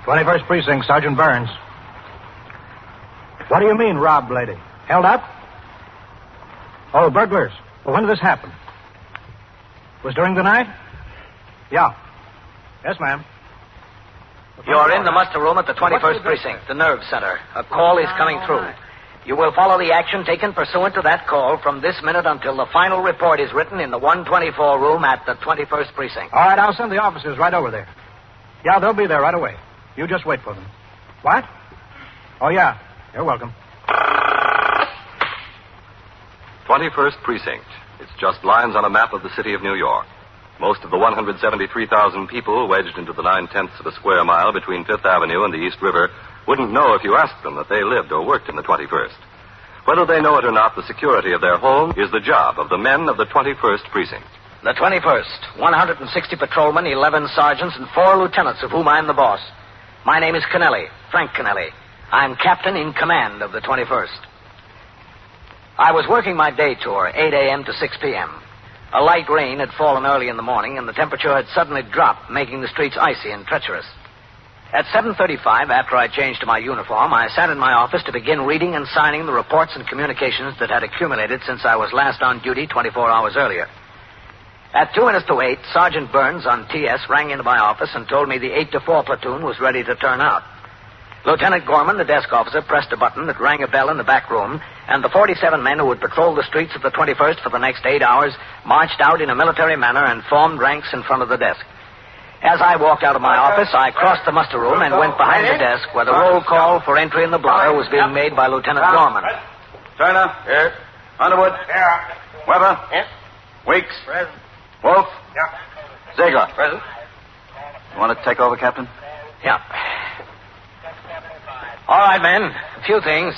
21st Precinct, Sergeant Burns. What do you mean, robbed lady? Held up? Oh, burglars. Well, when did this happen? Was during the night? Yeah. Yes, ma'am. You're in the muster room at the 21st Precinct, the nerve center. A call is coming through. You will follow the action taken pursuant to that call from this minute until the final report is written in the 124 room at the 21st Precinct. All right, I'll send the officers right over there. Yeah, they'll be there right away. You just wait for them. What? Oh, yeah. You're welcome. 21st Precinct. It's just lines on a map of the city of New York. Most of the 173,000 people wedged into the 9/10 of a square mile between Fifth Avenue and the East River wouldn't know if you asked them that they lived or worked in the 21st. Whether they know it or not, the security of their home is the job of the men of the 21st Precinct. The 21st, 160 patrolmen, 11 sergeants, and 4 lieutenants, of whom I'm the boss. My name is Kennelly, Frank Kennelly. I'm captain in command of the 21st. I was working my day tour, 8 a.m. to 6 p.m. A light rain had fallen early in the morning, and the temperature had suddenly dropped, making the streets icy and treacherous. At 7:35, after I changed to my uniform, I sat in my office to begin reading and signing the reports and communications that had accumulated since I was last on duty 24 hours earlier. At 2 minutes to 8, Sergeant Burns on TS rang into my office and told me the 8 to 4 platoon was ready to turn out. Lieutenant Gorman, the desk officer, pressed a button that rang a bell in the back room, and the 47 men who would patrol the streets of the 21st for the next 8 hours marched out in a military manner and formed ranks in front of the desk. As I walked out of my office, I crossed the muster room and went behind the desk where the roll call for entry in the blotter was being made by Lieutenant Gorman. Turner? Here. Underwood? Here. Weber? Here. Weeks? Present. Wolf? Yeah. Ziegler? Present. You want to take over, Captain? Yeah. All right, men. A few things.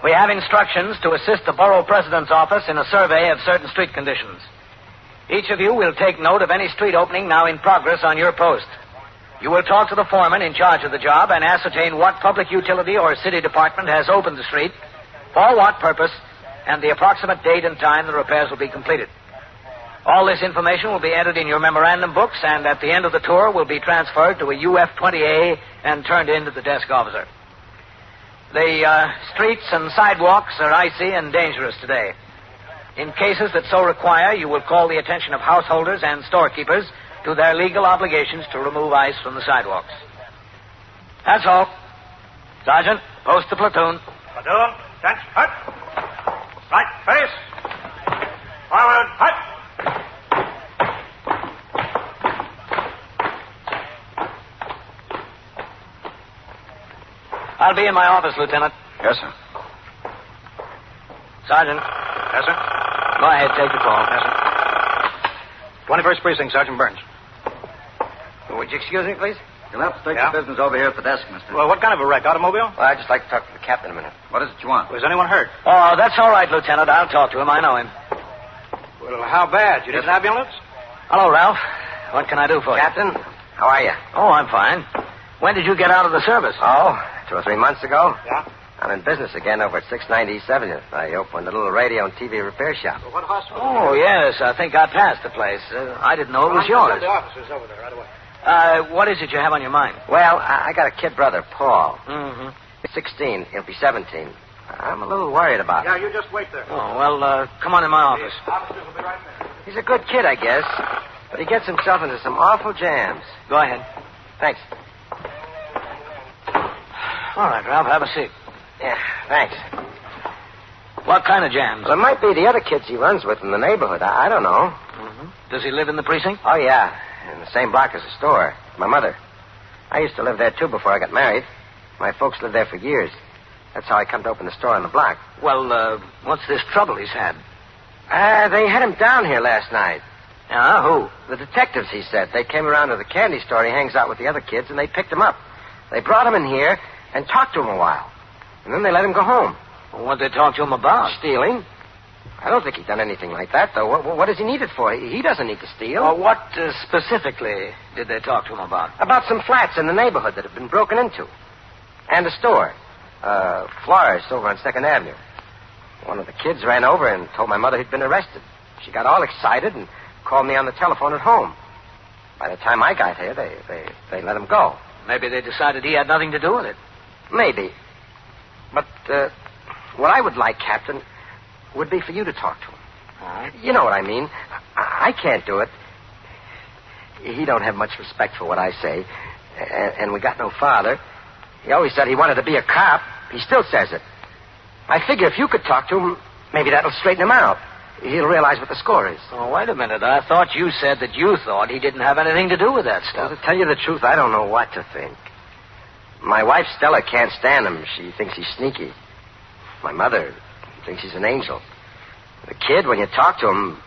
We have instructions to assist the borough president's office in a survey of certain street conditions. Each of you will take note of any street opening now in progress on your post. You will talk to the foreman in charge of the job and ascertain what public utility or city department has opened the street, for what purpose, and the approximate date and time the repairs will be completed. All this information will be entered in your memorandum books, and at the end of the tour will be transferred to a UF-20A and turned in to the desk officer. The streets and sidewalks are icy and dangerous today. In cases that so require, you will call the attention of householders and storekeepers to their legal obligations to remove ice from the sidewalks. That's all. Sergeant, post the platoon. Platoon, tense, hut. Right, face. Forward, hut. I'll be in my office, Lieutenant. Yes, sir. Sergeant. Yes, sir. Go ahead, take the call. Yes, sir. 21st Precinct, Sergeant Burns. Would you excuse me, please? You'll have to take Yeah? your business over here at the desk, mister. Well, what kind of a wreck? Automobile? Well, I'd just like to talk to the captain a minute. What is it you want? Was anyone hurt? Oh, that's all right, Lieutenant. I'll talk to him. I know him. Well, how bad? You need an ambulance? Hello, Ralph. What can I do for you? Captain, how are you? Oh, I'm fine. When did you get out of the service? Oh, 2 or 3 months ago. Yeah? I'm in business again over at 690 7th. I opened a little radio and TV repair shop. Well, what hospital? Oh, yes. I think I passed the place. I didn't know it was I'll yours. send the officers over there right away. What is it you have on your mind? Well, I got a kid brother, Paul. Mm-hmm. He's 16. He'll be 17. I'm a little worried about him. Yeah, you just wait there. Oh, well, come on in my office. The officers will be right there. He's a good kid, I guess. But he gets himself into some awful jams. Go ahead. Thanks. All right, Ralph, have a seat. Yeah, thanks. What kind of jams? Well, it might be the other kids he runs with in the neighborhood. I don't know. Mm-hmm. Does he live in the precinct? Oh, yeah. In the same block as the store. My mother. I used to live there, too, before I got married. My folks lived there for years. That's how I come to open the store on the block. Well, what's this trouble he's had? They had him down here last night. Yeah, who? The detectives, he said. They came around to the candy store. He hangs out with the other kids, and they picked him up. They brought him in here and talked to him a while. And then they let him go home. Well, what'd they talk to him about? Stealing. I don't think he'd done anything like that, though. What does he need it for? He doesn't need to steal. Well, what specifically did they talk to him about? About some flats in the neighborhood that have been broken into. And a store. Florist over on 2nd Avenue. One of the kids ran over and told my mother he'd been arrested. She got all excited and called me on the telephone at home. By the time I got here, they let him go. Maybe they decided he had nothing to do with it. Maybe. But what I would like, Captain, would be for you to talk to him. You know what I mean. I can't do it. He don't have much respect for what I say. And we got no father. He always said he wanted to be a cop. He still says it. I figure if you could talk to him, maybe that'll straighten him out. He'll realize what the score is. Oh, wait a minute. I thought you said that you thought he didn't have anything to do with that Well, stuff. to tell you the truth, I don't know what to think. My wife, Stella, can't stand him. She thinks he's sneaky. My mother thinks he's an angel. The kid, when you talk to him,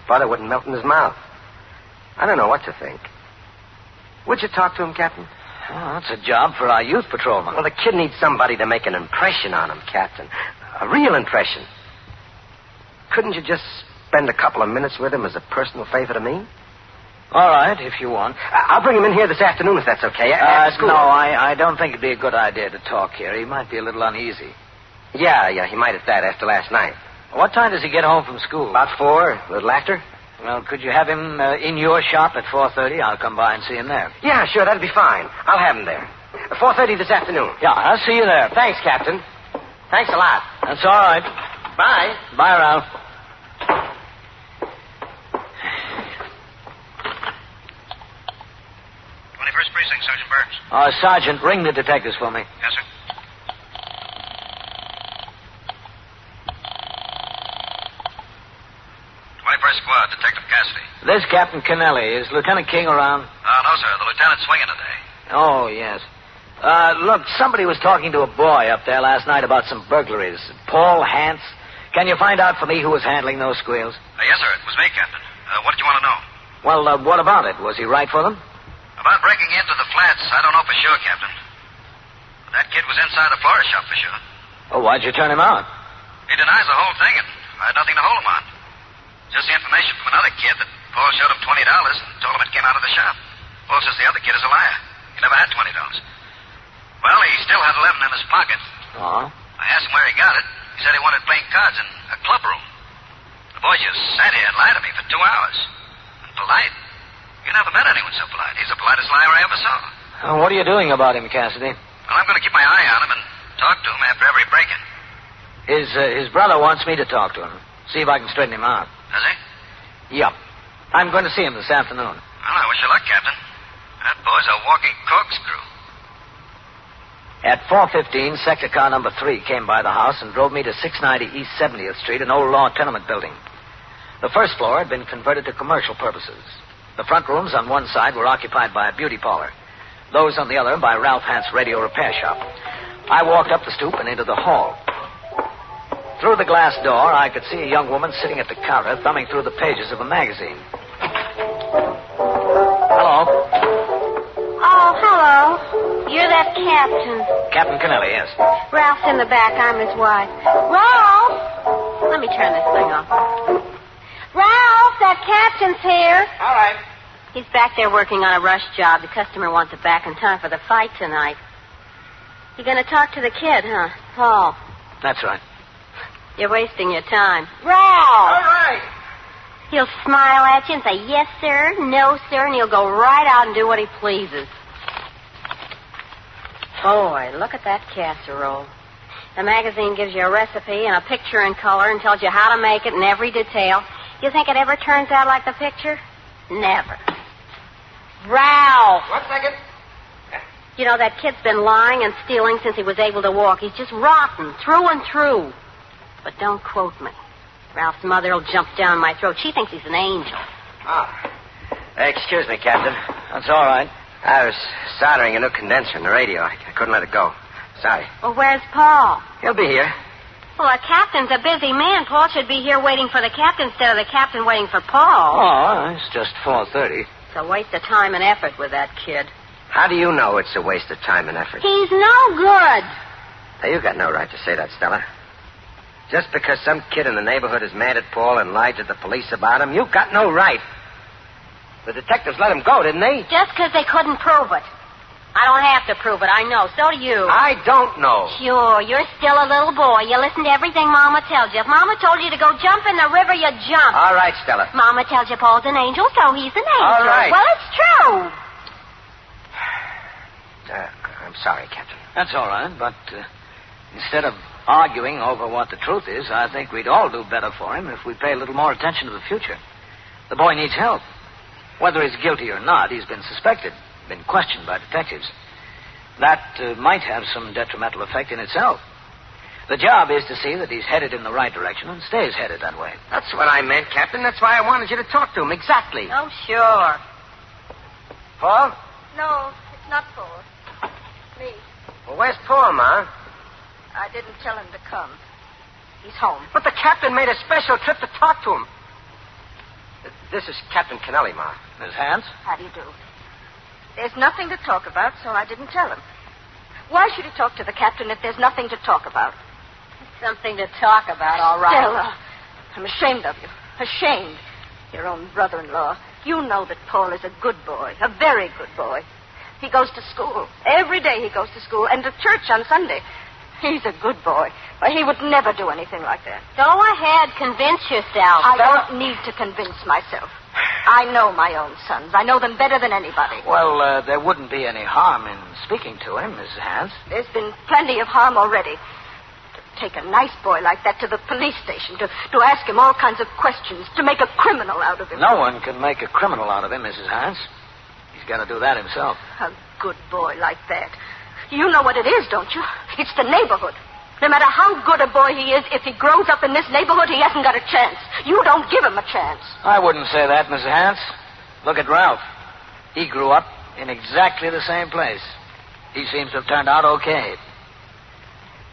butter wouldn't melt in his mouth. I don't know what to think. Would you talk to him, Captain? Oh, that's a job for our youth patrolman. Well, the kid needs somebody to make an impression on him, Captain. A real impression. Couldn't you just spend a couple of minutes with him as a personal favor to me? All right, if you want. I'll bring him in here this afternoon, if that's okay. At school. No, I don't think it'd be a good idea to talk here. He might be a little uneasy. Yeah, he might at that after last night. What time does he get home from school? About 4, a little after. Well, could you have him in your shop at 4:30? I'll come by and see him there. Yeah, sure, that'll be fine. I'll have him there. 4:30 this afternoon. Yeah, I'll see you there. Thanks, Captain. Thanks a lot. That's all right. Bye. Bye, Ralph. 21st Precinct, Sergeant Burns. Sergeant, ring the detectives for me. Yes, sir. Squad, Detective Cassidy. This Captain Kennelly. Is Lieutenant King around? No, sir. The lieutenant's swinging today. Oh, yes. Look, somebody was talking to a boy up there last night about some burglaries. Paul Hance. Can you find out for me who was handling those squeals? Yes, sir. It was me, Captain. What did you want to know? Well, what about it? Was he right for them? About breaking into the flats, I don't know for sure, Captain. But that kid was inside the florist shop for sure. Oh, why'd you turn him out? He denies the whole thing, and I had nothing to hold him on. Just the information from another kid that Paul showed him $20 and told him it came out of the shop. Paul says the other kid is a liar. He never had $20. Well, he still had 11 in his pocket. Oh? I asked him where he got it. He said he wanted playing cards in a club room. The boy just sat here and lied to me for 2 hours. And polite. You never met anyone so polite. He's the politest liar I ever saw. What are you doing about him, Cassidy? Well, I'm going to keep my eye on him and talk to him after every break-in. His brother wants me to talk to him. See if I can straighten him out. Does he? Yep. I'm going to see him this afternoon. Well, I wish you luck, Captain. That boy's a walking corkscrew. At 4:15, sector car number 3 came by the house and drove me to 690 East 70th Street, an old law tenement building. The first floor had been converted to commercial purposes. The front rooms on one side were occupied by a beauty parlor. Those on the other by Ralph Hant's radio repair shop. I walked up the stoop and into the hall. Through the glass door, I could see a young woman sitting at the counter, thumbing through the pages of a magazine. Hello. Oh, hello. You're that captain. Captain Kennelly, yes. Ralph's in the back. I'm his wife. Ralph! Let me turn this thing off. Ralph, that captain's here. All right. He's back there working on a rush job. The customer wants it back in time for the fight tonight. You're going to talk to the kid, huh? Paul. That's right. You're wasting your time. Ralph! All right. He'll smile at you and say, yes, sir, no, sir, and he'll go right out and do what he pleases. Boy, look at that casserole. The magazine gives you a recipe and a picture in color and tells you how to make it in every detail. You think it ever turns out like the picture? Never. Ralph! 1 second. You know, that kid's been lying and stealing since he was able to walk. He's just rotten, through and through. But don't quote me. Ralph's mother will jump down my throat. She thinks he's an angel. Excuse me, Captain. That's all right. I was soldering a new condenser in the radio. I couldn't let it go. Sorry. Well, where's Paul? He'll be here. Well, a captain's a busy man. Paul should be here waiting for the captain instead of the captain waiting for Paul. Oh, it's just 4:30. It's a waste of time and effort with that kid. How do you know it's a waste of time and effort? He's no good. Now, you got no right to say that, Stella. Just because some kid in the neighborhood is mad at Paul and lied to the police about him, you've got no right. The detectives let him go, didn't they? Just because they couldn't prove it. I don't have to prove it. I know. So do you. I don't know. Sure. You're still a little boy. You listen to everything Mama tells you. If Mama told you to go jump in the river, you jump. All right, Stella. Mama tells you Paul's an angel, so he's an angel. All right. Well, it's true. I'm sorry, Captain. That's all right, but instead of arguing over what the truth is, I think we'd all do better for him if we pay a little more attention to the future. The boy needs help. Whether he's guilty or not, he's been suspected, been questioned by detectives. That might have some detrimental effect in itself. The job is to see that he's headed in the right direction and stays headed that way. That's what I meant, Captain. That's why I wanted you to talk to him. Exactly. Oh, sure. Paul? No, it's not Paul. Me. Well, where's Paul, Ma? I didn't tell him to come. He's home. But the captain made a special trip to talk to him. This is Captain Kennelly, Ma. Miss Hans? How do you do? There's nothing to talk about, so I didn't tell him. Why should he talk to the captain if there's nothing to talk about? Something to talk about, all right. Stella, I'm ashamed of you. Ashamed. Your own brother-in-law. You know that Paul is a good boy, a very good boy. He goes to school. Every day he goes to school and to church on Sunday. He's a good boy. Well, he would never do anything like that. Go ahead, convince yourself. I don't need to convince myself. I know my own sons. I know them better than anybody. Well, there wouldn't be any harm in speaking to him, Mrs. Hans. There's been plenty of harm already. To take a nice boy like that to the police station, to ask him all kinds of questions, to make a criminal out of him. No one can make a criminal out of him, Mrs. Hans. He's got to do that himself. A good boy like that. You know what it is, don't you? It's the neighborhood. No matter how good a boy he is, if he grows up in this neighborhood, he hasn't got a chance. You don't give him a chance. I wouldn't say that, Mrs. Hans. Look at Ralph. He grew up in exactly the same place. He seems to have turned out okay.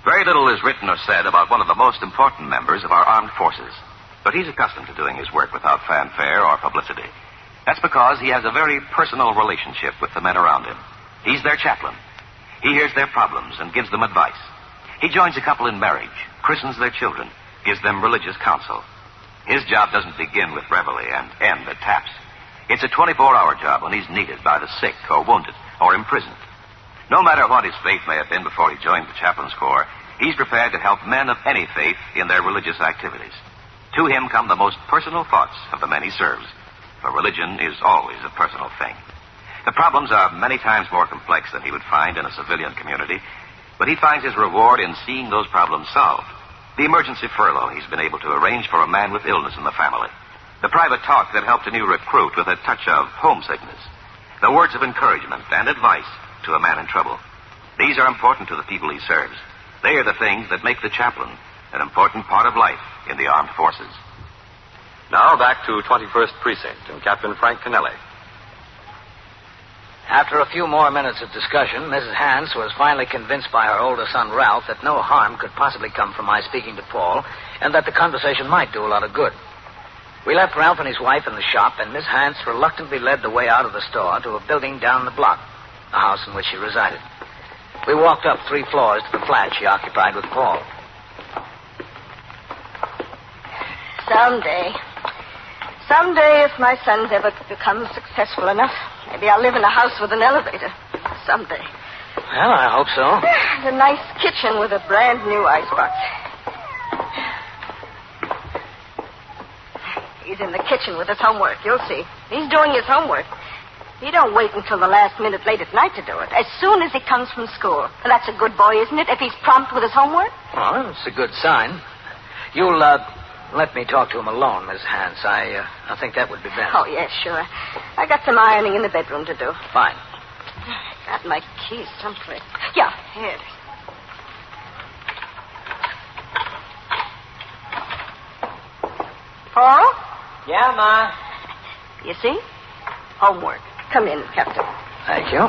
Very little is written or said about one of the most important members of our armed forces. But he's accustomed to doing his work without fanfare or publicity. That's because he has a very personal relationship with the men around him. He's their chaplain. He hears their problems and gives them advice. He joins a couple in marriage, christens their children, gives them religious counsel. His job doesn't begin with reveille and end at taps. It's a 24-hour job when he's needed by the sick or wounded or imprisoned. No matter what his faith may have been before he joined the chaplain's corps, he's prepared to help men of any faith in their religious activities. To him come the most personal thoughts of the men he serves, for religion is always a personal thing. The problems are many times more complex than he would find in a civilian community, but he finds his reward in seeing those problems solved. The emergency furlough he's been able to arrange for a man with illness in the family. The private talk that helped a new recruit with a touch of homesickness. The words of encouragement and advice to a man in trouble. These are important to the people he serves. They are the things that make the chaplain an important part of life in the armed forces. Now back to 21st Precinct and Captain Frank Kennelly. After a few more minutes of discussion, Mrs. Hans was finally convinced by her older son, Ralph, that no harm could possibly come from my speaking to Paul, and that the conversation might do a lot of good. We left Ralph and his wife in the shop, and Miss Hans reluctantly led the way out of the store to a building down the block, the house in which she resided. We walked up 3 floors to the flat she occupied with Paul. Someday, if my sons ever become successful enough, maybe I'll live in a house with an elevator. Someday. Well, I hope so. And a nice kitchen with a brand new icebox. He's in the kitchen with his homework. You'll see. He's doing his homework. He don't wait until the last minute late at night to do it. As soon as he comes from school. And that's a good boy, isn't it, if he's prompt with his homework? Well, it's a good sign. You'll, let me talk to him alone, Miss Hans. I think that would be best. Oh, yes, sure. I got some ironing in the bedroom to do. Fine. Got my keys someplace. Yeah, here it is. Paul? Yeah, Ma. You see? Homework. Come in, Captain. Thank you.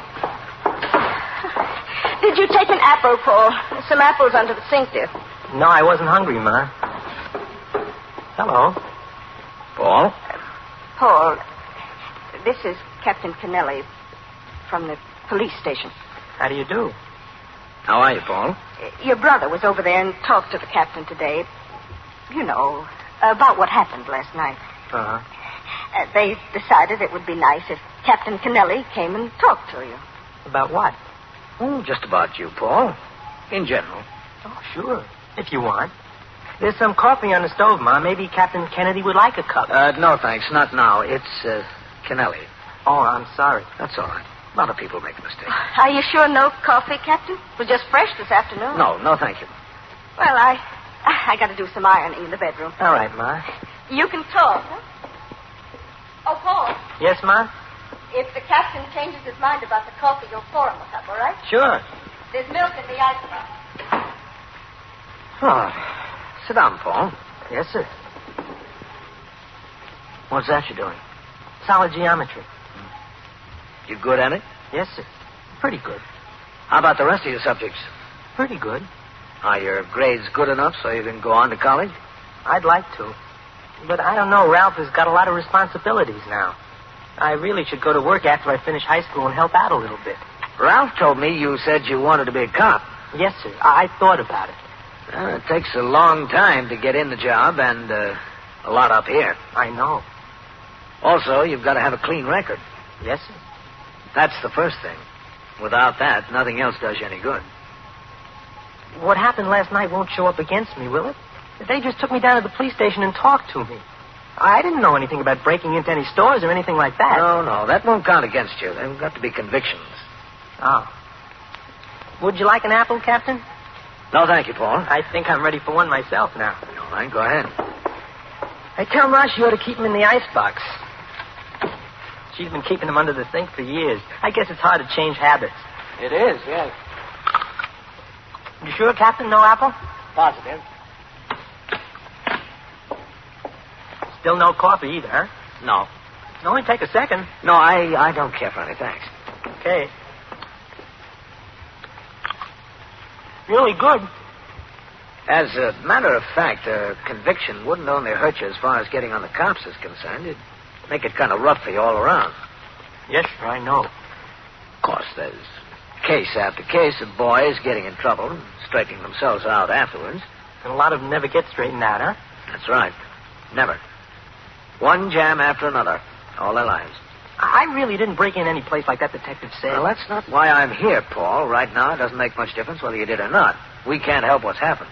Did you take an apple, Paul? There's some apples under the sink there. No, I wasn't hungry, Ma. Hello. Paul? Paul, this is Captain Kennelly from the police station. How do you do? How are you, Paul? Your brother was over there and talked to the captain today. You know, about what happened last night. Uh-huh. They decided it would be nice if Captain Kennelly came and talked to you. About what? Oh, just about you, Paul. In general. Oh, sure. If you want. There's some coffee on the stove, Ma. Maybe Captain Kennedy would like a cup. No, thanks. Not now. It's, Kennelly. Oh, I'm sorry. That's all right. A lot of people make a mistake. Are you sure no coffee, Captain? It was just fresh this afternoon. No, thank you. Well, I got to do some ironing in the bedroom. All right, Ma. You can talk, huh? Oh, Paul, Yes, Ma? if the captain changes his mind about the coffee, you'll pour him a cup, all right? Sure. There's milk in the icebox. Oh, sit down, Paul. Yes, sir. What's that you're doing? Solid geometry. You good at it? Yes, sir. Pretty good. How about the rest of your subjects? Pretty good. Are your grades good enough so you can go on to college? I'd like to. But I don't know. Ralph has got a lot of responsibilities now. I really should go to work after I finish high school and help out a little bit. Ralph told me you said you wanted to be a cop. Yes, sir. I thought about it. It takes a long time to get in the job and a lot up here. I know. Also, you've got to have a clean record. Yes, sir. That's the first thing. Without that, nothing else does you any good. What happened last night won't show up against me, will it? They just took me down to the police station and talked to me. I didn't know anything about breaking into any stores or anything like that. No, that won't count against you. They've got to be convictions. Oh. Would you like an apple, Captain? No, thank you, Paul. I think I'm ready for one myself now. All right, go ahead. I tell Ma she ought to keep them in the icebox. She's been keeping them under the sink for years. I guess it's hard to change habits. It is, yes. You sure, Captain? No apple? Positive. Still no coffee either, huh? No. It'll only take a second. No, I don't care for any, thanks. Okay. Really good. As a matter of fact, a conviction wouldn't only hurt you as far as getting on the cops is concerned. It'd make it kind of rough for you all around. Yes, sir, I know. Of course, there's case after case of boys getting in trouble and straightening themselves out afterwards. And a lot of them never get straightened out, huh? That's right. Never. One jam after another, all their lives. I really didn't break in any place like that detective said. Well, that's not why I'm here, Paul. Right now, it doesn't make much difference whether you did or not. We can't help what's happened.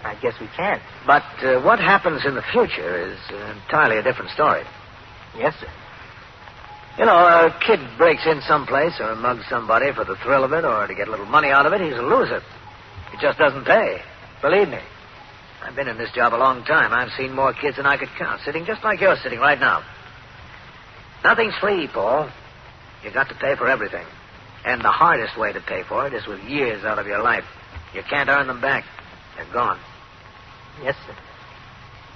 I guess we can't. But what happens in the future is entirely a different story. Yes, sir. You know, a kid breaks in someplace or mugs somebody for the thrill of it or to get a little money out of it, he's a loser. It just doesn't pay. Believe me. I've been in this job a long time. I've seen more kids than I could count, sitting just like you're sitting right now. Nothing's free, Paul. You've got to pay for everything. And the hardest way to pay for it is with years out of your life. You can't earn them back. They're gone. Yes, sir.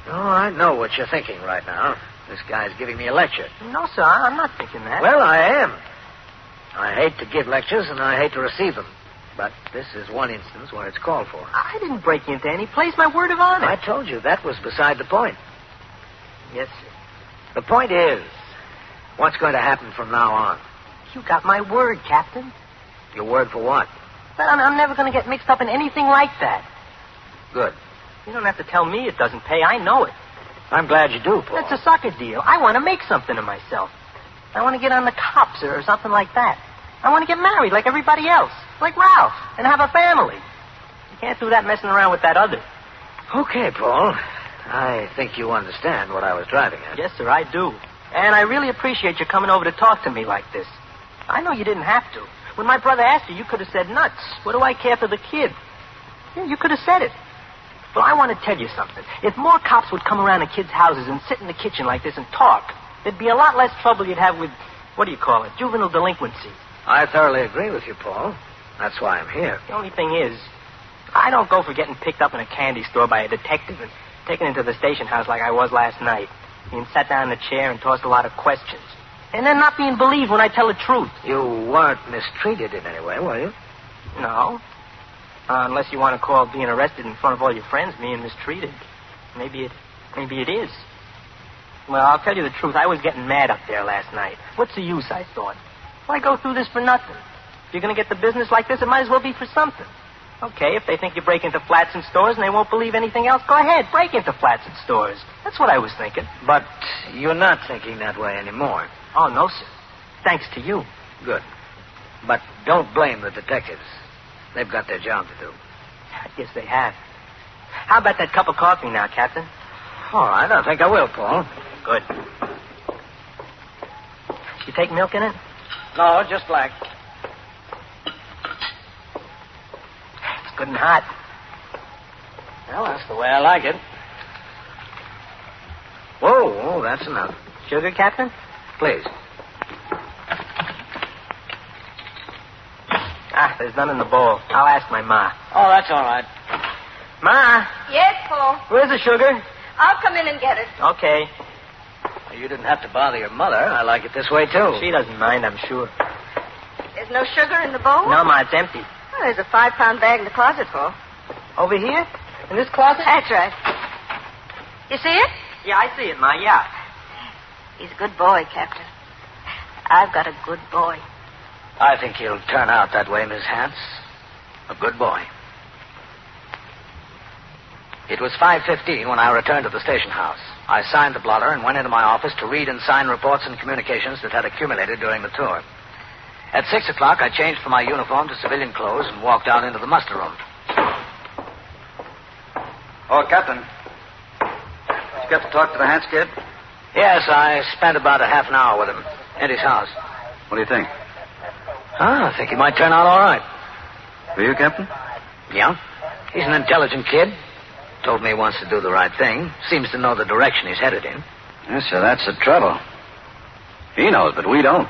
Oh, I know what you're thinking right now. This guy's giving me a lecture. No, sir, I'm not thinking that. Well, I am. I hate to give lectures, and I hate to receive them. But this is one instance where it's called for. I didn't break into any place, my word of honor. I told you that was beside the point. Yes, sir. The point is, what's going to happen from now on? You got my word, Captain. Your word for what? But I'm never going to get mixed up in anything like that. Good. You don't have to tell me it doesn't pay. I know it. I'm glad you do, Paul. That's a sucker deal. I want to make something of myself. I want to get on the cops or something like that. I want to get married like everybody else, like Ralph, and have a family. You can't do that messing around with that other. Okay, Paul. I think you understand what I was driving at. Yes, sir, I do. And I really appreciate you coming over to talk to me like this. I know you didn't have to. When my brother asked you could have said nuts. What do I care for the kid? Yeah, you could have said it. But I want to tell you something. If more cops would come around the kids' houses and sit in the kitchen like this and talk, there'd be a lot less trouble you'd have with, juvenile delinquency. I thoroughly agree with you, Paul. That's why I'm here. The only thing is, I don't go for getting picked up in a candy store by a detective and taken into the station house like I was last night. Being sat down in a chair and tossed a lot of questions. And then not being believed when I tell the truth. You weren't mistreated in any way, were you? No. Unless you want to call being arrested in front of all your friends being mistreated. Maybe it is. Well, I'll tell you the truth. I was getting mad up there last night. What's the use, I thought? Why go through this for nothing? If you're going to get the business like this, it might as well be for something. Okay, if they think you break into flats and stores and they won't believe anything else, go ahead, break into flats and stores. That's what I was thinking. But you're not thinking that way anymore. Oh, no, sir. Thanks to you. Good. But don't blame the detectives. They've got their job to do. I guess they have. How about that cup of coffee now, Captain? All right, I think I will, Paul. Good. You take milk in it? No, just black. It's good and hot. Well, that's the way I like it. Whoa, that's enough. Sugar, Captain? Please. There's none in the bowl. I'll ask my ma. Oh, that's all right. Ma, Yes, Paul. where's the sugar? I'll come in and get it. Okay. You didn't have to bother your mother. I like it this way, too. She doesn't mind, I'm sure. There's no sugar in the bowl? No, Ma, it's empty. Well, there's a 5-pound bag in the closet, Paul. Over here? In this closet? That's right. You see it? Yeah, I see it, Ma, yeah. He's a good boy, Captain. I've got a good boy. I think he'll turn out that way, Miss Hance. A good boy. It was 5:15 when I returned to the station house. I signed the blotter and went into my office to read and sign reports and communications that had accumulated during the tour. At 6 o'clock, I changed from my uniform to civilian clothes and walked out into the muster room. Oh, Captain. Did you get to talk to the Hance kid? Yes, I spent about a half an hour with him at his house. What do you think? I think he might turn out all right. For you, Captain? Yeah. He's an intelligent kid. Told me he wants to do the right thing. Seems to know the direction he's headed in. Yes, sir, that's the trouble. He knows, but we don't.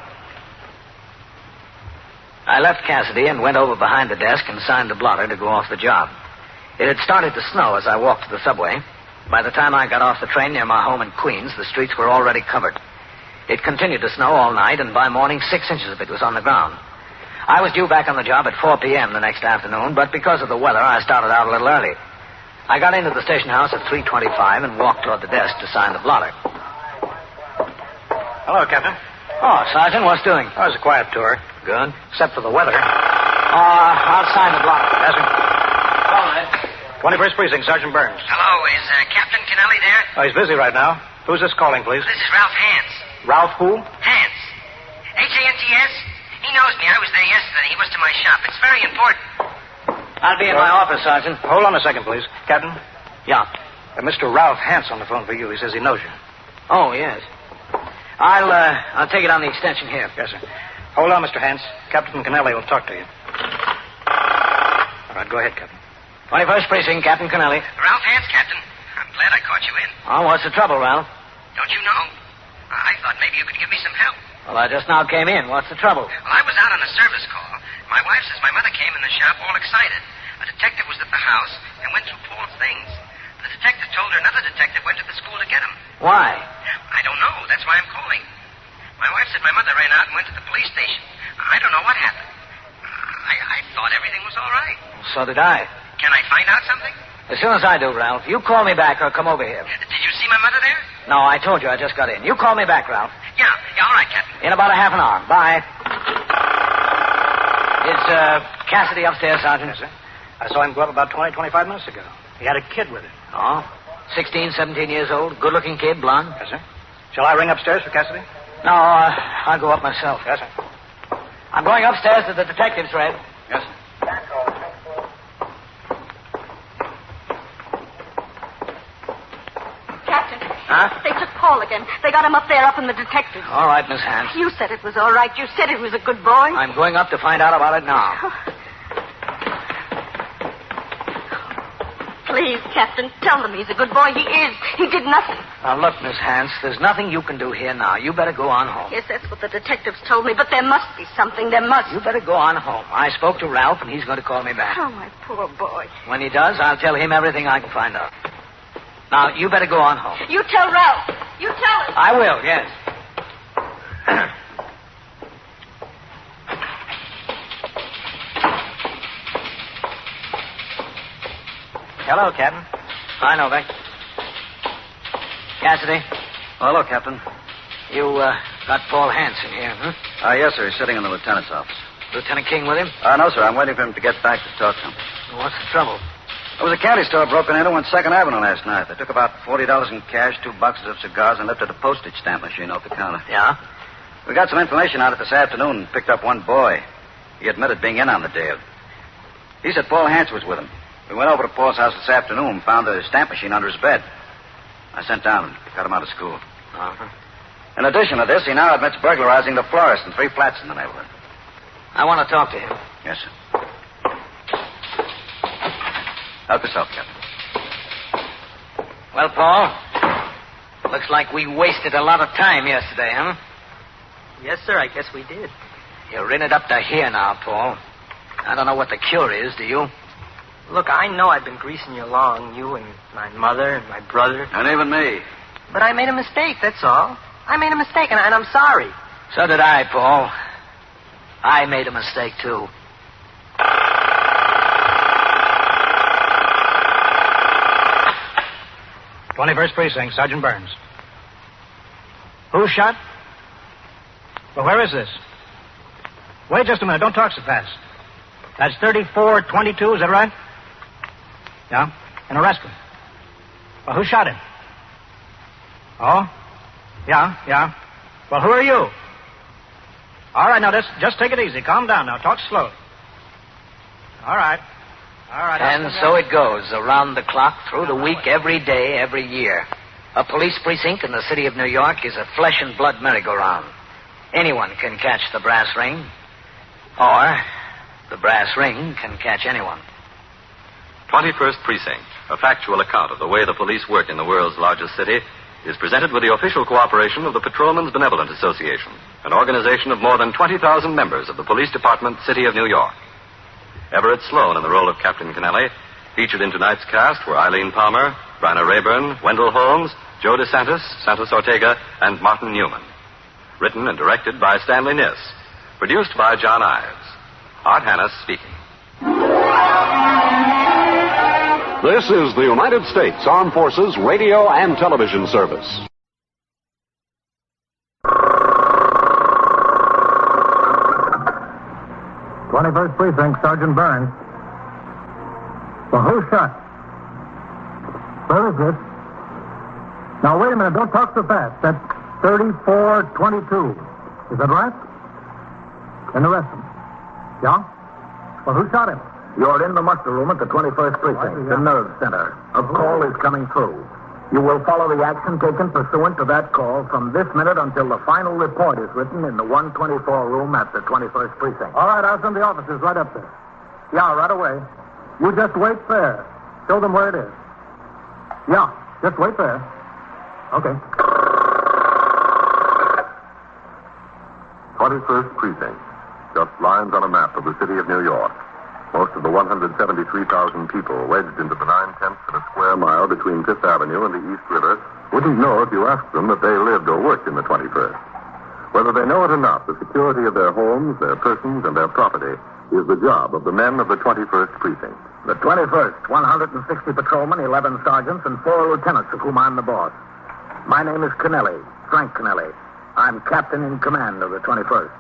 I left Cassidy and went over behind the desk and signed the blotter to go off the job. It had started to snow as I walked to the subway. By the time I got off the train near my home in Queens, the streets were already covered. It continued to snow all night, and by morning, 6 inches of it was on the ground. I was due back on the job at 4 p.m. the next afternoon, but because of the weather, I started out a little early. I got into the station house at 3:25 and walked toward the desk to sign the blotter. Hello, Captain. Oh, Sergeant, what's doing? Oh, it was a quiet tour. Good. Except for the weather. I'll sign the blotter. Yes, sir. All right. 21st Precinct, Sergeant Burns. Hello, is Captain Kennelly there? Oh, he's busy right now. Who's this calling, please? This is Ralph Hance. Ralph who? Hance. H-A-N-T-S? He knows me. I was there yesterday. He was to my shop. It's very important. I'll be in my office, Sergeant. Hold on a second, please. Captain? Yeah. Mr. Ralph Hance on the phone for you. He says he knows you. Oh, yes. I'll take it on the extension here. Yes, sir. Hold on, Mr. Hance. Captain Kennelly will talk to you. All right, go ahead, Captain. 21st Precinct, Captain Kennelly. Ralph Hance, Captain. I'm glad I caught you in. Oh, what's the trouble, Ralph? Don't you know? I thought maybe you could give me some help. Well, I just now came in. What's the trouble? Well, I was out on a service call. My wife says my mother came in the shop all excited. A detective was at the house and went through Paul's things. The detective told her another detective went to the school to get him. Why? I don't know. That's why I'm calling. My wife said my mother ran out and went to the police station. I don't know what happened. I thought everything was all right. So did I. Can I find out something? As soon as I do, Ralph. You call me back or come over here. Did you see my mother there? No, I told you I just got in. You call me back, Ralph. Yeah, all right, Captain. In about a half an hour. Bye. Is Cassidy upstairs, Sergeant? Yes, sir. I saw him go up about 25 minutes ago. He had a kid with him. Oh? 16, 17 years old. Good-looking kid, blonde? Yes, sir. Shall I ring upstairs for Cassidy? No, I'll go up myself. Yes, sir. I'm going upstairs to the detective's, Red. Yes, sir. Captain. Huh? They took Paul again. They got him up there, up in the detectives. All right, Miss Hance. You said it was all right. You said it was a good boy. I'm going up to find out about it now. Please, Captain, tell them he's a good boy. He is. He did nothing. Now, look, Miss Hance, there's nothing you can do here now. You better go on home. Yes, that's what the detectives told me, but there must be something. There must. You better go on home. I spoke to Ralph, and he's going to call me back. Oh, my poor boy. When he does, I'll tell him everything I can find out. Now, you better go on home. You tell Ralph. You tell him. I will, yes. Hello, Captain. I know, Beck. Cassidy, Hello, Captain. you got Paul Hance in here, huh? Yes, sir. He's sitting in the lieutenant's office. Lieutenant King with him? No, sir. I'm waiting for him to get back to talk to him. What's the trouble? There was a candy store broken into on 2nd Avenue last night. They took about $40 in cash, 2 boxes of cigars, and lifted a postage stamp machine off the counter. Yeah? We got some information out of it this afternoon and picked up one boy. He admitted being in on the deal. He said Paul Hance was with him. We went over to Paul's house this afternoon and found the stamp machine under his bed. I sent down and got him out of school. Uh-huh. In addition to this, he now admits burglarizing the florist and 3 flats in the neighborhood. I want to talk to him. Yes, sir. Help yourself, Captain. Well, Paul, looks like we wasted a lot of time yesterday, huh? Yes, sir, I guess we did. You're in it up to here now, Paul. I don't know what the cure is, do you? Look, I know I've been greasing you along, you and my mother and my brother. And even me. But I made a mistake, that's all. I made a mistake, and I'm sorry. So did I, Paul. I made a mistake, too. '21st Precinct, Sergeant Burns. Who's shot? Well, where is this? Wait just a minute. Don't talk so fast. That's 3422, is that right? Yeah? And arrest him. Well, who shot him? Oh? Yeah. Well, who are you? All right, now, just take it easy. Calm down now. Talk slowly. All right. And so it goes, around the clock, through the week, every day, every year. A police precinct in the city of New York is a flesh and blood merry-go-round. Anyone can catch the brass ring, or the brass ring can catch anyone. 21st Precinct, a factual account of the way the police work in the world's largest city, is presented with the official cooperation of the Patrolmen's Benevolent Association, an organization of more than 20,000 members of the Police Department, City of New York. Everett Sloan in the role of Captain Kennelly. Featured in tonight's cast were Eileen Palmer, Bryna Rayburn, Wendell Holmes, Joe DeSantis, Santos Ortega, and Martin Newman. Written and directed by Stanley Niss. Produced by John Ives. Art Hannes speaking. This is the United States Armed Forces Radio and Television Service. '21st Precinct, Sergeant Burns. Well, who's shot? Where is this? Now, wait a minute. Don't talk so fast. That's 3422. Is that right? And arrest him. Yeah? Well, who shot him? You're in the muster room at the 21st Precinct, the nerve center. A call is coming through. You will follow the action taken pursuant to that call from this minute until the final report is written in the 124 room at the 21st Precinct. All right, I'll send the officers right up there. Yeah, right away. You just wait there. Show them where it is. Yeah, just wait there. Okay. 21st Precinct. Just lines on a map of the city of New York. Most of the 173,000 people wedged into the 9/10 of a square mile between Fifth Avenue and the East River wouldn't know if you asked them that they lived or worked in the 21st. Whether they know it or not, the security of their homes, their persons, and their property is the job of the men of the 21st Precinct. The 21st, 160 patrolmen, 11 sergeants, and 4 lieutenants, of whom I'm the boss. My name is Kennelly, Frank Kennelly. I'm captain in command of the 21st.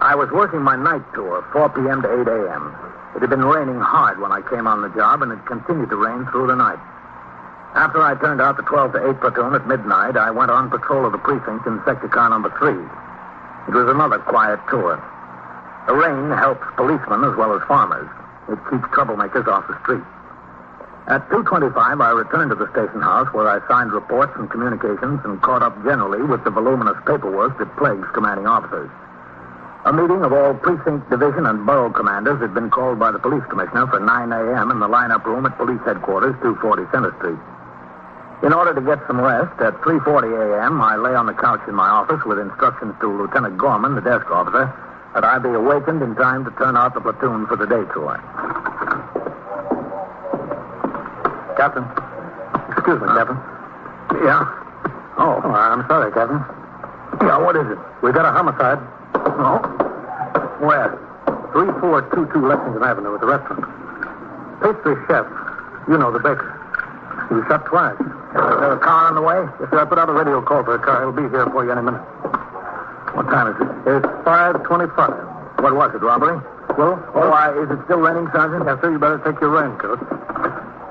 I was working my night tour, 4 p.m. to 8 a.m. It had been raining hard when I came on the job, and it continued to rain through the night. After I turned out the 12 to 8 platoon at midnight, I went on patrol of the precinct in sector car number 3. It was another quiet tour. The rain helps policemen as well as farmers. It keeps troublemakers off the street. At 2:25, I returned to the station house where I signed reports and communications and caught up generally with the voluminous paperwork that plagues commanding officers. A meeting of all precinct, division, and borough commanders had been called by the police commissioner for 9 a.m. in the lineup room at police headquarters, 240 Center Street. In order to get some rest, at 3:40 a.m., I lay on the couch in my office with instructions to Lieutenant Gorman, the desk officer, that I be awakened in time to turn out the platoon for the day tour. Captain. Excuse me, Captain. Yeah? Oh, I'm sorry, Captain. Yeah, what is it? We got a homicide. Oh? Where? 3422 Lexington Avenue at the restaurant. Pastry chef. You know, the baker. He was shot twice. Is there a car on the way? Yes, sir. I put out a radio call for a car. He'll be here for you any minute. What time is it? It's 5:25. What was it, robbery? Well, Is it still raining, Sergeant? Yes, sir. You better take your raincoat.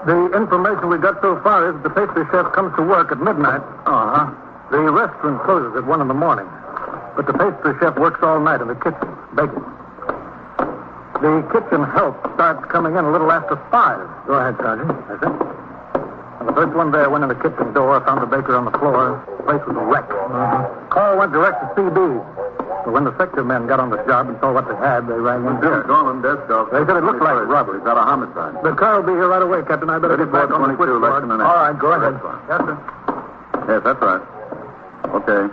The information we got so far is that the pastry chef comes to work at midnight. Uh-huh. The restaurant closes at 1 in the morning. But the pastry chef works all night in the kitchen, baking. The kitchen help starts coming in a little after 5. Go ahead, Sergeant. That's it. The first one there went in the kitchen door, found the baker on the floor. The place was a wreck. Call went direct to CB. So when the sector men got on the job and saw what they had, they rang in here. Gorman desk off. They said it looked like a robbery. It's not a homicide. The car will be here right away, Captain. I better get back on the switchboard. All right, go ahead. Yes, sir. Yes, that's right. Okay.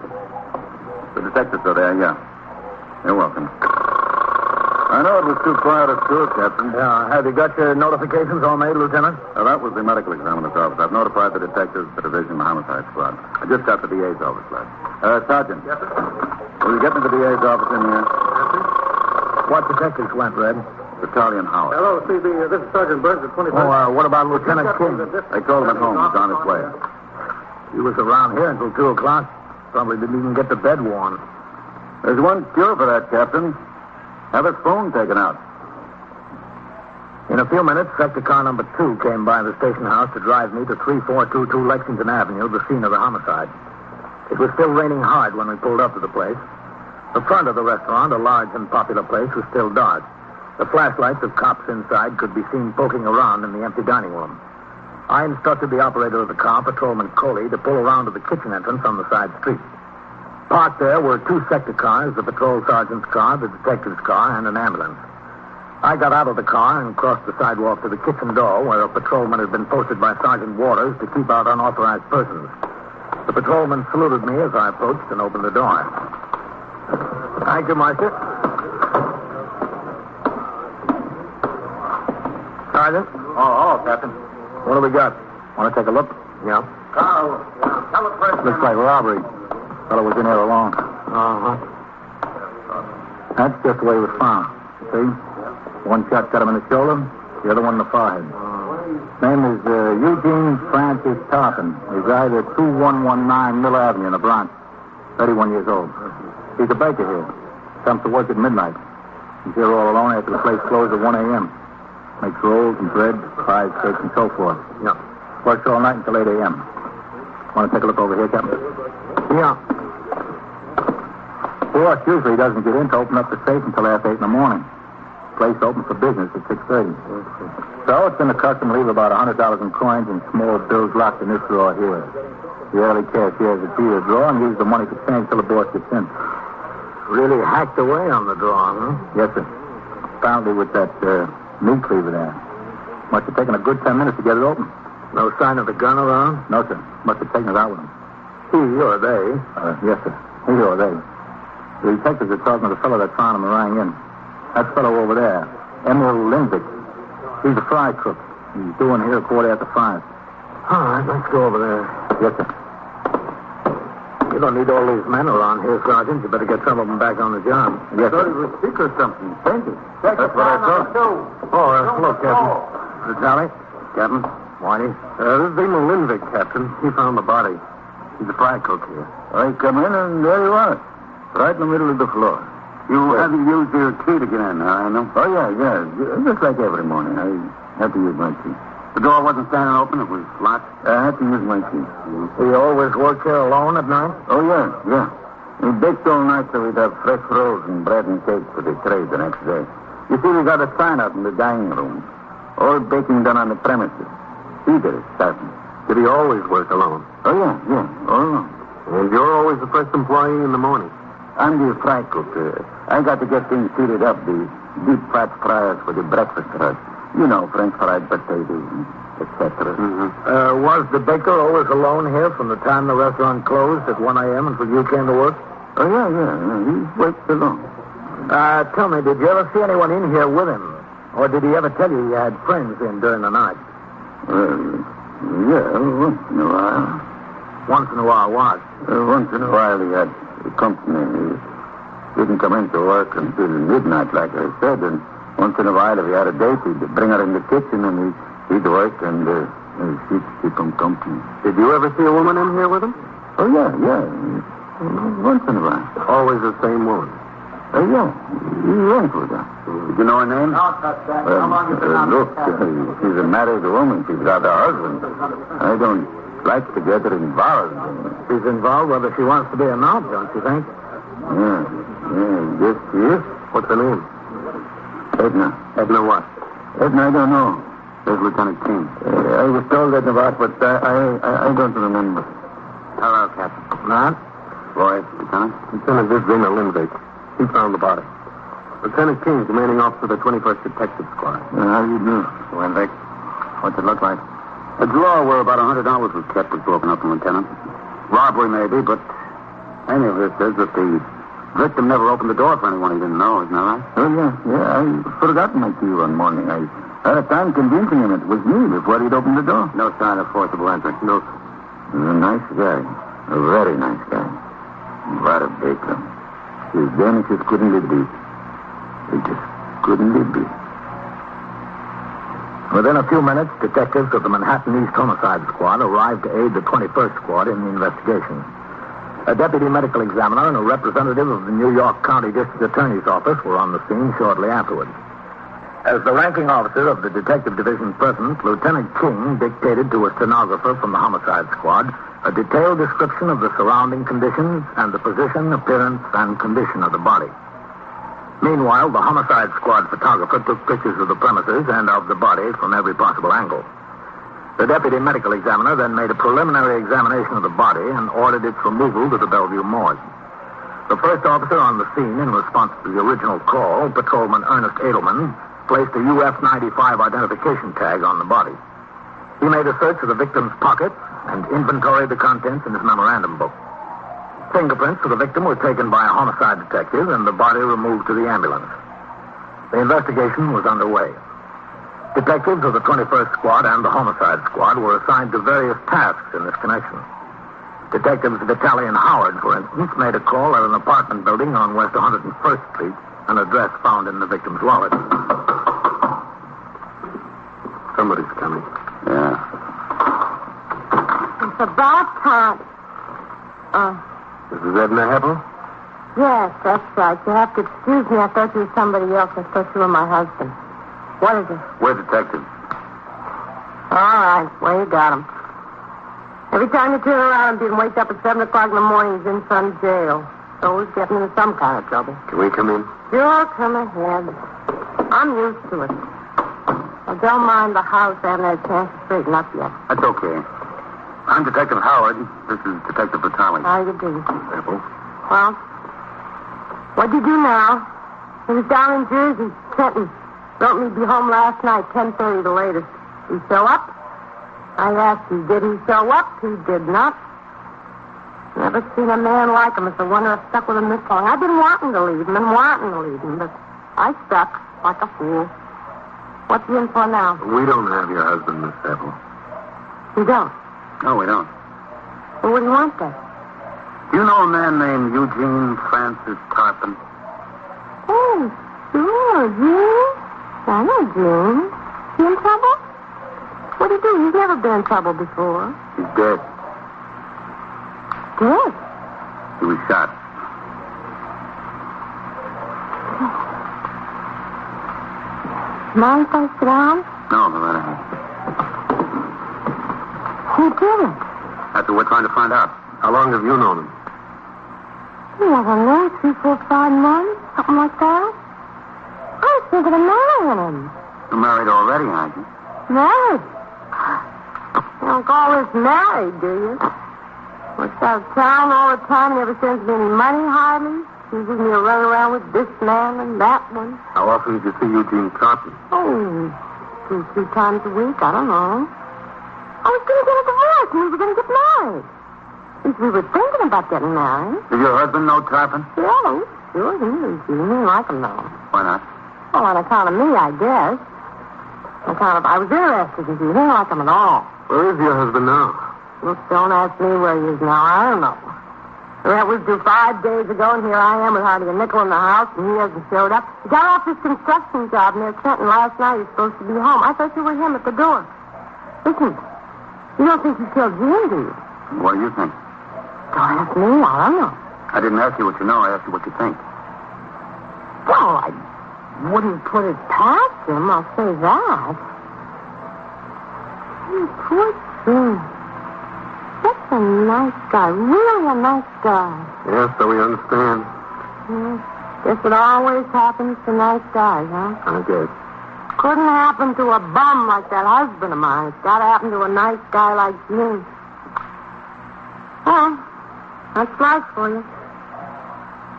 The detectives are there, yeah. You're welcome. I know it was too quiet at school, Captain. Yeah, have you got your notifications all made, Lieutenant? That was the medical examiner's office. I've notified the detectives, the division, the homicide squad. I just got to the DA's office, lad. Sergeant. Yes, sir. Will you get me to the DA's office in here? Yes, sir. What detectives went, Red? Battalion Howard. Hello, CB. This is Sergeant Burns at 21st. What about Lieutenant King? They told him at home. He's on his way. He was around here until 2 o'clock. Probably didn't even get to bed warm. There's one cure for that, Captain. Have his phone taken out. In a few minutes, sector car number 2 came by the station house to drive me to 3422 Lexington Avenue, the scene of the homicide. It was still raining hard when we pulled up to the place. The front of the restaurant, a large and popular place, was still dark. The flashlights of cops inside could be seen poking around in the empty dining room. I instructed the operator of the car, Patrolman Coley, to pull around to the kitchen entrance on the side street. Parked there were 2 sector cars, the patrol sergeant's car, the detective's car, and an ambulance. I got out of the car and crossed the sidewalk to the kitchen door where a patrolman had been posted by Sergeant Waters to keep out unauthorized persons. The patrolman saluted me as I approached and opened the door. Thank you, Marshal. Sergeant? Oh, Captain. What do we got? Want to take a look? Yeah. Looks like robbery. Fellow was in here alone. Uh-huh. That's just the way he was found. See? One shot got him in the shoulder, the other one in the forehead. Name is Eugene Francis Tarpon. Resides at 2119 Mill Avenue in the Bronx. 31 years old. He's a baker here. Comes to work at midnight. He's here all alone after the place closed at 1 a.m. Makes rolls and bread, pies, cakes, and so forth. Yeah. Works all night until 8 a.m. Want to take a look over here, Captain? Yeah. Boss usually doesn't get in to open up the safe until after 8 in the morning. Place open for business at 6:30. So it's been the custom to leave about $100 in coins and small bills locked in this drawer here. The early cashier has a key to the drawer and uses the money for change till the boss gets in. Really hacked away on the drawer, huh? Yes, sir. Apparently with that meat cleaver there. Must have taken a good 10 minutes to get it open. No sign of the gun around? No, sir. Must have taken it out with him. He or they? Yes, sir. He or they. The detectives are talking to the fellow that found him and rang in. That fellow over there, Lenwig. He's a fry cook. He's doing here 5:15. All right, let's go over there. Yes, sir. You don't need all these men around here, Sergeant. You better get some of them back on the job. Yes, sir. I thought he was sick or something. Thank you. That's what I thought. Oh, hello, Captain. The Tally? Captain? Morning. This is Lenwig, Captain. He found the body. He's a fry cook here. I come in and there you are. Right in the middle of the floor. You haven't used your key to get in, I know. Oh, yeah. Just like every morning. I had to use my key. The door wasn't standing open. It was locked. I had to use my key. You always work here alone at night? Oh, yeah. We baked all night so we'd have fresh rolls and bread and cake for the trade the next day. You see, we got a sign out in the dining room. All baking done on the premises. Either is certain. Did he always work alone? Oh, yeah. All alone. And you're always the first employee in the morning? I'm the fry cook. I got to get things heated up, the deep fat fryers for the breakfast rush. You know, French fried potatoes, etc. Mm-hmm. Was the baker always alone here from the time the restaurant closed at 1 a.m. until you came to work? Oh, yeah. He worked alone. Tell me, did you ever see anyone in here with him? Or did he ever tell you he had friends in during the night? Yeah, once in a while. Once in a while, what? Once in a while he had company. He didn't come into work until midnight, like I said, and once in a while, if he had a date, he'd bring her in the kitchen and he'd work and she'd keep him company. Did you ever see a woman in here with him? Oh, yeah. Once in a while. Always the same woman? Yeah. He went with her. Did you know her name? No, touch that. Look, she's a married woman. She's got a husband. I don't like to get her involved. She's involved whether she wants to be or not, don't you think? Yeah, yes, she is. What's her name? Edna. Edna what? Edna, I don't know. There's Lieutenant King. I was told that about, but I don't remember. Hello, Captain. Not? Boy, Lieutenant? Lieutenant, this is Lenwig. He found the body. Lieutenant King, commanding officer of the 21st Detective Squad. How do you do, Lenwig? What's it look like? A drawer where about $100 was kept was broken up, Lieutenant. Robbery, maybe, but any of this says that the victim never opened the door for anyone he didn't know, isn't that right? Oh, yeah. I forgot my key one morning. I had a time convincing him it was me before he'd opened the door. No sign of forcible entry. No. He's a nice guy. A very nice guy. What a baker. His damages couldn't it be. It just couldn't it be. Within a few minutes, detectives of the Manhattan East Homicide Squad arrived to aid the 21st Squad in the investigation. A deputy medical examiner and a representative of the New York County District Attorney's Office were on the scene shortly afterwards. As the ranking officer of the Detective Division present, Lieutenant King dictated to a stenographer from the Homicide Squad a detailed description of the surrounding conditions and the position, appearance, and condition of the body. Meanwhile, the Homicide Squad photographer took pictures of the premises and of the body from every possible angle. The deputy medical examiner then made a preliminary examination of the body and ordered its removal to the Bellevue morgue. The first officer on the scene, in response to the original call, Patrolman Ernest Edelman, placed a UF-95 identification tag on the body. He made a search of the victim's pockets and inventoried the contents in his memorandum book. Fingerprints of the victim were taken by a homicide detective and the body removed to the ambulance. The investigation was underway. Detectives of the 21st Squad and the Homicide Squad were assigned to various tasks in this connection. Detectives Vitale and Howard, for instance, made a call at an apartment building on West 101st Street, an address found in the victim's wallet. Somebody's coming. Yeah. It's about time. This is Edna Heppel? Yes, that's right. You have to excuse me. I thought you were somebody else. I thought you were my husband. What is it? We're detectives. All right. Well, you got him. Every time you turn around, being waked up at 7 o'clock in the morning, he's in some jail. So he's getting into some kind of trouble. Can we come in? Sure, come ahead. I'm used to it. I don't mind the house. I haven't had a chance to straighten up yet. That's okay. I'm Detective Howard. This is Detective Vitale. How you do? Apple. Well, what'd you do now? He was down in Jersey, Trenton. Wrote me to be home last night, 10:30 the latest. He show up? I asked him, did he show up? He did not. Never seen a man like him. It's a wonder I've stuck with him this long. I've been wanting to leave him, but I stuck like a fool. What's he in for now? We don't have your husband, Miss Apple. You don't? No, we don't. Well, what do you want then? Do you know a man named Eugene Francis Tarpon? Oh, sure, Gene. I know Gene. He in trouble? What'd he do? He's never been in trouble before. He's dead. Dead? He was shot. Mind if I sit down? No, Loretta. Who did it? That's what we're trying to find out. How long have you known him? I don't know, 3, 4, 5 months, something like that. I was thinking of marrying him. You're married already, aren't you? Married? You don't call this married, do you? Works out of town all the time, never sends me any money, hardly. Uses me to run around with this man and that one. How often did you see Eugene Tarpon? Oh, 2, 3 times a week, I don't know. I was going to get a divorce and we were going to get married. At least we were thinking about getting married. Does your husband know Tarpon? Yeah, sure, he knows you. He didn't like him, though. Why not? Well, on account of me, I guess. I was interested in you. He didn't like him at all. Where is your husband now? Look, don't ask me where he is now. I don't know. That was due 5 days ago, and here I am with hardly a nickel in the house, and he hasn't showed up. He got off this construction job near Trenton last night. He's supposed to be home. I thought you were him at the door. Listen, you don't think he killed Jim, do you? What do you think? Don't ask me. I don't know. I didn't ask you what you know. I asked you what you think. Well, I wouldn't put it past him, I'll say that. Poor Jim. Such a nice guy. Really a nice guy. Yes, so we understand. Yeah. Guess it always happens to nice guys, huh? I guess. Couldn't happen to a bum like that husband of mine. It's got to happen to a nice guy like me. Well, that's life for you.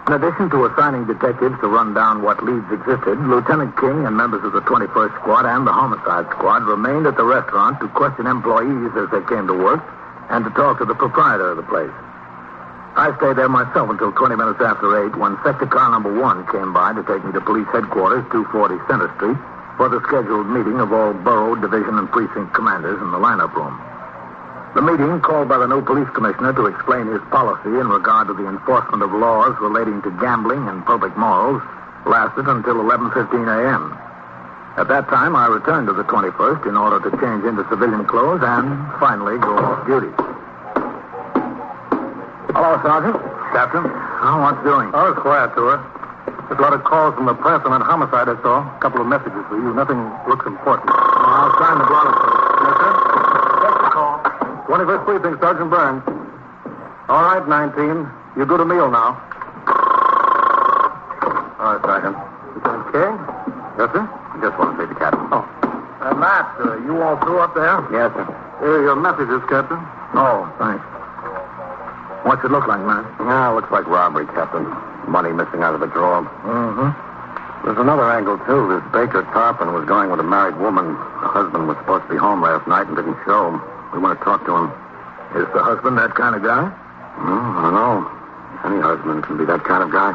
In addition to assigning detectives to run down what leads existed, Lieutenant King and members of the 21st Squad and the Homicide Squad remained at the restaurant to question employees as they came to work and to talk to the proprietor of the place. I stayed there myself until 20 minutes after 8 when sector car number 1 came by to take me to police headquarters, 240 Center Street, for the scheduled meeting of all borough, division, and precinct commanders in the lineup room. The meeting, called by the new police commissioner to explain his policy in regard to the enforcement of laws relating to gambling and public morals, lasted until 11:15 a.m. At that time, I returned to the 21st in order to change into civilian clothes and finally go off duty. Hello, Sergeant. Captain. Oh, what's doing? Oh, it's quiet to her. There's a lot of calls from the press on that homicide I saw. A couple of messages for you. Nothing looks important. I'll sign the blotter for you. Yes, sir? Take the call. 21st Precinct, Sergeant Burns. All right, 19. You go to meal now. All right, Sergeant. Lieutenant King? Yes, sir? I just want to see the captain. Oh. Matt, you all through up there? Yes, sir. Here are your messages, Captain. Oh, thanks. What's it look like, man? Yeah, looks like robbery, Captain. Money missing out of the drawer. Mm-hmm. There's another angle, too. This Baker Tarpon was going with a married woman. The husband was supposed to be home last night and didn't show. We want to talk to him. Is the husband that kind of guy? I don't know. Any husband can be that kind of guy.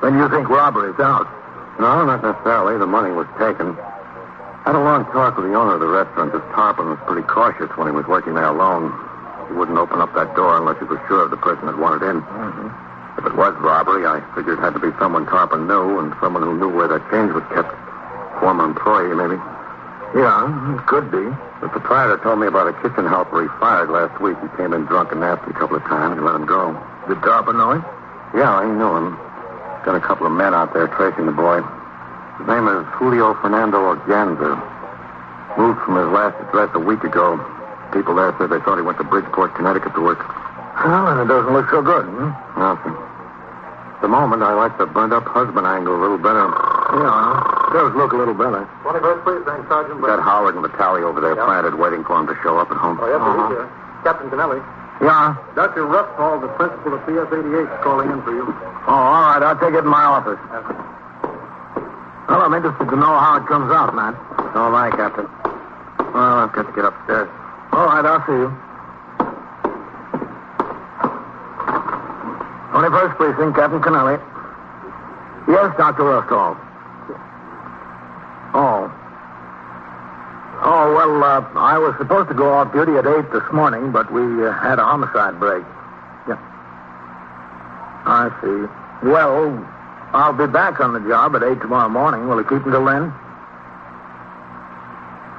Then you think robbery's out? No, not necessarily. The money was taken. I had a long talk with the owner of the restaurant. This Tarpon was pretty cautious when he was working there alone. He wouldn't open up that door unless he was sure of the person that wanted in. Mm-hmm. If it was robbery, I figured it had to be someone Tarpon knew and someone who knew where that change was kept. Former employee, maybe. Yeah, it could be. The proprietor told me about a kitchen helper he fired last week. He came in drunk and nasty a couple of times and let him go. Did Tarpon know him? Yeah, he knew him. Got a couple of men out there tracing the boy. His name is Julio Fernando Organza. Moved from his last address a week ago. People there said they thought he went to Bridgeport, Connecticut to work. Well, and it doesn't look so good, hmm? Nothing. At the moment, I like the burnt-up husband angle a little better. Yeah, it does look a little better. 21st Precinct, Sergeant Got Howard and Vitale over there planted, waiting for him to show up at home. Oh, yes, he's here. Captain Kennelly. Yeah? Dr. Ruffhall, the principal of PS-88, is calling in for you. Oh, all right. I'll take it in my office. Well, I'm interested to know how it comes out, man. So am I, Captain. Well, I've got to get upstairs. All right, I'll see you. 21st Precinct, Captain Kennelly. Yes, Dr. Ruffhall. Oh. Oh, well, I was supposed to go off duty at 8 this morning, but we had a homicide break. Yeah. I see. Well, I'll be back on the job at 8 tomorrow morning. Will you keep until then?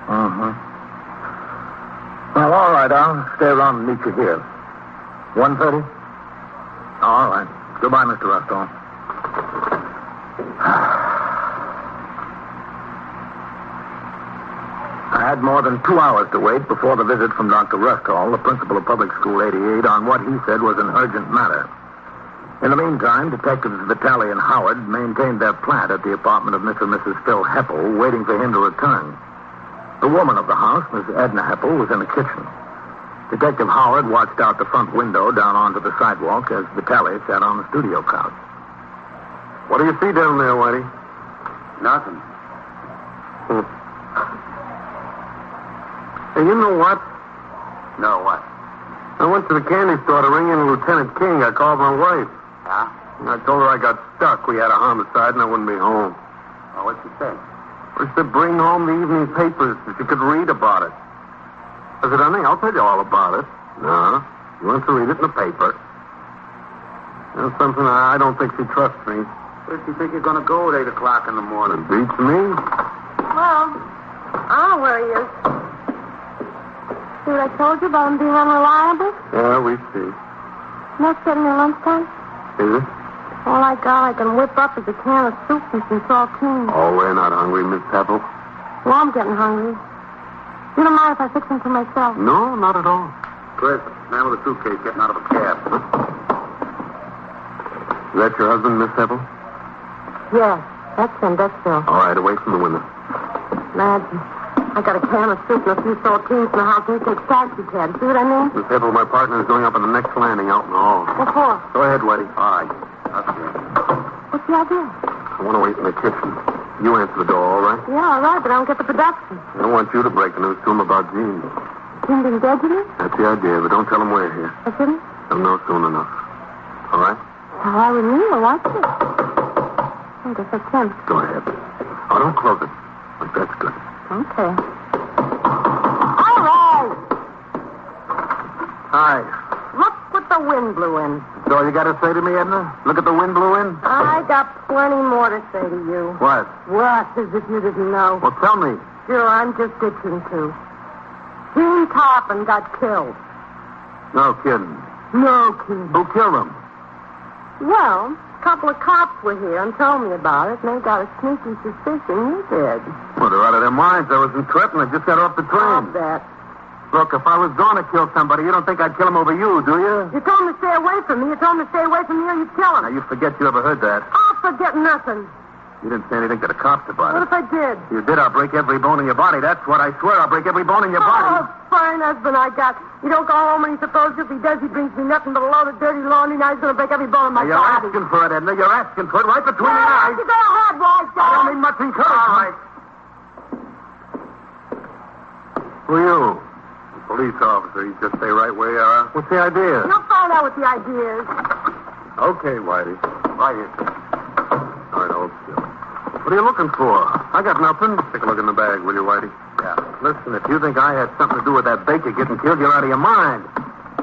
Uh-huh. Well, all right. I'll stay around and meet you here. 1:30? All right. Goodbye, Mr. Ruffhall. I had more than 2 hours to wait before the visit from Dr. Ruffhall, the principal of Public School 88, on what he said was an urgent matter. In the meantime, Detectives Vitale and Howard maintained their plant at the apartment of Mr. and Mrs. Phil Heppel, waiting for him to return. The woman of the house, Miss Edna Heppel, was in the kitchen. Detective Howard watched out the front window down onto the sidewalk as Vitale sat on the studio couch. What do you see down there, Whitey? Nothing. Hey, you know what? No, what? I went to the candy store to ring in Lieutenant King. I called my wife. Yeah? I told her I got stuck. We had a homicide and I wouldn't be home. Oh, what'd she say? She said bring home the evening papers so she could read about it. I said, honey, I'll tell you all about it. No, she wants to read it in the paper. That's something I don't think she trusts me. Where do you think you're going to go at 8 o'clock in the morning? It beats me. Well, I know where he is. See what I told you about him being unreliable? Yeah, we see. Next getting me lunchtime? Is it? All I got I can whip up is a can of soup and some saltines. Oh, we're not hungry, Miss Heppel. Well, I'm getting hungry. You don't mind if I fix them for myself? No, not at all. Chris, man with a suitcase getting out of a cab. Is that your husband, Miss Heppel? Yes, that's him. That's Phil. All right, away from the window. Imagine. I got a can of soup and a few saltines in the house, and he takes taxi cab. See what I mean? This table, my partner is going up on the next landing out in the hall. What for? Go ahead, Whitey. All right. Okay. What's the idea? I want to wait in the kitchen. You answer the door, all right? Yeah, all right, but I don't get the production. I don't want you to break the news to him about Gene. Gene been dead, you mean? That's the idea, but don't tell him we're here. I shouldn't? He'll know soon enough. All right? All right with me. I like it. I guess I can. Go ahead. Oh, don't close it. Like, that's good. Okay. All right. Hi. Look what the wind blew in. That's all you got to say to me, Edna? Look at the wind blew in? I got plenty more to say to you. What? What? As if you didn't know. Well, tell me. Sure, I'm just itching to. Gene Toppin got killed. No kidding. No kidding. Who killed him? Well, a couple of cops were here and told me about it, and they got a sneaky suspicion you did. Well, they're out of their minds. I was in Trenton. I just got off the train. I'll bet. Look, if I was going to kill somebody, you don't think I'd kill him over you, do you? You told him to stay away from me. You told him to stay away from me or you'd kill him. Now, you forget you ever heard that. I'll forget nothing. You didn't say anything to the cops about What it. if I did? You did. I'll break every bone in your body. That's what I swear. I'll break every bone in your body. Oh, fine husband I got. You don't go home when he's supposed to. If he does, he brings me nothing but a load of dirty laundry. Now he's going to break every bone in my Now, you're body. asking for it, Edna. You're asking for it right between the eyes. You go ahead, Wise I don't need much encouragement. Who are you? A police officer. You just stay right where you are. What's the idea? You'll find out what the idea is. Okay, Whitey. Right here. All right, hold still. What are you looking for? I got nothing. Take a look in the bag, will you, Whitey? Yeah. Listen, if you think I had something to do with that baker getting killed, you're out of your mind.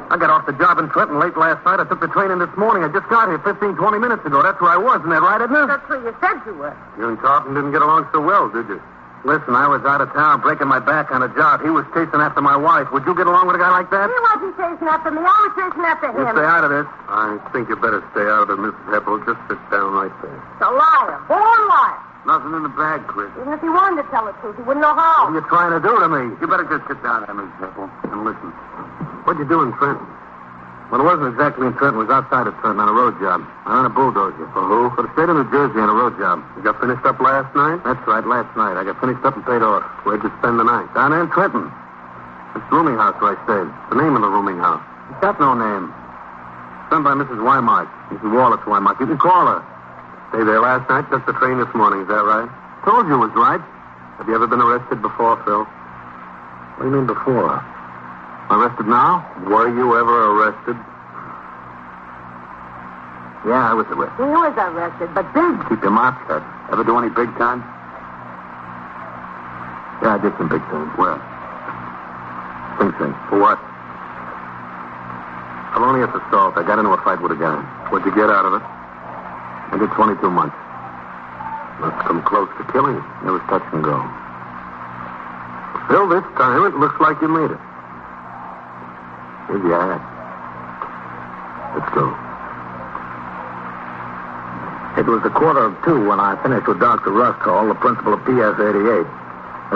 I got off the job in Trenton late last night. I took the train in this morning. I just got here 15, 20 minutes ago. That's where I was. Isn't that right, isn't it? That's where you said you were. You and Carlton didn't get along so well, did you? Listen, I was out of town breaking my back on a job. He was chasing after my wife. Would you get along with a guy like that? He wasn't chasing after me. I was chasing after You him. stay out of this. I think you better stay out of it, Mrs. Heppel. Just sit down right there. He's a liar. Born liar. Nothing in the bag, Chris. Even if he wanted to tell the truth, he wouldn't know how. What are you trying to do to me? You better just sit down there, Mrs. Heppel, and listen. What'd you do in Trenton? Well, it wasn't exactly in Trenton. It was outside of Trenton on a road job. I ran a bulldozer. For who? For the state of New Jersey on a road job. You got finished up last night? That's right, last night. I got finished up and paid off. Where'd you spend the night? Down there in Trenton. It's the rooming house where I stayed. The name of the rooming house. It's got no name. Sent by Mrs. Wymark. Mrs. Wallace Wymark. You can call her. Stayed there last night, took the train this morning. Is that right? Told you it was right. Have you ever been arrested before, Phil? What do you mean before? Arrested now? Were you ever arrested? Yeah, I was arrested. He was arrested, but big. Keep your mouth shut. Ever do any big time? Yeah, I did some big things. Where? Precinct. For what? Felonious assault. I got into a fight with a guy. What'd you get out of it? I did 22 months. Must come close to killing him. It was touch and go. Phil, this time it looks like you made it. Maybe I had. Let's go. It was 1:45 when I finished with Dr. Rusthall, the principal of PS 88.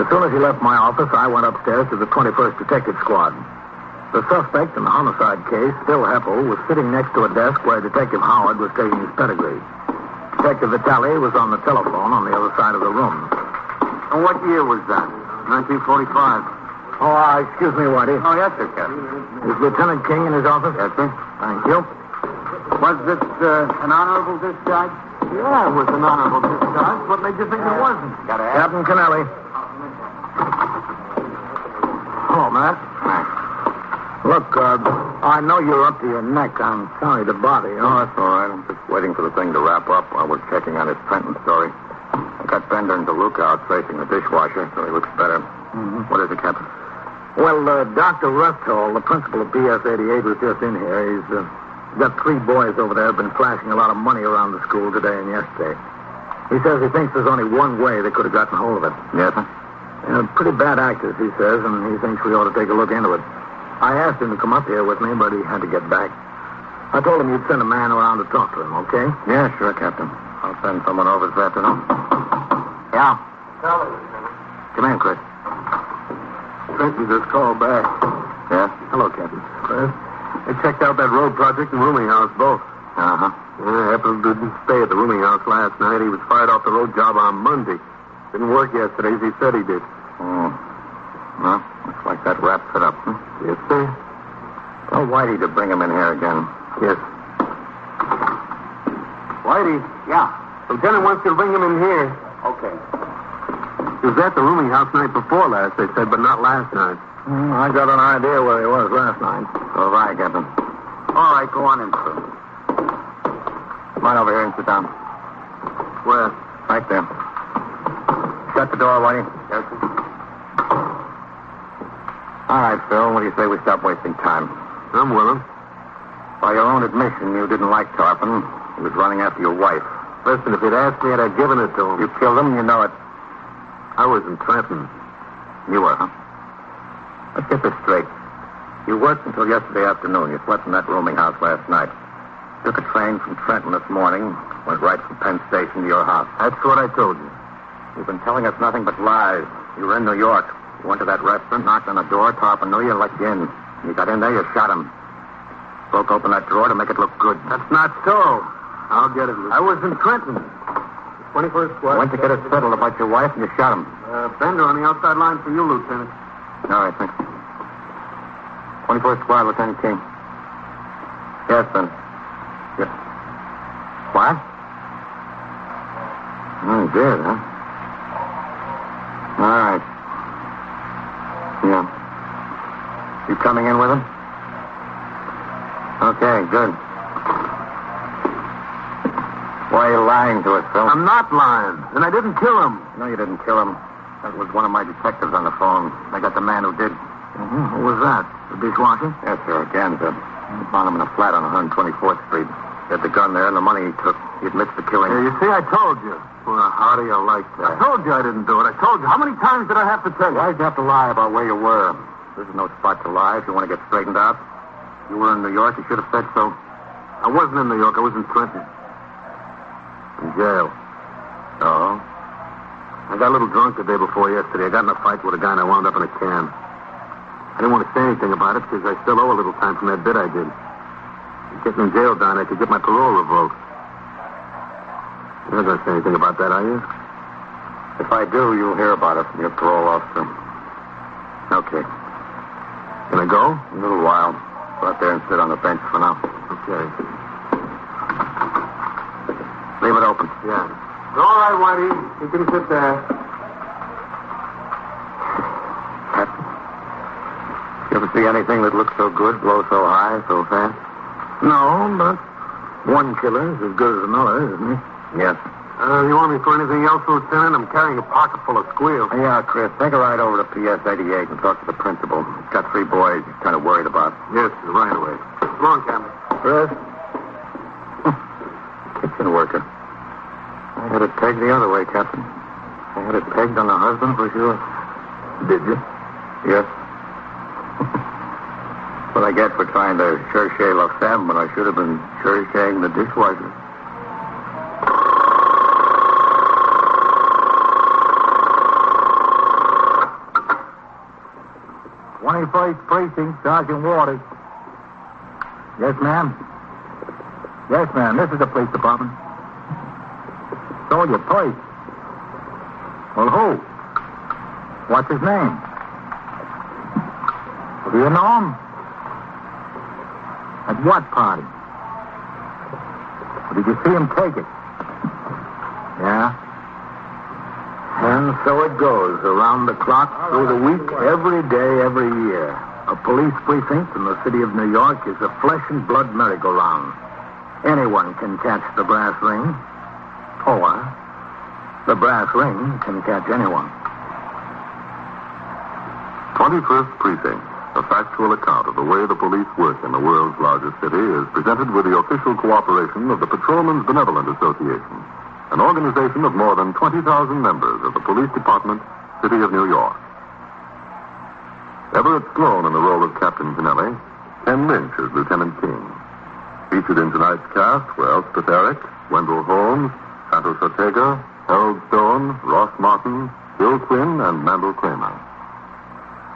As soon as he left my office, I went upstairs to the 21st Detective Squad. The suspect in the homicide case, Phil Heppel, was sitting next to a desk where Detective Howard was taking his pedigree. Detective Vitale was on the telephone on the other side of the room. And what year was that? 1945. Oh, excuse me, Whitey. Oh, yes, sir, Captain. Is Lieutenant King in his office? Yes, sir. Thank you. Was this an honorable discharge? Yeah, it was an honorable discharge. What made you think it wasn't? Captain Kennelly. Hello, Matt. Look, I know you're up to your neck. I'm sorry to bother you. No, that's all right. I'm just waiting for the thing to wrap up while we're checking on his Trenton story. I got Bender and DeLuca out tracing the dishwasher, so he looks better. Mm-hmm. What is it, Captain? Well, Dr. Rusthall, the principal of PS 88, was just in here. He's got 3 boys over there who've been flashing a lot of money around the school today and yesterday. He says he thinks there's only one way they could have gotten hold of it. Yes, sir? Pretty bad actors, he says, and he thinks we ought to take a look into it. I asked him to come up here with me, but he had to get back. I told him you'd send a man around to talk to him, okay? Yeah, sure, Captain. I'll send someone over this afternoon. Yeah. Come in, Chris. Trenton just called back. Yeah? Hello, Captain. Chris. They checked out that road project and rooming house both. Uh-huh. Heppel didn't stay at the rooming house last night. He was fired off the road job on Monday. Didn't work yesterday as he said he did. Oh. Well, looks like that wraps it up, huh? Yes, sir. Tell Whitey to bring him in here again. Yes. Whitey. Yeah. Lieutenant wants you to bring him in here. Okay. He was at the rooming house night before last, they said, but not last night. I got an idea where he was last night. So have I, Captain. All right, go on in, sir. Come on over here and sit down. Where? Right there. Shut the door, Whitey. Yes, sir. All right, Phil, what do you say we stop wasting time? I'm willing. By your own admission, you didn't like Tarpon. He was running after your wife. Listen, if he'd asked me, I'd have given it to him. You killed him, you know it. I was in Trenton. You were, huh? Let's get this straight. You worked until yesterday afternoon. You slept in that rooming house last night. Took a train from Trenton this morning. Went right from Penn Station to your house. That's what I told you. You've been telling us nothing but lies. You were in New York. You went to that restaurant, knocked on the door. Tarpon knew you, let you in. You got in there, you shot him. Broke open that drawer to make it look good. That's not so. I'll get it, Lieutenant. I was in Trenton. 21st Squad. Went to get it settled about your wife, and you shot him. Bender on the outside line for you, Lieutenant. All right, thanks. 21st Squad, Lieutenant King. Yes, son. Yes. What? Oh, he did, huh? All right. Yeah. You coming in with him? Okay, good. Why are you lying to us, Phil? I'm not lying, and I didn't kill him. No, you didn't kill him. That was one of my detectives on the phone. I got the man who did. Mm-hmm. Who was that? The dishwasher? Yes, sir, Ganza. I found him in a flat on 124th Street. He had the gun there and the money he took. He admits to killing. Yeah, you see, I told you. Well, how do you like that? I told you I didn't do it. I told you. How many times did I have to tell you? Why'd you have to lie about where you were? This is no spot to lie if you want to get straightened out. You were in New York. You should have said so. I wasn't in New York. I was in Trenton. In jail. Oh? I got a little drunk the day before yesterday. I got in a fight with a guy and I wound up in a can. I didn't want to say anything about it because I still owe a little time from that bid I did. Get me in jail, Don. I could get my parole revoked. You're not going to say anything about that, are you? If I do, you'll hear about it from your parole officer. Okay. Can I go? In a little while. Go out there and sit on the bench for now. Okay. Leave it open. Yeah. All right, Whitey. You can sit there. Captain, you ever see anything that looks so good, blow so high, so fast? No, but one killer is as good as another, isn't he? Yes. You want me for anything else, Lieutenant? I'm carrying a pocket full of squeals. Yeah, Chris. Take a ride over to PS 88 and talk to the principal. He's got 3 boys he's kind of worried about. Yes, right away. Come on, Captain. Chris? Kitchen worker. I had it pegged the other way, Captain. I had it pegged on the husband for sure. Did you? Yes. What I get for trying to cherche La Femme when I should have been cherching the dishwasher. 21st Precinct, Sergeant Waters. Yes, ma'am. Yes, ma'am. This is the police department. Stole your purse. Well, who? What's his name? Do you know him? At what party? Or did you see him take it? Yeah? And so it goes, around the clock, through the week, every day, every year. A police precinct in the city of New York is a flesh and blood merry-go-round. Anyone can catch the brass ring, or the brass ring can catch anyone. 21st Precinct, a factual account of the way the police work in the world's largest city, is presented with the official cooperation of the Patrolmen's Benevolent Association, an organization of more than 20,000 members of the Police Department, City of New York. Everett Sloan in the role of Captain Kennelly, Ken Lynch as Lieutenant King. Featured in tonight's cast were Elspeth Eric, Wendell Holmes, Santos Ortega, Harold Stone, Ross Martin, Bill Quinn, and Mandel Kramer.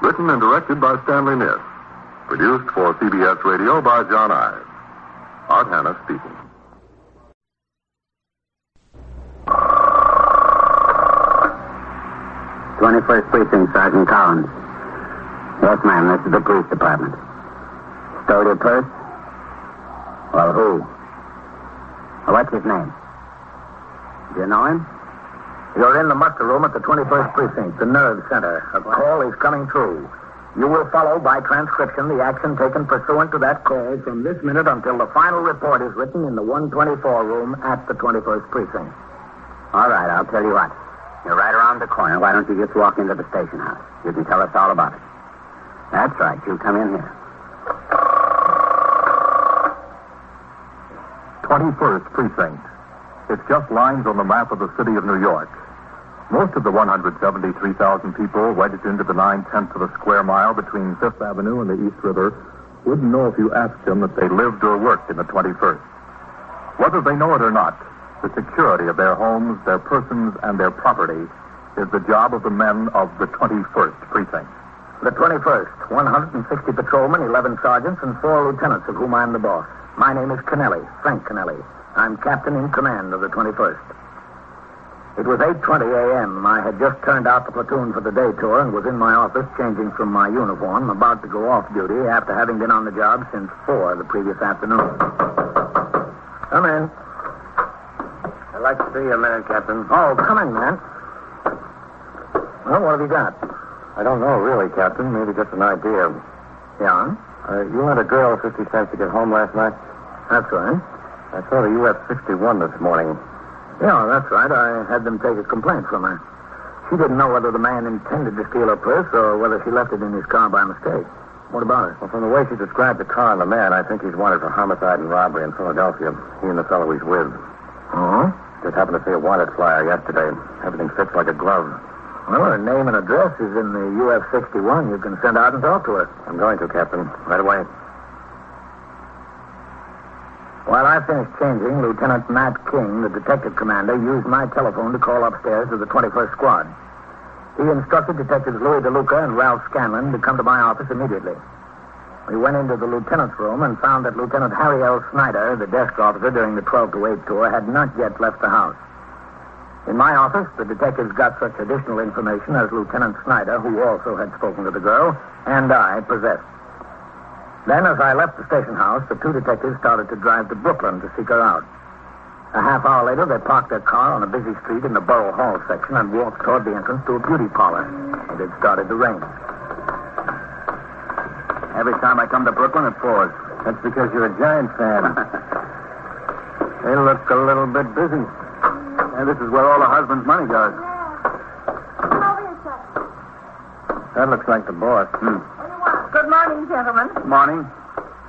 Written and directed by Stanley Niss. Produced for CBS Radio by John Ives. Art Hanna speaking. 21st Precinct, Sergeant Collins. Yes, ma'am, this is the police department. Stole your purse? Well, who? What's his name? Do you know him? You're in the muster room at the 21st Precinct, the nerve center. A call is coming through. You will follow by transcription the action taken pursuant to that call from this minute until the final report is written in the 124 room at the 21st Precinct. All right, I'll tell you what. You're right around the corner. Why don't you just walk into the station house? You can tell us all about it. That's right. You come in here. 21st Precinct. It's just lines on the map of the city of New York. Most of the 173,000 people wedged into the 9/10 of a square mile between Fifth Avenue and the East River wouldn't know if you asked them if they lived or worked in the 21st. Whether they know it or not, the security of their homes, their persons, and their property is the job of the men of the 21st Precinct. The 21st, 160 patrolmen, 11 sergeants, and 4 lieutenants, of whom I'm the boss. My name is Kennelly, Frank Kennelly. I'm captain in command of the 21st. It was 8:20 a.m. I had just turned out the platoon for the day tour and was in my office changing from my uniform, about to go off duty after having been on the job since 4 the previous afternoon. Come in. I'd like to see you a minute, Captain. Oh, come in, man. Well, what have you got? I don't know, really, Captain. Maybe just an idea. Yeah? You lent a girl 50 cents to get home last night? That's right. I saw the US 61 this morning. Yeah, that's right. I had them take a complaint from her. She didn't know whether the man intended to steal her purse or whether she left it in his car by mistake. What about it? Well, from the way she described the car and the man, I think he's wanted for homicide and robbery in Philadelphia. He and the fellow he's with. Oh? Just happened to see a wanted flyer yesterday. Everything fits like a glove. Well, her name and address is in the US 61. You can send out and talk to her. I'm going to, Captain. Right away. While I finished changing, Lieutenant Matt King, the detective commander, used my telephone to call upstairs to the 21st Squad. He instructed Detectives Louis DeLuca and Ralph Scanlon to come to my office immediately. We went into the lieutenant's room and found that Lieutenant Harry L. Snyder, the desk officer during the 12 to 8 tour, had not yet left the house. In my office, the detectives got such additional information as Lieutenant Snyder, who also had spoken to the girl, and I possessed. Then, as I left the station house, the 2 detectives started to drive to Brooklyn to seek her out. A half hour later, they parked their car on a busy street in the Borough Hall section and walked toward the entrance to a beauty parlor. It had started to rain. Every time I come to Brooklyn, it pours. That's because you're a Giant fan. They look a little bit busy. And this is where all the husband's money goes. Come over here, sir. That looks like the boss. What do you want? Good morning, gentlemen. Morning.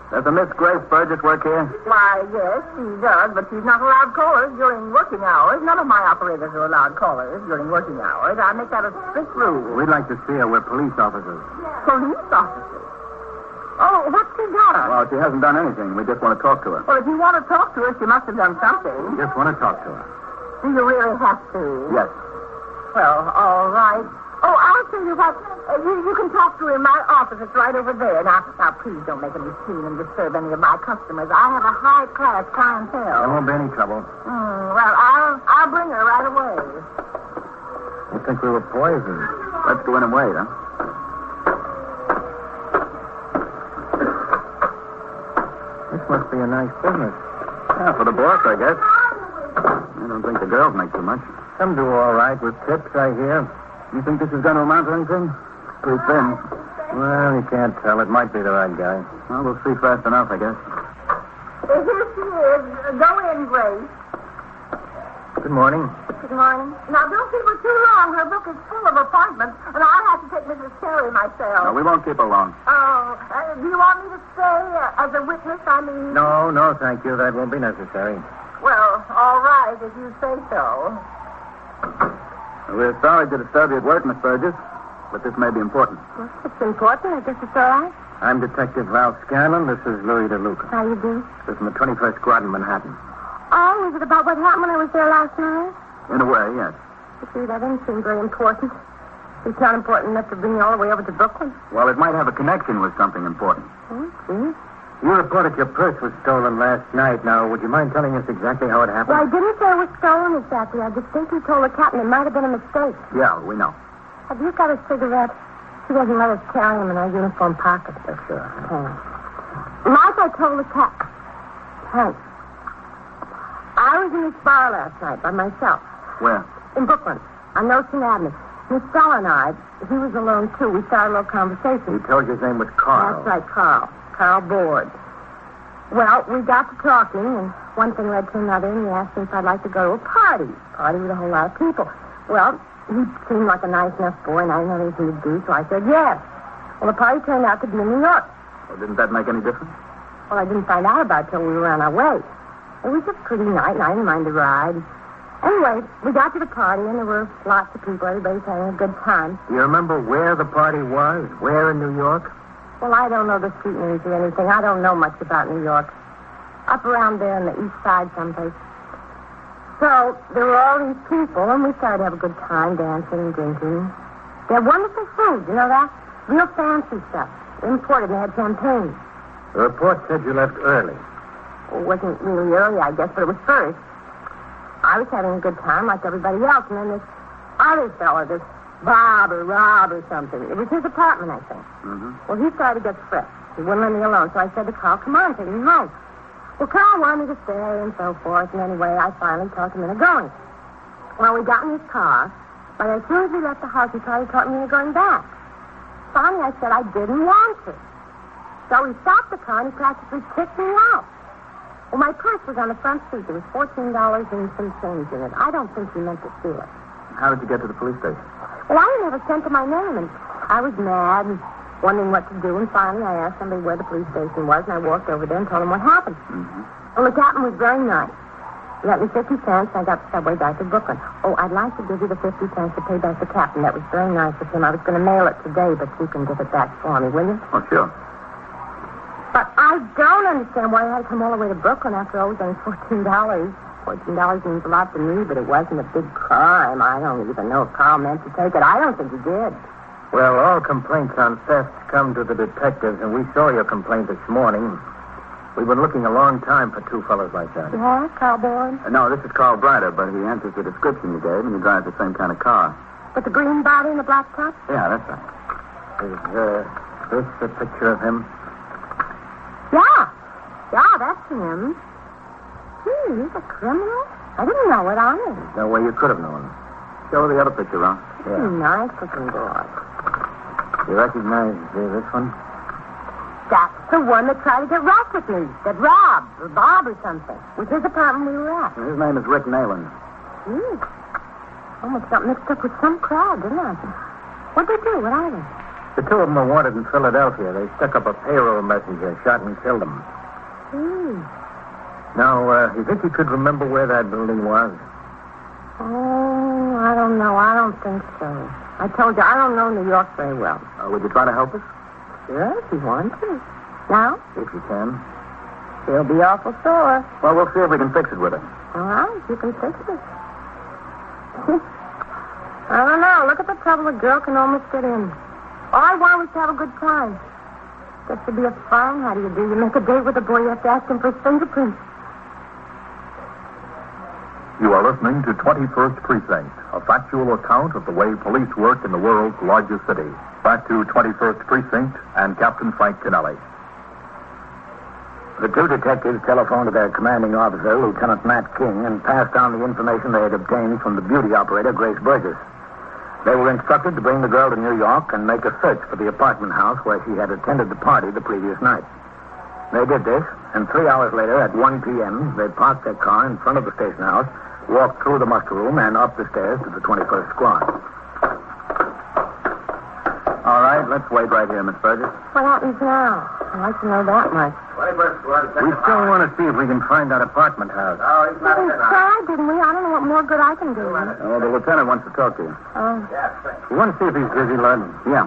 Does a Miss Grace Burgess work here? Why, yes, she does, but she's not allowed callers during working hours. None of my operators are allowed callers during working hours. I make that a strict rule. We'd like to see her. We're police officers. Police officers? Oh, what's she got? Well, she hasn't done anything. We just want to talk to her. Well, if you want to talk to her, she must have done something. We just want to talk to her. Do you really have to? Yes. Well, all right. Oh, I'll tell you what. You can talk to her in my office. It's right over there. Now, please don't make any scene and disturb any of my customers. I have a high-class clientele. There won't be any trouble. Well, I'll bring her right away. You think we were poisoned? Let's go in and wait, huh? This must be a nice business. Yeah, for the boss, I guess. I don't think the girls make too much. Some do all right with tips, I hear. You think this is going to amount to anything? Pretty thin. Well, you can't tell. It might be the right guy. Well, we'll see fast enough, I guess. Here she is. Go in, Grace. Good morning. Good morning. Now, don't keep her too long. Her book is full of appointments, and I'll have to take Mrs. Terry myself. No, we won't keep her long. Oh, do you want me to stay as a witness, I mean? No, thank you. That won't be necessary. Well, all right, if you say so. We're sorry to disturb you at work, Miss Burgess, but this may be important. Well, it's important. I guess it's all right. I'm Detective Ralph Scanlon. This is Louis DeLuca. How you do? This is from the 21st Squad in Manhattan. Oh, is it about what happened when I was there last night? In a way, yes. You see, that didn't seem very important. It's not important enough to bring you all the way over to Brooklyn. Well, it might have a connection with something important. See? You reported your purse was stolen last night. Now, would you mind telling us exactly how it happened? Well, I didn't say it was stolen exactly. I distinctly told the captain it might have been a mistake. Yeah, we know. Have you got a cigarette? She doesn't let us carry them in our uniform pockets. Yes, sir. Like I told the cat. Thanks. I was in this bar last night by myself. Where? In Brooklyn, on Ocean Avenue. Miss Stella and I, he was alone, too. We started a little conversation. He told you his name was Carl. That's right, Carl. Carl Board. Well, we got to talking, and one thing led to another, and he asked me if I'd like to go to a party with a whole lot of people. Well, he seemed like a nice enough boy, and I didn't know anything to do, so I said yes. Well, the party turned out to be in New York. Well, didn't that make any difference? Well, I didn't find out about it till we were on our way. It was a pretty night, and I didn't mind the ride. Anyway, we got to the party, and there were lots of people. Everybody's having a good time. Do you remember where the party was? Where in New York? Well, I don't know the street names or anything. I don't know much about New York. Up around there on the east side someplace. So, there were all these people, and we started to have a good time, dancing and drinking. They had wonderful food, you know that? Real fancy stuff. They imported, and they had champagne. The report said you left early. Well, it wasn't really early, I guess, but it was first. I was having a good time like everybody else, and then this other fella, this Bob or Rob or something. It was his apartment, I think. Mm-hmm. Well, he started to get frisked. He wouldn't let me alone, so I said to Carl, come on, take me home. Well, Carl wanted me to stay and so forth, and anyway, I finally talked him into going. Well, we got in his car, but as soon as we left the house, he tried to talk me into going back. Finally, I said I didn't want to. So he stopped the car, and he practically kicked me out. Well, my purse was on the front seat. There was $14 and some change in it. I don't think he meant to steal it. How did you get to the police station? Well, I didn't have a cent to my name, and I was mad and wondering what to do, and finally I asked somebody where the police station was, and I walked over there and told him what happened. Mm-hmm. Well, the captain was very nice. He got me 50 cents, and I got the subway back to Brooklyn. Oh, I'd like to give you the 50 cents to pay back the captain. That was very nice of him. I was going to mail it today, but you can give it back for me, will you? Oh, sure. But I don't understand why I had to come all the way to Brooklyn after all it was only $14. $14 means a lot to me, but it wasn't a big crime. I don't even know if Carl meant to take it. I don't think he did. Well, all complaints on theft come to the detectives, and we saw your complaint this morning. We've been looking a long time for two fellows like that. Yeah, Carl Boyd? No, this is Carl Brighter, but he answers the description you gave, and he drives the same kind of car. With the green body and the black top? Yeah, that's right. Is this a picture of him? Yeah. Yeah, that's him. He's a criminal? I didn't know it on him. No way you could have known. Show the other picture, Ron. Yeah. Nice looking boy. You recognize this one? That's the one that tried to get rough with me. That robbed, or Bob or something. With his apartment we were at. His name is Rick Nayland. Gee. Almost got mixed up with some crowd, didn't I? What'd they do? What are they? The two of them were wanted in Philadelphia. They stuck up a payroll messenger, shot and killed him. Gee. Now, you think you could remember where that building was? Oh, I don't know. I don't think so. I told you, I don't know New York very well. Would you try to help us? Sure, if you want to. Now? If you can. She'll be awful sore. Well, we'll see if we can fix it with her. All right, you can fix it. I don't know. Look at the trouble a girl can almost get in. All I want was to have a good time. Gets to be a fun. How do? You make a date with a boy, you have to ask him for his fingerprints. You are listening to 21st Precinct, a factual account of the way police work in the world's largest city. Back to 21st Precinct and Captain Frank Kennelly. The two detectives telephoned to their commanding officer, Lieutenant Matt King, and passed on the information they had obtained from the beauty operator, Grace Burgess. They were instructed to bring the girl to New York and make a search for the apartment house where she had attended the party the previous night. They did this, and 3 hours later, at 1 p.m., they parked their car in front of the station house, walked through the muster room, and up the stairs to the 21st squad. All right, let's wait right here, Miss Burgess. What happens now? I'd like to know that much. 21st squad. We still want to see if we can find that apartment house. Oh, he's not in. We tried, didn't we? I don't know what more good I can do. Oh, the lieutenant wants to talk to you. Oh. You want to see if he's busy, Lud? Yeah.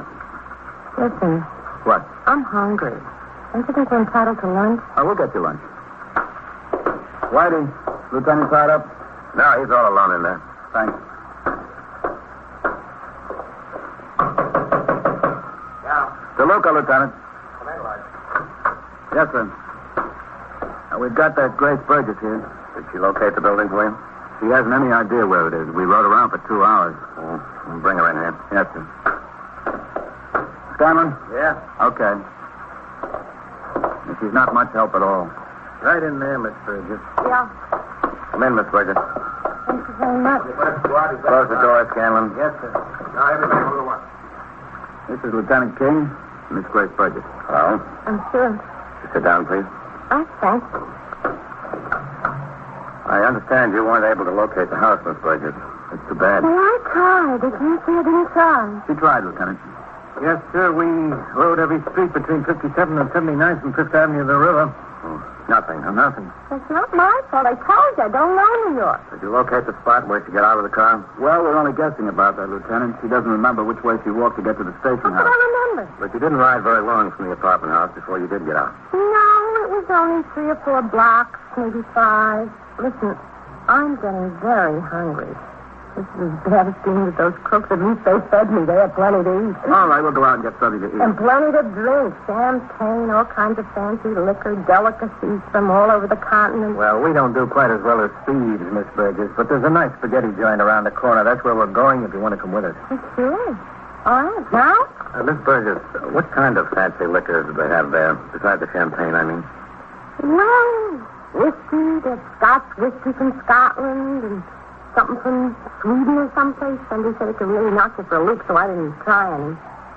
Listen. What? I'm hungry. Don't you think we're entitled to lunch? Oh, we'll get you lunch. Whitey, Lieutenant tied up? No, he's all alone in there. Thanks. DeLuca, Lieutenant. Come in, Lud. Yes, sir. We've got that Grace Burgess here. Did she locate the building for you? She hasn't any idea where it is. We rode around for 2 hours. Bring her in here. Yes, sir. Scanlon? Yeah? Okay. She's not much help at all. Right in there, Miss Burgess. Yeah. Come in, Miss Burgess. Thank you very much. Close the door, Scanlon. Yes, sir. Now, everybody, move along. This is Lieutenant King, Miss Grace Burgess. Hello. I'm sure. Sit down, please. Oh, thanks. I understand you weren't able to locate the house, Miss Burgess. It's too bad. Well, I tried. I can't say I didn't try. She tried, Lieutenant. Yes, sir. We rode every street between 57th and 79th and 5th Avenue of the river. Nothing, huh? Nothing. It's not my fault. I told you. I don't know New York. Did you locate the spot where she got out of the car? Well, we're only guessing about that, Lieutenant. She doesn't remember which way she walked to get to the station How house. could I remember? But you didn't ride very long from the apartment house before you did get out. No, it was only 3 or 4 blocks, maybe 5. Listen, I'm getting very hungry. This is as bad as being with those crooks. At least they fed me. They had plenty to eat. All right, we'll go out and get something to eat. And plenty to drink. Champagne, all kinds of fancy liquor, delicacies from all over the continent. Well, we don't do quite as well as Feud, Miss Burgess, but there's a nice spaghetti joint around the corner. That's where we're going if you want to come with us. Sure. All right. Now? Miss Burgess, what kind of fancy liquors do they have there? Besides the champagne, I mean. Well, whiskey. There's Scotch whiskey from Scotland and something from Sweden or someplace. Somebody said it could really knock you for a loop, so I didn't try any.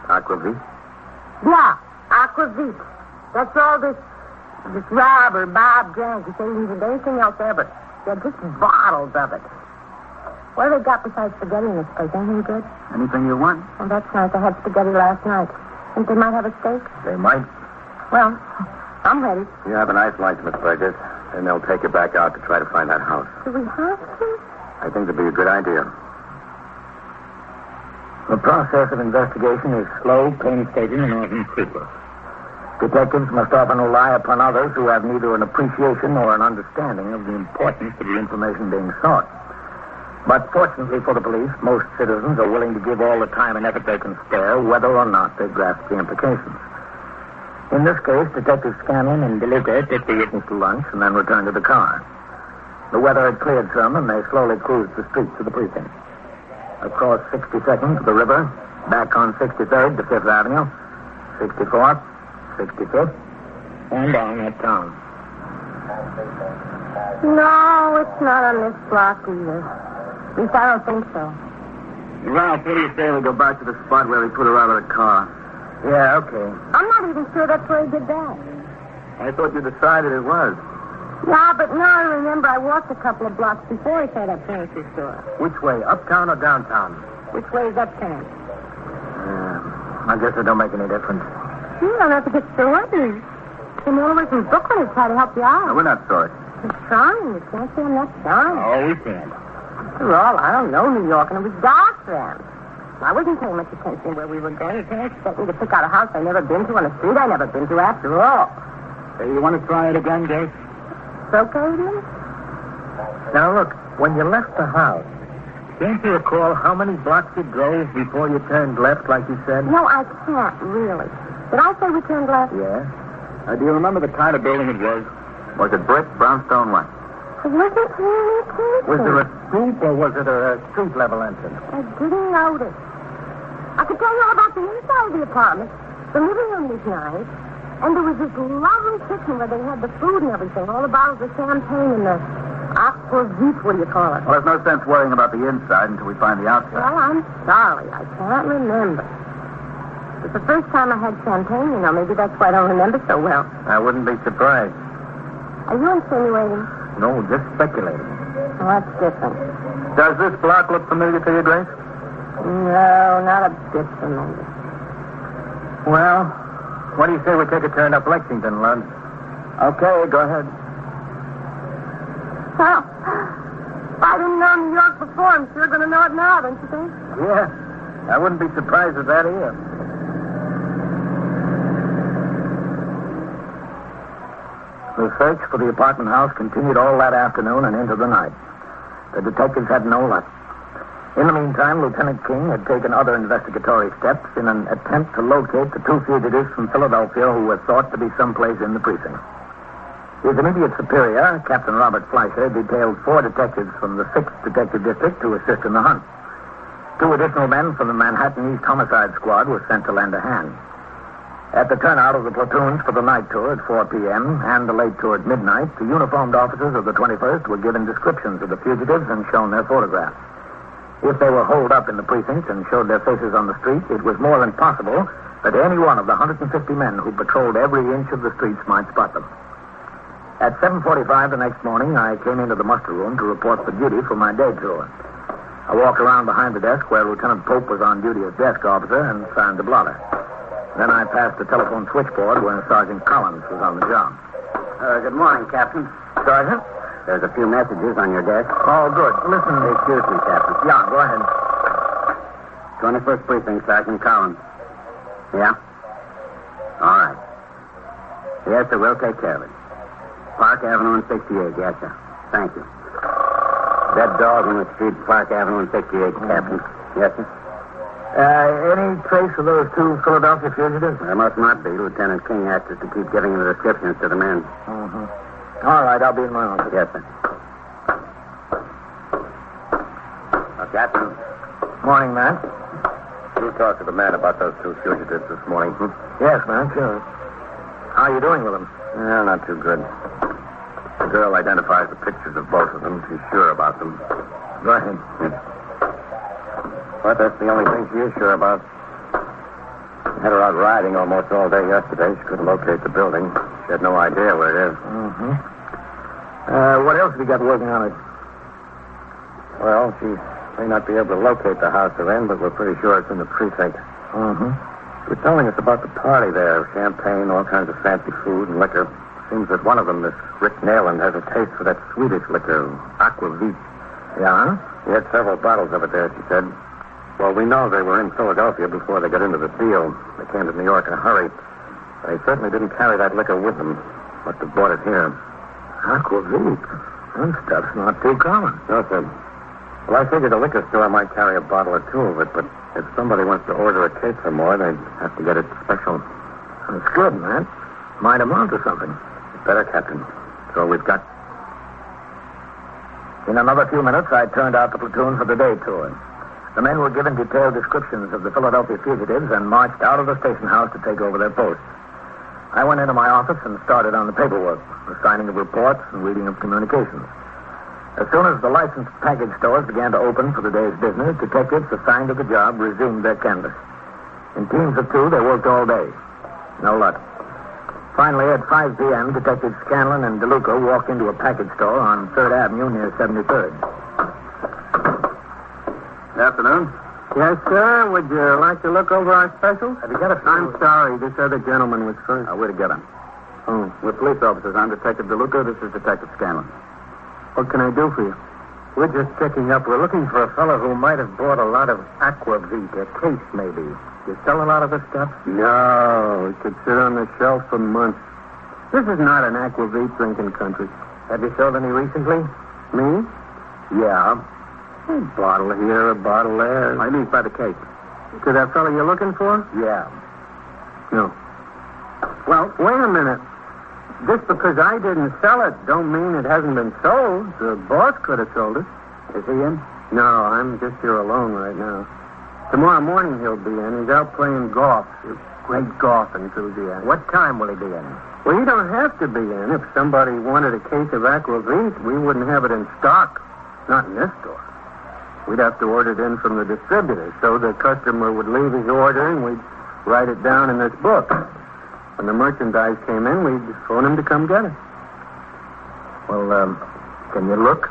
Aquavit? Yeah, aquavit. That's all this Rob or Bob drank. He said he didn't drink anything else ever. They're just bottles of it. What have they got besides spaghetti in this place? Anything good? Anything you want? Well, that's nice. I had spaghetti last night. Think they might have a steak? They might. Well, I'm ready. You have a nice lunch, Miss Burgess, and they'll take you back out to try to find that house. Do we have to? I think it'd be a good idea. The process of investigation is slow, painstaking, and often fruitless. Detectives must often rely upon others who have neither an appreciation nor an understanding of the importance of the information being sought. But fortunately for the police, most citizens are willing to give all the time and effort they can spare, whether or not they grasp the implications. In this case, Detective Scanlon and DeLuca took the witness to lunch and then returned to the car. The weather had cleared some, and they slowly cruised the streets of the precinct. Across 62nd to the river, back on 63rd to 5th Avenue, 64th, 65th, and on uptown. No, it's not on this block either. At least I don't think so. Ralph, what do you say we go back to the spot where he put her out of the car? Yeah, okay. I'm not even sure that's where he did that. I thought you decided it was. Yeah, but now I remember I walked a couple of blocks before he saw that fancy store. Which way, uptown or downtown? Which way is uptown? I guess it don't make any difference. You don't have to get sore. Came all the way from Brooklyn to try to help you out. No, we're not sorry. You're trying. You can't say I'm not trying. Oh, we can. After all, I don't know New York, and it was dark then. I wasn't paying much attention where we were going. You can't expect me to pick out a house I've never been to on a street I've never been to after all. Hey, you want to try it again, Grace? It's okay with me? Now, look, when you left the house, can't you recall how many blocks you drove before you turned left, like you said? No, I can't, really. Did I say we turned left? Yeah. Do you remember the kind of building it was? Was it brick, brownstone, what? I wasn't paying any attention. Was there a stoop or was it a street-level entrance? I didn't notice. I could tell you all about the inside of the apartment. The living room was nice. And there was this lovely kitchen where they had the food and everything. All the bottles of champagne and the aquavit, what do you call it? Well, there's no sense worrying about the inside until we find the outside. Well, I'm sorry. I can't remember. It's the first time I had champagne, you know. Maybe that's why I don't remember so well. I wouldn't be surprised. Are you insinuating? No, just speculating. Oh, that's different. Does this block look familiar to you, Grace? No, not a bit familiar. Well, what do you say we take a turn up Lexington, Lund? Okay, go ahead. Well, if I didn't know New York before, I'm sure going to know it now, don't you think? Yeah, I wouldn't be surprised at that either. The search for the apartment house continued all that afternoon and into the night. The detectives had no luck. In the meantime, Lieutenant King had taken other investigatory steps in an attempt to locate the 2 fugitives from Philadelphia who were thought to be someplace in the precinct. His immediate superior, Captain Robert Fleischer, detailed 4 detectives from the 6th Detective District to assist in the hunt. 2 additional men from the Manhattan East Homicide Squad were sent to lend a hand. At the turnout of the platoons for the night tour at 4 p.m. and the late tour at midnight, the uniformed officers of the 21st were given descriptions of the fugitives and shown their photographs. If they were holed up in the precinct and showed their faces on the street, it was more than possible that any one of the 150 men who patrolled every inch of the streets might spot them. At 7:45 the next morning, I came into the muster room to report for duty for my day tour. I walked around behind the desk where Lieutenant Pope was on duty as desk officer and signed the blotter. Then I passed the telephone switchboard where Sergeant Collins was on the job. Good morning, Captain. Sergeant? There's a few messages on your desk. Oh, good. Listen. Excuse me, Captain. Yeah, go ahead. 21st Precinct, Sergeant Collins. Yeah? All right. Yes, sir, we'll take care of it. Park Avenue and 68, yes, sir. Thank you. Dead dog in the street, Park Avenue and 68, Captain. Yes, sir. Any trace of those 2 Philadelphia fugitives? There must not be. Lieutenant King asked us to keep giving the descriptions to the men. Mm-hmm. All right, I'll be in my office. Yes, sir. Captain. Morning, man. You talked to the man about those 2 fugitives this morning. Yes, man, sure. How are you doing with them? Yeah, not too good. The girl identifies the pictures of both of them. She's sure about them. Go ahead. But that's the only thing she is sure about. Had her out riding almost all day yesterday. She couldn't locate the building. She had no idea where it is. Mm-hmm. What else have you got working on it? Well, she may not be able to locate the house they're in, but we're pretty sure it's in the precinct. Mm-hmm. She was telling us about the party there. Champagne, all kinds of fancy food and liquor. Seems that one of them, this Rick Nayland, has a taste for that Swedish liquor, aquavit. Yeah? He had several bottles of it there, she said. Well, we know they were in Philadelphia before they got into the deal. They came to New York in a hurry. They certainly didn't carry that liquor with them. Must have bought it here. Aquavit? That stuff's not too common. No, sir. Well, I figured the liquor store might carry a bottle or 2 of it, but if somebody wants to order a case or more, they'd have to get it special. That's good, man. Might amount to something. Better, Captain. That's all we've got. In another few minutes, I turned out the platoon for the day tour. The men were given detailed descriptions of the Philadelphia fugitives and marched out of the station house to take over their posts. I went into my office and started on the paperwork, the signing of reports and reading of communications. As soon as the licensed package stores began to open for the day's business, detectives assigned to the job resumed their canvass. In teams of 2, they worked all day. No luck. Finally, at 5 p.m., Detectives Scanlon and DeLuca walked into a package store on 3rd Avenue near 73rd. Afternoon. Yes, sir. Would you like to look over our specials? Have you got a... I'm sorry. This other gentleman was first. Where to get him? Oh. We're police officers. I'm Detective DeLuca. This is Detective Scanlon. What can I do for you? We're just checking up. We're looking for a fellow who might have bought a lot of aquavit, a case maybe. You sell a lot of this stuff? No. It could sit on the shelf for months. This is not an aquavit drinking country. Have you sold any recently? Me? Yeah. A bottle here, a bottle there. I mean by the case. To that fellow you're looking for? Yeah. No. Well, wait a minute. Just because I didn't sell it don't mean it hasn't been sold. The boss could have sold it. Is he in? No, I'm just here alone right now. Tomorrow morning he'll be in. He's out playing golf. He's a great golf enthusiast. What time will he be in? Well, he don't have to be in. If somebody wanted a case of aquavit, we wouldn't have it in stock. Not in this store. We'd have to order it in from the distributor, so the customer would leave his order and we'd write it down in this book. When the merchandise came in, we'd phone him to come get it. Well, can you look?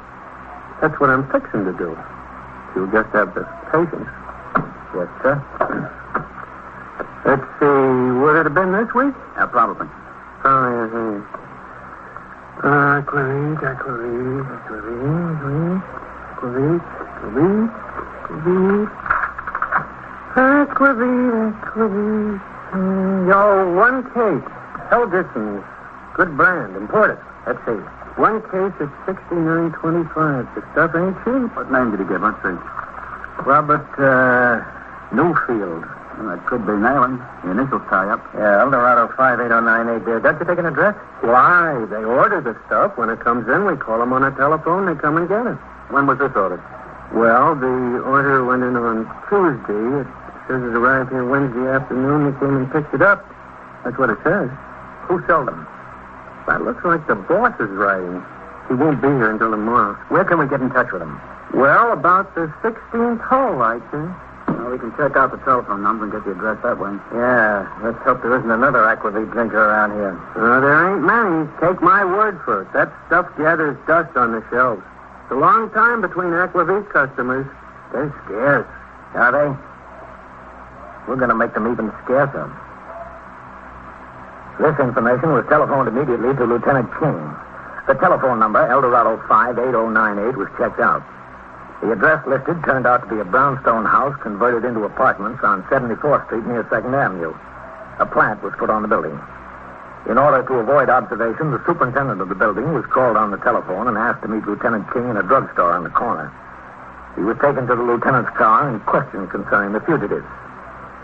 That's what I'm fixing to do. You'll just have the patience. Yes, sir. Let's see. Would it have been this week? Probably. Aquavit. Yo, 1 case. Helgerson's. Good brand. Imported. Let's see. 1 case at $69.25. The stuff ain't cheap. What name did he give? Let's see. Robert, Newfield. Well, it could be Nayland. The initials tie up. Yeah, Eldorado 58098 there. Don't you take an address? Why? They order the stuff. When it comes in, we call them on the telephone. They come and get it. When was this ordered? Well, the order went in on Tuesday. It says it arrived here Wednesday afternoon. They came and picked it up. That's what it says. Who sold them? That looks like the boss is writing. He won't be here until tomorrow. Where can we get in touch with him? Well, about the 16th hole, I'd say. Well, we can check out the telephone number and get the address that way. Yeah, let's hope there isn't another aquavit drinker around here. There ain't many. Take my word for it. That stuff gathers dust on the shelves. It's a long time between aquavit customers. They're scarce. Are they? We're going to make them even scarcer. This information was telephoned immediately to Lieutenant King. The telephone number, Eldorado 58098, was checked out. The address listed turned out to be a brownstone house converted into apartments on 74th Street near 2nd Avenue. A plant was put on the building. In order to avoid observation, the superintendent of the building was called on the telephone and asked to meet Lieutenant King in a drugstore on the corner. He was taken to the lieutenant's car and questioned concerning the fugitives.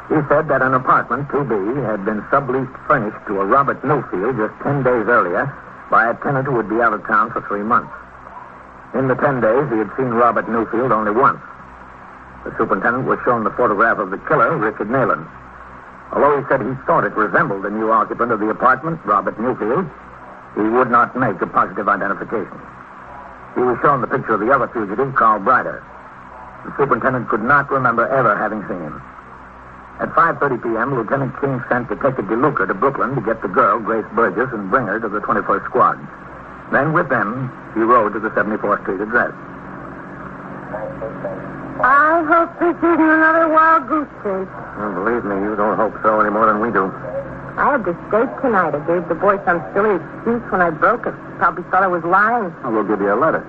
He said that an apartment, 2B, had been subleased furnished to a Robert Newfield just 10 days earlier by a tenant who would be out of town for 3 months. In the 10 days, he had seen Robert Newfield only once. The superintendent was shown the photograph of the killer, Richard Nayland. Although he said he thought it resembled the new occupant of the apartment, Robert Newfield, he would not make a positive identification. He was shown the picture of the other fugitive, Carl Brider. The superintendent could not remember ever having seen him. At 5:30 p.m., Lieutenant King sent Detective DeLuca to Brooklyn to get the girl, Grace Burgess, and bring her to the 21st Squad. Then, with them, he rode to the 74th Street address. I hope this isn't another wild goose chase. Well, believe me, you don't hope so any more than we do. I had the steak tonight. I gave the boy some silly excuse when I broke it. Probably thought I was lying. Well, we'll give you a letter.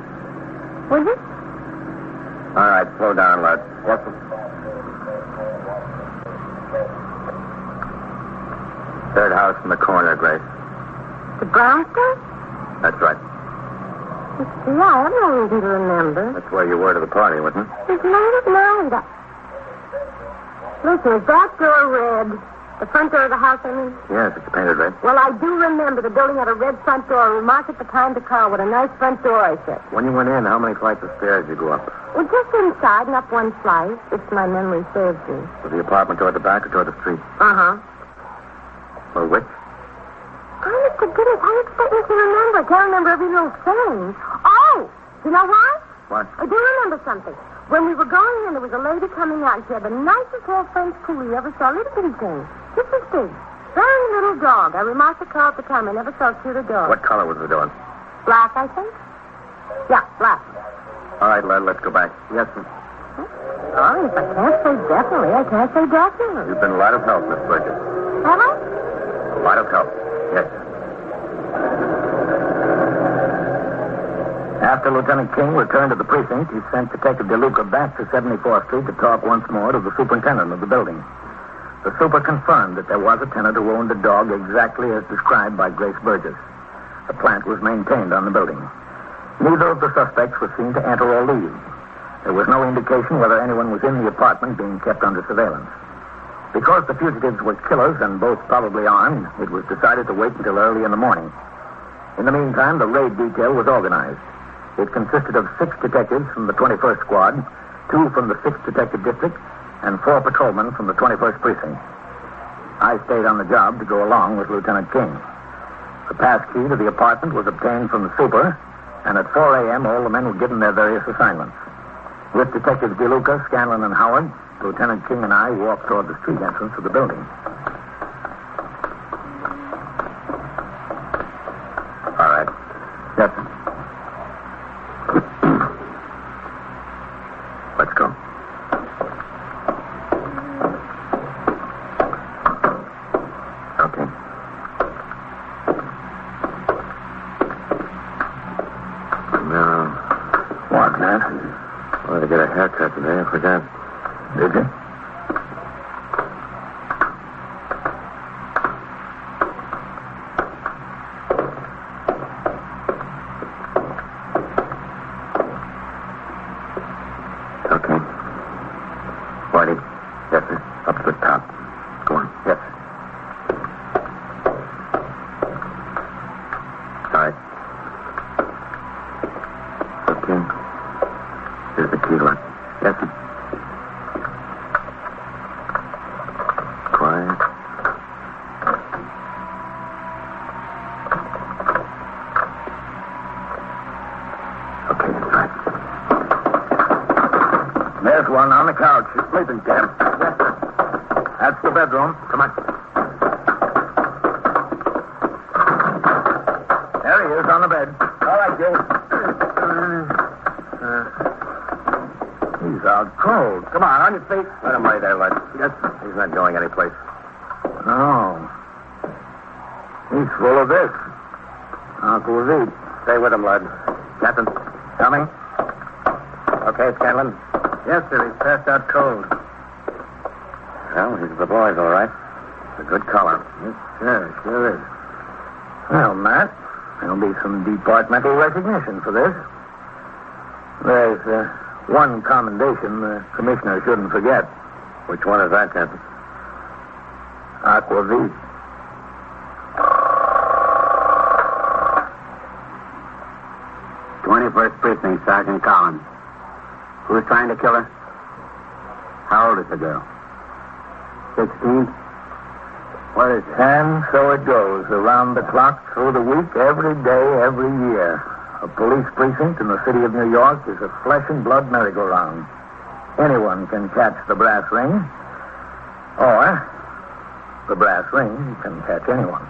Will you? All right, slow down, lad. Yes, sir. Third house from the corner, Grace. The brownstone? That's right. Yeah, I have no reason to remember. That's where you were to the party, wasn't it? It's late at night. Listen, is that door red? The front door of the house, I mean? Yes, it's painted red. Well, I do remember the building had a red front door. Remark at the time to call. What a nice front door, I said. When you went in, how many flights of stairs did you go up? Well, just inside and up one flight, if my memory serves me. Was the apartment toward the back or toward the street? Uh-huh. Well, which? Honest to goodness, I expect you to remember. I can't remember every little thing. Oh! You know what? What? I do remember something. When we were going in, there was a lady coming out. She had the nicest little French poodle you ever saw. Little bitty thing. Just as big. Very little dog. I remarked the car at the time. I never saw a cuter dog. What color was the dog? Black, I think. Yeah, black. All right, lad, let's go back. Yes, sir. Oh, if I can't say definitely, I can't say definitely. You've been a lot of help, Miss Burgess. Have I? A lot of help. Yes. After Lieutenant King returned to the precinct, he sent Detective DeLuca back to 74th Street to talk once more to the superintendent of the building. The super confirmed that there was a tenant who owned a dog exactly as described by Grace Burgess. The plant was maintained on the building. Neither of the suspects was seen to enter or leave. There was no indication whether anyone was in the apartment being kept under surveillance. Because the fugitives were killers and both probably armed, it was decided to wait until early in the morning. In the meantime, the raid detail was organized. It consisted of 6 detectives from the 21st Squad, 2 from the 6th Detective District, and 4 patrolmen from the 21st Precinct. I stayed on the job to go along with Lieutenant King. The pass key to the apartment was obtained from the super, and at 4 a.m. all the men were given their various assignments. With Detectives DeLuca, Scanlon, and Howard, Lieutenant King and I walked toward the street entrance of the building. All right. Yes, sir. Let's go. Okay. Now, what, Nat? I wanted to get a haircut today. I forgot. Did you? Okay. Whitey. Yes, sir. Up to the top. couch. He's sleeping, Cap. Yes, sir. That's the bedroom. Come on. There he is on the bed. All right, Joe. He's out cold. Come on your feet. Let him lay there, Lud. Yes. He's not going anyplace. No. He's full of this. Aquavit. Stay with him, Lud. Captain, coming? Okay, Scanlon. Yes, sir. He's passed out cold. Well, he's the boys, all right. It's a good collar. Yes, sure is. Well, Matt, there'll be some departmental recognition for this. There's one commendation the commissioner shouldn't forget. Which one is that, Captain? Aquavit. '21st Precinct, Sergeant Collins. Who's trying to kill her? How old is the girl? 16? What is it? And so it goes, around the clock, through the week, every day, every year. A police precinct in the city of New York is a flesh and blood merry-go-round. Anyone can catch the brass ring, or the brass ring can catch anyone.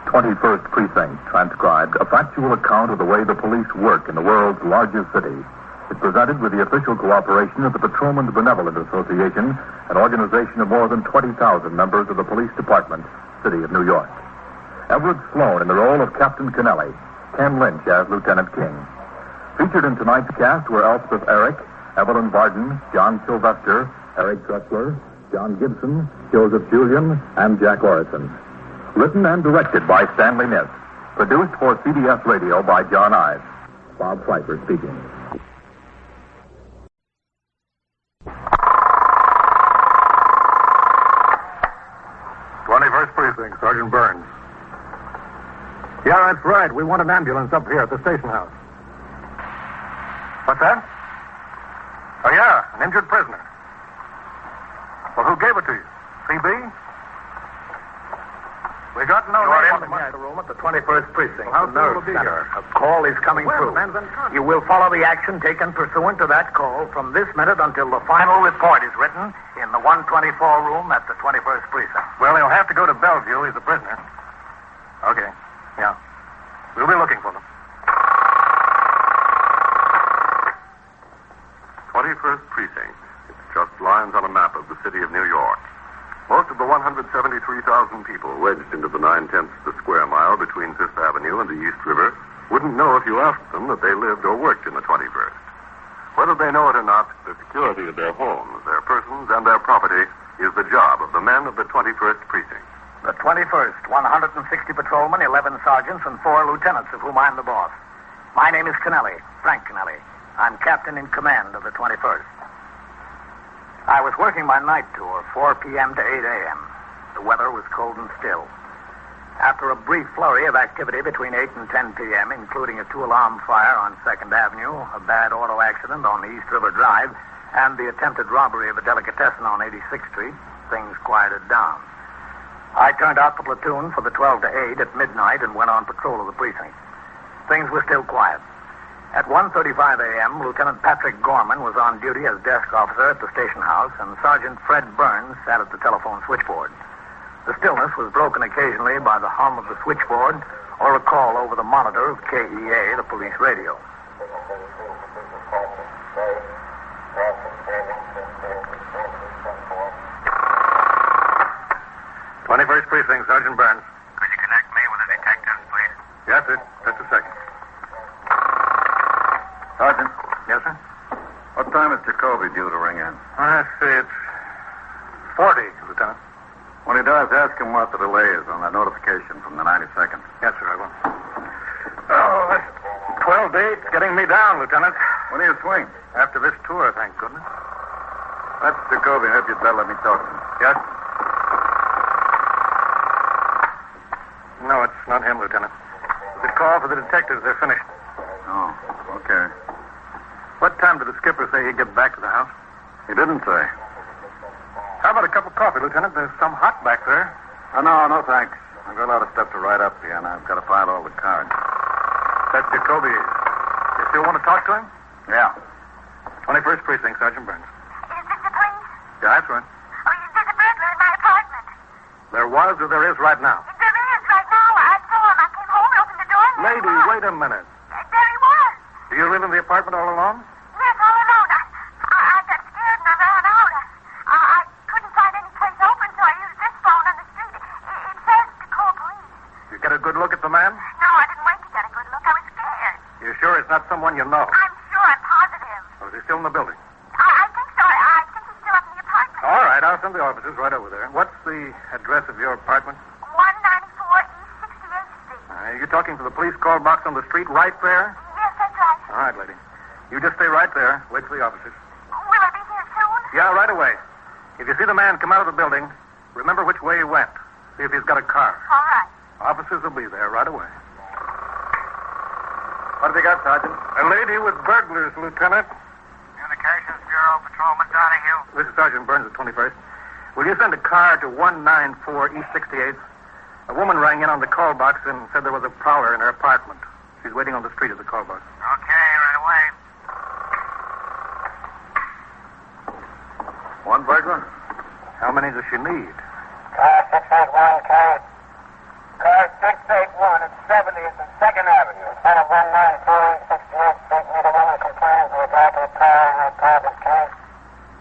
21st Precinct, transcribed, a factual account of the way the police work in the world's largest city. It's presented with the official cooperation of the Patrolmen's Benevolent Association, an organization of more than 20,000 members of the police department, City of New York. Everett Sloan in the role of Captain Kennelly, Ken Lynch as Lieutenant King. Featured in tonight's cast were Elspeth Eric, Evelyn Barden, John Sylvester, Eric Drexler, John Gibson, Joseph Julian, and Jack Orison. Written and directed by Stanley Niss. Produced for CBS Radio by John Ives. Bob Pfeiffer speaking. Precinct, Sergeant Burns. Yeah, that's right. We want an ambulance up here at the station house. What's that? Oh, yeah, an injured prisoner. Well, who gave it to you? CB? We got no name on the room at the 21st Precinct. Well, how's nerve center. A call is coming through. You will follow the action taken pursuant to that call from this minute until the final report is written in the 124 room at the 21st Precinct. Well, he'll have to go to Bellevue. He's a prisoner. Okay. Yeah. We'll be looking for them. 21st Precinct. It's just lines on a map of the city of New York. Most of the 173,000 people wedged into the 9/10 of the square mile between Fifth Avenue and the East River wouldn't know if you asked them that they lived or worked in the 21st. Whether they know it or not, the security of their homes, their persons, and their property is the job of the men of the 21st Precinct. The 21st, 160 patrolmen, 11 sergeants, and 4 lieutenants, of whom I'm the boss. My name is Kennelly, Frank Kennelly. I'm captain in command of the 21st. I was working my night tour, 4 p.m. to 8 a.m. The weather was cold and still. After a brief flurry of activity between 8 and 10 p.m., including a 2-alarm fire on 2nd Avenue, a bad auto accident on the East River Drive, and the attempted robbery of a delicatessen on 86th Street, things quieted down. I turned out the platoon for the 12 to 8 at midnight and went on patrol of the precinct. Things were still quiet. At 1:35 a.m., Lieutenant Patrick Gorman was on duty as desk officer at the station house, and Sergeant Fred Burns sat at the telephone switchboard. The stillness was broken occasionally by the hum of the switchboard or a call over the monitor of KEA, the police radio. '21st Precinct, Sergeant Burns. Could you connect me with the detectives, please? Yes, sir. Just a second. Sergeant? Yes, sir? What time is Jacoby due to ring in? Let's see, it's 40, Lieutenant. When he does, ask him what the delay is on that notification from the 92nd. Yes, sir, I will. Oh, that's 12 to 8, getting me down, Lieutenant. When do you swing? After this tour, thank goodness. That's Jacoby. I hope you'd better let me talk to him. Yes? No, it's not him, Lieutenant. The call for the detectives, they're finished. Oh, okay. What time did the skipper say he'd get back to the house? He didn't say. How about a cup of coffee, Lieutenant? There's some hot back there. Oh, no, thanks. I've got a lot of stuff to write up here, and I've got to file all the cards. That's Jacoby. You still want to talk to him? Yeah. 21st Precinct, Sergeant Burns. Is this the police? Yeah, that's right. Oh, there's a burglar in my apartment. There was or there is right now? There is right now. I saw him. I came home and opened the door. And there he Lady, was. wait a minute. There he was. Do you live in the apartment all alone? Yes, all alone. I got scared and I ran out. I couldn't find any place open, so I used this phone on the street. It says to call police. You get a good look at the man? No, I didn't wait to get a good look. I was scared. You sure it's not someone you know? I'm sure. I'm positive. Or is he still in the building? I think so. I think he's still up in the apartment. All right, I'll send the officers right over there. What's the address of your apartment? 194 East 68th Street. You're talking to the police call box on the street right there? Yes, that's right. All right, lady. You just stay right there. Wait for the officers. Will I be here soon? Yeah, right away. If you see the man come out of the building, remember which way he went. See if he's got a car. All right. Officers will be there right away. What have you got, Sergeant? A lady with burglars, Lieutenant. Communications Bureau, Patrolman Donahue. This is Sergeant Burns at 21st. Will you send a car to 194 East 68th? A woman rang in on the call box and said there was a prowler in her apartment. She's waiting on the street at the call box. Okay, right away. One burglar? How many does she need? Car 681, car 681 at 70th and 2nd Avenue. Son of 194 68th Street. Need a woman complains of the back of the car in her apartment. Case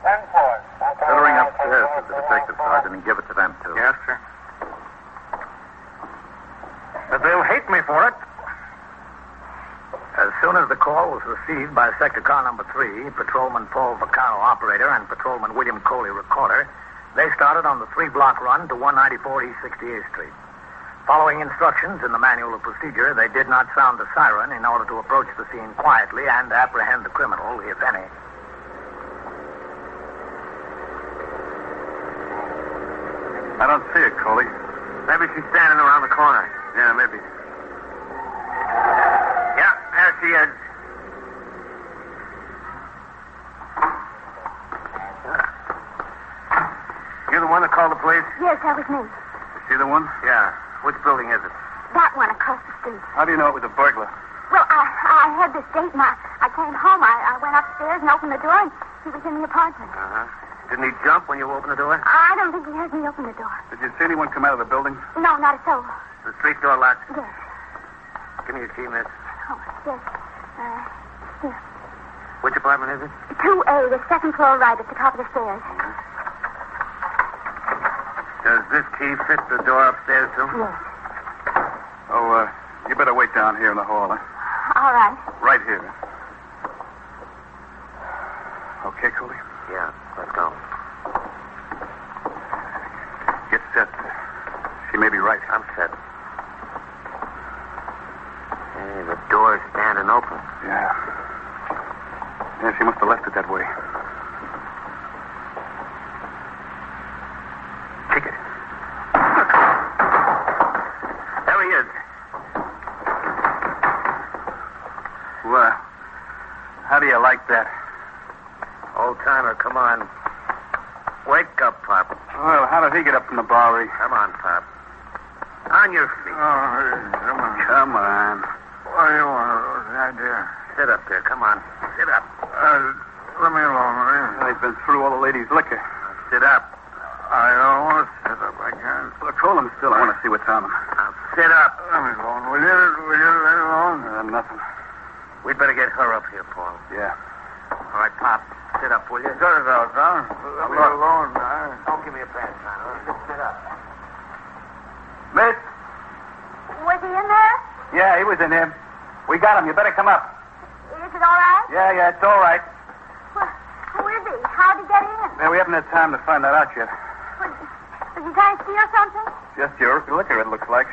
10-4. Better ring upstairs to the detective sergeant and give it to them, too. Yes, sir. But they'll hate me for it. As soon as the call was received by Sector Car Number 3, Patrolman Paul Vacano, operator, and Patrolman William Coley, recorder, they started on the 3-block run to 194 East 68th Street. Following instructions in the manual of procedure, they did not sound the siren in order to approach the scene quietly and apprehend the criminal, if any. I don't see her, Coley. Maybe she's standing around the corner. Yeah, maybe. Yeah, there she is. You're the one that called the police? Yes, that was me. Is she the one? Yeah. Which building is it? That one across the street. How do you know it was a burglar? Well, I had this date and I came home. I went upstairs and opened the door and he was in the apartment. Uh-huh. Didn't he jump when you opened the door? I don't think he heard me open the door. Did you see anyone come out of the building? No, not a soul. The street door locked? Yes. Give me your key, miss. Oh, yes. Here. Which apartment is it? 2A, the second floor right at the top of the stairs. Does this key fit the door upstairs, too? Yes. Oh, you better wait down here in the hall, huh? All right. Right here. Okay, Coley? Yeah, let's go. Get set. She may be right. I'm set. Hey, the door's standing open. Yeah. Yeah, she must have left it that way. Kick it. There he is. Well, how do you like that? Old-timer, come on. Wake up, Pop. Well, how did he get up from the bar? Come on, Pop. On your feet. Come on. Come on. What do you want, idea? Sit up there. Come on. Sit up. Let me alone, will you? They've been through all the ladies' liquor. Sit up. I don't want to sit up. I can't. Well, call him still. I want to see what's on him. Now, sit up. Let me alone. Will you let me alone? Nothing. We'd better get her up here, Paul. Yeah. All right, Pop. Sit up, will you? Shut it out, huh? Let me alone, Don't give me a bad sign. Just sit up. Miss? Was he in there? Yeah, he was in here. We got him. You better come up. Is it all right? Yeah, it's all right. Well, who is he? How'd he get in? Yeah, we haven't had time to find that out yet. Was he trying to steal something? Just your liquor, it looks like.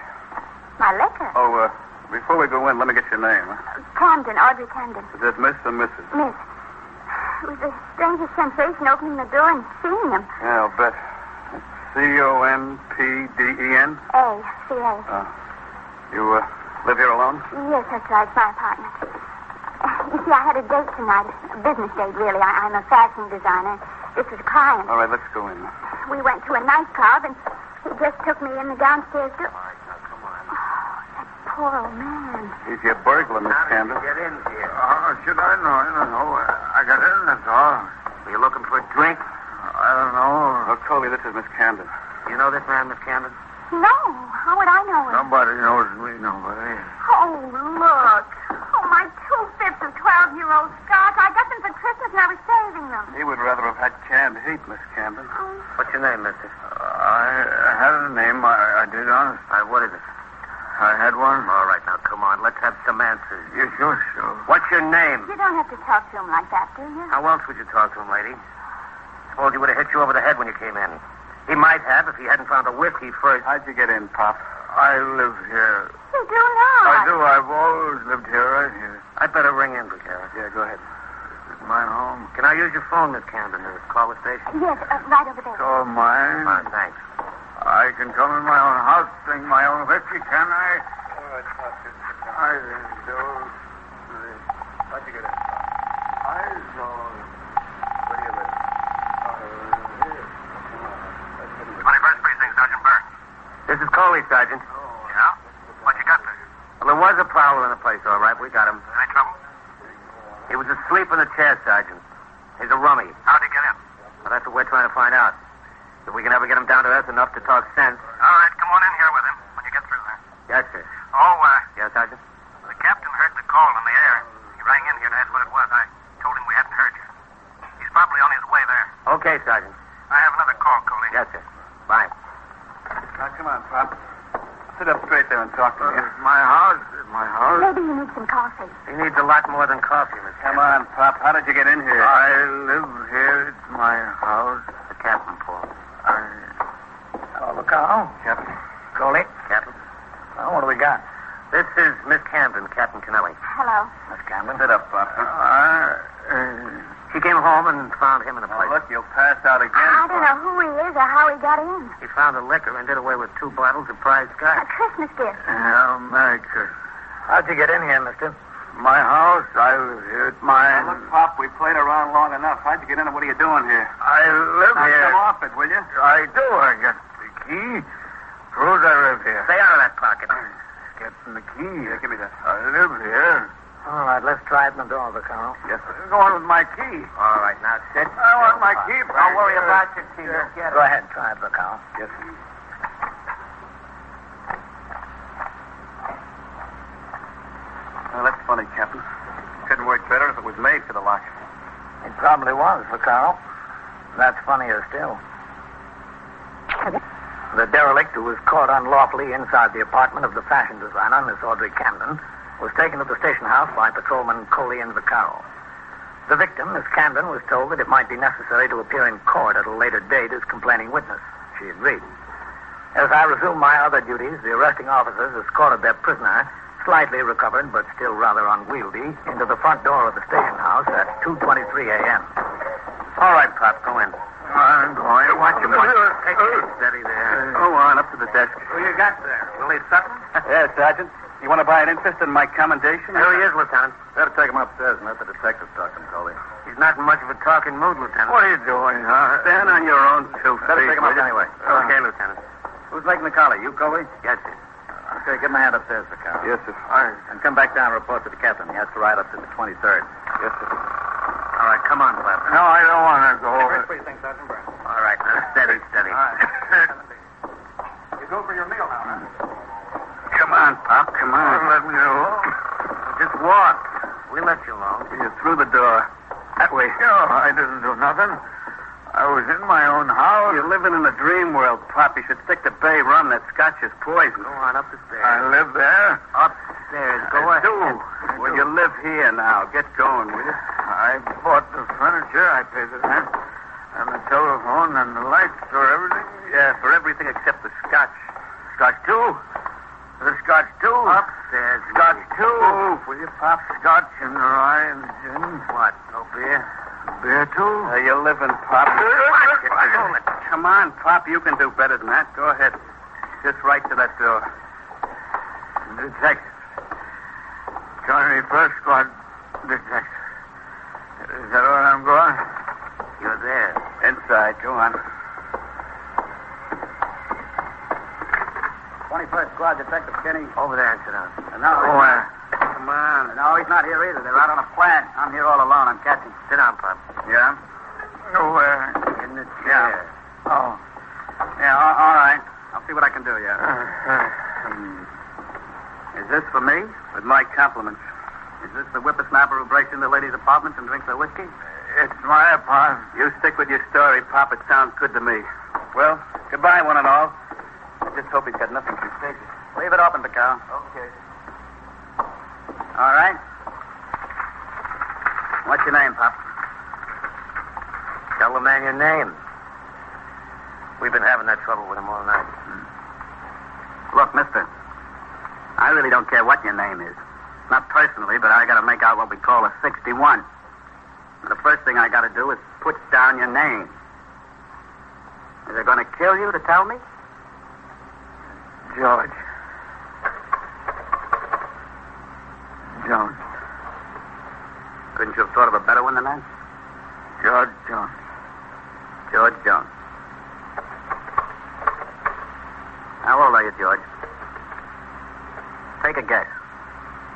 My liquor? Oh, before we go in, let me get your name. Huh? Camden, Audrey Camden. Is it Miss or Mrs.? Miss. It was the strangest sensation opening the door and seeing him. Yeah, I'll bet. Compden? A-C-A. You live here alone? Yes, that's right. It's my apartment. You see, I had a date tonight. A business date, really. I'm a fashion designer. This was a client. All right, let's go in. We went to a nightclub, and he just took me in the downstairs door. All right, now, come on. Oh, that poor old man. He's your burglar, Miss Camden. Get in here. Should I know? I don't know. I got in, that's all. Were you looking for a drink? I don't know. Oh, Coley, this is Miss Camden. You know this man, Miss Camden? No. How would I know him? Nobody knows me, nobody. Oh, look. Oh, my 2/5 of 12-year-old scotch. I got them for Christmas and I was saving them. He would rather have had canned heat, Miss Camden. What's your name, mister? I had a name, I did, honest. What is it? I had one. All right, now, come on. Let's have some answers. Yeah, sure. What's your name? You don't have to talk to him like that, do you? How else would you talk to him, lady? Suppose he would have hit you over the head when you came in. He might have if he hadn't found the whiskey first. How'd you get in, Pop? I live here. You do not. I do. I've always lived here, right here. I'd better ring in, Buchanan. Yeah, go ahead. It's my home. Can I use your phone, Miss Camden, to call the station? Yes, right over there. It's all mine. Thanks. I can come in my own house, drink my own whiskey, can I? I think so. How'd you get in? I saw. Where do you live? Here. 21st Precinct, Sergeant Burns. This is Coley, Sergeant. Yeah? What you got there? Well, there was a prowler in the place, all right. We got him. Any trouble? He was asleep in the chair, Sergeant. He's a rummy. How'd he get in? Well, that's what we're trying to find out. If we can ever get him down to earth enough to talk sense. All right, come on in here with him when you get through there. Yes, sir. Oh, Yes, Sergeant? the captain heard the call in the air. He rang in here to ask what it was. I told him we hadn't heard you. He's probably on his way there. Okay, Sergeant. I have another call, Coley. Yes, sir. Bye. Now, come on, Pop. Sit up straight there and talk to me. It's my house. It's my house. Maybe you need some coffee. He needs a lot more than coffee, Miss Come on, Pop. How did you get in here? I live here. It's my house. The captain, Paul. Hello, Carl. Captain. Coley. Captain. Well, what do we got? This is Miss Camden, Captain Kennelly. Hello. Miss Camden. Sit up, Pop. She came home and found him in the place. Look, you'll pass out again. I don't know who he is or how he got in. He found the liquor and did away with 2 bottles of prize A scotch. Christmas gift. Merry Christmas. How'd you get in here, mister? My house. I live here. It's mine. Now, look, Pop, we played around long enough. How'd you get in and what are you doing here? I live Now, here. come off it, will you? I do. I got the key. Proves I live here. Stay out of that pocket. Getting the key. Yeah, give me that. I live here. All right, let's try it in the door, Carl. Yes, sir. Go on with my key. All right, now sit. I want my key back. Don't worry about your key. You'll get Go it. ahead, try it, Carl. Yes, sir. Well, that's funny, Captain. Couldn't work better if it was made for the lock. It probably was, Carl. That's funnier still. The derelict who was caught unlawfully inside the apartment of the fashion designer, Miss Audrey Camden, was taken to the station house by Patrolmen Coley and Vaccaro. The victim, Miss Camden, was told that it might be necessary to appear in court at a later date as complaining witness. She agreed. As I resumed my other duties, the arresting officers escorted their prisoner, slightly recovered but still rather unwieldy, into the front door of the station house at 2:23 a.m. All right, Pop, go in. I'm going. Watch him. Take it steady there. Go on, up to the desk. Who you got there? Willie Sutton? Yes, Sergeant. You want to buy an interest in my commendation? Here he is, Lieutenant. Better take him upstairs and let the detective talk to him, Coley. He's not in much of a talking mood, Lieutenant. What are you doing, huh? Stand on your own 2 feet. Better take him up will you? anyway. Okay, Lieutenant. Who's making the collar? You, Coley? Yes, sir. Okay, give him a hand upstairs, Vaccaro. Yes, sir. And come back down and report to the captain. He has to ride up to the 23rd. Yes, sir. All right, come on, Pop. No, I don't want to go. Precinct, Sergeant Burns. All right, now, steady. All right. You go for your meal now, huh? Come on, Pop. Come on. Let me alone. Just walk. We let you alone. You're through the door. That way. No, I didn't do nothing. I was in my own house. You're living in a dream world, Pop. You should stick to bay rum. That scotch is poison. Go on up the stairs. I live there. Upstairs. Go I ahead. do. Well, you live here now. Get going, will you? I bought the furniture. I paid the rent. And the telephone and the lights for everything. Yeah, for everything except the scotch. Scotch, too? The Scotch, too? Upstairs. Scotch, too? Move, will you, Pop? Scotch and the rye and the gin. What? No beer? Beer, too? You're living, Pop. Come on, Pop. You can do better than that. Go ahead. Just right to that door. Detective. 21st Squad Detective. Is that where I'm going? You're there. Inside. Go on. 21st Squad Detective Kenny. Over there and sit down. And now... Oh, Come on. No, he's not here either. They're out on a plant. I'm here all alone. I'm catching. Sit down, Pop. Yeah? Where? In the chair. Yeah. Oh. Yeah, all right. I'll see what I can do, yeah. Is this for me? With my compliments. Is this the whippersnapper who breaks into ladies' apartments and drinks their whiskey? It's my apartment. You stick with your story, Pop. It sounds good to me. Well, goodbye, one and all. I just hope he's got nothing contagious. Leave it open, Pical. Okay. All right. What's your name, Pop? Tell the man your name. We've been having that trouble with him all night. Look, mister, I really don't care what your name is. Not personally, but I got to make out what we call a 61. And the first thing I got to do is put down your name. Is it going to kill you to tell me? George. Jones. Couldn't you have thought of a better one than that? George Jones. George Jones. How old are you, George? Take a guess.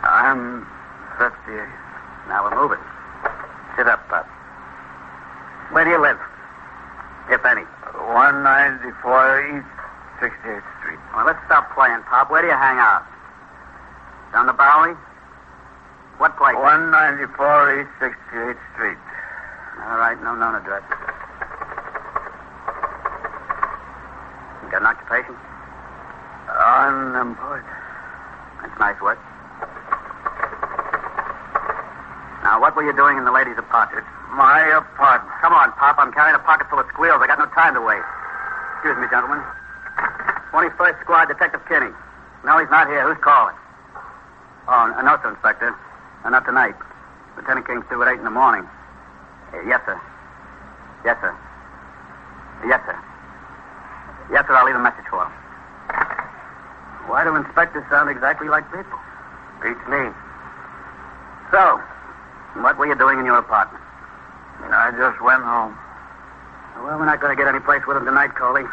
I'm 58. Now we're moving. Sit up, Pop. Where do you live? If any. 194 East 68th Street. Well, let's stop playing, Pop. Where do you hang out? Down the Bowery? What place? 194 East 68th Street. All right, no known address. You got an occupation? Unemployed. That's nice work. Now, what were you doing in the ladies' apartment? It's my apartment. Come on, Pop. I'm carrying a pocket full of squeals. I got no time to waste. Excuse me, gentlemen. 21st Squad, Detective Kinney. No, he's not here. Who's calling? Oh, no, sir, Inspector. Not tonight. Lieutenant King's due at 8 in the morning. Yes, sir. Yes, sir. Yes, sir. Yes, sir, I'll leave a message for him. Why do inspectors sound exactly like people? Beats me. So, what were you doing in your apartment? I just went home. Well, we're not going to get any place with him tonight, Coley.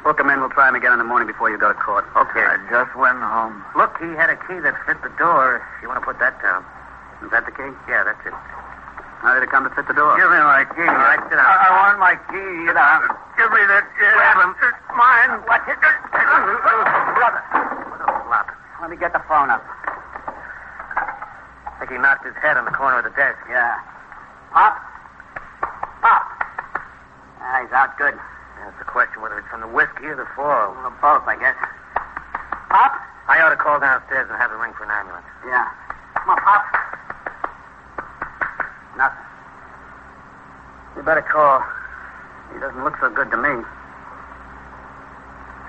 Book him in. We'll try him again in the morning before you go to court. Okay. I just went home. Look, he had a key that fit the door. If you want to put that down. Is that the key? Yeah, that's it. How did it come to fit the door? Give me my key. All right, sit down. I want my key. Give me that key. Grab him. It's mine. What's it? Brother. Let me get the phone up. I think he knocked his head on the corner of the desk. Yeah. Pop? Pop. He's out good. That's the question, whether it's from the whiskey or the fall. Well, both, I guess. Pop? I ought to call downstairs and have a ring for an ambulance. Yeah. Come on, Pop. Nothing. You better call. He doesn't look so good to me.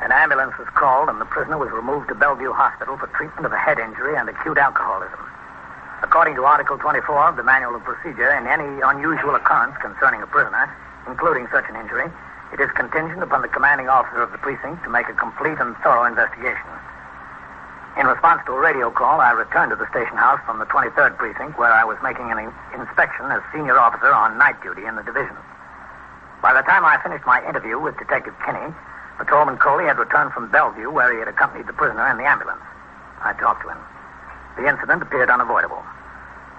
An ambulance was called, and the prisoner was removed to Bellevue Hospital for treatment of a head injury and acute alcoholism. According to Article 24 of the Manual of Procedure, in any unusual occurrence concerning a prisoner, including such an injury, it is contingent upon the commanding officer of the precinct to make a complete and thorough investigation. In response to a radio call, I returned to the station house from the 23rd Precinct, where I was making an inspection as senior officer on night duty in the division. By the time I finished my interview with Detective Kinney, Patrolman Coley had returned from Bellevue, where he had accompanied the prisoner in the ambulance. I talked to him. The incident appeared unavoidable.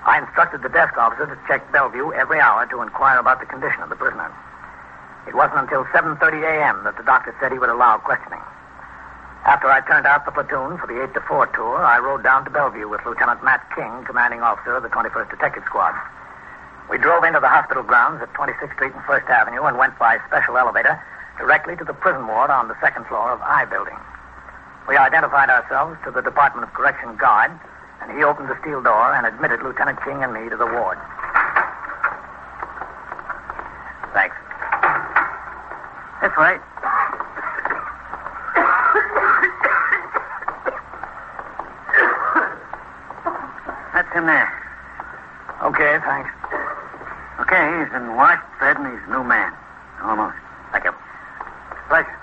I instructed the desk officer to check Bellevue every hour to inquire about the condition of the prisoner. It wasn't until 7:30 a.m. that the doctor said he would allow questioning. After I turned out the platoon for the 8 to 4 tour, I rode down to Bellevue with Lieutenant Matt King, commanding officer of the 21st Detective Squad. We drove into the hospital grounds at 26th Street and 1st Avenue and went by special elevator directly to the prison ward on the second floor of I Building. We identified ourselves to the Department of Correction guard, and he opened the steel door and admitted Lieutenant King and me to the ward. Thanks. That's right. That's him there. Okay, thanks. Okay, he's been washed, fed, and he's a new man. Almost. Thank you. Pleasure.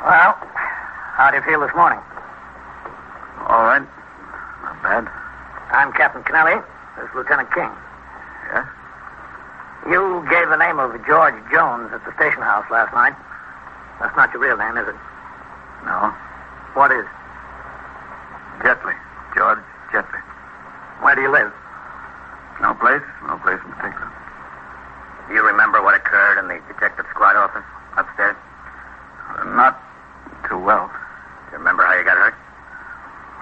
Well, how do you feel this morning? All right. Not bad. I'm Captain Kennelly. This is Lieutenant King. Yes? You gave the name of George Jones at the station house last night. That's not your real name, is it? No. What is? Jetley. George Jetley. Where do you live? No place in particular. Do you remember what occurred in the detective squad office upstairs? Not too well. Do you remember how you got hurt?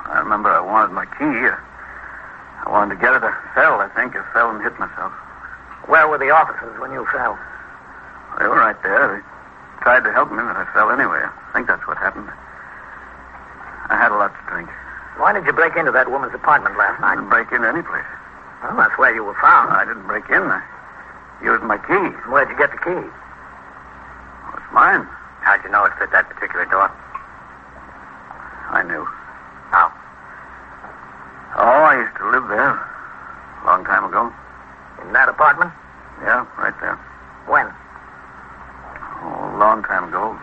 I remember I wanted my key. I wanted to get it. I fell, I think. I fell and hit myself. Where were the officers when you fell? They were right there. They tried to help me, but I fell anyway. I think that's what happened. I had a lot to drink. Why did you break into that woman's apartment last I night? didn't break into any place. Well, that's where you were found. I didn't break in. I used my key. Where'd you get the key? Well, it's mine. How'd you know it fit that particular door? I knew. How? Oh, I used to live there a long time ago. In that apartment? Yeah, right there. When? Oh, a long time ago.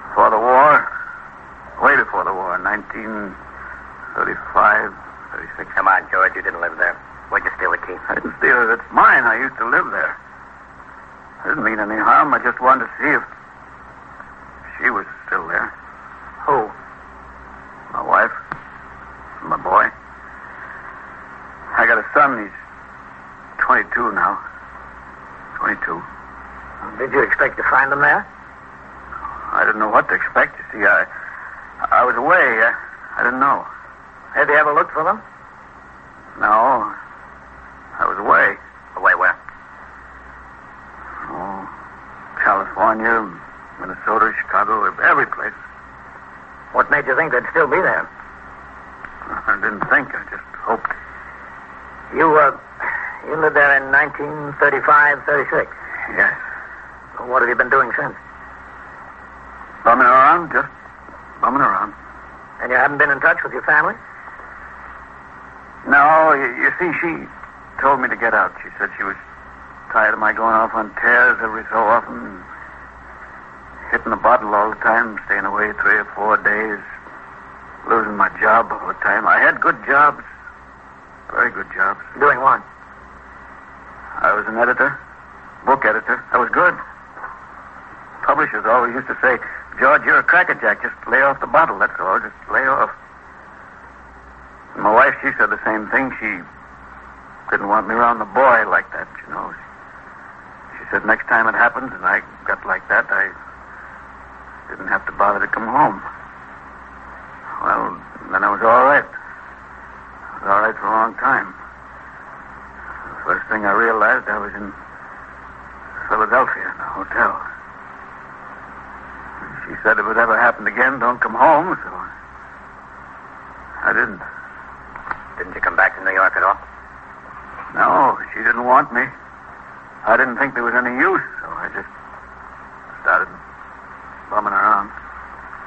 Before the war. Way before the war. 1935, 36. Come on, George. You didn't live there. Where'd you steal the key? I didn't steal it. It's mine. I used to live there. I didn't mean any harm. I just wanted to see if she was still there. Who? My wife. My boy. I got a son. He's 22 now. 22. Did you expect to find them there? I didn't know what to expect. You see, I was away. I didn't know. Have you ever looked for them? No. I was away. Away where? Oh, California, Minnesota, Chicago, every place. What made you think they'd still be there? I didn't think. I just hoped. You lived there in 1935, 36? Yes. Well, what have you been doing since? Bumming around, just bumming around. And you haven't been in touch with your family? No, you see, she told me to get out. She said she was tired of my going off on tears every so often, hitting the bottle all the time, staying away 3 or 4 days, losing my job all the time. I had good jobs, very good jobs. Doing what? I was an editor, book editor. I was good. Publishers always used to say, George, you're a crackerjack. Just lay off the bottle, that's all. Just lay off. And my wife, she said the same thing. She didn't want me around the boy like that, you know. She said next time it happens and I got like that, I didn't have to bother to come home. Well, then I was all right. I was all right for a long time. The first thing I realized, I was in Philadelphia in a hotel. She said if it ever happened again, don't come home, so I didn't. Didn't you come back to New York at all? No, she didn't want me. I didn't think there was any use, so I just started bumming around.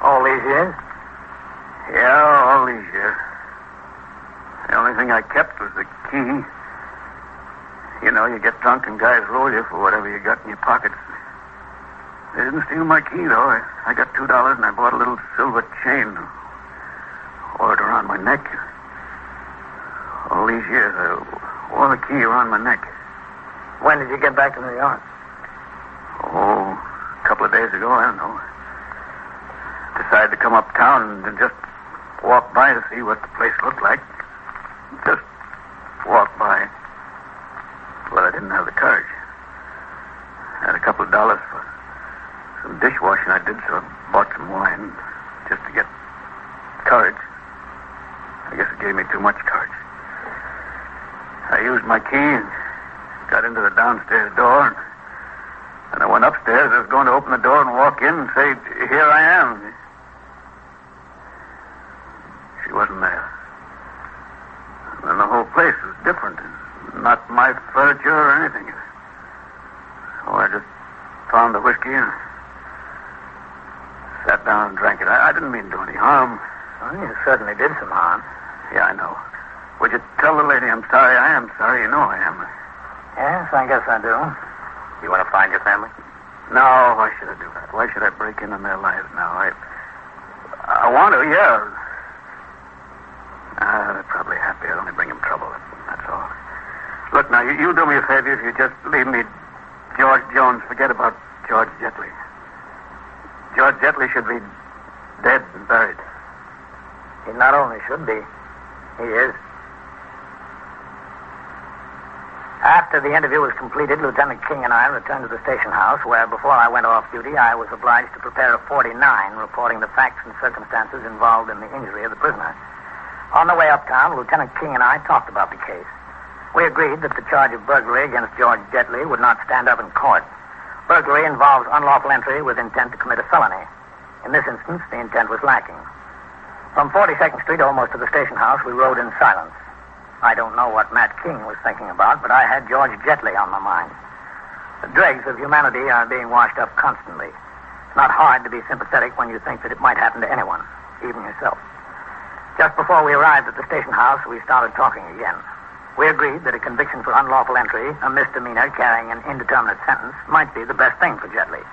All these years? Yeah, all these years. The only thing I kept was the key. You know, you get drunk and guys roll you for whatever you got in your pockets. They didn't steal my key, though. I got $2 and I bought a little silver chain. Wore it around my neck. All these years, I wore the key around my neck. When did you get back to New York? Oh, a couple of days ago, I don't know. Decided to come uptown and just walk by to see what the place looked like. Just walk by. Well, I didn't have the courage. I had a couple of dollars for some dishwashing I did, so I bought some wine just to get courage. I guess it gave me too much courage. I used my key and got into the downstairs door, and I went upstairs. I was going to open the door and walk in and say, here I am. She wasn't there. And the whole place was different. Not my furniture or anything. So I just found the whiskey and sat down and drank it. I didn't mean to do any harm. Well, you certainly did some harm. Yeah, I know. Would you tell the lady I'm sorry? I am sorry. You know I am. Yes, I guess I do. You want to find your family? No, why should I do that? Why should I break in on their lives now? I want to, yeah. They're probably happy. I only bring them trouble. That's all. Look, now, you do me a favor if you just leave me George Jones. Forget about George Jetley. George Jetley should be dead and buried. He not only should be, he is. After the interview was completed, Lieutenant King and I returned to the station house, where before I went off duty, I was obliged to prepare a 49 reporting the facts and circumstances involved in the injury of the prisoner. On the way uptown, Lieutenant King and I talked about the case. We agreed that the charge of burglary against George Jetley would not stand up in court. Burglary involves unlawful entry with intent to commit a felony. In this instance, the intent was lacking. From 42nd Street almost to the station house, we rode in silence. I don't know what Matt King was thinking about, but I had George Jetley on my mind. The dregs of humanity are being washed up constantly. It's not hard to be sympathetic when you think that it might happen to anyone, even yourself. Just before we arrived at the station house, we started talking again. We agreed that a conviction for unlawful entry, a misdemeanor carrying an indeterminate sentence, might be the best thing for Jetley.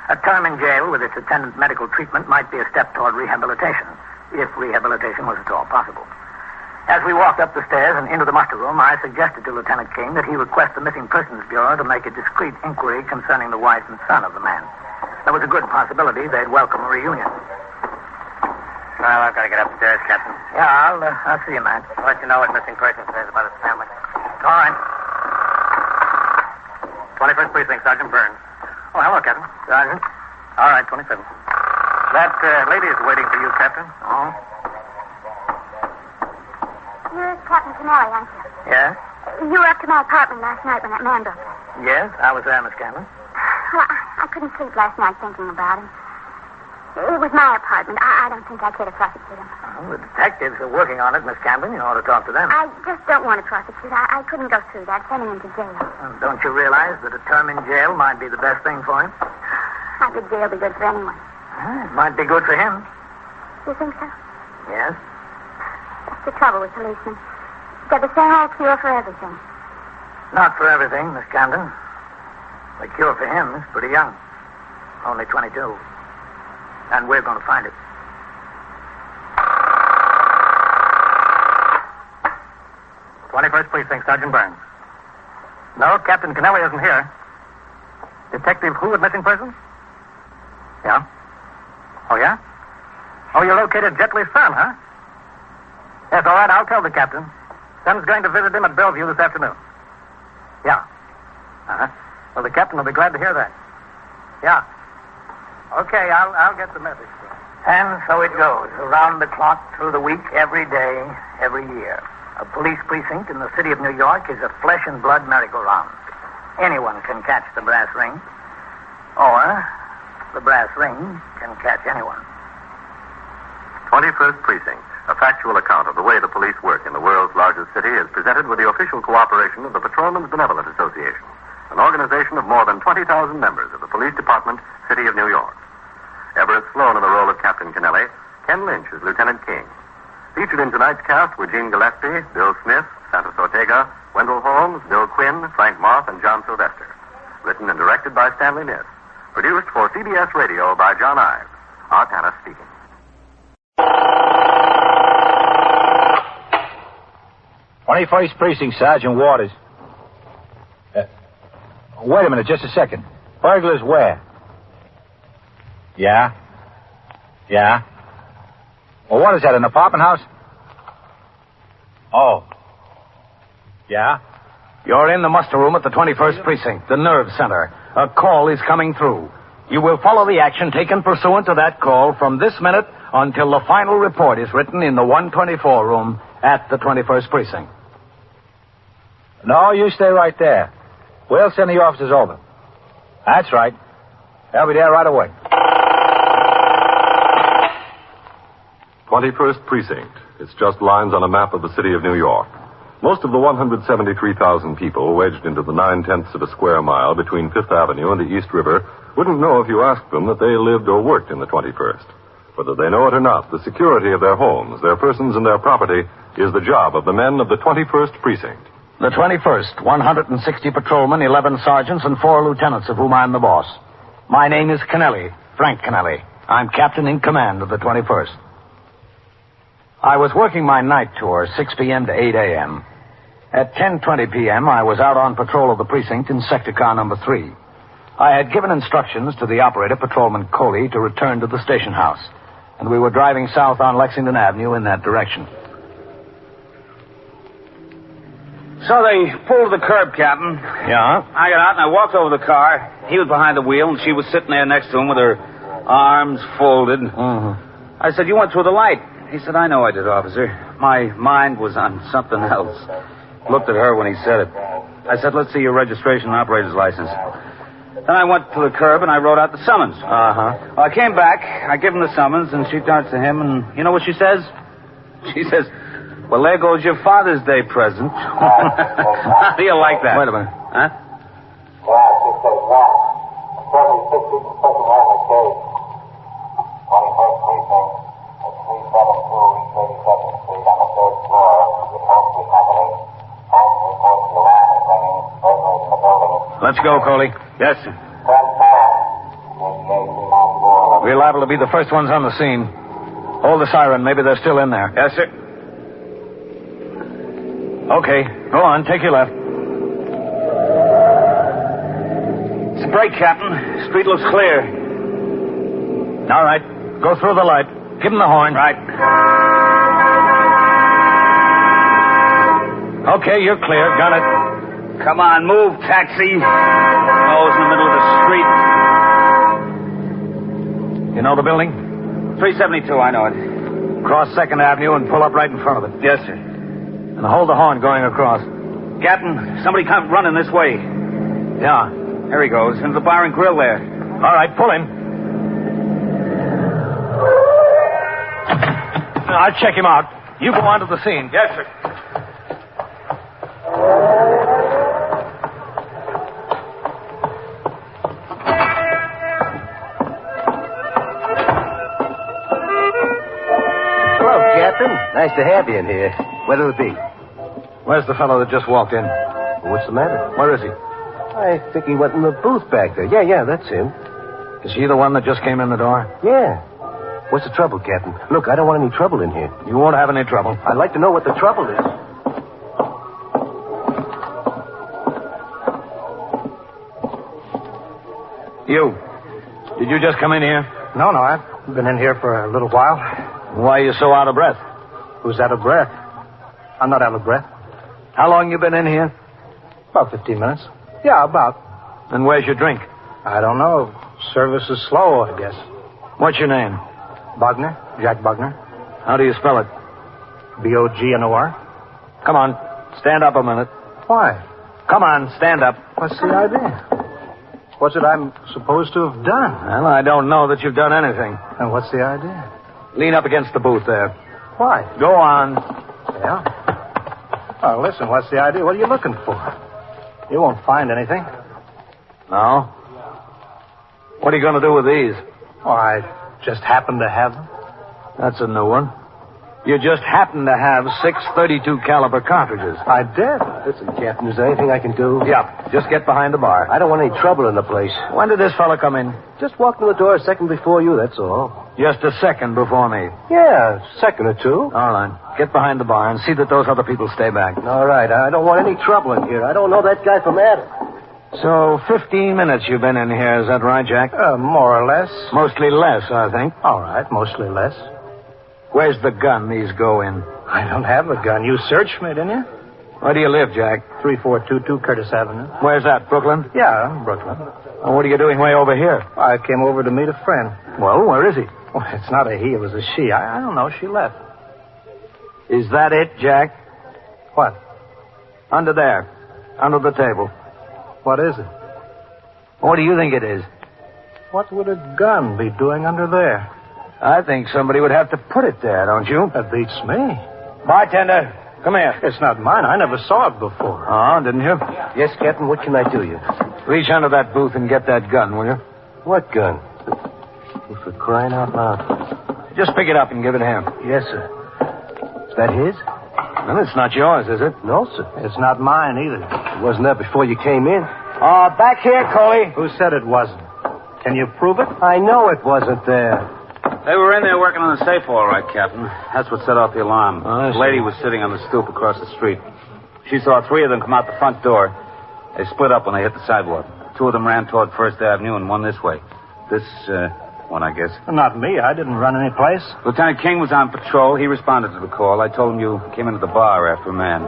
A term in jail with its attendant medical treatment might be a step toward rehabilitation, if rehabilitation was at all possible. As we walked up the stairs and into the muster room, I suggested to Lieutenant King that he request the Missing Persons Bureau to make a discreet inquiry concerning the wife and son of the man. There was a good possibility they'd welcome a reunion. Well, I've got to get upstairs, Captain. Yeah, I'll see you, Matt. I'll let you know what Missing Persons says about his family. All right. 21st Precinct, Sergeant Burns. Oh, hello, Captain. Sergeant. All right, 27. That lady is waiting for you, Captain. Oh? You're Captain Kennelly, aren't you? Yes? You were up to my apartment last night when that man broke in. Yes, I was there, Miss Campbell. Well, I couldn't sleep last night thinking about him. It was my apartment. I don't think I care to prosecute him. Well, the detectives are working on it, Miss Campbell. You ought to talk to them. I just don't want to prosecute. I couldn't go through that, sending him to jail. Well, don't you realize that a term in jail might be the best thing for him? How could jail be good for anyone? It might be good for him. You think so? Yes. That's the trouble with policemen. They're the same old cure for everything. Not for everything, Miss Camden. The cure for him is pretty young. Only 22. And we're going to find it. '21st Precinct, Sergeant Burns. No, Captain Kennelly isn't here. Detective who at Missing Persons? Yeah? Oh, yeah? Oh, you located Jetley's son, huh? Yes, all right, I'll tell the captain. Son's going to visit him at Bellevue this afternoon. Yeah. Uh-huh. Well, the captain will be glad to hear that. Yeah. Okay, I'll get the message. And so it goes, around the clock, through the week, every day, every year. A police precinct in the city of New York is a flesh and blood merry-go-round. Anyone can catch the brass ring, or the brass ring can catch anyone. 21st Precinct, a factual account of the way the police work in the world's largest city, is presented with the official cooperation of the Patrolmen's Benevolent Association, an organization of more than 20,000 members of the Police Department, City of New York. Everett Sloan in the role of Captain Kennelly, Ken Lynch as Lieutenant King. Featured in tonight's cast were Gene Gillespie, Bill Smith, Santos Ortega, Wendell Holmes, Bill Quinn, Frank Moth, and John Sylvester. Written and directed by Stanley Niss. Produced for CBS Radio by John Ives. Art Hanna speaking. '21st Precinct, Sergeant Waters. Wait a minute, just a second. Burglars where? Yeah? Yeah? Well, what is that, an apartment house? Oh. Yeah? You're in the muster room at the 21st Precinct, the nerve center. A call is coming through. You will follow the action taken pursuant to that call from this minute until the final report is written in the 124 room at the 21st Precinct. No, you stay right there. We'll send the officers over. That's right. They'll be there right away. 21st Precinct. It's just lines on a map of the city of New York. Most of the 173,000 people wedged into the 9/10 of a square mile between Fifth Avenue and the East River wouldn't know if you asked them that they lived or worked in the 21st. Whether they know it or not, the security of their homes, their persons, and their property is the job of the men of the 21st Precinct. The 21st, 160 patrolmen, 11 sergeants, and 4 lieutenants, of whom I'm the boss. My name is Kennelly, Frank Kennelly. I'm captain in command of the 21st. I was working my night tour, 6 p.m. to 8 a.m. At 10:20 p.m., I was out on patrol of the precinct in sector car number 3. I had given instructions to the operator, Patrolman Coley, to return to the station house. and we were driving south on Lexington Avenue in that direction. So they pulled the curb, Captain. Yeah? I got out and I walked over the car. He was behind the wheel, and she was sitting there next to him with her arms folded. Mm-hmm. I said, "You went through the light." He said, "I know I did, officer. My mind was on something else." Looked at her when he said it. I said, "Let's see your registration and operator's license." Then I went to the curb and I wrote out the summons. Uh-huh. I came back, I give him the summons, and she turns to him, and you know what she says? She says, "Well, there goes your Father's Day present." How do you like that? Wait a minute. Huh? Let's go, Coley. Yes, sir. We're liable to be the first ones on the scene. Hold the siren. Maybe they're still in there. Yes, sir. Okay. Go on. Take your left. It's a break, Captain. Street looks clear. All right. Go through the light. Give him the horn. Right. Okay, you're clear. Got it. Come on, move, taxi. Nose in the middle of the street. You know the building? 372, I know it. Cross 2nd Avenue and pull up right in front of it. Yes, sir. And hold the horn going across. Captain, somebody come running this way. Yeah. There he goes, into the bar and grill there. All right, pull him. I'll check him out. You go on to the scene. Yes, sir. Nice to have you in here. What'll it be? Where's the fellow that just walked in? What's the matter? Where is he? I think he went in the booth back there. Yeah, that's him. Is he the one that just came in the door? Yeah. What's the trouble, Captain? Look, I don't want any trouble in here. You won't have any trouble. I'd like to know what the trouble is. You. Did you just come in here? No, I've been in here for a little while. Why are you so out of breath? Who's out of breath? I'm not out of breath. How long you been in here? About 15 minutes. Yeah, about. And where's your drink? I don't know. Service is slow, I guess. What's your name? Bogner. Jack Bogner. How do you spell it? B-O-G-N-O-R. Come on. Stand up a minute. Why? Come on, stand up. What's the idea? What's it I'm supposed to have done? Well, I don't know that you've done anything. And what's the idea? Lean up against the booth there. Why? Go on. Yeah? Oh, listen, what's the idea? What are you looking for? You won't find anything. No? What are you going to do with these? Oh, I just happen to have them. That's a new one. You just happen to have 6 .32 caliber cartridges. I did. Listen, Captain, is there anything I can do? Yeah, just get behind the bar. I don't want any trouble in the place. When did this fella come in? Just walked in the door a second before you, that's all. Just a second before me. Yeah, a second or two. All right. Get behind the bar and see that those other people stay back. All right. I don't want any trouble in here. I don't know that guy from Adam. So, 15 minutes you've been in here, is that right, Jack? More or less. Mostly less, I think. All right, mostly less. Where's the gun these go in? I don't have a gun. You searched me, didn't you? Where do you live, Jack? 3422 Curtis Avenue. Where's that, Brooklyn? Yeah, Brooklyn. Well, what are you doing way over here? I came over to meet a friend. Well, where is he? Well, it's not a he, it was a she. I don't know. She left. Is that it, Jack? What? Under there. Under the table. What is it? What do you think it is? What would a gun be doing under there? I think somebody would have to put it there, don't you? That beats me. Bartender, come here. It's not mine. I never saw it before. Oh, didn't you? Yes, Captain, what can I do you? Reach under that booth and get that gun, will you? What gun? For crying out loud. Just pick it up and give it to him. Yes, sir. Is that his? Well, it's not yours, is it? No, sir. It's not mine either. It wasn't there before you came in. Back here, Coley. Who said it wasn't? Can you prove it? I know it wasn't there. They were in there working on the safe, all right, Captain. That's what set off the alarm. The lady was sitting on the stoop across the street. She saw 3 of them come out the front door. They split up when they hit the sidewalk. 2 of them ran toward First Avenue and 1 this way. This one, I guess. Not me. I didn't run any place. Lieutenant King was on patrol. He responded to the call. I told him you came into the bar after a man.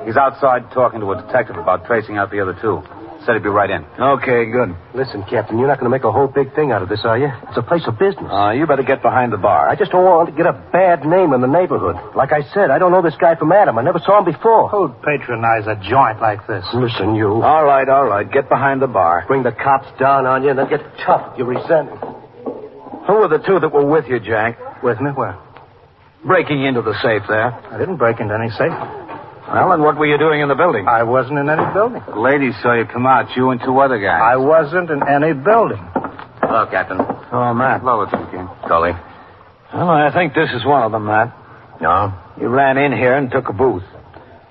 He's outside talking to a detective about tracing out the other two. Said he'd be right in. Okay, good. Listen, Captain, you're not going to make a whole big thing out of this, are you? It's a place of business. You better get behind the bar. I just don't want to get a bad name in the neighborhood. Like I said, I don't know this guy from Adam. I never saw him before. Who'd patronize a joint like this? Listen, you. All right. Get behind the bar. Bring the cops down on you and then get tough if you resent it. Who were the two that were with you, Jack? With me? Where? Breaking into the safe there. I didn't break into any safe. Well, and what were you doing in the building? I wasn't in any building. The ladies saw you come out, you and two other guys. I wasn't in any building. Hello, Captain. Oh, Matt. Hello, Lieutenant King. Cully. Well, I think this is one of them, Matt. No? He ran in here and took a booth.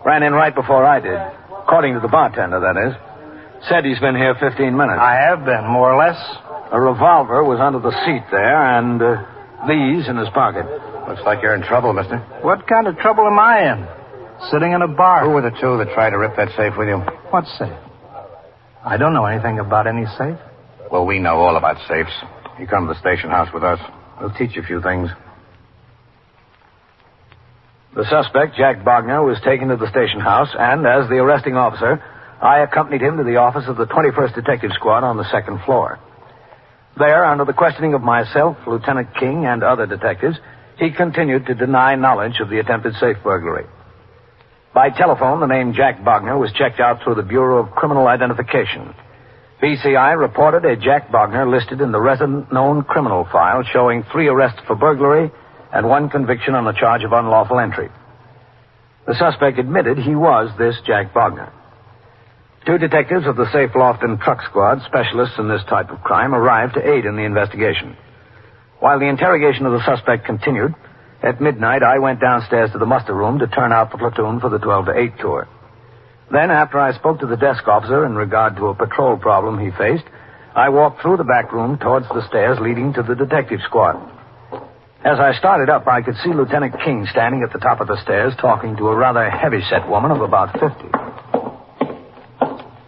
Ran in right before I did. According to the bartender, that is. Said he's been here 15 minutes. I have been, more or less. A revolver was under the seat there, and these in his pocket. Looks like you're in trouble, mister. What kind of trouble am I in? Sitting in a bar. Who were the two that tried to rip that safe with you? What safe? I don't know anything about any safe. Well, we know all about safes. You come to the station house with us. We'll teach you a few things. The suspect, Jack Bogner, was taken to the station house, and as the arresting officer, I accompanied him to the office of the 21st Detective Squad on the second floor. There, under the questioning of myself, Lieutenant King, and other detectives, he continued to deny knowledge of the attempted safe burglary. By telephone, the name Jack Bogner was checked out through the Bureau of Criminal Identification. BCI reported a Jack Bogner listed in the resident known criminal file showing 3 arrests for burglary and 1 conviction on the charge of unlawful entry. The suspect admitted he was this Jack Bogner. 2 detectives of the Safe Loft and Truck Squad, specialists in this type of crime, arrived to aid in the investigation. While the interrogation of the suspect continued, at midnight, I went downstairs to the muster room to turn out the platoon for the 12 to 8 tour. Then, after I spoke to the desk officer in regard to a patrol problem he faced, I walked through the back room towards the stairs leading to the detective squad. As I started up, I could see Lieutenant King standing at the top of the stairs talking to a rather heavy-set woman of about 50.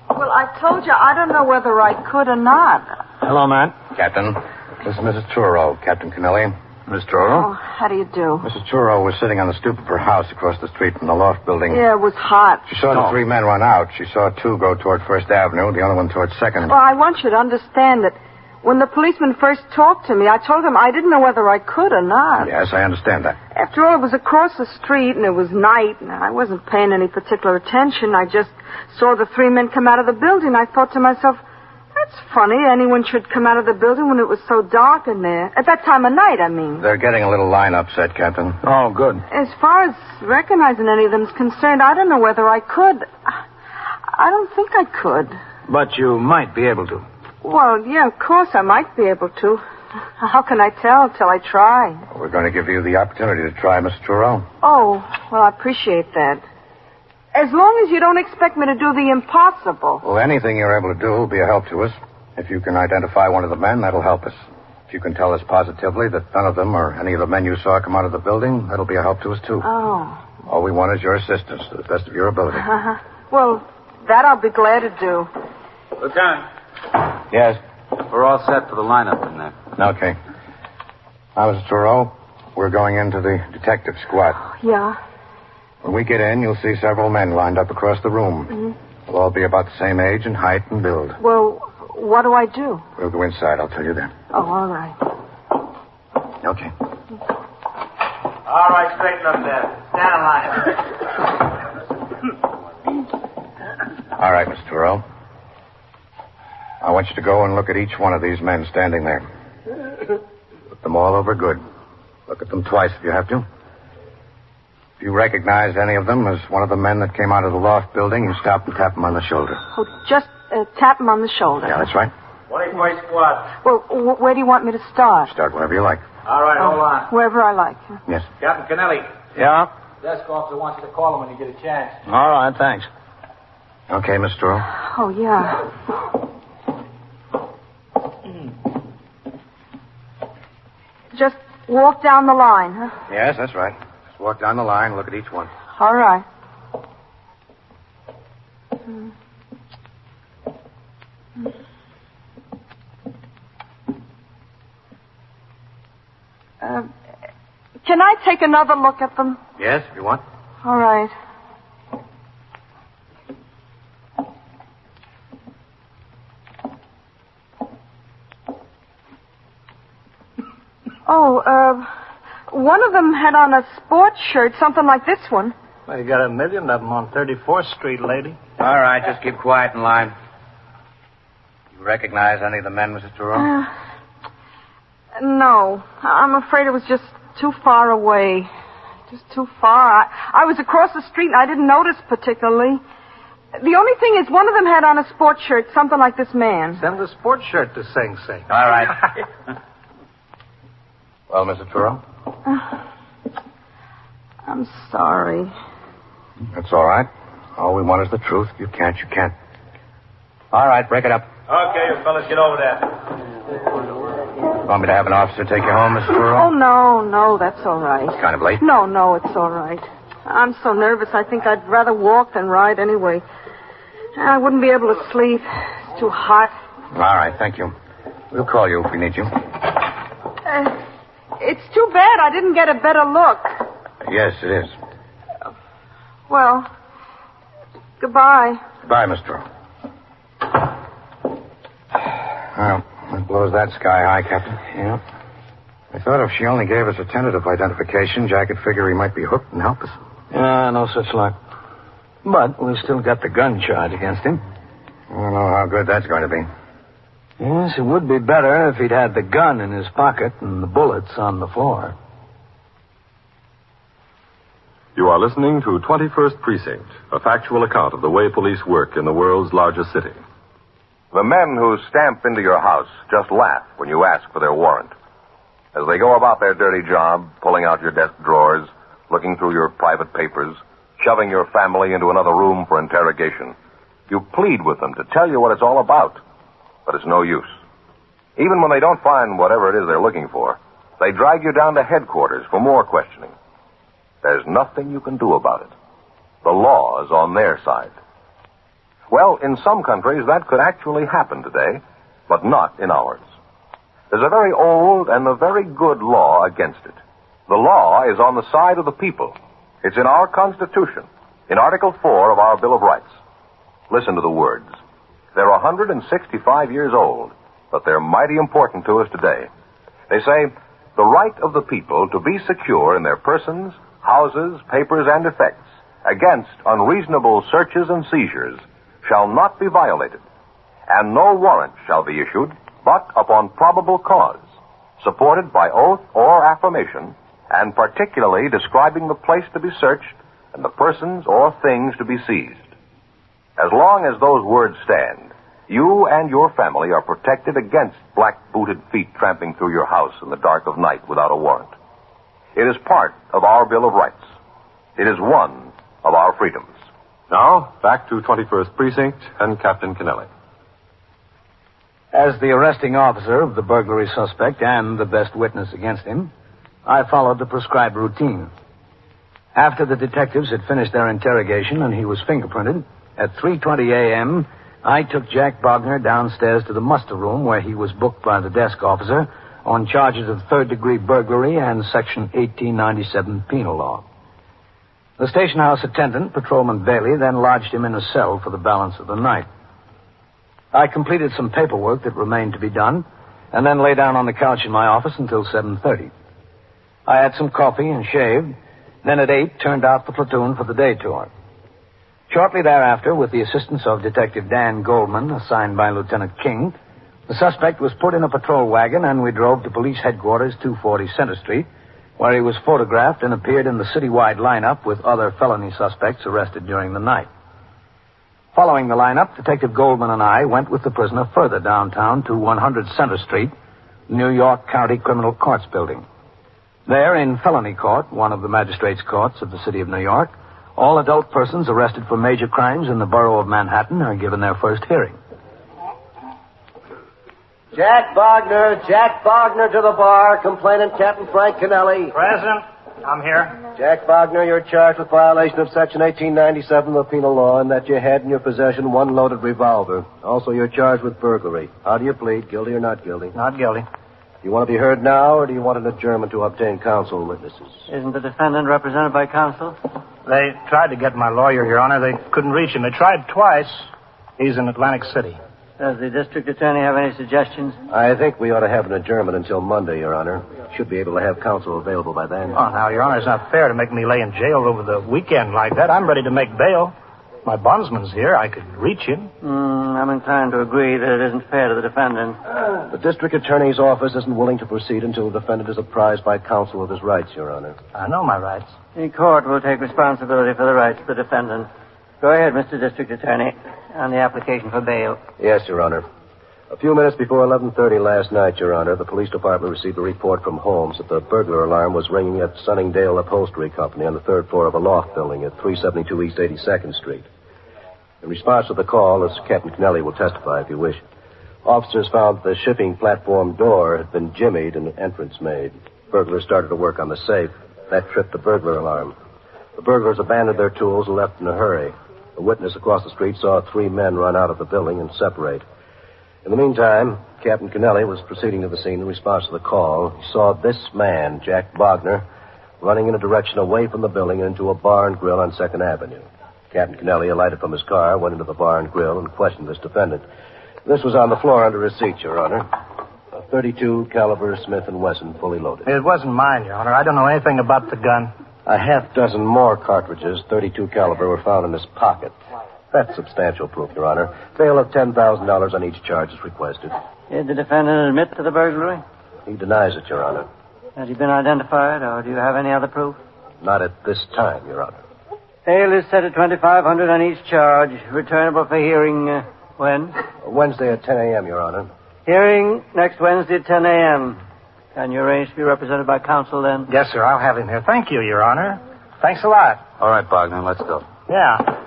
Well, I told you I don't know whether I could or not. Hello, Matt. Captain, this is Mrs. Turo, Captain Kennelly. Miss Turo? Oh, how do you do? Mrs. Turo was sitting on the stoop of her house across the street from the loft building. Yeah, it was hot. She saw the 3 men run out. She saw 2 go toward First Avenue, the other one toward Second. Well, I want you to understand that when the policeman first talked to me, I told him I didn't know whether I could or not. Yes, I understand that. After all, it was across the street, and it was night, and I wasn't paying any particular attention. I just saw the 3 men come out of the building. I thought to myself, that's funny. Anyone should come out of the building when it was so dark in there. At that time of night, I mean. They're getting a little line upset, Captain. Oh, good. As far as recognizing any of them's concerned, I don't know whether I could. I don't think I could. But you might be able to. Well, yeah, of course I might be able to. How can I tell till I try? Well, we're going to give you the opportunity to try, Miss Turo. Oh, well, I appreciate that. As long as you don't expect me to do the impossible. Well, anything you're able to do will be a help to us. If you can identify one of the men, that'll help us. If you can tell us positively that none of them or any of the men you saw come out of the building, that'll be a help to us, too. Oh. All we want is your assistance to the best of your ability. Well, that I'll be glad to do. Lieutenant. Yes? We're all set for the lineup in there. Okay. Now, Mrs. Turo, we're going into the detective squad. Yeah. When we get in, you'll see several men lined up across the room. Mm-hmm. They'll all be about the same age and height and build. Well, what do I do? We'll go inside. I'll tell you then. Oh, all right. Okay. All right, straighten up there. Stand in line. All right, Mr. Turo. I want you to go and look at each one of these men standing there. Look them all over good. Look at them twice if you have to. If you recognize any of them as one of the men that came out of the loft building, you stop and tap them on the shoulder. Oh, just tap him on the shoulder. Yeah, that's right. 21st squad. Well, where do you want me to start? Start wherever you like. All right, hold on. Wherever I like. Yes. Captain Kennelly. Yeah? Desk officer wants you to call him when you get a chance. All right, thanks. Okay, Miss Turo. Oh, yeah. Just walk down the line, huh? Yes, that's right. Just walk down the line and look at each one. All right. Can I take another look at them? Yes, if you want. All right. Oh, one of them had on a sports shirt, something like this one. Well, you got a million of them on 34th Street, lady. All right, just keep quiet in line. You recognize any of the men, Mrs. Thoreau? No. I'm afraid it was just too far away. Just too far. I was across the street and I didn't notice particularly. The only thing is one of them had on a sports shirt, something like this man. Send the sports shirt to Sing Sing. All right. Well, Mrs. Thoreau? I'm sorry. That's all right. All we want is the truth. If you can't, you can't. All right, break it up. Okay, you fellas, get over there. Want me to have an officer take you home, Mrs. Thoreau? Oh, no, that's all right. It's kind of late. No, it's all right. I'm so nervous, I think I'd rather walk than ride anyway. I wouldn't be able to sleep. It's too hot. All right, thank you. We'll call you if we need you. It's too bad I didn't get a better look. Yes, it is. Well, goodbye. Goodbye, Mr. Thoreau. Well, that blows that sky high, Captain. Yeah. I thought if she only gave us a tentative identification, Jack would figure he might be hooked and help us. Yeah, no such luck. But we've still got the gun charge against him. I don't know how good that's going to be. Yes, it would be better if he'd had the gun in his pocket and the bullets on the floor. You are listening to 21st Precinct, a factual account of the way police work in the world's largest city. The men who stamp into your house just laugh when you ask for their warrant. As they go about their dirty job, pulling out your desk drawers, looking through your private papers, shoving your family into another room for interrogation, you plead with them to tell you what it's all about. But it's no use. Even when they don't find whatever it is they're looking for, they drag you down to headquarters for more questioning. There's nothing you can do about it. The law is on their side. Well, in some countries, that could actually happen today, but not in ours. There's a very old and a very good law against it. The law is on the side of the people. It's in our Constitution, in Article 4 of our Bill of Rights. Listen to the words. They're 165 years old, but they're mighty important to us today. They say, the right of the people to be secure in their persons, houses, papers, and effects against unreasonable searches and seizures shall not be violated, and no warrant shall be issued but upon probable cause, supported by oath or affirmation, and particularly describing the place to be searched and the persons or things to be seized. As long as those words stand, you and your family are protected against black-booted feet tramping through your house in the dark of night without a warrant. It is part of our Bill of Rights. It is one of our freedoms. Now, back to 21st Precinct and Captain Kennelly. As the arresting officer of the burglary suspect and the best witness against him, I followed the prescribed routine. After the detectives had finished their interrogation and he was fingerprinted, at 3:20 a.m., I took Jack Bogner downstairs to the muster room where he was booked by the desk officer on charges of third-degree burglary and Section 1897 penal law. The station house attendant, Patrolman Bailey, then lodged him in a cell for the balance of the night. I completed some paperwork that remained to be done, and then lay down on the couch in my office until 7:30. I had some coffee and shaved, then at 8 turned out the platoon for the day tour. Shortly thereafter, with the assistance of Detective Dan Goldman, assigned by Lieutenant King, the suspect was put in a patrol wagon and we drove to police headquarters, 240 Center Street, where he was photographed and appeared in the citywide lineup with other felony suspects arrested during the night. Following the lineup, Detective Goldman and I went with the prisoner further downtown to 100 Center Street, New York County Criminal Courts Building. There, in felony court, one of the magistrates' courts of the city of New York, all adult persons arrested for major crimes in the borough of Manhattan are given their first hearing. Jack Bogner to the bar. Complainant Captain Frank Kennelly. Present. I'm here. Jack Bogner, you're charged with violation of Section 1897 of the penal law and that you had in your possession one loaded revolver. Also, you're charged with burglary. How do you plead, guilty or not guilty? Not guilty. Do you want to be heard now, or do you want an adjournment to obtain counsel and witnesses? Isn't the defendant represented by counsel? They tried to get my lawyer, Your Honor. They couldn't reach him. They tried twice. He's in Atlantic City. Does the district attorney have any suggestions? I think we ought to have an adjournment until Monday, Your Honor. Should be able to have counsel available by then. Oh, now, Your Honor, it's not fair to make me lay in jail over the weekend like that. I'm ready to make bail. My bondsman's here. I could reach him. I'm inclined to agree that it isn't fair to the defendant. The district attorney's office isn't willing to proceed until the defendant is apprised by counsel of his rights, Your Honor. I know my rights. The court will take responsibility for the rights of the defendant. Go ahead, Mr. District Attorney, on the application for bail. Yes, Your Honor. A few minutes before 11:30 last night, Your Honor, the police department received a report from Holmes that the burglar alarm was ringing at Sunningdale Upholstery Company on the third floor of a loft building at 372 East 82nd Street. In response to the call, as Captain Kennelly will testify if you wish, officers found that the shipping platform door had been jimmied and an entrance made. Burglars started to work on the safe. That tripped the burglar alarm. The burglars abandoned their tools and left in a hurry. A witness across the street saw 3 men run out of the building and separate. In the meantime, Captain Kennelly was proceeding to the scene in response to the call. He saw this man, Jack Bogner, running in a direction away from the building and into a bar and grill on 2nd Avenue. Captain Kennelly alighted from his car, went into the bar and grill, and questioned this defendant. This was on the floor under his seat, Your Honor. A .32 caliber Smith & Wesson, fully loaded. It wasn't mine, Your Honor. I don't know anything about the gun. A half dozen more cartridges, .32 caliber, were found in his pocket. That's substantial proof, Your Honor. Bail of $10,000 on each charge is requested. Did the defendant admit to the burglary? He denies it, Your Honor. Has he been identified, or do you have any other proof? Not at this time, Your Honor. Bail is set at $2,500 on each charge. Returnable for hearing when? Wednesday at 10 a.m., Your Honor. Hearing next Wednesday at 10 a.m. Can you arrange to be represented by counsel then? Yes, sir. I'll have him here. Thank you, Your Honor. Thanks a lot. All right, Bogner, let's go. Yeah.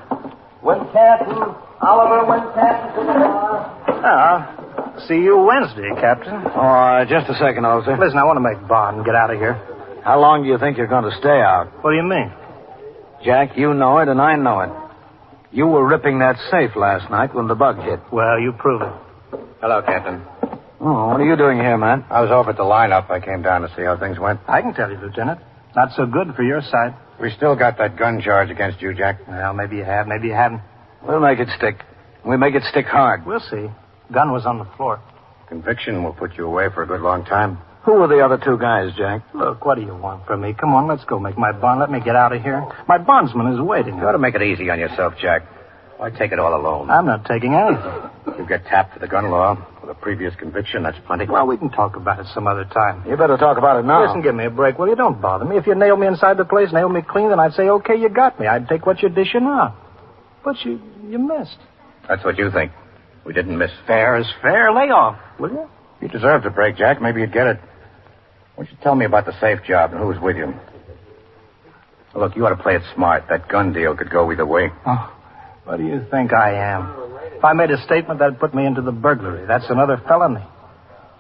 When Captain, Oliver, when Captain, I'll see you Wednesday, Captain. Oh, just a second, officer. Listen, I want to make bond and get out of here. How long do you think you're going to stay out? What do you mean? Jack, you know it and I know it. You were ripping that safe last night when the bug hit. Well, you prove it. Hello, Captain. Oh, what are you doing here, man? I was over at the lineup. I came down to see how things went. I can tell you, Lieutenant. Not so good for your side. We still got that gun charge against you, Jack. Well, maybe you have, maybe you haven't. We'll make it stick. We make it stick hard. We'll see. Gun was on the floor. Conviction will put you away for a good long time. Who were the other 2 guys, Jack? Look, what do you want from me? Come on, let's go make my bond. Let me get out of here. My bondsman is waiting. You ought to make it easy on yourself, Jack. Why take it all alone? I'm not taking anything. You get tapped for the gun law with a previous conviction, that's plenty. Well, we can talk about it some other time. You better talk about it now. Listen, give me a break, will you? Don't bother me. If you nailed me inside the place, nailed me clean, then I'd say, okay, you got me. I'd take what you're dishing out. But you missed. That's what you think. We didn't miss. Fair is fair. Lay off, will you? You deserved a break, Jack. Maybe you'd get it. Why don't you tell me about the safe job and who's with you? Well, look, you ought to play it smart. That gun deal could go either way. Oh, what do you think I am? If I made a statement, that'd put me into the burglary. That's another felony.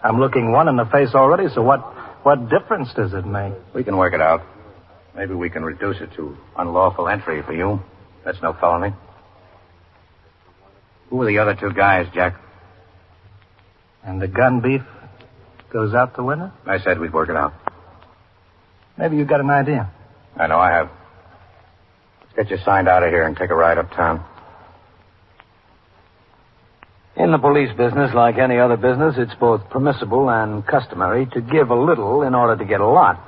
I'm looking one in the face already, so what difference does it make? We can work it out. Maybe we can reduce it to unlawful entry for you. That's no felony. Who are the other 2 guys, Jack? And the gun beef goes out the window? I said we'd work it out. Maybe you got an idea. I know I have. Let's get you signed out of here and take a ride uptown. In the police business, like any other business, it's both permissible and customary to give a little in order to get a lot.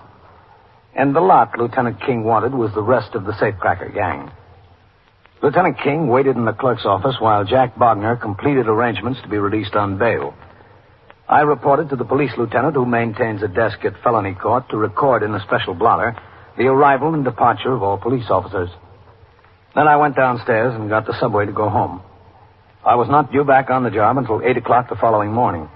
And the lot Lieutenant King wanted was the rest of the safecracker gang. Lieutenant King waited in the clerk's office while Jack Bogner completed arrangements to be released on bail. I reported to the police lieutenant who maintains a desk at felony court to record in a special blotter the arrival and departure of all police officers. Then I went downstairs and got the subway to go home. I was not due back on the job until 8 o'clock the following morning.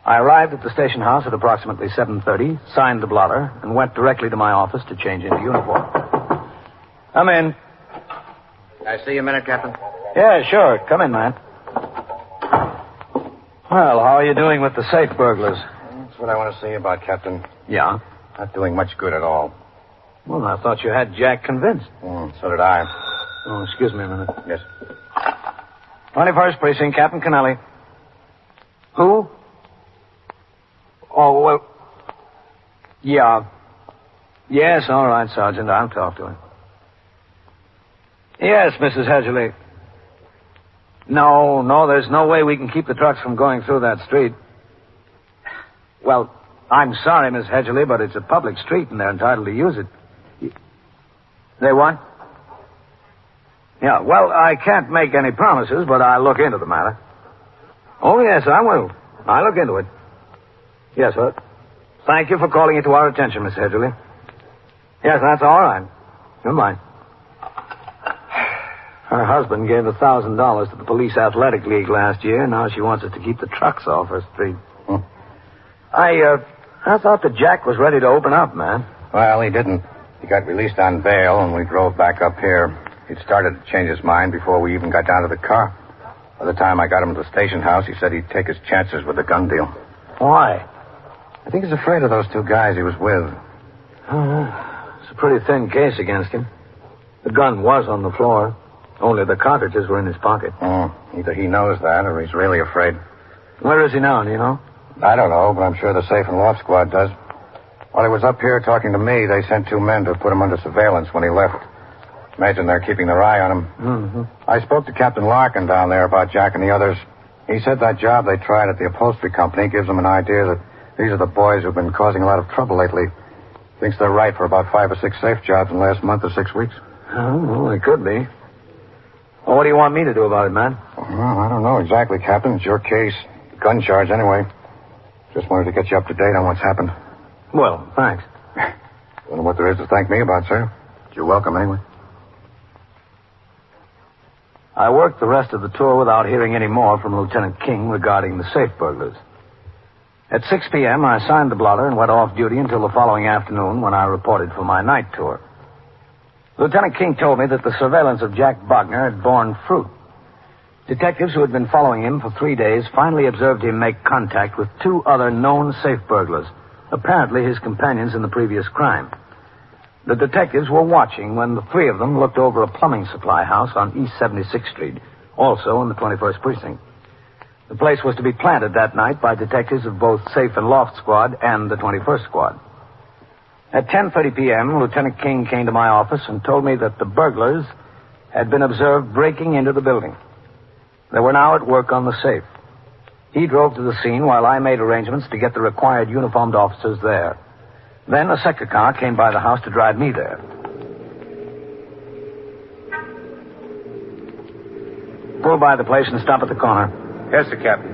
I arrived at the station house at approximately 7:30, signed the blotter, and went directly to my office to change into uniform. Come in. Can I see you a minute, Captain? Yeah, sure. Come in, man. Well, how are you doing with the safe burglars? That's what I want to see about, Captain. Yeah? Not doing much good at all. Well, I thought you had Jack convinced. So did I. Oh, excuse me a minute. Yes. 21st Precinct, Captain Kennelly. Who? Oh, well. Yeah. Yes, all right, Sergeant. I'll talk to him. Yes, Mrs. Hedgerly. No, there's no way we can keep the trucks from going through that street. Well, I'm sorry, Miss Hedgerly, but it's a public street and they're entitled to use it. They what? Yeah, well, I can't make any promises, but I'll look into the matter. Oh, yes, I will. I'll look into it. Yes, sir. Thank you for calling it to our attention, Miss Hedgerly. Yes, that's all right. Goodbye. Her husband gave $1,000 to the Police Athletic League last year. Now she wants us to keep the trucks off her street. I thought that Jack was ready to open up, man. Well, he didn't. He got released on bail, and we drove back up here. He'd started to change his mind before we even got down to the car. By the time I got him to the station house, he said he'd take his chances with the gun deal. Why? I think he's afraid of those two guys he was with. It's a pretty thin case against him. The gun was on the floor. Only the cartridges were in his pocket. Either he knows that or he's really afraid. Where is he now, do you know? I don't know, but I'm sure the Safe and Loft Squad does. While he was up here talking to me, they sent 2 men to put him under surveillance when he left. Imagine they're keeping their eye on him. Mm-hmm. I spoke to Captain Larkin down there about Jack and the others. He said that job they tried at the upholstery company gives them an idea that these are the boys who've been causing a lot of trouble lately. Thinks they're right for about 5 or 6 safe jobs in the last month or 6 weeks. Oh, well, they could be. Well, what do you want me to do about it, man? Well, I don't know exactly, Captain. It's your case. Gun charge, anyway. Just wanted to get you up to date on what's happened. Well, thanks. Don't know what there is to thank me about, sir. You're welcome, anyway. I worked the rest of the tour without hearing any more from Lieutenant King regarding the safe burglars. At 6 p.m., I signed the blotter and went off duty until the following afternoon when I reported for my night tour. Lieutenant King told me that the surveillance of Jack Bogner had borne fruit. Detectives who had been following him for 3 days finally observed him make contact with 2 other known safe burglars, apparently his companions in the previous crime. The detectives were watching when the 3 of them looked over a plumbing supply house on East 76th Street, also in the 21st Precinct. The place was to be planted that night by detectives of both Safe and Loft Squad and the 21st Squad. At 10:30 p.m., Lieutenant King came to my office and told me that the burglars had been observed breaking into the building. They were now at work on the safe. He drove to the scene while I made arrangements to get the required uniformed officers there. Then a sector car came by the house to drive me there. Pull by the place and stop at the corner. Yes, sir, Captain.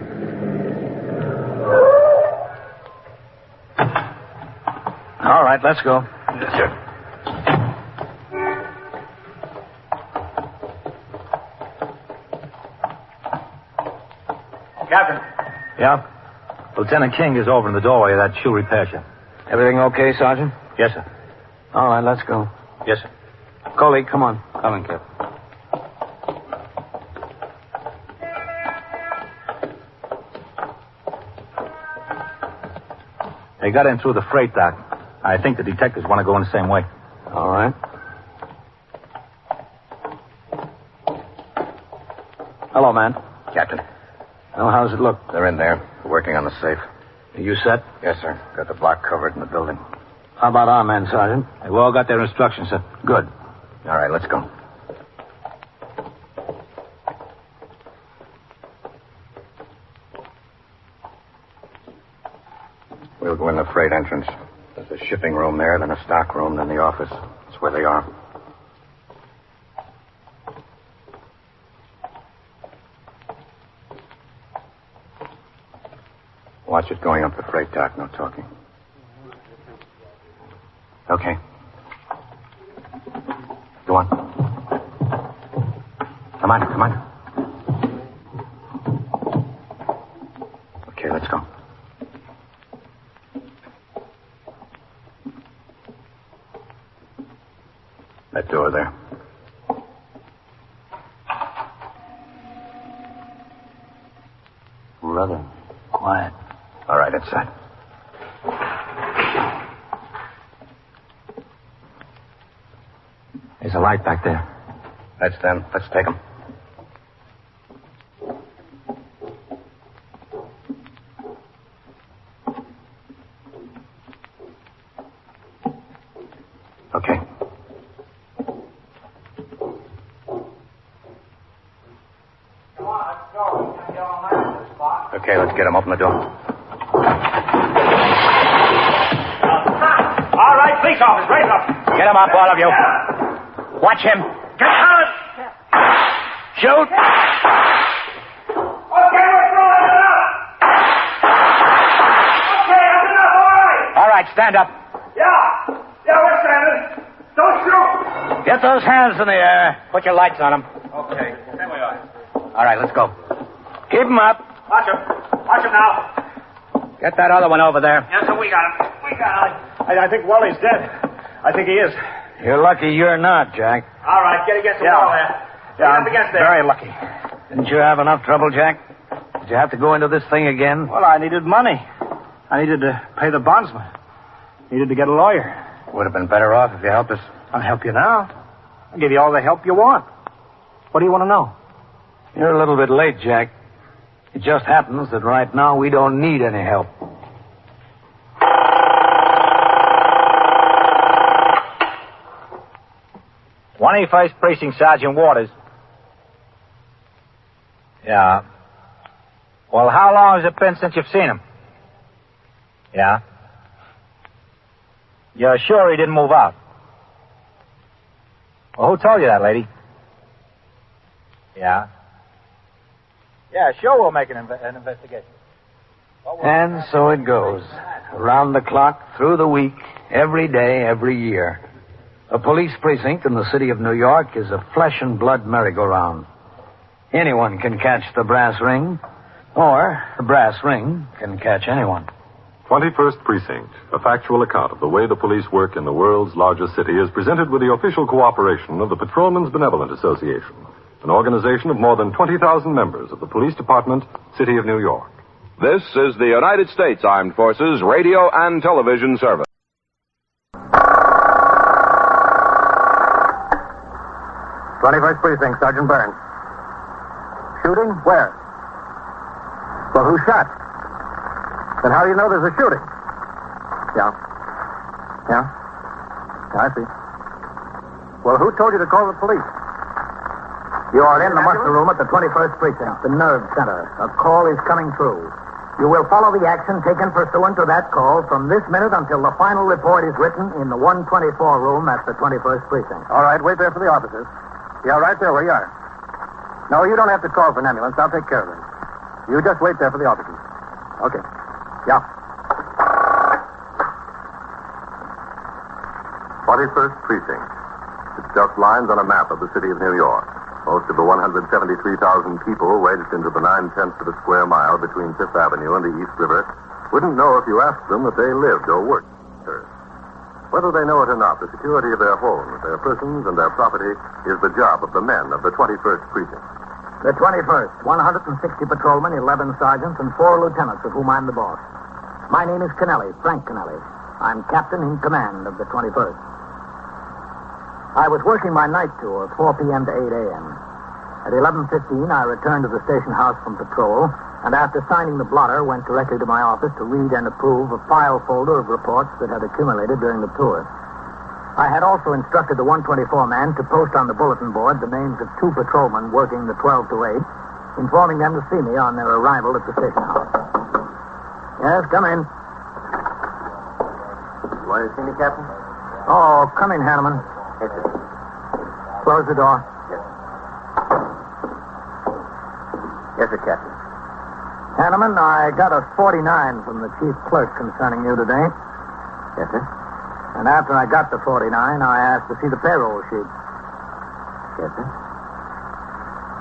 All right, let's go. Yes, sir. Captain. Yeah? Lieutenant King is over in the doorway of that shoe repair shop. Everything okay, Sergeant? Yes, sir. All right, let's go. Yes, sir. Coley, come on. Coming, Captain. They got in through the freight dock. I think the detectives want to go in the same way. All right. Hello, man. Captain. Well, how does it look? They're in there. They're working on the safe. Are you set? Yes, sir. Got the block covered in the building. How about our men, Sergeant? They've all got their instructions, sir. Good. All right, let's go. We'll go in the freight entrance. There's a shipping room there, then a stock room, then the office. That's where they are. Watch it going up the freight dock, no talking. Okay. Go on. Come on, come on. Okay, let's go. That door there. Rather quiet. All right, inside. There's a light back there. That's them. Let's take them. Okay, let's get him. Open the door. All right, police officers, raise up. Get him up, all of you. Watch him. Get out! Shoot! Okay, we're throwing it up. Okay, that's enough, all right. All right, stand up. Yeah, we're standing. Don't shoot. Get those hands in the air. Put your lights on them. Okay, there we are. All right, let's go. Keep him up. Watch him now. Get that other one over there. Yes, sir, we got him. I think Wally's dead. I think he is. You're lucky you're not, Jack. All right, get against the wall there. Get up against there. Very lucky. Didn't you have enough trouble, Jack? Did you have to go into this thing again? Well, I needed money. I needed to pay the bondsman. Needed to get a lawyer. Would have been better off if you helped us. I'll help you now. I'll give you all the help you want. What do you want to know? You're a little bit late, Jack. It just happens that right now we don't need any help. "21st Precinct, Sergeant Waters." Yeah. Well, how long has it been since you've seen him? Yeah. You're sure he didn't move out? Well, who told you that, lady? Yeah. Yeah, sure, we'll make an investigation. And so it goes. Around the clock, through the week, every day, every year. A police precinct in the city of New York is a flesh and blood merry-go-round. Anyone can catch the brass ring, or the brass ring can catch anyone. 21st Precinct, a factual account of the way the police work in the world's largest city, is presented with the official cooperation of the Patrolmen's Benevolent Association, an organization of more than 20,000 members of the Police Department, City of New York. This is the United States Armed Forces Radio and Television Service. '21st Precinct, Sergeant Burns. Shooting? Where? Well, who shot? Then how do you know there's a shooting? Yeah, I see. Well, who told you to call the police? You are in the muster room at the 21st Precinct, the nerve center. A call is coming through. You will follow the action taken pursuant to that call from this minute until the final report is written in the 124 room at the 21st Precinct. All right, wait there for the officers. Yeah, right there where you are. No, you don't have to call for an ambulance. I'll take care of them. You just wait there for the officers. Okay. Yeah. 21st Precinct. It's just lines on a map of the city of New York. Most of the 173,000 people wedged into the 9/10 of a square mile between Fifth Avenue and the East River wouldn't know if you asked them that they lived or worked there. Whether they know it or not, the security of their homes, their persons, and their property is the job of the men of the 21st Precinct. The 21st, 160 patrolmen, 11 sergeants, and 4 lieutenants, of whom I'm the boss. My name is Kennelly, Frank Kennelly. I'm captain in command of the 21st. I was working my night tour, 4 p.m. to 8 a.m. At 11:15, I returned to the station house from patrol, and after signing the blotter, went directly to my office to read and approve a file folder of reports that had accumulated during the tour. I had also instructed the 124 man to post on the bulletin board the names of 2 patrolmen working the 12 to 8, informing them to see me on their arrival at the station house. Yes, come in. You want to see me, Captain? Oh, come in, Hanneman. Yes, sir. Close the door. Yes, sir, Captain. Hanneman, I got a 49 from the chief clerk concerning you today. Yes, sir. And after I got the 49, I asked to see the payroll sheet. Yes, sir.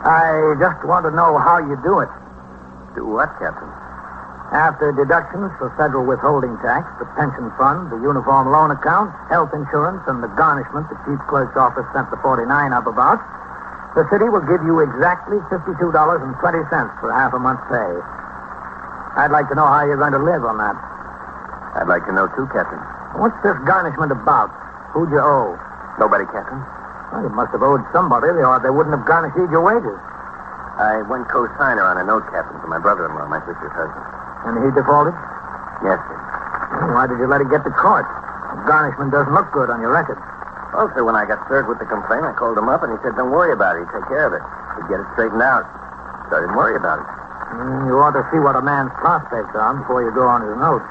I just want to know how you do it. Do what, Captain? After deductions for federal withholding tax, the pension fund, the uniform loan account, health insurance, and the garnishment the chief clerk's office sent the 49 up about, the city will give you exactly $52.20 for half a month's pay. I'd like to know how you're going to live on that. I'd like to know, too, Captain. What's this garnishment about? Who'd you owe? Nobody, Captain. Well, you must have owed somebody, or they wouldn't have garnished your wages. I went co-signer on a note, Captain, for my brother-in-law, my sister's husband. And he defaulted? Yes, sir. Well, why did you let it get to court? Garnishment doesn't look good on your record. Well, sir, when I got served with the complaint, I called him up, and he said, don't worry about it. He'd take care of it. He'd get it straightened out. So I didn't worry about it. You ought to see what a man's prospects are before you go on his note.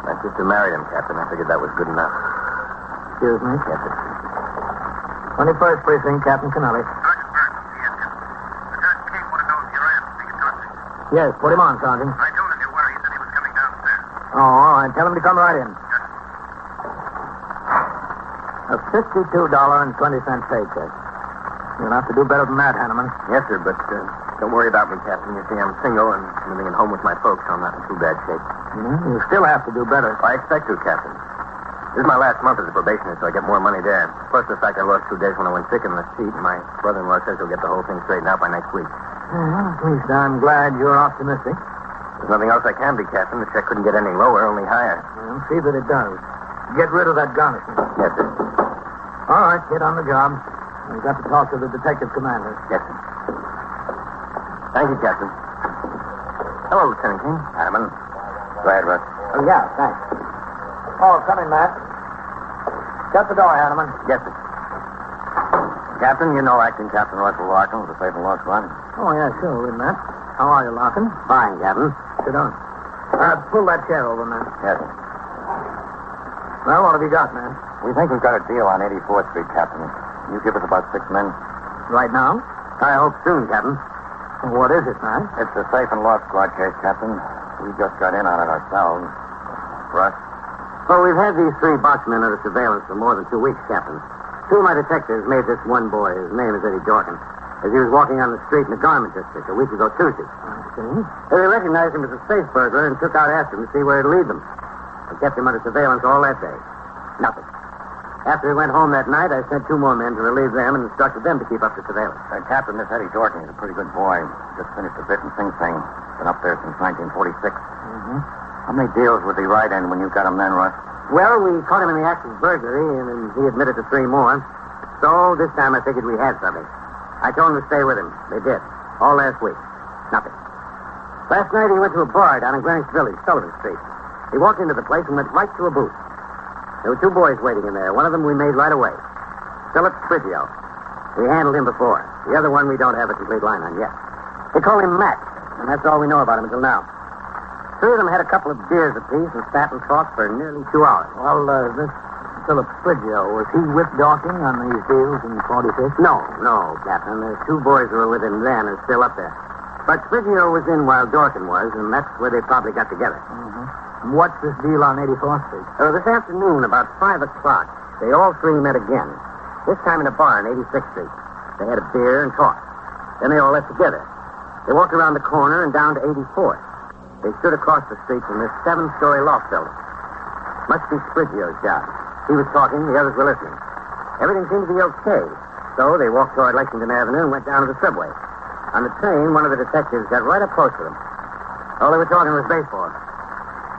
My sister married him, Captain. I figured that was good enough. Excuse me, Captain. 21st Precinct, Captain Kennelly. Yes, put him on, Sergeant. I told him you were. He said he was coming downstairs. Oh, all right. Tell him to come right in. A $52.20 paycheck. You'll have to do better than that, Hanneman. Yes, sir, but don't worry about me, Captain. You see, I'm single and living at home with my folks, so I'm not in too bad shape. You still have to do better. I expect to, Captain. This is my last month as a probationer, so I get more money there. Plus the fact I lost 2 days when I went sick in the seat, and my brother-in-law says he'll get the whole thing straightened out by next week. At least I'm glad you're optimistic. There's nothing else I can be, Captain. The check couldn't get any lower, only higher. See that it does. Get rid of that garnishment. Yes, sir. All right, get on the job. We've got to talk to the detective commander. Yes, sir. Thank you, Captain. Hello, Lieutenant King. Hanneman. Go ahead, Russ. Oh, yeah, thanks. Oh, come in, Matt. Shut the door, Hanneman. Yes, sir. Captain, you know acting Captain Russell Larkin of the Safe and Law Squad. Oh, yeah, sure, Matt. How are you, Larkin? Fine, Captain. Sit down. Pull that chair over, man. Yes, sir. Well, what have you got, man? We think we've got a deal on 84th Street, Captain. You give us about 6 men. Right now? I hope soon, Captain. What is it, man? It's a Safe and Law Squad case, Captain. We just got in on it ourselves. Russ? Well, we've had these 3 boxmen under surveillance for more than 2 weeks, Captain. 2 of my detectives made this one boy, his name is Eddie Dorkin, as he was walking on the street in the garment district a week ago Tuesday. They recognized him as a safe burglar and took out after him to see where he'd lead them. I kept him under surveillance all that day. Nothing. After he went home that night, I sent 2 more men to relieve them and instructed them to keep up the surveillance. Captain, this Eddie Dorkin is a pretty good boy. Just finished a bit in Sing Sing. Been up there since 1946. How many deals would he write in when you got him then, Russ? Well, we caught him in the act of burglary, and he admitted to 3 more. So this time I figured we had something. I told them to stay with him. They did. All last week. Nothing. Last night he went to a bar down in Greenwich Village, Sullivan Street. He walked into the place and went right to a booth. There were 2 boys waiting in there. One of them we made right away. Philip Spriggio. We handled him before. The other one we don't have a complete line on yet. They call him Matt, and that's all we know about him until now. 3 of them had a couple of beers apiece and sat and talked for nearly 2 hours. Well, this Philip Spriggio, was he with Dorkin on these deals in 46? No, Captain. The 2 boys who were with him then are still up there. But Spriggio was in while Dorkin was, and that's where they probably got together. And what's this deal on 84th Street? This afternoon, about 5 o'clock, they all 3 met again. This time in a bar on 86th Street. They had a beer and talked. Then they all left together. They walked around the corner and down to 84th. They stood across the street from this 7-story loft building. Must be Spriggio's job. He was talking, the others were listening. Everything seemed to be okay. So they walked toward Lexington Avenue and went down to the subway. On the train, one of the detectives got right up close to them. All they were talking was baseball.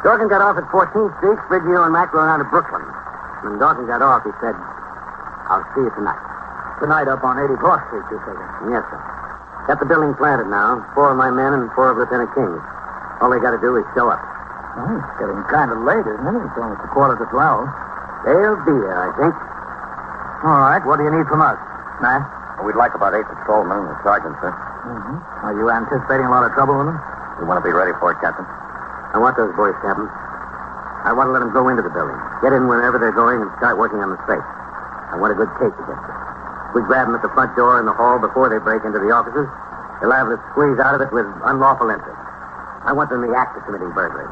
Dorkin got off at 14th Street. Spriggio and Mac rode on to Brooklyn. When Dorkin got off, he said, "I'll see you tonight." Tonight up on 84th Street, you say? Yes, sir. Got the building planted now. 4 of my men and 4 of Lieutenant King's. All they got to do is show up. Well, it's getting kind of late, isn't it? It's almost 11:15. They'll be there, I think. All right, what do you need from us, Matt? We'd like about 8 patrolmen and a sergeant, sir. Are you anticipating a lot of trouble with them? We want to be ready for it, Captain. I want those boys, Captain. I want to let them go into the building. Get in whenever they're going and start working on the safe. I want a good case against it. We grab them at the front door in the hall before they break into the offices. They're liable to squeeze out of it with unlawful entry. I want them in the act of committing burglary.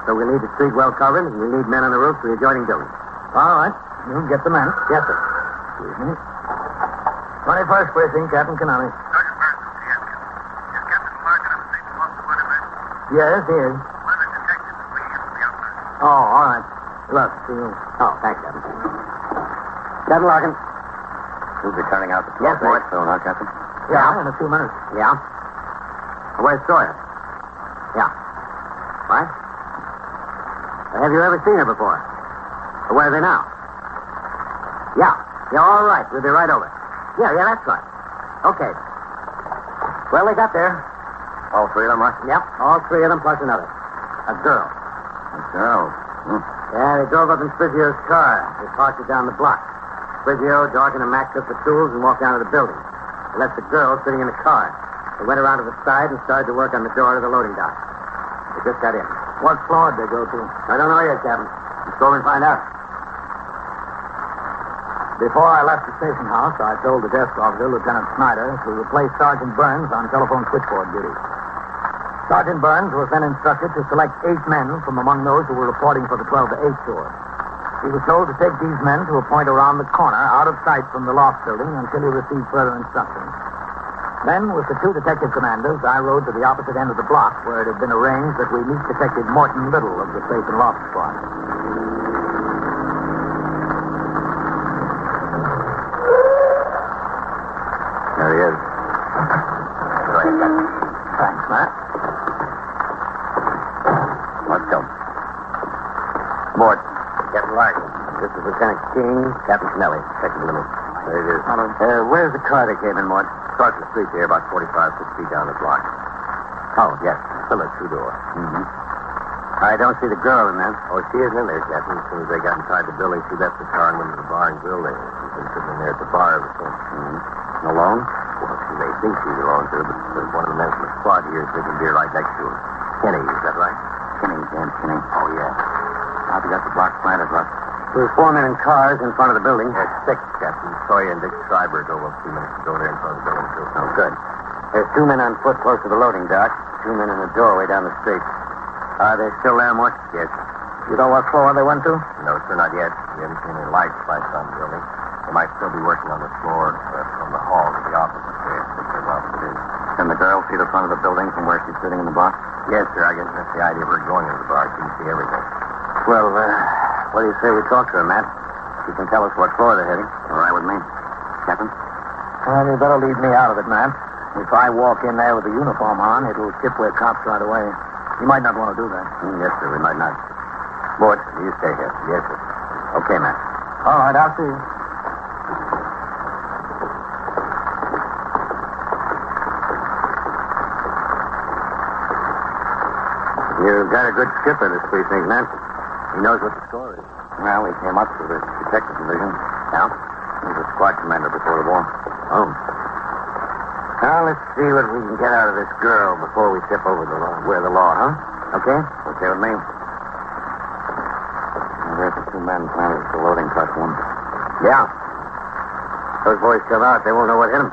So we'll need the street well covered, and we'll need men on the roof for the adjoining buildings. All right. You'll get the men. Yes, sir. Excuse me. 21st Precinct, Captain Kennelly. Sergeant Burns, yes, Captain. Is Captain Larkin of the Safe and Law Squad in there? Yes, he is. One of the detectives is waiting in the outside. Oh, all right. Look, see you. Oh, thanks, Captain. Captain Larkin. You'll be turning out the 12 Yes, boy. soon, huh, Captain? Yeah, in a few minutes. Yeah? Where's Sawyer? Yeah. What? Have you ever seen her before? Where are they now? Yeah, all right. We'll be right over. Yeah, that's right. Okay. Well, they got there. All 3 of them, right? Yep, all 3 of them plus another. A girl. A girl? Yeah, they drove up in Spriggio's car. They parked it down the block. Spriggio, Dorkin, and Mac took the tools and walked down to the building. They left the girl sitting in the car. They went around to the side and started to work on the door to the loading dock. They just got in. What floor did they go to? I don't know yet, Captain. Let's go and find out. Before I left the station house, I told the desk officer, Lieutenant Snyder, to replace Sergeant Burns on telephone switchboard duty. Sergeant Burns was then instructed to select 8 men from among those who were reporting for the 12 to 8 tour. He was told to take these men to a point around the corner, out of sight from the loft building, until he received further instructions. Then, with the 2 detective commanders, I rode to the opposite end of the block, where it had been arranged that we meet Detective Morton Little of the Safe and Loft Squad. There he is. Go ahead, Captain. Thanks, Matt. Let's go. Mort. Captain Larkin. This is Lieutenant King, Captain Kennelly, Detective Little. There it is. Where's the car they came in, Mort? Across the street here, about 45, 6 feet down the block. Oh, yes. Still a 2-door. Mm-hmm. I don't see the girl in there. Oh, she isn't in there, Captain. As soon as they got inside the building, she left the car and went to the bar and grill there. She's been sitting in there at the bar ever since. Mm-hmm. Alone? Well, she may think she's alone, sir, but there's one of the men from the squad here is drinking beer right next to her. Kenny, is that right? Kenny, James Kenny. Oh, yeah. How've you got the block planted, Russ? There were 4 men in cars in front of the building. There's 6, Captain. Sawyer and Dick Schreiber drove up 2 minutes ago there in front of the building, too. Oh, good. There's 2 men on foot close to the loading dock. 2 men in the doorway down the street. Are they still there, Mort? Yes. You know what floor they went to? No, sir, not yet. We haven't seen any lights flashed on the building. They might still be working on the floor from the hall to the office upstairs. It is. Can the girl see the front of the building from where she's sitting in the box? Yes, sir. I guess that's the idea of her going into the bar. She can see everything. Well, what do you say we talk to her, Matt? She can tell us what floor they're heading. All right with me. Captain? Well, you better leave me out of it, Matt. If I walk in there with the uniform on, it'll tip where cops right away. You might not want to do that. Yes, sir, we might not. Mort, you stay here. Yes, sir. Okay, Matt. All right, I'll see you. You've got a good skipper, this precinct, Matt. He knows what the score is. Well, he came up to the detective division. Yeah? He was a squad commander before the war. Oh. Now, let's see what we can get out of this girl before we tip over the law. Where the law, huh? Okay? Okay with me. Well, there's the 2 men planted at the loading platform. Yeah. Those boys come out, they won't know what hit them.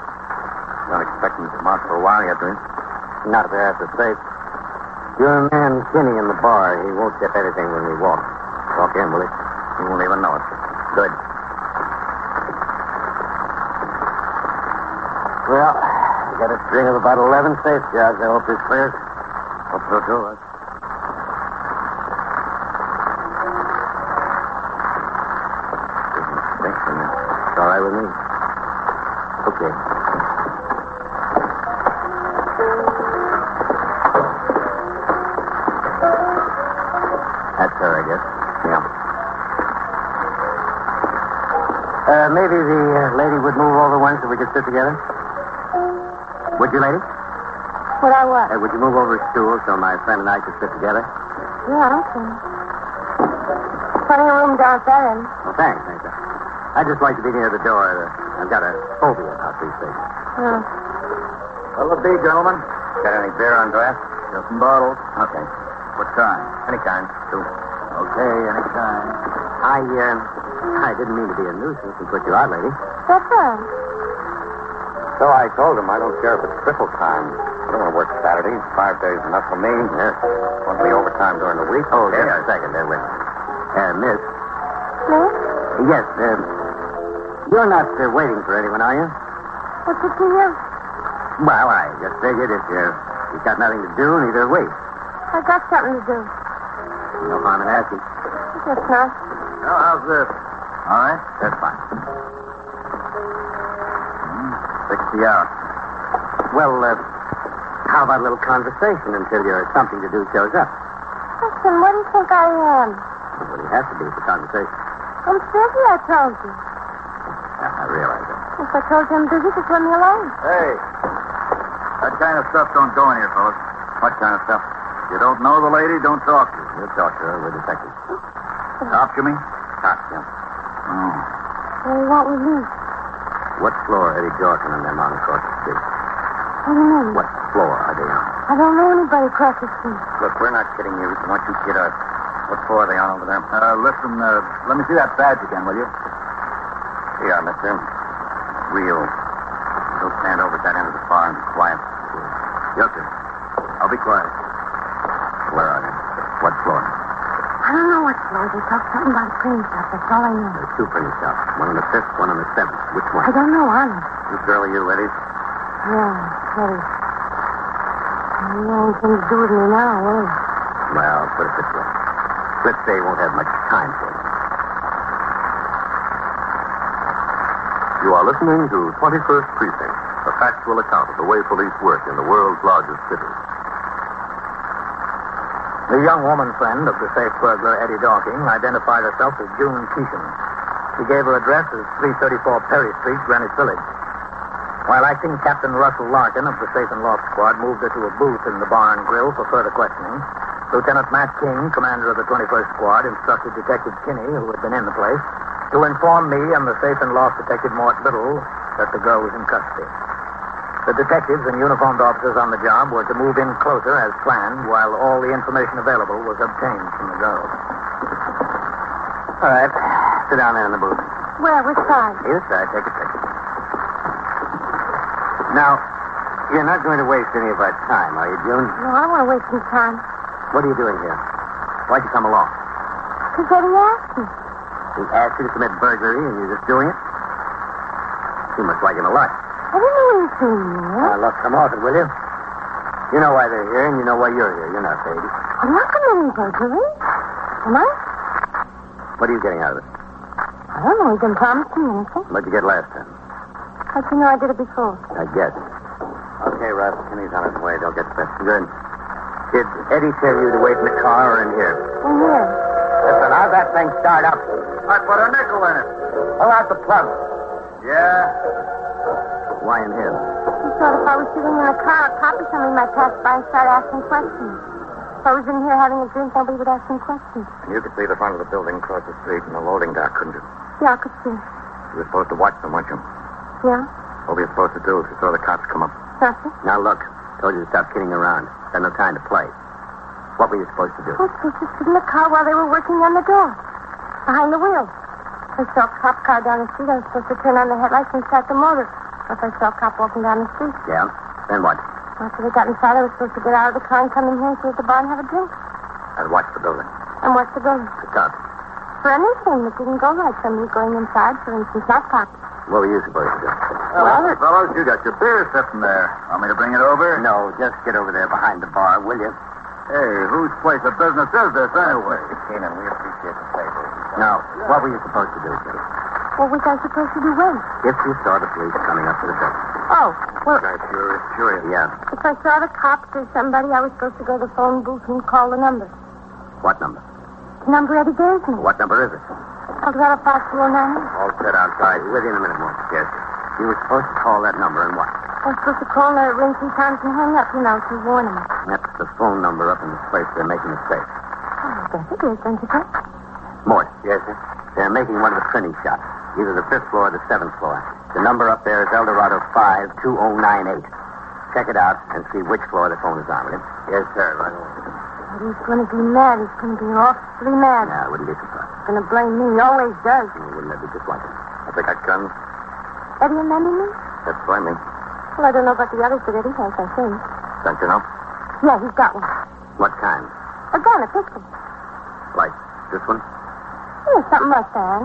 Don't expect them to come out for a while yet, do you? Not if they're at the safe. Your man Kinney in the bar, he won't tip anything when we walk. Walk in, will he? He won't even know it. Good. Well, we got a string of about 11 safe jobs. I hope this clears. Hope so, too. It's all right with me. Okay. That's her, I guess. Yeah. Maybe the lady would move over one so we could sit together. Would you, lady? Would I what? Would you move over a stool so my friend and I could sit together? Yeah, okay. Plenty of room down at that end. Well, thanks. I'd just like to be near the door. I've got a phobia about these things. Oh. What'll it be, gentlemen? Got any beer on draft? Just some bottles. Okay. What kind? Any kind. 2. Okay, any kind. I didn't mean to be a nuisance and put you out, lady. That's all. So I told him I don't care if it's triple time. I don't want to work Saturdays. 5 days enough for me. Yes. Want to be overtime during the week? Oh, just a second. There, wait. Miss. Miss? Yes, you're not waiting for anyone, are you? What's it to you? Well, I just figured if you've got nothing to do, neither have we. I got something to do. No harm in asking. Yes, sir. Now, how's this? All right? That's fine. 60 hours. Well, how about a little conversation until your something to do shows up? Listen, what do you think I am? Well, you have to be for conversation. I'm busy, I told you. I realize that. If I told you I'm busy, just let me alone. Hey, that kind of stuff don't go in here, fellas. What kind of stuff? You don't know the lady, don't talk to her. We'll talk to her. We're detectives. Cops, you mean? Cops, yeah. Oh. What do you want with me? What floor Eddie Jordan and them on across the street? What do you mean? What floor are they on? I don't know anybody across the street. Look, we're not kidding you. So why don't you get up? What floor are they on over there? Listen, let me see that badge again, will you? Yeah, mister. Real. Go stand over at that end of the bar and be quiet. Yes, sir. I'll be quiet. Where are they? What floor? I don't know what floor. They talk something about a printing shop. That's all I know. There's two printing shops. One on the 5th, one on the 7th. Which one? I don't know, honest. Whose girl are you, Eddie? Yeah, Eddie. You ain't anything to do with me now, will you? Well, put it this way. Let's say he won't have much time for you. You are listening to 21st Precinct, a factual account of the way police work in the world's largest city. The young woman friend of the safe burglar, Eddie Dorking, identified herself as June Keesham. She gave her address as 334 Perry Street, Greenwich Village. While acting Captain Russell Larkin of the Safe and Loft Squad moved her to a booth in the bar and grill for further questioning, Lieutenant Matt King, commander of the 21st Squad, instructed Detective Kinney, who had been in the place, to inform me and the Safe and Loft Detective Mort Little that the girl was in custody. The detectives and uniformed officers on the job were to move in closer as planned while all the information available was obtained from the girl. All right. Sit down there in the booth. Where? Which side? Either side. Take a seat. Now, you're not going to waste any of our time, are you, June? No, I don't want to waste any time. What are you doing here? Why'd you come along? Because Eddie asked me. He asked you to commit burglary and you're just doing it? You must like him a lot. I didn't know anything, Now, look, come off it, will you? You know why they're here, and you know why you're here. You're not baby. I'm not committing burglary. Am I? What are you getting out of it? I don't know. He didn't promise me anything. What'd you get last time? How'd you know I did it before? I guess. Okay, Russ. Kenny's on his way. Don't get stressed. Good. Did Eddie tell you to wait in the car or in here? In here. Listen, how's that thing start up? I put a nickel in it. Pull out the plug. Yeah? Why in here? He thought if I was sitting in a car, a cop or somebody might pass by and start asking questions. If I was in here having a drink, nobody would ask me questions. And you could see the front of the building across the street and the loading dock, couldn't you? Yeah, I could see. You were supposed to watch them, weren't you? Yeah? What were you supposed to do if you saw the cops come up? Nothing. Now, look. Told you to stop kidding around. Got no time to play. What were you supposed to do? I was supposed to sit in the car while they were working on the door. Behind the wheel. If I saw a cop car down the street, I was supposed to turn on the headlights and start the motor. If I saw a cop walking down the street. Yeah? Then what? After they got inside, I was supposed to get out of the car and come in here and sit at the bar and have a drink. I'd watch the building. And watch the building. The cops. For anything that didn't go right. Somebody going inside, for instance, not cops. What were you supposed to do? Well, fellows, you got your beer sitting there. Want me to bring it over? No, just get over there behind the bar, will you? Hey, whose place of business is this, anyway? Keenan, we appreciate the favor. Now, what were you supposed to do, Kitty? What was I supposed to do when? If you saw the police coming up to the building. Oh, well, Sure, yeah. if I saw the cops or somebody, I was supposed to go to the phone booth and call the number. What number? The number Eddie gave me. What number is it? Colorado 5098. All set outside. With you in a minute more. Yes. You were supposed to call that number and what? I was supposed to call her, ring 3 times and hang up, to warn him. That's the phone number up in this place they're making a safe. Oh, I guess it is, don't you think? Mort. Yes, sir. They're making one of the printing shops. Either the 5th floor or the 7th floor. The number up there is Eldorado 52098. Check it out and see which floor the phone is on, will you? Yes, sir. Right away. He's going to be mad. He's going to be awfully mad. Yeah, I wouldn't be surprised. He's going to blame me. He always does. Wouldn't that be just like it? Have they got guns? Eddie and Mandy me? That's what I mean. Well, I don't know about the others, but Eddie has, I think. Don't you know? Yeah, he's got one. What kind? A gun, a pistol. Like this one? Yeah, something like that.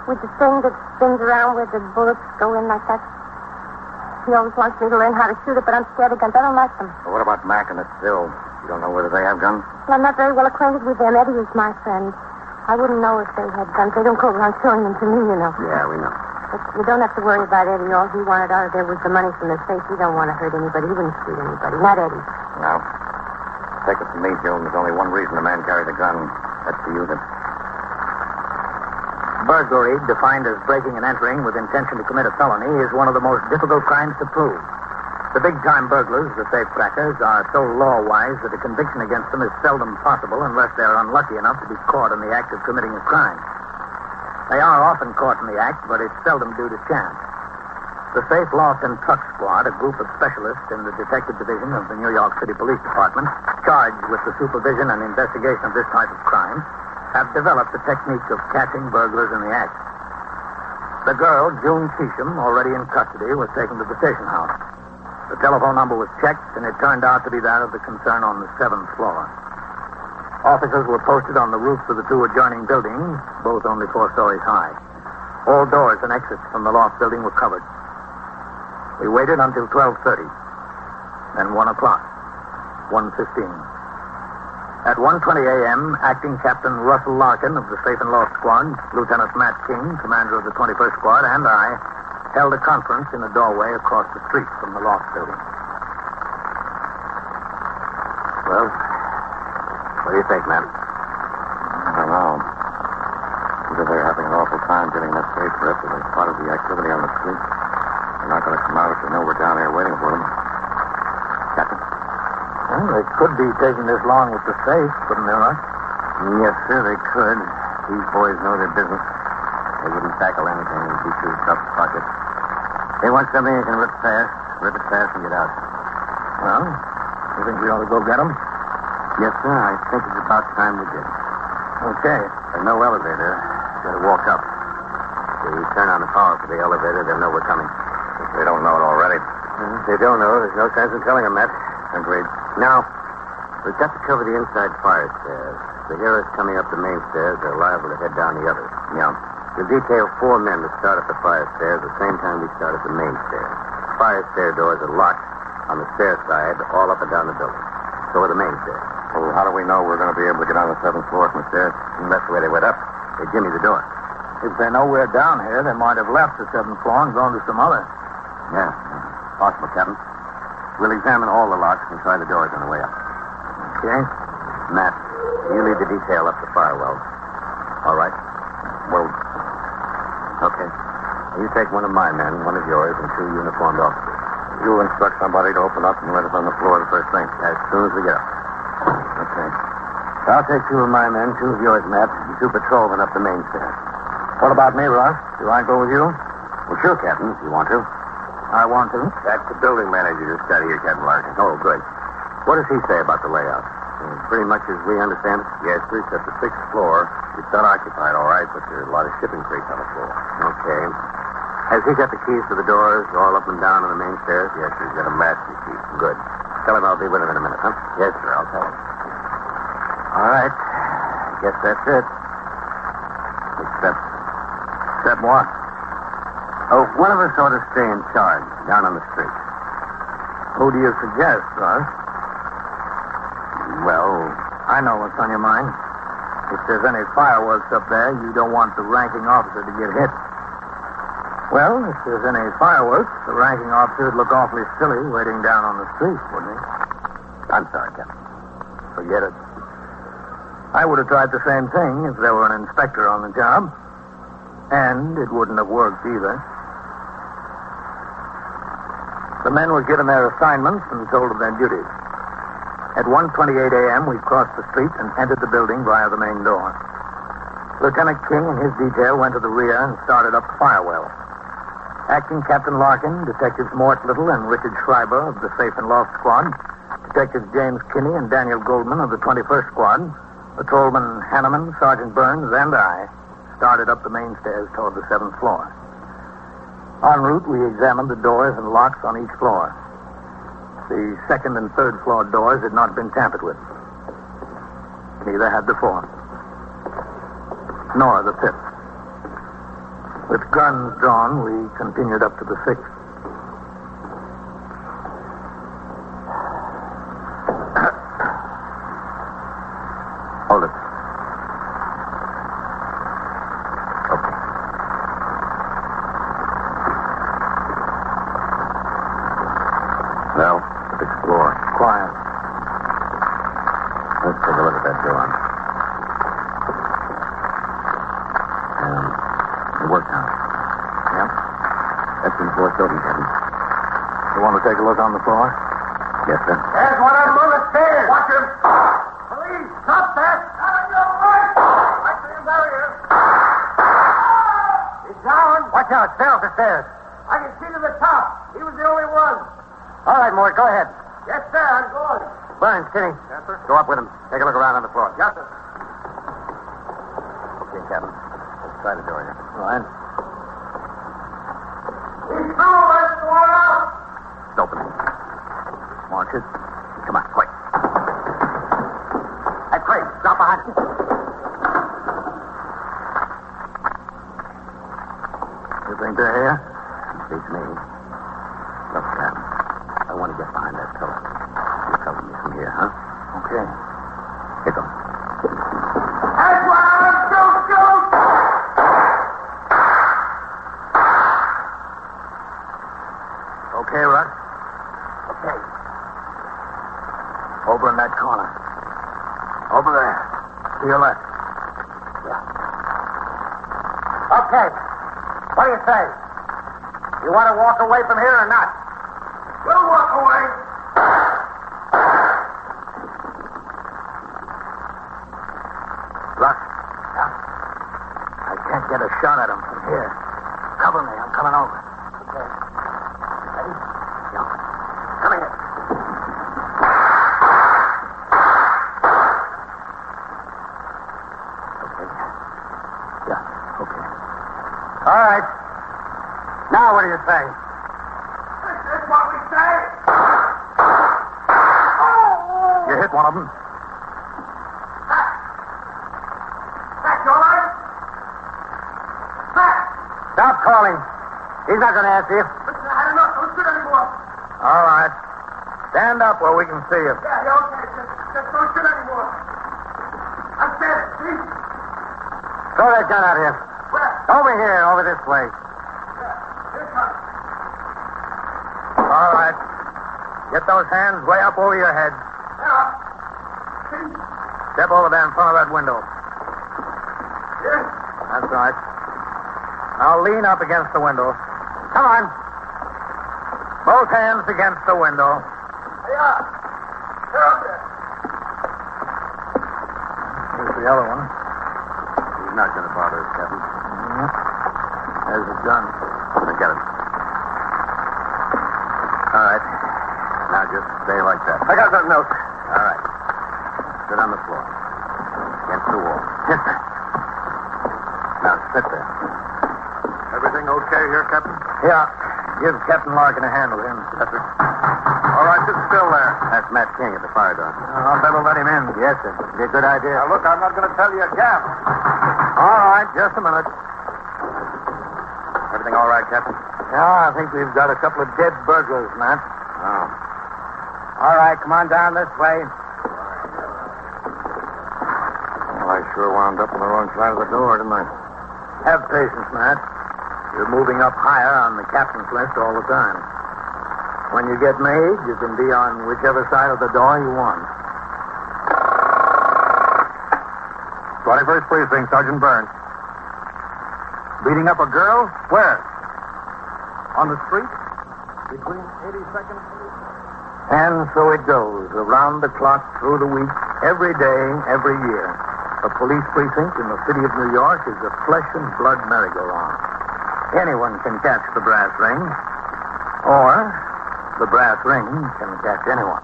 With the thing that spins around where the bullets go in like that. He always wants me to learn how to shoot it, but I'm scared of guns. I don't like them. Well, what about Mac and the Still? You don't know whether they have guns? Well, I'm not very well acquainted with them. Eddie is my friend. I wouldn't know if they had guns. They don't go around showing them to me, you know. Yeah, we know. But you don't have to worry about Eddie. All he wanted out of there was the money from the safe. He don't want to hurt anybody. He wouldn't shoot anybody. Not Eddie. No. Take it from me, June. There's only one reason a man carried a gun. That's to use it. Burglary, defined as breaking and entering with intention to commit a felony, is one of the most difficult crimes to prove. The big-time burglars, the safe crackers, are so law-wise that a conviction against them is seldom possible unless they're unlucky enough to be caught in the act of committing a crime. They are often caught in the act, but it's seldom due to chance. The Safe, Loft, and Truck Squad, a group of specialists in the Detective Division of the New York City Police Department, charged with the supervision and investigation of this type of crime, have developed the technique of catching burglars in the act. The girl, June Cheesham, already in custody, was taken to the station house. The telephone number was checked, and it turned out to be that of the concern on the 7th floor. Officers were posted on the roofs of the two adjoining buildings, both only 4 stories high. All doors and exits from the loft building were covered. We waited until 12:30, then 1 o'clock, 1:15. At 1:20 a.m., Acting Captain Russell Larkin of the Safe and Loft Squad, Lieutenant Matt King, commander of the 21st Squad, and I held a conference in a doorway across the street from the loft building. Well, what do you think, man? I don't know. Either they're having an awful time getting that safe trip, or they spotted the activity on the street. They're not going to come out if they know we're down here waiting for them. Captain? Well, they could be taking this long with the safe, couldn't they, Russ? Yes, sir, they could. These boys know their business. They wouldn't tackle anything and be too tough pockets. They want something they can rip it fast and get out. Well, you think we ought to go get them? Yes, sir, I think it's about time we did. Okay. There's no elevator. Got to walk up. If we turn on the power for the elevator, they'll know we're coming. If they don't know it already. If they don't know, there's no sense in telling them that. Agreed. Now, we've got to cover the inside fire stairs. If they hear us coming up the main stairs, they're liable to head down the others. Yeah. We'll detail 4 men to start up the fire stairs at the same time we start at the main stairs. Fire stair doors are locked on the stair side, all up and down the building. So are the main stairs. Well, how do we know we're going to be able to get on the 7th floor from the stairs? And that's the way they went up. They jimmy the door. If they know we're down here, they might have left the 7th floor and gone to some other. Yeah, possible, Captain. We'll examine all the locks and try the doors on the way up. Okay. Matt, you lead the detail up the firewells. All right? Well, okay. You take one of my men, one of yours, and 2 uniformed officers. You instruct somebody to open up and let us on the floor the first thing. As soon as we get up. Okay. I'll take 2 of my men, 2 of yours, Matt, and 2 patrolmen up the main stairs. What about me, Ross? Do I go with you? Well, sure, Captain, if you want to. I want to. That's the building manager just got here, Captain Larkin. Oh, good. What does he say about the layout? Pretty much as we understand it? Yes, sir, except the 6th floor. It's unoccupied, all right, but there are a lot of shipping crates on the floor. Okay. Has he got the keys to the doors all up and down on the main stairs? Yes, sir, he's got a master key. Good. Tell him I'll be with him in a minute, huh? Yes, sir, I'll tell him. All right. Guess that's it. Except what? Oh, one of us ought to stay in charge down on the street. Who do you suggest, Russ? Well, I know what's on your mind. If there's any fireworks up there, you don't want the ranking officer to get hit. Well, if there's any fireworks, the ranking officer would look awfully silly waiting down on the street, wouldn't he? I'm sorry, Captain. Forget it. I would have tried the same thing if there were an inspector on the job. And it wouldn't have worked either. The men were given their assignments and told of their duties. At 1:28 a.m., we crossed the street and entered the building via the main door. Lieutenant King and his detail went to the rear and started up the firewell. Acting Captain Larkin, Detectives Mort Little and Richard Schreiber of the Safe and Loft Squad, Detectives James Kinney and Daniel Goldman of the 21st Squad, Patrolman Hanneman, Sergeant Burns, and I started up the main stairs toward the 7th floor. En route, we examined the doors and locks on each floor. The 2nd and 3rd floor doors had not been tampered with. Neither had the 4th. Nor the 5th. With guns drawn, we continued up to the 6th. Hold it. Okay. Well, let's explore. Quiet. Let's take a look at that door. The workhouse. Yeah? That's been forced open, Captain. You want to take a look on the floor? Yes, sir. There's one of them on the stairs. Watch him. Police, stop that. Out of your way. I see him down here. He's down. Watch out. Stay off the stairs. I can key to the top. He was the only one. All right, Mort, go ahead. Yes, sir. I'm going. Burns, Kitty. Yes, sir. Go up with him. Take a look around on the floor. Yes, sir. Okay, Captain. Let's try the door here. All right. He's through. Let's go out. It's open. March it. Come on, quick. Hey, Craig, drop behind him. You think they're here? Beats me. Look, Captain, I want to get behind that pillar. You cover me from here, huh? Okay. Here goes. That's why I'm go. Okay, Russ? Okay. Over in that corner. Over there. To your left. Yeah. Okay. What do you say? You want to walk away from here or not? We'll walk away. Russ. Yeah? I can't get a shot at him from here. Cover me. I'm coming over. Okay. Ready? Yeah. Come here. Okay. Yeah. Okay. All right. Now what do you say? This is what we say. You hit one of them. That's all right. Stop calling. He's not going to answer you. Listen, I had enough. Don't shoot anymore. All right. Stand up where we can see you. Yeah, okay. Just don't shoot anymore. I'm dead. See? Throw that gun out here. Where? Over here, over this way. Here it comes. All right. Get those hands way up over your head. Yeah. See? Step over there in front of that window. Here. That's right. Now lean up against the window. Come on. Both hands against the window. Yeah. They're up there. Here's the other one. He's not going to bother us, Captain. Mm-hmm. There's the gun. Get it. All right. Now just stay like that. I got nothing else. All right. Sit on the floor. Against the wall. Yes, sir. Now sit there. Everything okay here, Captain? Yeah. Give Captain Larkin a hand with him. Yes, sir. All right, sit still there. That's Matt King at the fire door. I'll better let him in. Yes, sir. Be a good idea. Now, look, I'm not going to tell you again. All right, just a minute. Everything all right, Captain? Yeah, I think we've got a couple of dead burglars, Matt. Oh. All right, come on down this way. Well, I sure wound up on the wrong side of the door, didn't I? Have patience, Matt. You're moving up higher on the captain's list all the time. When you get made, you can be on whichever side of the door you want. 21st Precinct, Sergeant Burns. Beating up a girl? Where? On the street? Between 82nd And so it goes, around the clock, through the week, every day, every year. A police precinct in the city of New York is a flesh and blood merry-go-round. Anyone can catch the brass ring, or the brass ring can catch anyone.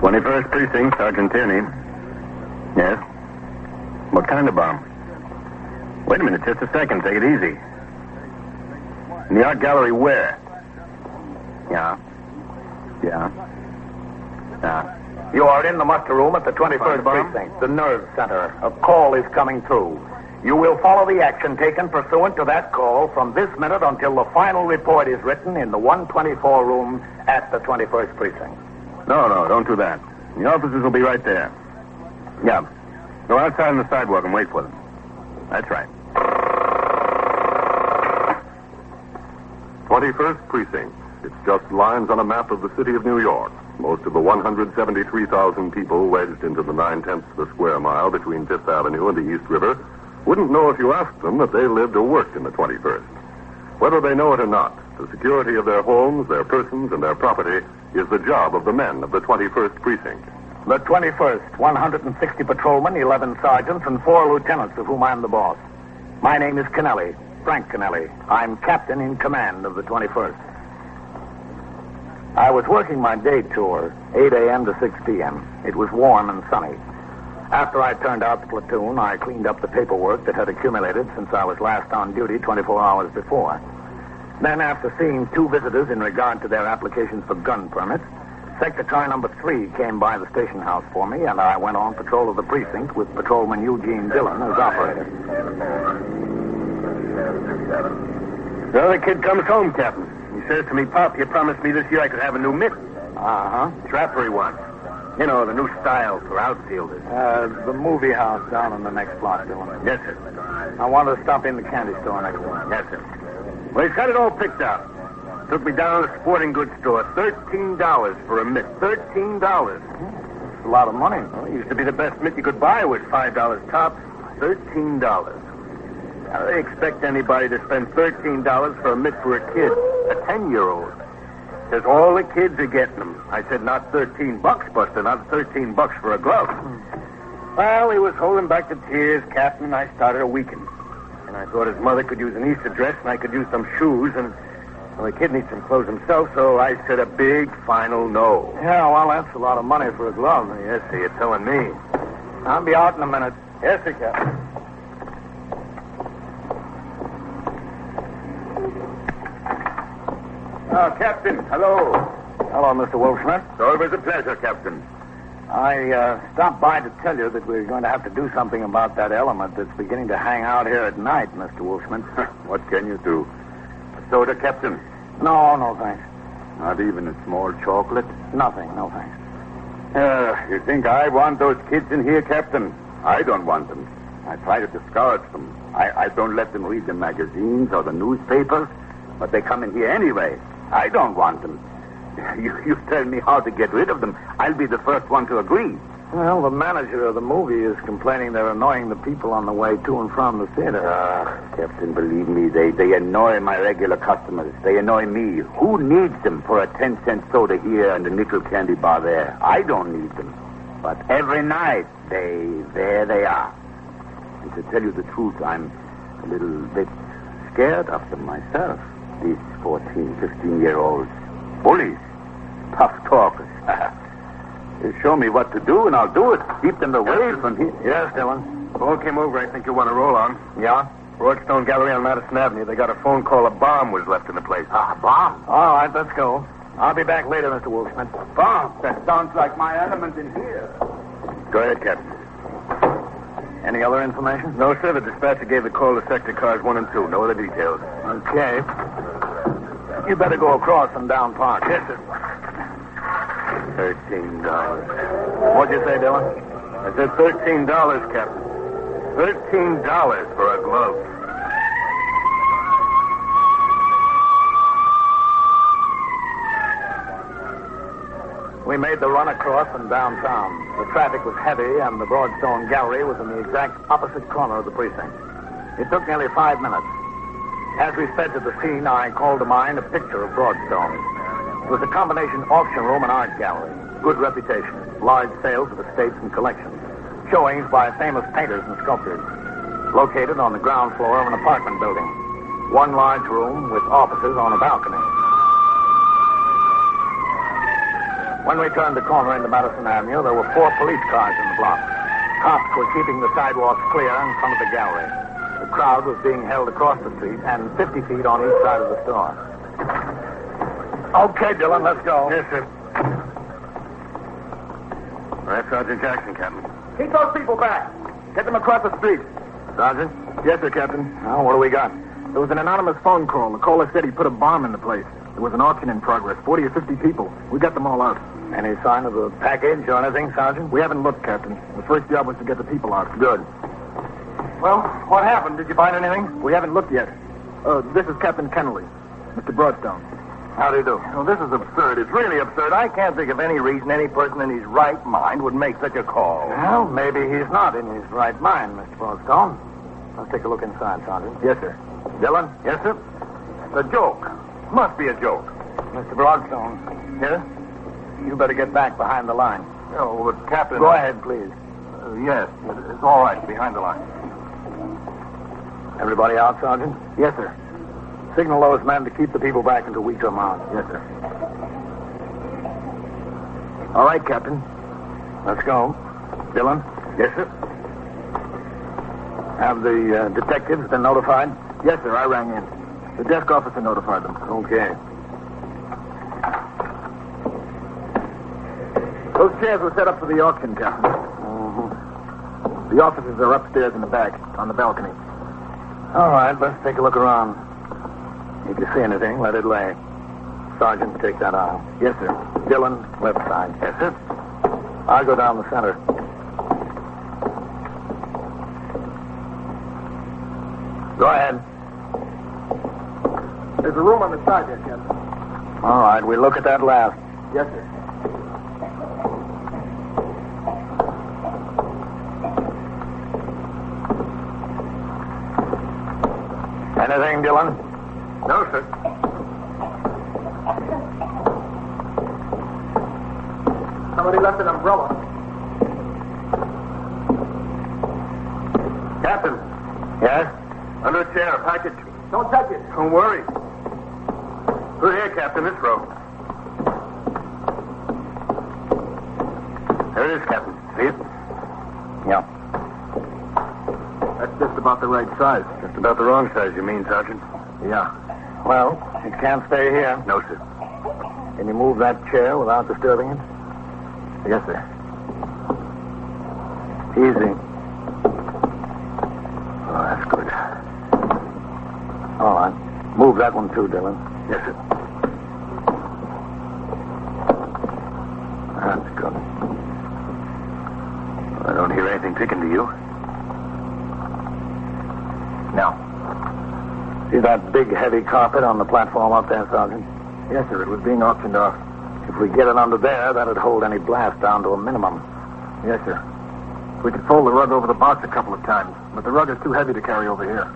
'21st Precinct, Sergeant Tierney. Yes? What kind of bomb? Wait a minute, just a second. Take it easy. In the art gallery where? Yeah. You are in the muster room at the 21st Precinct, the nerve center. A call is coming through. You will follow the action taken pursuant to that call from this minute until the final report is written in the 124 room at the 21st Precinct. No, don't do that. The officers will be right there. Yeah. Go outside on the sidewalk and wait for them. That's right. 21st Precinct. It's just lines on a map of the city of New York. Most of the 173,000 people wedged into the 9/10 of a square mile between Fifth Avenue and the East River wouldn't know if you asked them that they lived or worked in the 21st. Whether they know it or not, The security of their homes, their persons, and their property is the job of the men of the 21st Precinct. The 21st, 160 patrolmen, 11 sergeants, and 4 lieutenants, of whom I'm the boss. My name is Kennelly, Frank Kennelly. I'm captain in command of the 21st. I was working my day tour, 8 a.m. to 6 p.m. It was warm and sunny. After I turned out the platoon, I cleaned up the paperwork that had accumulated since I was last on duty 24 hours before. Then, after seeing 2 visitors in regard to their applications for gun permits, Secretary number 3 came by the station house for me, and I went on patrol of the precinct with Patrolman Eugene Dillon as operator. Well, the kid comes home, Captain. He says to me, Pop, you promised me this year I could have a new mitt. Uh-huh. Trapper he wants. You know, the new style for outfielders. The movie house down on the next block, Dillon. Yes, sir. I wanted to stop in the candy store next door. Yes, sir. Well, he's got it all picked out. Took me down to the sporting goods store. $13 for a mitt. $13. That's a lot of money. Well, it used to be the best mitt you could buy with $5 tops. $13. Now, they expect anybody to spend $13 for a mitt for a kid, a 10-year-old. Says all the kids are getting them. I said, not $13, Buster, not $13 for a glove. Well, he was holding back the tears, Captain, and I started a weekend. And I thought his mother could use an Easter dress, and I could use some shoes, and well, the kid needs some clothes himself, so I said a big final no. Yeah, well, that's a lot of money for a glove. Yes, sir, you're telling me. I'll be out in a minute. Yes, sir, Captain. Captain, hello. Hello, Mr. Wolfschmidt. It's always a pleasure, Captain. I stopped by to tell you that we're going to have to do something about that element that's beginning to hang out here at night, Mr. Wolfschmidt. What can you do? A soda, Captain? No, thanks. Not even a small chocolate? Nothing, no thanks. You think I want those kids in here, Captain? I don't want them. I try to discourage them. I don't let them read the magazines or the newspapers, but they come in here anyway. I don't want them. You tell me how to get rid of them. I'll be the first one to agree. Well, the manager of the movie is complaining they're annoying the people on the way to and from the theater. Captain, believe me, they annoy my regular customers. They annoy me. Who needs them for a 10-cent soda here and a nickel candy bar there? I don't need them. But every night, there they are. And to tell you the truth, I'm a little bit scared of them myself. These 14, 15-year-olds. Bullies. Tough talkers. They show me what to do, and I'll do it. Keep them away from here. Yes, Dillon. Phone came over. I think you want to roll on. Yeah? Broadstone Gallery on Madison Avenue. They got a phone call. A bomb was left in the place. A bomb? All right, let's go. I'll be back later, Mr. Wolfschmidt. Bomb? That sounds like my element in here. Go ahead, Captain. Any other information? No, sir. The dispatcher gave the call to sector cars 1 and 2. No other details. Okay. You better go across and down Park. Yes, sir. $13. What'd you say, Dillon? I said $13, Captain. $13 for a glove. We made the run across and downtown. The traffic was heavy, and the Broadstone Gallery was in the exact opposite corner of the precinct. It took nearly 5 minutes. As we sped to the scene, I called to mind a picture of Broadstone. It was a combination auction room and art gallery. Good reputation. Large sales of estates and collections. Showings by famous painters and sculptors. Located on the ground floor of an apartment building. One large room with offices on a balcony. When we turned the corner into Madison Avenue, there were 4 police cars in the block. Cops were keeping the sidewalks clear in front of the gallery. The crowd was being held across the street and 50 feet on each side of the store. Okay, Dillon, let's go. Yes, sir. That's Sergeant Jackson, Captain. Keep those people back. Get them across the street. Sergeant? Yes, sir, Captain. Now, what do we got? There was an anonymous phone call. The caller said he put a bomb in the place. There was an auction in progress. 40 or 50 people. We got them all out. Any sign of the package or anything, Sergeant? We haven't looked, Captain. The first job was to get the people out. Good. Well, what happened? Did you find anything? We haven't looked yet. This is Captain Kennelly. Mr. Broadstone. How do you do? Well, this is absurd. It's really absurd. I can't think of any reason any person in his right mind would make such a call. Well, maybe he's not in his right mind, Mr. Broadstone. Let's take a look inside, Sergeant. Yes, sir. Dillon? Yes, sir? It's a joke. Must be a joke. Mr. Broadstone. Here? You better get back behind the line. Oh, but Captain... Go ahead, please. Yes, it's all right. Behind the line. Everybody out, Sergeant? Yes, sir. Signal those men to keep the people back until we come out. Yes, sir. All right, Captain. Let's go. Dillon? Yes, sir. Have the detectives been notified? Yes, sir. I rang in. The desk officer notified them. Okay. Those chairs were set up for the auction, Captain. The officers are upstairs in the back, on the balcony. All right, let's take a look around. If you see anything, let it lay. Sergeant, take that aisle. Yes, sir. Dillon, left side. Yes, sir. I'll go down the center. Go ahead. There's a room on the side there, Captain. All right, we'll look at that last. Yes, sir. Anything, Dillon? No, sir. Somebody left an umbrella. Captain. Yes? Under a chair, a package. Don't touch it. Don't worry. Through here, Captain, this row. There it is, Captain. See it? Yeah. That's just about the right size. Just about the wrong size, you mean, Sergeant? Yeah. Well, it can't stay here. No, sir. Can you move that chair without disturbing it? Yes, sir. Easy. Oh, that's good. All right. Move that one, too, Dillon. Yes, sir. That's good. I don't hear anything ticking to you. No. See that big, heavy carpet on the platform up there, Sergeant? Yes, sir. It was being auctioned off. If we get it under there, that'd hold any blast down to a minimum. Yes, sir. We could fold the rug over the box a couple of times, but the rug is too heavy to carry over here.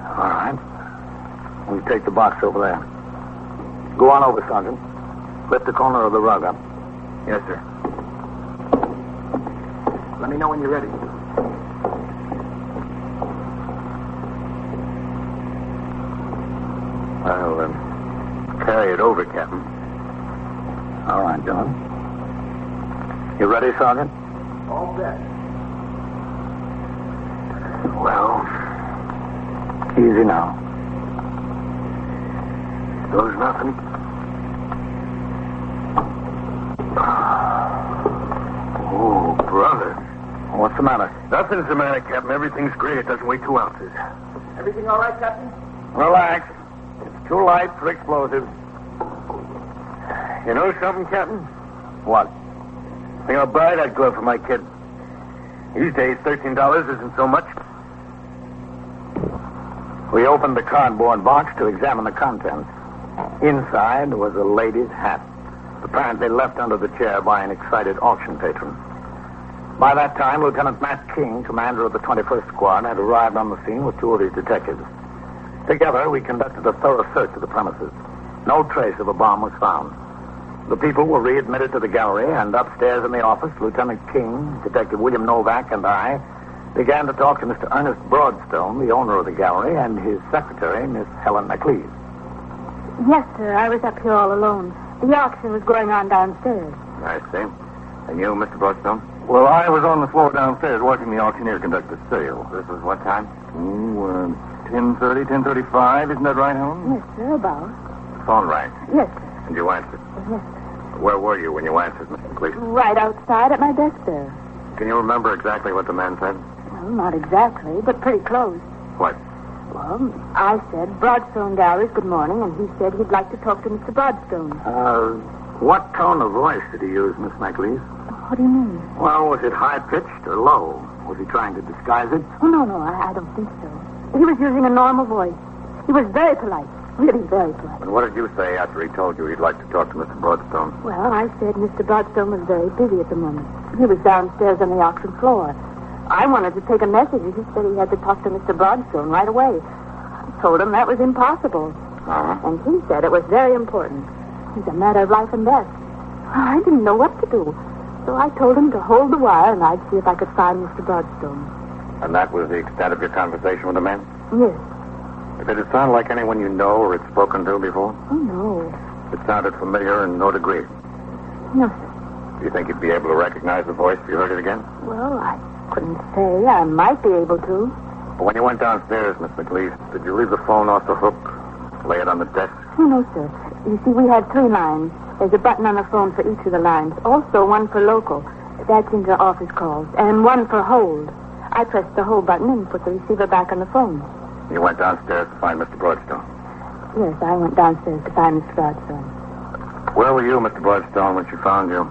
All right. We take the box over there. Go on over, Sergeant. Lift the corner of the rug up. Yes, sir. Let me know when you're ready. I'll carry it over, Captain. All right, Dillon. You ready, Sergeant? All set. Well, easy now. There's nothing. Oh, brother. What's the matter? Nothing's the matter, Captain. Everything's great. It doesn't weigh 2 ounces. Everything all right, Captain? Relax. It's too light for explosives. You know something, Captain? What? I think I'll buy that glove for my kid. These days, $13 isn't so much. We opened the cardboard box to examine the contents. Inside was a lady's hat, apparently left under the chair by an excited auction patron. By that time, Lieutenant Matt King, commander of the 21st Squad, had arrived on the scene with 2 of his detectives. Together, we conducted a thorough search of the premises. No trace of a bomb was found. The people were readmitted to the gallery, and upstairs in the office, Lieutenant King, Detective William Novak, and I began to talk to Mr. Ernest Broadstone, the owner of the gallery, and his secretary, Miss Helen McLeese. Yes, sir. I was up here all alone. The auction was going on downstairs. I see. And you, Mr. Broadstone? Well, I was on the floor downstairs watching the auctioneer conduct the sale. This was what time? 10:30, 10:35. Isn't that right, Helen? Yes, sir, about. All right. Yes, sir. And you answered. Yes, Where were you when you answered, Mr. McLeese? right outside at my desk there. Can you remember exactly what the man said? Well, not exactly, but pretty close. What? Well, I said, Broadstone Galleries, good morning, and he said he'd like to talk to Mr. Broadstone. What tone of voice did he use, Miss McLeese? What do you mean? Well, was it high-pitched or low? Was he trying to disguise it? Oh, no, I don't think so. He was using a normal voice. He was very polite, really very polite. And what did you say after he told you he'd like to talk to Mr. Broadstone? Well, I said Mr. Broadstone was very busy at the moment. He was downstairs on the auction floor. I wanted to take a message. He said he had to talk to Mr. Broadstone right away. I told him that was impossible. And he said it was very important. It's a matter of life and death. I didn't know what to do. So I told him to hold the wire, and I'd see if I could find Mr. Broadstone. And that was the extent of your conversation with the men? Yes. Did it sound like anyone you know or had spoken to before? Oh, no. It sounded familiar in no degree. No, sir. Do you think you'd be able to recognize the voice if you heard it again? Well, I couldn't say. I might be able to. But when you went downstairs, Miss McLeese, did you leave the phone off the hook? Lay it on the desk? Oh, no, sir. You see, we had 3 lines. There's a button on the phone for each of the lines. Also, one for local. That's into office calls. And one for hold. I pressed the hold button and put the receiver back on the phone. You went downstairs to find Mr. Broadstone? Yes, I went downstairs to find Mr. Broadstone. Where were you, Mr. Broadstone, when she found you?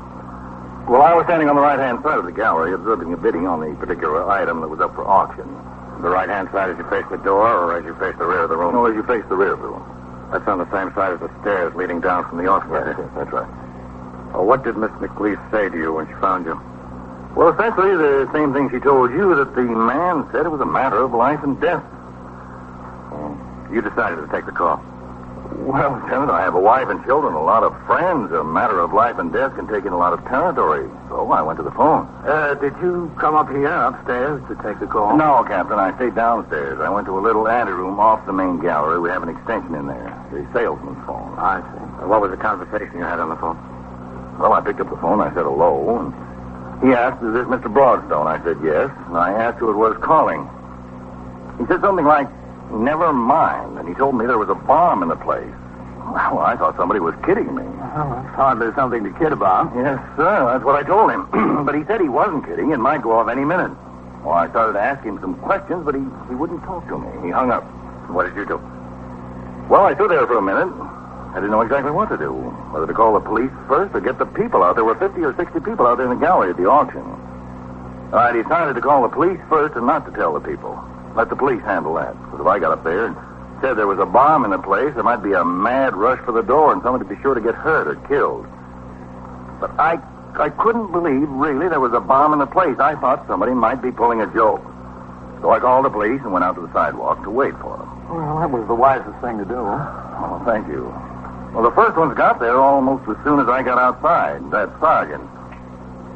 Well, I was standing on the right-hand side of the gallery, observing the bidding on the particular item that was up for auction. The right-hand side as you face the door, or as you face the rear of the room? No, as you face the rear of the room. That's on the same side as the stairs leading down from the office. Yes, that's right. What did Miss McLeese say to you when she found you? Well, essentially the same thing she told you, that the man said it was a matter of life and death. You decided to take the call. Well, Lieutenant, I have a wife and children, a lot of friends. A matter of life and death can take in a lot of territory. So I went to the phone. Did you come up here, upstairs, to take the call? No, Captain. I stayed downstairs. I went to a little anteroom off the main gallery. We have an extension in there. The salesman's phone. I see. What was the conversation you had on the phone? Well, I picked up the phone. I said hello. And he asked, is this Mr. Broadstone? I said yes. And I asked who it was calling. He said something like, never mind. And he told me there was a bomb in the place. Well, I thought somebody was kidding me. Well, that's hardly something to kid about. Yes, sir. That's what I told him. But he said he wasn't kidding. It might go off any minute. Well, I started to ask him some questions, but he wouldn't talk to me. He hung up. What did you do? Well, I stood there for a minute. I didn't know exactly what to do. Whether to call the police first or get the people out. There were 50 or 60 people out there in the gallery at the auction. I decided to call the police first and not to tell the people. Let the police handle that. Because if I got up there and said there was a bomb in the place, there might be a mad rush for the door and somebody would be sure to get hurt or killed. But I couldn't believe, really, there was a bomb in the place. I thought somebody might be pulling a joke. So I called the police and went out to the sidewalk to wait for them. Well, that was the wisest thing to do. Oh, thank you. Well, the first ones got there almost as soon as I got outside, that sergeant.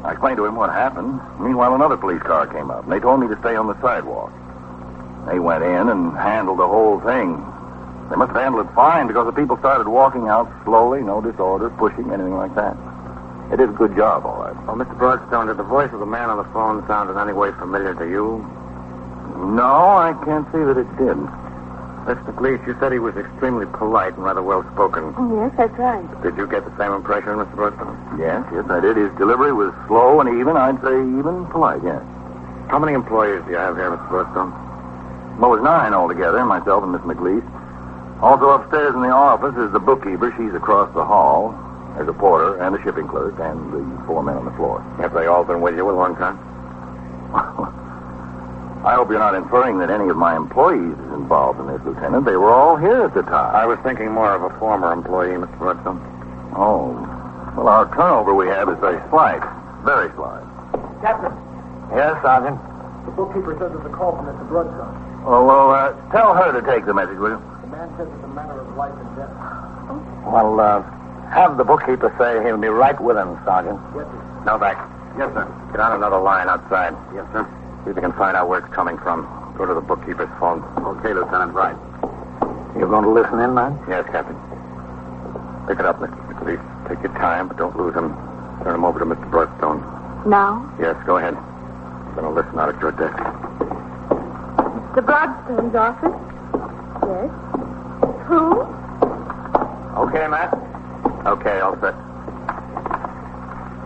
I explained to him what happened. Meanwhile, another police car came up, and they told me to stay on the sidewalk. They went in and handled the whole thing. They must have handled it fine because the people started walking out slowly, no disorder, pushing, anything like that. They did a good job, all right. Well, Mr. Broadstone, did the voice of the man on the phone sound in any way familiar to you? No, I can't see that it did. Miss McLeese, you said he was extremely polite and rather well-spoken. Yes, that's right. Did you get the same impression, Mr. Broadstone? Yes, I did. His delivery was slow and even. I'd say even polite, yes. How many employees do you have here, Mr. Broadstone? Well, it was 9 altogether, myself and Miss McLeese. Also upstairs in the office is the bookkeeper. She's across the hall. There's a porter and a shipping clerk and the 4 men on the floor. Have they all been with you a long time? I hope you're not inferring that any of my employees is involved in this, Lieutenant. They were all here at the time. I was thinking more of a former employee, Mr. Broadstone. Oh. Well, our turnover we have is very slight. Very slight. Captain. Yes, Sergeant? The bookkeeper says there's a call from Mr. Broadstone. Well, tell her to take the message, will you? The man says it's a matter of life and death. Well, have the bookkeeper say he'll be right with him, Sergeant. Yes, sir. Now back. Yes, sir. Get on another line outside. Yes, sir. See if you can find out where it's coming from. Go to the bookkeeper's phone. Okay, Lieutenant, right. You're going to listen in, man? Yes, Captain. Pick it up, Mr. McLeese. Take your time, but don't lose him. Turn him over to Mr. Broadstone. Now? Yes, go ahead. I'm going to listen out at your desk. The Broadstone's office? Yes. Who? Okay, Matt? Okay, all set.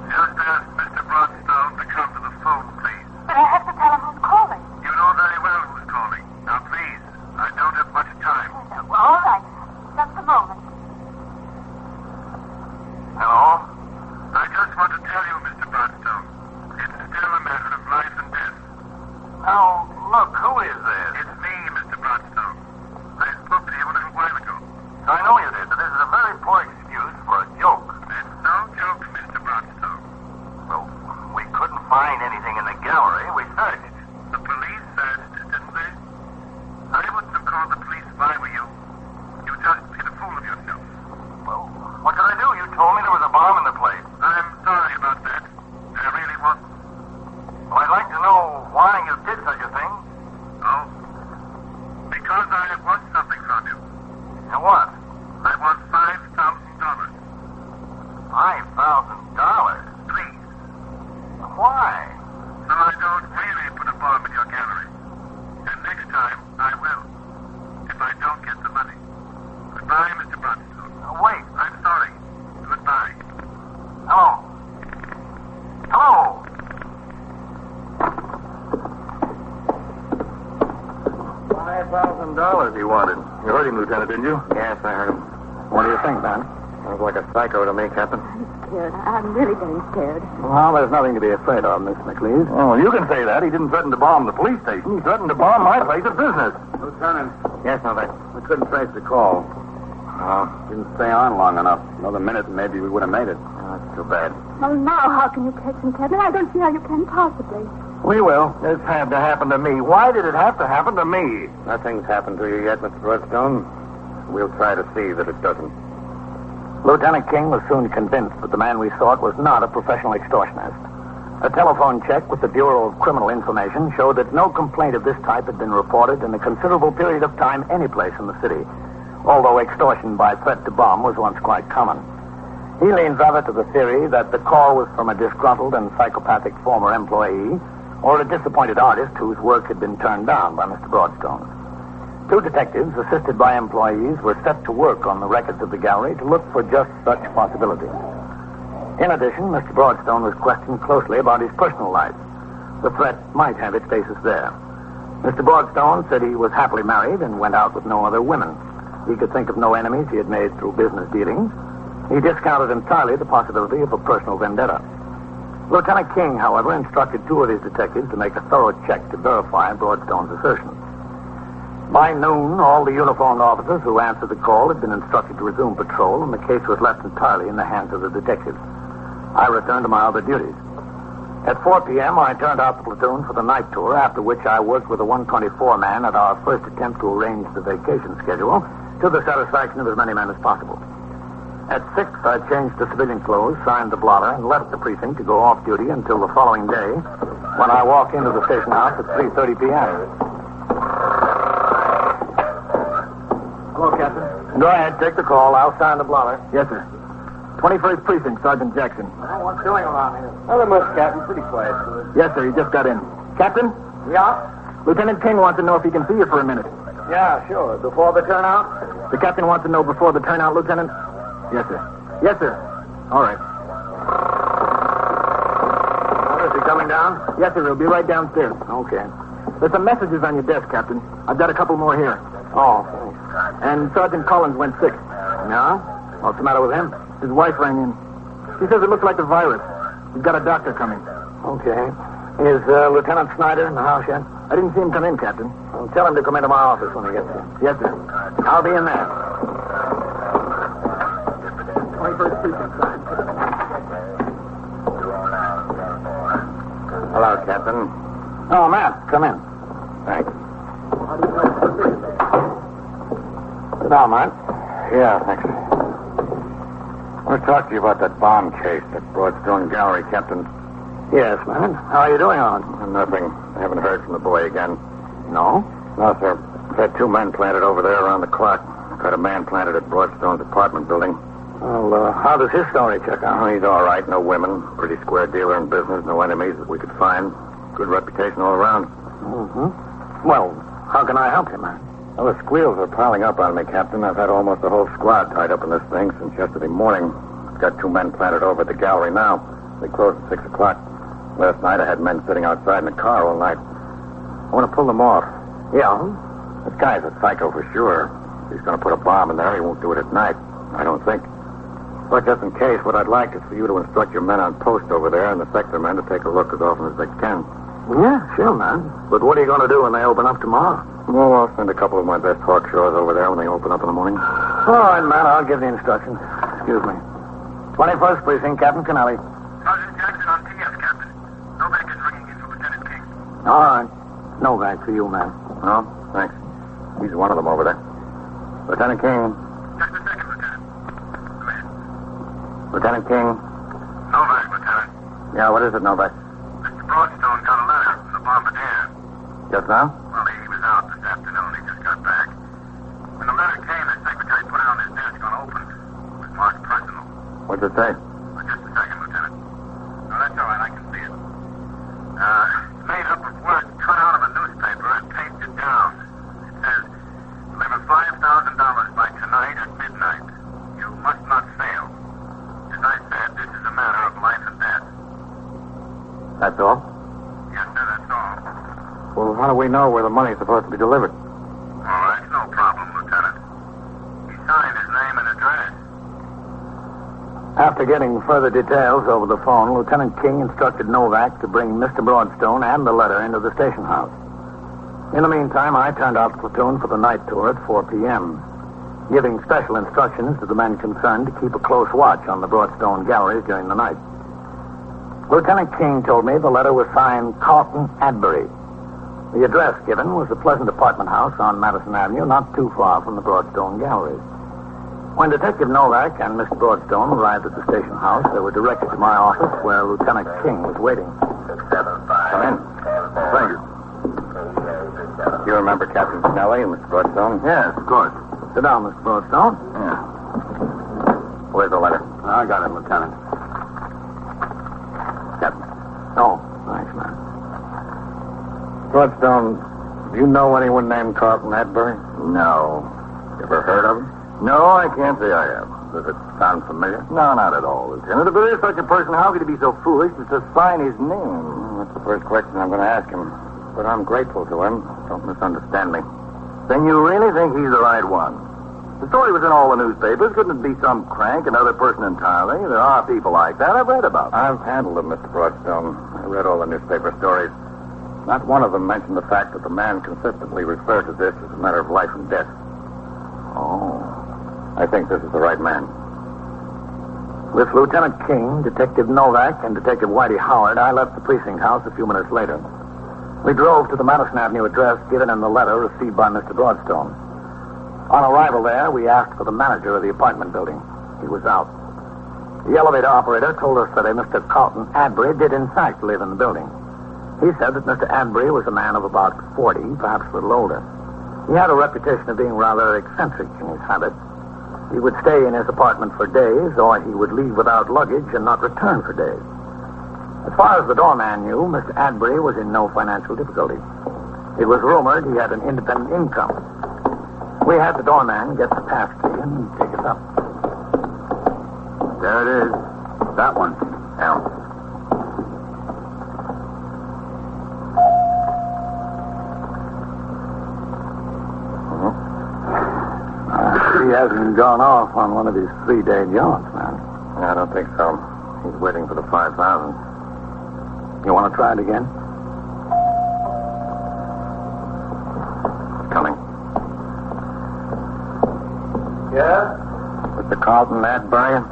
Just ask Mr. Broadstone to come to the phone, please. But I have to tell him who's calling. You know very well who's calling. Now, please, I don't have much time. All right. Just a moment. Hello? I just want to tell you, Mr. Broadstone, it's still a matter of life and death. Oh, look, who is this? It's me, Mr. Broadstone. I spoke to you a little while ago. I know you did, but this is a very poor excuse for a joke. That's didn't you? Yes, I heard him. What do you think, man? Sounds like a psycho to me, Captain. Scared. I'm really getting scared. Well, there's nothing to be afraid of, Miss McLeod. Oh, you can say that. He didn't threaten to bomb the police station. He threatened to bomb my place of business. Lieutenant. Yes, Novak. We couldn't trace the call. Didn't stay on long enough. Another minute and maybe we would have made it. That's too bad. Well, now how can you catch him, Captain? I don't see how you can possibly. We will. This had to happen to me. Why did it have to happen to me? Nothing's happened to you yet, Mr. Broadstone. We'll try to see that it doesn't. Lieutenant King was soon convinced that the man we sought was not a professional extortionist. A telephone check with the Bureau of Criminal Information showed that no complaint of this type had been reported in a considerable period of time anyplace in the city, although extortion by threat to bomb was once quite common. He leans rather to the theory that the call was from a disgruntled and psychopathic former employee or a disappointed artist whose work had been turned down by Mr. Broadstone. Two detectives, assisted by employees, were set to work on the records of the gallery to look for just such possibilities. In addition, Mr. Broadstone was questioned closely about his personal life. The threat might have its basis there. Mr. Broadstone said he was happily married and went out with no other women. He could think of no enemies he had made through business dealings. He discounted entirely the possibility of a personal vendetta. Lieutenant King, however, instructed two of his detectives to make a thorough check to verify Broadstone's assertions. By noon, all the uniformed officers who answered the call had been instructed to resume patrol, and the case was left entirely in the hands of the detectives. I returned to my other duties. At 4 p.m., I turned out the platoon for the night tour, after which I worked with a 124 man at our first attempt to arrange the vacation schedule to the satisfaction of as many men as possible. At 6, I changed to civilian clothes, signed the blotter, and left the precinct to go off duty until the following day, when I walked into the station house at 3:30 p.m. Hello, Captain. Go ahead, take the call. I'll sign the blotter. Yes, sir. 21st Precinct, Sergeant Jackson. Well, what's doing around here? Another much, Captain. Pretty quiet. Yes, sir. He just got in. Captain? Yeah? Lieutenant King wants to know if he can see you for a minute. Yeah, sure. Before the turnout? The captain wants to know before the turnout, Lieutenant. Yes, sir. Yes, sir. All right. Is he coming down? Yes, sir. He'll be right downstairs. Okay. There's some messages on your desk, Captain. I've got a couple more here. Oh, thanks. And Sergeant Collins went sick. Yeah? What's the matter with him? His wife rang in. She says it looks like the virus. We've got a doctor coming. Okay. Is Lieutenant Snyder in the house yet? I didn't see him come in, Captain. Well, tell him to come into my office when he gets here. Yes, sir. I'll be in there. 21st Precinct, sign. Hello, Captain. Oh, Matt, come in. Thanks. How do you plan to proceed? Sit down, Matt. Yeah, thanks. I want to talk to you about that bomb case at Broadstone Gallery, Captain. Yes, man. How are you doing on it? Nothing. I haven't heard from the boy again. No? No, sir. I've had two men planted over there around the clock. I've had a man planted at Broadstone's apartment building. Well, how does his story check out? Oh, he's all right. No women. Pretty square dealer in business. No enemies that we could find. Good reputation all around. Mm-hmm. Well, how can I help you, man? Well, the squeals are piling up on me, Captain. I've had almost the whole squad tied up in this thing since yesterday morning. I've got two men planted over at the gallery now. They closed at 6 o'clock. Last night I had men sitting outside in the car all night. I want to pull them off. Yeah? This guy's a psycho for sure. If he's going to put a bomb in there, he won't do it at night. I don't think. But just in case, what I'd like is for you to instruct your men on post over there and the sector men to take a look as often as they can. Yeah, sure, man. But what are you going to do when they open up tomorrow? Well, I'll send a couple of my best hawkshaws over there when they open up in the morning. All right, man. I'll give the instructions. Excuse me. 21st Precinct, Captain Kennelly. Sergeant Jackson on TS, Captain. Novak is ringing in for Lieutenant King. All right. Novak for you, man. Oh, thanks. He's one of them over there. Lieutenant King. Just a second, Lieutenant. Go ahead. Lieutenant King. Novak, Lieutenant. Yeah, what is it, Novak? Mr. Broadstone got a letter from the bombardier. Just now? Well, he was out this afternoon. He just got back. When the letter came, the secretary put it on his desk unopened. It was marked personal. What's it say? Well, just a second, Lieutenant. No, that's all right. I can see it. It's made up of words cut out of a newspaper and pasted down. It says, deliver $5,000 by tonight at midnight. You must not fail. As I said, this is a matter of life and death. That's all? Yes, sir, that's all. Well, how do we know where the money's supposed to be delivered? All right, no problem, Lieutenant. After getting further details over the phone, Lieutenant King instructed Novak to bring Mr. Broadstone and the letter into the station house. In the meantime, I turned out the platoon for the night tour at 4 p.m., giving special instructions to the men concerned to keep a close watch on the Broadstone galleries during the night. Lieutenant King told me the letter was signed Carlton Adbury. The address given was a pleasant apartment house on Madison Avenue, not too far from the Broadstone galleries. When Detective Novak and Mr. Broadstone arrived at the station house, they were directed to my office where Lieutenant King was waiting. Come in. Thank you. You remember Captain Snelly and Mr. Broadstone? Yes, of course. Sit down, Mr. Broadstone. Yeah. Where's the letter? I got it, Lieutenant. Captain. Oh, thanks, man. Broadstone, do you know anyone named Carlton Adbury? No. You ever heard of him? No, I can't say I have. Does it sound familiar? No, not at all, Lieutenant. If there is such a person, how could he be so foolish as to sign his name? That's the first question I'm going to ask him. But I'm grateful to him. Don't misunderstand me. Then you really think he's the right one? The story was in all the newspapers. Couldn't it be some crank, another person entirely? There are people like that. I've read about them. I've handled them, Mr. Broadstone. I read all the newspaper stories. Not one of them mentioned the fact that the man consistently referred to this as a matter of life and death. Oh. I think this is the right man. With Lieutenant King, Detective Novak, and Detective Whitey Howard, I left the precinct house a few minutes later. We drove to the Madison Avenue address given in the letter received by Mr. Broadstone. On arrival there, we asked for the manager of the apartment building. He was out. The elevator operator told us that a Mr. Carlton Adbury did in fact live in the building. He said that Mr. Adbury was a man of about 40, perhaps a little older. He had a reputation of being rather eccentric in his habits. He would stay in his apartment for days, or he would leave without luggage and not return for days. As far as the doorman knew, Mr. Adbury was in no financial difficulty. It was rumored he had an independent income. We had the doorman get the pass key and take us up. There it is. That one. Yeah. He hasn't gone off on one of his 3-day jaunts, man. I don't think so. He's waiting for the 5,000. You want to try it again? Coming. Yes? Mr. Carlton Adbury?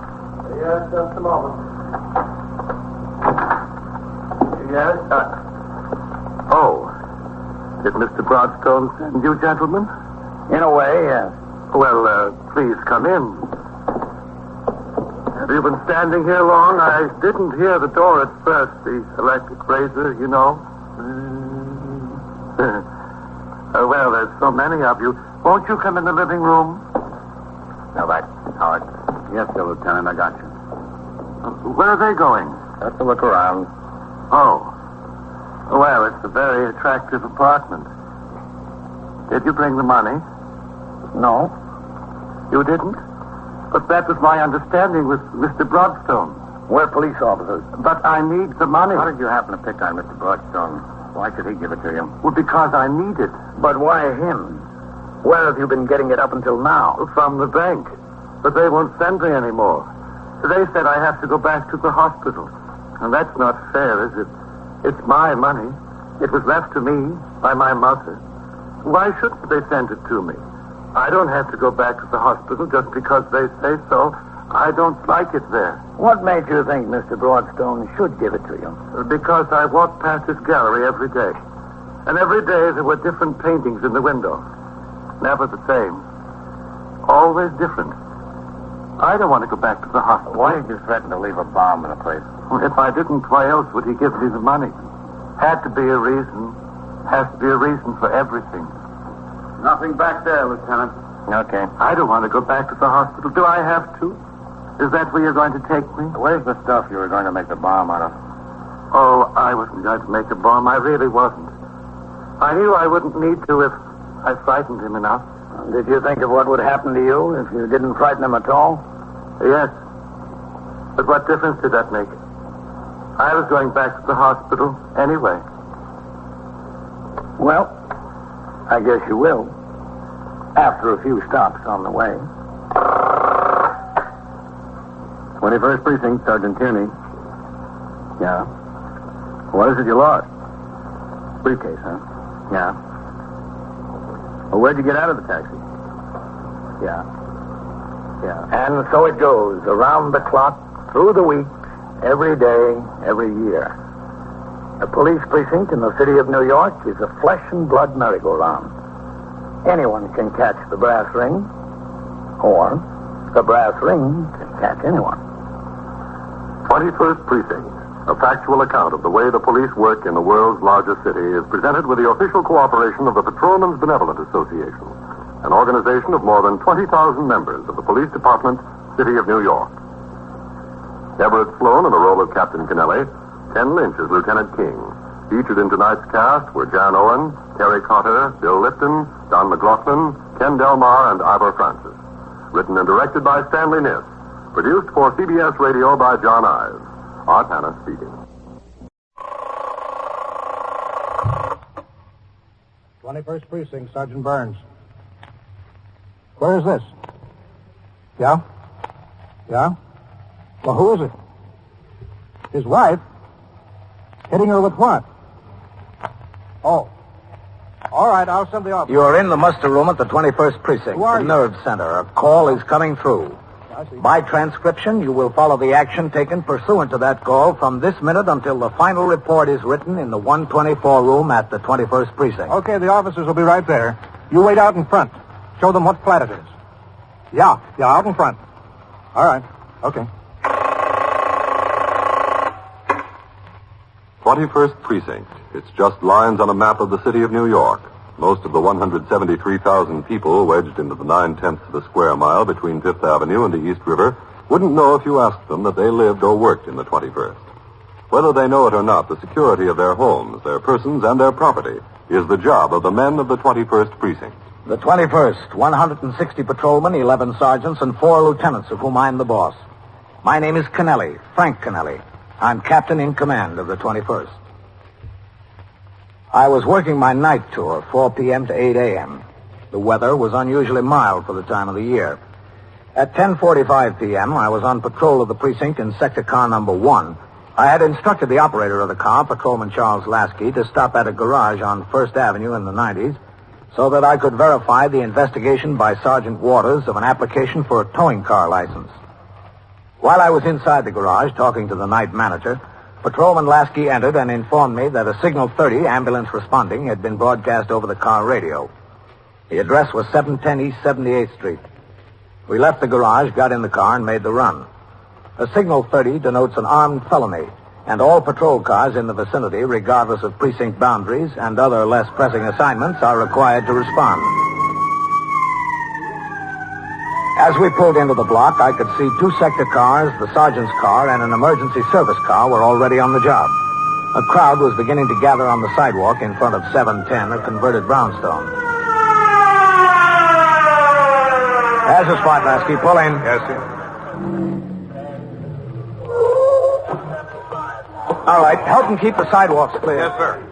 Yes, just a moment. Yes? Oh. Did Mr. Broadstone send you, gentlemen? In a way, yes. Well, please come in. Have you been standing here long? I didn't hear the door at first. The electric razor, you know. Well, there's so many of you. Won't you come in the living room? Now, Howard. Yes, sir, Lieutenant. I got you. Where are they going? Just to look around. Oh. Well, it's a very attractive apartment. Did you bring the money? No. You didn't? But that was my understanding with Mr. Broadstone. We're police officers. But I need the money. How did you happen to pick on Mr. Broadstone? Why should he give it to you? Well, because I need it. But why him? Where have you been getting it up until now? From the bank. But they won't send me anymore. They said I have to go back to the hospital. And that's not fair, is it? It's my money. It was left to me by my mother. Why shouldn't they send it to me? I don't have to go back to the hospital just because they say so. I don't like it there. What made you think Mr. Broadstone should give it to you? Because I walk past his gallery every day. And every day there were different paintings in the window. Never the same. Always different. I don't want to go back to the hospital. Why did you threaten to leave a bomb in the place? Well, if I didn't, why else would he give me the money? Had to be a reason. Has to be a reason for everything. Nothing back there, Lieutenant. Okay. I don't want to go back to the hospital. Do I have to? Is that where you're going to take me? Where's the stuff you were going to make the bomb out of? Oh, I wasn't going to make a bomb. I really wasn't. I knew I wouldn't need to if I frightened him enough. Did you think of what would happen to you if you didn't frighten him at all? Yes. But what difference did that make? I was going back to the hospital anyway. Well, I guess you will. After a few stops on the way. 21st Precinct, Sergeant Tierney. Yeah? What is it you lost? Briefcase, huh? Yeah. Well, where'd you get out of the taxi? Yeah. Yeah. And so it goes, around the clock, through the week, every day, every year. A police precinct in the city of New York is a flesh and blood merry-go-round. Anyone can catch the brass ring, or the brass ring can catch anyone. 21st Precinct, a factual account of the way the police work in the world's largest city, is presented with the official cooperation of the Patrolmen's Benevolent Association, an organization of more than 20,000 members of the Police Department, City of New York. Everett Sloan in the role of Captain Kennelly, Ken Lynch as Lieutenant King. Featured in tonight's cast were Jan Owen, Terry Cotter, Bill Lipton, Don McLaughlin, Ken Delmar, and Ivor Francis. Written and directed by Stanley Niss. Produced for CBS Radio by John Ives. Art Hanna speaking. 21st Precinct, Sergeant Burns. Where is this? Yeah? Yeah? Well, who is it? His wife? Hitting her with what? Oh. All right, I'll send the officer. You are in the muster room at the 21st Precinct, the nerve center. A call is coming through. By transcription, you will follow the action taken pursuant to that call from this minute until the final report is written in the 124 room at the 21st Precinct. Okay, the officers will be right there. You wait out in front. Show them what flat it is. Yeah, out in front. All right, okay. 21st Precinct. It's just lines on a map of the city of New York. Most of the 173,000 people wedged into the 9/10 of the square mile between Fifth Avenue and the East River wouldn't know if you asked them that they lived or worked in the 21st. Whether they know it or not, the security of their homes, their persons, and their property is the job of the men of the 21st Precinct. The 21st, 160 patrolmen, 11 sergeants, and 4 lieutenants, of whom I'm the boss. My name is Kennelly, Frank Kennelly. I'm captain in command of the 21st. I was working my night tour, 4 p.m. to 8 a.m. The weather was unusually mild for the time of the year. At 10:45 p.m., I was on patrol of the precinct in sector car number 1. I had instructed the operator of the car, Patrolman Charles Lasky, to stop at a garage on 1st Avenue in the 90s so that I could verify the investigation by Sergeant Waters of an application for a towing car license. While I was inside the garage talking to the night manager, Patrolman Lasky entered and informed me that a Signal 30 ambulance responding had been broadcast over the car radio. The address was 710 East 78th Street. We left the garage, got in the car, and made the run. A Signal 30 denotes an armed felony, and all patrol cars in the vicinity, regardless of precinct boundaries and other less pressing assignments, are required to respond. As we pulled into the block, I could see 2 sector cars, the sergeant's car, and an emergency service car were already on the job. A crowd was beginning to gather on the sidewalk in front of 710, a converted brownstone. There's a spot, Lasky. Pull in. Yes, sir. All right, help him keep the sidewalks clear. Yes, sir.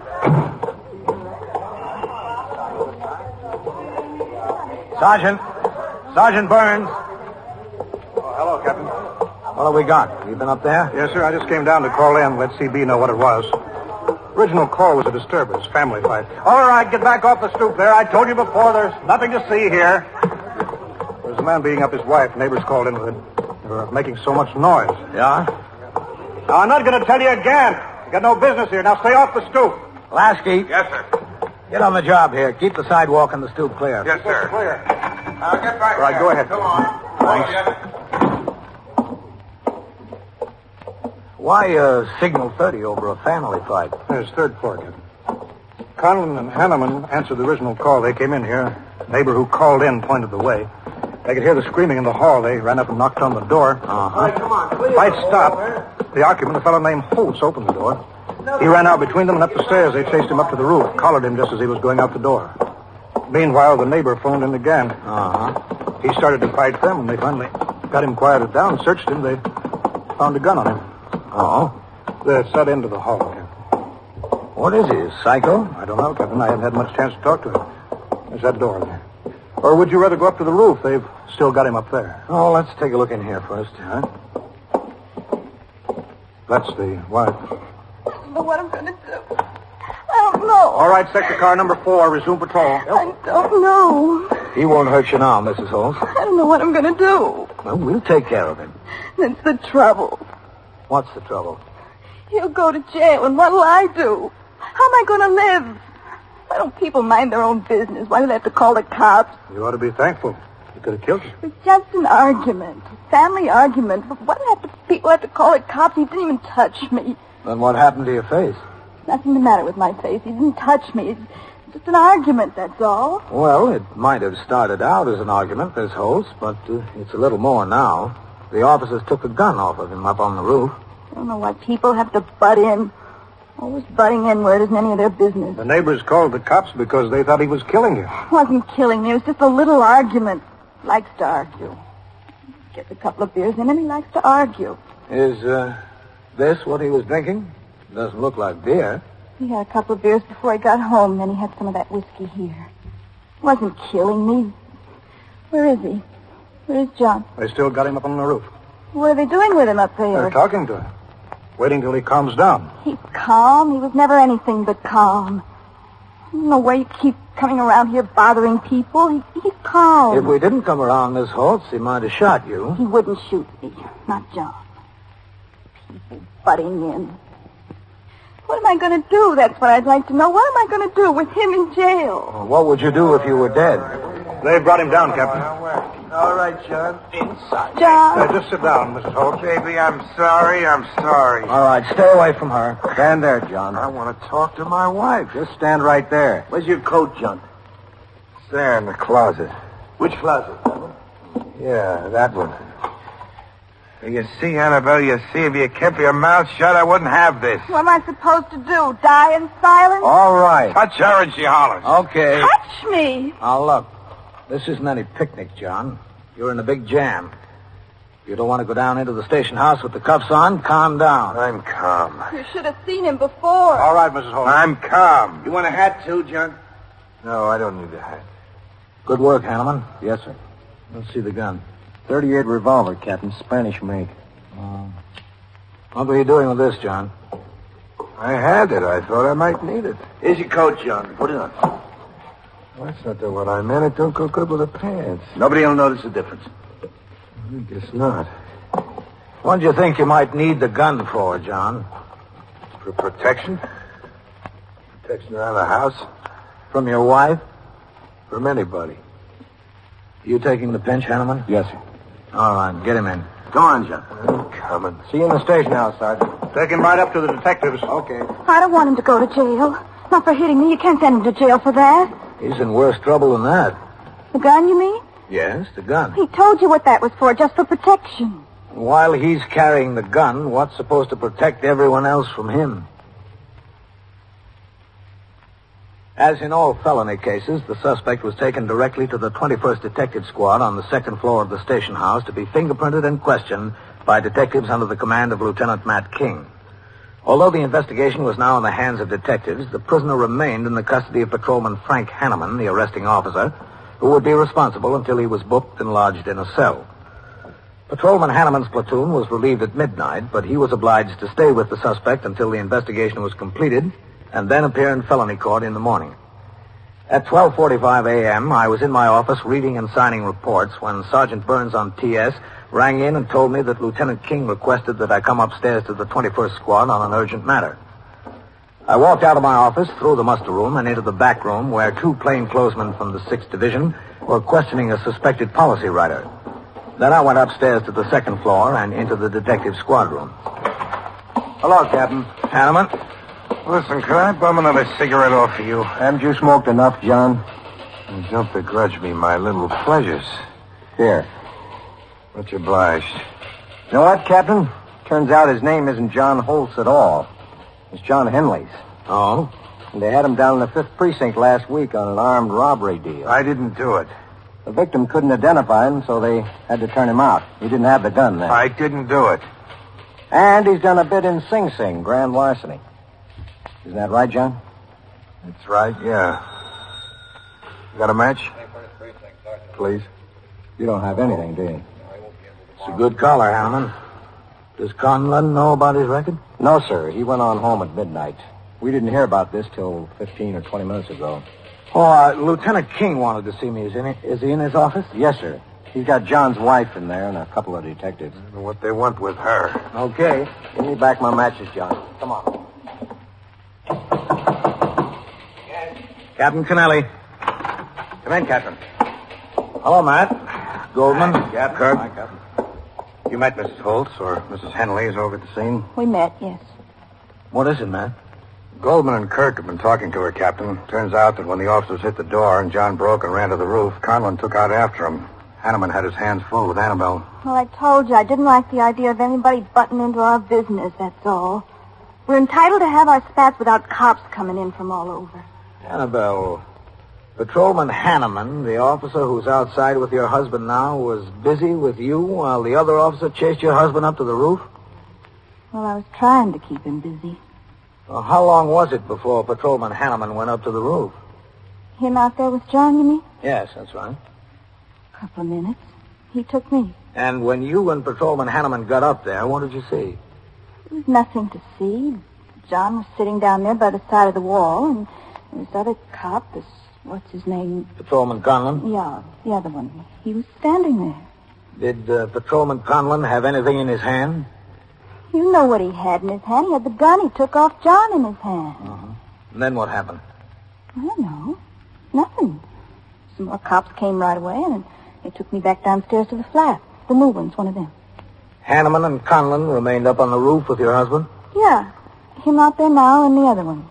Sergeant Burns. Oh, hello, Captain. What have we got? You been up there? Yes, sir. I just came down to call in, let CB know what it was. Original call was a disturbance, family fight. All right, get back off the stoop there. I told you before, there's nothing to see here. There's a man beating up his wife. Neighbors called in with it. They were making so much noise. Yeah? Now, I'm not going to tell you again. You got no business here. Now, stay off the stoop. Lasky. Yes, sir. Get on the job here. Keep the sidewalk and the stoop clear. Yes, sir. Clear. Now, get back All right, there. go ahead. Come on. Thanks. Why Signal 30 over a family fight? There's 3rd floor, Captain. Conlon and Hanneman answered the original call. They came in here. The neighbor who called in pointed the way. They could hear the screaming in the hall. They ran up and knocked on the door. All right, come on. Clear. Fight stopped. The occupant, a fellow named Holtz, opened the door. He ran out between them and up the stairs. They chased him up to the roof, collared him just as he was going out the door. Meanwhile, the neighbor phoned in again. He started to fight them, and they finally got him quieted down, searched him. They found a gun on him. They're set into the hall, Captain. What is he, a psycho? I don't know, Captain. I haven't had much chance to talk to him. There's that door there. Or would you rather go up to the roof? They've still got him up there. Oh, let's take a look in here first. Huh? That's the wife. I don't know what I'm going to do. I don't know. All right, sector car number 4. Resume patrol. I don't know. He won't hurt you now, Mrs. Holmes. I don't know what I'm going to do. Well, we'll take care of him. That's the trouble. What's the trouble? He'll go to jail, and what'll I do? How am I going to live? Why don't people mind their own business? Why do they have to call the cops? You ought to be thankful. You could have killed him. It's just an argument. A family argument. But why do people have to call the cops? He didn't even touch me. Then what happened to your face? Nothing the matter with my face. He didn't touch me. It's just an argument, that's all. Well, it might have started out as an argument, this Holtz, but it's a little more now. The officers took a gun off of him up on the roof. I don't know why people have to butt in. Always butting in where it isn't any of their business. The neighbors called the cops because they thought he was killing you. It wasn't killing me. It was just a little argument. Likes to argue. Gets a couple of beers in him, he likes to argue. Is this what he was drinking? Doesn't look like beer. He had a couple of beers before he got home, then he had some of that whiskey here. It wasn't killing me. Where is he? Where is John? They still got him up on the roof. What are they doing with him up there? They're talking to him. Waiting till he calms down. He's calm. He was never anything but calm. I don't know why you keep coming around here bothering people. He's calm. If we didn't come around, Miss Holtz, he might have shot you. He wouldn't shoot me. Not John. People butting in. What am I going to do? That's what I'd like to know. What am I going to do with him in jail? Well, what would you do if you were dead? They brought him down, Captain. All right, John. Inside. John. Just sit down, Mrs. Holtz. Baby, I'm sorry. All right, stay away from her. Stand there, John. I want to talk to my wife. Just stand right there. Where's your coat, John? It's there in the closet. Which closet? Yeah, that one. You see, Annabelle, you see, if you kept your mouth shut, I wouldn't have this. What am I supposed to do? Die in silence? All right. Touch her and she hollers. Okay. Touch me. Now, look. This isn't any picnic, John. You're in a big jam. You don't want to go down into the station house with the cuffs on? Calm down. I'm calm. You should have seen him before. All right, Mrs. Holmes. I'm calm. You want a hat, too, John? No, I don't need a hat. Good work, Hanneman. Yes, sir. Let's see the gun. 38 revolver, Captain. Spanish make. What were you doing with this, John? I had it. I thought I might need it. Here's your coat, John. Put it on. Well, that's not what I meant. It don't go good with the pants. Nobody will notice the difference. I guess not. What do you think you might need the gun for, John? For protection? Protection around the house? From your wife? From anybody. You taking the pinch, Hanneman? Yes, sir. All right, get him in. Go on, John. I'm coming. See you in the station house, Sergeant. Take him right up to the detectives. Okay. I don't want him to go to jail. Not for hitting me. You can't send him to jail for that. He's in worse trouble than that. The gun, you mean? Yes, the gun. He told you what that was for, just for protection. While he's carrying the gun, what's supposed to protect everyone else from him? As in all felony cases, the suspect was taken directly to the 21st Detective Squad on the second floor of the station house to be fingerprinted and questioned by detectives under the command of Lieutenant Matt King. Although the investigation was now in the hands of detectives, the prisoner remained in the custody of Patrolman Frank Hanneman, the arresting officer, who would be responsible until he was booked and lodged in a cell. Patrolman Hanneman's platoon was relieved at midnight, but he was obliged to stay with the suspect until the investigation was completed and then appear in felony court in the morning. At 12:45 a.m., I was in my office reading and signing reports when Sergeant Burns on TS rang in and told me that Lieutenant King requested that I come upstairs to the 21st Squad on an urgent matter. I walked out of my office, through the muster room, and into the back room where two plainclothesmen from the 6th Division were questioning a suspected policy writer. Then I went upstairs to the second floor and into the detective squad room. Hello, Captain. Hanneman? Listen, can I bum another cigarette off of you? Haven't you smoked enough, John? You don't begrudge me my little pleasures. Here. Much obliged. You know what, Captain? Turns out his name isn't John Holtz at all. It's John Henley's. Oh? And they had him down in the 5th Precinct last week on an armed robbery deal. I didn't do it. The victim couldn't identify him, so they had to turn him out. He didn't have the gun then. I didn't do it. And he's done a bit in Sing Sing, grand larceny. Isn't that right, John? That's right, yeah. You got a match? Please. You don't have anything, do you? It's a good collar, Hanneman. Does Conlon know about his record? No, sir. He went on home at midnight. We didn't hear about this till 15 or 20 minutes ago. Oh, Lieutenant King wanted to see me. Is he in his office? Yes, sir. He's got John's wife in there and a couple of detectives. I don't know what they want with her. Okay. Give me back my matches, John. Come on. Captain Kennelly. Come in, Captain. Hello, Matt. Goldman. Hi, Kirk. Hi, Captain. You met Mrs. Holtz or Mrs. Henley is over at the scene? We met, yes. What is it, Matt? Goldman and Kirk have been talking to her, Captain. Turns out that when the officers hit the door and John broke and ran to the roof, Conlon took out after him. Hanneman had his hands full with Annabelle. Well, I told you I didn't like the idea of anybody butting into our business, that's all. We're entitled to have our spats without cops coming in from all over. Annabelle, Patrolman Hanneman, the officer who's outside with your husband now, was busy with you while the other officer chased your husband up to the roof? Well, I was trying to keep him busy. Well, how long was it before Patrolman Hanneman went up to the roof? Him out there with John, you mean? Yes, that's right. A couple of minutes. He took me. And when you and Patrolman Hanneman got up there, what did you see? There was nothing to see. John was sitting down there by the side of the wall, and this other cop, what's his name? Patrolman Conlon? Yeah, the other one. He was standing there. Did Patrolman Conlon have anything in his hand? You know what he had in his hand. He had the gun he took off John in his hand. Uh-huh. And then what happened? I don't know. Nothing. Some more cops came right away, and they took me back downstairs to the flat. The new one's one of them. Hanneman and Conlon remained up on the roof with your husband? Yeah. Him out there now and the other one.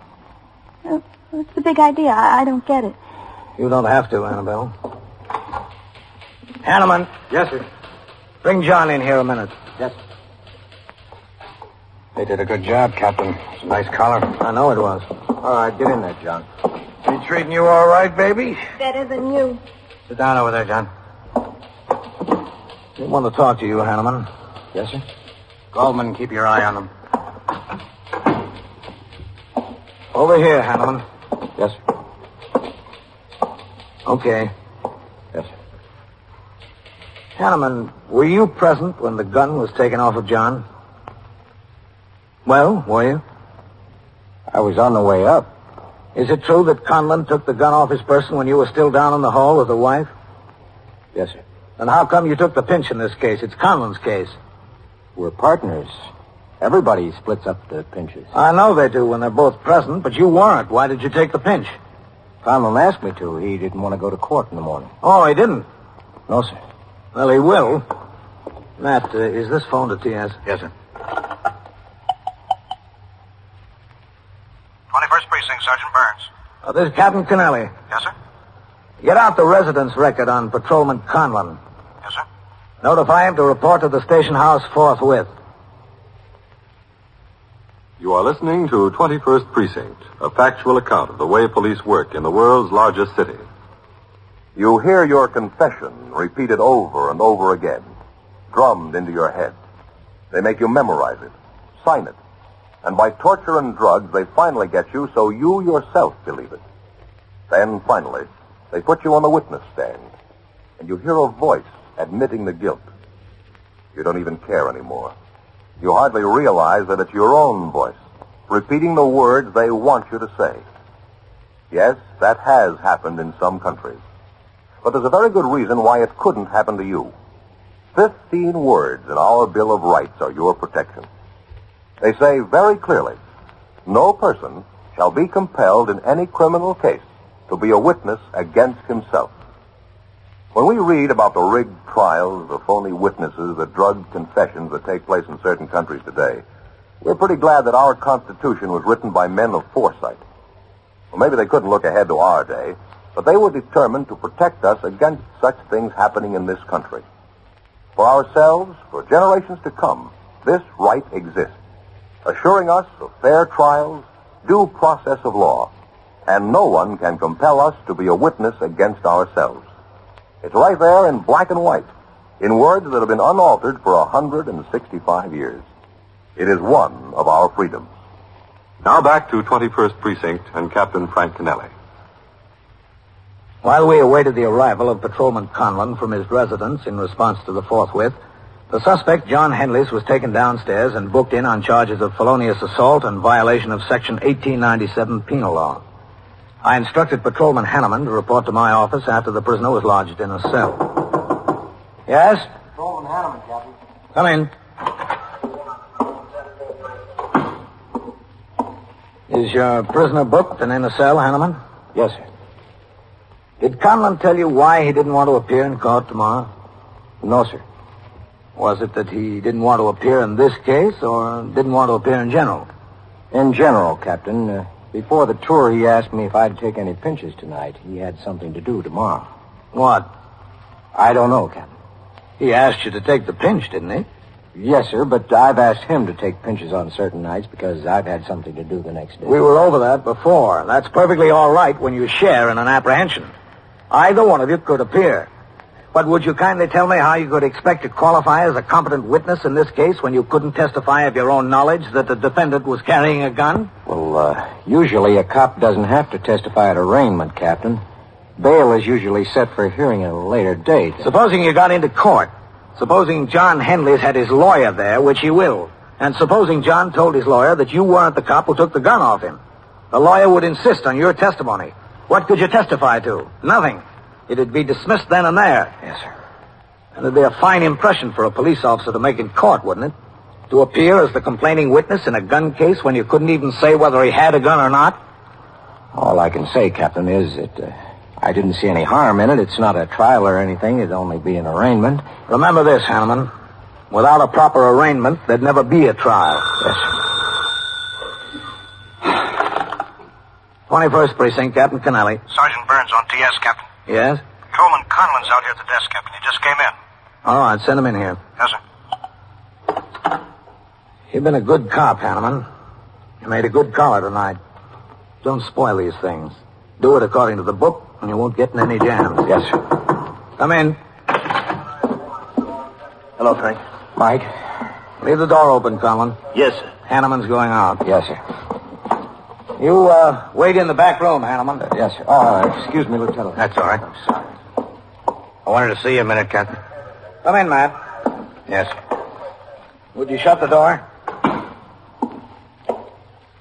What's the big idea? I don't get it. You don't have to, Annabelle. Hanneman. Yes, sir. Bring John in here a minute. Yes. They did a good job, Captain. It's a nice collar. I know it was. All right, get in there, John. He treating you all right, baby? Better than you. Sit down over there, John. They want to talk to you, Hanneman. Yes, sir. Goldman, keep your eye on them. Over here, Hanneman. Yes, sir. Okay. Yes, sir. Hanneman, were you present when the gun was taken off of John? Well, were you? I was on the way up. Is it true that Conlon took the gun off his person when you were still down in the hall with the wife? Yes, sir. Then how come you took the pinch in this case? It's Conlon's case. We're partners. Everybody splits up the pinches. I know they do when they're both present, but you weren't. Why did you take the pinch? Conlon asked me to. He didn't want to go to court in the morning. Oh, he didn't? No, sir. Well, he will. Matt, is this phone to TS? Yes, sir. 21st Precinct, Sergeant Burns. This is Captain Kennelly. Yes, sir? Get out the residence record on Patrolman Conlon. Yes, sir? Notify him to report to the station house forthwith. You are listening to 21st Precinct, a factual account of the way police work in the world's largest city. You hear your confession repeated over and over again, drummed into your head. They make you memorize it, sign it, and by torture and drugs, they finally get you so you yourself believe it. Then, finally, they put you on the witness stand, and you hear a voice admitting the guilt. You don't even care anymore. You hardly realize that it's your own voice, repeating the words they want you to say. Yes, that has happened in some countries. But there's a very good reason why it couldn't happen to you. 15 words in our Bill of Rights are your protection. They say very clearly, no person shall be compelled in any criminal case to be a witness against himself. When we read about the rigged trials, the phony witnesses, the drugged confessions that take place in certain countries today, we're pretty glad that our Constitution was written by men of foresight. Well, maybe they couldn't look ahead to our day, but they were determined to protect us against such things happening in this country. For ourselves, for generations to come, this right exists, assuring us of fair trials, due process of law, and no one can compel us to be a witness against ourselves. It's right there in black and white, in words that have been unaltered for 165 years. It is one of our freedoms. Now back to 21st Precinct and Captain Frank Kennelly. While we awaited the arrival of Patrolman Conlon from his residence in response to the forthwith, The suspect, John Henleys, was taken downstairs and booked in on charges of felonious assault and violation of Section 1897 penal law. I instructed Patrolman Hanneman to report to my office after the prisoner was lodged in a cell. Yes? Patrolman Hanneman, Captain. Come in. Is your prisoner booked and in a cell, Hanneman? Yes, sir. Did Conlon tell you why he didn't want to appear in court tomorrow? No, sir. Was it that he didn't want to appear in this case or didn't want to appear in general? In general, Captain. Before the tour, he asked me if I'd take any pinches tonight. He had something to do tomorrow. What? I don't know, Captain. He asked you to take the pinch, didn't he? Yes, sir, but I've asked him to take pinches on certain nights because I've had something to do the next day. We were over that before. That's perfectly all right when you share in an apprehension. Either one of you could appear. But would you kindly tell me how you could expect to qualify as a competent witness in this case when you couldn't testify of your own knowledge that the defendant was carrying a gun? Well, usually a cop doesn't have to testify at arraignment, Captain. Bail is usually set for hearing at a later date. Supposing you got into court. Supposing John Henleys had his lawyer there, which he will. And supposing John told his lawyer that you weren't the cop who took the gun off him. The lawyer would insist on your testimony. What could you testify to? Nothing. It'd be dismissed then and there. Yes, sir. And it'd be a fine impression for a police officer to make in court, wouldn't it? To appear as the complaining witness in a gun case when you couldn't even say whether he had a gun or not? All I can say, Captain, is that I didn't see any harm in it. It's not a trial or anything. It'd only be an arraignment. Remember this, Hanneman. Without a proper arraignment, there'd never be a trial. Yes, sir. 21st Precinct, Captain Kennelly. Sergeant Burns on TS, Captain. Yes? Patrolman Conlon's out here at the desk, Captain. He just came in. All right, send him in here. Yes, sir. You've been a good cop, Hanneman. You made a good collar tonight. Don't spoil these things. Do it according to the book, and you won't get in any jams. Yes, sir. Come in. Hello, Frank. Mike? Leave the door open, Conlon. Yes, sir. Hanneman's going out. Yes, sir. You, wait in the back room, Hanneman. Yes, sir. Excuse me, Lieutenant. That's all right. I'm sorry. I wanted to see you a minute, Captain. Come in, Matt. Yes, sir. Would you shut the door?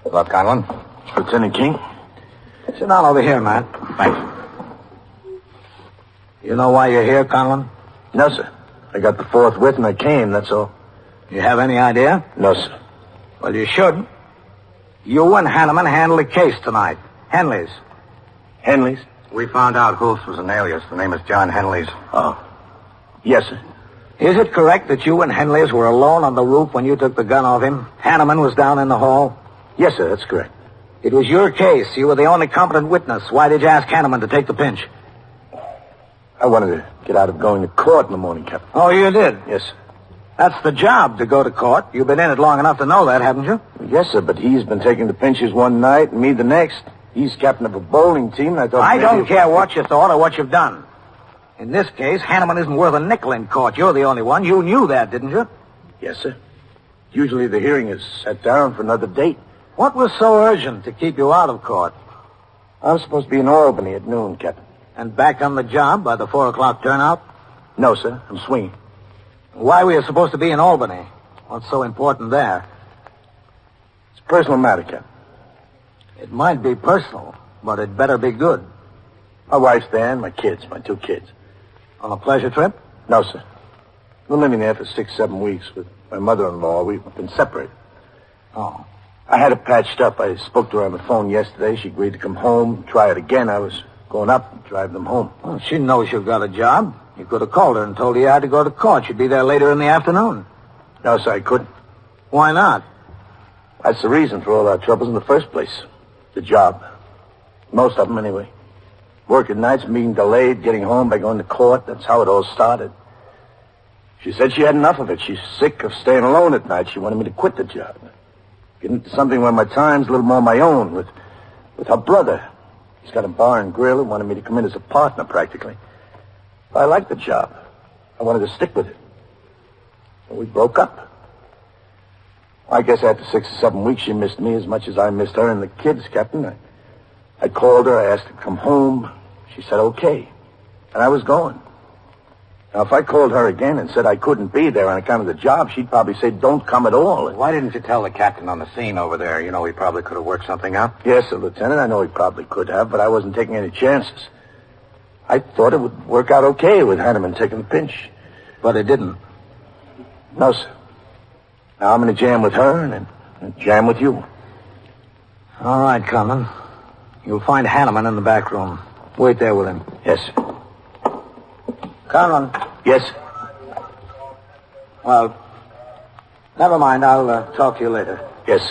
Hello, Conlon. Lieutenant King? Sit down over here, Matt. Thanks. You know why you're here, Conlon? No, sir. I got the fourth wit and I came, that's all. You have any idea? No, sir. Well, you should. You and Hanneman handled a case tonight. Henleys. Henleys? We found out Hulse was an alias. The name is John Henleys. Oh. Yes, sir. Is it correct that you and Henleys were alone on the roof when you took the gun off him? Hanneman was down in the hall? Yes, sir, that's correct. It was your case. You were the only competent witness. Why did you ask Hanneman to take the pinch? I wanted to get out of going to court in the morning, Captain. Oh, you did? Yes, sir. That's the job, to go to court. You've been in it long enough to know that, haven't you? Yes, sir, but he's been taking the pinches one night and me the next. He's captain of a bowling team, and I thought... I don't care what you thought or what you've done. In this case, Hanneman isn't worth a nickel in court. You're the only one. You knew that, didn't you? Yes, sir. Usually the hearing is set down for another date. What was so urgent to keep you out of court? I'm supposed to be in Albany at noon, Captain. And back on the job by the 4 o'clock turnout? No, sir. I'm swinging. Why were you supposed to be in Albany? What's so important there? It's a personal matter, Captain. It might be personal, but it better be good. My wife's there and my kids, my 2 kids. On a pleasure trip? No, sir. We're living there for 6-7 weeks with my mother-in-law. We've been separated. Oh. I had it patched up. I spoke to her on the phone yesterday. She agreed to come home, try it again. I was going up and drive them home. Well, she knows you've got a job. You could have called her and told her you had to go to court. She'd be there later in the afternoon. No, sir, I couldn't. Why not? That's the reason for all our troubles in the first place. The job. Most of them, anyway. Working nights, being delayed, getting home by going to court. That's how it all started. She said she had enough of it. She's sick of staying alone at night. She wanted me to quit the job. Get into something where my time's a little more my own with her brother. He's got a bar and grill and wanted me to come in as a partner, practically. I liked the job. I wanted to stick with it. So we broke up. I guess after 6 or 7 weeks, she missed me as much as I missed her and the kids, Captain. I called her. I asked her to come home. She said okay. And I was going. Now, if I called her again and said I couldn't be there on account of the job, she'd probably say, don't come at all. Why didn't you tell the captain on the scene over there? You know, he probably could have worked something out. Yes, sir, Lieutenant. I know he probably could have, but I wasn't taking any chances. I thought it would work out okay with Hanneman taking the pinch. But it didn't. No, sir. Now I'm in a jam with her and then a jam with you. All right, Conlon. You'll find Hanneman in the back room. Wait there with him. Yes, sir. Conlon. Yes. Well, never mind. I'll talk to you later. Yes.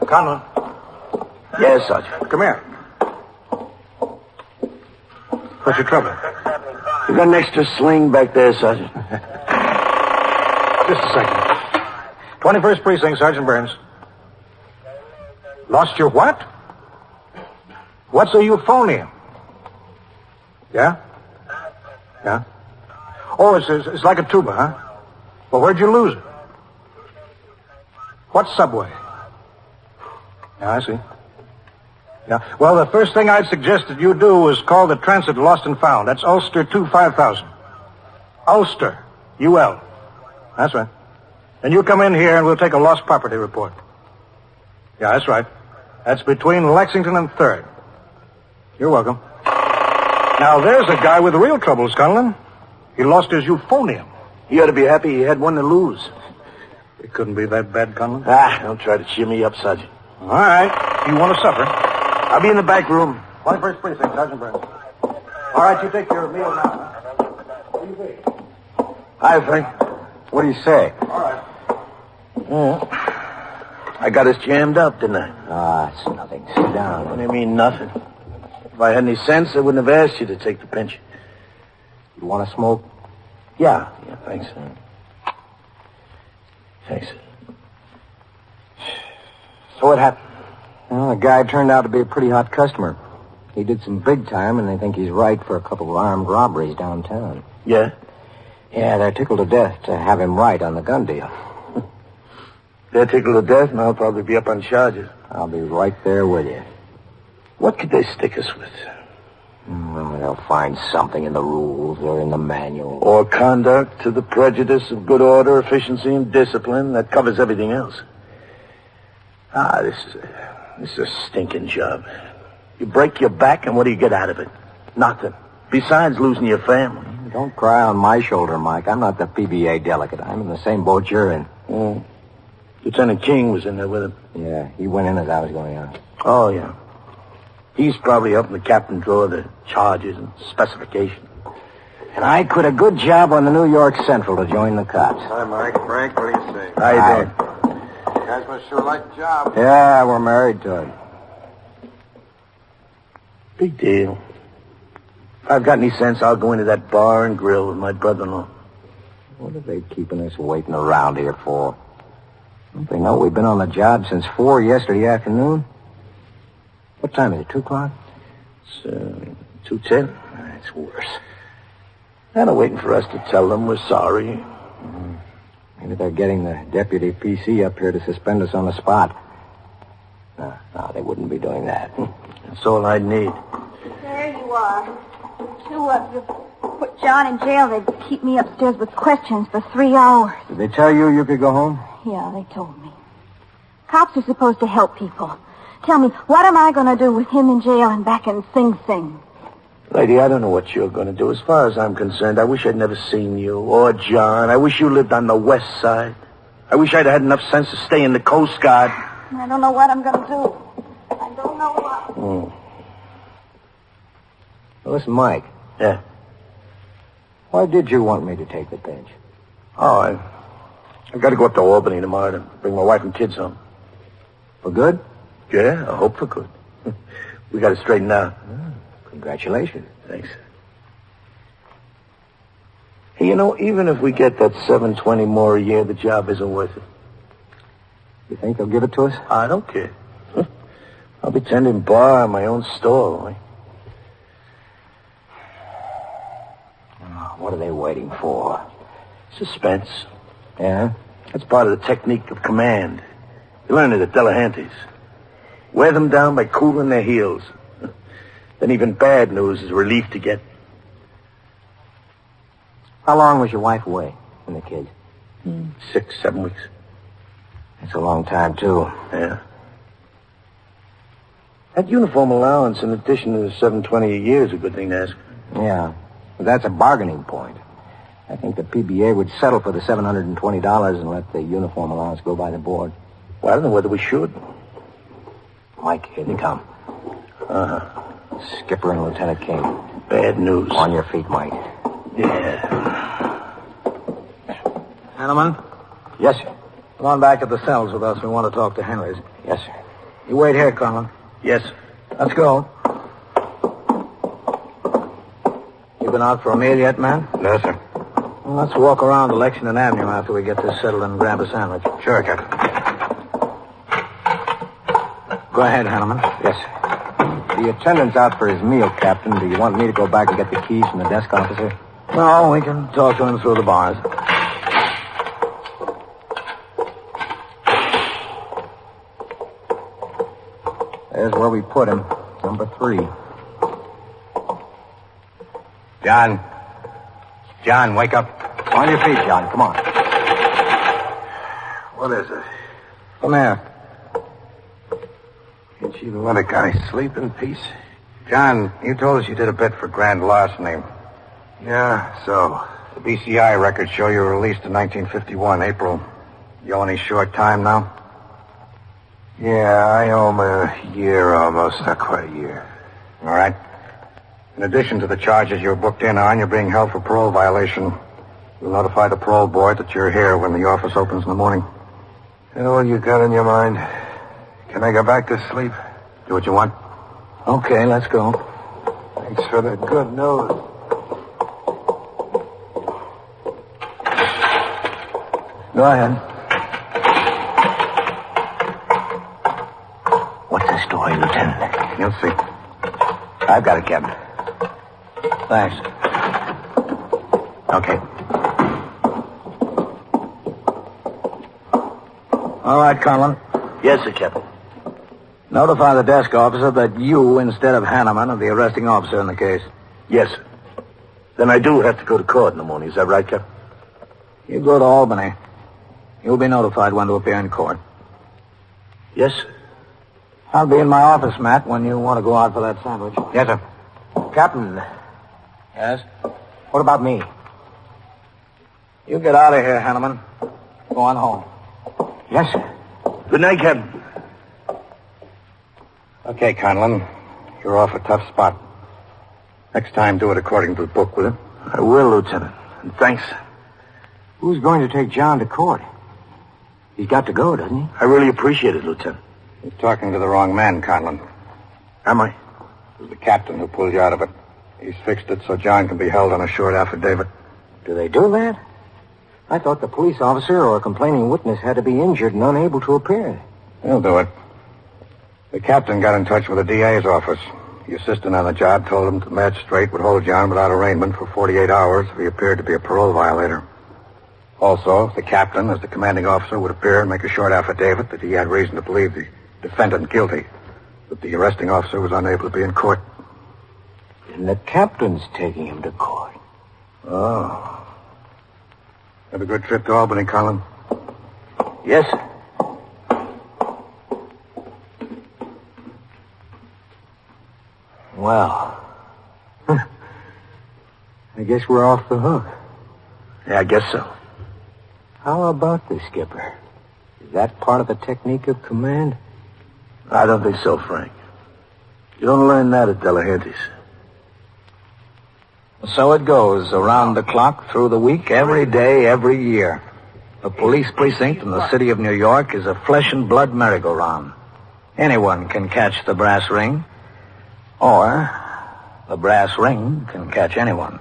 Conlon. Yes, Sergeant. Come here. What's your trouble? You got an extra sling back there, Sergeant? Just a second. 21st Precinct, Sergeant Burns. Lost your what? What's a euphonium? Yeah? Yeah? Oh, it's like a tuba, huh? Well, where'd you lose it? What subway? Yeah, I see. Yeah. Well, the first thing I'd suggest that you do is call the transit lost and found. That's Ulster 25000. Ulster. UL. That's right. And you come in here and we'll take a lost property report. Yeah, that's right. That's between Lexington and 3rd. You're welcome. Now, there's a guy with real troubles, Conlon. He lost his euphonium. He ought to be happy he had one to lose. It couldn't be that bad, Conlon. Don't try to cheer me up, Sergeant. All right. You want to suffer? I'll be in the back room. 21st Precinct, Sergeant Burns. All right, you take your meal now. Where you be? Hi, Frank. What do you say? All right. I got us jammed up, didn't I? It's nothing. Sit down. What do you mean, nothing? If I had any sense, I wouldn't have asked you to take the pinch. You want to smoke? Yeah, thanks. Thanks. So what happened? Well, the guy turned out to be a pretty hot customer. He did some big time, and they think he's right for a couple of armed robberies downtown. Yeah? Yeah, they're tickled to death to have him right on the gun deal. They're tickled to death, and I'll probably be up on charges. I'll be right there with you. What could they stick us with? Well, they'll find something in the rules or in the manual. Or conduct to the prejudice of good order, efficiency, and discipline. That covers everything else. This is a stinking job. You break your back, and what do you get out of it? Nothing. Besides losing your family. Don't cry on my shoulder, Mike. I'm not the PBA delegate. I'm in the same boat you're in. Lieutenant King was in there with him. Yeah, he went in as I was going out. Oh, yeah. He's probably up in the captain drawer, the charges and specifications. And I quit a good job on the New York Central to join the cops. Hi, Mike. Frank, what do you say? How you doing? You guys must sure like the job. Yeah, we're married to it. Big deal. If I've got any sense, I'll go into that bar and grill with my brother-in-law. What are they keeping us waiting around here for? Don't they know we've been on the job since 4 yesterday afternoon? What time is it, 2 o'clock? It's 2:10. It's worse. They're waiting for us to tell them we're sorry. Maybe they're getting the deputy PC up here to suspend us on the spot. No, they wouldn't be doing that. That's all I'd need. There you are. To put John in jail, they'd keep me upstairs with questions for 3 hours. Did they tell you could go home? Yeah, they told me. Cops are supposed to help people. Tell me, what am I going to do with him in jail and back in Sing Sing? Lady, I don't know what you're going to do. As far as I'm concerned, I wish I'd never seen you or John. I wish you lived on the west side. I wish I'd had enough sense to stay in the Coast Guard. I don't know what I'm going to do. I don't know what. Well, listen, Mike. Yeah? Why did you want me to take the pinch? Oh, I've got to go up to Albany tomorrow to bring my wife and kids home. For good? Yeah, I hope for good. We got to straighten out. Congratulations. Thanks. Hey, even if we get that $720 more a year, the job isn't worth it. You think they'll give it to us? I don't care. I'll be tending bar in my own store, right? What are they waiting for? Suspense. Yeah? That's part of the technique of command. You learn it at Delahanty's. Wear them down by cooling their heels. then even bad news is a relief to get. How long was your wife away from the kids? 6, 7 weeks. That's a long time, too. Yeah. That uniform allowance in addition to the $720 a year is a good thing to ask. Yeah, but that's a bargaining point. I think the PBA would settle for the $720 and let the uniform allowance go by the board. Well, I don't know whether we should. Mike, here they come. Uh-huh. Skipper and Lieutenant King. Bad news. On your feet, Mike. Yeah. Hanneman? Yes, sir. Come on back to the cells with us. We want to talk to Henry's. Yes, sir. You wait here, Conlon. Yes. Let's go. You been out for a meal yet, man? No, sir. Well, let's walk around Lexington Avenue after we get this settled and grab a sandwich. Sure, Captain. Go ahead, Hanneman. Yes, sir. The attendant's out for his meal, Captain. Do you want me to go back and get the keys from the desk officer? No, we can talk to him through the bars. There's where we put him. Number 3. John, wake up. On your feet, John. Come on. What is it? Come here. Can't you let a guy sleep in peace? John, you told us you did a bit for grand larceny. Yeah, so? The BCI records show you were released in 1951, April. You owe any short time now? Yeah, I owe him a year almost, not quite a year. All right. In addition to the charges you're booked in on, you're being held for parole violation. We'll notify the parole board that you're here when the office opens in the morning. And all you got in your mind? Can I go back to sleep? Do what you want. Okay, let's go. Thanks for the good news. Go ahead. What's the story, Lieutenant? You'll see. I've got it, Captain. Thanks. Okay. All right, Conlon. Yes, sir, Captain. Notify the desk officer that you, instead of Hanneman, are the arresting officer in the case. Yes, sir. Then I do have to go to court in the morning. Is that right, Captain? You go to Albany. You'll be notified when to appear in court. Yes, sir. I'll be in my office, Matt, when you want to go out for that sandwich. Yes, sir. Captain. Yes? What about me? You get out of here, Hanneman. Go on home. Yes, sir. Good night, Captain. Okay, Conlon. You're off a tough spot. Next time, do it according to the book, will you? I will, Lieutenant. And thanks. Who's going to take John to court? He's got to go, doesn't he? I really appreciate it, Lieutenant. You're talking to the wrong man, Conlon. Am I? It was the captain who pulled you out of it. He's fixed it so John can be held on a short affidavit. Do they do that? I thought the police officer or a complaining witness had to be injured and unable to appear. He'll do it. The captain got in touch with the DA's office. The assistant on the job told him the magistrate would hold John without arraignment for 48 hours if he appeared to be a parole violator. Also, the captain, as the commanding officer, would appear and make a short affidavit that he had reason to believe the defendant guilty, but the arresting officer was unable to be in court. And the captain's taking him to court. Oh. Have a good trip to Albany, Colin. Yes, sir. Well, I guess we're off the hook. Yeah, I guess so. How about this, Skipper? Is that part of the technique of command? I don't think so, Frank. You don't learn that at Delahanty's. So it goes, around the clock, through the week, every day, every year. The police precinct in the city of New York is a flesh and blood merry-go-round. Anyone can catch the brass ring, or the brass ring can catch anyone.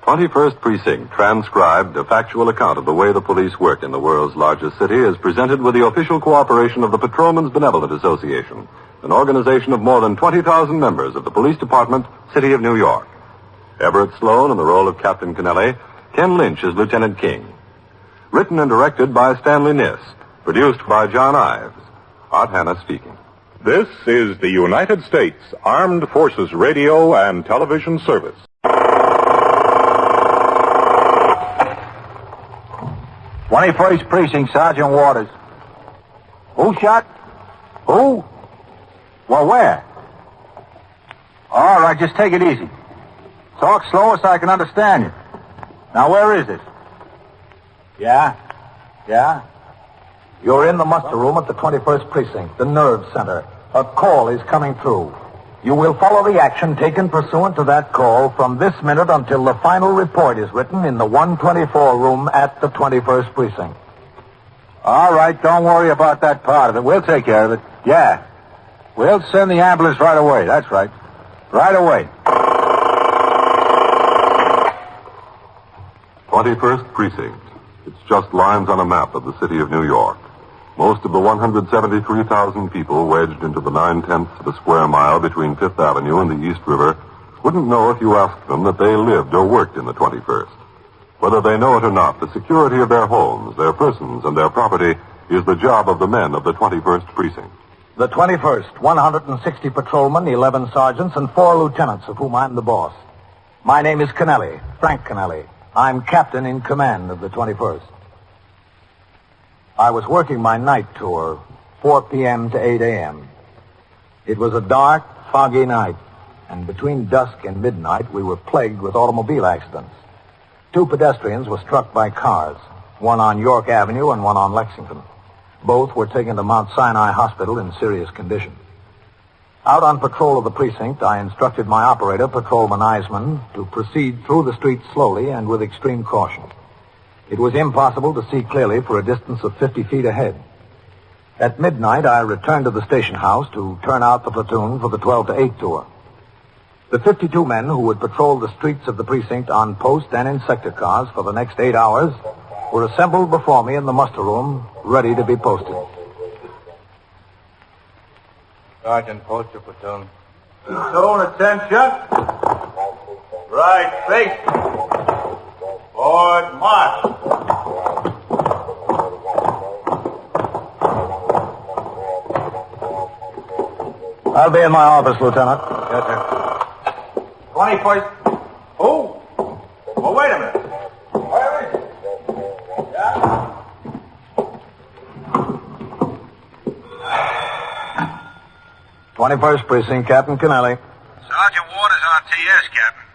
21st Precinct, transcribed, a factual account of the way the police work in the world's largest city, is presented with the official cooperation of the Patrolmen's Benevolent Association, an organization of more than 20,000 members of the Police Department, City of New York. Everett Sloan in the role of Captain Kennelly, Ken Lynch as Lieutenant King. Written and directed by Stanley Niss. Produced by John Ives. Art Hanna speaking. This is the United States Armed Forces Radio and Television Service. 21st Precinct, Sergeant Waters. Who shot? Who? Well, where? All right, just take it easy. Talk slower so I can understand you. Now, where is this? Yeah? You're in the muster room at the 21st Precinct, the nerve center. A call is coming through. You will follow the action taken pursuant to that call from this minute until the final report is written in the 124 room at the 21st Precinct. All right, don't worry about that part of it. We'll take care of it. Yeah. We'll send the ambulance right away. That's right. Right away. 21st Precinct. It's just lines on a map of the city of New York. Most of the 173,000 people wedged into the 9/10 of a square mile between Fifth Avenue and the East River wouldn't know if you asked them that they lived or worked in the 21st. Whether they know it or not, the security of their homes, their persons, and their property is the job of the men of the 21st Precinct. The 21st, 160 patrolmen, 11 sergeants, and 4 lieutenants, of whom I'm the boss. My name is Kennelly, Frank Kennelly. I'm captain in command of the 21st. I was working my night tour, 4 p.m. to 8 a.m. It was a dark, foggy night, and between dusk and midnight, we were plagued with automobile accidents. 2 pedestrians were struck by cars, one on York Avenue and one on Lexington. Both were taken to Mount Sinai Hospital in serious condition. Out on patrol of the precinct, I instructed my operator, Patrolman Eisman, to proceed through the streets slowly and with extreme caution. It was impossible to see clearly for a distance of 50 feet ahead. At midnight, I returned to the station house to turn out the platoon for the 12 to 8 tour. The 52 men who would patrol the streets of the precinct on post and in sector cars for the next 8 hours were assembled before me in the muster room, ready to be posted. Sergeant, post your platoon. Platoon, attention. Right, face. Forward, march. I'll be in my office, Lieutenant. Yes, sir. 21st. Who? Well, wait a minute. Where is it? Yeah? 21st Precinct, Captain Kennelly. Sergeant Waters on TS, Captain.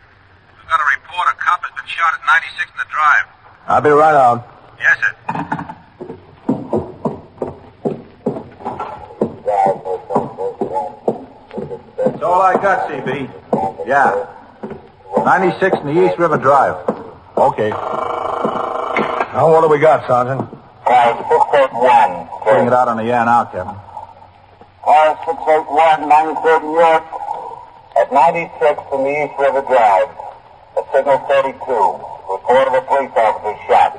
We've got a report a cop has been shot at 96 in the drive. I'll be right out. Yes, sir. That's all I got, CB. Yeah. 96 in the East River Drive. Okay. Now, what do we got, Sergeant? 681. Putting it out on the air now, Captain. Car 681, 93rd New York, at 96 in the East River Drive. At signal 32. Report of a police officer shot.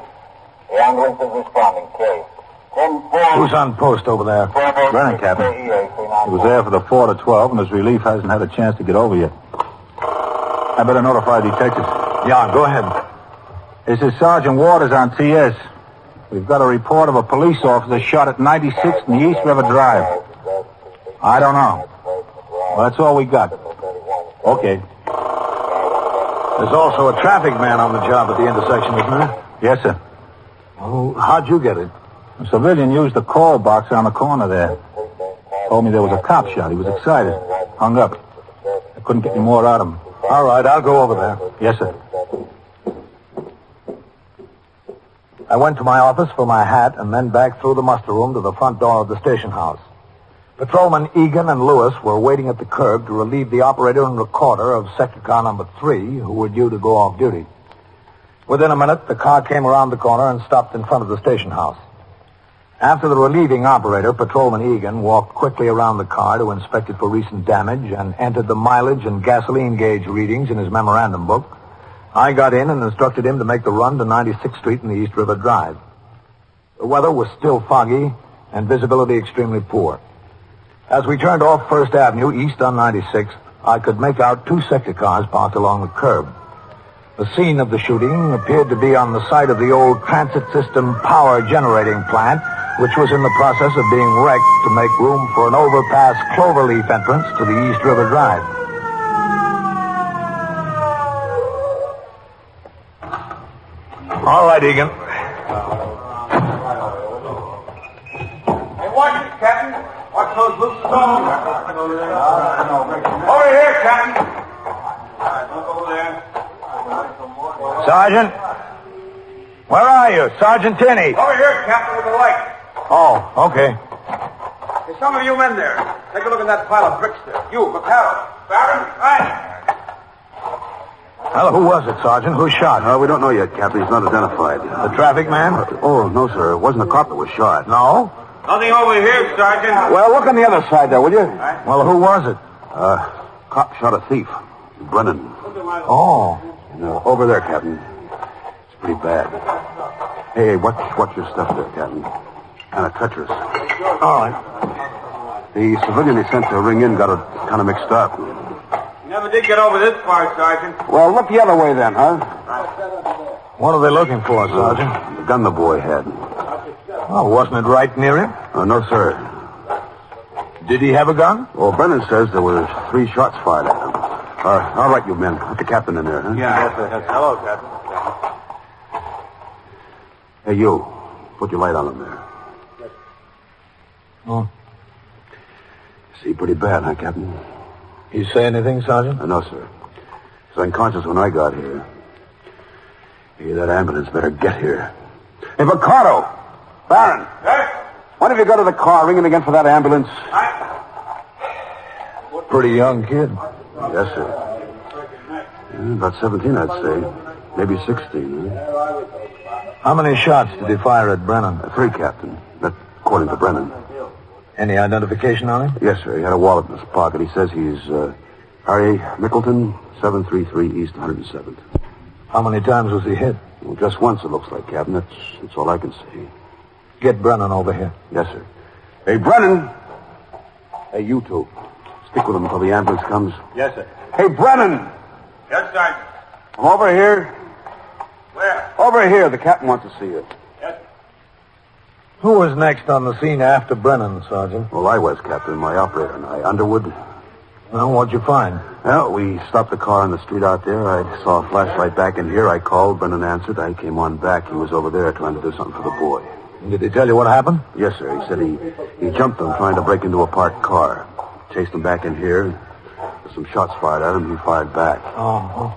The ambulance is responding. Case. 10-4. Who's on post over there? Brennan, Captain. He was there for the 4 to 12, and his relief hasn't had a chance to get over yet. I better notify detectives. Yeah, go ahead. This is Sergeant Waters on TS. We've got a report of a police officer shot at 96 in the East River Drive. I don't know. Well, that's all we got. Okay. There's also a traffic man on the job at the intersection, isn't there? Yes, sir. Oh, how'd you get it? A civilian used the call box on the corner there. Told me there was a cop shot. He was excited. Hung up. I couldn't get any more out of him. All right, I'll go over there. Yes, sir. I went to my office for my hat and then back through the muster room to the front door of the station house. Patrolmen Egan and Lewis were waiting at the curb to relieve the operator and recorder of sector car number 3, who were due to go off duty. Within a minute, the car came around the corner and stopped in front of the station house. After the relieving operator, Patrolman Egan walked quickly around the car to inspect it for recent damage and entered the mileage and gasoline gauge readings in his memorandum book. I got in and instructed him to make the run to 96th Street in the East River Drive. The weather was still foggy and visibility extremely poor. As we turned off First Avenue east on 96th, I could make out 2 sector cars parked along the curb. The scene of the shooting appeared to be on the site of the old transit system power generating plant which was in the process of being wrecked to make room for an overpass cloverleaf entrance to the East River Drive. All right, Egan. Hey, watch it, Captain. Watch those loose stones. Over here, Captain. Look over there. Sergeant? Where are you? Sergeant Tinney. Over here, Captain, with the light. Oh, okay. Hey, some of you men there, take a look at that pile of bricks there. You, McCarroll. Barron, right. Well, who was it, Sergeant? Who shot? We don't know yet, Captain. He's not identified. The traffic man? Oh, no, sir. It wasn't a cop that was shot. No? Nothing over here, Sergeant. Well, look on the other side there, will you? Well, who was it? Cop shot a thief. Brennan. Oh. Over there, Captain. It's pretty bad. Hey, watch your stuff there, Captain. Kind of treacherous. All right. The civilian he sent to ring in got it kind of mixed up. Never did get over this far, Sergeant. Well, look the other way then, huh? What are they looking for, Sergeant? The gun the boy had. Oh, wasn't it right near him? No, sir. Did he have a gun? Well, Brennan says there were 3 shots fired at him. All right, you men. Put the captain in there, huh? Yeah. Yes, sir. Hello, Captain. Hey, you. Put your light on him there. Oh. See pretty bad, huh, Captain? You say anything, Sergeant? No, sir. He was unconscious when I got here. Hey, that ambulance better get here. Hey, Picardo! Barron! Yes? Why don't you go to the car, ring him again for that ambulance? Pretty young kid. Yes, sir. Yeah, about 17, I'd say. Maybe 16, huh? How many shots did he fire at Brennan? 3, Captain. That's according to Brennan. Any identification on him? Yes, sir. He had a wallet in his pocket. He says he's Harry Mickleton, 733 East 107th. How many times was he hit? Well, just once, it looks like, Captain. That's all I can see. Get Brennan over here. Yes, sir. Hey, Brennan! Hey, you two. Stick with him until the ambulance comes. Yes, sir. Hey, Brennan! Yes, Sergeant. Over here. Where? Over here. The captain wants to see you. Yes. Who was next on the scene after Brennan, Sergeant? Well, I was, Captain. My operator and I. Underwood. Well, what'd you find? Well, we stopped the car on the street out there. I saw a flashlight back in here. I called. Brennan answered. I came on back. He was over there trying to do something for the boy. Did he tell you what happened? Yes, sir. He said he jumped them trying to break into a parked car. Chased him back in here. There's some shots fired at him. He fired back. Oh.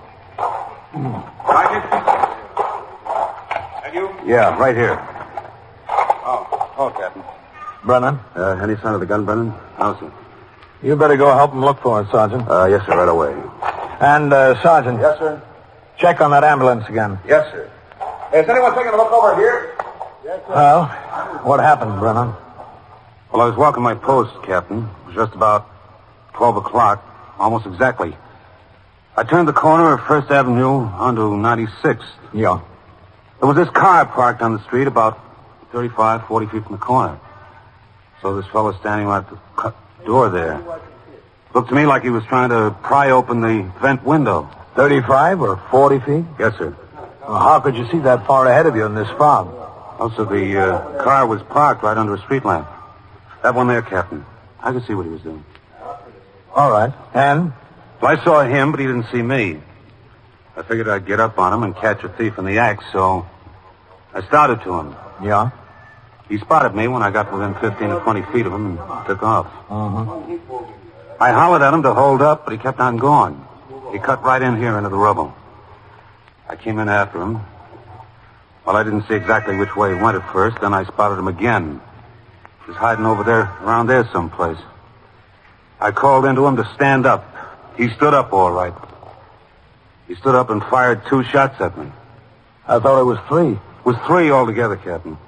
Sergeant? Have you? Yeah, right here. Oh, Captain. Brennan? Any sign of the gun, Brennan? No, sir. You better go help him look for it, Sergeant. Yes, sir, right away. And, Sergeant. Yes, sir. Check on that ambulance again. Yes, sir. Hey, is anyone taking a look over here? Yes, sir. Well, what happened, Brennan? Well, I was walking my post, Captain. It was just about 12 o'clock, almost exactly. I turned the corner of First Avenue onto 96th. Yeah. There was this car parked on the street about 35, 40 feet from the corner. So this fellow standing right at the door there looked to me like he was trying to pry open the vent window. 35 or 40 feet? Yes, sir. Well, how could you see that far ahead of you in this fog? Also, the car was parked right under a street lamp. That one there, Captain. I could see what he was doing. All right. And? Well, I saw him, but he didn't see me. I figured I'd get up on him and catch a thief in the act, so I started to him. Yeah? He spotted me when I got within 15 or 20 feet of him and took off. I hollered at him to hold up, but he kept on going. He cut right in here into the rubble. I came in after him. Well, I didn't see exactly which way he went at first. Then I spotted him again. He was hiding over there, around there someplace. I called into him to stand up. He stood up all right. He stood up and fired 2 shots at me. I thought it was 3. It was 3 altogether, Captain.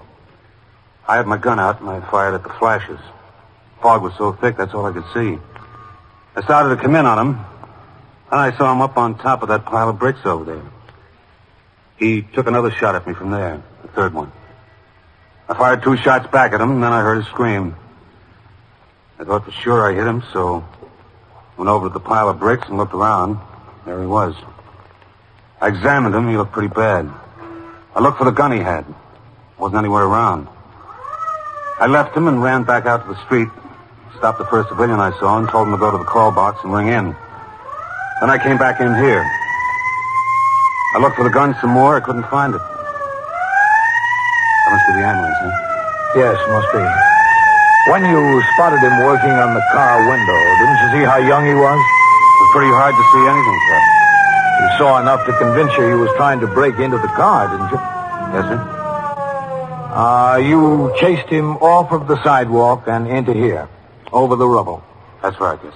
I had my gun out and I fired at the flashes. Fog was so thick, that's all I could see. I started to come in on him, and I saw him up on top of that pile of bricks over there. He took another shot at me from there, the third one. I fired 2 shots back at him, and then I heard a scream. I thought for sure I hit him, so went over to the pile of bricks and looked around. There he was. I examined him. He looked pretty bad. I looked for the gun he had. Wasn't anywhere around. I left him and ran back out to the street, stopped the first civilian I saw, and told him to go to the call box and ring in. Then I came back in here. I looked for the gun some more. I couldn't find it. That must be the ambulance, huh? Yes, must be. When you spotted him working on the car window, didn't you see how young he was? It was pretty hard to see anything, Captain. You saw enough to convince you he was trying to break into the car, didn't you? Yes, sir. You chased him off of the sidewalk and into here, over the rubble. That's right, yes.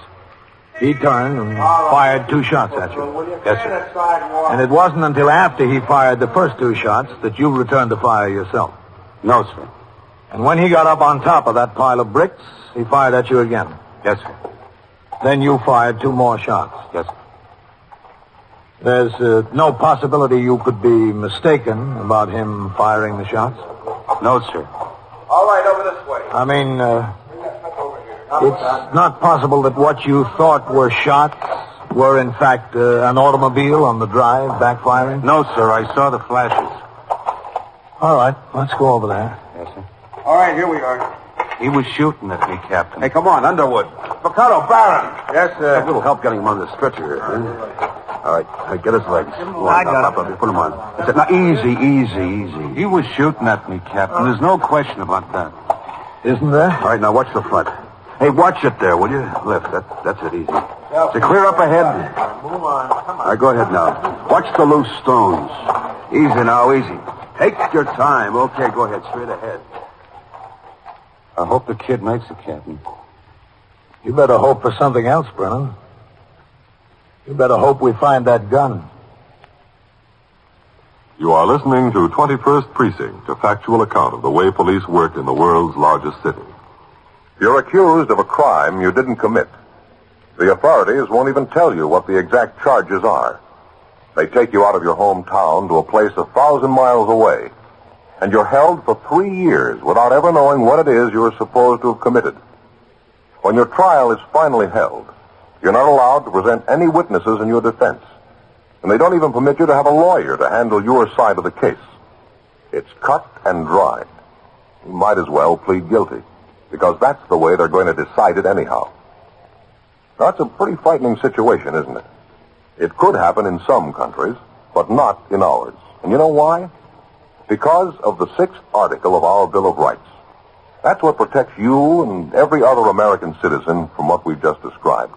He turned and fired 2 shots at you. Yes, sir. And it wasn't until after he fired the first 2 shots that you returned to fire yourself. No, sir. And when he got up on top of that pile of bricks, he fired at you again. Yes, sir. Then you fired 2 more shots. Yes, sir. There's no possibility you could be mistaken about him firing the shots? No, sir. All right, over this way. I mean, it's not possible that what you thought were shots were, in fact, an automobile on the drive backfiring? No, sir. I saw the flashes. All right, let's go over there. Yes, sir. All right, here we are. He was shooting at me, Captain. Hey, come on, Underwood. Picato, Barron. Yes, sir. A little help getting him on the stretcher here, huh? All right, get his legs. I got it. Put him on. That's it. Now, easy. He was shooting at me, Captain. There's no question about that. Isn't there? All right, now watch the front. Hey, watch it there, will you? Lift. That's it, easy. So clear up ahead. Move on. Come on. All right, go ahead now. Watch the loose stones. Easy now, easy. Take your time. Okay, go ahead, straight ahead. I hope the kid makes it, Captain. You better hope for something else, Brennan. You better hope we find that gun. You are listening to 21st Precinct, a factual account of the way police work in the world's largest city. You're accused of a crime you didn't commit. The authorities won't even tell you what the exact charges are. They take you out of your hometown to a place 1,000 miles away, and you're held for 3 years without ever knowing what it is you're supposed to have committed. When your trial is finally held, you're not allowed to present any witnesses in your defense, and they don't even permit you to have a lawyer to handle your side of the case. It's cut and dried. You might as well plead guilty, because that's the way they're going to decide it anyhow. That's a pretty frightening situation, isn't it? It could happen in some countries, but not in ours. And you know why? Because of the 6th article of our Bill of Rights. That's what protects you and every other American citizen from what we've just described.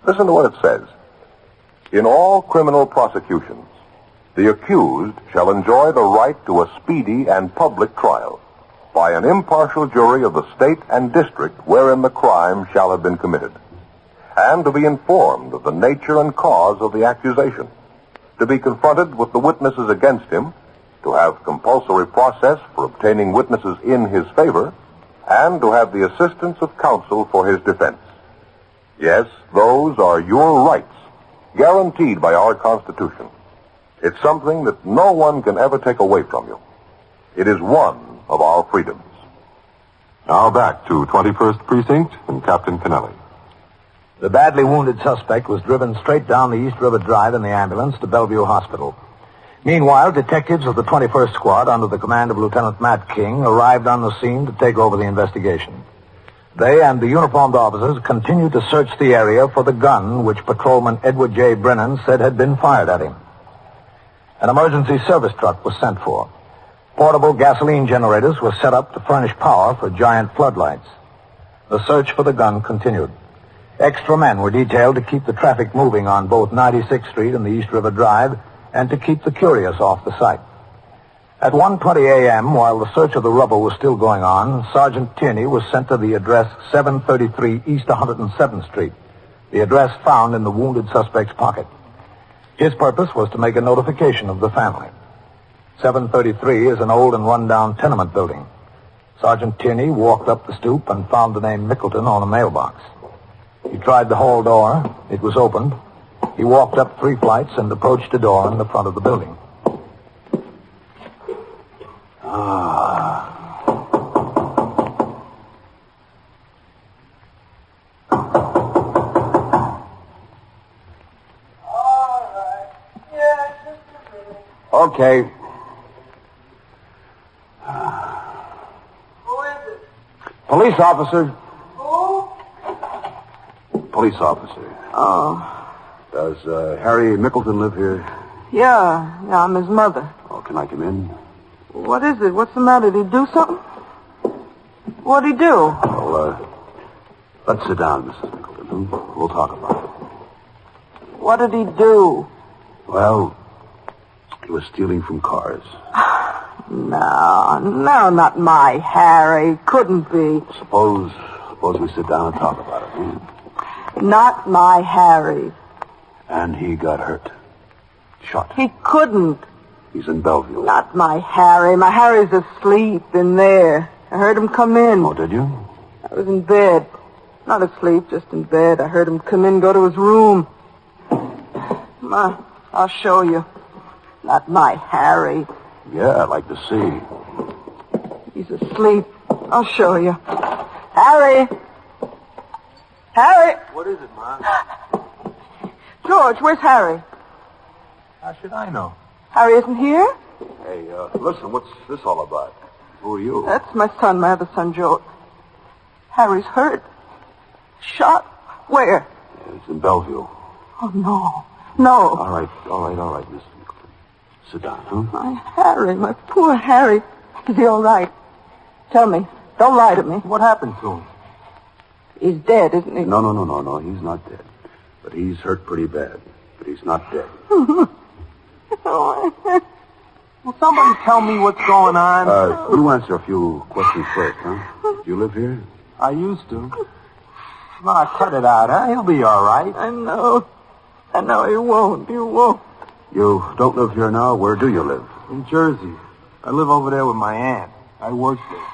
Listen to what it says. In all criminal prosecutions, the accused shall enjoy the right to a speedy and public trial by an impartial jury of the state and district wherein the crime shall have been committed, and to be informed of the nature and cause of the accusation, to be confronted with the witnesses against him, to have compulsory process for obtaining witnesses in his favor, and to have the assistance of counsel for his defense. Yes, those are your rights, guaranteed by our Constitution. It's something that no one can ever take away from you. It is one of our freedoms. Now back to 21st Precinct and Captain Kennelly. The badly wounded suspect was driven straight down the East River Drive in the ambulance to Bellevue Hospital. Meanwhile, detectives of the 21st Squad, under the command of Lieutenant Matt King, arrived on the scene to take over the investigation. They and the uniformed officers continued to search the area for the gun which Patrolman Edward J. Brennan said had been fired at him. An emergency service truck was sent for. Portable gasoline generators were set up to furnish power for giant floodlights. The search for the gun continued. Extra men were detailed to keep the traffic moving on both 96th Street and the East River Drive, and to keep the curious off the site. At 1:20 a.m., while the search of the rubble was still going on, Sergeant Tierney was sent to the address 733 East 107th Street, the address found in the wounded suspect's pocket. His purpose was to make a notification of the family. 733 is an old and run-down tenement building. Sergeant Tierney walked up the stoop and found the name Mickleton on a mailbox. He tried the hall door. It was opened. He walked up 3 flights and approached a door in the front of the building. Okay. Who is it? Police officer. Police officer. Oh. Does Harry Mickleton live here? Yeah, I'm his mother. Oh, can I come in? What is it? What's the matter? Did he do something? What'd he do? Well, let's sit down, Mrs. Mickleton. We'll talk about it. What did he do? Well, he was stealing from cars. No, not my Harry. Couldn't be. Suppose we sit down and talk about it, huh? Not my Harry. And he got hurt. Shot. He couldn't. He's in Bellevue. Not my Harry. My Harry's asleep in there. I heard him come in. Oh, did you? I was in bed. Not asleep, just in bed. I heard him come in, go to his room. Ma, I'll show you. Not my Harry. Yeah, I'd like to see. He's asleep. I'll show you. Harry! Harry! What is it, Ma? George, where's Harry? How should I know? Harry isn't here? Hey, listen, what's this all about? Who are you? That's my son, my other son, George. Harry's hurt. Shot. Where? Yeah, it's in Bellevue. Oh, no. All right, Miss Mickleton. Sit down, huh? My Harry, my poor Harry. Is he all right? Tell me. Don't lie to me. What happened to him? He's dead, isn't he? No, he's not dead. But he's hurt pretty bad. But he's not dead. Will somebody tell me what's going on? You answer a few questions first, huh? Do you live here? I used to. Ma, cut it out, huh? He'll be all right. I know he won't. You don't live here now? Where do you live? In Jersey. I live over there with my aunt. I work there.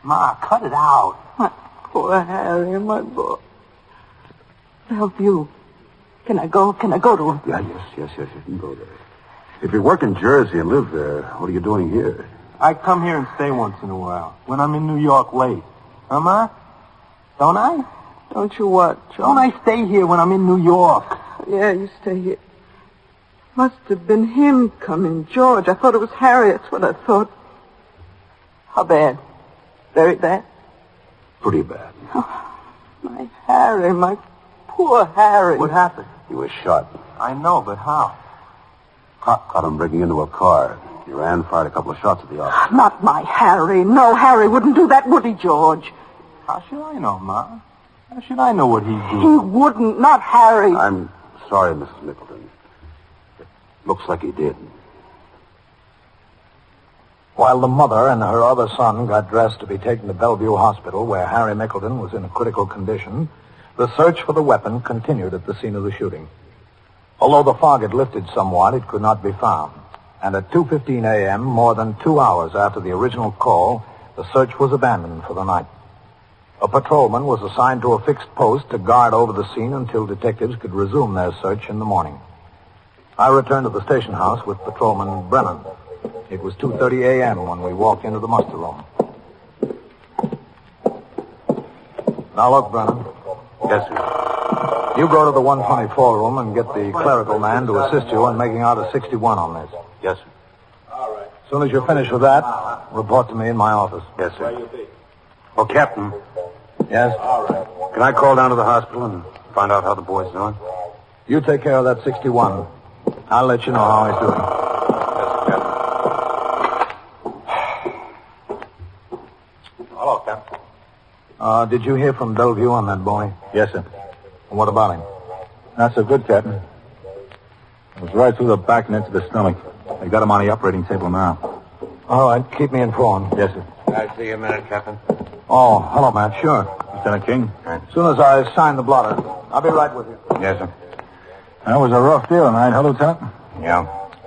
Ma, cut it out. My poor Harry, my boy. Bellevue. Can I go to him? Yeah, yes, you can go there. If you work in Jersey and live there, what are you doing here? I come here and stay once in a while, when I'm in New York late. Huh, Ma? Don't I? Don't you what, John? Don't I stay here when I'm in New York? Yeah, you stay here. Must have been him coming, George. I thought it was Harry. That's what I thought. How bad? Very bad? Pretty bad. Oh, my Harry, my poor Harry. What happened? He was shot. I know, but how? Caught him breaking into a car. He fired a couple of shots at the officer. Not my Harry. No, Harry wouldn't do that, would he, George? How should I know, Ma? How should I know what he'd do? He wouldn't, not Harry. I'm sorry, Mrs. Mickleton. It looks like he did. While the mother and her other son got dressed to be taken to Bellevue Hospital, where Harry Mickleton was in a critical condition, the search for the weapon continued at the scene of the shooting. Although the fog had lifted somewhat, it could not be found. And at 2:15 a.m., more than 2 hours after the original call, the search was abandoned for the night. A patrolman was assigned to a fixed post to guard over the scene until detectives could resume their search in the morning. I returned to the station house with Patrolman Brennan. It was 2:30 a.m. when we walked into the muster room. Now look, Brennan. Yes, sir. You go to the 124 room and get the clerical man to assist you in making out a 61 on this. Yes, sir. As soon as you're finished with that, report to me in my office. Yes, sir. Oh, Captain. Yes? Can I call down to the hospital and find out how the boy's doing? You take care of that 61. I'll let you know how he's doing. Hello, Captain. Did you hear from Bellevue on that boy? Yes, sir. What about him? Not so good, Captain. It was right through the back and into the stomach. They got him on the operating table now. All right, keep me informed. Yes, sir. Can I see you a minute, Captain? Oh, hello, Matt. Sure. Lieutenant King? As soon as I sign the blotter, I'll be right with you. Yes, sir. That was a rough deal tonight, huh, Lieutenant? Yeah.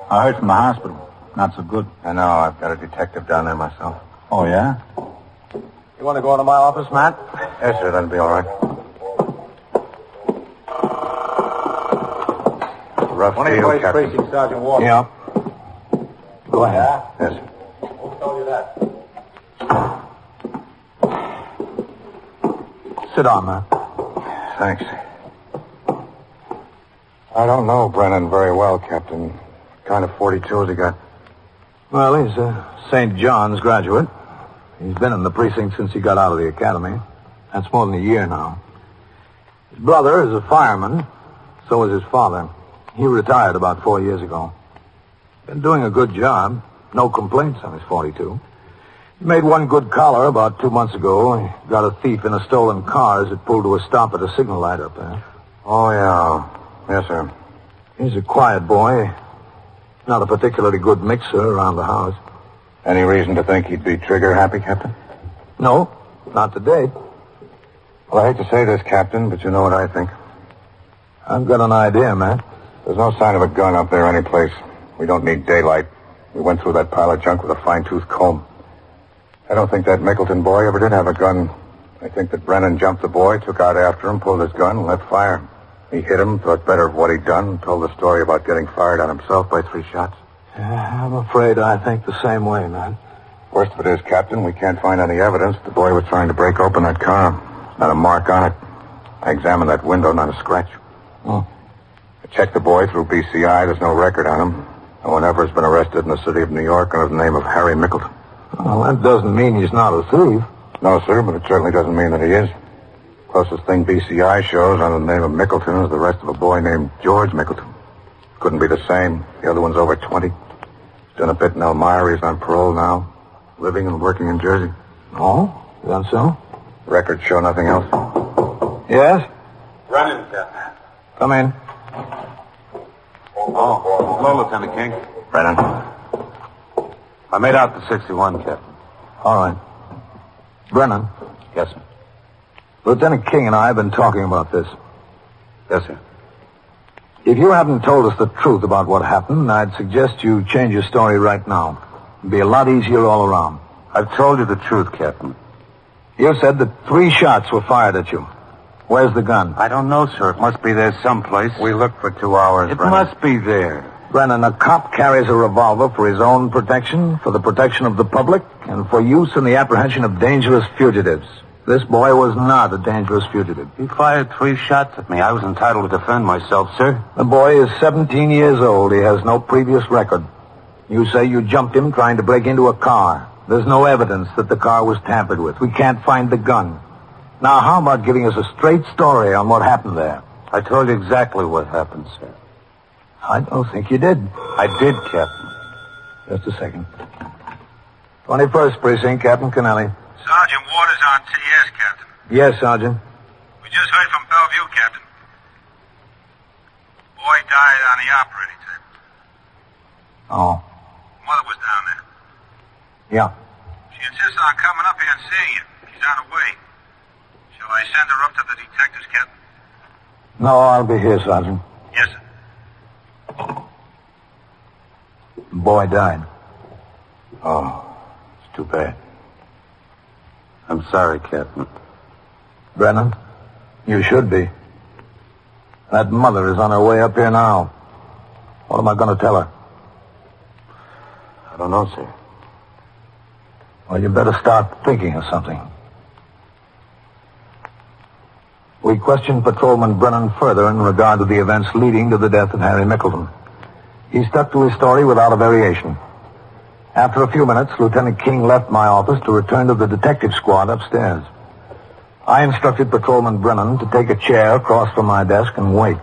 I heard from the hospital. Not so good. I know. I've got a detective down there myself. Oh, yeah? You want to go into my office, Matt? Yes, sir. That'll be all right. Rough deal, 21st Captain. Precinct, Sergeant Walker. Yeah. Go ahead. Yes, sir. Who told you that? Sit down, Matt. Thanks. I don't know Brennan very well, Captain. What kind of 42 has he got? Well, he's a St. John's graduate. He's been in the precinct since he got out of the academy. That's more than a year now. His brother is a fireman. So is his father. He retired about 4 years ago. Been doing a good job. No complaints on his 42. He made one good collar about 2 months ago. He got a thief in a stolen car as it pulled to a stop at a signal light up there. Oh, yeah. Yes, sir. He's a quiet boy. Not a particularly good mixer around the house. Any reason to think he'd be trigger happy, Captain? No, not to date. Well, I hate to say this, Captain, but you know what I think. I've got an idea, Matt. There's no sign of a gun up there anyplace. We don't need daylight. We went through that pile of junk with a fine-tooth comb. I don't think that Mickleton boy ever did have a gun. I think that Brennan jumped the boy, took out after him, pulled his gun, and let fire. He hit him, thought better of what he'd done, and told the story about getting fired on himself by 3 shots. Yeah, I'm afraid I think the same way, man. Worst of it is, Captain, we can't find any evidence the boy was trying to break open that car. Not a mark on it. I examined that window, not a scratch. I checked the boy through BCI. There's no record on him. No one ever has been arrested in the city of New York under the name of Harry Mickleton. Well, that doesn't mean he's not a thief. No, sir, but it certainly doesn't mean that he is. Closest thing BCI shows under the name of Mickleton is the arrest of a boy named George Mickleton. Couldn't be the same. The other one's over 20. He's done a bit in Elmira. He's on parole now. Living and working in Jersey. Oh? Is that so? Records show nothing else. Yes? Brennan, Captain. Come in. Oh, hello, Lieutenant King. Brennan. I made out the 61, Captain. All right. Brennan. Yes, sir. Lieutenant King and I have been talking about this. Yes, sir. If you haven't told us the truth about what happened, I'd suggest you change your story right now. It'd be a lot easier all around. I've told you the truth, Captain. You said that 3 shots were fired at you. Where's the gun? I don't know, sir. It must be there someplace. We looked for 2 hours, It Brennan. must be there. Brennan, a cop carries a revolver for his own protection, for the protection of the public, and for use in the apprehension of dangerous fugitives. This boy was not a dangerous fugitive. He fired 3 shots at me. I was entitled to defend myself, sir. The boy is 17 years old. He has no previous record. You say you jumped him trying to break into a car. There's no evidence that the car was tampered with. We can't find the gun. Now, how about giving us a straight story on what happened there? I told you exactly what happened, sir. I don't think you did. I did, Captain. Just a second. 21st Precinct, Captain Kennelly. Sergeant Waters on TS, Captain. Yes, Sergeant. We just heard from Bellevue, Captain. Boy died on the operating table. Oh. Mother was down there. Yeah. She insists on coming up here and seeing you. She's on her way. Shall I send her up to the detectives, Captain? No, I'll be here, Sergeant. Yes, sir. The boy died. Oh, it's too bad. I'm sorry, Captain. Brennan, you should be. That mother is on her way up here now. What am I going to tell her? I don't know, sir. Well, you better start thinking of something. We questioned Patrolman Brennan further in regard to the events leading to the death of Harry Mickleton. He stuck to his story without a variation. After a few minutes, Lieutenant King left my office to return to the detective squad upstairs. I instructed Patrolman Brennan to take a chair across from my desk and wait.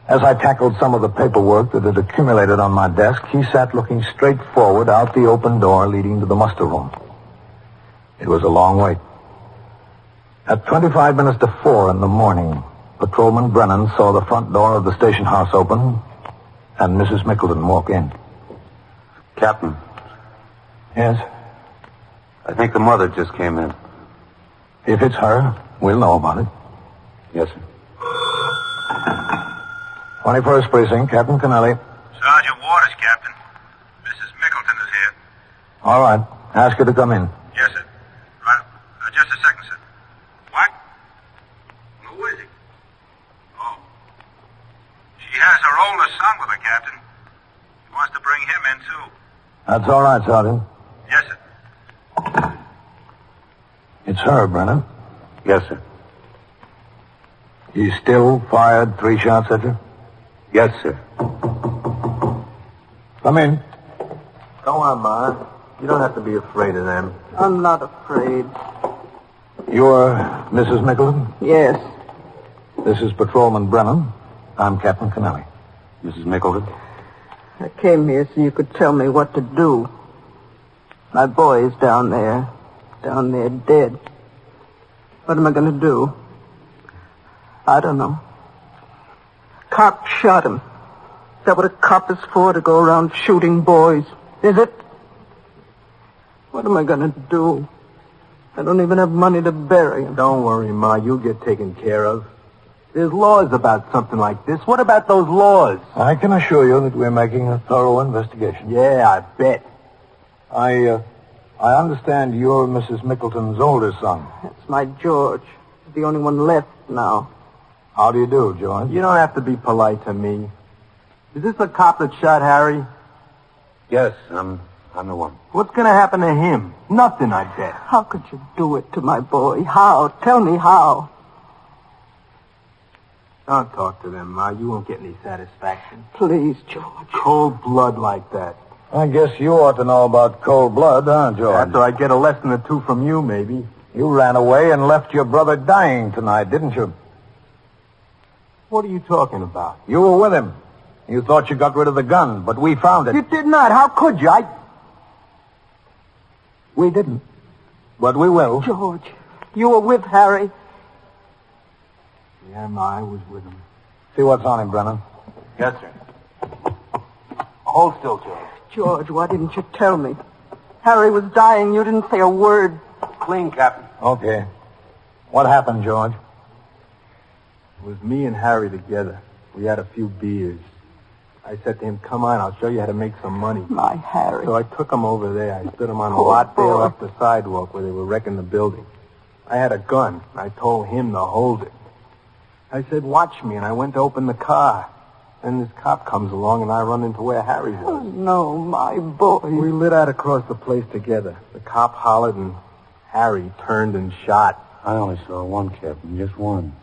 As I tackled some of the paperwork that had accumulated on my desk, he sat looking straight forward out the open door leading to the muster room. It was a long wait. At 25 minutes to 4 in the morning, Patrolman Brennan saw the front door of the station house open and Mrs. Mickleton walk in. Captain. Yes? I think the mother just came in. If it's her, we'll know about it. Yes, sir. 21st Precinct, Captain Kennelly. Sergeant Waters, Captain. Mrs. Mickleton is here. All right. Ask her to come in. Yes, sir. Right. Just a second, sir. What? Who is he? Oh. She has her older son with her, Captain. She wants to bring him in, too. That's all right, Sergeant. Yes, sir. It's her, Brennan. Yes, sir. You still fired 3 shots at her? Yes, sir. Come in. Go on, Ma. You don't have to be afraid of them. I'm not afraid. You're Mrs. Mickelson? Yes. This is Patrolman Brennan. I'm Captain Kennelly. Mrs. Mickelson? I came here so you could tell me what to do. My boy is down there dead. What am I going to do? I don't know. Cop shot him. Is that what a cop is for, to go around shooting boys? Is it? What am I going to do? I don't even have money to bury him. Don't worry, Ma. You'll get taken care of. There's laws about something like this. What about those laws? I can assure you that we're making a thorough investigation. Yeah, I bet. I understand you're Mrs. Mickelton's older son. That's my George. He's the only one left now. How do you do, George? You don't have to be polite to me. Is this the cop that shot Harry? Yes, I'm the one. What's going to happen to him? Nothing, I bet. How could you do it to my boy? How? Tell me how. Don't talk to them, Ma. You won't get any satisfaction. Please, George. Cold blood like that. I guess you ought to know about cold blood, huh, George? After I get a lesson or two from you, maybe. You ran away and left your brother dying tonight, didn't you? What are you talking about? You were with him. You thought you got rid of the gun, but we found it. You did not. How could you? We didn't. But we will. George, you were with Harry. Yeah, Ma, I was with him. See what's on him, Brennan. Yes, sir. Hold still, George. George, why didn't you tell me? Harry was dying. You didn't say a word. Clean, Captain. Okay. What happened, George? It was me and Harry together. We had a few beers. I said to him, come on, I'll show you how to make some money. My Harry. So I took him over there. I stood him on a lot there off the sidewalk where they were wrecking the building. I had a gun. I told him to hold it. I said, watch me, and I went to open the car. Then this cop comes along, and I run into where Harry was. Oh, no, my boy. We lit out across the place together. The cop hollered, and Harry turned and shot. I only saw one, Captain, just one.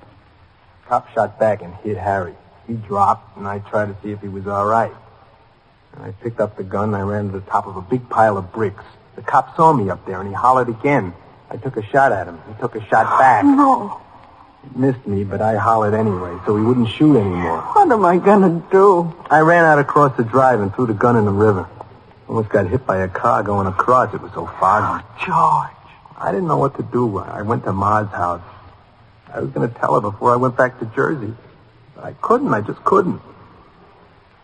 The cop shot back and hit Harry. He dropped, and I tried to see if he was all right. And I picked up the gun, and I ran to the top of a big pile of bricks. The cop saw me up there, and he hollered again. I took a shot at him. He took a shot back. No. He missed me, but I hollered anyway, so he wouldn't shoot anymore. What am I going to do? I ran out across the drive and threw the gun in the river. Almost got hit by a car going across. It was so foggy. Oh, George. I didn't know what to do. I went to Ma's house. I was going to tell her before I went back to Jersey. But I couldn't. I just couldn't.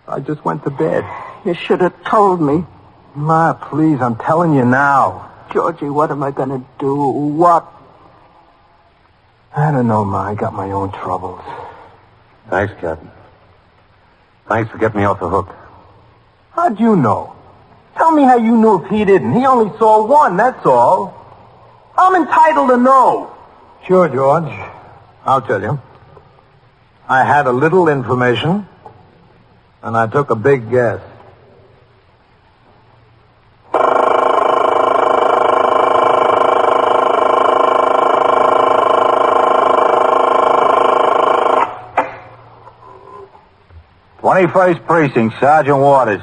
I just went to bed. You should have told me. Ma, please, I'm telling you now. Georgie, what am I going to do? What? I don't know, Ma. I got my own troubles. Thanks, Captain. Thanks for getting me off the hook. How'd you know? Tell me how you knew if he didn't. He only saw one, that's all. I'm entitled to know. Sure, George. I'll tell you. I had a little information, and I took a big guess. "21st Precinct, Sergeant Waters."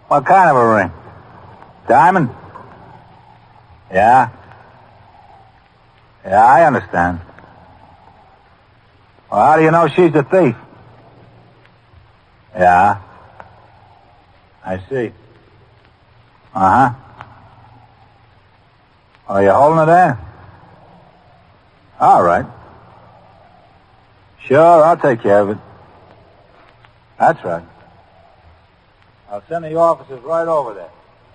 What kind of a ring? Diamond? Yeah. Yeah, I understand. Well, how do you know she's the thief? Yeah. I see. Uh-huh. Are you holding her there? All right. Sure, I'll take care of it. That's right. I'll send the officers right over there.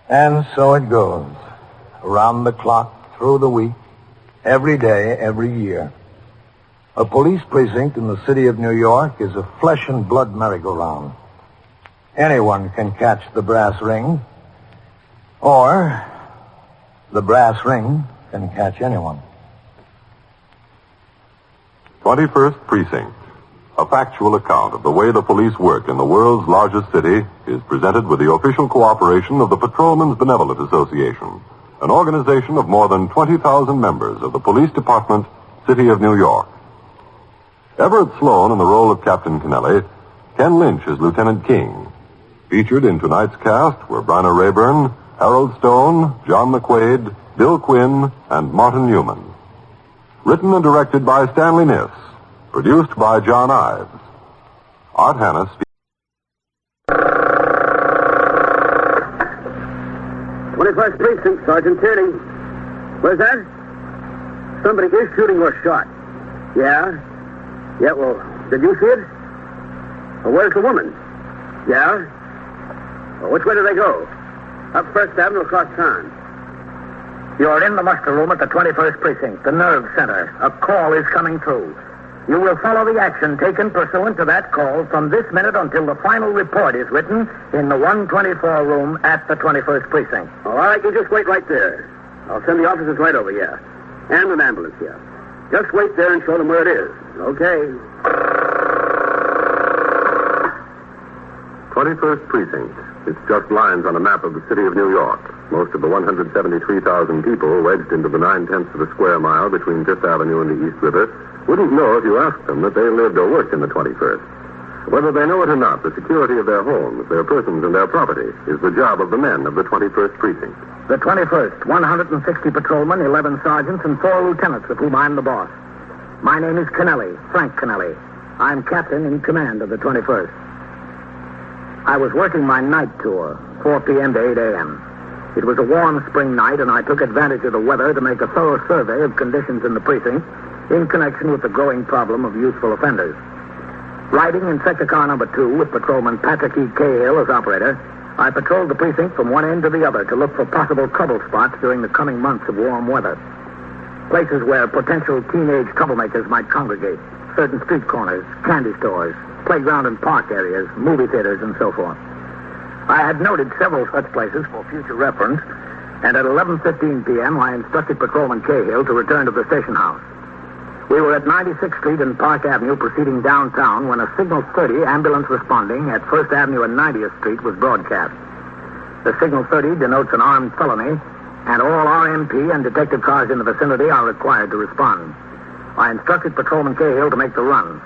And so it goes. Around the clock, through the week, every day, every year. A police precinct in the city of New York is a flesh and blood merry-go-round. Anyone can catch the brass ring, or the brass ring can catch anyone. 21st Precinct, a factual account of the way the police work in the world's largest city, is presented with the official cooperation of the Patrolmen's Benevolent Association, an organization of more than 20,000 members of the Police Department, City of New York. Everett Sloan in the role of Captain Kennelly, Ken Lynch as Lieutenant King. Featured in tonight's cast were Bryna Rayburn, Harold Stone, John McQuaid, Bill Quinn, and Martin Newman. Written and directed by Stanley Niss. Produced by John Ives. Art Hannes. 21st Precinct, Sergeant Tierney. Where's that? Somebody is shooting or shot. Yeah? Yeah, well, did you see it? Well, where's the woman? Yeah? Well, which way do they go? Up First Avenue across town. You're in the muster room at the 21st Precinct, the nerve center. A call is coming through. You will follow the action taken pursuant to that call from this minute until the final report is written in the 124 room at the 21st Precinct. All right, you just wait right there. I'll send the officers right over here. And an ambulance here. Just wait there and show them where it is. Okay. 21st Precinct. It's just lines on a map of the city of New York. Most of the 173,000 people wedged into the 9/10 of a square mile between Fifth Avenue and the East River wouldn't know if you asked them that they lived or worked in the 21st. Whether they know it or not, the security of their homes, their persons, and their property is the job of the men of the 21st Precinct. The 21st, 160 patrolmen, 11 sergeants, and 4 lieutenants, of whom I'm the boss. My name is Kennelly, Frank Kennelly. I'm captain in command of the 21st. I was working my night tour, 4 p.m. to 8 a.m. It was a warm spring night, and I took advantage of the weather to make a thorough survey of conditions in the precinct in connection with the growing problem of youthful offenders. Riding in sector car number 2 with patrolman Patrick E. Cahill as operator, I patrolled the precinct from one end to the other to look for possible trouble spots during the coming months of warm weather. Places where potential teenage troublemakers might congregate, certain street corners, candy stores, playground and park areas, movie theaters, and so forth. I had noted several such places for future reference, and at 11:15 p.m. I instructed Patrolman Cahill to return to the station house. We were at 96th Street and Park Avenue proceeding downtown when a Signal 30 ambulance responding at 1st Avenue and 90th Street was broadcast. The Signal 30 denotes an armed felony, and all RMP and detective cars in the vicinity are required to respond. I instructed Patrolman Cahill to make the run.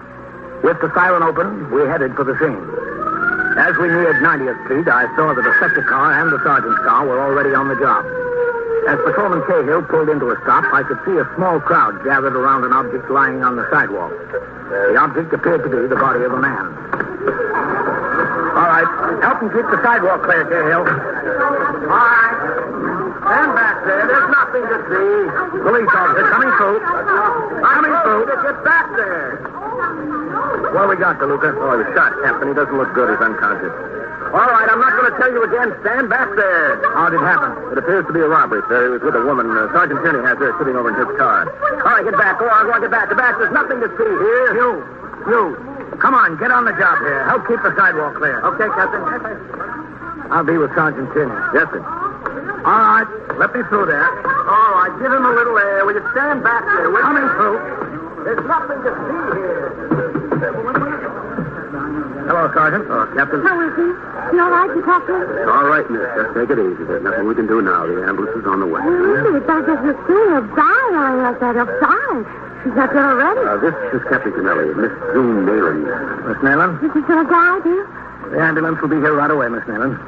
With the siren open, we headed for the scene. As we neared 90th Street, I saw that the sector car and the sergeant's car were already on the job. As Patrolman Cahill pulled into a stop, I could see a small crowd gathered around an object lying on the sidewalk. The object appeared to be the body of a man. All right, help him keep the sidewalk clear, Cahill. All right. Stand back there. There's nothing to see. Police officer coming through. Coming through. Get back there. What we got, DeLuca? Oh, he's shot, Captain. He doesn't look good. He's unconscious. All right, I'm not going to tell you again. Stand back there. How did it happen? It appears to be a robbery, sir. He was with a woman. Sergeant Tierney has her sitting over in his car. All right, get back. Go on, get back. Get back. There's nothing to see here. You. Come on, get on the job here. Help keep the sidewalk clear. Okay, Captain. I'll be with Sergeant Tierney. Yes, sir. All right, let me through there. All right, give him a little air. Will you stand back there? We're coming through. There's nothing to see here. Hello, Sergeant. Captain. How is he? You all right to talk to him? All right, miss. Just take it easy. There's nothing we can do now. The ambulance is on the way. Really? It does get soon. He'll die lying like that. He'll die. She's not dead already. This is Captain Kennelly, Miss June Nayland. Miss Nayland? Is he gonna die, dear? The ambulance will be here right away, Miss Nayland.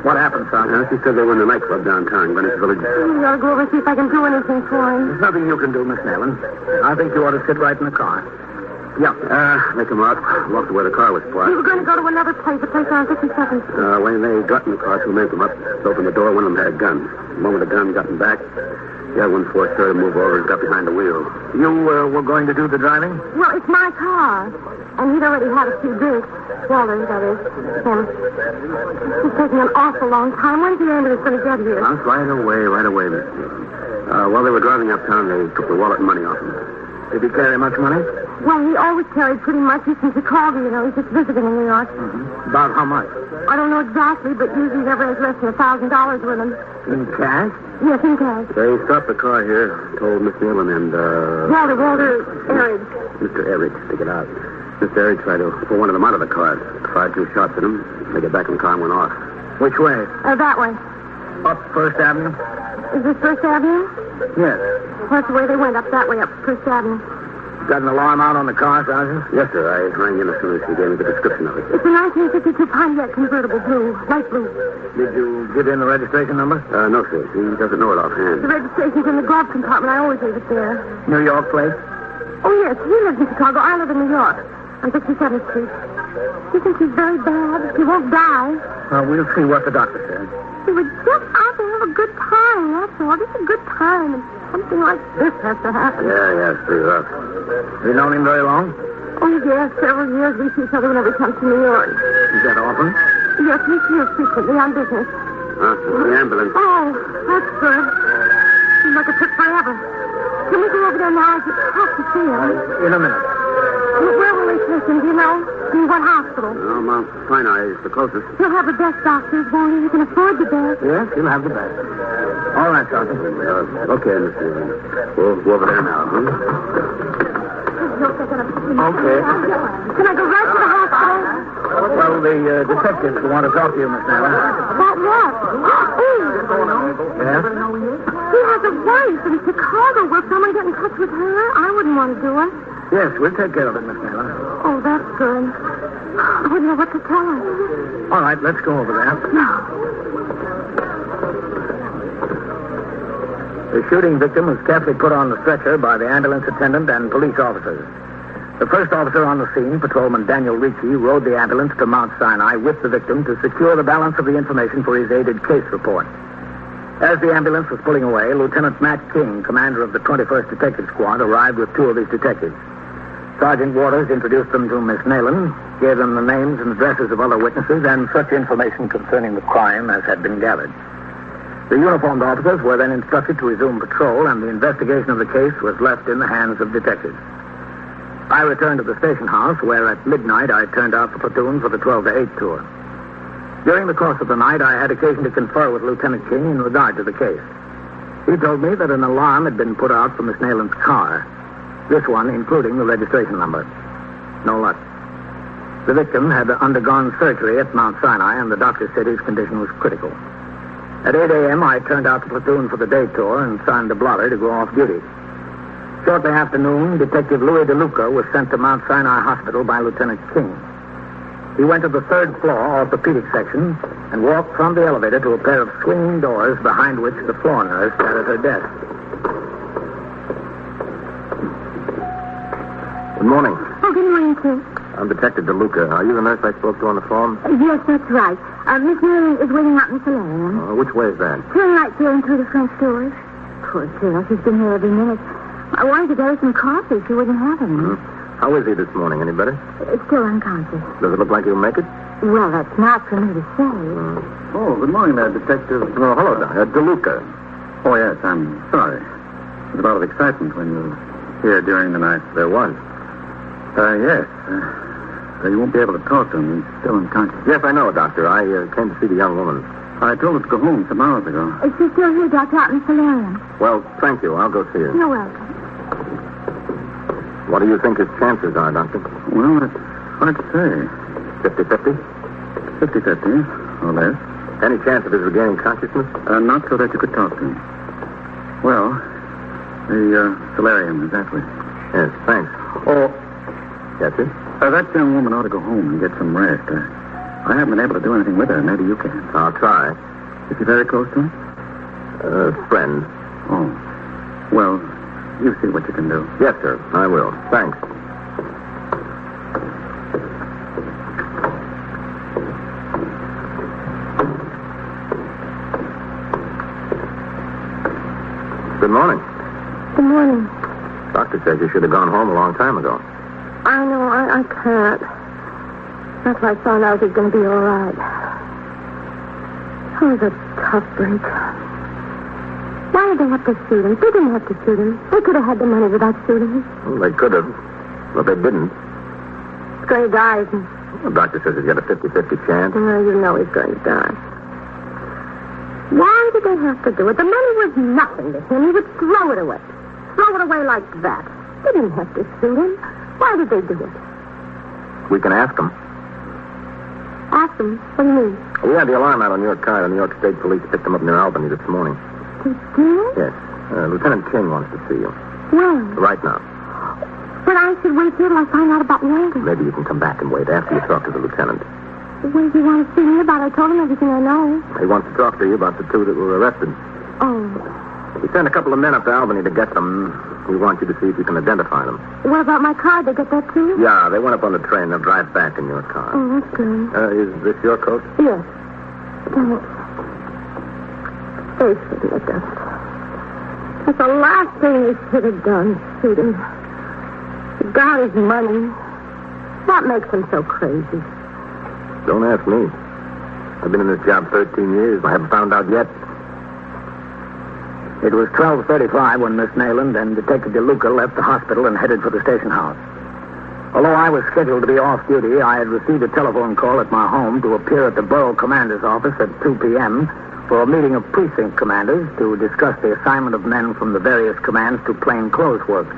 What happened, Sergeant? She said they were in the nightclub downtown, Greenwich Village. You ought to go over and see if I can do anything for him. There's nothing you can do, Miss Nayland. I think you ought to sit right in the car. Yeah. They come out, walk to where the car was parked. We were going to go to another place, a place on 52nd Street. When they got in the car, 2 men come up, opened the door. One of them had a gun. The one with the gun got him back. The other one forced her to move over and got behind the wheel. You were going to do the driving? Well, it's my car. And he'd already had a few drinks. Walter, that is. Him. It's taking an awful long time. When's the ambulance going to get here? Right away, Miss. While they were driving uptown, they took the wallet and money off him. Did he carry much money? Well, he always carried pretty much since he called me, He's just visiting in New York. Mm-hmm. About how much? I don't know exactly, but usually he never has less than $1,000 with him. In cash? Yes, in cash. They stopped the car here, told Miss Nayland and, Walter Ehrig. Mr. Ehrig to get out. Mr. Ehrig tried to pull one of them out of the car. Fired 2 shots at him. They got back in the car and went off. Which way? That way. Up First Avenue? Is this First Avenue? Yes. That's the way they went, up that way, up First Avenue. Got an alarm out on the car, Sergeant? Yes, sir. I rang in as soon as she gave me the description of it. It's a 1952 Pontiac convertible blue, light blue. Did you give in the registration number? No, sir. He doesn't know it offhand. The registration's in the glove compartment. I always leave it there. New York plate? Oh, yes. He lives in Chicago. I live in New York. On 67th Street. He thinks he's very bad. He won't die. We'll see what the doctor says. He was just out to have a good time, that's all. Just a good time. And something like this has to happen. Yeah, it's pretty rough. Have you known him very long? Oh, yes. Several years. We see each other whenever he comes to New York. Is that often? Yes, he's here frequently on business. The ambulance. Oh, that's good. Seems like it took forever. Can we go over there now? I just have to see him. In a minute. Where will they take him, do you know? In what hospital? Mount Sinai is the closest. He'll have the best doctors, won't he? He can afford the best. Yes, he'll have the best. All right, Sergeant. Okay, Mr. We'll go over there now, huh? Okay. Can I go right to the hospital? Well, the detectives want to talk to you, Miss Nana. About what? Yes? He has a wife in Chicago. Will someone get in touch with her? I wouldn't want to do it. Yes, we'll take care of it, Miss Nana. Oh, that's good. I wouldn't know what to tell her. All right, let's go over there. No. The shooting victim was carefully put on the stretcher by the ambulance attendant and police officers. The first officer on the scene, Patrolman Daniel Ricci, rode the ambulance to Mount Sinai with the victim to secure the balance of the information for his aided case report. As the ambulance was pulling away, Lieutenant Matt King, commander of the 21st Detective Squad, arrived with two of his detectives. Sergeant Waters introduced them to Miss Nayland, gave them the names and addresses of other witnesses, and such information concerning the crime as had been gathered. The uniformed officers were then instructed to resume patrol, and the investigation of the case was left in the hands of detectives. I returned to the station house, where at midnight I turned out the platoon for the 12 to 8 tour. During the course of the night, I had occasion to confer with Lieutenant King in regard to the case. He told me that an alarm had been put out for Miss Nayland's car. This one, including the registration number. No luck. The victim had undergone surgery at Mount Sinai, and the doctor said his condition was critical. At 8 a.m., I turned out the platoon for the day tour and signed a blotter to go off duty. Shortly after noon, Detective Louis DeLuca was sent to Mount Sinai Hospital by Lieutenant King. He went to the third floor orthopedic section and walked from the elevator to a pair of swinging doors behind which the floor nurse sat at her desk. Good morning. Oh, good morning, too. I'm Detective DeLuca. Are you the nurse I spoke to on the phone? Yes, that's right. Miss Miriam is waiting out in the solarium. Which way is that? Turn right there and through the French doors. Poor girl, she's been here every minute. I wanted to get her some coffee. She wouldn't have any. Mm-hmm. How is he this morning? Any better? Still unconscious. Does it look like he'll make it? Well, that's not for me to say. Oh, good morning there, Detective. Oh, hello, DeLuca. Oh, yes, I'm sorry. There's a lot of excitement when you were here during the night. There was? Yes. You won't be able to talk to him. He's still unconscious. Yes, I know, Doctor. I came to see the young woman. I told her to go home some hours ago. She's still here, Doctor, out in the solarium. Well, thank you. I'll go see her. You're welcome. What do you think his chances are, Doctor? Well, it's hard to say. 50-50? 50-50, or less. Any chance of his regaining consciousness? Not so that you could talk to him. Well, the solarium is that way. Yes, thanks. Oh. Yes, sir? That young woman ought to go home and get some rest. I haven't been able to do anything with her. Maybe you can. I'll try. Is she very close to him? Friend. Oh. Well, you see what you can do. Yes, sir. I will. Thanks. Good morning. Good morning. Doctor says you should have gone home a long time ago. I know. I can't. That's why I found out it was going to be all right. Oh, it was a tough break. Why did they have to shoot him? They didn't have to shoot him. They could have had the money without shooting him. Well, they could have, but they didn't. He's going to die, isn't he? The doctor says he's got a 50-50 chance. You know he's going to die. Why did they have to do it? The money was nothing to him. He would throw it away. Throw it away like that. They didn't have to shoot him. Why did they do it? We can ask him. Ask him? What do you mean? We had the alarm out on your car. The New York State Police picked him up near Albany this morning. They did? Yes. Lieutenant King wants to see you. When? Right now. But I should wait here till I find out about Landon. Maybe you can come back and wait after you talk to the lieutenant. What does he want to see me about? I told him everything I know. He wants to talk to you about the two that were arrested. Oh. He sent a couple of men up to Albany to get them. We want you to see if you can identify them. What about my car? They get that too? Yeah, they went up on the train. They'll drive back in your car. Oh, that's good. Is this your coat? Yes. Thanks. They shouldn't have done it. That's the last thing they should have done, shoot him. He got his money. What makes him so crazy? Don't ask me. I've been in this job 13 years. I haven't found out yet. It was 12:35 when Miss Nayland and Detective DeLuca left the hospital and headed for the station house. Although I was scheduled to be off duty, I had received a telephone call at my home to appear at the borough commander's office at 2 p.m. for a meeting of precinct commanders to discuss the assignment of men from the various commands to plain clothes work,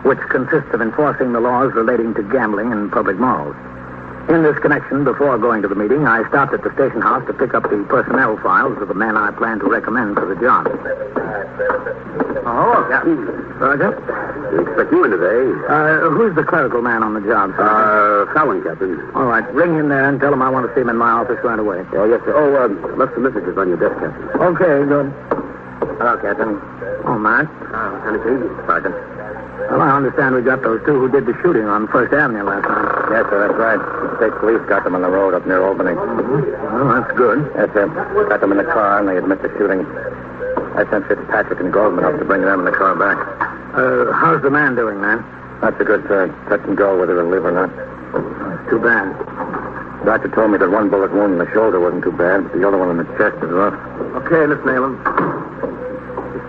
which consists of enforcing the laws relating to gambling and public morals. In this connection, before going to the meeting, I stopped at the station house to pick up the personnel files of the men I plan to recommend for the job. Oh, Captain. Sergeant? We expect you in today. Who's the clerical man on the job, Sergeant? Fallon, Captain. All right, ring him there and tell him I want to see him in my office right away. Oh, yes, sir. Oh, left some messages on your desk, Captain. Okay, good. Hello, Captain. Oh, Matt. Lieutenant King, Sergeant. Well, I understand we got those two who did the shooting on First Avenue last night. Yes, sir, that's right. The state police got them on the road up near Albany. Well, that's good. Yes, sir. Got them in the car, and they admit the shooting. I sent Fitzpatrick and Goldman up to bring them in the car back. How's the man doing, man? That's a good, sir. Touch and go whether he'll live or not. That's too bad. The doctor told me that one bullet wound in the shoulder wasn't too bad, but the other one in the chest is rough. Okay, Miss Nayland.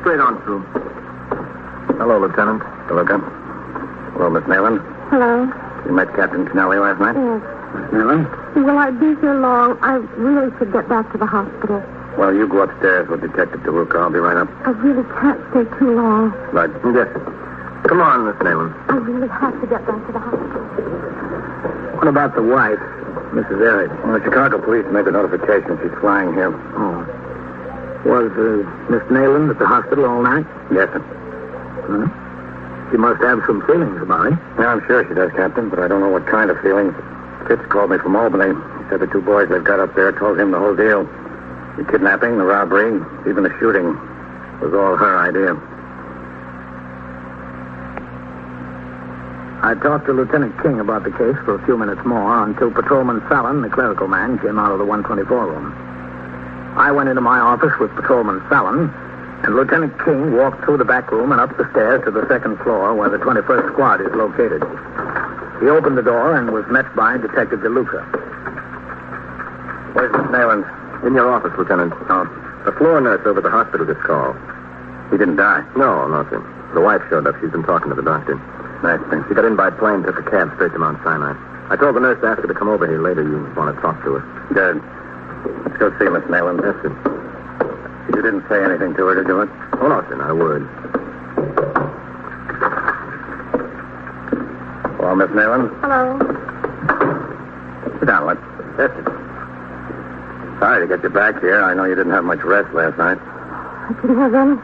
Straight on through. Hello, Lieutenant. DeLuca. Hello, Miss Nayland. Hello. You met Captain Kennelly last night? Yes. Miss Nayland? Will I be here long? I really should get back to the hospital. Well, you go upstairs with Detective DeLuca. I'll be right up. I really can't stay too long. Right. Yes. Come on, Miss Nayland. I really have to get back to the hospital. What about the wife, Mrs. Eric? Well, the Chicago police made the notification. She's flying here. Oh. Was Miss Nayland at the hospital all night? Yes, sir. Huh? She must have some feelings about it. Yeah, I'm sure she does, Captain, but I don't know what kind of feelings. Fitz called me from Albany. He said the two boys they've got up there told him the whole deal. The kidnapping, the robbery, even the shooting was all her idea. I talked to Lieutenant King about the case for a few minutes more until Patrolman Fallon, the clerical man, came out of the 124 room. I went into my office with Patrolman Fallon, and Lieutenant King walked through the back room and up the stairs to the second floor where the 21st Squad is located. He opened the door and was met by Detective DeLuca. Where's Miss Nayland? In your office, Lieutenant. The floor nurse over at the hospital just called. He didn't die? No, sir. The wife showed up. She's been talking to the doctor. Nice thing. She got in by plane, took a cab straight to Mount Sinai. I told the nurse to ask her to come over here later. You want to talk to her. Good. Let's go see Miss Nayland. Yes, sir. You didn't say anything to her, did you? Oh, no, sir, not a word. Well, Miss Nayland? Hello. Sit down, let's. Yes, sir. Sorry to get you back here. I know you didn't have much rest last night. I didn't have any.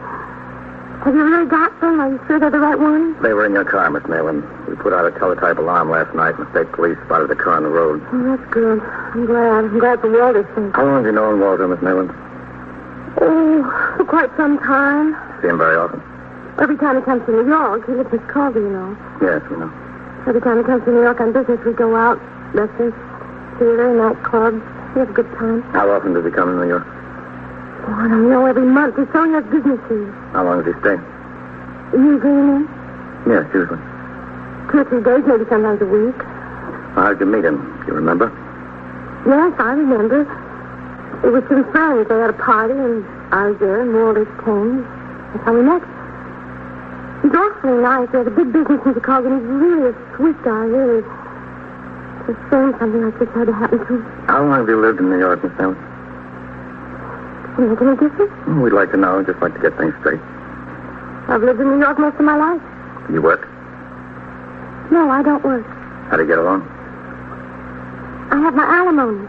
Have you really got them? Are you sure they're the right ones? They were in your car, Miss Nayland. We put out a teletype alarm last night, and the state police spotted the car on the road. Oh, that's good. I'm glad. I'm glad the Walter's safe. How long have you known Walter, Miss Nayland? Oh, for quite some time. See him very often? Every time he comes to New York, he lives in Chicago, you know. Yes, we know. Every time he comes to New York on business, we go out. Restaurants, theater, nightclubs. We have a good time. How often does he come to New York? Oh, I don't know. Every month. He only has business here. How long does he stay? Usually, you mean? Yes, usually. 2 or 3 days, maybe sometimes a week. How'd you meet him? Do you remember? Yes, I remember. It was some friends. They had a party, and I was there, and Walter came. That's how we met. He's awfully nice. He has a big business in Chicago, and he's really a sweet guy, really. It's a shame something like this had to happen to him. How long have you lived in New York, Miss Nayland? Does it make any difference? We'd like to know. Just like to get things straight. I've lived in New York most of my life. Do you work? No, I don't work. How do you get along? I have my alimony.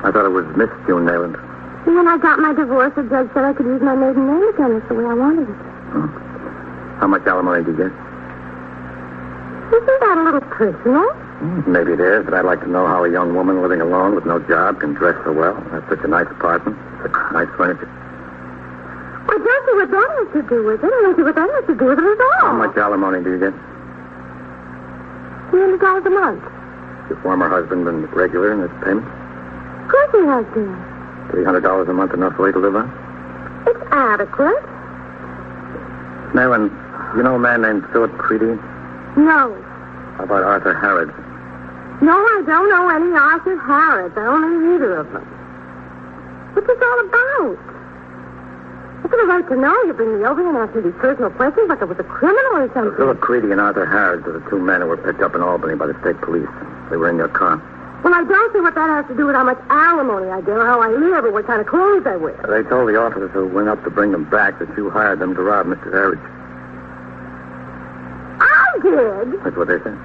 I thought it was Miss June Nayland. And when I got my divorce, the judge said I could use my maiden name again. That's the way I wanted it. Oh. How much alimony do you get? Isn't that a little personal? Maybe it is, but I'd like to know how a young woman living alone with no job can dress so well. That's such a nice apartment, such nice furniture. I don't see what that has to do with it. I don't see what that has to do with it at all. How much alimony do you get? $300 a month. Your former husband been regular in his payments? Of course he has to. $300 a month enough way to live on? It's adequate. Nayland, you know a man named Philip Creedy? No. How about Arthur Harrods? No, I don't know any Arthur Harrods. I don't know either of them. What's this all about? I've got a right to know. You bring me over and ask me these personal questions like I was a criminal or something. Philip Creedy and Arthur Harrods are the two men who were picked up in Albany by the state police. They were in your car. Well, I don't see what that has to do with how much alimony I get or how I live or what kind of clothes I wear. They told the officers who went up to bring them back that you hired them to rob Mr. Harrods. I did? That's what they said.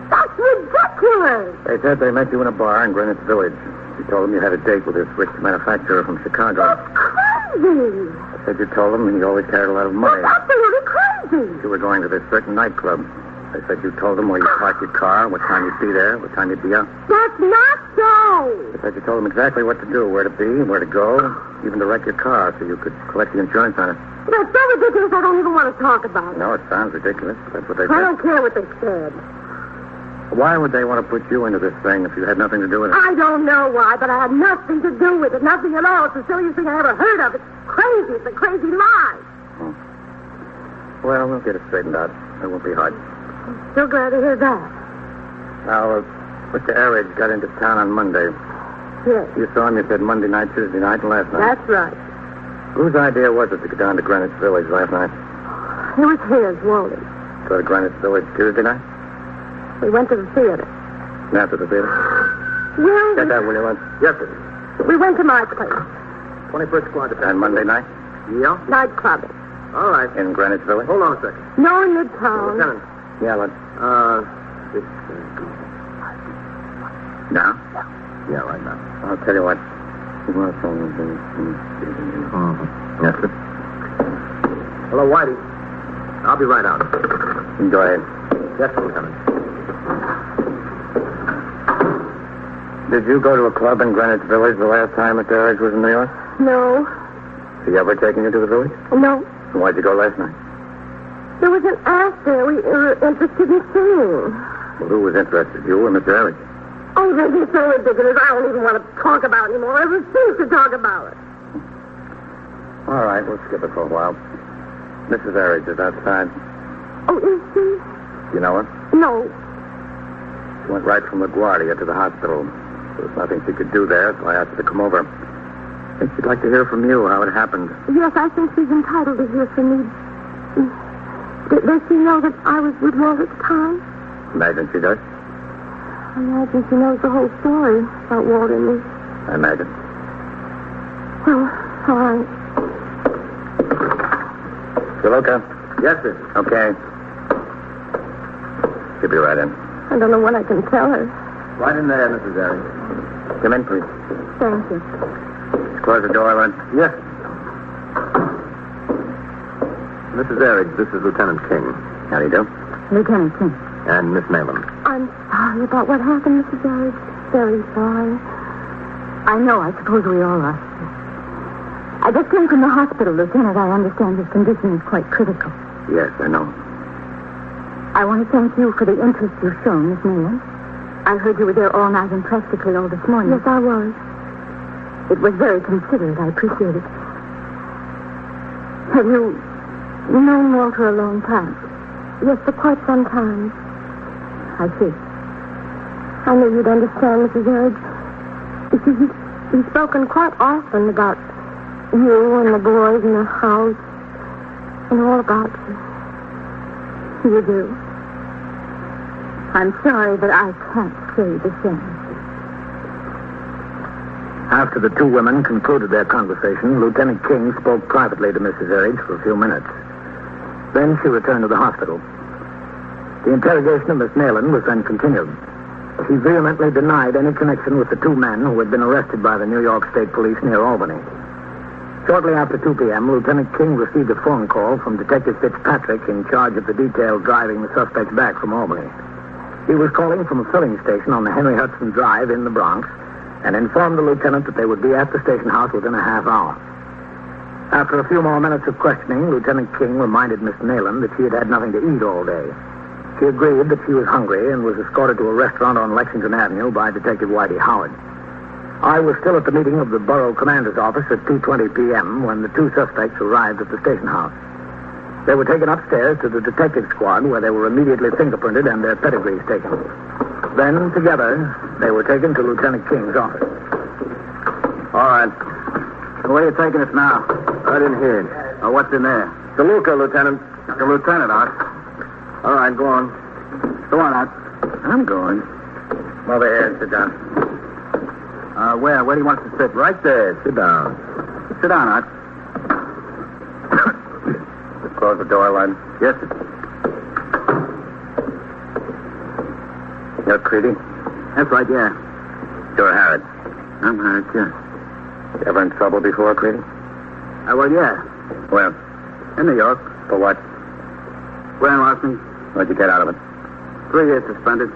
That's ridiculous. They said they met you in a bar in Greenwich Village. You told them you had a date with this rich manufacturer from Chicago. That's crazy. They said you told them you always carried a lot of money. That's absolutely crazy. You were going to this certain nightclub. They said you told them where you parked your car, what time you'd be there, what time you'd be out. That's not so. They said you told them exactly what to do, where to be, where to go, even to wreck your car so you could collect the insurance on it. That's so ridiculous I don't even want to talk about it. No, it sounds ridiculous. That's what they said. I don't care what they said. Why would they want to put you into this thing if you had nothing to do with it? I don't know why, but I had nothing to do with it. Nothing at all. It's the silliest thing I ever heard of. It's crazy. It's a crazy lie. Oh. Well, we'll get it straightened out. It won't be hard. I'm so glad to hear that. Now, Mr. Arridge got into town on Monday. Yes. You saw him, you said Monday night, Tuesday night, and last night. That's right. Whose idea was it to go down to Greenwich Village last night? It was his, Wally. Go to Greenwich Village Tuesday night? We went to the theater. After the theater? Well, Get that, will you, Lynn? Yes, sir. we went to my place. 21st Squad. And Monday night? Yeah? Night clubbing. All right. In Greenwich Village? Hold on a second. No, in Midtown. Lieutenant. Yeah, Lynn. Now? Yeah, right now. I'll tell you what. Yes, sir. Hello, Whitey. I'll be right out. Go ahead. Yes, sir, Lieutenant. Did you go to a club in Greenwich Village the last time Mr. Arridge was in New York? No. Has he ever taken you to the village? No. Then why'd you go last night? There was an act there we were interested in seeing. Well, who was interested? You or Mr. Arridge? Oh, this is so ridiculous. I don't even want to talk about it anymore. I refuse to talk about it. All right, we'll skip it for a while. Mrs. Arridge is outside. Oh, is she? You know her? No. She went right from LaGuardia to the hospital. There was nothing she could do there, so I asked her to come over. I think she'd like to hear from you how it happened. Yes, I think she's entitled to hear from me. Does she know that I was with Walt at the time? Imagine she does. I imagine she knows the whole story about Walt and me. I imagine. Well, all right. Saloka? Yes, sir. Okay. She'll be right in. I don't know what I can tell her. Right in there, Mrs. Arridge. Come in, please. Thank you. Close the door, Lynn. Yes. Mrs. Arridge, this is Lieutenant King. How do you do? Lieutenant King. And Miss Nayland. I'm sorry about what happened, Mrs. Arridge. Very sorry. I know, I suppose we all are. I just came from the hospital, Lieutenant. I understand his condition is quite critical. Yes, I know. I want to thank you for the interest you've shown, Miss Nayland. I heard you were there all night and practically all this morning. Yes, I was. It was very considerate. I appreciate it. Have you known Walter a long time? Yes, for quite some time. I see. I knew you'd understand, Mrs. Arridge. You see, he's spoken quite often about you and the boys in the house and all about you. You do. I'm sorry that I can't say the same. After the two women concluded their conversation, Lieutenant King spoke privately to Mrs. Arridge for a few minutes. Then she returned to the hospital. The interrogation of Miss Nayland was then continued. She vehemently denied any connection with the two men who had been arrested by the New York State Police near Albany. Shortly after 2 p.m., Lieutenant King received a phone call from Detective Fitzpatrick in charge of the detail driving the suspects back from Albany. He was calling from a filling station on the Henry Hudson Drive in the Bronx and informed the lieutenant that they would be at the station house within a half hour. After a few more minutes of questioning, Lieutenant King reminded Miss Nayland that she had had nothing to eat all day. She agreed that she was hungry and was escorted to a restaurant on Lexington Avenue by Detective Whitey Howard. I was still at the meeting of the borough commander's office at 2:20 p.m. when the two suspects arrived at the station house. They were taken upstairs to the detective squad where they were immediately fingerprinted and their pedigrees taken. Then, together, they were taken to Lieutenant King's office. All right. Where are you taking us now? Right in here. Oh, what's in there? DeLuca, Lieutenant. The lieutenant, Art. All right, go on. Go on, Art. I'm going. Come over here and sit down. Where? Where do you want us to sit? Right there. Sit down. Sit down, Art. Close the door, Len. Yes, sir. You're Creedy? That's right, yeah. You're Harrod. I'm Harrod, yeah. You ever in trouble before, Creedy? Well, yeah. Where? In New York. For what? Grand larceny. What'd you get out of it? 3 years suspended.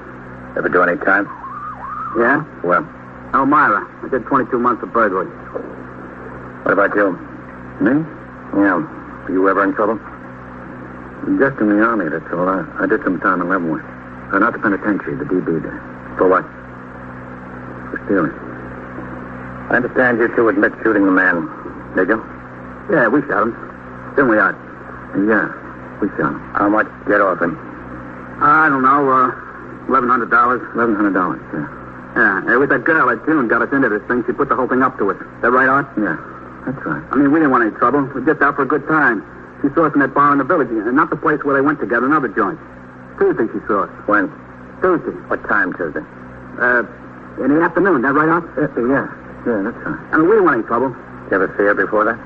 Ever do any time? Yeah? Well? Elmira. I did 22 months of burglary. What about you? Me? Yeah. Were you ever in trouble? Just in the Army, that's all. I did some time in Leavenworth. Not the penitentiary, the DB there. For what? For stealing. I understand you two admit shooting the man. Did you? Yeah, we shot him. Didn't we, Art? Yeah, we shot him. How much did you get off him? I don't know, $1,100. $1,100, yeah. Yeah, it was that girl that June got us into this thing. She put the whole thing up to us. Is that right, Art? Yeah, that's right. I mean, we didn't want any trouble. We were just out for a good time. She saw us in that bar in the village, and not the place where they went together, another joint. Tuesday she saw us. When? Tuesday. What time Tuesday? In the afternoon. Is that right, Art? Yeah. Yeah, that's right. I mean, we didn't want any trouble. Did you ever see her before that?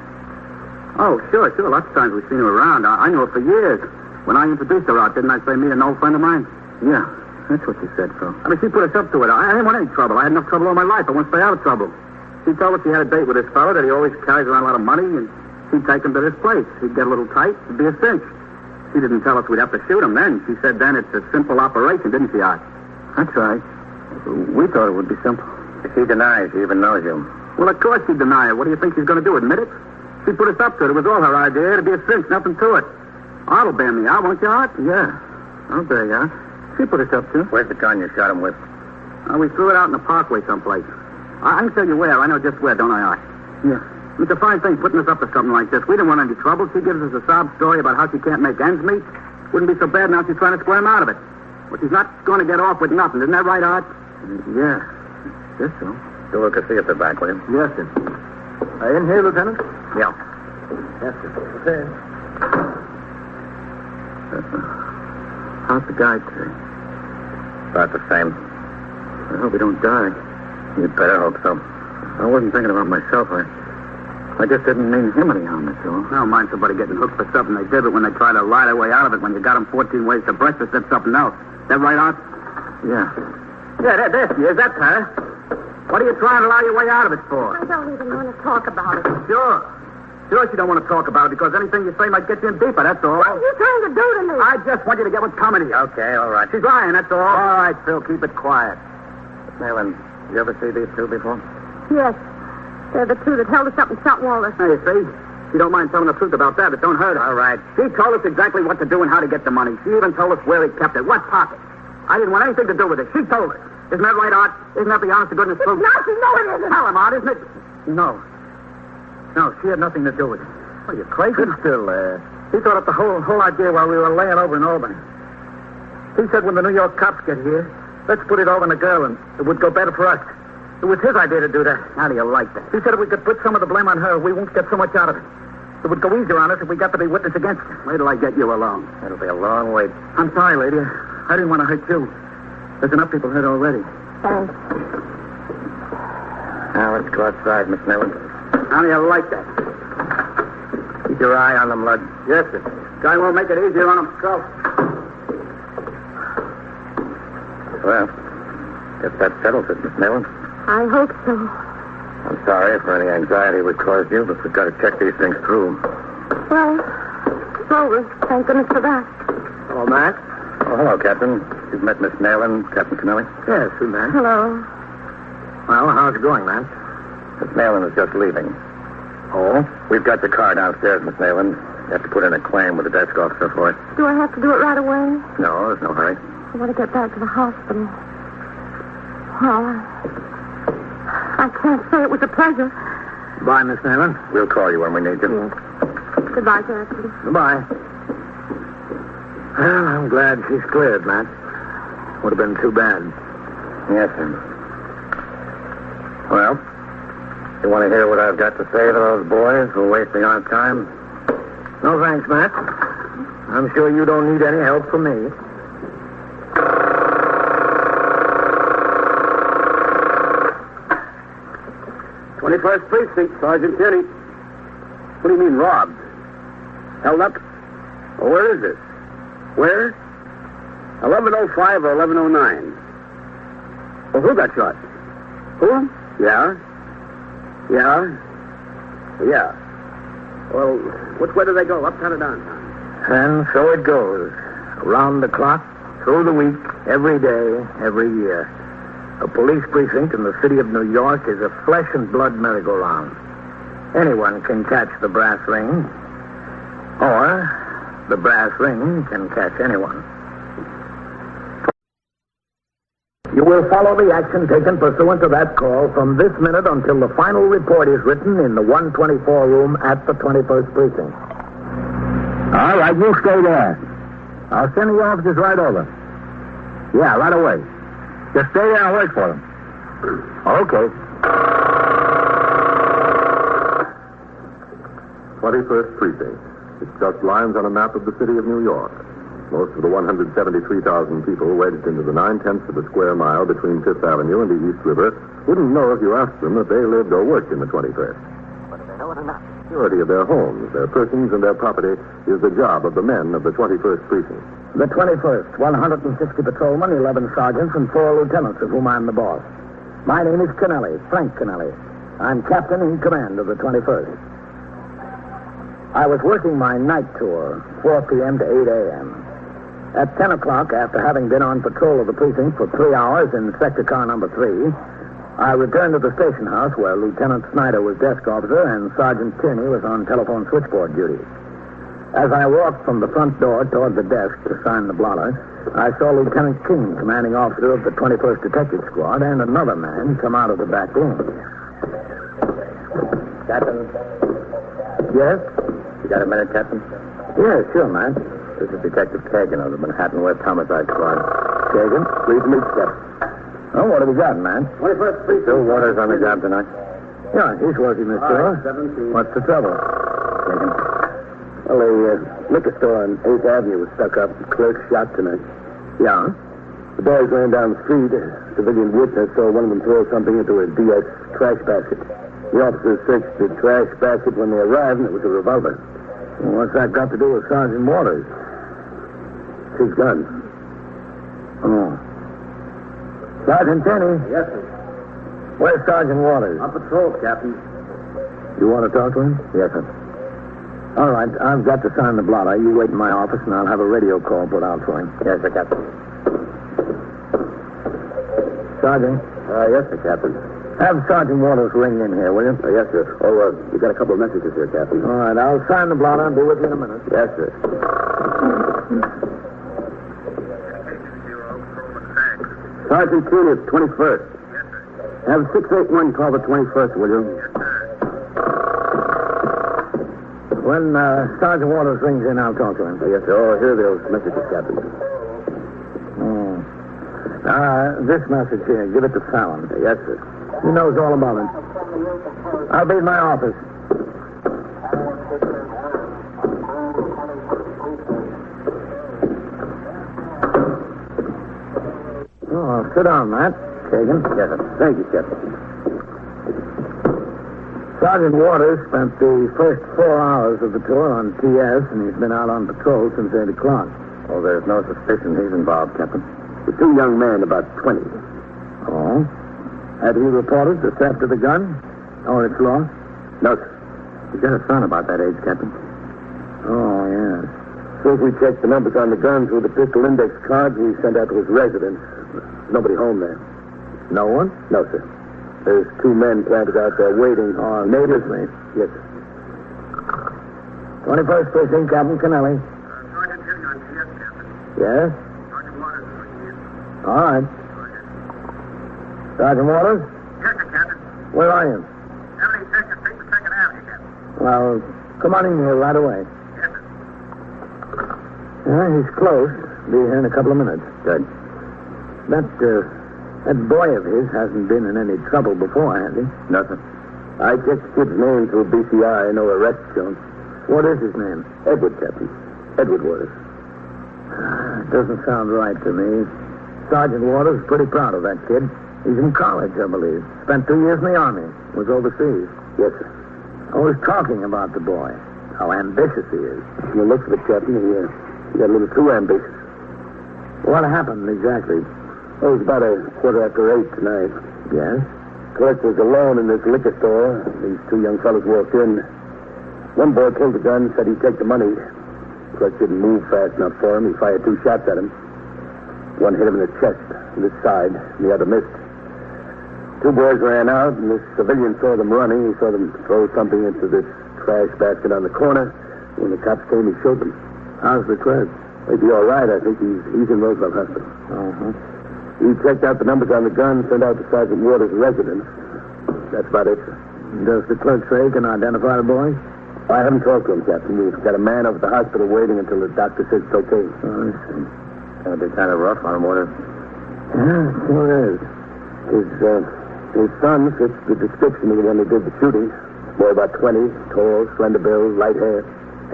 Oh, sure. Lots of times we've seen her around. I knew her for years. When I introduced her out, didn't I say meet an old friend of mine? Yeah, that's what she said, Phil. I mean, she put us up to it. I didn't want any trouble. I had enough trouble all my life. I want to stay out of trouble. She told us she had a date with this fellow, that he always carries around a lot of money, and she'd take him to this place. He'd get a little tight. It'd be a cinch. She didn't tell us we'd have to shoot him then. She said then it's a simple operation, didn't she, Art? That's right. We thought it would be simple. She denies she even knows you. Well, of course she'd deny it. What do you think she's going to do, admit it? She put us up to it. It was all her idea. It'd be a cinch, nothing to it. Art'll bear me out, won't you, Art? Yeah, I'll bear you out. She put us up to it. Where's the gun you shot him with? We threw it out in the parkway someplace. I can tell you where. I know just where, don't I, Art? Yeah. It's a fine thing putting us up to something like this. We didn't want any trouble. She gives us a sob story about how she can't make ends meet. Wouldn't be so bad now she's trying to squirm out of it. Well, she's not going to get off with nothing. Isn't that right, Art? Yeah. Yes, so. Do look and see if they're back, will you? Yes, sir. In here, Lieutenant? Yeah. Yes, sir. Okay. How's the guy today? About the same. I hope he don't die. You'd better hope so. I wasn't thinking about myself. I just didn't mean him any harm, that's all. I don't mind somebody getting hooked for something they did, but when they try to lie their way out of it, when you got them 14 ways to breakfast, that's something else. Is that right, Art? Yeah. Yeah, there she is. That's her. What are you trying to lie your way out of it for? I don't even want to talk about it. Sure she don't want to talk about it because anything you say might get you in deeper, that's all. What are you trying to do to me? I just want you to get what's coming to you. Okay, all right. She's lying, that's all. All right, Phil, keep it quiet. Nayland, you ever see these two before? Yes. They're the two that held us up in St. Walter. Now, you see? She don't mind telling the truth about that. It don't hurt her. All right. She told us exactly what to do and how to get the money. She even told us where he kept it. What pocket? I didn't want anything to do with it. She told us. Isn't that right, Art? Isn't that the honest to goodness truth? It's nothing. No, it isn't. Tell him, Art, isn't it? No, she had nothing to do with it. Are you crazy? Still, he thought up the whole idea while we were laying over in Albany. He said when the New York cops get here, let's put it over on the girl and it would go better for us. It was his idea to do that. How do you like that? He said if we could put some of the blame on her, we won't get so much out of it. It would go easier on us if we got to be witness against her. Wait till I get you along. That'll be a long wait. I'm sorry, lady. I didn't want to hurt you. There's enough people hurt already. Thanks. Now, let's go outside, Miss Nayland. How do you like that? Keep your eye on them, Lud. Yes, sir. Guy won't make it easier on himself. Well, guess that settles it, Miss Nayland. I hope so. I'm sorry for any anxiety we caused you, but we've got to check these things through. Well, it's over. Thank goodness for that. Hello, Matt. Oh, hello, Captain. You've met Miss Nayland, Captain Kennelly? Yes, we met. Hello. Well, how's it going, Matt? Miss Nayland is just leaving. Oh? We've got your car downstairs, Miss Nayland. You have to put in a claim with the desk officer for it. Do I have to do it right away? No, there's no hurry. I want to get back to the hospital. Well, I can't say it was a pleasure. Bye, Miss Nayland. We'll call you when we need you. Yes. Goodbye, Captain. Goodbye. Well, I'm glad she's cleared, Matt. Would have been too bad. Yes, sir. Well, you want to hear what I've got to say to those boys who are wasting our time? No, thanks, Matt. I'm sure you don't need any help from me. "21st Precinct, Sergeant Tierney." What do you mean, robbed? Held up? Well, where is this? Where? 11:05 or 11:09. Well, who got shot? Who? Yeah? Well, which way do they go, uptown or downtown? And so it goes. Around the clock, through the week, every day, every year. A police precinct in the city of New York is a flesh and blood merry-go-round. Anyone can catch the brass ring, or the brass ring can catch anyone. You will follow the action taken pursuant to that call from this minute until the final report is written in the 124 room at the 21st Precinct. All right, you stay there. I'll send the officers right over. Yeah, right away. Just stay there and wait for them. Okay. 21st Precinct. It's just lines on a map of the city of New York. Most of the 173,000 people wedged into the 9/10 of a square mile between Fifth Avenue and the East River wouldn't know if you asked them that they lived or worked in the 21st. Whether they know it or not. The security of their homes, their persons, and their property is the job of the men of the 21st Precinct. The 21st, 160 patrolmen, 11 sergeants, and 4 lieutenants, of whom I'm the boss. My name is Kennelly, Frank Kennelly. I'm captain in command of the 21st. I was working my night tour, 4 p.m. to 8 a.m. At 10 o'clock, after having been on patrol of the precinct for 3 hours in sector car number 3, I returned to the station house where Lieutenant Snyder was desk officer and Sergeant Tierney was on telephone switchboard duty. As I walked from the front door toward the desk to sign the blotter, I saw Lieutenant King, commanding officer of the 21st Detective Squad, and another man come out of the back room. Captain? Yes? You got a minute, Captain? Yeah, sure, man. This is Detective Kagan of the Manhattan West Homicide Squad. Kagan? Pleased to meet you, Captain. Oh, what have we got, man? 21st Precinct. Still Waters on the job tonight? Yeah, he's working this door. 17. What's the trouble? Kagan. Well, the liquor store on 8th Avenue was stuck up. The clerk shot tonight. Yeah? The boys ran down the street. A civilian witness saw one of them throw something into a DS trash basket. The officers searched the trash basket when they arrived, and it was a revolver. Well, what's that got to do with Sergeant Waters? It's his gun. Oh. Sergeant Tierney. Yes, sir. Where's Sergeant Waters? On patrol, Captain. You want to talk to him? Yes, sir. All right, I've got to sign the blotter. You wait in my office, and I'll have a radio call put out for him. Yes, sir, Captain. Sergeant? Yes, sir, Captain. Have Sergeant Waters ring in here, will you? Yes, sir. Oh, we got a couple of messages here, Captain. All right, I'll sign the blotter and be with you in a minute. Yes, sir. Sergeant Tierney of 21st. Yes, sir. Have 681 call the 21st, will you? Yes, sir. When Sergeant Waters rings in, I'll talk to him. Yes, sir. Oh, here are those messages, Captain. This message here, give it to Fallon. Yes, sir. He knows all about it. I'll be in my office. Oh, sit down, Matt. Kagan. Yes, sir. Thank you, Captain. Sergeant Waters spent the first 4 hours of the tour on TS, and he's been out on patrol since 8 o'clock. Oh, there's no suspicion he's involved, Captain. The 2 young men, about 20. Oh? Had he reported the theft of the gun? Oh, it's lost? No, sir. He's got a son about that age, Captain. Oh, yeah. Since we checked the numbers on the guns with the pistol index cards we sent out to his residence, there's nobody home there. No one? No, sir. There's 2 men planted out there waiting. Oh, neighbors, mate? Yes, sir. 21st Precinct, Captain Kennelly. Sergeant Hitching on TS, Captain. Yes? Sergeant Waters is with you. All right. Sergeant Waters? Yes, sir, Captain. Where are you? 72nd Street and 2nd Avenue, Captain. Well, come on in here right away. Yes, sir. He's close. Be here in a couple of minutes. Good. That boy of his hasn't been in any trouble before, has he? Nothing. I checked the kid's name through BCI. No arrest shown. What is his name? Edward, Captain. Edward Waters. Doesn't sound right to me. Sergeant Waters is pretty proud of that kid. He's in college, I believe. Spent 2 years in the Army. Was overseas. Yes, sir. Always talking about the boy. How ambitious he is. You look for the Captain. He got a little too ambitious. What happened exactly? It was about 8:15 tonight. Yes? Clerk was alone in this liquor store. These 2 young fellows walked in. One boy pulled the gun, said he'd take the money. Clerk didn't move fast enough for him. He fired 2 shots at him. One hit him in the chest, this side, and the other missed. 2 boys ran out, and this civilian saw them running. He saw them throw something into this trash basket on the corner. When the cops came, he showed them. How's the clerk? He'd be all right. I think he's in Roosevelt Hospital. Uh-huh. He checked out the numbers on the gun, sent out to Sergeant Waters' residence. That's about it, sir. Does the clerk say he can identify the boy? I haven't talked to him, Captain. We've got a man over at the hospital waiting until the doctor says it's okay. Oh, I see. Gonna be kind of rough on him, Waters. Yeah, sure is. His son fits the description of the one who did the shooting. Boy about 20, tall, slender build, light hair.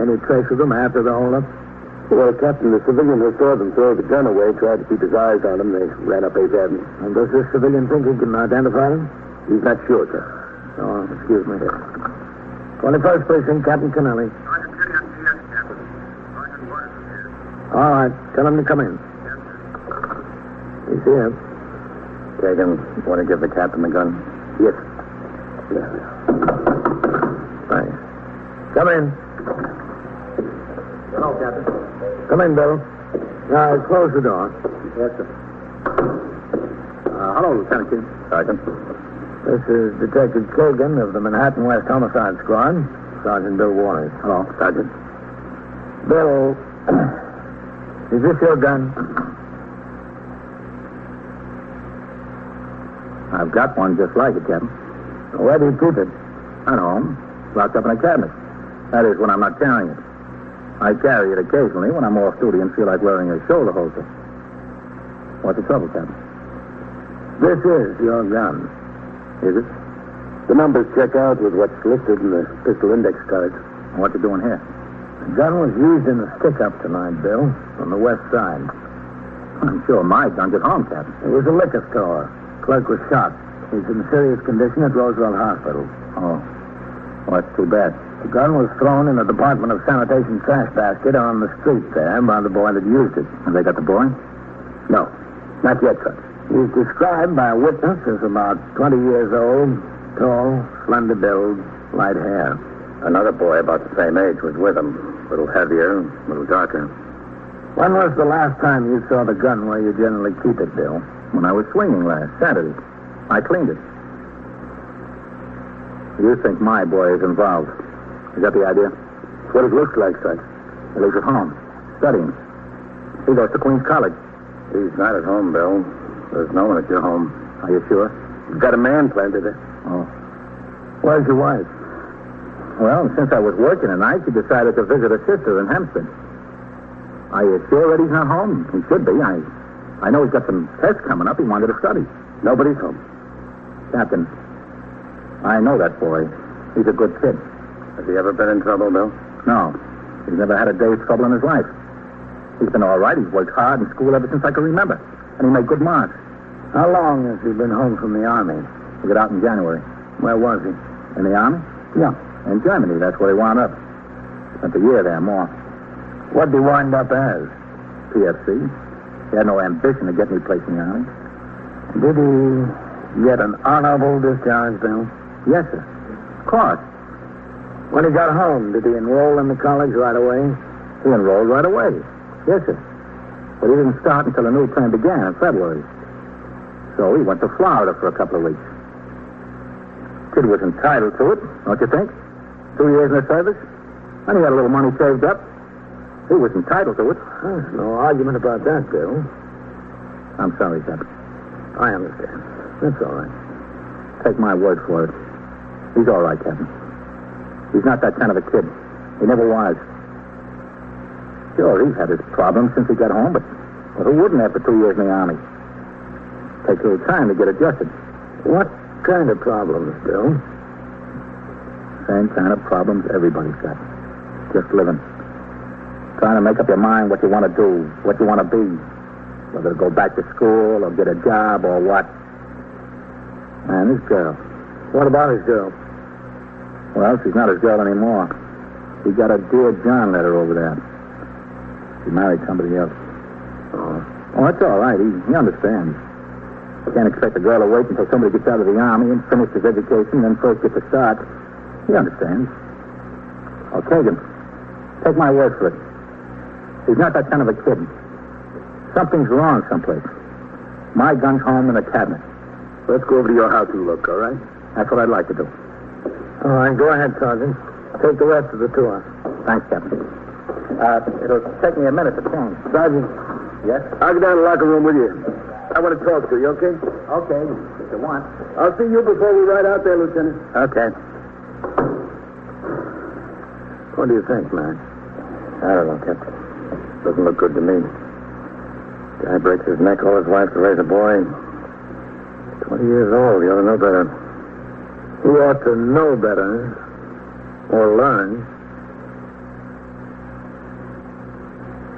Any trace of them after the holdup? Well, Captain, the civilian who saw them throw the gun away tried to keep his eyes on him. They ran up 8th Avenue. And does this civilian think he can identify them? He's not sure, sir. Oh, excuse me. 21st Precinct, Captain Kennelly. Sergeant Hitching on TS, Captain. Sergeant Waters is here. All right. Tell him to come in. Yes, sir. He's here. Kagan, want to give the captain the gun? Yes. Yeah. Thanks. Come in. Hello, Captain. Come in, Bill. Now, close the door. Yes, sir. Hello, Lieutenant King. Sergeant. This is Detective Kagan of the Manhattan West Homicide Squad. Sergeant Bill Waters. Hello, Sergeant. Bill, is this your gun? I've got one just like it, Captain. Where do you keep it? At home. Locked up in a cabinet. That is when I'm not carrying it. I carry it occasionally when I'm off duty and feel like wearing a shoulder holster. What's the trouble, Captain? This is your gun. Is it? The numbers check out with what's listed in the pistol index cards. What you doing here? The gun was used in a stick-up tonight, Bill, on the west side. I'm sure my gun's at home, Captain. It was a liquor store. Clerk was shot. He's in serious condition at Roosevelt Hospital. Oh. Well, that's too bad. The gun was thrown in the Department of Sanitation trash basket on the street there by the boy that used it. Have they got the boy? No. Not yet, sir. He's described by a witness as about 20 years old, tall, slender build, light hair. Another boy about the same age was with him. A little heavier, a little darker. When was the last time you saw the gun where you generally keep it, Bill? When I was swinging last Saturday. I cleaned it. You think my boy is involved. Is that the idea? That's what it looks like, son. He lives at home, studying. He goes to Queens College. He's not at home, Bill. There's no one at your home. Are you sure? You've got a man planted there. Oh. Where's your wife? Well, since I was working tonight, she decided to visit her sister in Hempstead. Are you sure that he's not home? He should be. I know he's got some tests coming up. He wanted to study. Nobody's home. Captain, I know that boy. He's a good kid. Has he ever been in trouble, Bill? No. He's never had a day's trouble in his life. He's been all right. He's worked hard in school ever since I can remember. And he made good marks. How long has he been home from the Army? He got out in January. Where was he? In the Army? Yeah. In Germany. That's where he wound up. Spent a year there, more. What'd he wind up as? PFC. He had no ambition to get any place in the Army. Did he get an honorable discharge, Bill? Yes, sir. Of course. When he got home, did he enroll in the college right away? He enrolled right away. Yes, sir. But he didn't start until the new term began in February. So he went to Florida for a couple of weeks. Kid was entitled to it, don't you think? 2 years in the service. And he had a little money saved up. He was entitled to it. No argument about that, Bill. I'm sorry, Captain. I understand. That's all right. Take my word for it. He's all right, Captain. He's not that kind of a kid. He never was. Sure, he's had his problems since he got home, but who wouldn't after 2 years in the Army? Takes a little time to get adjusted. What kind of problems, Bill? Same kind of problems everybody's got. Just living. Trying to make up your mind what you want to do, what you want to be. Whether to go back to school or get a job or what. And his girl. What about his girl? Well, she's not his girl anymore. He got a Dear John letter over there. She married somebody else. Oh, that's all right. He understands. Can't expect a girl to wait until somebody gets out of the Army and finish his education and then first get to start. He understands. Oh, Kagan, take my word for it. He's not that kind of a kid. Something's wrong someplace. My gun's home in the cabinet. Let's go over to your house and look, all right? That's what I'd like to do. All right, go ahead, Sergeant. Take the rest of the tour. Thanks, Captain. It'll take me a minute to change. Sergeant. Yes? I'll go down to the locker room with you. I want to talk to you, okay? Okay, if you want. I'll see you before we ride out there, Lieutenant. Okay. What do you think, man? I don't know, Captain. Doesn't look good to me. Guy breaks his neck all his life to raise a boy. 20 years old. He ought to know better. He ought to know better. Or learn.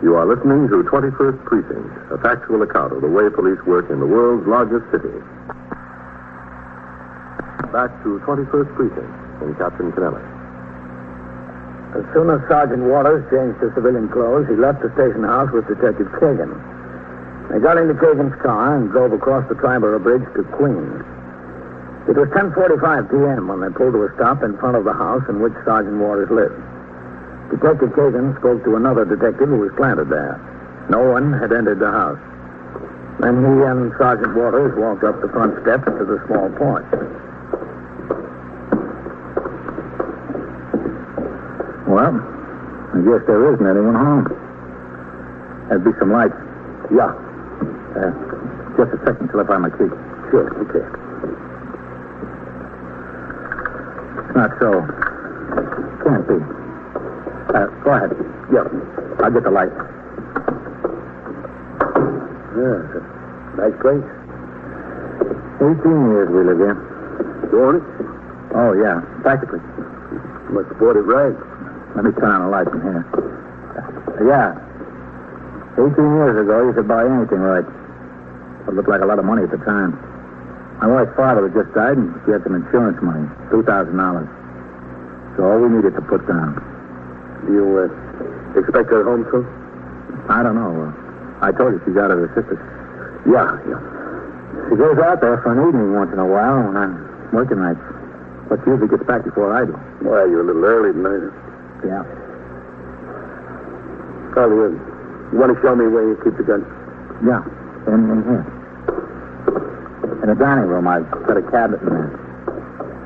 You are listening to 21st Precinct, a factual account of the way police work in the world's largest city. Back to 21st Precinct and Captain Kennelly. As soon as Sergeant Waters changed to civilian clothes, he left the station house with Detective Kagan. They got into Kagan's car and drove across the Triborough Bridge to Queens. It was 10:45 p.m. when they pulled to a stop in front of the house in which Sergeant Waters lived. Detective Kagan spoke to another detective who was planted there. No one had entered the house. Then he and Sergeant Waters walked up the front steps to the small porch. Well, I guess there isn't anyone home. There'd be some lights. Yeah. Just a second till I find my key. Sure, okay. It's not so. Can't be. Go ahead. Yeah, I'll get the light. Yeah, it's a nice place. 18 years we live here. You own it? Oh, yeah, practically. You must have bought it right. Let me turn on the light from here. Yeah. 18 years ago, you could buy anything right. It looked like a lot of money at the time. My wife's father had just died, and she had some insurance money, $2,000. So all we needed to put down. You expect her home soon? I don't know. I told you she's out of her sister's. Yeah. She goes out there for an evening once in a while when I'm working nights. But she usually gets back before I do. Well, you're a little early tonight. Yeah. Carl, you want to show me where you keep the gun? Yeah, in here. In the dining room, I've got a cabinet in there.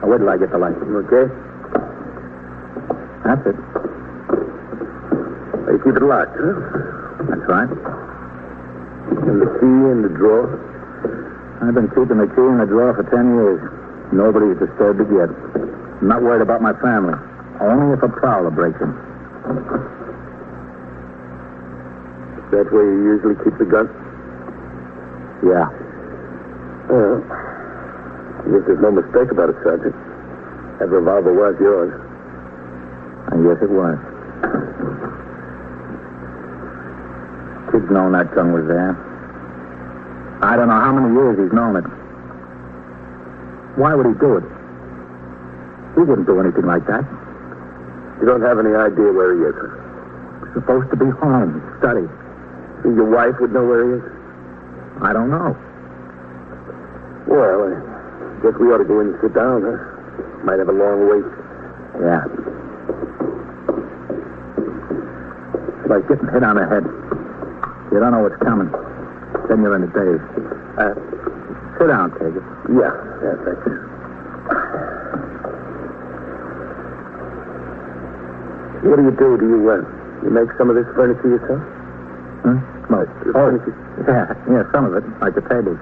Now, wait till I get the light. Okay. That's it. You keep it locked, huh? That's right. And the key in the drawer? I've been keeping the key in the drawer for 10 years. Nobody's disturbed it yet. I'm not worried about my family. Only if a prowler breaks in. That's where you usually keep the gun? Yeah. Well, I guess there's no mistake about it, Sergeant. That revolver was yours. I guess it was. Kid's known that gun was there. I don't know how many years he's known it. Why would he do it? He wouldn't do anything like that. You don't have any idea where he is, huh? He's supposed to be home, study. Think your wife would know where he is? I don't know. Well, I guess we ought to go in and sit down, huh? Might have a long wait. Yeah. It's like getting hit on the head. You don't know what's coming. Then you're in a daze. Sit down, Kagan. Yeah, thanks. What do? You make some of this furniture yourself? Furniture? Yeah, some of it, like the tables.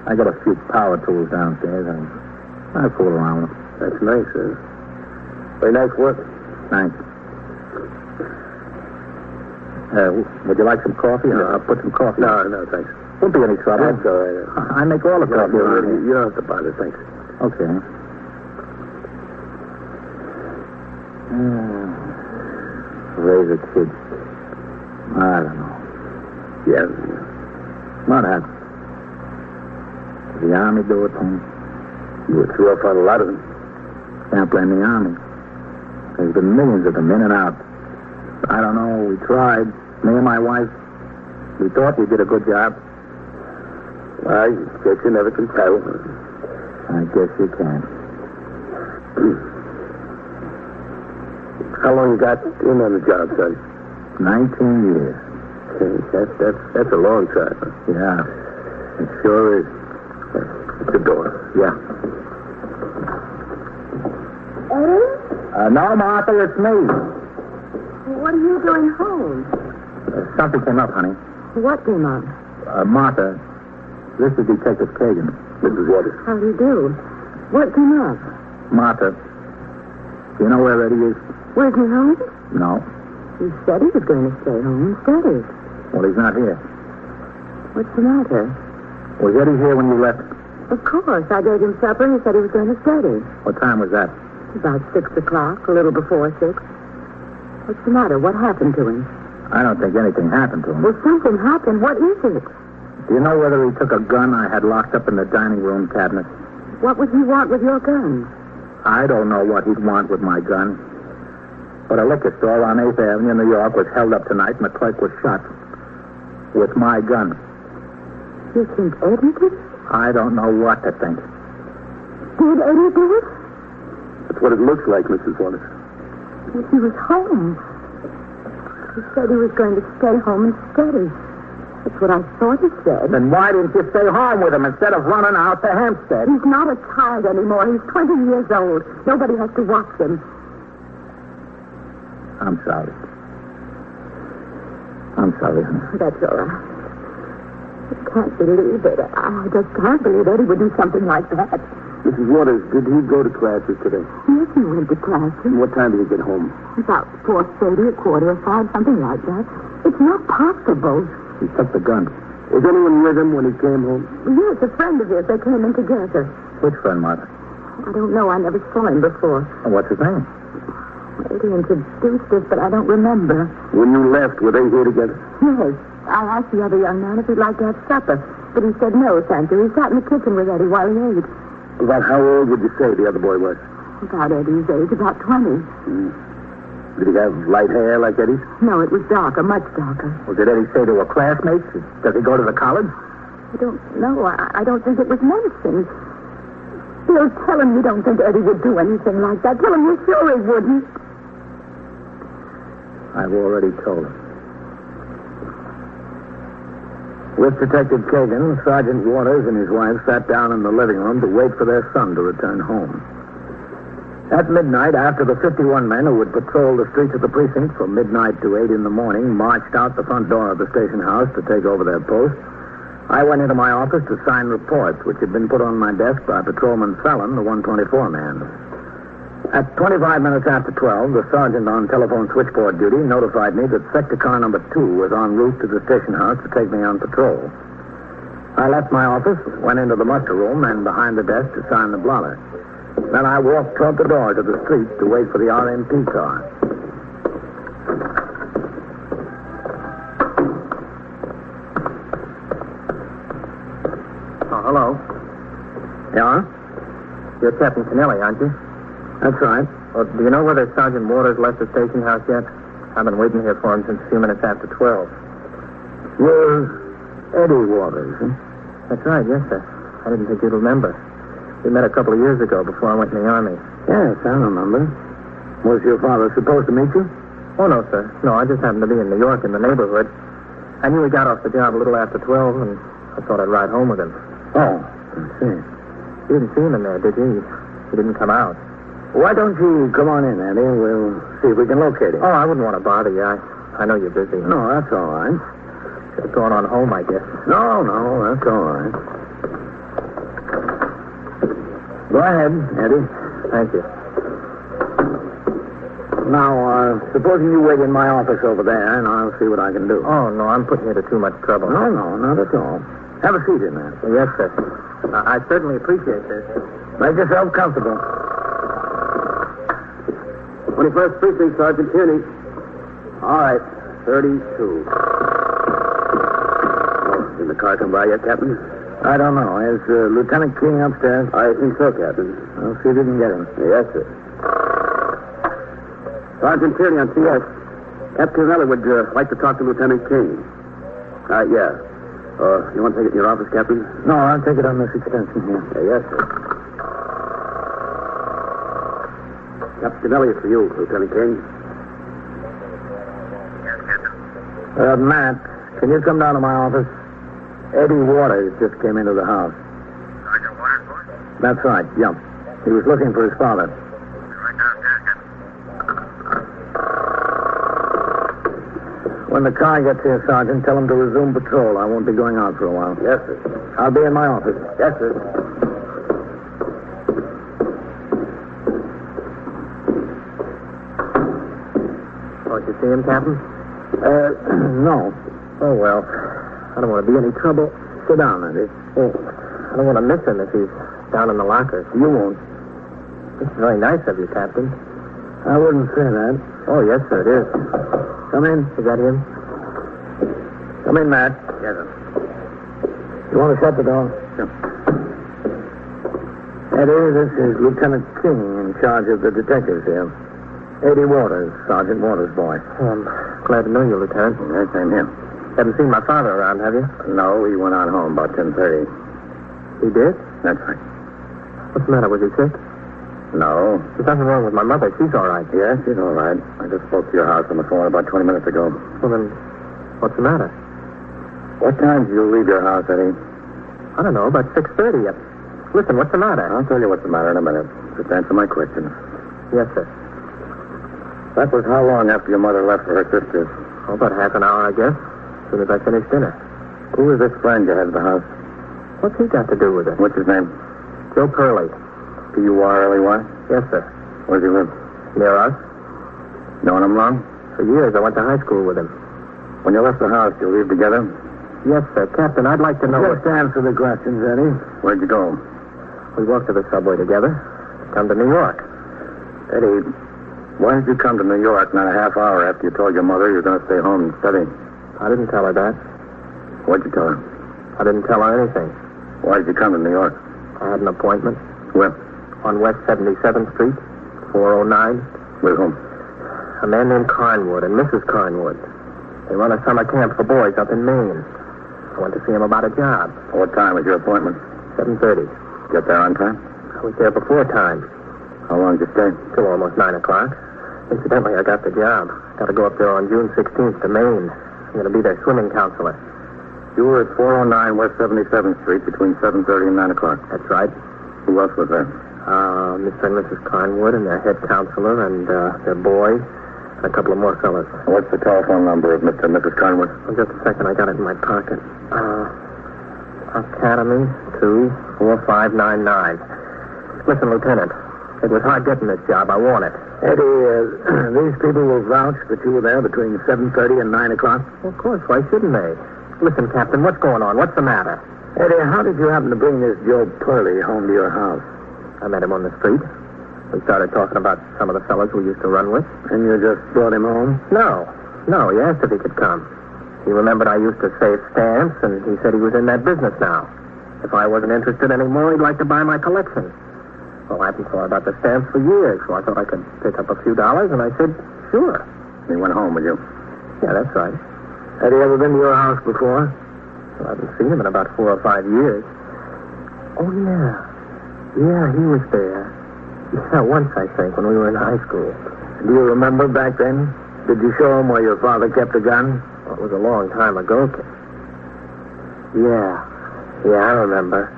I got a few power tools downstairs. I fool around with them. That's nice, huh? Very nice work. Thanks. Would you like some coffee? No. I'll put some coffee. No, thanks. Won't be any trouble. That's all right. I make all the coffee around here. You don't have to bother, thanks. Okay. Raise a kid. I don't know. Yeah. Not that. Did the Army do it, Tony? You were through up on a lot of them. Can't blame the Army. There's been millions of them in and out. I don't know. We tried. Me and my wife. We thought we did a good job. I guess you never can tell. I guess you can. How long you got in on the job, son? 19 years. That's a long time. Huh? Yeah. It sure is. It's the door. Yeah. Eddie? No, Martha, it's me. What are you doing home? Something came up, honey. What came up? Martha, this is Detective Kagan. Mrs. Waters. How do you do? What came up? Martha, do you know where Eddie is? Where's he home? No. He said he was going to stay home and study. Well, he's not here. What's the matter? Was Eddie here when you left? Of course. I gave him supper and he said he was going to study. What time was that? About 6 o'clock, a little before 6. What's the matter? What happened to him? I don't think anything happened to him. Well, something happened. What is it? Do you know whether he took a gun I had locked up in the dining room cabinet? What would he want with your gun? I don't know what he'd want with my gun. But a liquor store on 8th Avenue in New York was held up tonight and the clerk was shot. With my gun. You think Eddie did it? I don't know what to think. Did Eddie do it? That's what it looks like, Mrs. Waters. He was home. He said he was going to stay home and study. That's what I thought he said. Then why didn't you stay home with him instead of running out to Hampstead? He's not a child anymore. He's 20 years old. Nobody has to watch him. I'm sorry. I'm sorry, honey. That's all right. I can't believe it. I just can't believe Eddie would do something like that. Mrs. Waters, did he go to classes today? Yes, he went to classes. What time did he get home? About 4:30, 4:45, something like that. It's not possible. He took the gun. Was anyone with him when he came home? Yes, a friend of his. They came in together. Which friend, Martha? I don't know. I never saw him before. What's his name? Eddie introduced us, but I don't remember. When you left, were they here together? Yes. I asked the other young man if he'd like to have supper, but he said no, thank you. He sat in the kitchen with Eddie while he ate. About how old would you say the other boy was? About Eddie's age, about 20. Did he have light hair like Eddie's? No, it was darker, much darker. Well, did Eddie say they were classmates? Does he go to the college? I don't know. I don't think it was mentioned. Bill, tell him you don't think Eddie would do anything like that. Tell him you're sure he wouldn't. I've already told him. With Detective Kagan, Sergeant Waters and his wife sat down in the living room to wait for their son to return home. At midnight, after the 51 men who would patrol the streets of the precinct from midnight to 8 in the morning marched out the front door of the station house to take over their post, I went into my office to sign reports which had been put on my desk by Patrolman Fallon, the 124 man. At 25 minutes after 12, the sergeant on telephone switchboard duty notified me that sector car number 2 was en route to the station house to take me on patrol. I left my office, went into the muster room, and behind the desk to sign the blotter. Then I walked toward the door to the street to wait for the RMP car. Oh, hello. Yeah? You're Captain Kennelly, aren't you? That's right. Well, do you know whether Sergeant Waters left the station house yet? I've been waiting here for him since a few minutes after 12. You're Eddie Waters, huh? That's right, yes, sir. I didn't think you'd remember. We met a couple of years ago before I went in the Army. Yes, I remember. Was your father supposed to meet you? Oh, no, sir. No, I just happened to be in New York in the neighborhood. I knew he got off the job a little after 12, and I thought I'd ride home with him. Oh, I see. You didn't see him in there, did you? He didn't come out. Why don't you come on in, Eddie? We'll see if we can locate him. Oh, I wouldn't want to bother you. I know you're busy. No, that's all right. Should have gone on home, I guess. No, that's all right. Go ahead, Eddie. Thank you. Now, supposing you wait in my office over there, and I'll see what I can do. Oh, no, I'm putting you to too much trouble. No, not at all. Have a seat in there. Yes, sir. I certainly appreciate this. Make yourself comfortable. 21st Precinct, Sergeant Tierney. All right, 32. Oh, did the car come by yet, Captain? I don't know. Is Lieutenant King upstairs? I think so, Captain. I'll see if you can get him. Yes, sir. Sergeant Tierney on CS. Captain Ellie would like to talk to Lieutenant King. Yeah. You want to take it in your office, Captain? No, I'll take it on this extension here. Yes, sir. Captain Ellie, it's for you, Lieutenant King. Yes, Captain. Matt, can you come down to my office? Eddie Waters just came into the house. Sergeant Waters, boy? That's right, yeah. He was looking for his father. Right downstairs, Captain. When the car gets here, Sergeant, tell him to resume patrol. I won't be going out for a while. Yes, sir. I'll be in my office. Yes, sir. Oh, did you see him, Captain? No. Oh, well. I don't want to be any trouble. Sit down, Eddie. Oh, I don't want to miss him if he's down in the lockers. You won't. It's very nice of you, Captain. I wouldn't say that. Oh, yes, sir, it is. Come in. Is that him? Come in, Matt. Yes, sir. You want to shut the door? Sure. Eddie, this is Lieutenant King in charge of the detectives here. Eddie Waters, Sergeant Waters' boy. I'm glad to know you, Lieutenant. Yes, same here. Haven't seen my father around, have you? No, he went out home about 10:30. He did? That's right. What's the matter? Was he sick? No. There's nothing wrong with my mother. She's all right. Yes, she's all right. I just spoke to your house on the phone about 20 minutes ago. Well, then, what's the matter? What time did you leave your house, Eddie? I don't know, about 6:30. Listen, what's the matter? I'll tell you what's the matter in a minute. Just answer my questions. Yes, sir. That was how long after your mother left for her sister's? Oh, about half an hour, I guess. As soon as I finished dinner. Who is this friend you had at the house? What's he got to do with it? What's his name? Joe Curley. P-U-R-L-E-Y? Yes, sir. Where does he live? Near us. Knowing him long? For years, I went to high school with him. When you left the house, you leave together? Yes, sir. Captain, I'd like to know... Just answer the questions, Eddie. Where'd you go? We walked to the subway together. Come to New York. Eddie, why did you come to New York not a half hour after you told your mother you were going to stay home and study? I didn't tell her that. What'd you tell her? I didn't tell her anything. Why did you come to New York? I had an appointment. Where? On West 77th Street, 409. With whom? A man named Carnwood and Mrs. Carnwood. They run a summer camp for boys up in Maine. I went to see him about a job. What time was your appointment? 7:30. Get there on time? I was there before time. How long did you stay? Till almost 9 o'clock. Incidentally, I got the job. Got to go up there on June 16th to Maine. I'm going to be their swimming counselor. You were at 409 West 77th Street between 7:30 and 9 o'clock. That's right. Who else was there? Mr. and Mrs. Carnwood and their head counselor and their boy and a couple of more fellas. What's the telephone number of Mr. and Mrs. Carnwood? Oh, just a second. I got it in my pocket. Academy 24599. Listen, Lieutenant, it was hard getting this job. I want it. Eddie, these people will vouch that you were there between 7:30 and 9 o'clock? Well, of course. Why shouldn't they? Listen, Captain, what's going on? What's the matter? Eddie, how did you happen to bring this Joe Purley home to your house? I met him on the street. We started talking about some of the fellas we used to run with. And you just brought him home? No, he asked if he could come. He remembered I used to save stamps, and he said he was in that business now. If I wasn't interested anymore, he'd like to buy my collection. Well, I hadn't thought about the stamps for years, so I thought I could pick up a few dollars, and I said, sure. He went home with you? Yeah, that's right. Had he ever been to your house before? Well, I haven't seen him in about 4 or 5 years. Oh, yeah. Yeah, he was there. Yeah, once, I think, when we were in high school. Do you remember back then? Did you show him where your father kept a gun? Well, it was a long time ago, kid. Yeah, I remember.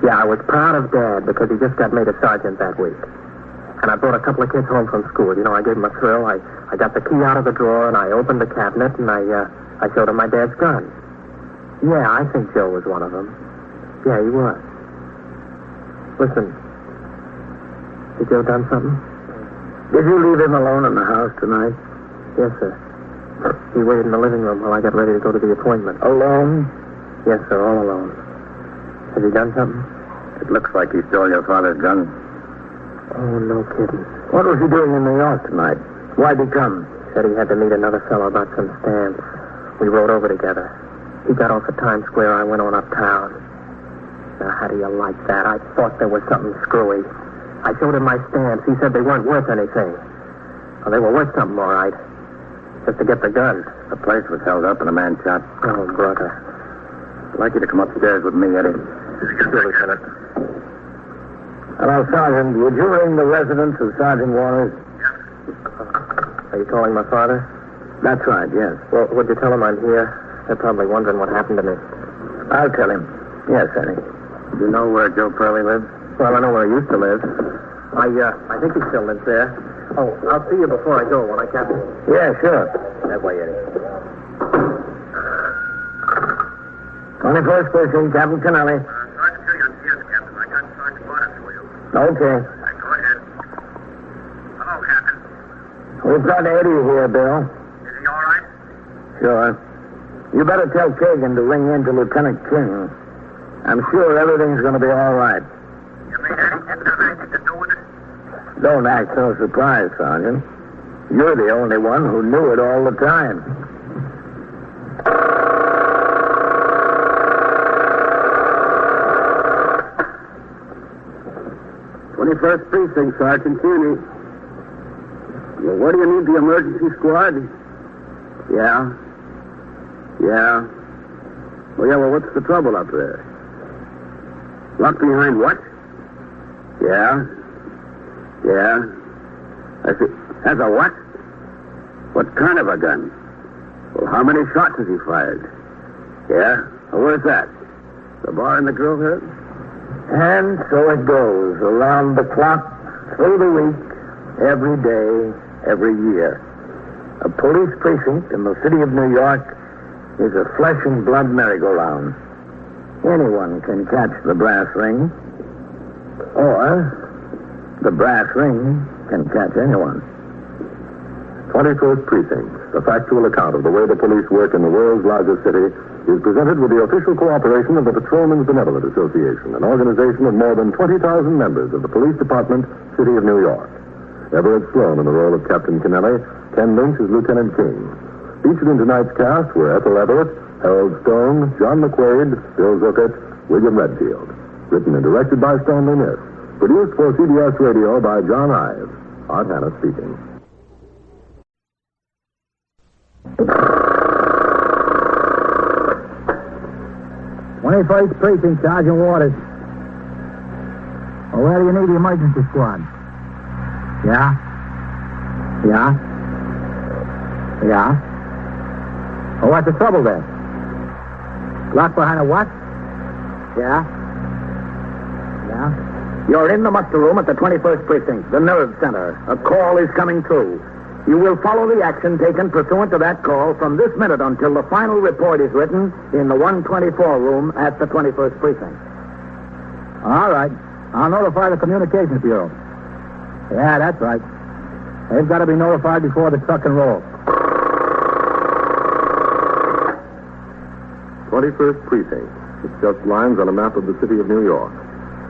Yeah, I was proud of Dad because he just got made a sergeant that week. And I brought a couple of kids home from school. You know, I gave them a thrill. I got the key out of the drawer, and I opened the cabinet, and I showed them my dad's gun. Yeah, I think Joe was one of them. Yeah, he was. Listen, has Joe done something? Did you leave him alone in the house tonight? Yes, sir. He waited in the living room while I got ready to go to the appointment. Alone? Yes, sir, all alone. Has he done something? It looks like he stole your father's gun. Oh, no kidding. What was he doing in New York tonight? Why'd he come? Said he had to meet another fellow about some stamps. We rode over together. He got off at Times Square. I went on uptown. Now, how do you like that? I thought there was something screwy. I showed him my stamps. He said they weren't worth anything. Well, they were worth something, all right. Just to get the gun. The place was held up and a man shot. Oh, brother. I'd like you to come upstairs with me, Eddie. Sure, Lieutenant. Hello, Sergeant. Would you ring the residence of Sergeant Waters? Are you calling my father? That's right, yes. Well, would you tell him I'm here? They're probably wondering what happened to me. I'll tell him. Yes, Eddie. Do you know where Joe Purley lives? Well, I know where he used to live. I think he still lives there. Oh, I'll see you before I go when I capture him. Yeah, sure. That way, Eddie. 21st Precinct, Captain Kennelly. Sergeant Hilliard, yes, Captain. I got Sergeant Waters for you. Okay. Go ahead. Hello, Captain. We've got Eddie here, Bill. Is he all right? Sure. You better tell Kagan to ring in to Lieutenant King. I'm sure everything's going to be all right. You mean Eddie didn't have anything to do with it? Don't act so surprised, Sergeant. You're the only one who knew it all the time. First Precinct, Sergeant Tierney. Well, what do you need the emergency squad? Yeah. Well, what's the trouble up there? Locked behind what? Yeah. I see. Has a what? What kind of a gun? Well, how many shots has he fired? Yeah? Well, where's that? The bar in the grill head? And so it goes, around the clock, through the week, every day, every year. A police precinct in the city of New York is a flesh and blood merry-go-round. Anyone can catch the brass ring, or the brass ring can catch anyone. 21st Precinct, a factual account of the way the police work in the world's largest city, is presented with the official cooperation of the Patrolmen's Benevolent Association, an organization of more than 20,000 members of the Police Department, City of New York. Everett Sloan in the role of Captain Kennelly, Ken Lynch as Lieutenant King. Featured in tonight's cast were Ethel Everett, Harold Stone, John McQuaid, Bill Zuckert, William Redfield. Written and directed by Stanley Niss. Produced for CBS Radio by John Ives. Art Hannah speaking. First Precinct, Sergeant Waters. Well, where do you need the emergency squad? Yeah? Well, what's the trouble there? Locked behind a what? Yeah? You're in the muster room at the 21st Precinct, the nerve center. A call is coming through. You will follow the action taken pursuant to that call from this minute until the final report is written in the 124 room at the 21st Precinct. All right. I'll notify the Communications Bureau. Yeah, that's right. They've got to be notified before the truck can roll. 21st Precinct. It's just lines on a map of the city of New York.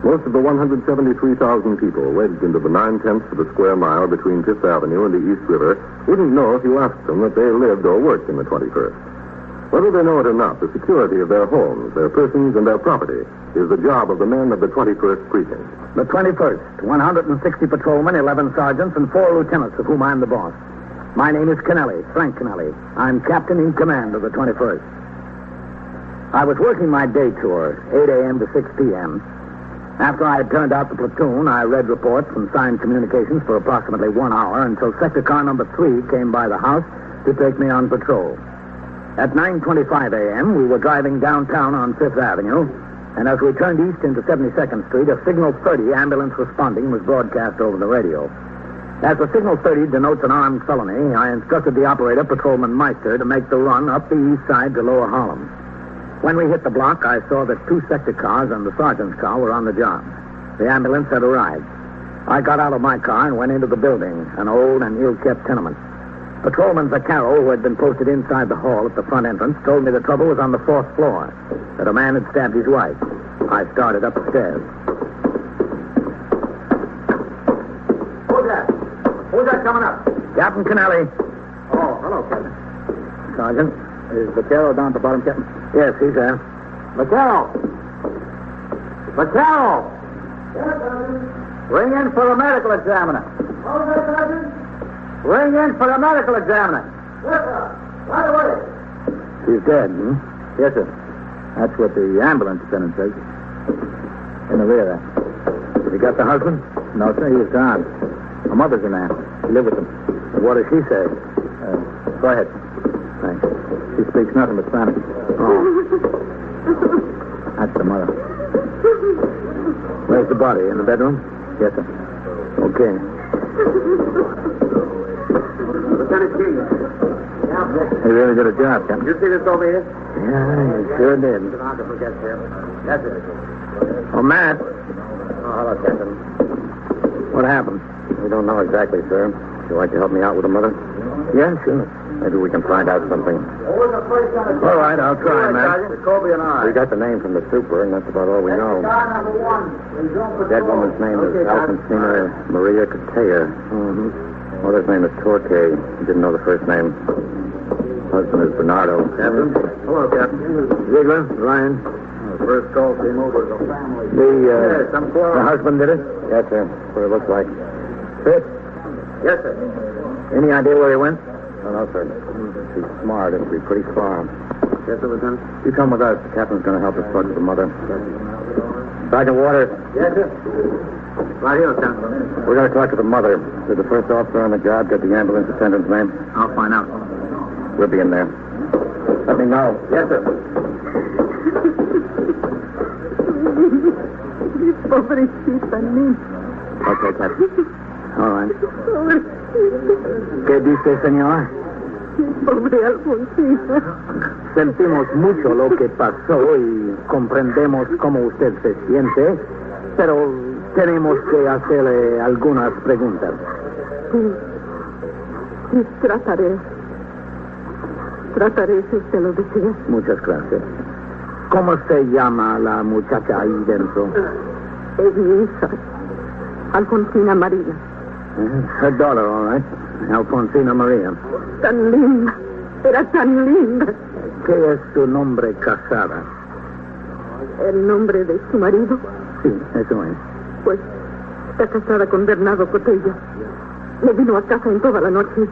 Most of the 173,000 people wedged into the 9/10 of a square mile between Fifth Avenue and the East River wouldn't know if you asked them that they lived or worked in the 21st. Whether they know it or not, the security of their homes, their persons, and their property is the job of the men of the 21st Precinct. The 21st, 160 patrolmen, 11 sergeants, and 4 lieutenants, of whom I'm the boss. My name is Kennelly, Frank Kennelly. I'm captain in command of the 21st. I was working my day tour, 8 a.m. to 6 p.m., After I had turned out the platoon, I read reports and signed communications for approximately 1 hour until sector car number 3 came by the house to take me on patrol. At 9:25 a.m., we were driving downtown on 5th Avenue, and as we turned east into 72nd Street, a Signal 30 ambulance responding was broadcast over the radio. As the Signal 30 denotes an armed felony, I instructed the operator, Patrolman Meister, to make the run up the east side to Lower Harlem. When we hit the block, I saw that 2 sector cars and the sergeant's car were on the job. The ambulance had arrived. I got out of my car and went into the building, an old and ill-kept tenement. Patrolman Vaccaro, who had been posted inside the hall at the front entrance, told me the trouble was on the 4th floor, that a man had stabbed his wife. I started up the stairs. Who's that? Who's that coming up? Captain Kennelly. Oh, hello, Captain. Sergeant. Is Vaccaro down at the bottom, Captain? Yes, he's there. Vaccaro! Vaccaro! Yes, Sergeant. Ring in for a medical examiner. All right, Sergeant. Ring in for a medical examiner. Yes, sir. Right away. She's dead, hmm? Yes, sir. That's what the ambulance attendant says. In the rear there. You got the husband? No, sir. He was gone. Her mother's in there. She lived with him. What does she say? Go ahead. Thanks. She speaks nothing but Spanish. Oh. That's the mother. Where's the body? In the bedroom? Yes, sir. Okay. Lieutenant King. He really did a job, Captain. You see this over here? Yeah, he sure did. That's it. Oh, Matt. Oh, hello, Captain. What happened? We don't know exactly, sir. Would you like to help me out with the mother? Yeah, sure. Maybe we can find out something. All right, I'll try, Matt. We got the name from the super, and that's about all we know. The dead woman's name is Alfonsina Maria Catella. Mm-hmm. Mother's name is Torque. He didn't know the first name. Husband is Bernardo. Captain? Hello, Captain. Ziegler, Ryan. First call came over as a family. The husband did it? Yes, sir. That's what it looks like. Fit? Yes, sir. Any idea where he went? No, sir. She's smart. It'll be pretty far. Yes, sir, Lieutenant. You come with us. The captain's going to help us talk to the mother. Sergeant Waters. Yes, sir. Right here, Lieutenant. We're going to talk to the mother. Did the first officer on the job get the ambulance attendant's name? I'll find out. We'll be in there. Let me know. Yes, sir. Pobrecita niña. Okay, Captain. All right. ¿Qué dice, señora? Pobre Alfonsina. Sentimos mucho lo que pasó y comprendemos cómo usted se siente, pero tenemos que hacerle algunas preguntas. Sí, trataré. Trataré si usted lo desea. Muchas gracias. ¿Cómo se llama la muchacha ahí dentro? Es mi hija, Alfonsina María. Her daughter, all right. Alfonsina María. Tan linda. Era tan linda. ¿Qué es su nombre casada? ¿El nombre de su marido? Sí, eso es. Pues está casada con Bernardo Cotella. Me vino a casa en toda la noche.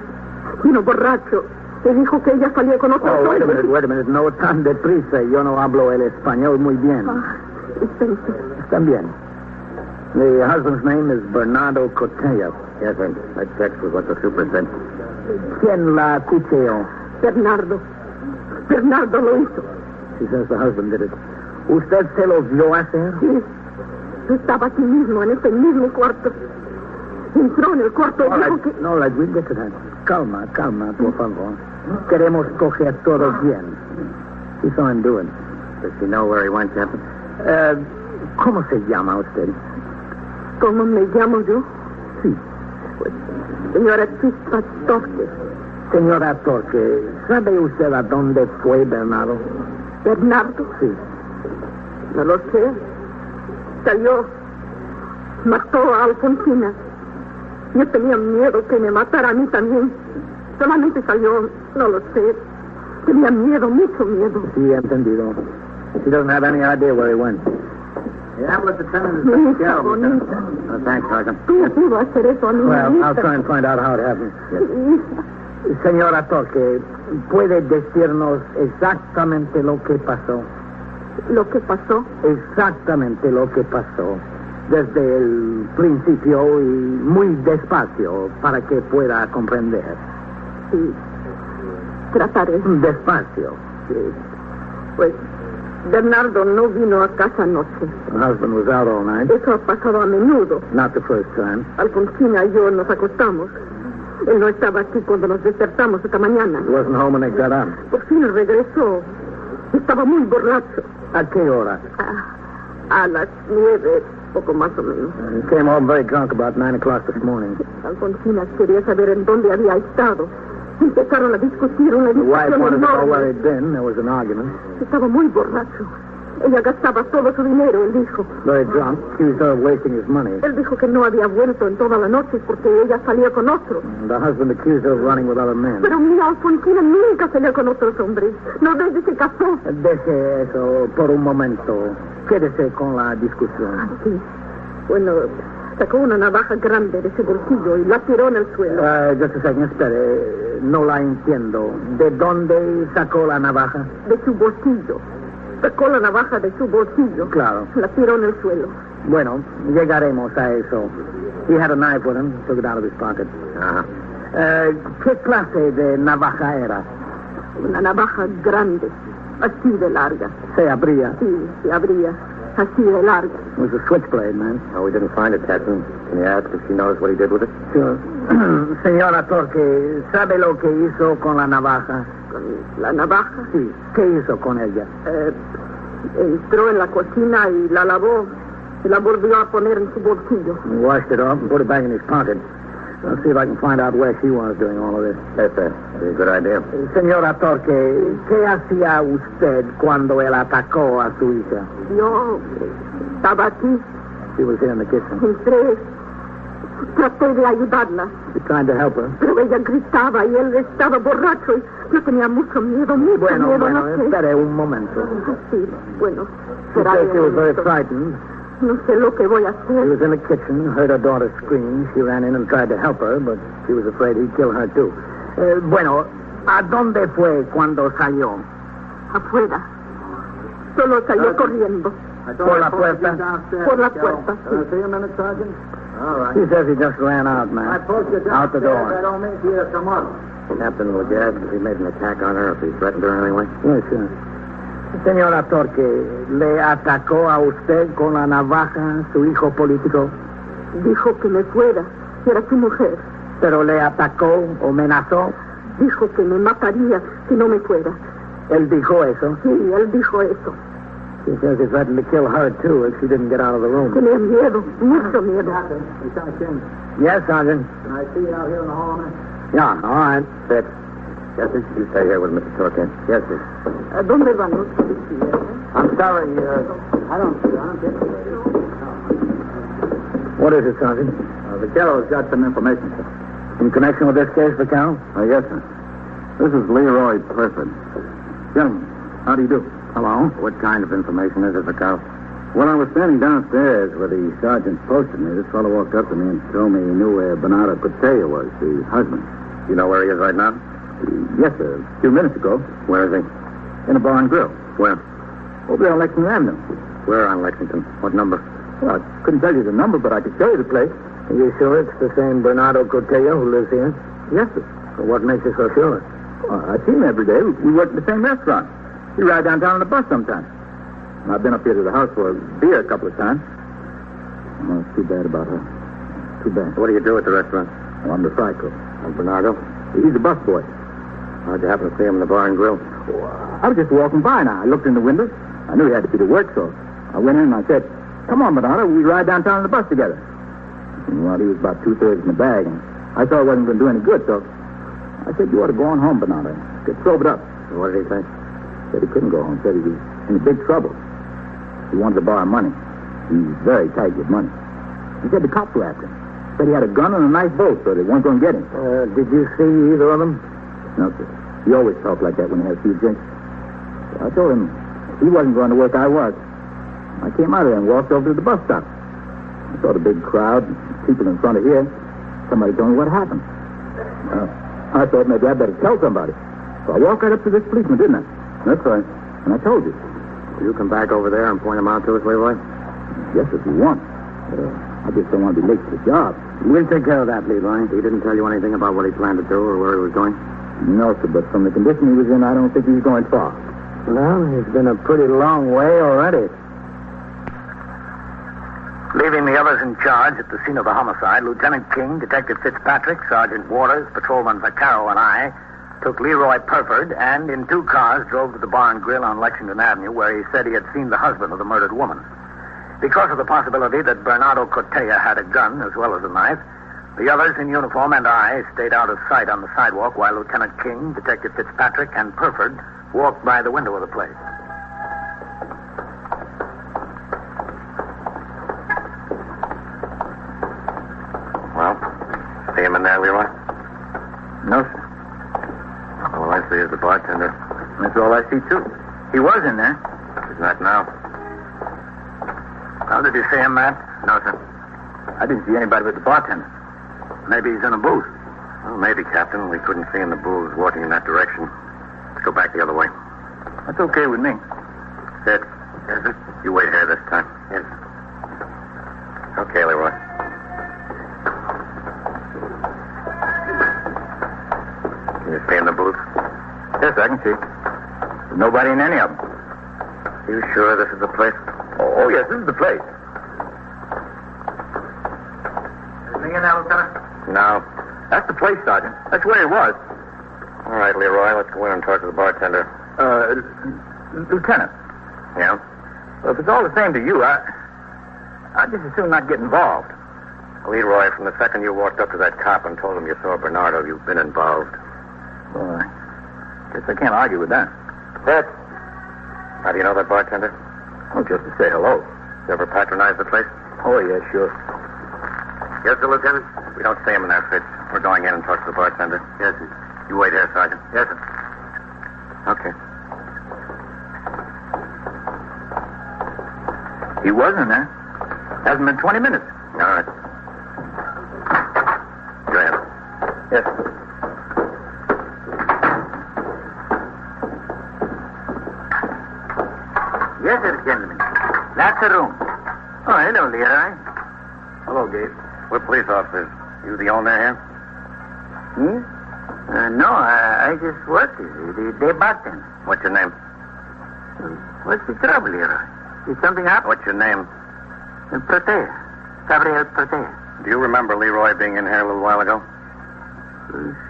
Vino borracho. Me dijo que ella salía con otro hombre. Wait a minute. No tan deprisa. Yo no hablo el español muy bien. Están bien. The husband's name is Bernardo Cotella. Yes, sir. That checks with what the super said. ¿Quién la cuchilló? Bernardo. Bernardo lo hizo. She says the husband did it. ¿Usted se lo vio hacer? Sí. Estaba aquí mismo, en este mismo cuarto. Entró en el cuarto y dijo que... No, we'll get to that. Calma, por favor. Queremos coger todo bien. She saw him do it. Does she know where he went, Captain? ¿Cómo se llama usted? ¿Cómo me llamo yo? Sí. Pues, señora Chispa Torque. Señora Torque, ¿sabe usted a dónde fue Bernardo? ¿Bernardo? Sí. No lo sé. Salió. Mató a Alfonsina. Yo tenía miedo que me matara a mí también. Solamente salió, no lo sé. Tenía miedo, mucho miedo. Sí, entendido. She doesn't have any idea where he went. The ambulance attendant is bonita. Thanks, Sergeant. ¿Cómo pudo hacer eso a mi Well, I'll try and find out how it happened. Yes. Señora Torque, ¿puede decirnos exactamente lo que pasó? ¿Lo que pasó? Exactamente lo que pasó. desde el principio y muy despacio para que pueda comprender. Sí. Trataré. Despacio. Sí. Pues Bernardo no vino a casa anoche. The husband was out all night. Eso ha pasado a menudo. Not the first time. Alfonsina y yo nos acostamos. Él no estaba aquí cuando nos despertamos esta mañana. He wasn't home when they got up. Por fin regresó. Estaba muy borracho. ¿A qué hora? A las 9, poco más o menos. He came home very drunk about 9 o'clock this morning. Alfonsina quería saber en dónde había estado. Empezaron a discutir una The wife discusión wanted to know enorme. where he'd been. There was an argument. Estaba muy borracho. Ella gastaba todo su dinero, él dijo. Very drunk. Accused her of wasting his money. Él dijo que no había vuelto en toda la noche porque ella salía con otro. The husband accused her of running with other men. Pero mi Alfonsina nunca salió con otros hombres. No desde que se casó. Deje eso por un momento. Quédese con la discusión. Sí. Bueno, sacó una navaja grande de su bolsillo y la tiró en el suelo. Just a second, espere. No la entiendo. ¿De dónde sacó la navaja? De su bolsillo. Sacó la navaja de su bolsillo. Claro. La tiró en el suelo. Bueno, llegaremos a eso. He had a knife with him. Took it out of his pocket. ¿Qué clase de navaja era? Una navaja grande. Así de larga. ¿Se abría? Sí, se abría. Así de larga. It was a switchblade, man. Oh, we didn't find it, Captain. Can you ask if she knows what he did with it? Sure. Señora Torque, ¿sabe lo que hizo con la navaja? ¿Con la navaja? Sí. ¿Qué hizo con ella? Entró en la cocina y la lavó. Y la volvió a poner en su bolsillo. He washed it off and put it back in his pocket. I'll see if I can find out where she was doing all of this. That's a good idea. Señora Torque, ¿qué hacía usted cuando él atacó a su hija? Yo estaba aquí. She was here in the kitchen. Entré. Traté de ayudarla. You tried to help her? Pero ella gritaba y él estaba borracho. Y yo tenía mucho miedo, Bueno, no sé. espere un momento. Sí, bueno. She será said she was very eso. frightened. No sé lo que voy a She hacer. was in the kitchen, heard her daughter scream. She ran in and tried to help her, but she was afraid he'd kill her, too. Bueno, ¿a dónde fue cuando salió? Afuera. Solo salió corriendo. ¿Por la puerta? Por la puerta, sí. See a minute, Sergeant? All right. He says he just ran out, man. Out the door. I don't mean for you to come up. Captain, would you ask if he made an attack on her, if he threatened her in any way? Yes, sir. Señora Torque, ¿le atacó a usted con la navaja su hijo político? Dijo que me fuera. Era su mujer. ¿Pero le atacó o amenazó? Dijo que me mataría si no me fuera. ¿Él dijo eso? Sí, él dijo eso. He says he threatened to kill her, too, if she didn't get out of the room. Tenía miedo, mucho miedo. Yes, Sergeant. Can I see you out here in the hall, man? Yeah, all right. Sit. Jesse, you stay here with Mr. Torkin. Yes, sir. ¿A dónde van los policías? I'm sorry, I don't get it. What is it, Sergeant? Vaquero's got some information, sir. In connection with this case, Vaquero? Yes, sir. This is Leroy Perford. Gentlemen, how do you do? Hello. What kind of information is it, Vaquero? When I was standing downstairs where the sergeant posted me, this fellow walked up to me and told me he knew where Bernardo Cortella was, the husband. You know where he is right now? Yes, sir. A few minutes ago. Where is he? In a bar and grill. Where? Over there on Lexington Avenue. Where on Lexington? What number? Well, I couldn't tell you the number, but I could show you the place. Are you sure it's the same Bernardo Cortella who lives here? Yes, sir. Well, what makes you so sure? Well, I see him every day. We work in the same restaurant. We ride downtown on the bus sometimes. And I've been up here to the house for a beer a couple of times. Oh, it's too bad about her. Too bad. What do you do at the restaurant? Oh, I'm the fry cook. And Bernardo? He's the busboy. How'd you happen to see him in the bar and grill? Oh, I was just walking by now. I looked in the window. I knew he had to be to work, so I went in and I said, "Come on, Bernardo, we ride downtown on the bus together." And, well, he was about 2/3 in the bag, and I thought it wasn't going to do any good, so I said, "You ought to go on home, Bernardo. Get sobered up." And what did he say? Said he couldn't go home. Said he was in big trouble. He wanted to borrow money. He's very tight with money. He said the cops were after him. Said he had a gun and a knife both, so they weren't going to get him. Did you see either of them? No, sir. He always talked like that when he had a few drinks. So I told him if he wasn't going to work, I was. I came out of there and walked over to the bus stop. I saw the big crowd, people in front of here. Somebody told me what happened. I thought maybe I'd better tell somebody. So I walked right up to this policeman, didn't I? That's right. And I told you. Will you come back over there and point him out to us, Leroy? Yes, if you want. I just don't want to be late to the job. We'll take care of that, Leroy. He didn't tell you anything about what he planned to do or where he was going? No, sir, but from the condition he was in, I don't think he's going far. Well, he's been a pretty long way already. Leaving the others in charge at the scene of the homicide, Lieutenant King, Detective Fitzpatrick, Sergeant Waters, Patrolman Vaccaro, and I took Leroy Purford and, in 2 cars, drove to the bar and grill on Lexington Avenue, where he said he had seen the husband of the murdered woman. Because of the possibility that Bernardo Cortea had a gun as well as a knife, the others in uniform and I stayed out of sight on the sidewalk while Lieutenant King, Detective Fitzpatrick, and Purford walked by the window of the place. Well, see him in there, Leroy? No, sir. All I see is the bartender. That's all I see, too. He was in there. He's not now. How did you see him, Matt? No, sir. I didn't see anybody but the bartender. Maybe he's in a booth. Well, maybe, Captain. We couldn't see in the booths walking in that direction. Let's go back the other way. That's okay with me. Sid. Yes, sir? You wait here this time. Yes. Okay, Leroy. Can you see in the booth? Yes, I can see. There's nobody in any of them. You sure this is the place? Oh, yes, this is the place. Anything in there, Lieutenant? No. That's the place, Sergeant. That's where he was. All right, Leroy, let's go in and talk to the bartender. Lieutenant. Yeah? Well, if it's all the same to you, I'd just as soon not get involved. Leroy, from the second you walked up to that cop and told him you saw Bernardo, you've been involved. Well, I guess I can't argue with that. Sid. How do you know that bartender? Oh, just to say hello. You ever patronize the place? Oh, yeah, sure. Yes, sir, Lieutenant? We don't see him in there, Fitz. We're going in and talk to the bartender. Yes, sir. You wait here, Sergeant. Yes, sir. Okay. He was in there. Hasn't been 20 minutes. All right. Go ahead. Yes. Yes, sir, gentlemen. That's the room. Oh, hello, Leroy. Hello, Gabe. We're police officers. You the owner here? Me? No, I just work here. The bartender. What's your name? What's the trouble, Leroy? Did something happen? What's your name? Protea. Gabriel Protea. Do you remember Leroy being in here a little while ago?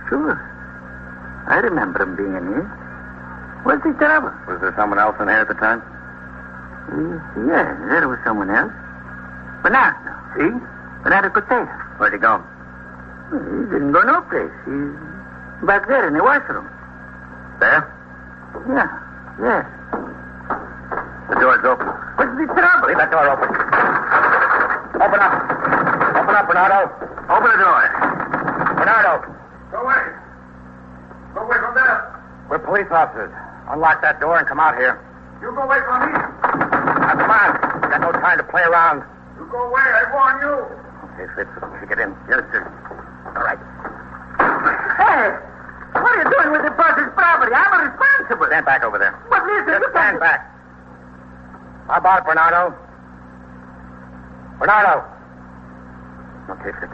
Sure. I remember him being in here. What's the trouble? Was there someone else in here at the time? Yeah, there was someone else. Bernardo. See? Bernardo Protea. Where'd he go? He didn't go no place. He's back there in the washroom. There? Yeah. The door's open. What's the trouble? Leave that door open. Open up. Open up, Bernardo. Open the door. Bernardo. Go away. Go away from there. We're police officers. Unlock that door and come out here. You go away from me. Now, come on. We've got no time to play around. You go away. I warn you. Okay, Fitz, kick it in. Yes, sir. All right. Hey! What are you doing with the boss's property? I'm responsible. Stand back over there. But listen, Just you stand can't... back. How about it, Bernardo? Bernardo. Okay, Fitz.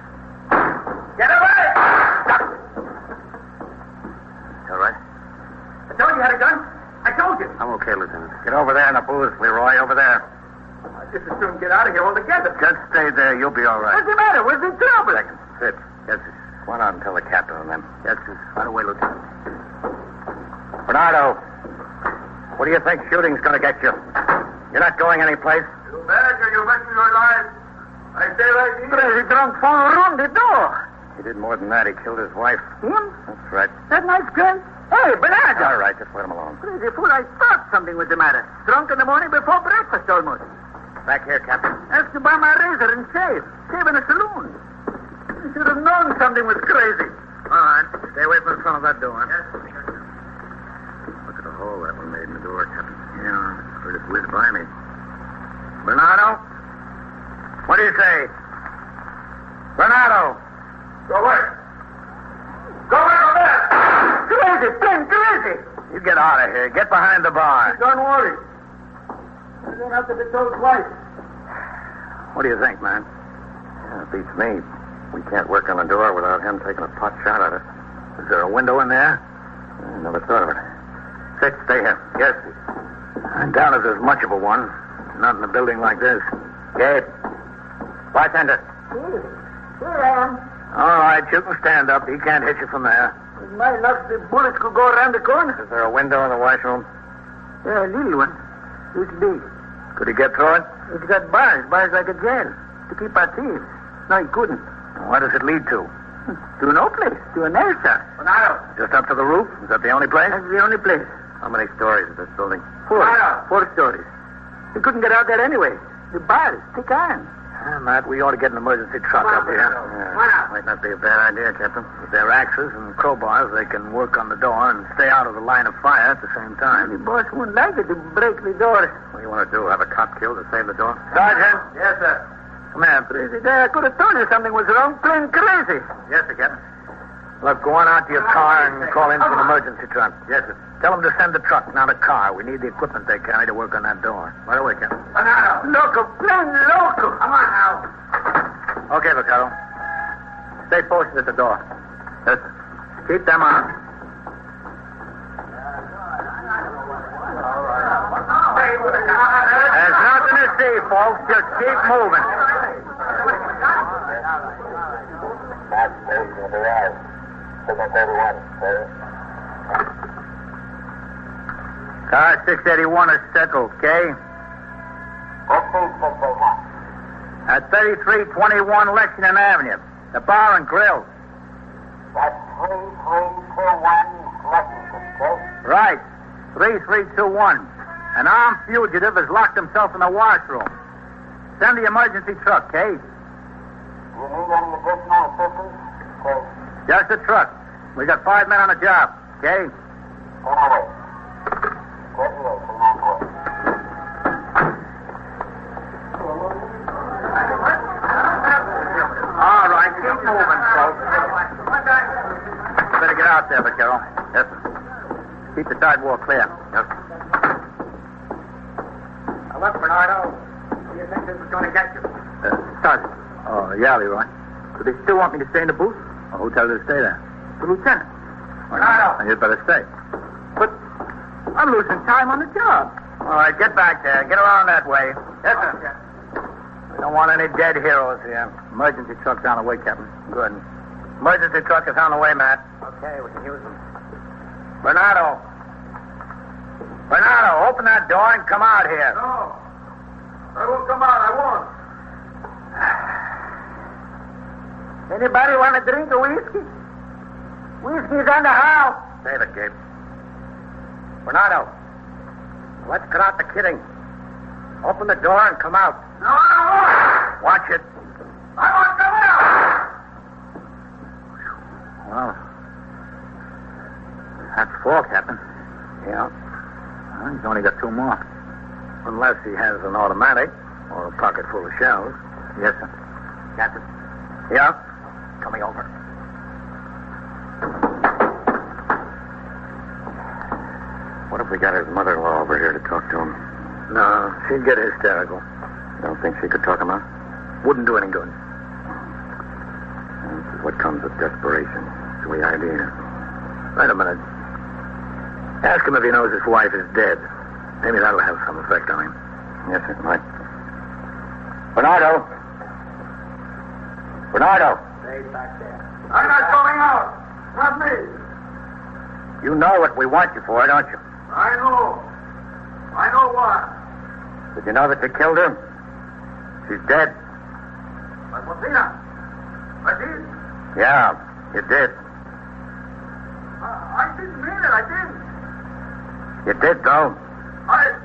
Get away! Stop. All right? I told you you had a gun. I told you. I'm okay, Lieutenant. Get over there in the booth, Leroy, over there. I just as soon get out of here altogether. Just stay there. You'll be all right. What's the matter? What's the trouble? Second. Fitz. Yes, sir. Why not and tell the captain and them? Yes, sir. Right away, Lieutenant. Bernardo, what do you think shooting's going to get you? You're not going anyplace. You beg or you risk your life. I stay right here. Crazy drunk fall around the door. He did more than that. He killed his wife. Him? That's right. That nice gun? Hey, Bernardo. All right, just let him alone. Crazy fool, I thought something was the matter. Drunk in the morning before breakfast almost. Back here, Captain. Asked to buy my razor and shave. Shave in a saloon. You should have known something was crazy. All right. Stay away from the front of that door. Yes. Look at the hole that one made in the door, Captain. Yeah, heard it whiz by me. Bernardo? What do you say? Bernardo! Go away. Go away from there. Crazy, plain crazy. You get out of here. Get behind the bar. Don't worry. You don't have to be told twice. What do you think, man? Yeah, it beats me. We can't work on the door without him taking a pot shot at us. Is there a window in there? I never thought of it. Six, stay here. Yes. I doubt if there's much of a one. Not in a building like this. Gabe. Bartender. Here I am. All right, you can stand up. He can't hit you from there. With my luck, the bullets could go around the corner. Is there a window in the washroom? Yeah, a little one. It's big. Could he get through it? It's got bars like a jail, to keep our thieves. No, he couldn't. What does it lead to? To no place, to an air shaft. Just up to the roof? Is that the only place? That's the only place. How many stories is this building? 4 stories. He couldn't get out there anyway. The bars, thick iron. Matt, we ought to get an emergency truck up here. Might not be a bad idea, Captain. With their axes and crowbars, they can work on the door and stay out of the line of fire at the same time. The boss wouldn't like it to break the door. What do you want to do? Have a cop killed to save the door? Sergeant? Yes, sir. Come here. Crazy guy, I could have told you something was wrong. Plain crazy. Yes, sir, Captain. Look, go on out to your car and call in for an emergency truck. Yes, sir. Tell them to send the truck, not a car. We need the equipment they carry to work on that door. Right away, Captain. Loco, plain loco. Come on now. Okay, Vaquero. Stay posted at the door. Yes, sir. Keep them on. There's nothing to see, folks. Just keep moving. Car 681 is settled, okay? At 3321 Lexington Avenue. The bar and grill. That's 3321 Lexington, okay? Right. 3321. An armed fugitive has locked himself in the washroom. Send the emergency truck, okay? Do you need any additional assistance? Okay. Just a truck. We got 5 men on the job, okay? On our way. Get here, from that way. All right, keep moving, folks. Better get out there, Vaquero. Yes, sir. Keep the sidewalk clear. Yes, sir. Now, look, Bernardo. Do you think this is going to get you? Sergeant. Oh, yeah, Leroy. Do they still want me to stay in the booth? Or who tells you to stay there? The lieutenant. Bernardo. Then you'd better stay. But I'm losing time on the job. All right, get back there. Get around that way. Yes, sir. We don't want any dead heroes here. Emergency truck's on the way, Captain. Good. Emergency truck is on the way, Matt. Okay, we can use them. Bernardo. Bernardo, open that door and come out here. No. I won't come out. I won't. Anybody want a drink of whiskey? Whiskey's on the house. Save it, Gabe. Bernardo, let's cut out the kidding. Open the door and come out. No, I won't. Watch it. I won't come out. Well, that's 4, Captain. Yeah. Well, he's only got 2 more. Unless he has an automatic or a pocket full of shells. Yes, sir. Captain. Yeah? Coming over. What if we got his mother-in-law over here to talk to him? No, she'd get hysterical. You don't think she could talk him out? Wouldn't do any good. This is what comes with desperation. Silly idea. Wait a minute. Ask him if he knows his wife is dead. Maybe that'll have some effect on him. Yes, it might. Bernardo! Bernardo! Stay back there. I'm not going out. Not me. You know what we want you for, don't you? I know. I know what. Did you know that you killed her? She's dead. But Mosina, I did. Yeah, you did. I didn't mean it. I didn't. You did, though. I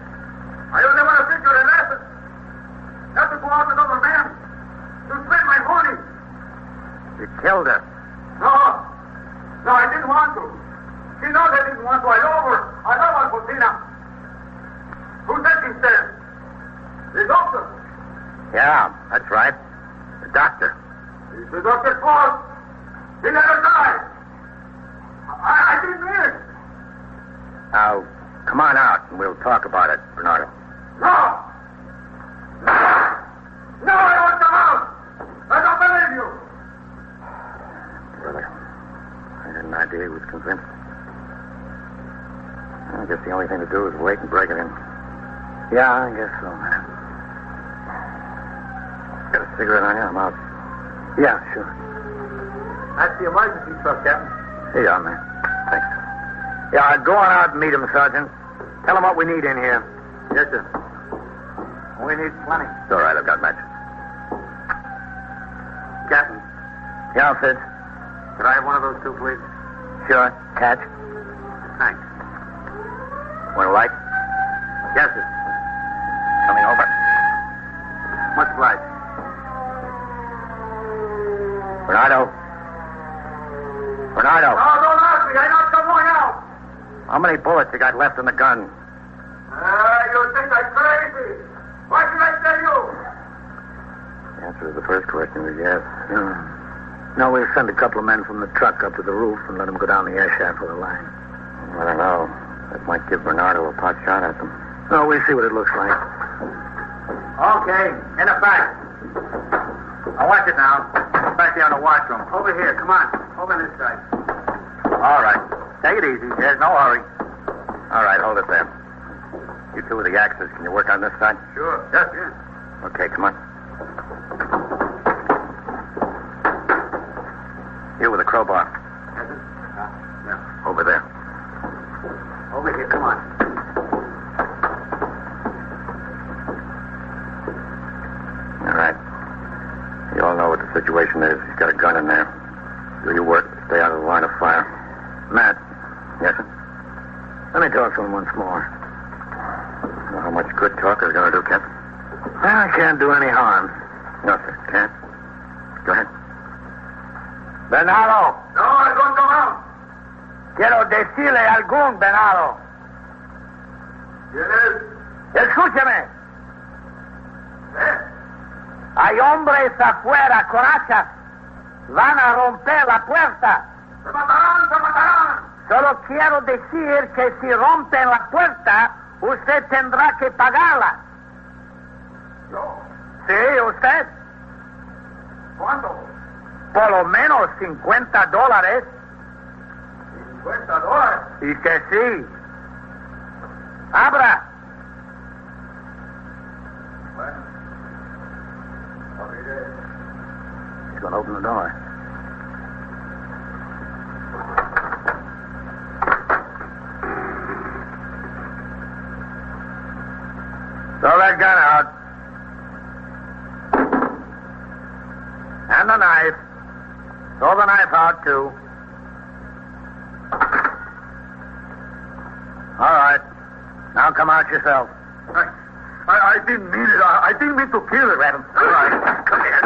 only want to figure an effort. Not to go out with other men. To spend my money. You killed her. No. No, I didn't want to. She knows I didn't want to. I know her. I know Aunt Mosina. Who said she's dead? The doctor. Yeah, that's right. The doctor. It's the doctor's fault. He let her die. I didn't mean it. Now, come on out and we'll talk about it, Bernardo. No! No, I want them out! I don't convinced. I guess the only thing to do is wait and break it in. Yeah, I guess so, man. Got a cigarette on you? I'm out. Yeah, sure. That's the emergency truck, Captain. Here you are, man. Thanks. Yeah, go on out and meet him, Sergeant. Tell him what we need in here. Yes, sir. We need plenty. It's all right, I've got matches. Captain, Yeah, Fitz. could I have one of those two, please? Sure. Catch. Thanks. Want a light? Yes, sir. Coming over. Much obliged. Bernardo. Bernardo. No, don't ask me. I know someone else. How many bullets you got left in the gun? You think I'm crazy. Why should I tell you? The answer to the first question was yes. No, we'll send a couple of men from the truck up to the roof and let them go down the air shaft with a line. I don't know. That might give Bernardo a pot shot at them. No, we'll see what it looks like. Okay, in the back. Now watch it now. Back there in the washroom. Over here, come on. Over this side. All right. Take it easy. There's no hurry. All right, hold it there. You two with the axes, can you work on this side? Sure. Yes, yes. Okay, come on. You with the crowbar. Yes, sir. Yeah. Over there. Over here, come on. All right. You all know what the situation is. He's got a gun in there. Do your work. Stay out of the line of fire. Matt. Yes, sir? Let me talk to him once more. You know how much good talker's going to do, Captain? I can't do any harm. No, sir. Can't. Go ahead. Bernardo. No, I don't come out. Quiero decirle algún, Bernardo. ¿Quién es? Escúcheme. Hay hombres afuera con hachas. Van a romper la puerta. ¡Se matarán, se matarán! Solo quiero decir que si rompen la puerta, usted tendrá que pagarla. ¿Yo? Sí, usted. ¿Cuánto? Por lo menos $50. $50. Y que sí. Abra. Bueno. Abriré. He's going to open the door. Throw that gun out. And the knife. Throw the knife out, too. All right. Now come out yourself. I didn't mean it. I didn't mean to kill it. Grab him. All right. Come here.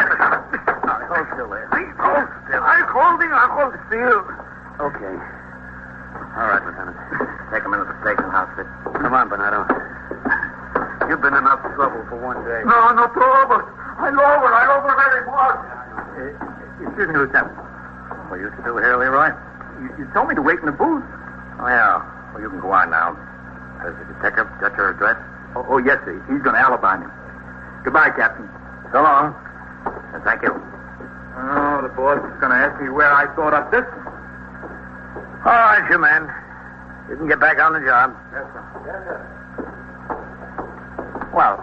Hold still there. Hold still. I'm holding. I hold still. Okay. All right, Lieutenant. Take him into the station house. Come on, Bernardo. You've been enough trouble for one day. No trouble. I'm over very much. Excuse me, Lieutenant. Well, you still here, Leroy? You told me to wait in the booth. Oh, yeah. Well, you can go on now. Has the detective got your address? Oh, yes, sir. He's going to alibi me. Goodbye, Captain. So long. And thank you. Oh, the boss is going to ask me where I thought up this. All right, you men. You can get back on the job. Yes, sir. Yes, sir. Well,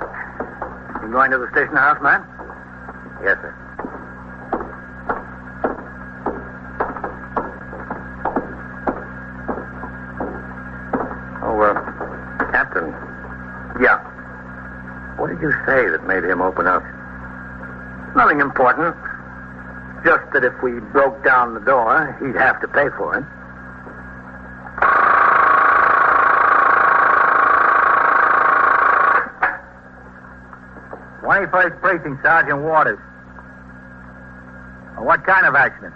you going to the station house, man? Yes, sir. Oh, Captain. Yeah. What did you say that made him open up? Nothing important. Just that if we broke down the door, he'd have to pay for it. 21st Precinct, Sergeant Waters. What kind of accident?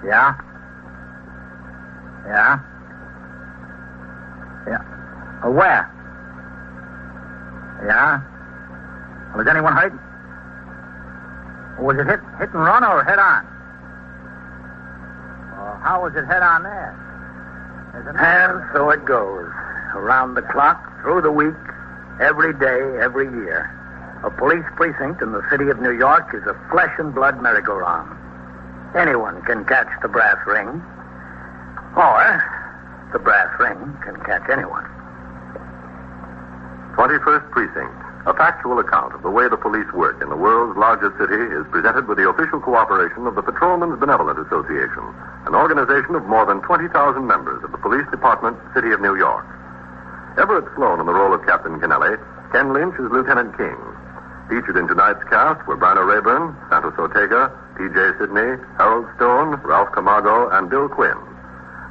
Yeah? Yeah? Yeah. Where? Yeah? Was anyone hurt? Was it hit and run or head on? How was it head on there? And so it goes. Around the clock, through the week, every day, every year. A police precinct in the city of New York is a flesh and blood merry-go-round. Anyone can catch the brass ring. Or the brass ring can catch anyone. 21st Precinct, a factual account of the way the police work in the world's largest city, is presented with the official cooperation of the Patrolmen's Benevolent Association, an organization of more than 20,000 members of the Police Department, City of New York. Everett Sloan in the role of Captain Kennelly. Ken Lynch is Lieutenant King. Featured in tonight's cast were Bryna Rayburn, Santos Ortega, T.J. Sidney, Harold Stone, Ralph Camargo, and Bill Quinn.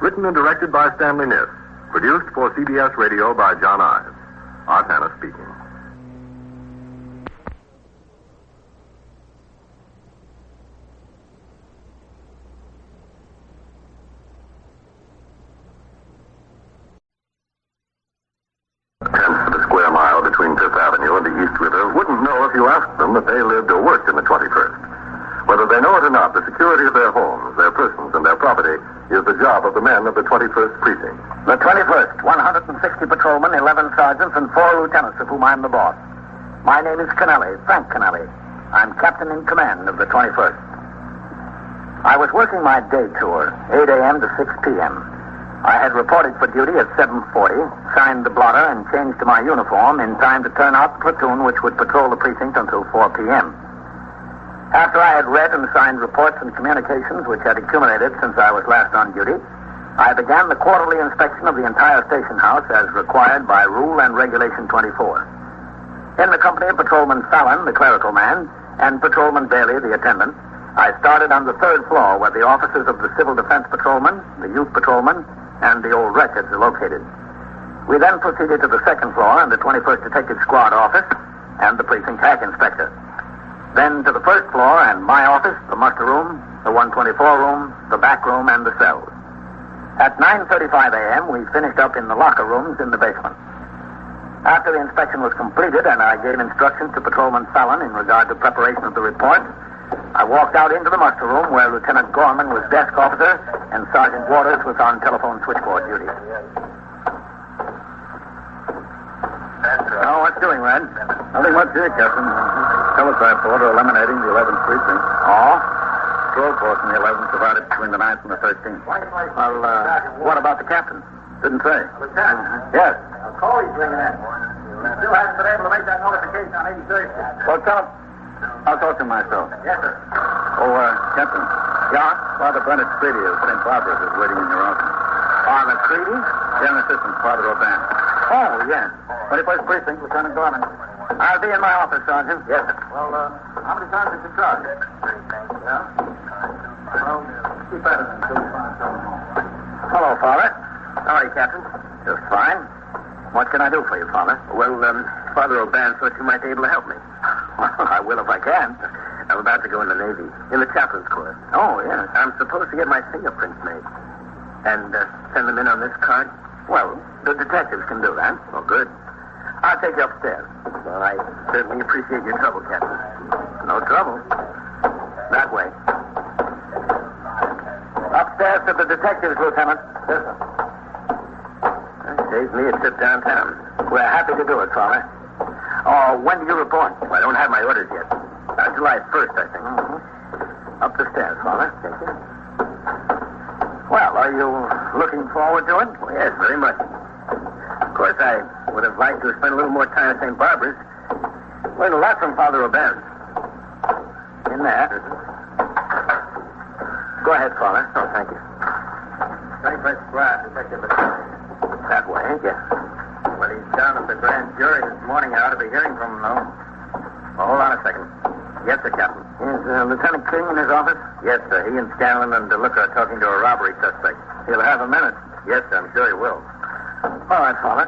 Written and directed by Stanley Niss. Produced for CBS Radio by John Ives. Art Hanna speaking. The square mile between Fifth Avenue and the East River wouldn't know if you asked them that they lived or worked in the 21st. Whether they know it or not, the security of their homes, their persons, and their property is the job of the men of the 21st Precinct. The 21st, 160 patrolmen, 11 sergeants, and 4 lieutenants, of whom I'm the boss. My name is Kennelly, Frank Kennelly. I'm captain in command of the 21st. I was working my day tour, 8 a.m. to 6 p.m. I had reported for duty at 7:40, signed the blotter, and changed to my uniform in time to turn out the platoon which would patrol the precinct until 4 p.m. After I had read and signed reports and communications which had accumulated since I was last on duty, I began the quarterly inspection of the entire station house as required by Rule and Regulation 24. In the company of Patrolman Fallon, the clerical man, and Patrolman Bailey, the attendant, I started on the 3rd floor where the offices of the Civil Defense Patrolman, the Youth Patrolman, and the Old Wretches are located. We then proceeded to the 2nd floor and the 21st Detective Squad office and the Precinct Hack Inspector. Then to the 1st floor and my office, the muster room, the 124 room, the back room, and the cells. At 9:35 a.m., we finished up in the locker rooms in the basement. After the inspection was completed and I gave instructions to Patrolman Fallon in regard to preparation of the report, I walked out into the muster room where Lieutenant Gorman was desk officer and Sergeant Waters was on telephone switchboard duty. Oh, what's doing, Red? Nothing much here, Captain. Teletype order eliminating the 11th precinct. Oh? Patrol force in the 11th divided between the 9th and the 13th. Well, what about the captain? Didn't say. Lieutenant? Yes. A call he's bringing in. Still hasn't been able to make that notification on 83rd. Well, tell him. I'll talk to him myself. Yes, sir. Oh, Captain. Yeah? Father Bernard Creedy of St. Barbara's is waiting in your office. Father Creedy? Young assistant, Father O'Ban. Oh, yes. 21st Precinct, Lieutenant Gorman. I'll be in my office, Sergeant. Yes, sir. Well, how many sergeants in charge? Yeah? Well, keep at it until we find someone home. Hello, Father. How are you, Captain? Just fine. What can I do for you, Father? Well, Father O'Ban thought you might be able to help me. Well, I will if I can. I'm about to go in the Navy, in the chaplain's course. Oh, yes. I'm supposed to get my fingerprints made. And send them in on this card? Well, the detectives can do that. Oh, good. I'll take you upstairs. Well, I certainly appreciate your trouble, Captain. No trouble. That way. Upstairs to the detectives, Lieutenant. Yes, sir. That saves me a trip downtown. We're happy to do it, Father. Oh, when do you report? Well, I don't have my orders yet. July 1st, I think. Mm-hmm. Up the stairs, Father. Thank you. Well, are you looking forward to it? Well, yes, very much. Of course, I would have liked to have spent a little more time at St. Barbara's. Learned a lot from Father O'Ban. In there. Go ahead, Father. Oh, thank you. 21st Squad, Detective. That way, Yes. Well, he's down at the grand jury this morning. I ought to be hearing from him, though. Hold on a second. Yes, sir, Captain. Is Lieutenant King in his office? Yes, sir. He and Scanlon and DeLuca are talking to a robbery suspect. He'll have a minute. Yes, sir. I'm sure he will. All right, Father.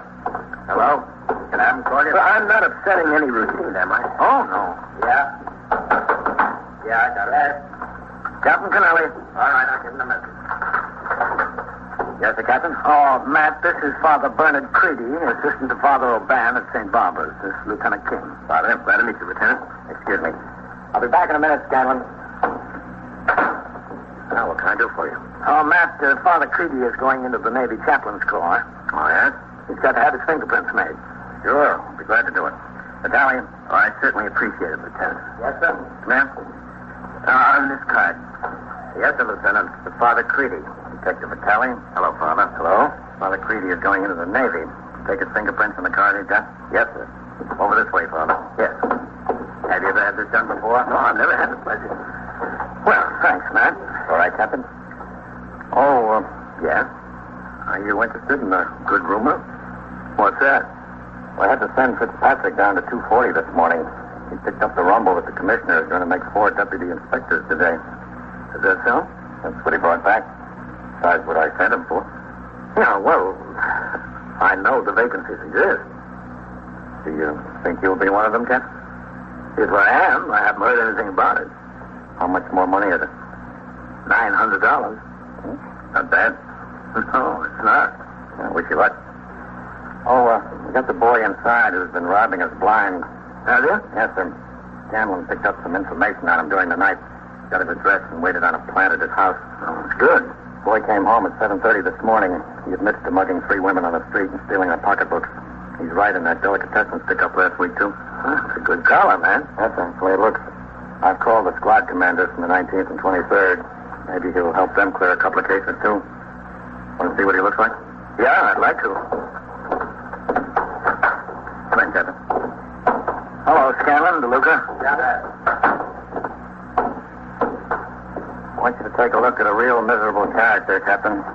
Hello? Can I have him call you? Well, I'm not upsetting any routine, am I? Oh, no. Yeah? Yeah, I got it. Captain Kennelly. All right, I'll give him a message. Yes, sir, Captain? Oh, Matt, this is Father Bernard Creedy, assistant to Father O'Ban at St. Barbara's. This is Lieutenant King. Father, glad to meet you, Lieutenant. Excuse me. I'll be back in a minute, Scanlon. Now, what can I do for you? Oh, Matt, Father Creedy is going into the Navy Chaplain's Corps. Oh, yeah? He's got to have his fingerprints made. Sure. I'll be glad to do it. Battalion? Oh, I certainly appreciate it, Lieutenant. Yes, sir. Ma'am? On this card. Yes, sir, Lieutenant. To Father Creedy. Detective Vitale. Hello, Father. Hello. Father Creedy is going into the Navy. Take his fingerprints in the car he got? Yes, sir. Over this way, Father. Yes. Have you ever had this done before? No, I've never had the pleasure. Well, thanks, Matt. All right, Captain. Oh, yeah. Are you interested in a good rumor? What's that? Well, I had to send Fitzpatrick down to 240 this morning. He picked up the rumble that the commissioner is going to make 4 deputy inspectors today. Is that so? That's what he brought back. Besides what I sent him for. Yeah, well, I know the vacancies exist. Do you think you'll be one of them, Captain? If I am, I haven't heard anything about it. How much more money is it? $900. Not bad. No, it's not. I wish you luck. Oh, we got the boy inside who's been robbing us blind. Have you? Yes, sir. Scanlon picked up some information on him during the night. Got his address and waited on a plant at his house. Oh, it's good. Boy came home at 7:30 this morning. He admits to mugging 3 women on the street and stealing their pocketbooks. He's right in that delicatessen stick-up last week, too. That's a good collar, man. That's the way it looks. I've called the squad commanders from the 19th and 23rd. Maybe he'll help them clear a couple of cases, too. Want to see what he looks like? Yeah, I'd like to. Come in, Captain. Hello, Scanlon, DeLuca. Yeah. I want you to take a look at a real miserable character, Captain.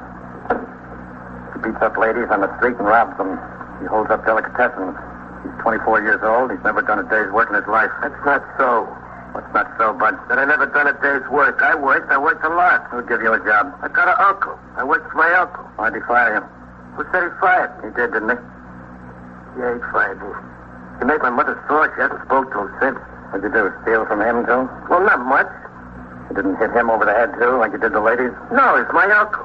He beats up ladies on the street and robs them. He holds up delicatessens. He's 24 years old. He's never done a day's work in his life. That's not so. What's not so, Bud? That I never done a day's work. I worked a lot. Who'd give you a job? I got an uncle. I worked for my uncle. Why'd he fire him? Who said he fired? He did, didn't he? Yeah, he fired me. He made my mother sore. She hasn't spoke to him since. What'd you do, steal from him, too? Well, not much. You didn't hit him over the head, too, like you did the ladies? No, he's my uncle.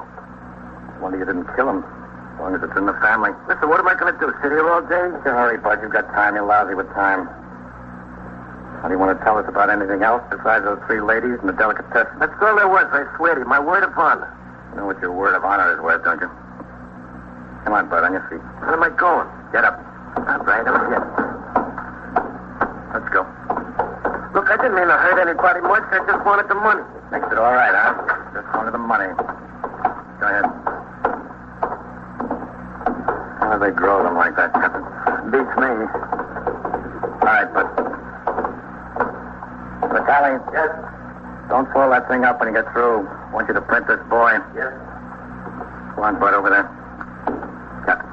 Wonder you didn't kill him. As long as it's in the family. Listen, what am I going to do? Sit here all day? Don't hurry, Bud. You've got time. You're lousy with time. How do you want to tell us about anything else besides those 3 ladies and the delicatessen? That's all there was, I swear to you. My word of honor. You know what your word of honor is worth, don't you? Come on, Bud, on your feet. Where am I going? Get up. All right, I'm here. Let's go. Look, I didn't mean to hurt anybody much. I just wanted the money. Makes it all right, huh? Just wanted the money. Go ahead. How do they grow them like that, Captain? Beats me. All right, Bud. Vitale. Yes? Don't fold that thing up when you get through. I want you to print this boy. Yes. Go on, Bud, over there. Captain.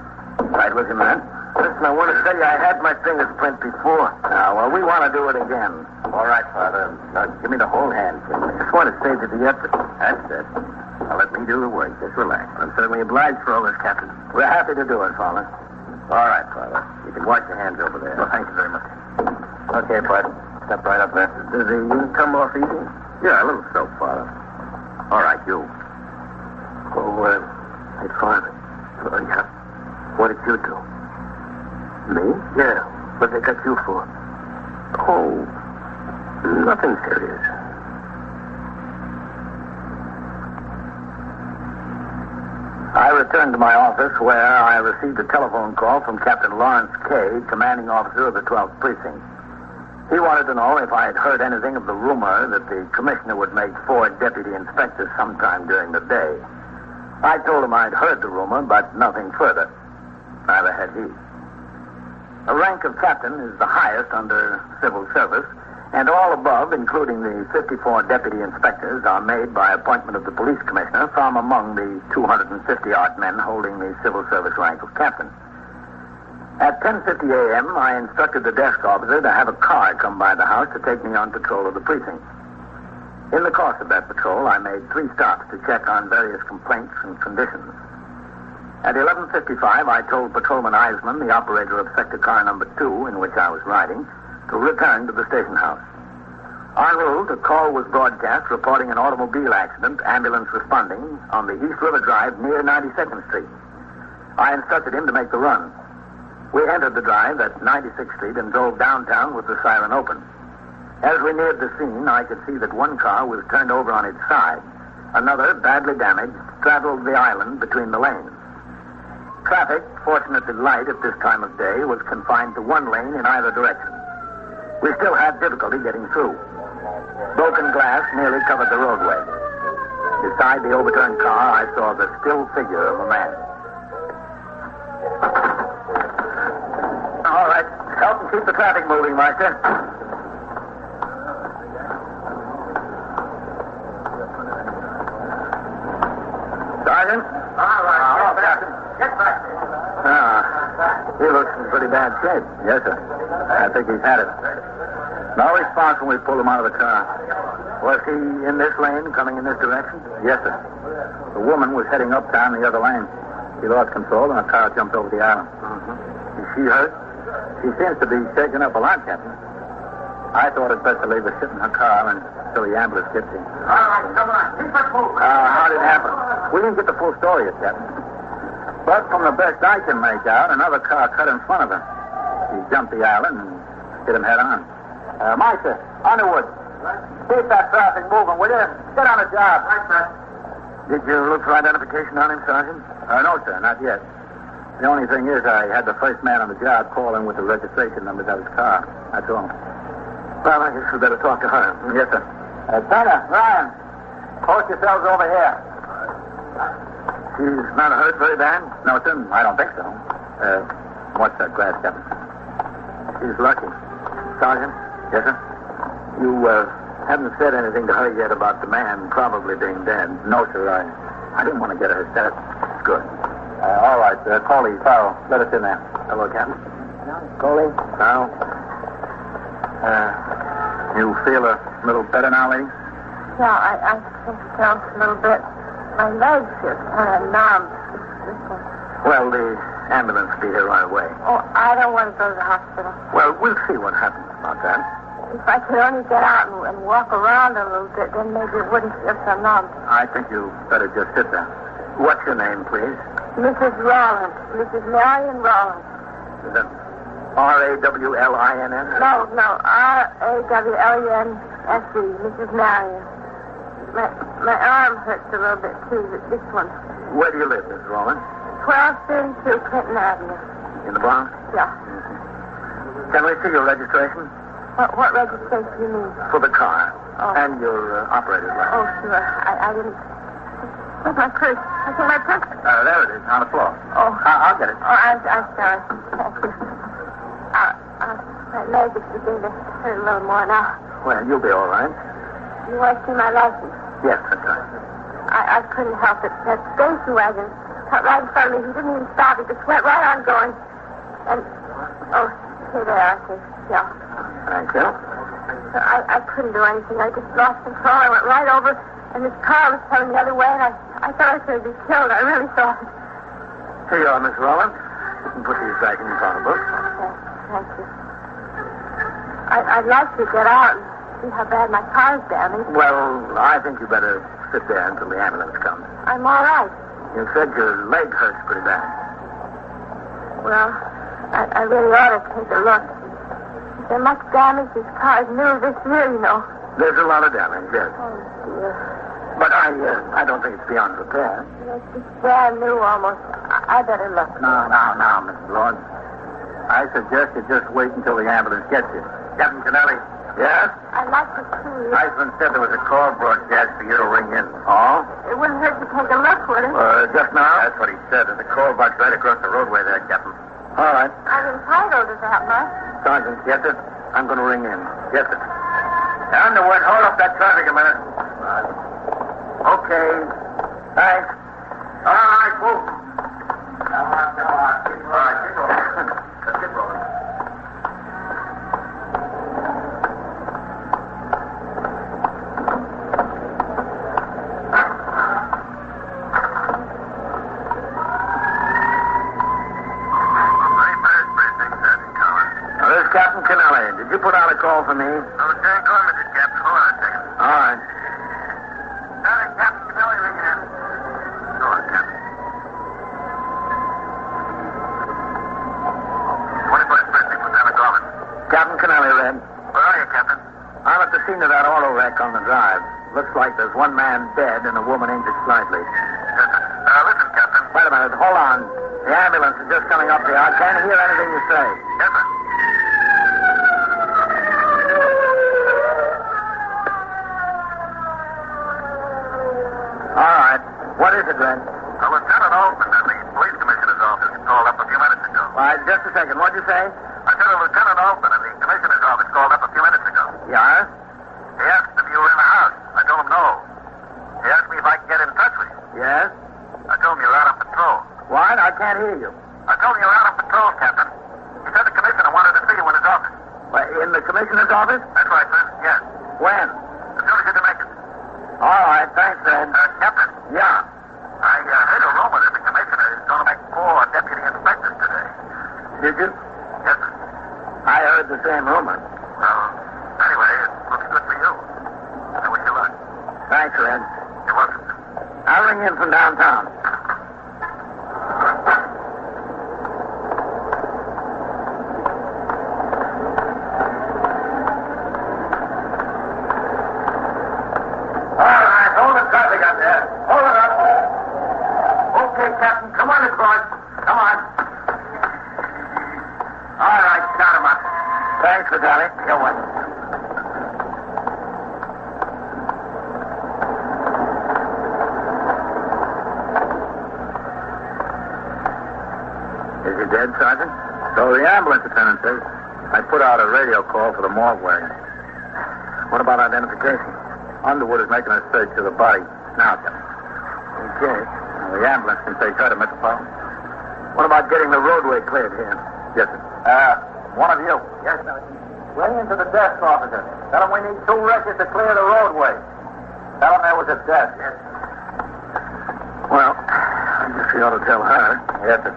Right with you, man. Listen, I want to tell you I had my fingers print before. Well, we want to do it again. All right, Father. Now, give me the whole hand, please. I just want to save you the effort. That's it. Now, let me do the work. Just relax. I'm certainly obliged for all this, Captain. We're happy to do it, Father. All right, Father. You can wash your hands over there. Well, thank you very much. Okay, Bud. Step right up there. Does the ink come off easy? Yeah, a little soap, Father. All right, you. Oh, hey, Father. Oh, yeah. What did you do? Me? Yeah. What they got you for? Oh, nothing serious. I returned to my office where I received a telephone call from Captain Lawrence Kay, commanding officer of the 12th Precinct. He wanted to know if I had heard anything of the rumor that the commissioner would make 4 deputy inspectors sometime during the day. I told him I'd heard the rumor, but nothing further. Neither had he. The rank of captain is the highest under civil service, and all above, including the 54 deputy inspectors, are made by appointment of the police commissioner from among the 250-odd men holding the civil service rank of captain. At 10:50 a.m., I instructed the desk officer to have a car come by the house to take me on patrol of the precinct. In the course of that patrol, I made 3 stops to check on various complaints and conditions. At 11:55, I told Patrolman Eisman, the operator of sector car number 2, in which I was riding, to return to the station house. En route, a call was broadcast reporting an automobile accident, ambulance responding, on the East River Drive near 92nd Street. I instructed him to make the run. We entered the drive at 96th Street and drove downtown with the siren open. As we neared the scene, I could see that one car was turned over on its side. Another, badly damaged, straddled the island between the lanes. Traffic, fortunately light at this time of day, was confined to one lane in either direction. We still had difficulty getting through. Broken glass nearly covered the roadway. Beside the overturned car, I saw the still figure of a man. All right. Help and keep the traffic moving, Meister. Sergeant? All right. Captain. Get back there. He looks in pretty bad shape. Yes, sir. I think he's had it. No response when we pulled him out of the car. Was he in this lane, coming in this direction? Yes, sir. The woman was heading uptown the other lane. She lost control and a car jumped over the island. Is she hurt? She seems to be shaken up a lot, Captain. I thought it best to leave her sit in her car until the ambulance gets here. All right, come on. Keep it moving. How did it happen? We didn't get the full story yet, Captain. But from the best I can make out, another car cut in front of her. She jumped the island and hit him head on. Meister, Underwood, keep that traffic moving, will you? Get on the job. Right, sir. Did you look for identification on him, Sergeant? No, sir, not yet. The only thing is I had the first man on the job call in with the registration numbers of his car. That's all. Well, I guess we better talk to her. Yes, sir. Turner, Ryan, post yourselves over here. She's not hurt very bad? No, sir, I don't think so. What's that glass, Captain? She's lucky. Sergeant? Yes, sir? You haven't said anything to her yet about the man probably being dead. No, sir, I didn't want to get her hysterical. Good. All right, Coley, Farrell, let us in there. Hello, Captain. Coley? Farrell? You feel a little better now, lady? Yeah, I think so, a little bit. My legs are kind of numb. Well, the ambulance will be here right away. Oh, I don't want to go to the hospital. Well, we'll see what happens about that. If I could only get out and walk around a little bit, then maybe it wouldn't feel so numb. I think you better just sit there. What's your name, please? Mrs. Rowland. Mrs. Marion Rowland. Is that R-A-W-L-I-N-N? No, R-A-W-L-E-N-S-E. Mrs. Marion. My arm hurts a little bit, too, this one. Where do you live, Miss Rowland? 1232 Clinton Avenue. In the Bronx? Yeah. Can we see your registration? What registration do you mean? For the car. Oh. And your operator's license. Oh, sure. I didn't... Where's my purse? I think my purse... There it is, on the floor. Oh. I'll get it. Oh, I'm sorry. Thank you. My leg is beginning to hurt a little more now. Well, you'll be all right. You want to see my license? Yes, that's right. I couldn't help it. That station wagon cut right in front of me. He didn't even stop. He just went right on going. And... Oh, here they are, I think. Yeah. Thank you. I couldn't do anything. I just lost control. I went right over, and this car was coming the other way, and I thought I was going to be killed. I really thought. Here you are, Miss Rowland. You can put these back in your pocketbook. Okay, thank you. I'd like to get out and see how bad my car's damaged. Well, I think you better sit there until the ambulance comes. I'm all right. You said your leg hurts pretty bad. Well, I really ought to take a look. Is there much damage? This car is new this year, you know. There's a lot of damage, yes. Oh, dear. But I don't think it's beyond repair. It's brand new almost. I better look. No, Miss Lord. I suggest you just wait until the ambulance gets you. Captain Kennelly. Yes? I'd like to see you. Heisman said there was a call broadcast for you to ring in. Oh? It wouldn't hurt to take a look, would it? Just now? That's what he said. There's a call box right across the roadway there, Captain. All right. I'm entitled to that much. Sergeant, yes, sir? I'm going to ring in. Yes, sir. Underwood, hold up that traffic a minute. Okay. Thanks. All right, move. Come on. Keep rolling. All right, keep rolling. Let's keep rolling. Captain Kennelly, did you put out a call for me? Lieutenant Clemens did, Captain. Hold on a second. All right. Captain Kennelly ringing in. Go on, Captain. 21st Precinct, Lieutenant Gorman. Captain Kennelly, Red. Where are you, Captain? I'm at the scene of that auto wreck on the drive. Looks like there's one man dead and a woman injured slightly. Yes, sir. Listen, Captain. Wait a minute. Hold on. The ambulance is just coming up here. I can't hear anything you say. Yes, sir. What is it, Ren? Lieutenant Altman at the police commissioner's office called up a few minutes ago. Just a second. What'd you say? I said Lieutenant Altman at the commissioner's office called up a few minutes ago. Yeah? He asked if you were in the house. I told him no. He asked me if I could get in touch with you. Yes? I told him you were out on patrol. What? I can't hear you. I told him you were out on patrol, Captain. He said the commissioner wanted to see you in his office. In the commissioner's office? That's right, sir. Yes. When? As soon as you can make it. All right. Thanks, Ren. Captain. Yeah? I heard a rumor that the commissioner is going to make 4 deputy inspectors today. Did you? Yes, sir. I heard the same rumor. Well, anyway, it looks good for you. I wish you luck. Thanks, Ren. You're welcome. I'll ring in from downtown. All right, hold the traffic up there. Hold it up. Okay, Captain, come on across. Come on. All right, start him up. Thanks, Vitaly. You're welcome. Is he dead, Sergeant? So the ambulance attendant says. I put out a radio call for the morgue wagon. What about identification? Underwood is making a search of the body now, Captain. Okay. Now, the ambulance can take her to Metropolitan. What about getting the roadway cleared here? Yes, sir. One of you. Yes, sir. Ring into the desk officer. Tell him we need 2 wreckers to clear the roadway. Tell him there was a death. Yes. Well, I guess we ought to tell her. Yes, sir.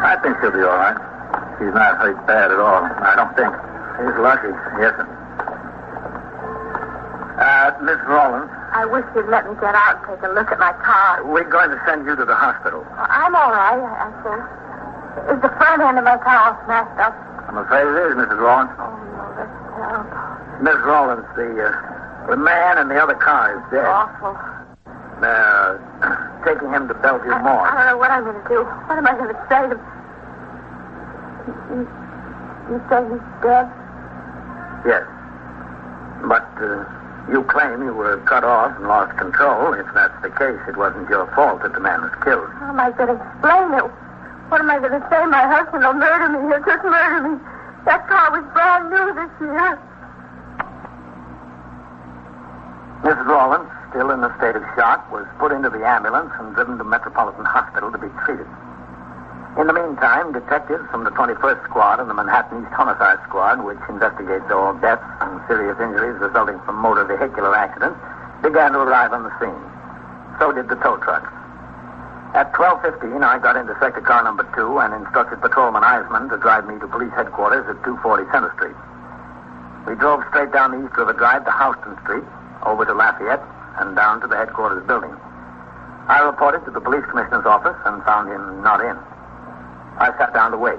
I think she'll be all right. She's not hurt bad at all. I don't think. He's lucky. Yes, sir. Miss Rollins. I wish you'd let me get out and take a look at my car. We're going to send you to the hospital. I'm all right, I think. Is the front end of my car all smashed up? I'm afraid it is, Mrs. Rollins. Oh, no, that's terrible. Miss Rollins, the man in the other car is dead. Awful. They're taking him to Bellevue I Morgue. don't know what I'm going to do. What am I going to say to him? You say he's dead? Yes. But you claim you were cut off and lost control. If that's the case, it wasn't your fault that the man was killed. How am I going to explain it? What am I going to say? My husband will murder me. He'll just murder me. That car was brand new this year. Mrs. Rollins, still in a state of shock, was put into the ambulance and driven to Metropolitan Hospital to be treated. In the meantime, detectives from the 21st Squad and the Manhattan East Homicide Squad, which investigates all deaths and serious injuries resulting from motor vehicular accidents, began to arrive on the scene. So did the tow trucks. At 12:15, I got into sector car number 2 and instructed Patrolman Eisman to drive me to police headquarters at 240 Center Street. We drove straight down the East River Drive to Houston Street, over to Lafayette, and down to the headquarters building. I reported to the police commissioner's office and found him not in. I sat down to wait.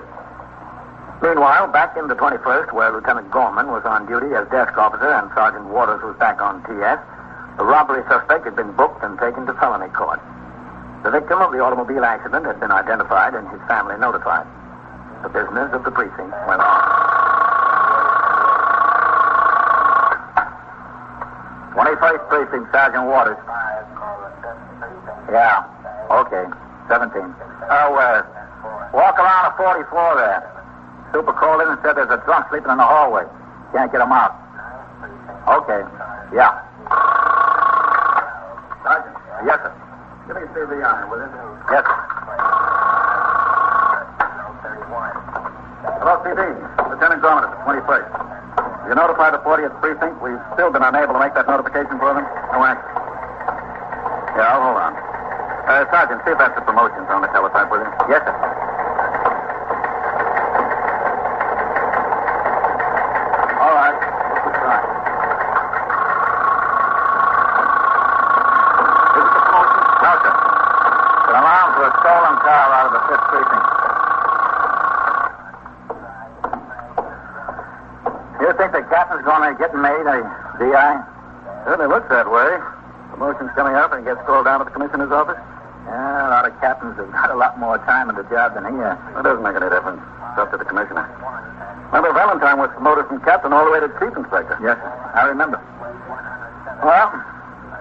Meanwhile, back in the 21st, where Lieutenant Gorman was on duty as desk officer and Sergeant Waters was back on TS, the robbery suspect had been booked and taken to felony court. The victim of the automobile accident had been identified and his family notified. The business of the precinct went on. 21st Precinct, Sergeant Waters. Yeah, okay, 17. Walk around the 40th floor there. Super called in and said there's a drunk sleeping in the hallway. Can't get him out. Okay, yeah. Sergeant? Yes, sir. Give me a CVI, will you? Yes, sir. Hello, PD. Lieutenant Gorman at the 21st. You notified the 40th Precinct. We've still been unable to make that notification for them. No action. Yeah, hold on. Sergeant, see if that's the promotions on the teletype, will you? Yes, sir. All right. What's the time? Is it the promotion? No, sir. It's an alarm for a stolen car out of the 5th Precinct. You think the captain's going to get made a DI? Certainly looks that way. Promotion's coming up and he gets called down to the commissioner's office. Yeah, a lot of captains have got a lot more time in the job than he has. It doesn't make any difference. It's up to the commissioner. Remember, Valentine was promoted from captain all the way to chief inspector. Yes, sir. I remember. Well,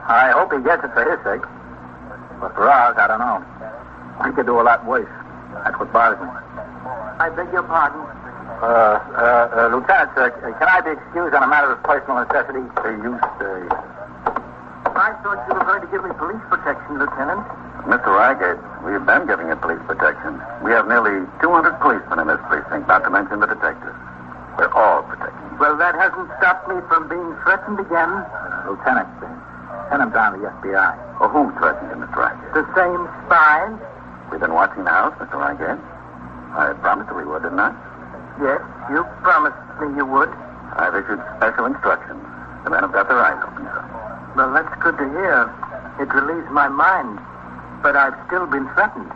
I hope he gets it for his sake. But for ours, I don't know. He could do a lot worse. That's what bothers me. I beg your pardon. Lieutenant, can I be excused on a matter of personal necessity? I thought you were going to give me police protection, Lieutenant. Mr. Reigate, we've been giving you police protection. We have nearly 200 policemen in this precinct, not to mention the detectives. We're all protected. Well, that hasn't stopped me from being threatened again. Lieutenant, send him down to the FBI. Well, who threatened you, Mr. Reigate? The same spies? We've been watching the house, Mr. Reigate. I promised we would, didn't I? Yes, you promised me you would. I've issued special instructions. The men have got their eyes open, sir. Well, that's good to hear. It relieves my mind. But I've still been threatened.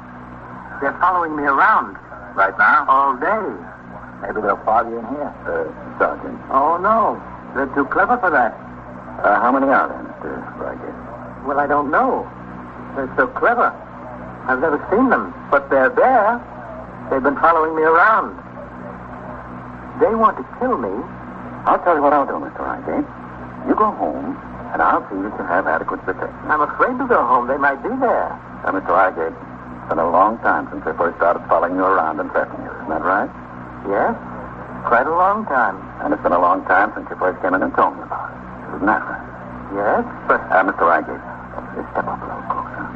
They're following me around. Right now? All day. Maybe they'll follow you in here. Sergeant. Oh, no. They're too clever for that. How many are there, Mr. Reigate? Well, I don't know. They're so clever. I've never seen them. But they're there. They've been following me around. They want to kill me. I'll tell you what I'll do, Mr. Reigate. You go home, and I'll see that you have adequate protection. I'm afraid to go home. They might be there. Now, Mr. Reigate, it's been a long time since they first started following you around and threatening you. Isn't that right? Yes. Quite a long time. And it's been a long time since you first came in and told me about it. Isn't that right? Yes, but... Mr. Reigate, just step up a little closer.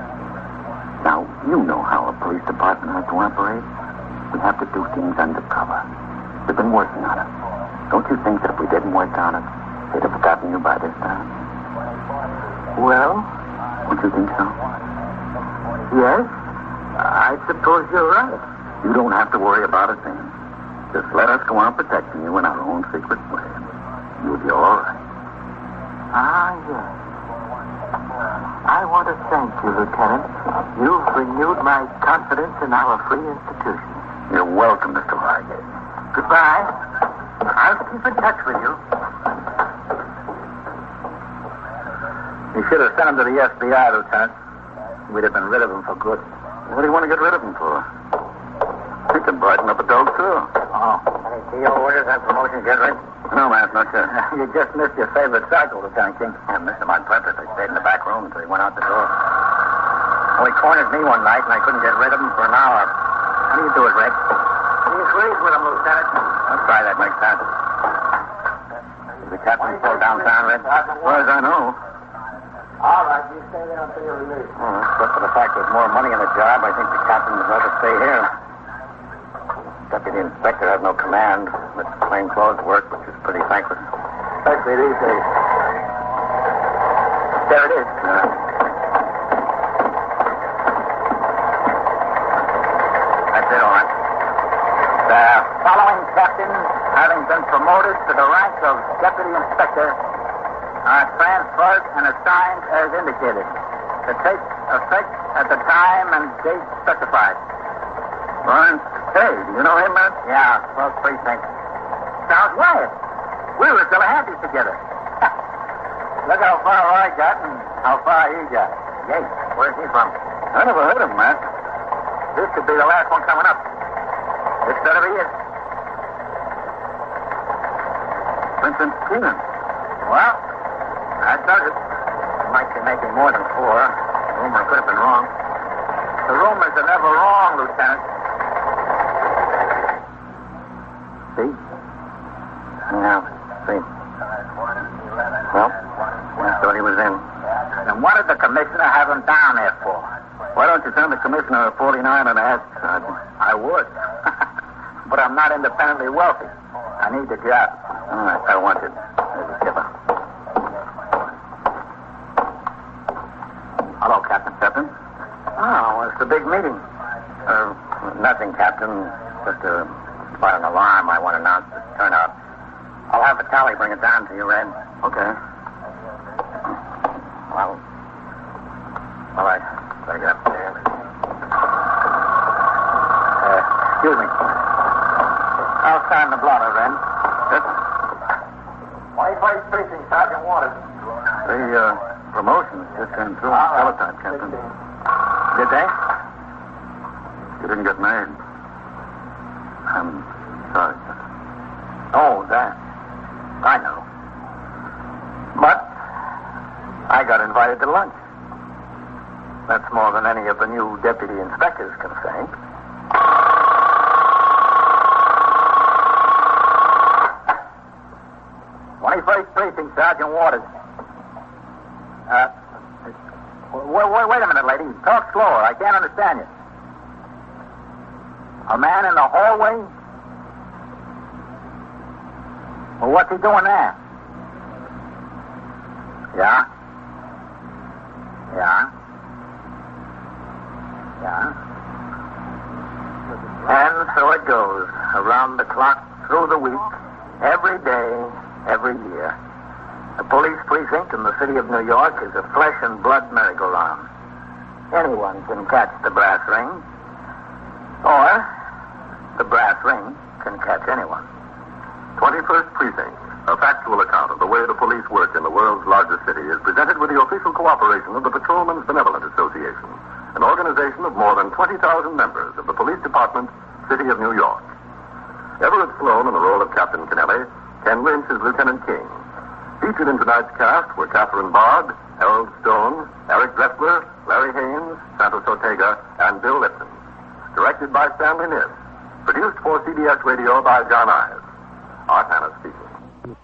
Now, you know how a police department has to operate. We have to do things undercover. We've been working on it. Don't you think that if we didn't work on it, they'd have forgotten you by this time? Well? Don't you think so? Yes. I suppose you're right. You don't have to worry about a thing. Just let us go on protecting you in our own secret way. You'll be all right. Ah, yes. I want to thank you, Lieutenant. You've renewed my confidence in our free institution. You're welcome, Mr. Reigate. Goodbye. I'll keep in touch with you. You should have sent him to the FBI, Lieutenant. We'd have been rid of him for good. What do you want to get rid of him for? He can brighten up a dog, too. Oh. Any CO orders and promotions yet, Rick? No, man, not yet. You just missed your favorite cycle, Lieutenant King. I missed him on purpose. I stayed in the back room until he went out the door. Well, he cornered me one night, and I couldn't get rid of him for an hour. How do you do it, Rick? He agrees with him, Lieutenant. I'll try that next time. Is the captain still downtown, Rick? As far as I know. All right, you stay there until you're released. Except for the fact there's more money in the job, I think the captain would rather stay here. Deputy inspector has no command. It's plainclothes work, which is pretty thankless. Especially these days. There it is. That's it, all right. The following captains, having been promoted to the rank of deputy inspector, are transferred and assigned as indicated, to take effect at the time and date specified. Lawrence, hey, do you know him, man? Yeah, 12th Precinct. Sounds right. We were still handy together. Look how far I got and how far he got. Yates, where's he from? I never heard of him, man. This could be the last one coming up. This better be it. Vincent Keenan. Well, that does it. He might be making more than 4. The rumor could have been wrong. The rumors are never wrong, Lieutenant. See? Yeah, see. Well, I thought he was in. Then what did the commissioner have him down there for? Why don't you send the commissioner a 49 and ask, Sergeant? I would. But I'm not independently wealthy. I need the job. All right, I want it. There's a skipper. Hello, Captain. Captain? Oh, what's the big meeting? Nothing, Captain. Just about an alarm I want to announce the turnout. I'll have a tally bring it down to you, Red. Okay. Well, all right. Better get upstairs. Excuse me. I'll sign the blotter, Red. Yes. 21st Precinct, Sergeant Waters. The promotions just came through. Teletype, Captain. Did they? You didn't get married. I'm sorry. Oh, that. I know. But I got invited to lunch. That's more than any of the new deputy inspectors can say. "21st Precinct, Sergeant Waters." Wait a minute, lady. Talk slower. I can't understand you. A man in the hallway? Well, what's he doing there? Yeah? Yeah? Yeah? And so it goes, around the clock, through the week, every day, every year. The police precinct in the city of New York is a flesh and blood merry-go-round. Anyone can catch the brass ring, or the brass ring can catch anyone. 21st Precinct, a factual account of the way the police work in the world's largest city, is presented with the official cooperation of the Patrolmen's Benevolent Association, an organization of more than 20,000 members of the Police Department, City of New York. Everett Sloan in the role of Captain Kennelly, Ken Lynch as Lieutenant King. Featured in tonight's cast were Catherine Bard, Harold Stone, Eric Dressler, Larry Haynes, Santos Ortega, and Bill Lipton. Directed by Stanley Niss. Produced for CBS Radio by John Ives. Art Hannah speaking.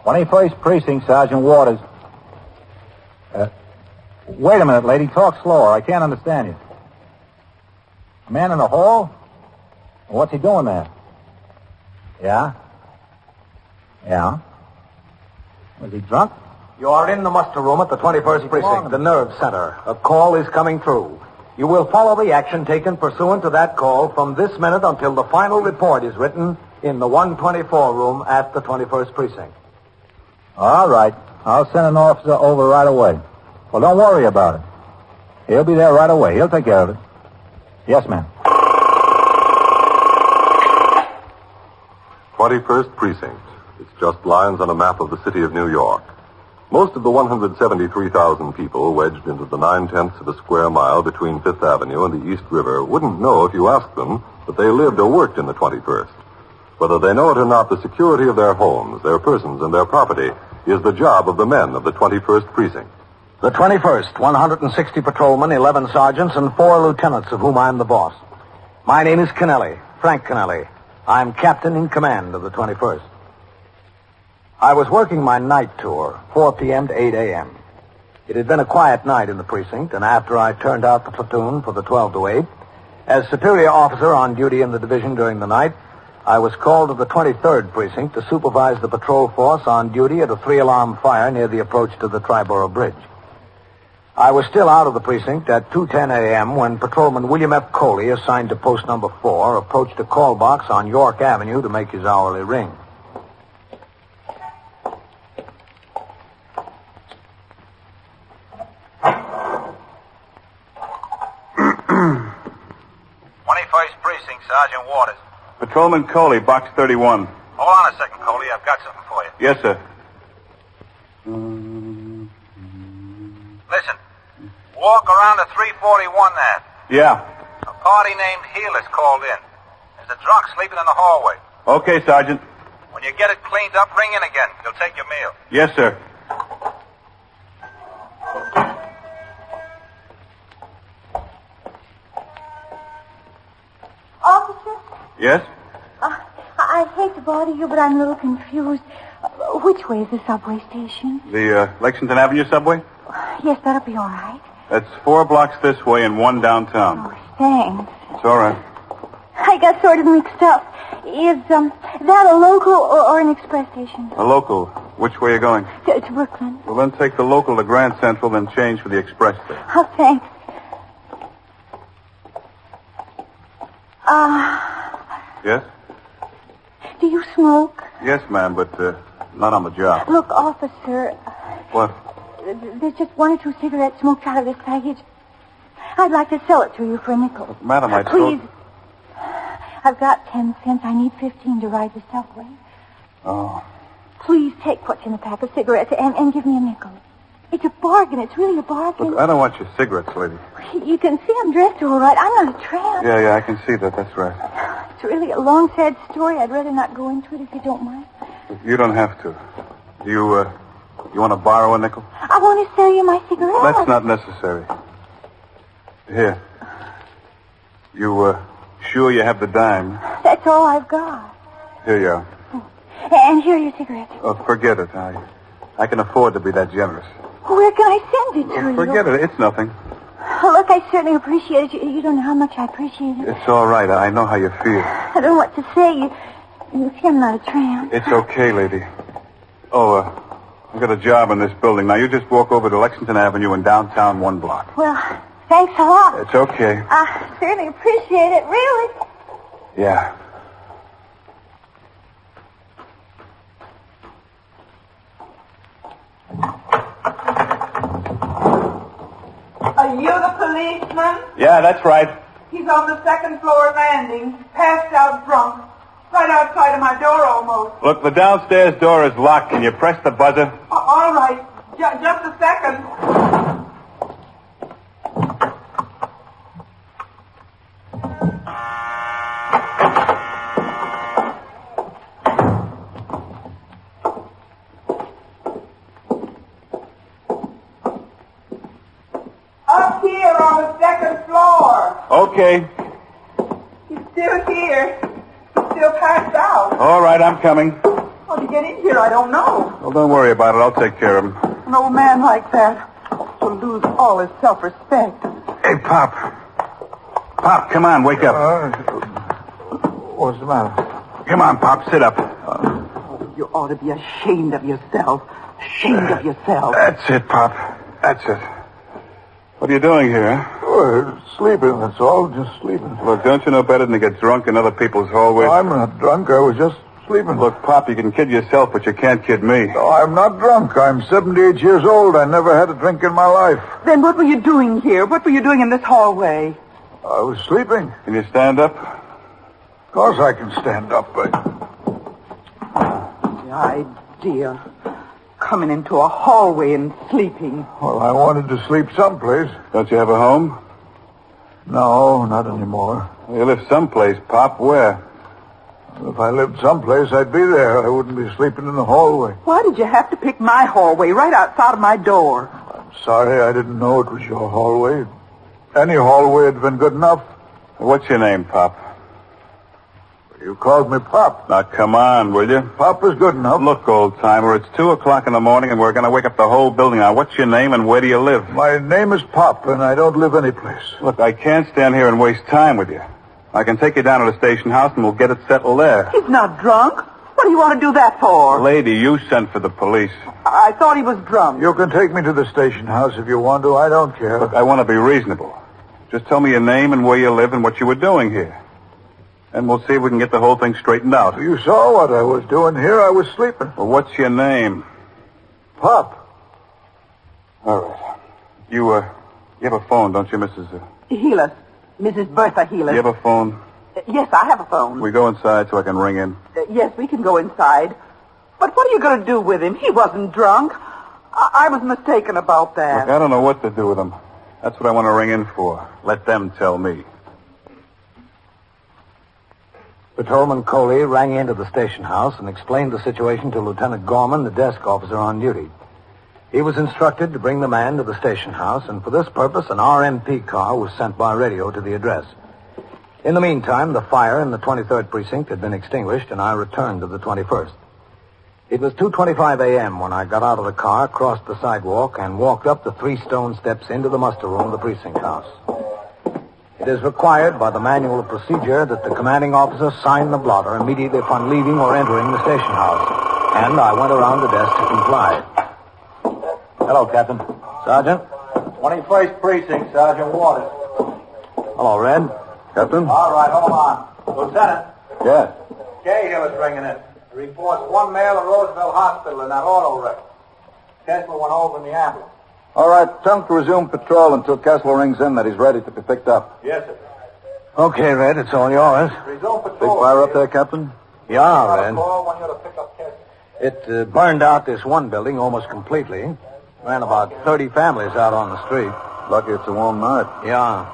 21st Precinct, Sergeant Waters. Wait a minute, lady. Talk slower. I can't understand you. A man in the hall? What's he doing there? Yeah? Yeah? Was he drunk? You are in the muster room at the 21st Precinct, the nerve center. A call is coming through. You will follow the action taken pursuant to that call from this minute until the final report is written in the 124 room at the 21st Precinct. All right. I'll send an officer over right away. Well, don't worry about it. He'll be there right away. He'll take care of it. Yes, ma'am. 21st Precinct. It's just lines on a map of the city of New York. Most of the 173,000 people wedged into the 9/10 of a square mile between Fifth Avenue and the East River wouldn't know if you asked them that they lived or worked in the 21st. Whether they know it or not, the security of their homes, their persons, and their property is the job of the men of the 21st Precinct. The 21st, 160 patrolmen, 11 sergeants, and 4 lieutenants, of whom I'm the boss. My name is Kennelly, Frank Kennelly. I'm captain in command of the 21st. I was working my night tour, 4 p.m. to 8 a.m. It had been a quiet night in the precinct, and after I turned out the platoon for the 12 to 8, as superior officer on duty in the division during the night, I was called to the 23rd Precinct to supervise the patrol force on duty at a 3-alarm fire near the approach to the Triborough Bridge. I was still out of the precinct at 2:10 a.m. when Patrolman William F. Coley, assigned to post number 4, approached a call box on York Avenue to make his hourly ring. Sergeant Waters. Patrolman Coley, box 31. Hold on a second, Coley. I've got something for you. Yes, sir. Listen. Walk around to 341 there. Yeah. A party named Healer's called in. There's a drunk sleeping in the hallway. Okay, Sergeant. When you get it cleaned up, ring in again. He'll take your meal. Yes, sir. Officer? Yes? I hate to bother you, but I'm a little confused. Which way is the subway station? The Lexington Avenue subway? Yes, that'll be all right. That's 4 blocks this way and 1 downtown. Oh, thanks. It's all right. I got sort of mixed up. Is that a local or an express station? A local. Which way are you going? To Brooklyn. Well, then take the local to Grand Central, then change for the express there. Oh, thanks. Yes? Do you smoke? Yes, ma'am, but not on the job. Look, officer. What? There's just 1 or 2 cigarettes smoked out of this package. I'd like to sell it to you for a nickel. Madam, I Please. I've got 10 cents. I need 15 to ride the subway. Oh. Please take what's in the pack of cigarettes and give me a nickel. It's a bargain. It's really a bargain. Look, I don't want your cigarettes, lady. You can see I'm dressed all right. I'm not a tramp. Yeah, I can see that. That's right. It's really a long, sad story. I'd rather not go into it if you don't mind. You don't have to. You want to borrow a nickel? I want to sell you my cigarettes. That's not necessary. Here. You, sure you have the dime? That's all I've got. Here you are. And here are your cigarettes. Oh, forget it. I can afford to be that generous. Where can I send it to you? Forget it. It's nothing. Oh, look, I certainly appreciate it. You don't know how much I appreciate it. It's all right. I know how you feel. I don't know what to say. You see, I'm not a tramp. It's okay, lady. Oh, I've got a job in this building. Now, you just walk over to Lexington Avenue in downtown 1 block. Well, thanks a lot. It's okay. I certainly appreciate it, really. Yeah. Are you the policeman? Yeah, that's right. He's on the second floor landing, passed out drunk, right outside of my door almost. Look, the downstairs door is locked. Can you press the buzzer? All right. Just a second. Up here on the second floor. Okay. He's still here. He's still passed out. All right, I'm coming. How to get in here, I don't know. Well, don't worry about it. I'll take care of him. An old man like that will lose all his self-respect. Hey, Pop. Pop, come on, wake up. What's the matter? Come on, Pop, sit up. You ought to be ashamed of yourself. Ashamed of yourself. That's it, Pop. That's it. What are you doing here? Oh, sleeping, that's all. Just sleeping. Look, don't you know better than to get drunk in other people's hallways? No, I'm not drunk. I was just sleeping. Look, Pop, you can kid yourself, but you can't kid me. No, I'm not drunk. I'm 78 years old. I never had a drink in my life. Then what were you doing here? What were you doing in this hallway? I was sleeping. Can you stand up? Of course I can stand up, but... The idea. Coming into a hallway and sleeping. Well, I wanted to sleep someplace. Don't you have a home? No, not anymore. You live someplace, Pop. Where? If I lived someplace, I'd be there. I wouldn't be sleeping in the hallway. Why did you have to pick my hallway right outside of my door? I'm sorry. I didn't know it was your hallway. Any hallway had been good enough. What's your name, Pop? You called me Pop. Now, come on, will you? Pop is good enough. Look, old-timer, it's 2 o'clock in the morning, and we're going to wake up the whole building. Now, what's your name, and where do you live? My name is Pop, and I don't live anyplace. Look, I can't stand here and waste time with you. I can take you down to the station house, and we'll get it settled there. He's not drunk. What do you want to do that for? Lady, you sent for the police. I thought he was drunk. You can take me to the station house if you want to. I don't care. Look, I want to be reasonable. Just tell me your name and where you live and what you were doing here. And we'll see if we can get the whole thing straightened out. You saw what I was doing here. I was sleeping. Well, what's your name? Pop. All right. You have a phone, don't you, Mrs. Healer. Mrs. Bertha Healer. You have a phone? Yes, I have a phone. We go inside so I can ring in. Yes, we can go inside. But what are you going to do with him? He wasn't drunk. I was mistaken about that. Look, I don't know what to do with him. That's what I want to ring in for. Let them tell me. Patrolman Coley rang into the station house and explained the situation to Lieutenant Gorman, the desk officer on duty. He was instructed to bring the man to the station house, and for this purpose, an RMP car was sent by radio to the address. In the meantime, the fire in the 23rd Precinct had been extinguished, and I returned to the 21st. It was 2:25 a.m. when I got out of the car, crossed the sidewalk, and walked up the 3 stone steps into the muster room of the precinct house. It is required by the manual of procedure that the commanding officer sign the blotter immediately upon leaving or entering the station house, and I went around the desk to comply. Hello, Captain. Sergeant? 21st Precinct, Sergeant Waters. Hello, Red. Captain? All right, hold on. Lieutenant. Yes. Cahill is ringing in. He reports 1 male at Roosevelt Hospital in that auto wreck. Kessler went over in the ambulance. All right, tell him to resume patrol until Kessler rings in that he's ready to be picked up. Yes, sir. Okay, Red, it's all yours. Resume Big patrol. fire up there, Captain? Yeah, Red. Call when you're to pick up Kessler. It burned out this one building almost completely. Ran about 30 families out on the street. Lucky it's a warm night. Yeah.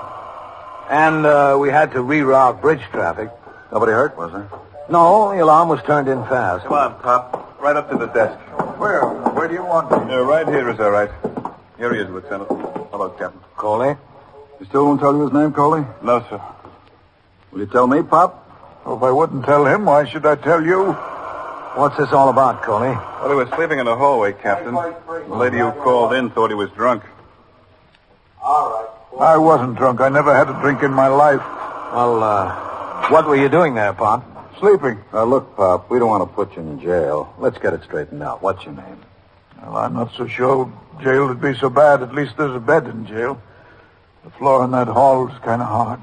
And we had to reroute bridge traffic. Nobody hurt, was there? No, the alarm was turned in fast. Come on, Pop. Right up to the desk. Where? Where do you want me? Right here is all right. Here he is, Lieutenant. Hello, Captain. Coley? You still won't tell you his name, Coley? No, sir. Will you tell me, Pop? Well, if I wouldn't tell him, why should I tell you? What's this all about, Coley? Well, he was sleeping in the hallway, Captain. The lady who called in thought he was drunk. All right. I wasn't drunk. I never had a drink in my life. Well, what were you doing there, Pop? Sleeping. Now, look, Pop, we don't want to put you in jail. Let's get it straightened out. What's your name? Well, I'm not so sure jail would be so bad. At least there's a bed in jail. The floor in that hall is kind of hard.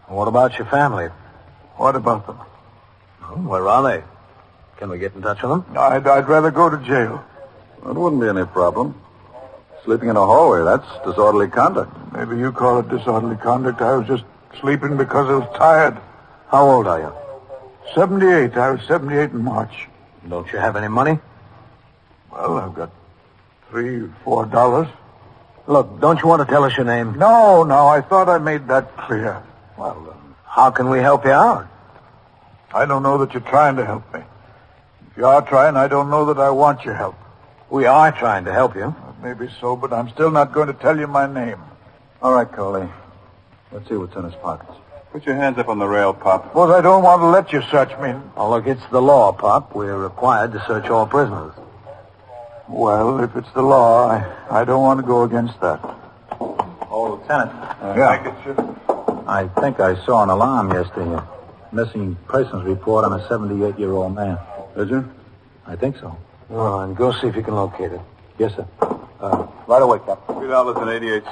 What about your family? What about them? Where are they? Can we get in touch with them? I'd rather go to jail. It wouldn't be any problem. Sleeping in a hallway, that's disorderly conduct. Maybe you call it disorderly conduct. I was just sleeping because I was tired. How old are you? 78. I was 78 in March. Don't you have any money? Well, I've got $3, $4. Look, don't you want to tell us your name? No, I thought I made that clear. Well, how can we help you out? I don't know that you're trying to help me. If you are trying, I don't know that I want your help. We are trying to help you. Maybe so, but I'm still not going to tell you my name. All right, Coley. Let's see what's in his pockets. Put your hands up on the rail, Pop. Well, I don't want to let you search me. Oh, look, it's the law, Pop. We're required to search all prisoners. Well, if it's the law, I don't want to go against that. Oh, Lieutenant. Yeah. I think I saw an alarm yesterday. A missing persons report on a 78-year-old man. Did you? I think so. Well, and go see if you can locate it. Yes, sir. Right away, Captain. $3.88.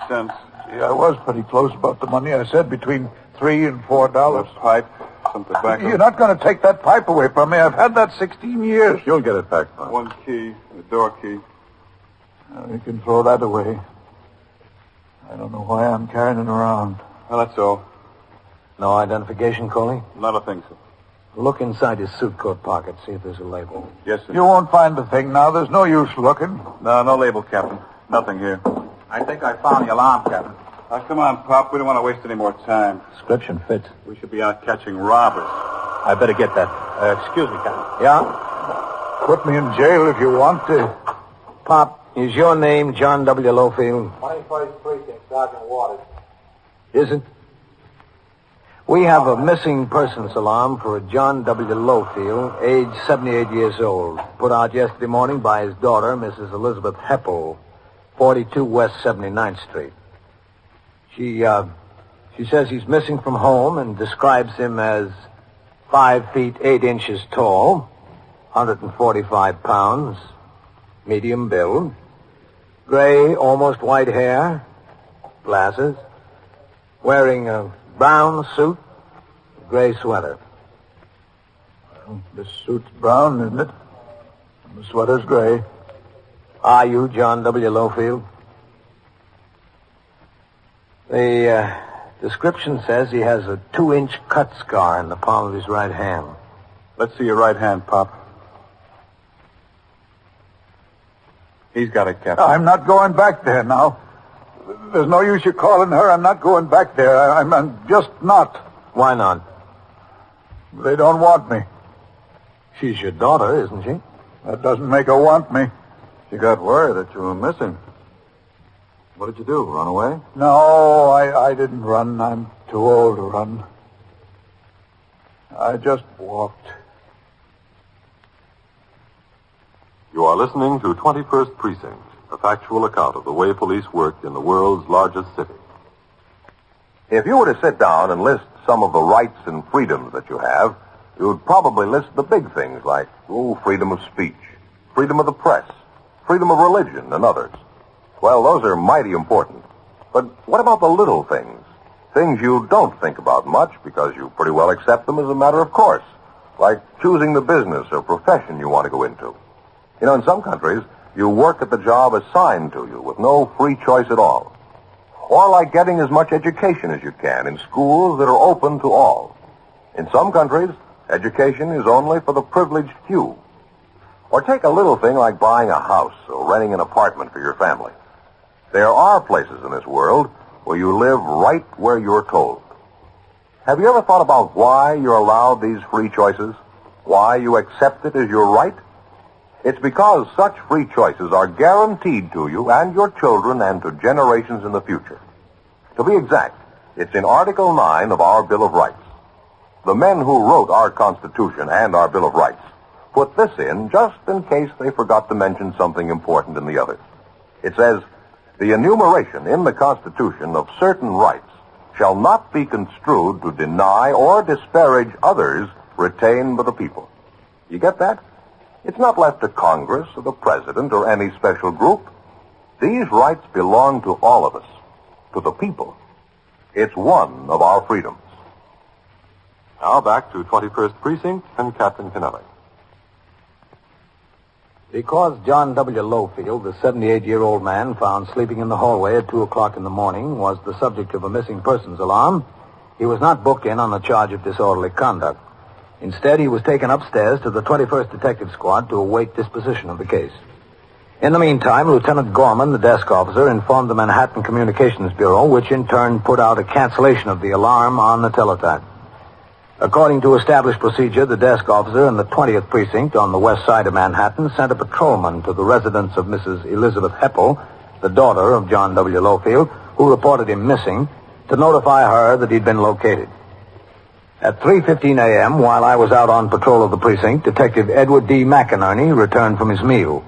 Yeah, I was pretty close about the money. I said between $3 and $4. A pipe, some tobacco. You're not going to take that pipe away from me. I've had that 16 years. You'll get it back, Pop. One key, a door key. You can throw that away. I don't know why I'm carrying it around. Well, that's all. No identification, Coley? Not a thing, sir. Look inside his suit coat pocket. See if there's a label. Yes, sir. You won't find the thing now. There's no use looking. No label, Captain. Nothing here. I think I found the alarm, Captain. Now, come on, Pop. We don't want to waste any more time. Description fits. We should be out catching robbers. I better get that. Excuse me, Captain. Yeah? Put me in jail if you want to. Pop, is your name John W. Lowfield? 21st Precinct, Sergeant Waters. Is it? We have a missing persons alarm for a John W. Lowfield, age 78 years old, put out yesterday morning by his daughter, Mrs. Elizabeth Heppel, 42 West 79th Street. She says he's missing from home and describes him as 5 feet 8 inches tall, 145 pounds, medium build, gray, almost white hair, glasses, wearing a brown suit, gray sweater. Well, this suit's brown, isn't it? And the sweater's gray. Are you John W. Lowfield? The description says he has a 2-inch cut scar in the palm of his right hand. Let's see your right hand, Pop. He's got it, Captain. I'm not going back there now. There's no use you calling her. I'm not going back there. I'm just not. Why not? They don't want me. She's your daughter, isn't she? That doesn't make her want me. She got word that you were missing. What did you do, run away? No, I didn't run. I'm too old to run. I just walked. You are listening to 21st Precinct, a factual account of the way police work in the world's largest city. If you were to sit down and list some of the rights and freedoms that you have, you'd probably list the big things like, freedom of speech, freedom of the press, freedom of religion, and others. Well, those are mighty important. But what about the little things? Things you don't think about much because you pretty well accept them as a matter of course, like choosing the business or profession you want to go into. You know, in some countries, you work at the job assigned to you with no free choice at all. Or like getting as much education as you can in schools that are open to all. In some countries, education is only for the privileged few. Or take a little thing like buying a house or renting an apartment for your family. There are places in this world where you live right where you're told. Have you ever thought about why you're allowed these free choices? Why you accept it as your right? It's because such free choices are guaranteed to you and your children and to generations in the future. To be exact, it's in Article 9 of our Bill of Rights. The men who wrote our Constitution and our Bill of Rights put this in just in case they forgot to mention something important in the others. It says, the enumeration in the Constitution of certain rights shall not be construed to deny or disparage others retained by the people. You get that? It's not left to Congress or the President or any special group. These rights belong to all of us, to the people. It's one of our freedoms. Now back to 21st Precinct and Captain Kennelly. Because John W. Lowfield, the 78-year-old man found sleeping in the hallway at 2 o'clock in the morning, was the subject of a missing persons alarm, he was not booked in on the charge of disorderly conduct. Instead, he was taken upstairs to the 21st Detective Squad to await disposition of the case. In the meantime, Lieutenant Gorman, the desk officer, informed the Manhattan Communications Bureau, which in turn put out a cancellation of the alarm on the teletype. According to established procedure, the desk officer in the 20th Precinct on the west side of Manhattan sent a patrolman to the residence of Mrs. Elizabeth Heppel, the daughter of John W. Lowfield, who reported him missing, to notify her that he'd been located. At 3:15 a.m., while I was out on patrol of the precinct, Detective Edward D. McInerney returned from his meal.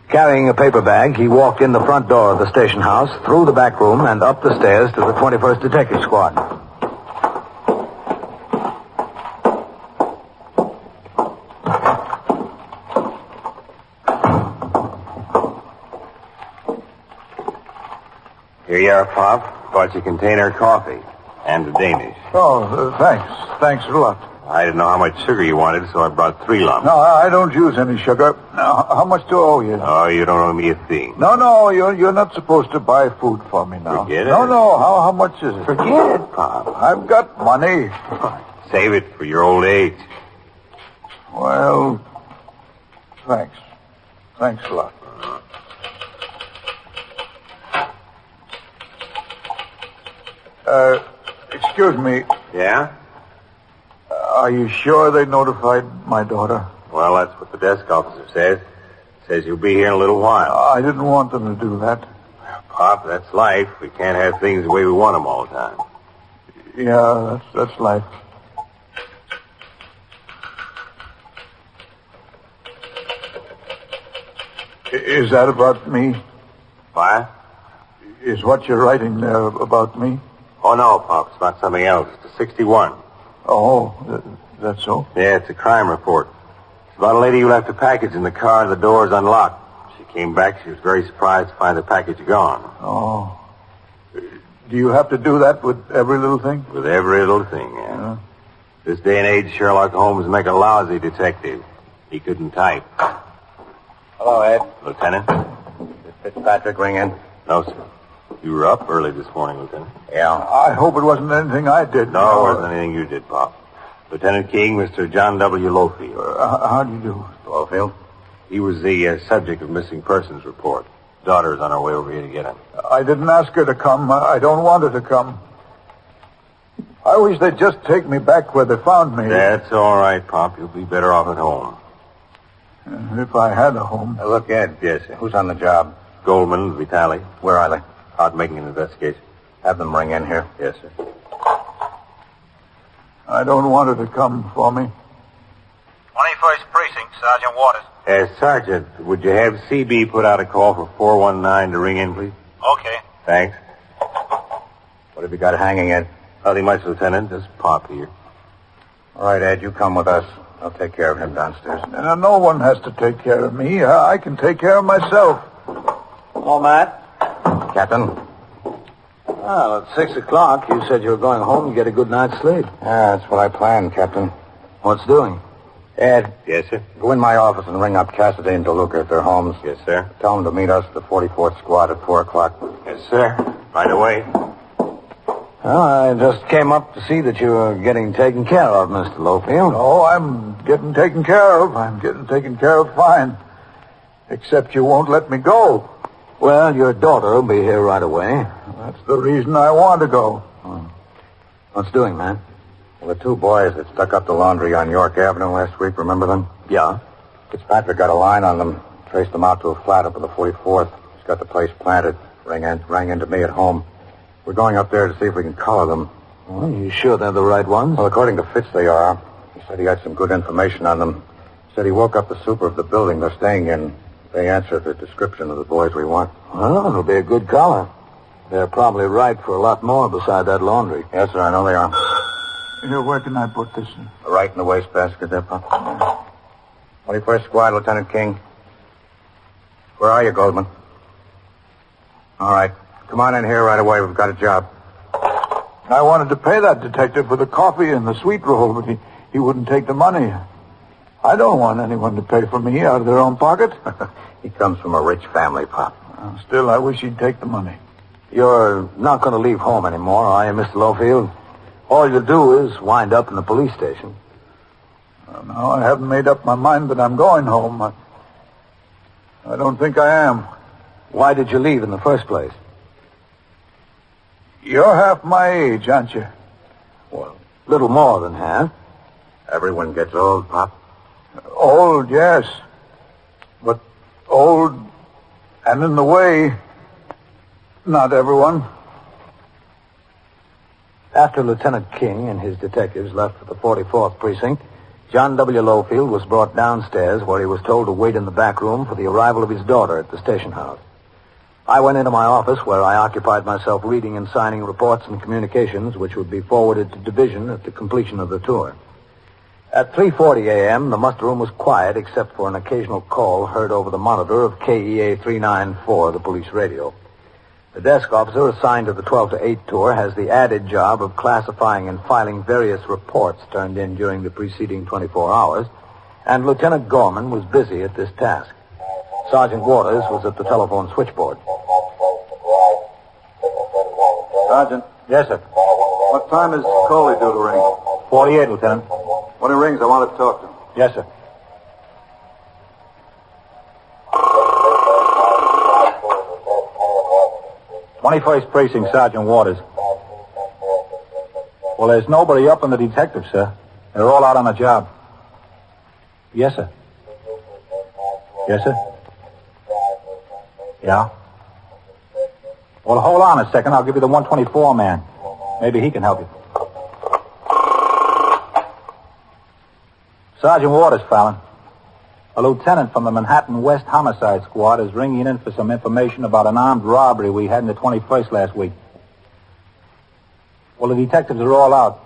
Carrying a paper bag, he walked in the front door of the station house, through the back room, and up the stairs to the 21st Detective Squad. Here you are, Pop. Bought you container of coffee. And a Danish. Oh, thanks. Thanks a lot. I didn't know how much sugar you wanted, so I brought 3 lumps. No, I don't use any sugar. Now, how much do I owe you? Oh, you don't owe me a thing. No, you're not supposed to buy food for me now. Forget it. No, how much is it? Forget it, Pop. I've got money. Save it for your old age. Well, thanks. Thanks a lot. Excuse me. Yeah? Are you sure they notified my daughter? Well, that's what the desk officer says. Says you'll be here in a little while. I didn't want them to do that. Pop, that's life. We can't have things the way we want them all the time. Yeah, that's life. Is that about me? What? Is what you're writing there about me? Oh, no, Pop. It's about something else. It's a 61. Oh, that's so? Yeah, it's a crime report. It's about a lady who left a package in the car and the door's unlocked. She came back. She was very surprised to find the package gone. Oh. Do you have to do that with every little thing? With every little thing, yeah. This day and age, Sherlock Holmes make a lousy detective. He couldn't type. Hello, Ed. Lieutenant? Did Fitzpatrick ring in? No, sir. You were up early this morning, Lieutenant. Yeah. I hope it wasn't anything I did. No, it wasn't anything you did, Pop. Lieutenant King, Mr. John W. Lowfield. How do you do? Lowfield? He was the subject of missing persons report. Daughter's on her way over here to get him. I didn't ask her to come. I don't want her to come. I wish they'd just take me back where they found me. That's all right, Pop. You'll be better off at home. If I had a home. Look, Ed. Yes, sir. Who's on the job? Goldman, Vitale. Where are they? Out making an investigation. Have them ring in here. Yes, sir. I don't want her to come for me. 21st Precinct, Sergeant Waters. Sergeant, would you have CB put out a call for 419 to ring in, please? Okay. Thanks. What have you got hanging, Ed? Nothing much, Lieutenant. Just Pop here. All right, Ed, you come with us. I'll take care of him downstairs. No one has to take care of me. I can take care of myself. Hello, Matt. Captain? Well, at 6 o'clock, you said you were going home to get a good night's sleep. Yeah, that's what I planned, Captain. What's doing? Ed. Yes, sir? Go in my office and ring up Cassidy and DeLuca at their homes. Yes, sir. Tell them to meet us at the 44th Squad at 4 o'clock. Yes, sir. Right away. Well, I just came up to see that you were getting taken care of, Mr. Lowfield. Oh, I'm getting taken care of. I'm getting taken care of fine. Except you won't let me go. Well, your daughter will be here right away. That's the reason I want to go. What's doing, man? Well, the two boys that stuck up the laundry on York Avenue last week, remember them? Yeah. Fitzpatrick got a line on them, traced them out to a flat up on the 44th. He's got the place planted. Rang into me at home. We're going up there to see if we can collar them. Well, you sure they're the right ones? Well, according to Fitz, they are. He said he had some good information on them. Said he woke up the super of the building they're staying in. They answer the description of the boys we want. Well, it'll be a good collar. They're probably right for a lot more beside that laundry. Yes, sir, I know they are. Here, where can I put this in? Right in the wastebasket there, Pop. 21st Squad, Lieutenant King. Where are you, Goldman? All right. Come on in here right away. We've got a job. I wanted to pay that detective for the coffee and the sweet roll, but he wouldn't take the money. I don't want anyone to pay for me out of their own pocket. He comes from a rich family, Pop. Still, I wish he'd take the money. You're not going to leave home anymore, are you, Mr. Lowfield? All you'll do is wind up in the police station. No, I haven't made up my mind that I'm going home. I don't think I am. Why did you leave in the first place? You're half my age, aren't you? Well, little more than half. Everyone gets old, Pop. Old, yes. But old and in the way, not everyone. After Lieutenant King and his detectives left for the 44th Precinct, John W. Lowfield was brought downstairs where he was told to wait in the back room for the arrival of his daughter at the station house. I went into my office where I occupied myself reading and signing reports and communications which would be forwarded to division at the completion of the tour. At 3:40 a.m., the muster room was quiet except for an occasional call heard over the monitor of KEA 394, the police radio. The desk officer assigned to the 12 to 8 tour has the added job of classifying and filing various reports turned in during the preceding 24 hours, and Lieutenant Gorman was busy at this task. Sergeant Waters was at the telephone switchboard. Sergeant. Yes, sir. What time is Coley due to ring? 48, Lieutenant. When he rings, I want to talk to him. Yes, sir. "21st Precinct, Sergeant Waters." Well, there's nobody up in the detective, sir. They're all out on a job. Yes, sir. Yes, sir. Yeah? Well, hold on a second. I'll give you the 124 man. Maybe he can help you. Sergeant Waters, Fallon. A lieutenant from the Manhattan West Homicide Squad is ringing in for some information about an armed robbery we had in the 21st last week. Well, the detectives are all out.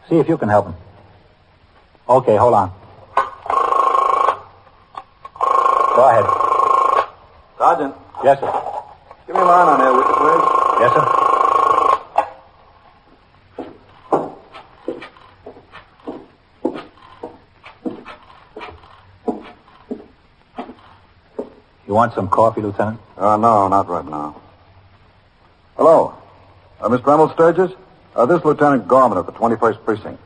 See if you can help them. Okay, hold on. Go ahead. Sergeant. Yes, sir. Give me a line on there, would you, please? Yes, sir. You want some coffee, Lieutenant? No, not right now. Hello. Mr. Reynolds Sturgis? This is Lieutenant Gorman of the 21st Precinct.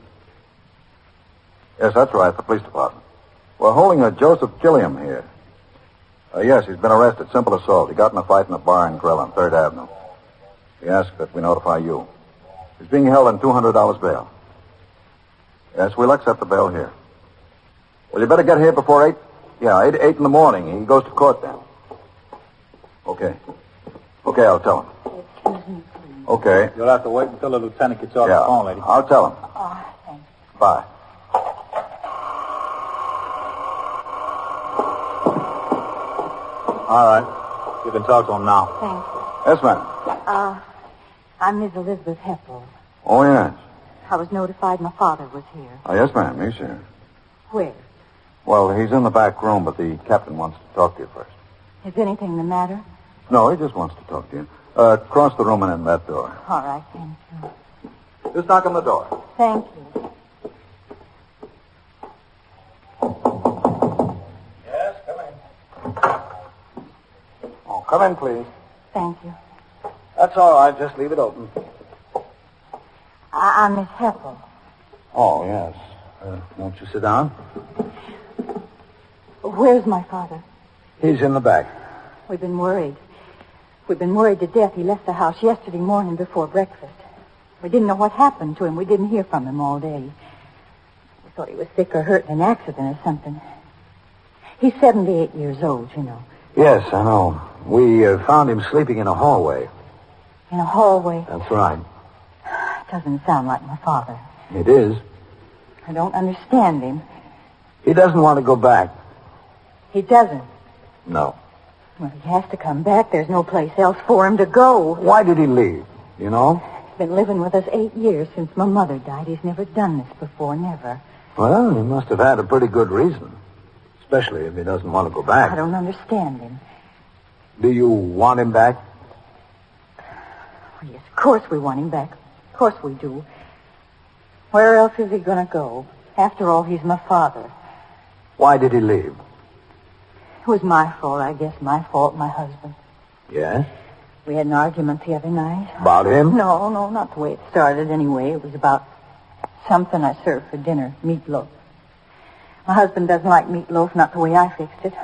Yes, that's right, the police department. We're holding a Joseph Gilliam here. Yes, he's been arrested. Simple assault. He got in a fight in a bar and grill on 3rd Avenue. He asked that we notify you. He's being held on $200 bail. Yes, we'll accept the bail here. Well, you better get here before 8. Yeah, 8 in the morning. He goes to court then. Okay. Okay, I'll tell him. Okay. You'll have to wait until the lieutenant gets off the phone, lady. I'll tell him. Oh, thanks. Bye. All right. You can talk to him now. Thanks. Yes, ma'am. I'm Miss Elizabeth Heffel. Oh, yes. I was notified my father was here. Oh, yes, ma'am. He's here. Where? Well, he's in the back room, but the captain wants to talk to you first. Is anything the matter? No, he just wants to talk to you. Cross the room and in that door. All right, thank you. Just knock on the door. Thank you. Yes, come in. Oh, come in, please. Thank you. That's all right. Just leave it open. I'm Miss Heffel. Oh, yes. Won't you sit down? Where's my father? He's in the back. We've been worried. We've been worried to death. He left the house yesterday morning before breakfast. We didn't know what happened to him. We didn't hear from him all day. We thought he was sick or hurt in an accident or something. He's 78 years old, you know. Yes, I know. We found him sleeping in a hallway. In a hallway? That's right. It doesn't sound like my father. It is. I don't understand him. He doesn't want to go back. He doesn't? No. Well, he has to come back. There's no place else for him to go. Why did he leave? You know? He's been living with us 8 years since my mother died. He's never done this before, never. Well, he must have had a pretty good reason. Especially if he doesn't want to go back. I don't understand him. Do you want him back? Well, yes, of course we want him back. Of course we do. Where else is he going to go? After all, he's my father. Why did he leave? It was my fault, I guess. My fault, my husband. Yes? We had an argument the other night. About him? No, not the way it started anyway. It was about something I served for dinner, meatloaf. My husband doesn't like meatloaf, not the way I fixed it.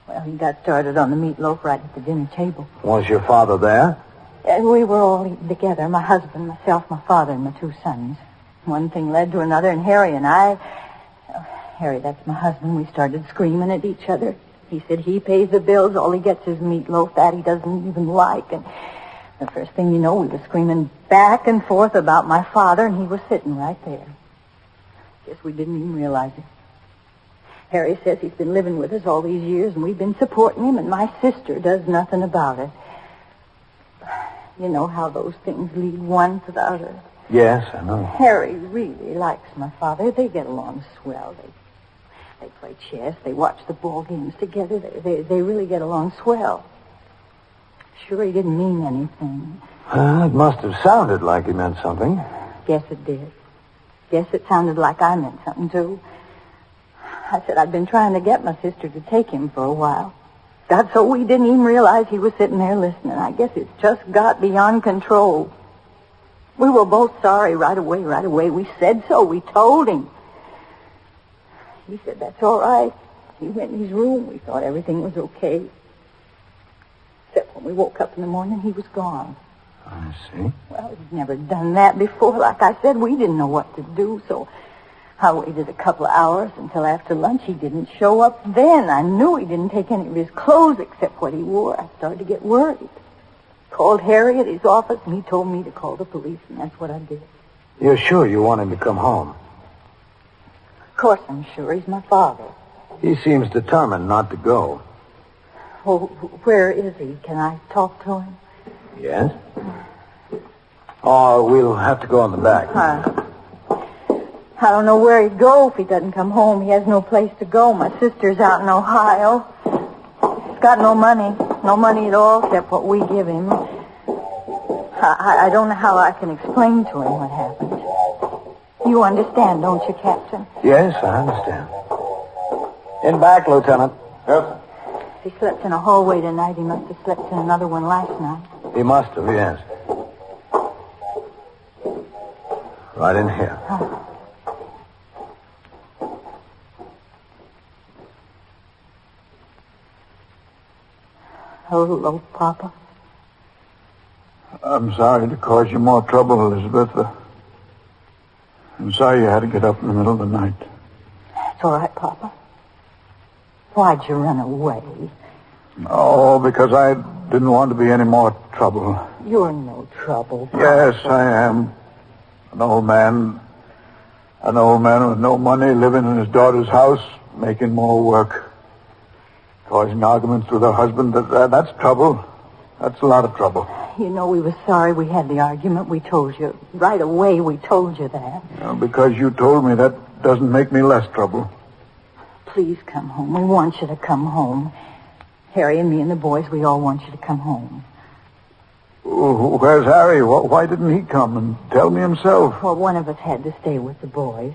Well, he got started on the meatloaf right at the dinner table. Was your father there? We were all eating together, my husband, myself, my father, and my 2 sons. One thing led to another, and Harry and I... Harry, that's my husband, we started screaming at each other. He said he pays the bills, all he gets is meatloaf, that he doesn't even like. And the first thing you know, we were screaming back and forth about my father, and he was sitting right there. Guess we didn't even realize it. Harry says he's been living with us all these years, and we've been supporting him, and my sister does nothing about it. You know how those things lead one to the other. Yes, I know. Harry really likes my father. They get along swell. They play chess. They watch the ball games together. They really get along swell. Sure, he didn't mean anything. It must have sounded like he meant something. Guess it did. Guess it sounded like I meant something, too. I said I'd been trying to get my sister to take him for a while. Got so we didn't even realize he was sitting there listening. I guess it just got beyond control. We were both sorry right away. We said so. We told him. He said, that's all right. He went in his room. We thought everything was okay. Except when we woke up in the morning, he was gone. I see. Well, he'd never done that before. Like I said, we didn't know what to do, so I waited a couple of hours until after lunch. He didn't show up then. I knew he didn't take any of his clothes except what he wore. I started to get worried. Called Harry at his office, and he told me to call the police, and that's what I did. You're sure you want him to come home? Of course I'm sure. He's my father. He seems determined not to go. Well, where is he? Can I talk to him? Yes? Oh, we'll have to go in the back. I don't know where he'd go if he doesn't come home. He has no place to go. My sister's out in Ohio. He's got no money. No money at all except what we give him. I don't know how I can explain to him what happened. You understand, don't you, Captain? Yes, I understand. In back, Lieutenant. Yes, sir. If he slept in a hallway tonight, he must have slept in another one last night. He must have, yes. Right in here. Hello, Papa. I'm sorry to cause you more trouble, Elizabeth. I'm sorry you had to get up in the middle of the night. It's all right, Papa. Why'd you run away? Oh, because I didn't want to be any more trouble. You're no trouble, Papa. Yes, I am. An old man with no money, living in his daughter's house, making more work. Causing arguments with her husband, that's trouble. That's a lot of trouble. You know, we were sorry we had the argument. We told you. Right away, we told you that. Because you told me, that doesn't make me less trouble. Please come home. We want you to come home. Harry and me and the boys, we all want you to come home. Where's Harry? Why didn't he come and tell me himself? Well, one of us had to stay with the boys.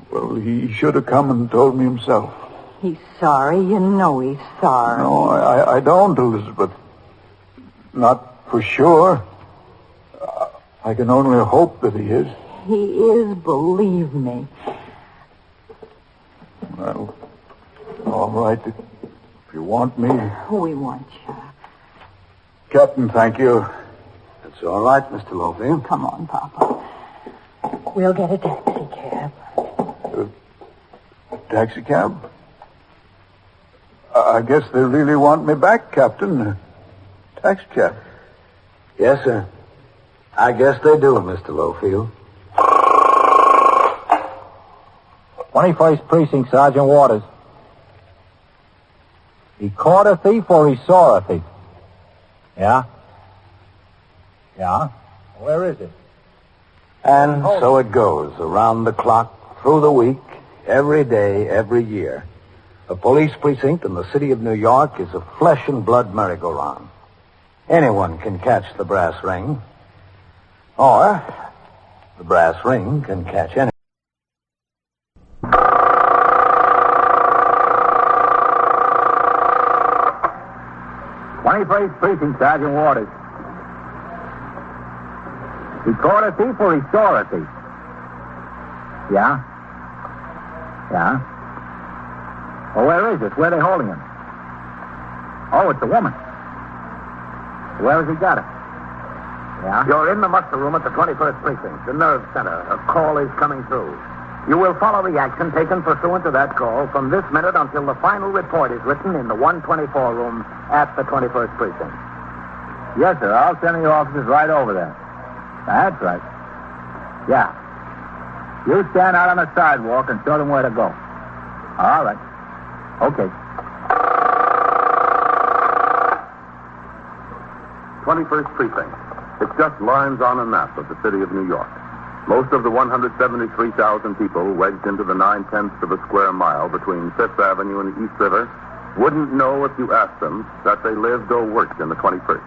Well, he should have come and told me himself. He's sorry. You know he's sorry. No, I don't, Elizabeth. Not for sure. I can only hope that he is. He is, believe me. Well, all right. If you want me. We want you. Captain, thank you. That's all right, Mr. Lofield. Come on, Papa. We'll get a taxi cab. Taxi cab? I guess they really want me back, Captain. Taxi cab. Yes, sir. I guess they do, Mr. Lofield. 21st Precinct, Sergeant Waters. He caught a thief or he saw a thief? Yeah? Yeah? Where is it? And so it goes, around the clock, through the week, every day, every year. A police precinct in the city of New York is a flesh and blood merry-go-round. Anyone can catch the brass ring. Or the brass ring can catch anyone. 21st Precinct, Sergeant Waters. He caught a thief or he saw a thief? Yeah? Yeah? Well, where is it? Where are they holding him? Oh, it's a woman. Where has he got her? Yeah? You're in the muster room at the 21st Precinct, the nerve center. A call is coming through. You will follow the action taken pursuant to that call from this minute until the final report is written in the 124 room at the 21st Precinct. Yes, sir. I'll send the officers right over there. That's right. Yeah. You stand out on the sidewalk and show them where to go. All right. Okay. 21st Precinct. It's just lines on a map of the city of New York. Most of the 173,000 people wedged into the 9/10 of a square mile between Fifth Avenue and East River wouldn't know if you asked them that they lived or worked in the 21st.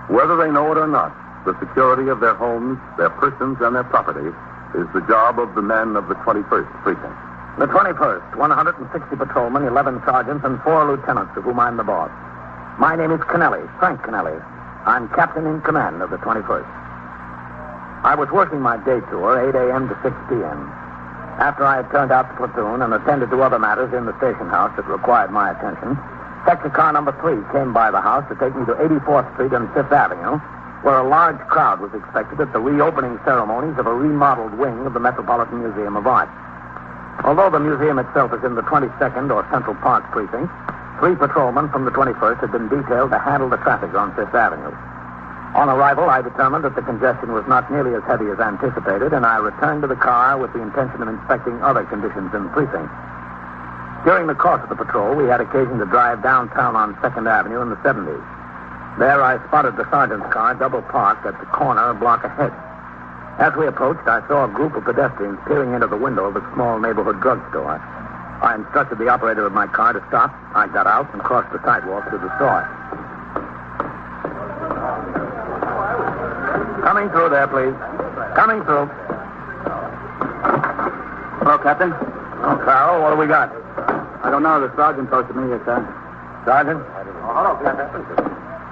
Whether they know it or not, the security of their homes, their persons, and their property is the job of the men of the 21st Precinct. The 21st, 160 patrolmen, 11 sergeants, and 4 lieutenants, of whom I'm the boss. My name is Kennelly, Frank Kennelly. I'm captain in command of the 21st. I was working my day tour, 8 a.m. to 6 p.m. After I had turned out the platoon and attended to other matters in the station house that required my attention, sector car number 3 came by the house to take me to 84th Street and 5th Avenue, where a large crowd was expected at the reopening ceremonies of a remodeled wing of the Metropolitan Museum of Art. Although the museum itself is in the 22nd or Central Park Precinct, 3 patrolmen from the 21st had been detailed to handle the traffic on 5th Avenue. On arrival, I determined that the congestion was not nearly as heavy as anticipated, and I returned to the car with the intention of inspecting other conditions in the precinct. During the course of the patrol, we had occasion to drive downtown on 2nd Avenue in the 70s. There, I spotted the sergeant's car double parked at the corner a block ahead. As we approached, I saw a group of pedestrians peering into the window of a small neighborhood drugstore. I instructed the operator of my car to stop. I got out and crossed the sidewalk to the store. Coming through there, please. Coming through. Hello, Captain. Oh, Carol, what do we got? I don't know. The sergeant posted me here, sir. Sergeant? Oh, hello, Captain.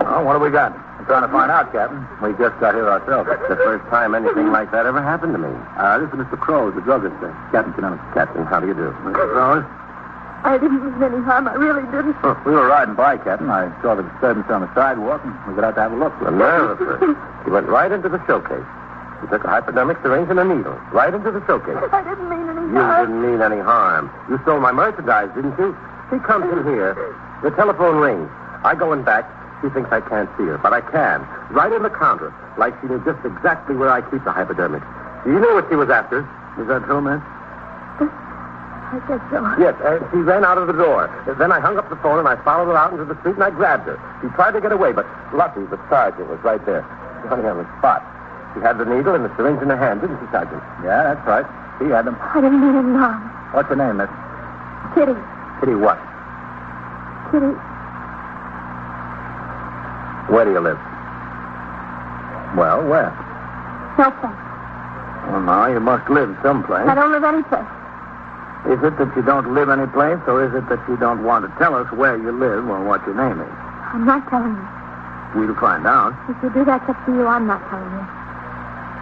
Oh, what do we got? I'm trying to find out, Captain. We just got here ourselves. It's the first time anything like that ever happened to me. This is Mr. Crowe, the druggist, sir. Captain Kennelly. Captain, how do you do? Mr. Rose? I didn't mean any harm. I really didn't. Oh, we were riding by, Captain. I saw the disturbance on the sidewalk, and we got out to have a look. The nerve of her. He went right into the showcase. He took a hypodermic syringe and a needle. Right into the showcase. I didn't mean any You harm. didn't mean any harm. You stole my merchandise, didn't you? She comes in here. The telephone rings. I go in back. She thinks I can't see her, but I can. Right in the counter, like she knew just exactly where I keep the hypodermic. You knew what she was after. Is that true, man? I guess so. Yes, she ran out of the door. Then I hung up the phone and I followed her out into the street and I grabbed her. She tried to get away, but lucky the sergeant was right there, running on the spot. She had the needle and the syringe in her hand, didn't she, Sergeant? Yeah, that's right. He had them. I didn't mean any harm. What's your name, miss? Kitty. Kitty what? Kitty. Where do you live? Well, where? No place. Well, now, you must live someplace. I don't live any place. Is it that you don't live any place, or is it that you don't want to tell us where you live or what your name is? I'm not telling you. We'll find out. If you do, that's up to you. I'm not telling you.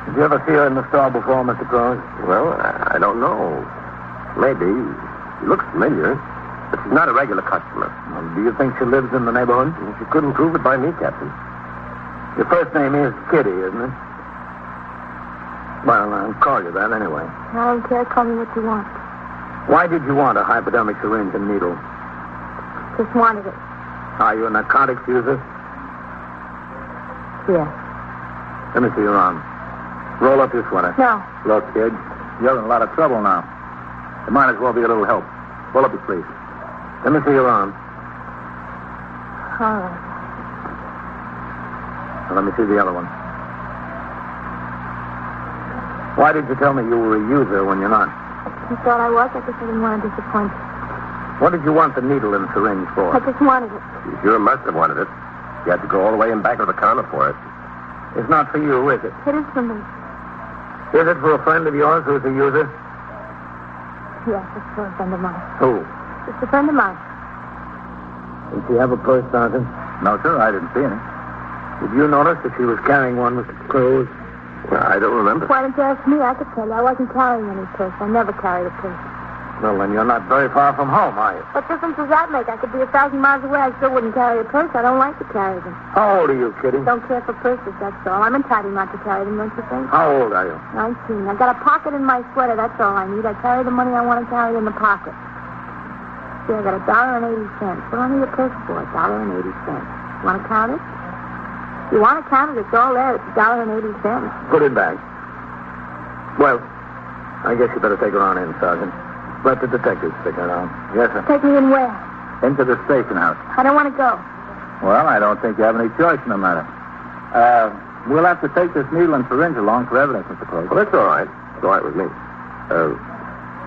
Did you ever see her in the store before, Mr. Crowe? Well, I don't know. Maybe. She looks familiar, but she's not a regular customer. Well, do you think she lives in the neighborhood? She couldn't prove it by me, Captain. Your first name is Kitty, isn't it? Well, I'll call you that anyway. I don't care. Call me what you want. Why did you want a hypodermic syringe and needle? Just wanted it. Are you a narcotics user? Yes. Let me see your arm. Roll up your sweater. No. Look, kid, you're in a lot of trouble now. It might as well be a little help. Roll up your sleeve. Let me see your arm. All right. Now, let me see the other one. Why did you tell me you were a user when you're not? You thought I was? I guess I didn't want to disappoint you. What did you want the needle and syringe for? I just wanted it. You sure must have wanted it. You had to go all the way in back of the counter for it. It's not for you, is it? It is for me. Is it for a friend of yours who's a user? Yes, it's for a friend of mine. Who? It's a friend of mine. Did she have a purse, Sergeant? No, sir, I didn't see any. Did you notice that she was carrying one, Mr. Cruz? Well, I don't remember. Why didn't you ask me? I could tell you. I wasn't carrying any purse. I never carried a purse. Well, then you're not very far from home, are you? What difference does that make? I could be 1,000 miles away. I still wouldn't carry a purse. I don't like to carry them. How old are you, Kitty? Don't care for purses, that's all. I'm entitled not to carry them, don't you think? How old are you? 19. I've got a pocket in my sweater. That's all I need. I carry the money I want to carry in the pocket. See, I got $1.80. What do I need a purse for? $1.80. Want to count it? You want to count it? It's all there. It's $1.80. Put it back. Well, I guess you better take her on in, Sergeant. Let the detectives stick her out. Yes, sir. Take me in where? Into the station house. I don't want to go. Well, I don't think you have any choice in the matter. We'll have to take this needle and syringe along for evidence, Mr. Close. Well, that's all right. It's all right with me.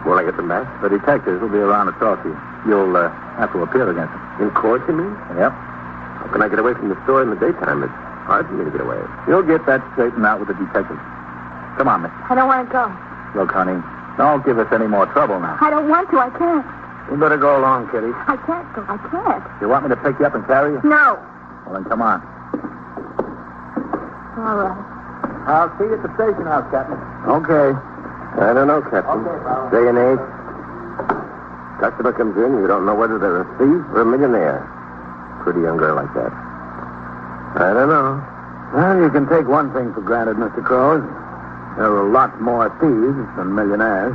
Will I get them back? The detectives will be around to talk to you. You'll have to appear against them. In court, you mean? Yep. How can I get away from the store in the daytime? It's hard for me to get away. You'll get that straightened out with the detectives. Come on, miss. I don't want to go. Look, honey, don't give us any more trouble now. I don't want to. I can't. You better go along, Kitty. I can't go. I can't. You want me to pick you up and carry you? No. Well, then come on. All right. I'll see you at the station house, Captain. Okay. I don't know, Captain. Okay, pal. Day and age. Customer comes in, you don't know whether they're a thief or a millionaire. Pretty young girl like that. I don't know. Well, you can take one thing for granted, Mr. Crowe. There are a lot more thieves than millionaires.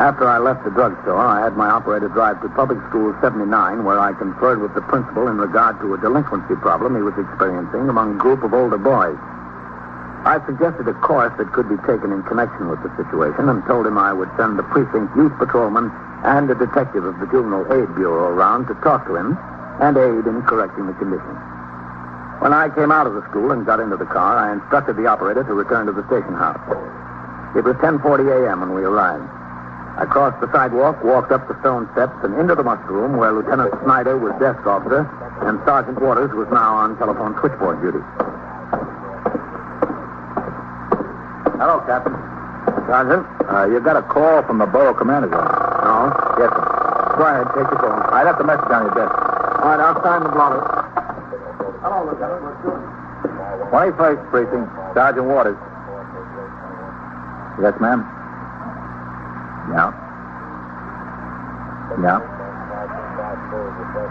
After I left the drugstore, I had my operator drive to Public School 79, where I conferred with the principal in regard to a delinquency problem he was experiencing among a group of older boys. I suggested a course that could be taken in connection with the situation and told him I would send the precinct youth patrolman and a detective of the Juvenile Aid Bureau around to talk to him and aid in correcting the conditions. When I came out of the school and got into the car, I instructed the operator to return to the station house. It was 10:40 a.m. when we arrived. I crossed the sidewalk, walked up the stone steps, and into the muster room where Lieutenant Snyder was desk officer and Sergeant Waters was now on telephone switchboard duty. Hello, Captain. Sergeant? You got a call from the borough commander's office. No? Yes, sir. Go ahead, take your phone. I left a message on your desk. All right, I'll sign the blotter. Hello, Lieutenant. What's doing? 21st Precinct, Sergeant Waters. Yes, ma'am. Yeah. Yeah.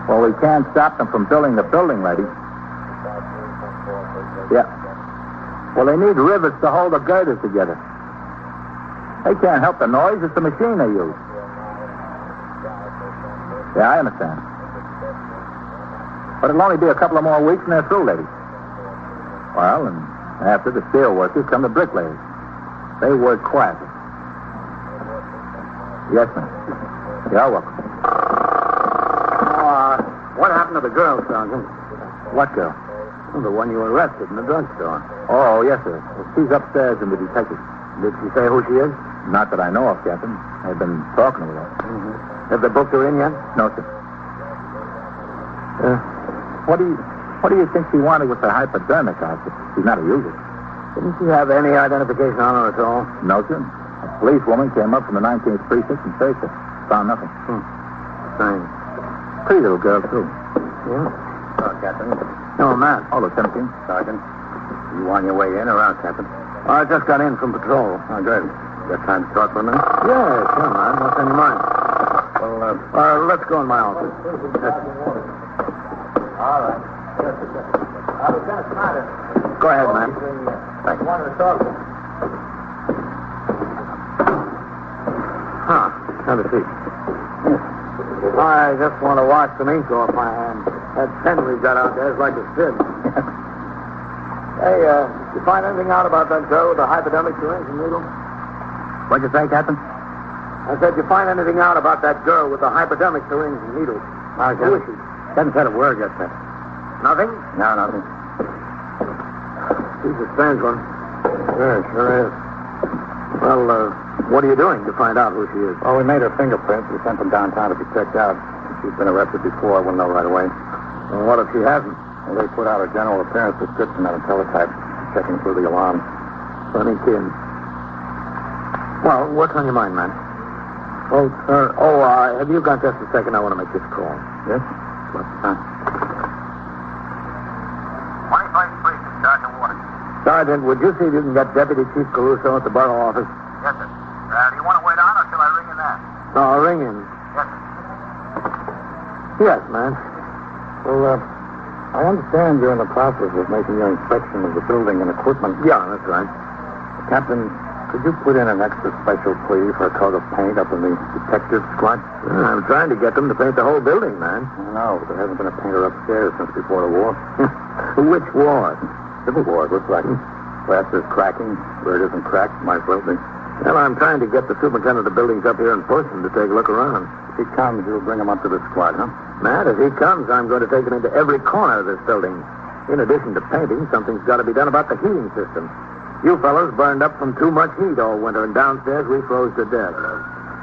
Well, we can't stop them from building the building, lady. Yeah. Well, they need rivets to hold the girders together. They can't help the noise. It's the machine they use. Yeah, I understand. But it'll only be a couple of more weeks and they're through, lady. Well, and after the steel workers come the bricklayers. They work quietly. Yes, ma'am. You're welcome. What happened to the girl, Sergeant? What girl? The one you arrested in the drugstore. Oh, yes, sir. Well, she's upstairs in the detective. Did she say who she is? Not that I know of, Captain. They've been talking to her. Mm-hmm. Have they booked her in yet? No, sir. What do you think she wanted with the hypodermic outfit? She's not a user. Didn't she have any identification on her at all? No, sir. A policewoman came up from the 19th Precinct and searched her. Found nothing. Strange. Pretty little girl, too. Yeah? Captain. No, Matt. Oh, Lieutenant. Sergeant. You on your way in or out, Captain? I just got in from patrol. Oh, good. Got time to talk for a minute? Yeah, sure, man. What's on your mind? Well, let's go in my office. All right. Lieutenant Snyder. Go ahead, man. Thank you. Wanted to talk to you. Have a seat. I just want to wash some ink off my hand. That pen we got out there is like a sieve. Hey, you find anything out about that girl with the hypodermic syringe and needle? What'd you say, Captain? I said, you find anything out about that girl with the hypodermic syringe and needle? Who is she? Haven't said a word yet, sir. Nothing? No, nothing. She's a strange one. Sure is. Well, what are you doing to find out who she is? Well, we made her fingerprints. We sent them downtown to be checked out. If she's been arrested before, we'll know right away. Well, what if she hasn't? Well, they put out a general appearance description on a teletype, checking through the alarm. Funny kid. Well, what's on your mind, man? Oh, sir. Have you got just a second? I want to make this call. Yes? What's the time? 21st Precinct, Sergeant Waters. Sergeant, would you see if you can get Deputy Chief Caruso at the borough office? Yes, sir. Do you want to wait on, or shall I ring in there? No, I'll ring in. Yes, sir. Yes, man. Well, I understand you're in the process of making your inspection of the building and equipment. Yeah, that's right. Captain, could you put in an extra special plea for a coat of paint up in the detective squad? Yeah, I'm trying to get them to paint the whole building, man. I know, but there hasn't been a painter upstairs since before the war. Which war? Civil War, it looks like. Plaster's cracking. Where it isn't cracked, might as well be. Well, I'm trying to get the superintendent of the buildings up here in person to take a look around. If he comes, you'll bring him up to the squad, huh? Matt, if he comes, I'm going to take him into every corner of this building. In addition to painting, something's got to be done about the heating system. You fellows burned up from too much heat all winter, and downstairs we froze to death.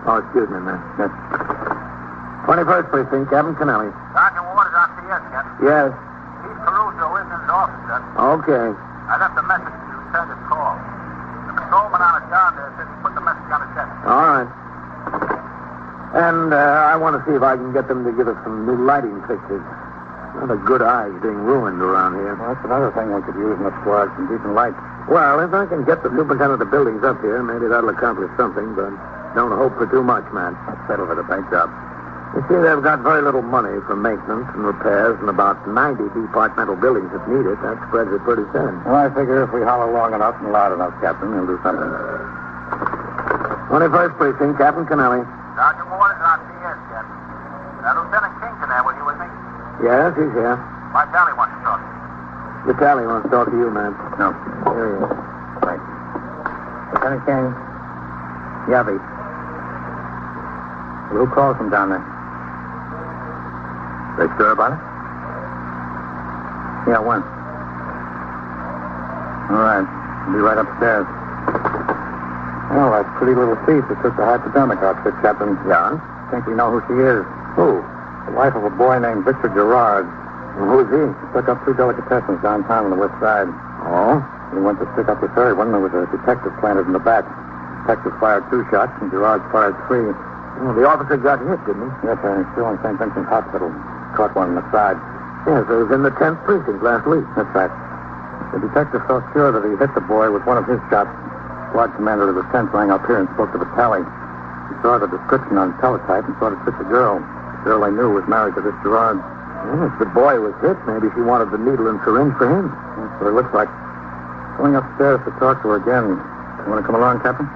Oh, excuse me, man. Yes. 21st Precinct, Captain Kennelly. Sergeant Waters on CS, Captain. Yes. Chief Caruso is in his office, sir. Okay. I left a message to return his call. The patrolman on his guard there said he put the message on his desk. All right. And I want to see if I can get them to give us some new lighting fixtures. The good eyes being ruined around here. Well, that's another thing we could use in the squad, some decent lights. Well, if I can get the superintendent of the buildings up here, maybe that'll accomplish something, but don't hope for too much, man. I'll settle for the paint job. You see, they've got very little money for maintenance and repairs and about 90 departmental buildings that need it. That spreads it pretty thin. Well, I figure if we holler long enough and loud enough, Captain, we'll do something. 21st Precinct, Captain Kennelly. Sergeant Waters on CS, Captain. Lieutenant Kington there, will you with me? Yes, he's here. My tally wants to talk to you. The tally wants to talk to you, man. No. Here he is. Right. Lieutenant King. Yavi. Who called from down there? They sure about it? Yeah, when? All right. I'll be right upstairs. Well, that pretty little thief that took the hypodermic outfit, Captain. Yeah? Think we know who she is. Who? The wife of a boy named Victor Gerard. And who's he? Took up 2 delicatessens downtown on the west side. Oh? He went to stick up the third one. There was a detective planted in the back. Detective fired 2 shots, and Gerard fired 3. Well, the officer got hit, didn't he? Yes, sir. He's still in St. Vincent Hospital. Caught one in the side. Yes, it was in the 10th precinct last week. That's right. The detective felt sure that he hit the boy with one of his shots. Squad commander of the 10th rang up here and spoke to the tally. He saw the description on teletype and thought it fit the girl. The girl I knew was married to this Gerard. Well, if the boy was hit, maybe she wanted the needle and syringe for him. That's what it looks like. Going upstairs to talk to her again. You want to come along, Captain?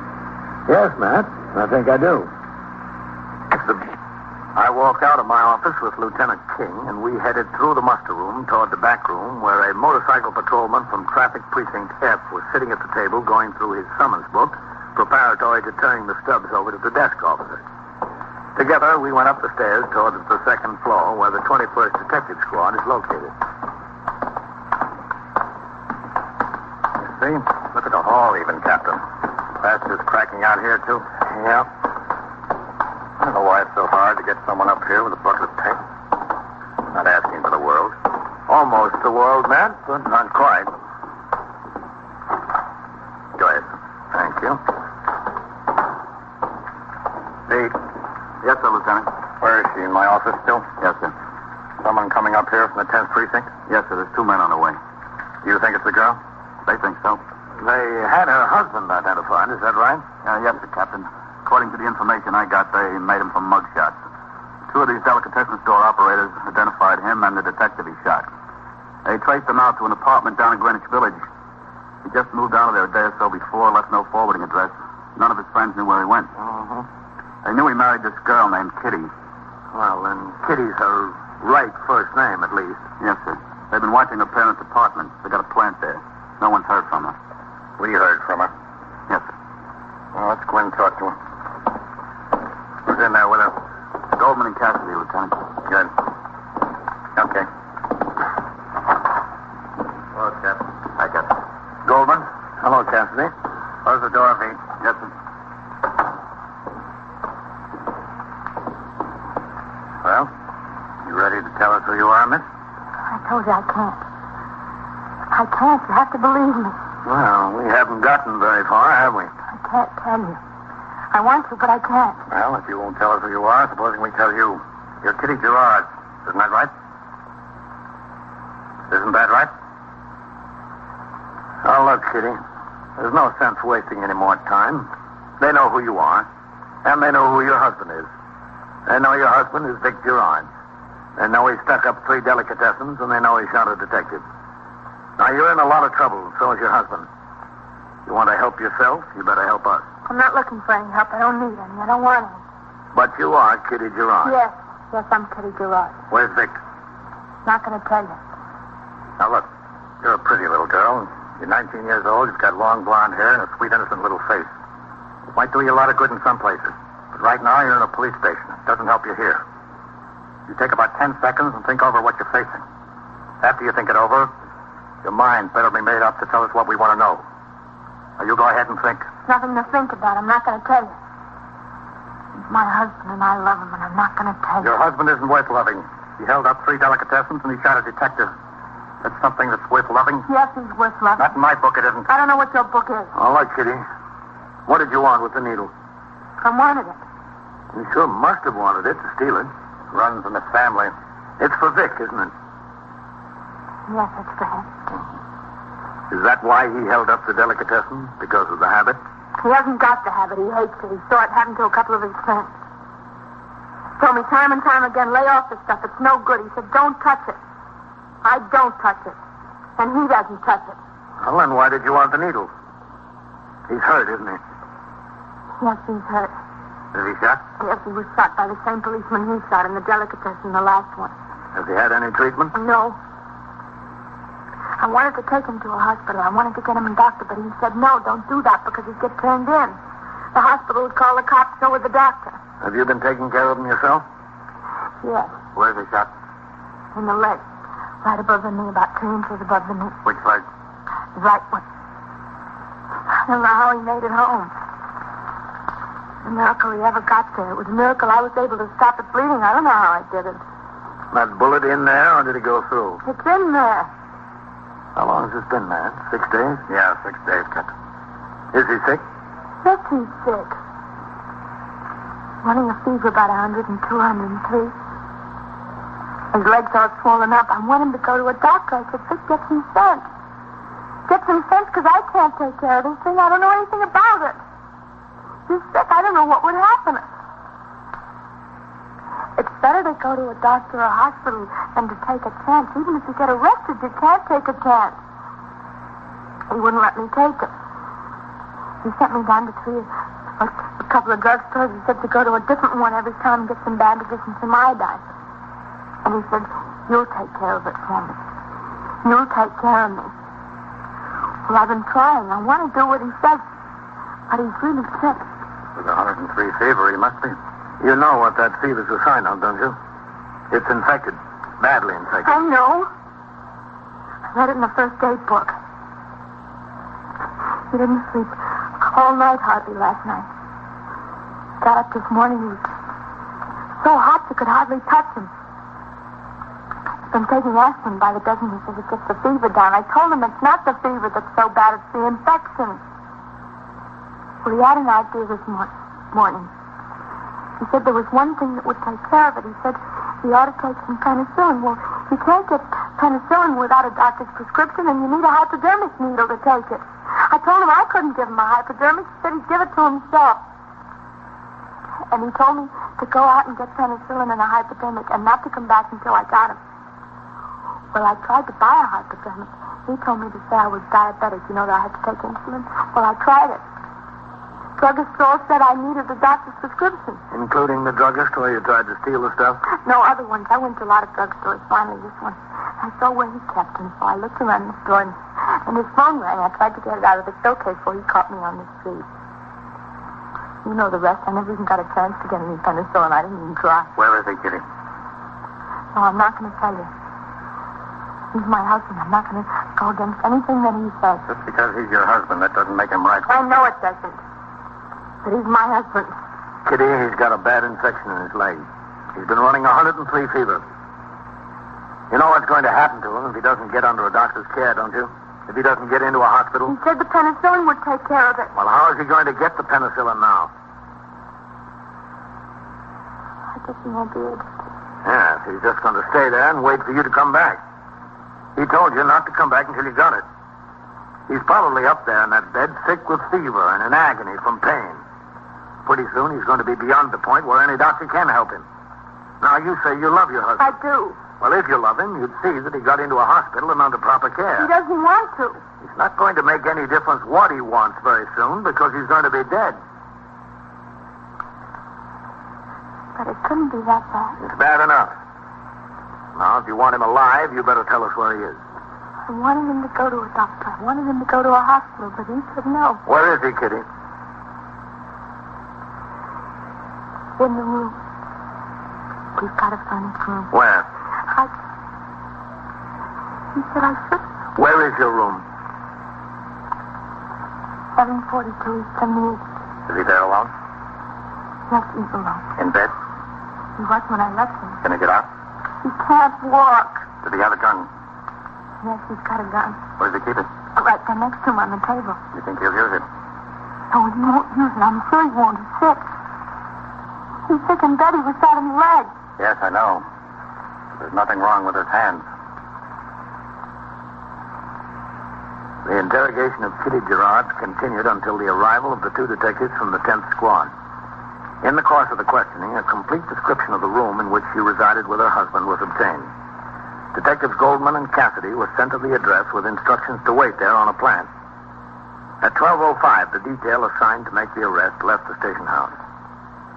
Yes, Matt. I think I do. I walked out of my office with Lieutenant King, and we headed through the muster room toward the back room where a motorcycle patrolman from Traffic Precinct F was sitting at the table going through his summons book, preparatory to turning the stubs over to the desk officer. Together, we went up the stairs towards the 2nd floor where the 21st Detective Squad is located. You see? Look at the hall even, Captain. Plaster's cracking out here, too. Yeah. I don't know why it's so hard to get someone up here with a bucket of paint. Not asking for the world. Almost the world, Matt, but not quite. Go ahead. Thank you. Pete. Yes, sir, Lieutenant. Where is she? In my office still? Yes, sir. Someone coming up here from the 10th Precinct? Yes, sir. There's 2 men on the way. Do you think it's the girl? They think so. They had her husband identified, is that right? Yes, sir, Captain. According to the information I got, they made him from mugshots. Two of these delicatessen store operators identified him and the detective he shot. They traced him out to an apartment down in Greenwich Village. He just moved out of there a day or so before, left no forwarding address. None of his friends knew where he went. They knew he married this girl named Kitty. Well, then Kitty's her right first name, at least. Yes, sir. They've been watching her parents' apartment. They got a plant there. No one's heard from her. We heard from her. Yes, sir. Well, let's go in and talk to her. Who's in there with her? Goldman and Cassidy, Lieutenant. Good. Okay. Hello, Captain. Hi, Captain. Goldman. Hello, Cassidy. Close the door, V. Yes, sir. Well, you ready to tell us who you are, miss? I told you I can't. I can't. You have to believe me. Well, we haven't gotten very far, have we? I can't tell you. I want to, but I can't. Well, if you won't tell us who you are, supposing we tell you. You're Kitty Gerard. Isn't that right? Isn't that right? Oh, look, Kitty. There's no sense wasting any more time. They know who you are, and they know who your husband is. They know your husband is Vic Gerard. They know he stuck up 3 delicatessens, and they know he shot a detective. Now, you're in a lot of trouble, and so is your husband. You want to help yourself, you better help us. I'm not looking for any help. I don't need any. I don't want any. But you are Kitty Gerard. Yes. Yes, I'm Kitty Gerard. Where's Vic? Not going to tell you. Now, look, you're a pretty little girl. You're 19 years old. You've got long blonde hair and a sweet, innocent little face. It might do you a lot of good in some places. But right now, you're in a police station. It doesn't help you here. You take about 10 seconds and think over what you're facing. After you think it over, your mind better be made up to tell us what we want to know. Now, you go ahead and think. Nothing to think about. I'm not going to tell you. He's my husband, and I love him, and I'm not going to tell you. Your husband isn't worth loving. He held up 3 delicatessens, and he shot a detective. That's something that's worth loving? Yes, he's worth loving. Not in my book, it isn't. I don't know what your book is. All right, Kitty. What did you want with the needle? I wanted it. You sure must have wanted it to steal it. Runs in the family. It's for Vic, isn't it? Yes, it's for him. Is that why he held up the delicatessen? Because of the habit? He hasn't got the habit. He hates it. He saw it happen to a couple of his friends. Told me time and time again, lay off the stuff. It's no good. He said, don't touch it. I don't touch it. And he doesn't touch it. Well, then why did you want the needle? He's hurt, isn't he? Yes, he's hurt. Is he shot? Yes, he was shot by the same policeman he shot in the delicatessen, the last one. Has he had any treatment? No. I wanted to take him to a hospital. I wanted to get him a doctor, but he said, no, don't do that because he'd get turned in. The hospital would call the cops, so would the doctor. Have you been taking care of him yourself? Yes. Where's he shot? In the leg. Right above the knee, about 3 inches above the knee. Which leg? The right one. I don't know how he made it home. A miracle he ever got there. It was a miracle I was able to stop it bleeding. I don't know how I did it. That bullet in there, or did it go through? It's in there. How long has this been, man? 6 days? Yeah, 6 days, Captain. Is he sick? Yes, he's sick. Running a fever about 102, 103. His legs all swollen up. I want him to go to a doctor. I said, Vic, get some sense. Get some sense, because I can't take care of this thing. I don't know anything about it. He's sick. I don't know what would happen. It's better to go to a doctor or a hospital than to take a chance. Even if you get arrested, you can't take a chance. He wouldn't let me take it. He sent me down to a couple of drugstores. He said to go to a different one every time and get some bandages and some iodine. And he said, you'll take care of it for me. You'll take care of me. Well, I've been trying. I want to do what he says. But he's really sick. With 103 fever, he must be. You know what that fever's a sign of, don't you? It's infected. Badly infected. I know. I read it in the first aid book. He didn't sleep all night hardly last night. Got up this morning. He was so hot you could hardly touch him. He's been taking aspirin by the dozen. He says it gets the fever down. I told him it's not the fever that's so bad. It's the infection. Well, he had an idea this morning. He said there was one thing that would take care of it. He said, he ought to take some penicillin. Well, you can't get penicillin without a doctor's prescription, and you need a hypodermic needle to take it. I told him I couldn't give him a hypodermic. He said he'd give it to himself. And he told me to go out and get penicillin and a hypodermic and not to come back until I got him. Well, I tried to buy a hypodermic. He told me to say I was diabetic, that I had to take insulin. Well, I tried it. Druggist store said I needed the doctor's prescription. Including the druggist where you tried to steal the stuff? No, other ones. I went to a lot of drugstores. Finally, this one. I saw where he kept them, so I looked around the store, and his phone rang. I tried to get it out of the showcase before he caught me on the street. You know the rest. I never even got a chance to get any penicillin. I didn't even try. Where is he, Kitty? No, I'm not going to tell you. He's my husband. I'm not going to go against anything that he says. Just because he's your husband, that doesn't make him right. I know it doesn't. But he's my husband. Kitty, he's got a bad infection in his leg. He's been running 103 fever. You know what's going to happen to him if he doesn't get under a doctor's care, don't you? If he doesn't get into a hospital? He said the penicillin would take care of it. Well, how is he going to get the penicillin now? I guess he won't be able to. Yes, he's just going to stay there and wait for you to come back. He told you not to come back until you got it. He's probably up there in that bed, sick with fever and in agony from pain. Pretty soon he's going to be beyond the point where any doctor can help him. Now, you say you love your husband. I do. Well, if you love him, you'd see that he got into a hospital and under proper care. He doesn't want to. It's not going to make any difference what he wants very soon because he's going to be dead. But it couldn't be that bad. It's bad enough. Now, if you want him alive, you better tell us where he is. I wanted him to go to a doctor. I wanted him to go to a hospital, but he said no. Where is he, Kitty? In the room. We've got a furnished room. Where? He said I should. Where is your room? 742 East 78th. Is he there alone? Yes, he's alone. In bed? He was when I left him. Can he get out? He can't walk. Did he have a gun? Yes, he's got a gun. Where does he keep it? Right there next to him on the table. You think he'll use it? No, he won't use it. I'm sure he won't. He's sick. He's sick in bed. He was shot in the leg. Yes, I know. There's nothing wrong with his hands. The interrogation of Kitty Gerard continued until the arrival of the two detectives from the 10th Squad. In the course of the questioning, a complete description of the room in which she resided with her husband was obtained. Detectives Goldman and Cassidy were sent to the address with instructions to wait there on a plan. At 12:05, the detail assigned to make the arrest left the station house.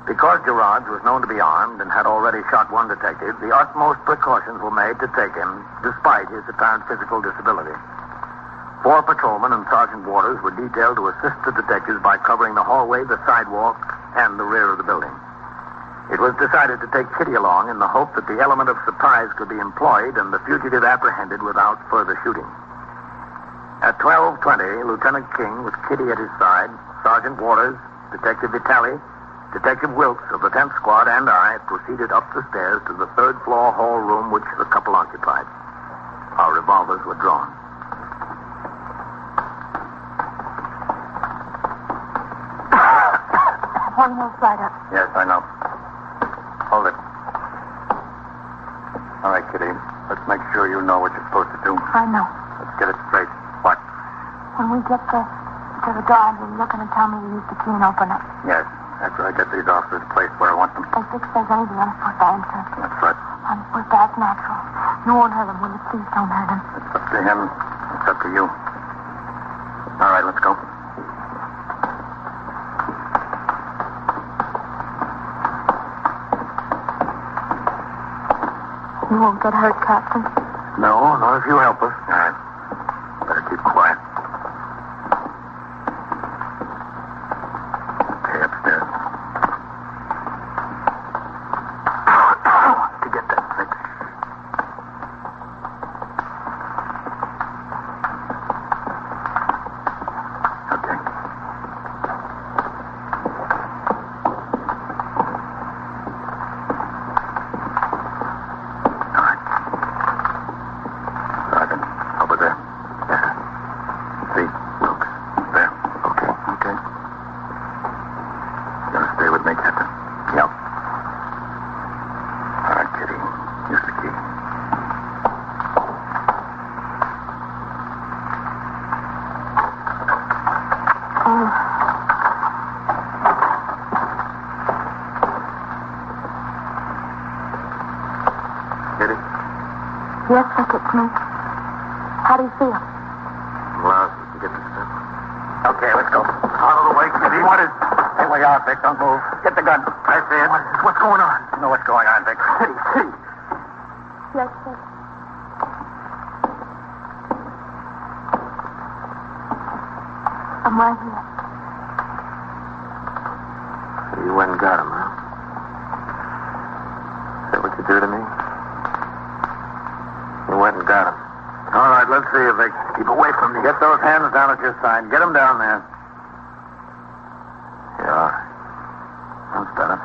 Because Gerard was known to be armed and had already shot one detective, the utmost precautions were made to take him, despite his apparent physical disability. 4 patrolmen and Sergeant Waters were detailed to assist the detectives by covering the hallway, the sidewalk, and the rear of the building. It was decided to take Kitty along in the hope that the element of surprise could be employed and the fugitive apprehended without further shooting. At 12:20, Lieutenant King, with Kitty at his side, Sergeant Waters, Detective Vitale, Detective Wilkes of the 10th Squad, and I proceeded up the stairs to the 3rd floor hall room which the couple occupied. Our revolvers were drawn. One more slide up. Yes, I know. Hold it. All right, Kitty. Let's make sure you know what you're supposed to do. I know. Let's get it straight. What? When we get to the door, you're going to tell me to use the key and open it. Yes. After I get these officers placed where I want them. If Vic says anything, I'm supposed to answer. That's right. I'm supposed to act natural. You won't hurt him, will you? Please don't hurt him. It's up to him. It's up to you. All right, let's go. You won't get hurt, Captain. No, not if you help us. All right. Better keep quiet. Okay, upstairs. To get that fixed. Okay. All right. Sergeant. me. How do you feel? Lousy. Get this stuff. Okay, let's go. Out of the way, Kitty. What is... Here we are, Vic. Don't move. Get the gun. I see it. What's going on? You know what's going on, Vic. Kitty. Yes, sir. I'm right here. You went and got him, huh? Is that what you do to me? You went and got him. All right, let's see you, Vic. Keep away from me. Get those hands down at your side. Get them down there. Yeah. That's better.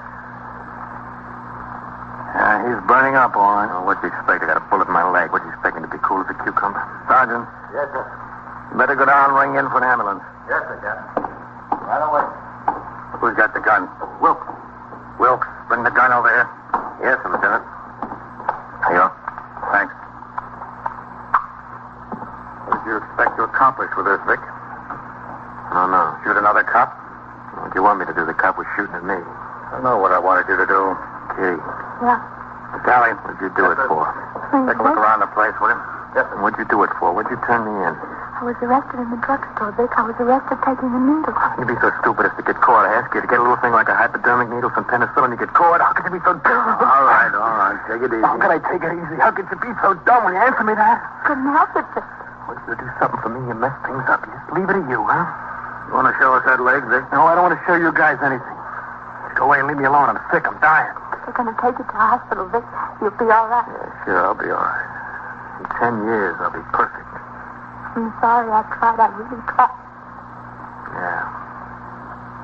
Yeah, he's burning up, all right. Well, what do you expect? I got a bullet in my leg. What do you expect him to be cool as a cucumber? Sergeant. Yes, sir. You better go down and ring in for an ambulance. Yes, sir, Captain. Right away. Who's got the gun? Wilkes. Wilkes, bring the gun over here. Yes, Lieutenant. Here you go. Thanks. What did you expect to accomplish with this, Vic? I don't know. Shoot another cop? What do you want me to do? The cop was shooting at me. I know what I wanted you to do. Kitty. Yeah. Sally, What'd you do it for? take a look around the place, will you? Yes, sir. What'd you do it for? What'd you turn me in? I was arrested in the drugstore, Vic. I was arrested taking a needle. You'd be so stupid as to get caught. I ask you to get a little thing like a hypodermic needle, some penicillin, you get caught. How could you be so dumb? All right. Take it easy. How could I take it easy? How could you be so dumb when you answer me that? Couldn't help it, Vic. Want you to do something for me, you mess things up. You just leave it to you, huh? You want to show us that leg, Vic? No, I don't want to show you guys anything. Just go away and leave me alone. I'm sick. I'm dying. They're going to take you to the hospital, Vic. You'll be all right. Yeah, sure, I'll be all right. In 10 years, I'll be perfect. I'm sorry I tried. I really tried. Yeah.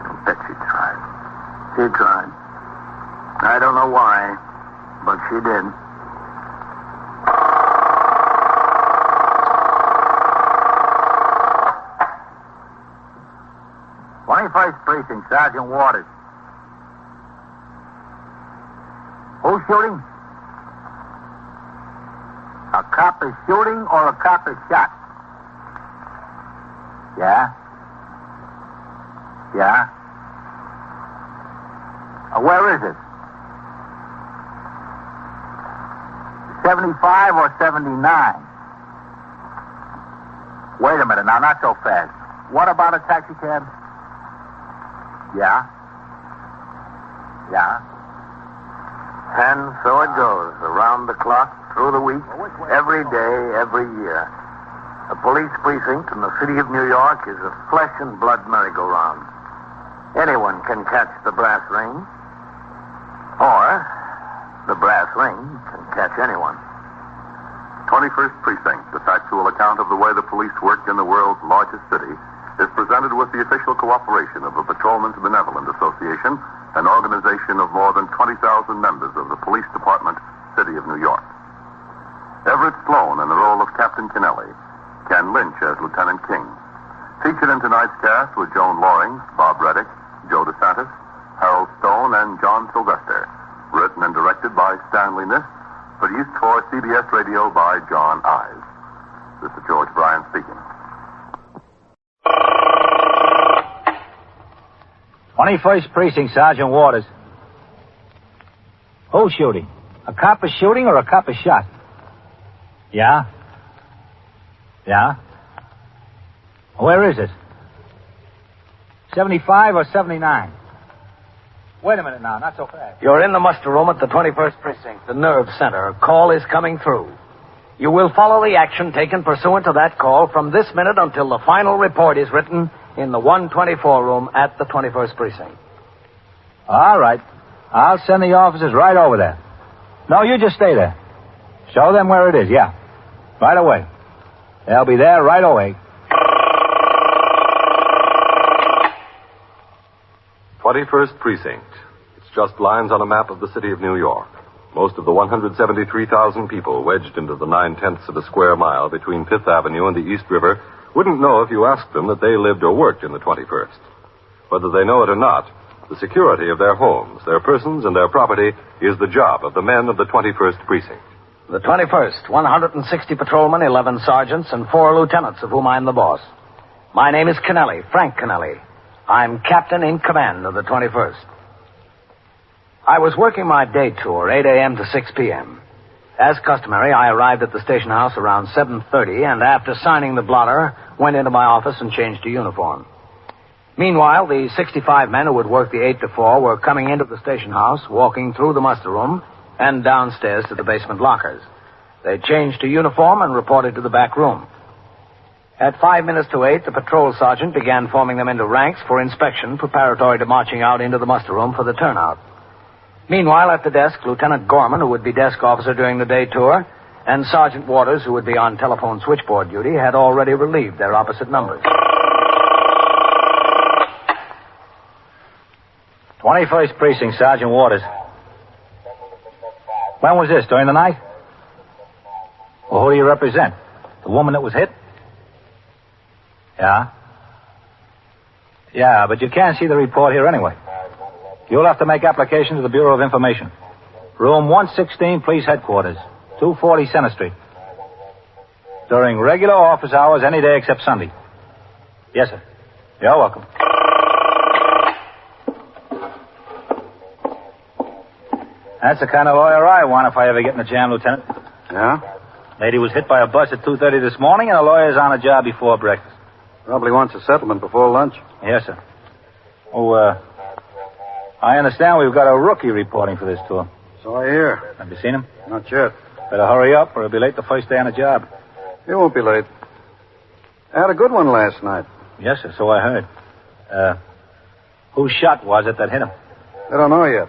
I bet she tried. She tried. I don't know why, but she did. "21st Precinct, Sergeant Waters. Who's shooting? A cop is shooting or a cop is shot? Yeah? Yeah? Where is it? 75 or 79? Wait a minute now, not so fast. What about a taxi cab? Yeah? Yeah? And so it goes, around the clock, through the week, every day, every year. A police precinct in the city of New York is a flesh and blood merry-go-round. Anyone can catch the brass ring, or the brass ring can catch anyone. 21st Precinct, the factual account of the way the police worked in the world's largest city, is presented with the official cooperation of the Patrolmen's Benevolent Association, an organization of more than 20,000 members of the Police Department, City of New York. Everett Sloan in the role of Captain Kennelly, Ken Lynch as Lieutenant King. Featured in tonight's cast were Joan Loring, Bob Reddick, Joe DeSantis, Harold Stone, and John Sylvester. Written and directed by Stanley Niss. Produced for CBS Radio by John Ives. This is George Bryan speaking. 21st Precinct, Sergeant Waters. Who's shooting? A cop is shooting or a cop is shot? Yeah? Yeah? Where is it? 75 or 79? Wait a minute now, not so fast. You're in the muster room at the 21st Precinct, the nerve center. A call is coming through. You will follow the action taken pursuant to that call from this minute until the final report is written in the 124 room at the 21st Precinct. All right. I'll send the officers right over there. No, you just stay there. Show them where it is, yeah. Right away. They'll be there right away. 21st Precinct. It's just lines on a map of the city of New York. Most of the 173,000 people wedged into the 9/10 of a square mile between Fifth Avenue and the East River wouldn't know if you asked them that they lived or worked in the 21st. Whether they know it or not, the security of their homes, their persons, and their property is the job of the men of the 21st Precinct. The 21st, 160 patrolmen, 11 sergeants, and 4 lieutenants, of whom I'm the boss. My name is Kennelly, Frank Kennelly. I'm captain in command of the 21st. I was working my day tour, 8 a.m. to 6 p.m. As customary, I arrived at the station house around 7:30, and after signing the blotter, went into my office and changed to uniform. Meanwhile, the 65 men who would work the 8 to 4 were coming into the station house, walking through the muster room, and downstairs to the basement lockers. They changed to uniform and reported to the back room. At 5 minutes to 8, the patrol sergeant began forming them into ranks for inspection, preparatory to marching out into the muster room for the turnout. Meanwhile, at the desk, Lieutenant Gorman, who would be desk officer during the day tour, and Sergeant Waters, who would be on telephone switchboard duty, had already relieved their opposite numbers. 21st Precinct, Sergeant Waters. When was this, during the night? Well, who do you represent? The woman that was hit? Yeah? Yeah, but you can't see the report here anyway. You'll have to make application to the Bureau of Information. Room 116, Police Headquarters, 240 Center Street. During regular office hours, any day except Sunday. Yes, sir. You're welcome. That's the kind of lawyer I want if I ever get in a jam, Lieutenant. Yeah? Lady was hit by a bus at 2:30 this morning, and the lawyer's on a job before breakfast. Probably wants a settlement before lunch. Yes, sir. Oh, I understand we've got a rookie reporting for this tour. So I hear. Have you seen him? Not yet. Better hurry up, or he'll be late the first day on the job. He won't be late. I had a good one last night. Yes, sir, so I heard. Whose shot was it that hit him? I don't know yet.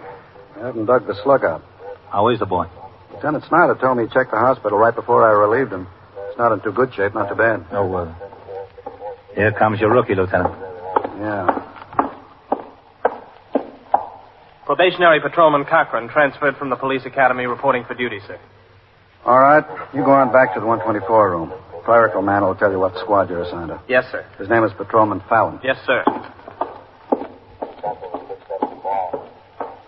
I haven't dug the slug out. How is the boy? Lieutenant Snyder told me he checked the hospital right before I relieved him. It's not in too good shape, not too bad. Oh, here comes your rookie, Lieutenant. Yeah. Probationary Patrolman Cochran, transferred from the police academy, reporting for duty, sir. All right. You go on back to the 124 room. Clerical man will tell you what squad you're assigned to. Yes, sir. His name is Patrolman Fallon. Yes, sir.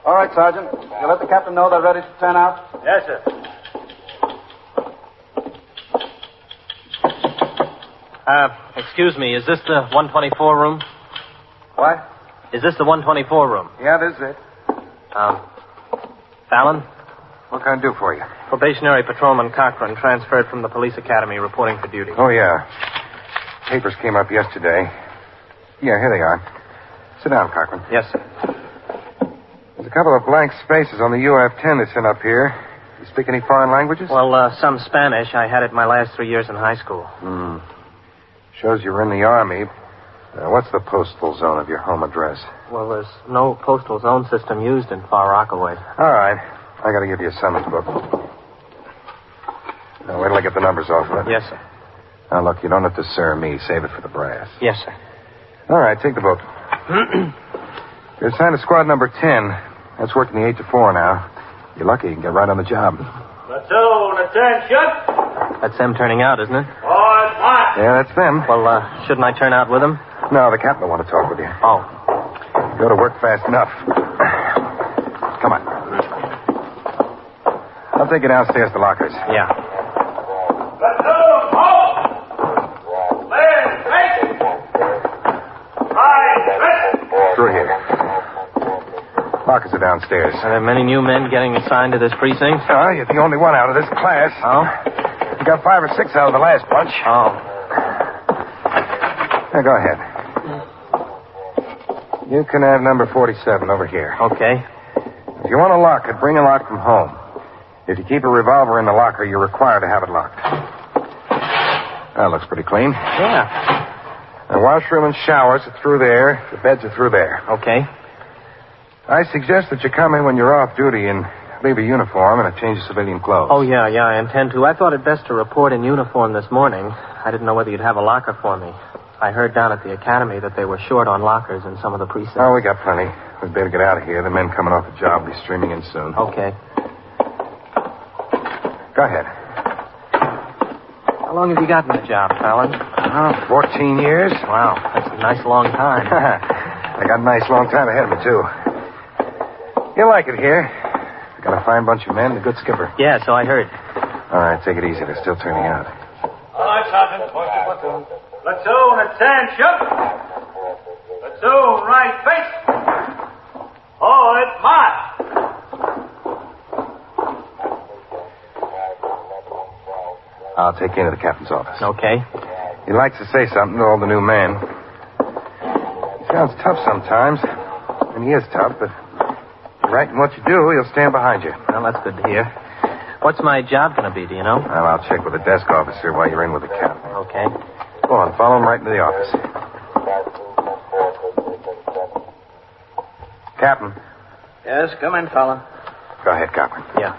All right, Sergeant. You let the captain know they're ready to turn out? Yes, sir. Excuse me, is this the 124 room? What? Is this the 124 room? Yeah, this is it. Fallon? What can I do for you? Probationary Patrolman Cochran, transferred from the police academy, reporting for duty. Oh, yeah. Papers came up yesterday. Yeah, here they are. Sit down, Cochran. Yes, sir. There's a couple of blank spaces on the UF-10 they sent up here. You speak any foreign languages? Well, some Spanish. I had it my last 3 years in high school. Shows you were in the Army. What's the postal zone of your home address? Well, there's no postal zone system used in Far Rockaway. All right. I got to give you a summons book. Now, wait till I get the numbers off of it. Yes, sir. Now, look, you don't have to sir me. Save it for the brass. Yes, sir. All right, take the book. You're assigned to squad number 10. That's working the 8 to 4 now. You're lucky you can get right on the job. Platoon, attention! That's them turning out, isn't it? All right. Yeah, that's them. Well, shouldn't I turn out with them? No, the captain will want to talk with you. Oh. Go to work fast enough. Come on. I'll take you downstairs to lockers. Yeah. Platoon, halt! Land, face! Right, Through here. Lockers are downstairs. Are there many new men getting assigned to this precinct? You're the only one out of this class. Oh? You got 5 or 6 out of the last bunch. Oh. Now, go ahead. You can have number 47 over here. Okay. If you want to lock it, bring a lock from home. If you keep a revolver in the locker, you're required to have it locked. That looks pretty clean. Yeah. The washroom and showers are through there. The beds are through there. Okay. I suggest that you come in when you're off duty and leave a uniform and a change of civilian clothes. Oh, yeah, I intend to. I thought it best to report in uniform this morning. I didn't know whether you'd have a locker for me. I heard down at the academy that they were short on lockers in some of the precincts. Oh, we got plenty. We'd better get out of here. The men coming off the job will be streaming in soon. Okay. Go ahead. How long have you got in the job, Fallon? 14 years. Wow, that's a nice long time. I got a nice long time ahead of me, too. You'll like it here. Got a fine bunch of men and a good skipper. Yeah, so I heard. All right, take it easy. They're still turning out. All right, Sergeant. Platoon. Platoon, attention. Platoon, right face. Forward, march. I'll take you into the captain's office. Okay. He likes to say something to all the new men. He sounds tough sometimes, and he is tough, but right in what you do, he'll stand behind you. Well, that's good to hear. What's my job going to be, do you know? Well, I'll check with the desk officer while you're in with the captain. Okay. Go on, follow him right into the office. Captain. Yes, come in, fella. Go ahead, Cochran. Yeah.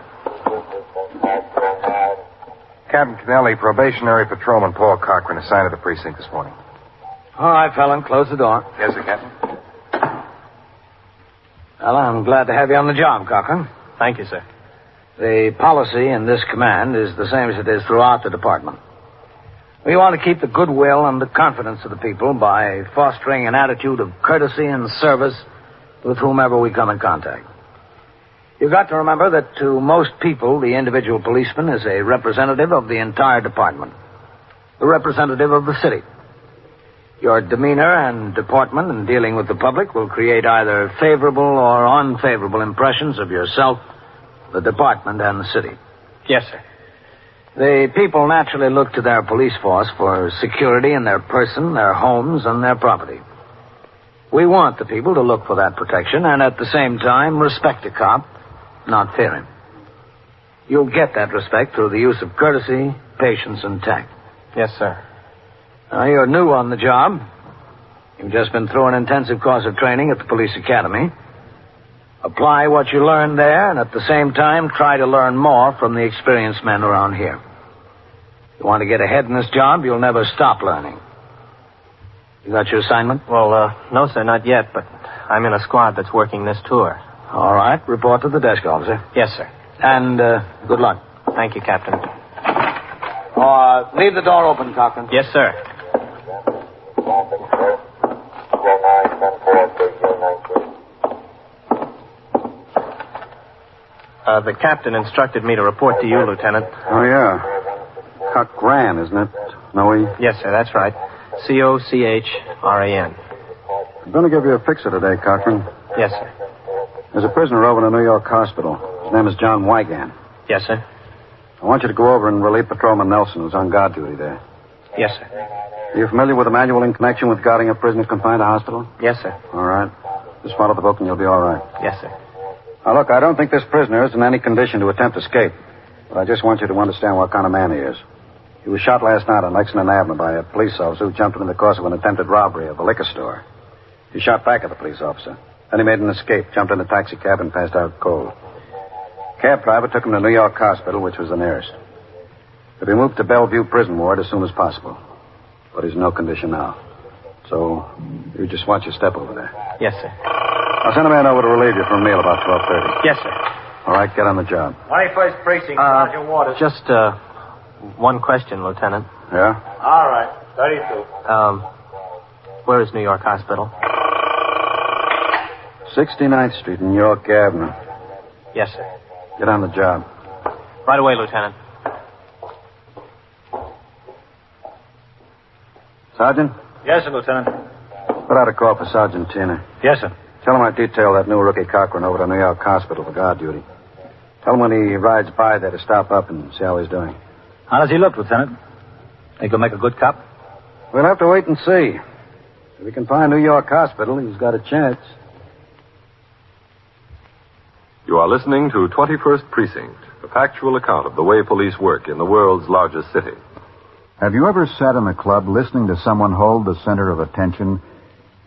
Captain Kennelly, probationary patrolman Paul Cochran assigned to the precinct this morning. All right, fella, close the door. Yes, sir, Captain. Well, I'm glad to have you on the job, Cochran. Thank you, sir. The policy in this command is the same as it is throughout the department. We want to keep the goodwill and the confidence of the people by fostering an attitude of courtesy and service with whomever we come in contact. You've got to remember that to most people, the individual policeman is a representative of the entire department, the representative of the city. Your demeanor and deportment in dealing with the public will create either favorable or unfavorable impressions of yourself, the department, and the city. Yes, sir. The people naturally look to their police force for security in their person, their homes, and their property. We want the people to look for that protection and at the same time respect a cop, not fear him. You'll get that respect through the use of courtesy, patience, and tact. Yes, sir. Now, you're new on the job. You've just been through an intensive course of training at the police academy. Apply what you learned there, and at the same time, try to learn more from the experienced men around here. If you want to get ahead in this job, you'll never stop learning. You got your assignment? Well, no, sir, not yet, but I'm in a squad that's working this tour. All right, report to the desk officer. Yes, sir. And good luck. Thank you, Captain. Leave the door open, Cochran. Yes, sir. The captain instructed me to report to you, Lieutenant. Oh, yeah. Cochran, isn't it? No, E? Yes, sir, that's right. Cochran. I'm going to give you a fixer today, Cochran. Yes, sir. There's a prisoner over in a New York hospital. His name is John Wigan. Yes, sir. I want you to go over and relieve Patrolman Nelson, who's on guard duty there. Yes, sir. Are you familiar with the manual in connection with guarding a prisoner confined to hospital? Yes, sir. All right. Just follow the book and you'll be all right. Yes, sir. Now, look, I don't think this prisoner is in any condition to attempt escape. But I just want you to understand what kind of man he is. He was shot last night on Lexington Avenue by a police officer who jumped him in the course of an attempted robbery of a liquor store. He shot back at the police officer. Then he made an escape, jumped in a taxi cab, and passed out cold. Cab driver took him to New York Hospital, which was the nearest. He'll be moved to Bellevue Prison Ward as soon as possible. But he's in no condition now. So, you just watch your step over there. Yes, sir. I'll send a man over to relieve you for a meal about 12:30. Yes, sir. All right, get on the job. 21st Precinct, Sergeant Waters. Just, one question, Lieutenant. Yeah? All right, 32. Where is New York Hospital? 69th Street and York Avenue. Yes, sir. Get on the job. Right away, Lieutenant. Sergeant? Yes, sir, Lieutenant. Put out a call for Sergeant Tina. Yes, sir. Tell him I detail that new rookie Cochran over to New York Hospital for guard duty. Tell him when he rides by there to stop up and see how he's doing. How does he look, Lieutenant? Think he'll make a good cop? We'll have to wait and see. If he can find New York Hospital, he's got a chance. You are listening to 21st Precinct, a factual account of the way police work in the world's largest city. Have you ever sat in a club listening to someone hold the center of attention?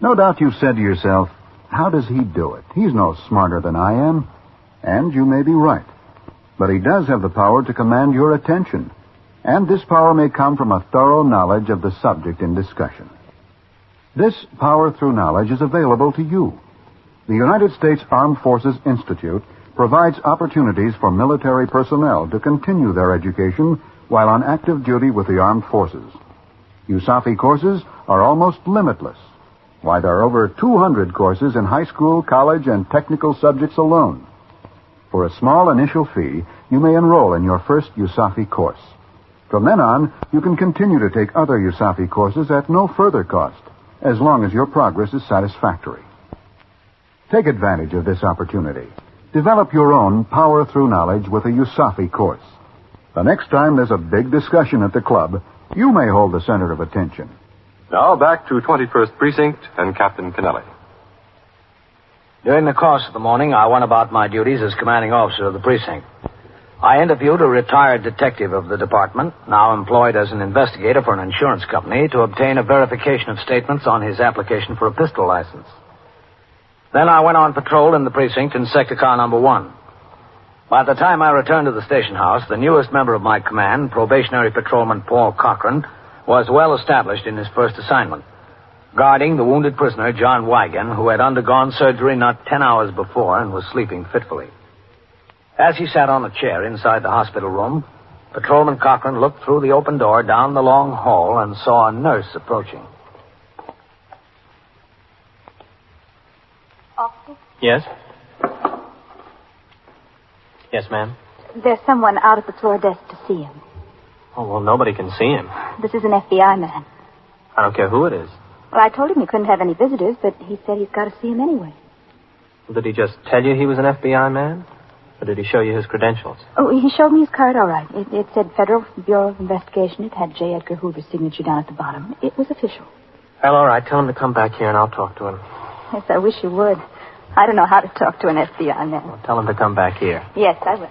No doubt you've said to yourself, how does he do it? He's no smarter than I am. And you may be right. But he does have the power to command your attention. And this power may come from a thorough knowledge of the subject in discussion. This power through knowledge is available to you. The United States Armed Forces Institute provides opportunities for military personnel to continue their education while on active duty with the armed forces. USAFI courses are almost limitless. Why, there are over 200 courses in high school, college, and technical subjects alone. For a small initial fee, you may enroll in your first USAFI course. From then on, you can continue to take other USAFI courses at no further cost, as long as your progress is satisfactory. Take advantage of this opportunity. Develop your own power through knowledge with a USAFI course. The next time there's a big discussion at the club, you may hold the center of attention. Now back to 21st Precinct and Captain Kennelly. During the course of the morning, I went about my duties as commanding officer of the precinct. I interviewed a retired detective of the department, now employed as an investigator for an insurance company, to obtain a verification of statements on his application for a pistol license. Then I went on patrol in the precinct in sector car number 1. By the time I returned to the station house, the newest member of my command, probationary patrolman Paul Cochran, was well established in his first assignment, guarding the wounded prisoner, John Wigan, who had undergone surgery not 10 hours before and was sleeping fitfully. As he sat on a chair inside the hospital room, Patrolman Cochran looked through the open door down the long hall and saw a nurse approaching. Officer? Yes? Yes, ma'am? There's someone out at the floor desk to see him. Oh, well, nobody can see him. This is an FBI man. I don't care who it is. Well, I told him he couldn't have any visitors, but he said he's got to see him anyway. Did he just tell you he was an FBI man? Or did he show you his credentials? Oh, he showed me his card, all right. It said Federal Bureau of Investigation. It had J. Edgar Hoover's signature down at the bottom. It was official. Well, all right. Tell him to come back here and I'll talk to him. Yes, I wish you would. I don't know how to talk to an FBI man. Well, tell him to come back here. Yes, I will.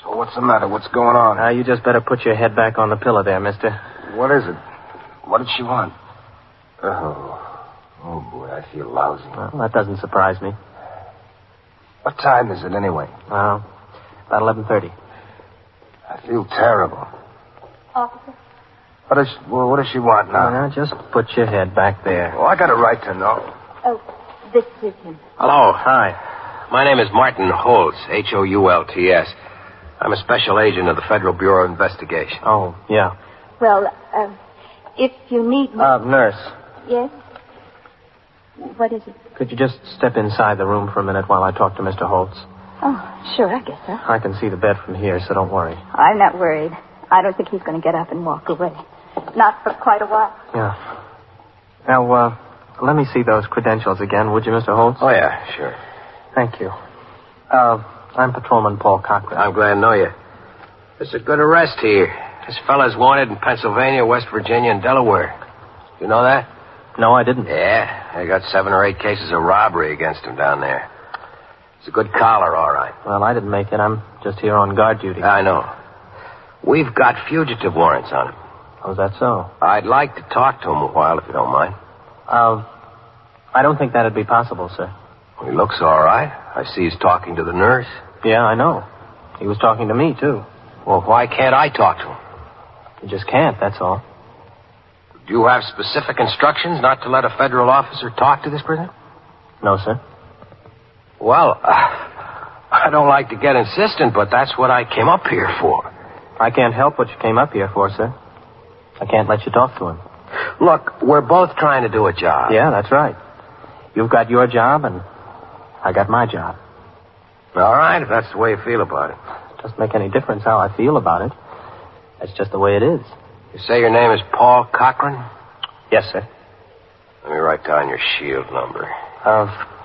So what's the matter? What's going on? You just better put your head back on the pillow there, mister. What is it? What did she want? Oh, boy, I feel lousy. Well, that doesn't surprise me. What time is it, anyway? About 11:30. I feel terrible. Officer? What does she want now? Now, just put your head back there. Oh, I got a right to know. Oh, this is him. Hello. Hi. My name is Martin Holtz, Hoults. I'm a special agent of the Federal Bureau of Investigation. Oh, yeah. Well, if you need me... Nurse. Yes? What is it? Could you just step inside the room for a minute while I talk to Mr. Holtz? Oh, sure, I guess so. I can see the bed from here, so don't worry. I'm not worried. I don't think he's going to get up and walk away. Not for quite a while. Yeah. Now, let me see those credentials again, would you, Mr. Holtz? Oh, yeah, sure. Thank you. I'm Patrolman Paul Cochran. I'm glad to know you. It's a good arrest here. This fella's wanted in Pennsylvania, West Virginia, and Delaware. You know that? No, I didn't. Yeah, they got 7 or 8 cases of robbery against him down there. It's a good collar, all right. Well, I didn't make it. I'm just here on guard duty. I know. We've got fugitive warrants on him. Oh, is that so? I'd like to talk to him a while, if you don't mind. I don't think that'd be possible, sir. Well, he looks all right. I see he's talking to the nurse. Yeah, I know. He was talking to me, too. Well, why can't I talk to him? You just can't, that's all. Do you have specific instructions not to let a federal officer talk to this prisoner? No, sir. Well, I don't like to get insistent, but that's what I came up here for. I can't help what you came up here for, sir. I can't let you talk to him. Look, we're both trying to do a job. Yeah, that's right. You've got your job, and I got my job. All right, if that's the way you feel about it. It doesn't make any difference how I feel about it. That's just the way it is. You say your name is Paul Cochran? Yes, sir. Let me write down your shield number.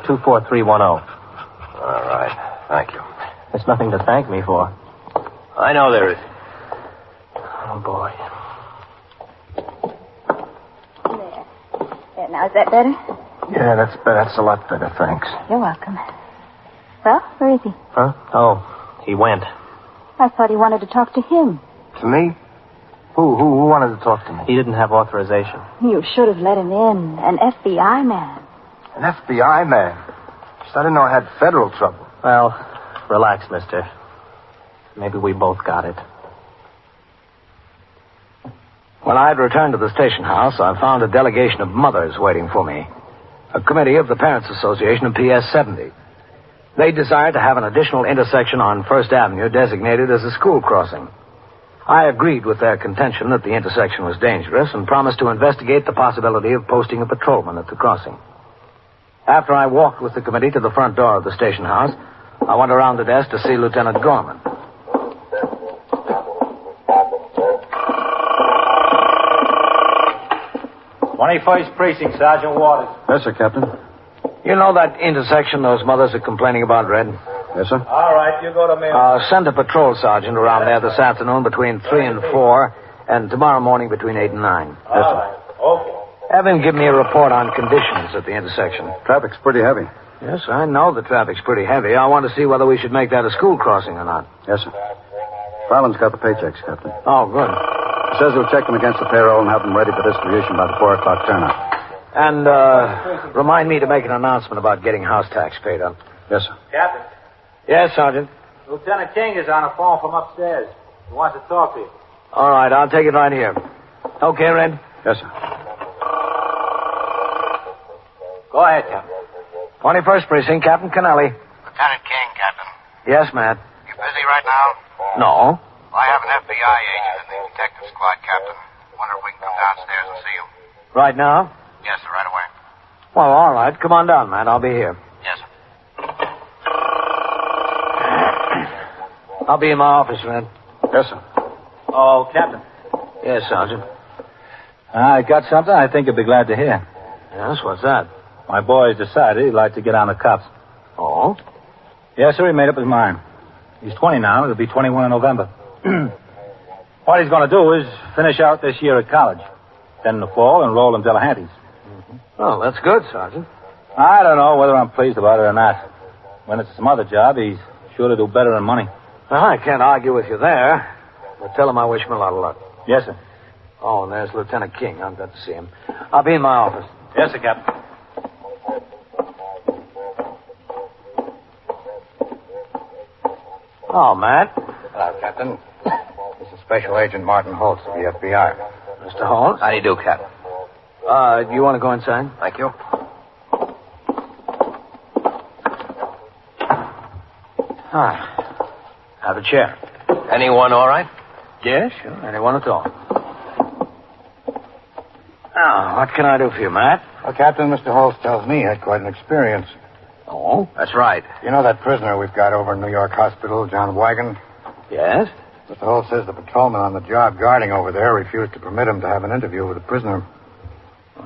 24310. All right. Thank you. There's nothing to thank me for. I know there is. Oh, boy. There, now, is that better? Yeah, that's better. That's a lot better, thanks. You're welcome. Well, where is he? Huh? Oh, he went. I thought he wanted to talk to him. To me? Who wanted to talk to me? He didn't have authorization. You should have let him in. An FBI man. An FBI man? Just I didn't know I had federal trouble. Well, relax, mister. Maybe we both got it. When I had returned to the station house, I found a delegation of mothers waiting for me. A committee of the Parents Association of PS 70. They desired to have an additional intersection on First Avenue designated as a school crossing. I agreed with their contention that the intersection was dangerous and promised to investigate the possibility of posting a patrolman at the crossing. After I walked with the committee to the front door of the station house, I went around the desk to see Lieutenant Gorman. "21st Precinct, Sergeant Waters." Yes, sir, Captain. You know that intersection those mothers are complaining about, Red? Yes, sir. All right, you go to me. Send a patrol sergeant around there this afternoon between 3 and 4, and tomorrow morning between 8 and 9. Yes, sir. All right. Okay. Have him give me a report on conditions at the intersection. Traffic's pretty heavy. Yes, I know the traffic's pretty heavy. I want to see whether we should make that a school crossing or not. Yes, sir. Fallon's got the paychecks, Captain. Oh, good. He says he'll check them against the payroll and have them ready for distribution by the 4 o'clock turnout. And, remind me to make an announcement about getting house tax paid up. Yes, sir. Captain, Yes, Sergeant. Lieutenant King is on a phone from upstairs. He wants to talk to you. All right, I'll take it right here. Okay, Red? Yes, sir. Go ahead, Captain. 21st Precinct, Captain Kennelly. Lieutenant King, Captain. Yes, Matt. You busy right now? No. I have an FBI agent in the detective squad, Captain. Wonder if we can come downstairs and see you. Right now? Yes, sir, right away. Well, all right. Come on down, Matt. I'll be here. Yes, sir. I'll be in my office, Red. Yes, sir. Oh, Captain. Yes, Sergeant. I got something I think you'll be glad to hear. Yes, what's that? My boy's decided he'd like to get on the cops. Oh? Yes, sir, he made up his mind. He's 20 now. He'll be 21 in November. What he's going to do is finish out this year at college. Then in the fall, enroll in Delahanty's. Oh, that's good, Sergeant. I don't know whether I'm pleased about it or not. When it's some other job, he's sure to do better in money. Well, I can't argue with you there. But tell him I wish him a lot of luck. Yes, sir. Oh, and there's Lieutenant King. I've got to see him. I'll be in my office. Yes, sir, Captain. Oh, Matt. Hello, Captain. This is Special Agent Martin Holtz of the FBI. Mr. Holmes? How do you do, Captain? Do you want to go inside? Thank you. Have a chair. Anyone all right? Yes, sure. Anyone at all. Now, what can I do for you, Matt? Well, Captain, Mr. Holtz tells me he had quite an experience. Oh? That's right. You know that prisoner we've got over in New York Hospital, John Wagon? Yes? Mr. Holtz says the patrolman on the job guarding over there refused to permit him to have an interview with the prisoner.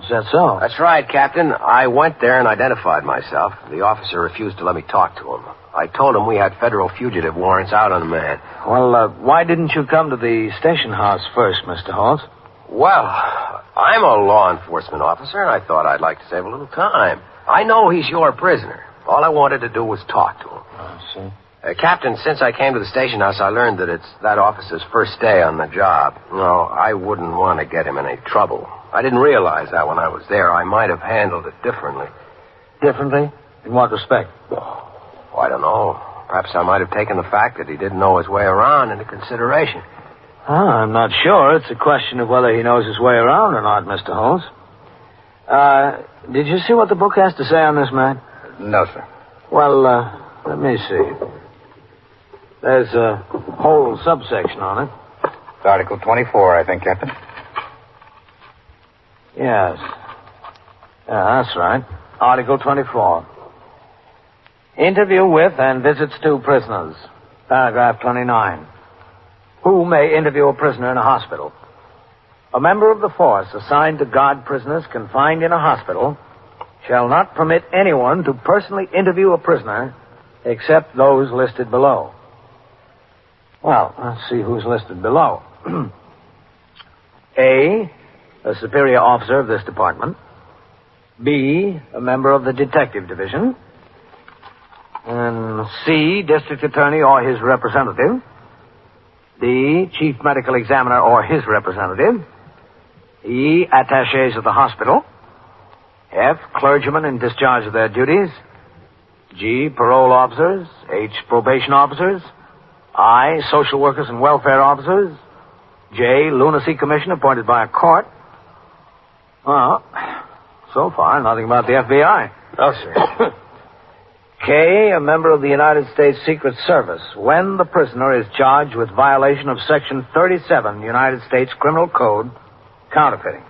Is that so? That's right, Captain. I went there and identified myself. The officer refused to let me talk to him. I told him we had federal fugitive warrants out on the man. Well, why didn't you come to the station house first, Mr. Holtz? Well, I'm a law enforcement officer, and I thought I'd like to save a little time. I know he's your prisoner. All I wanted to do was talk to him. I see. Captain, since I came to the station house, I learned that it's that officer's first day on the job. No, I wouldn't want to get him in any trouble. I didn't realize that when I was there. I might have handled it differently. Differently? In what respect? Oh, I don't know. Perhaps I might have taken the fact that he didn't know his way around into consideration. I'm not sure. It's a question of whether he knows his way around or not, Mr. Holmes. Did you see what the book has to say on this, man? No, sir. Well, let me see. There's a whole subsection on it. It's Article 24, I think, Captain. Yes. Yeah, that's right. Article 24. Interview with and visits to prisoners. Paragraph 29. Who may interview a prisoner in a hospital? A member of the force assigned to guard prisoners confined in a hospital shall not permit anyone to personally interview a prisoner except those listed below. Well, let's see who's listed below. A superior officer of this department. B, a member of the detective division. And C, district attorney or his representative. D, chief medical examiner or his representative. E, attachés of the hospital. F, clergymen in discharge of their duties. G, parole officers. H, probation officers. I, social workers and welfare officers. J, lunacy commission appointed by a court. Well, so far, nothing about the FBI. No, sir. K, a member of the United States Secret Service, when the prisoner is charged with violation of Section 37, United States Criminal Code, counterfeiting.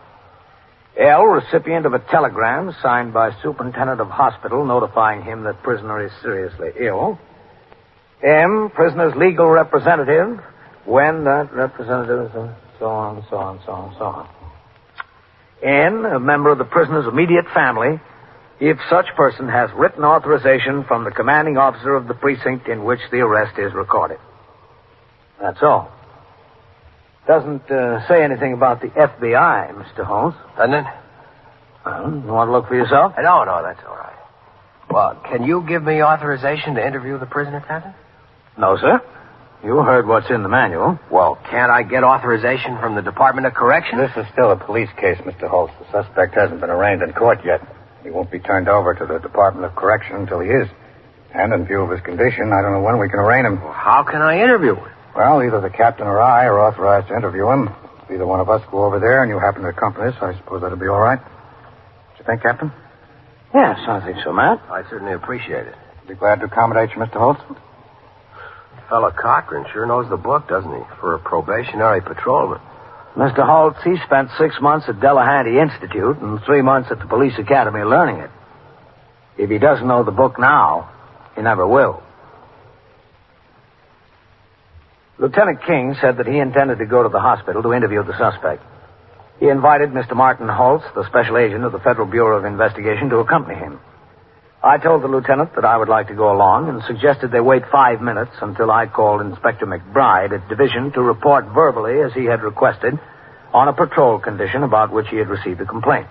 L, recipient of a telegram signed by superintendent of hospital notifying him that prisoner is seriously ill. M, prisoner's legal representative, when that representative is so on. N, a member of the prisoner's immediate family, if such person has written authorization from the commanding officer of the precinct in which the arrest is recorded. That's all. Doesn't say anything about the FBI, Mr. Holmes. Doesn't it? You want to look for yourself? No, that's all right. Well, can you give me authorization to interview the prisoner, Captain? No, sir. You heard what's in the manual. Well, can't I get authorization from the Department of Corrections? This is still a police case, Mr. Holtz. The suspect hasn't been arraigned in court yet. He won't be turned over to the Department of Correction until he is. And in view of his condition, I don't know when we can arraign him. Well, how can I interview him? Well, either the captain or I are authorized to interview him. If either one of us go over there and you happen to accompany us, I suppose that'll be all right. What you think, Captain? Yes, I think so, Matt. I certainly appreciate it. Be glad to accommodate you, Mr. Holtz. Fellow Cochran sure knows the book, doesn't he? For a probationary patrolman. Mr. Holtz, he spent 6 months at Delahanty Institute and 3 months at the police academy learning it. If he doesn't know the book now, he never will. Lieutenant King said that he intended to go to the hospital to interview the suspect. He invited Mr. Martin Holtz, the special agent of the Federal Bureau of Investigation, to accompany him. I told the lieutenant that I would like to go along and suggested they wait 5 minutes until I called Inspector McBride at Division to report verbally, as he had requested, on a patrol condition about which he had received a complaint.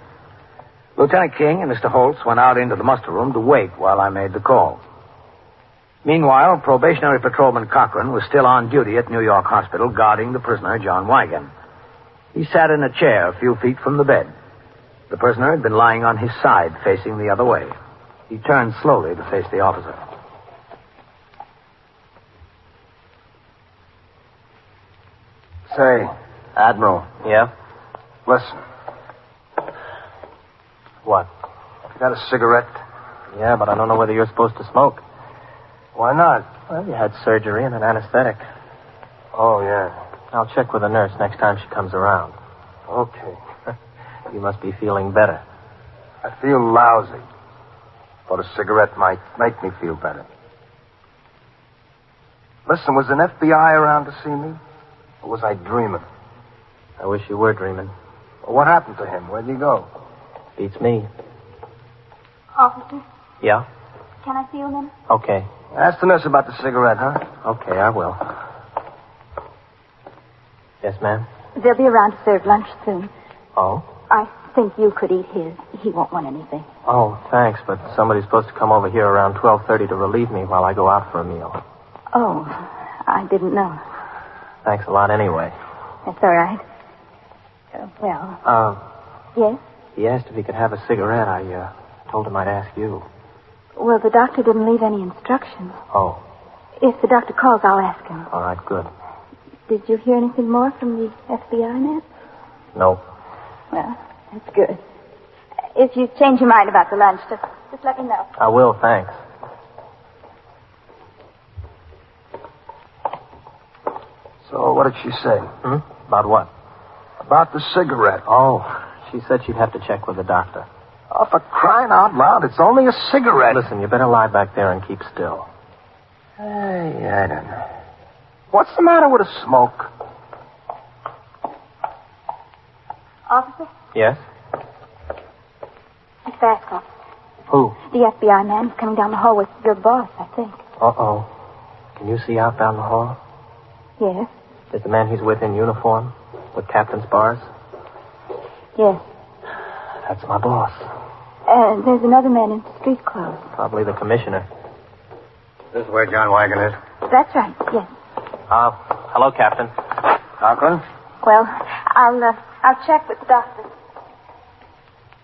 Lieutenant King and Mr. Holtz went out into the muster room to wait while I made the call. Meanwhile, probationary patrolman Cochran was still on duty at New York Hospital guarding the prisoner, John Wigan. He sat in a chair a few feet from the bed. The prisoner had been lying on his side, facing the other way. He turned slowly to face the officer. Say, Admiral. Yeah? Listen. What? You got a cigarette? Yeah, but I don't know whether you're supposed to smoke. Why not? Well, you had surgery and an anesthetic. Oh, yeah. I'll check with the nurse next time she comes around. Okay. You must be feeling better. I feel lousy. But a cigarette might make me feel better. Listen, was an FBI around to see me? Or was I dreaming? I wish you were dreaming. Well, what happened to him? Where'd he go? Beats me. Officer, Yeah? can I see you a minute? Okay. Ask the nurse about the cigarette, huh? Okay, I will. Yes, ma'am? They'll be around to serve lunch soon. Oh? I think you could eat his. He won't want anything. Oh, thanks, but somebody's supposed to come over here around 12:30 to relieve me while I go out for a meal. Oh, I didn't know. Thanks a lot anyway. That's all right. Yes? He asked if he could have a cigarette. I told him I'd ask you. Well, the doctor didn't leave any instructions. Oh. If the doctor calls, I'll ask him. All right, good. Did you hear anything more from the FBI man? No. Well, that's good. If you change your mind about the lunch, just let me know. I will, thanks. So what did she say? About what? About the cigarette. Oh, she said she'd have to check with the doctor. Oh, for crying out loud, it's only a cigarette. Listen, you better lie back there and keep still. Hey, I don't know. What's the matter with a smoke? Officer? Yes? It's Bascom. Who? The FBI man is coming down the hall with your boss, I think. Uh-oh. Can you see out down the hall? Yes. Is the man he's with in uniform? With captain's bars? Yes. That's my boss. There's another man in street clothes. Probably the commissioner. This is where John Wigan is. That's right, yes. Hello, Captain. Cochran? Well, I'll check with the doctor.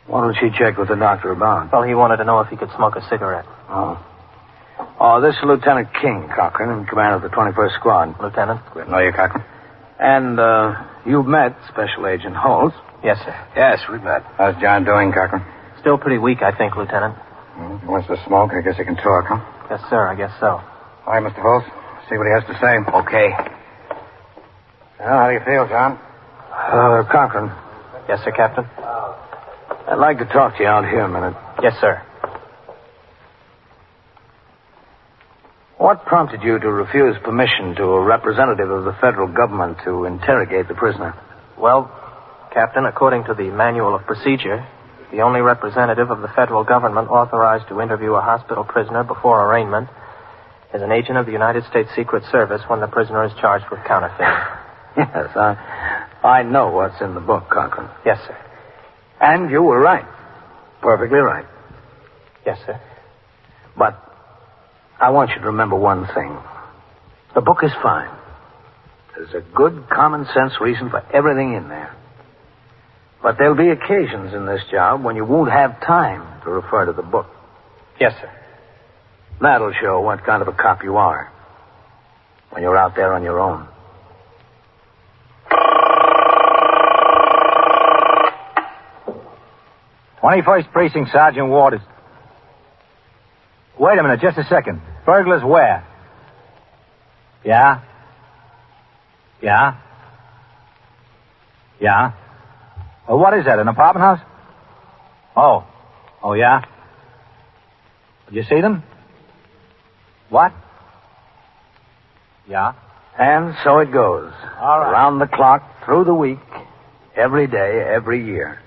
What did she check with the doctor about? Well, he wanted to know if he could smoke a cigarette. Oh, this is Lieutenant King, Cochran, in command of the 21st Squad. Lieutenant? Good to know you, Cochran. And, you've met Special Agent Holtz. Yes, sir. Yes, we've met. How's John doing, Cochran? Still pretty weak, I think, Lieutenant. If he wants to smoke, I guess he can talk, huh? Yes, sir, I guess so. All right, Mr. Holtz. See what he has to say. Okay. Well, how do you feel, John? Cochran. Yes, sir, Captain? I'd like to talk to you out here a minute. Yes, sir. What prompted you to refuse permission to a representative of the federal government to interrogate the prisoner? Well, Captain, according to the manual of procedure, the only representative of the federal government authorized to interview a hospital prisoner before arraignment, is an agent of the United States Secret Service when the prisoner is charged with counterfeiting. Yes, I know what's in the book, Cochran. Yes, sir. And you were right. Perfectly right. Yes, sir. But I want you to remember one thing. The book is fine. There's a good common sense reason for everything in there. But there'll be occasions in this job when you won't have time to refer to the book. Yes, sir. That'll show what kind of a cop you are when you're out there on your own. "21st Precinct, Sergeant Waters." Wait a minute, just a second. Burglars where? Yeah? Yeah? Yeah? Well, what is that, an apartment house? Oh, yeah? Did you see them? What? Yeah? And so it goes. All right. Around the clock, through the week, every day, every year.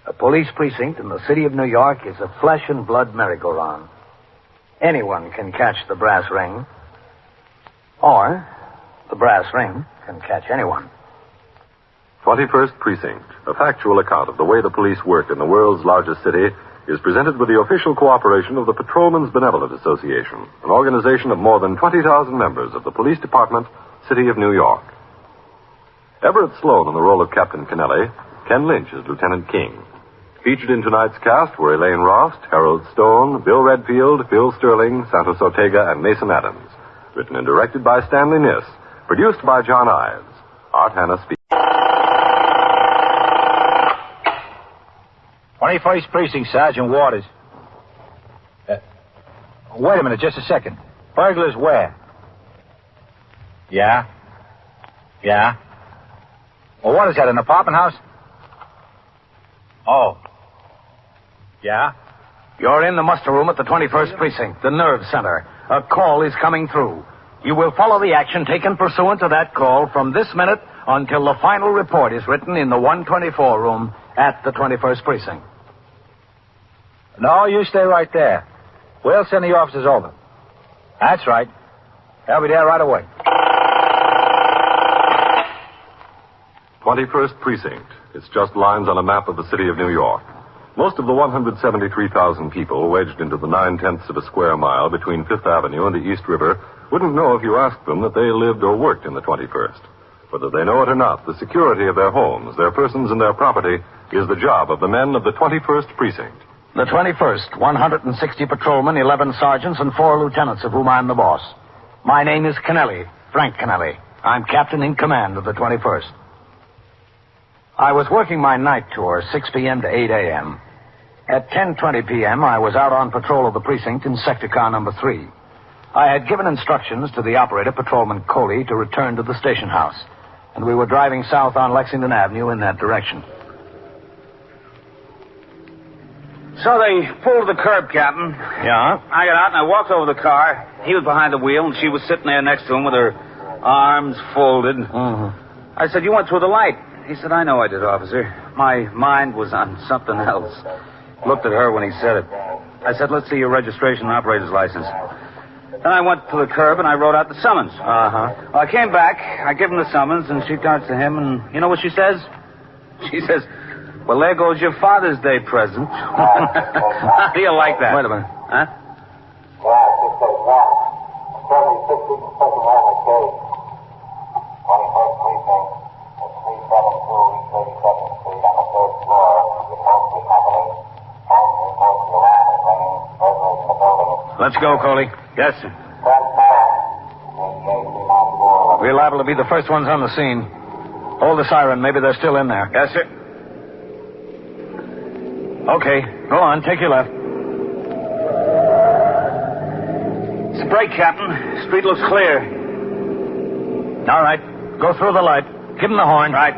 A police precinct in the city of New York is a flesh and blood merry-go-round. Anyone can catch the brass ring. Or the brass ring can catch anyone. 21st Precinct, a factual account of the way the police work in the world's largest city, is presented with the official cooperation of the Patrolmen's Benevolent Association, an organization of more than 20,000 members of the Police Department, City of New York. Everett Sloan in the role of Captain Kennelly, Ken Lynch as Lieutenant King. Featured in tonight's cast were Elaine Rost, Harold Stone, Bill Redfield, Phil Sterling, Santos Ortega, and Mason Adams. Written and directed by Stanley Niss. Produced by John Ives. Art Hannah speaks. 21st Precinct, Sergeant Waters. Wait a minute, just a second. Burglars where? Yeah? Yeah? Well, what is that, an apartment house? Oh. Yeah? You're in the muster room at the 21st Precinct, the nerve center. A call is coming through. You will follow the action taken pursuant to that call from this minute until the final report is written in the 124 room at the 21st Precinct. No, you stay right there. We'll send the officers over. That's right. They'll be there right away. 21st Precinct. It's just lines on a map of the city of New York. Most of the 173,000 people wedged into the 9/10 of a square mile between Fifth Avenue and the East River wouldn't know if you asked them that they lived or worked in the 21st. Whether they know it or not, the security of their homes, their persons, and their property is the job of the men of the 21st Precinct. The 21st, 160 patrolmen, 11 sergeants, and 4 lieutenants, of whom I'm the boss. My name is Kennelly, Frank Kennelly. I'm captain in command of the 21st. I was working my night tour, 6 p.m. to 8 a.m. At 10:20 p.m., I was out on patrol of the precinct in sector car number 3. I had given instructions to the operator, Patrolman Coley, to return to the station house, and we were driving south on Lexington Avenue in that direction. So they pulled the curb, Captain. Yeah? I got out and I walked over the car. He was behind the wheel, and she was sitting there next to him with her arms folded. Mm-hmm. I said, "You went through the light." He said, "I know I did, officer. My mind was on something else." Looked at her when he said it. I said, "Let's see your registration and operator's license." Then I went to the curb and I wrote out the summons. Uh-huh. Well, I came back, I give him the summons, and she turns to him, and you know what she says? She says, "Well, there goes your Father's Day present." How do you like that? Wait a minute. Huh? Let's go, Coley. Yes, sir. We're liable to be the first ones on the scene. Hold the siren. Maybe they're still in there. Yes, sir. Okay. Go on. Take your left. It's a break, Captain. Street looks clear. All right. Go through the light. Give him the horn. Right.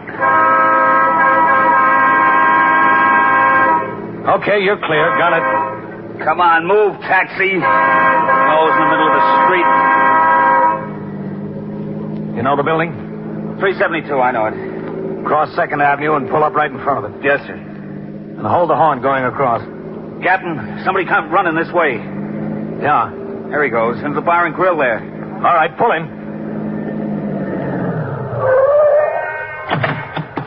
Okay, you're clear. Got it. Come on, move, taxi. Nose in the middle of the street. You know the building? 372, I know it. Cross 2nd Avenue and pull up right in front of it. Yes, sir. And hold the horn going across. Captain, somebody come running this way. Yeah. There he goes, into the bar and grill there. All right, pull him.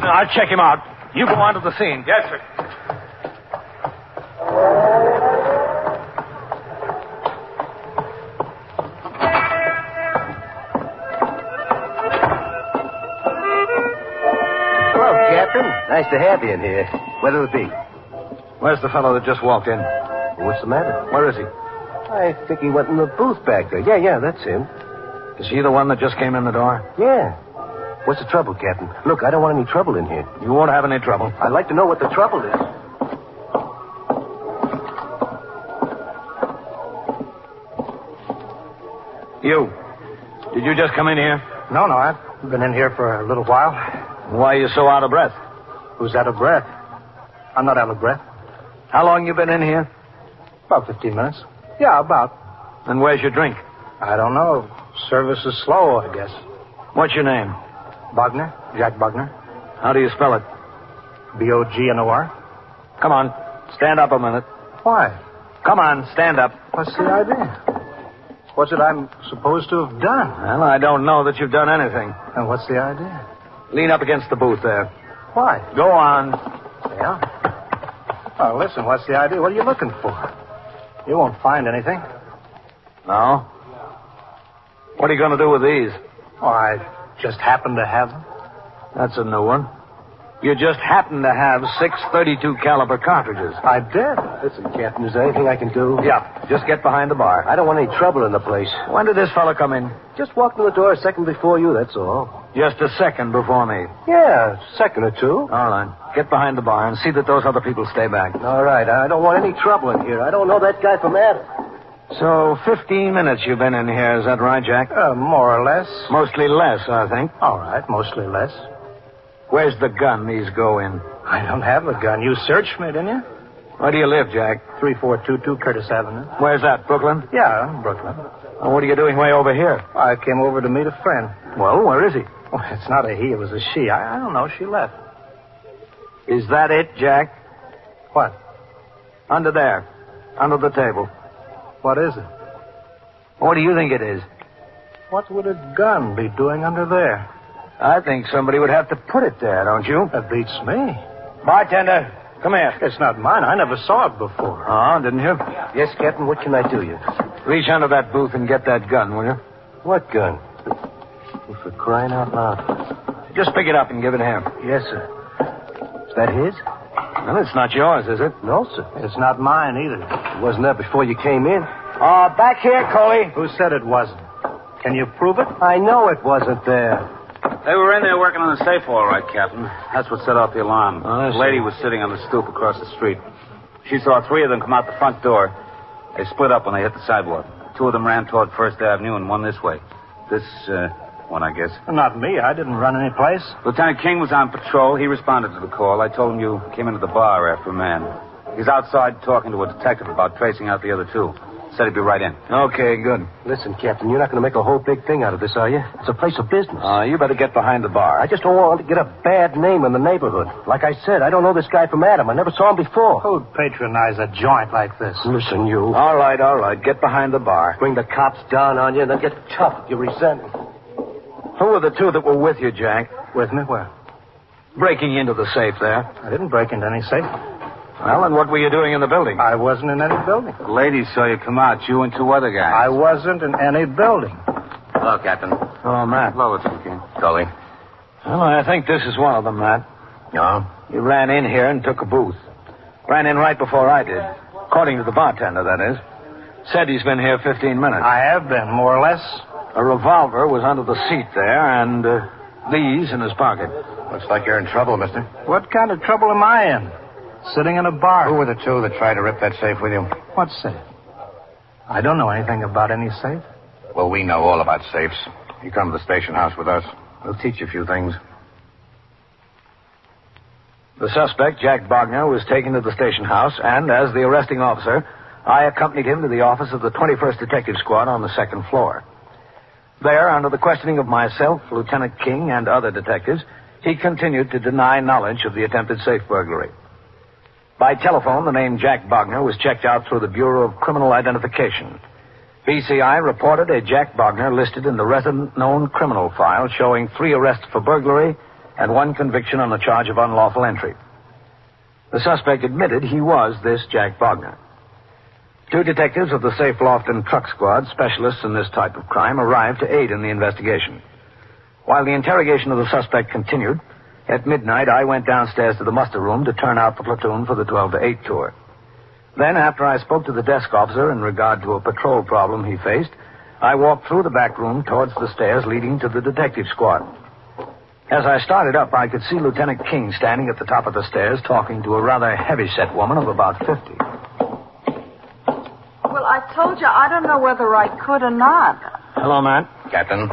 I'll check him out. You go on to the scene. Yes, sir. Hello, Captain. Nice to have you in here. What'll it be? Where's the fellow that just walked in? What's the matter? Where is he? I think he went in the booth back there. Yeah, that's him. Is he the one that just came in the door? Yeah. What's the trouble, Captain? Look, I don't want any trouble in here. You won't have any trouble. I'd like to know what the trouble is. You. Did you just come in here? No, I've been in here for a little while. Why are you so out of breath? Who's out of breath? I'm not out of breath. How long you been in here? About 15 minutes. Yeah, about. And where's your drink? I don't know. Service is slow, I guess. What's your name? Bogner. Jack Bogner. How do you spell it? Bognor. Come on. Stand up a minute. Why? Come on, stand up. What's the idea? What's it I'm supposed to have done? Well, I don't know that you've done anything. And what's the idea? Lean up against the booth there. Why? Go on. Yeah? Oh, listen, what's the idea? What are you looking for? You won't find anything. No? What are you going to do with these? Oh, I just happen to have them. That's a new one. You just happen to have 6 .32 caliber cartridges. I did. Listen, Captain, is there anything I can do? Yeah, just get behind the bar. I don't want any trouble in the place. When did this fella come in? Just walked in the door a second before you, that's all. Just a second before me. Yeah, a second or two. All right. Get behind the bar and see that those other people stay back. All right. I don't want any trouble in here. I don't know that guy from Adam. So, 15 minutes you've been in here, is that right, Jack? More or less. Mostly less, I think. All right, mostly less. Where's the gun these go in? I don't have a gun. You searched me, didn't you? Where do you live, Jack? 3422 Curtis Avenue. Where's that, Brooklyn? Yeah, Brooklyn. Well, what are you doing way over here? I came over to meet a friend. Well, where is he? Well, it's not a he, it was a she. I don't know. She left. Is that it, Jack? What? Under there. Under the table. What is it? What do you think it is? What would a gun be doing under there? I think somebody would have to put it there, don't you? That beats me. Bartender, come here. It's not mine. I never saw it before. Oh, didn't you? Yes, Captain. What can I do you? Reach under that booth and get that gun, will you? What gun? For crying out loud. Just pick it up and give it him. Yes, sir. Is that his? Well, it's not yours, is it? No, sir. It's not mine either. It wasn't there before you came in. Back here, Coley. Who said it wasn't? Can you prove it? I know it wasn't there. They were in there working on the safe, all right, Captain. That's what set off the alarm. Oh, the lady was sitting on the stoop across the street. She saw 3 of them come out the front door. They split up when they hit the sidewalk. 2 of them ran toward First Avenue and one this way. This one, I guess. Not me. I didn't run any place. Lieutenant King was on patrol. He responded to the call. I told him you came into the bar after a man. He's outside talking to a detective about tracing out the other 2. Said he'd be right in. Okay, good. Listen, Captain, you're not going to make a whole big thing out of this, are you? It's a place of business. You better get behind the bar. I just don't want to get a bad name in the neighborhood. Like I said, I don't know this guy from Adam. I never saw him before. Who'd patronize a joint like this? Listen, you. All right. Get behind the bar. Bring the cops down on you and then get tough if you resent me. Who were the 2 that were with you, Jack? With me? Where? Breaking into the safe there. I didn't break into any safe. Well, and what were you doing in the building? I wasn't in any building. The lady saw you come out, you and 2 other guys. I wasn't in any building. Hello, Captain. Oh, Matt. Hello, Lieutenant King. Coley. Well, I think this is one of them, Matt. No? He ran in here and took a booth. Ran in right before I did. According to the bartender, that is. Said he's been here 15 minutes. I have been, more or less. A revolver was under the seat there, and these in his pocket. Looks like you're in trouble, mister. What kind of trouble am I in? Sitting in a bar. Who were the 2 that tried to rip that safe with you? What safe? I don't know anything about any safe. Well, we know all about safes. You come to the station house with us. We'll teach you a few things. The suspect, Jack Bogner, was taken to the station house, and as the arresting officer, I accompanied him to the office of the 21st Detective Squad on the 2nd floor. There, under the questioning of myself, Lieutenant King, and other detectives, he continued to deny knowledge of the attempted safe burglary. By telephone, the name Jack Bogner was checked out through the Bureau of Criminal Identification. BCI reported a Jack Bogner listed in the resident known criminal file showing 3 arrests for burglary and 1 conviction on the charge of unlawful entry. The suspect admitted he was this Jack Bogner. 2 detectives of the Safe Loft and Truck Squad, specialists in this type of crime, arrived to aid in the investigation. While the interrogation of the suspect continued, at midnight I went downstairs to the muster room to turn out the platoon for the 12 to 8 tour. Then, after I spoke to the desk officer in regard to a patrol problem he faced, I walked through the back room towards the stairs leading to the detective squad. As I started up, I could see Lieutenant King standing at the top of the stairs talking to a rather heavy-set woman of about 50. Well, I told you I don't know whether I could or not. Hello, Matt. Captain,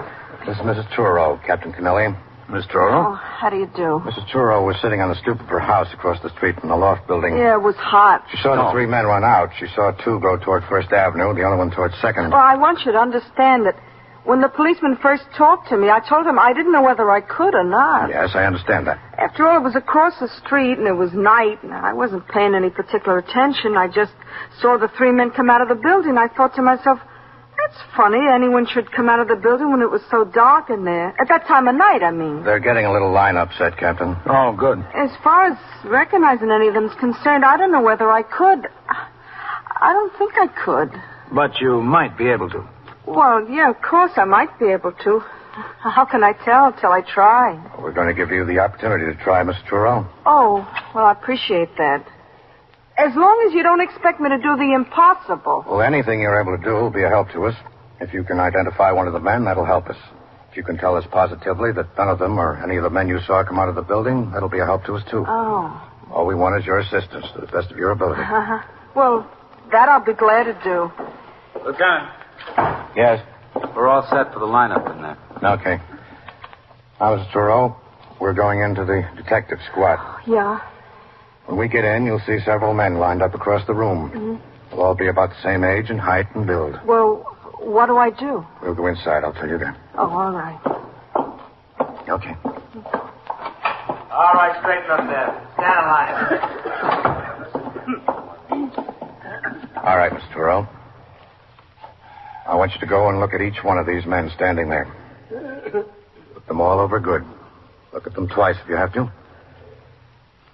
this is Mrs. Turo, Captain Kennelly. Miss Turo? Oh, how do you do? Mrs. Turo was sitting on the stoop of her house across the street from the loft building. Yeah, it was hot. She saw the 3 men run out. She saw 2 go toward First Avenue, the other one toward 2nd. Well, I want you to understand that when the policeman first talked to me, I told him I didn't know whether I could or not. Yes, I understand that. After all, it was across the street, and it was night, and I wasn't paying any particular attention. I just saw the 3 men come out of the building. I thought to myself, that's funny. Anyone should come out of the building when it was so dark in there. At that time of night, I mean. They're getting a little line upset, Captain. Oh, good. As far as recognizing any of them is concerned, I don't know whether I could. I don't think I could. But you might be able to. Well, yeah, of course I might be able to. How can I tell till I try? Well, we're going to give you the opportunity to try, Miss Turo. Oh, well, I appreciate that. As long as you don't expect me to do the impossible. Well, anything you're able to do will be a help to us. If you can identify one of the men, that'll help us. If you can tell us positively that none of them or any of the men you saw come out of the building, that'll be a help to us, too. Oh. All we want is your assistance to the best of your ability. Well, that I'll be glad to do. Lieutenant. Yes? We're all set for the lineup in there. Okay. Now, Mrs. Turo, we're going into the detective squad. Yeah. When we get in, you'll see several men lined up across the room. Mm-hmm. They'll all be about the same age and height and build. Well, what do I do? We'll go inside. I'll tell you then. Oh, all right. Okay. All right, straighten up there. Stand in line. All right, Mr. Turo. I want you to go and look at each one of these men standing there. Look them all over good. Look at them twice if you have to.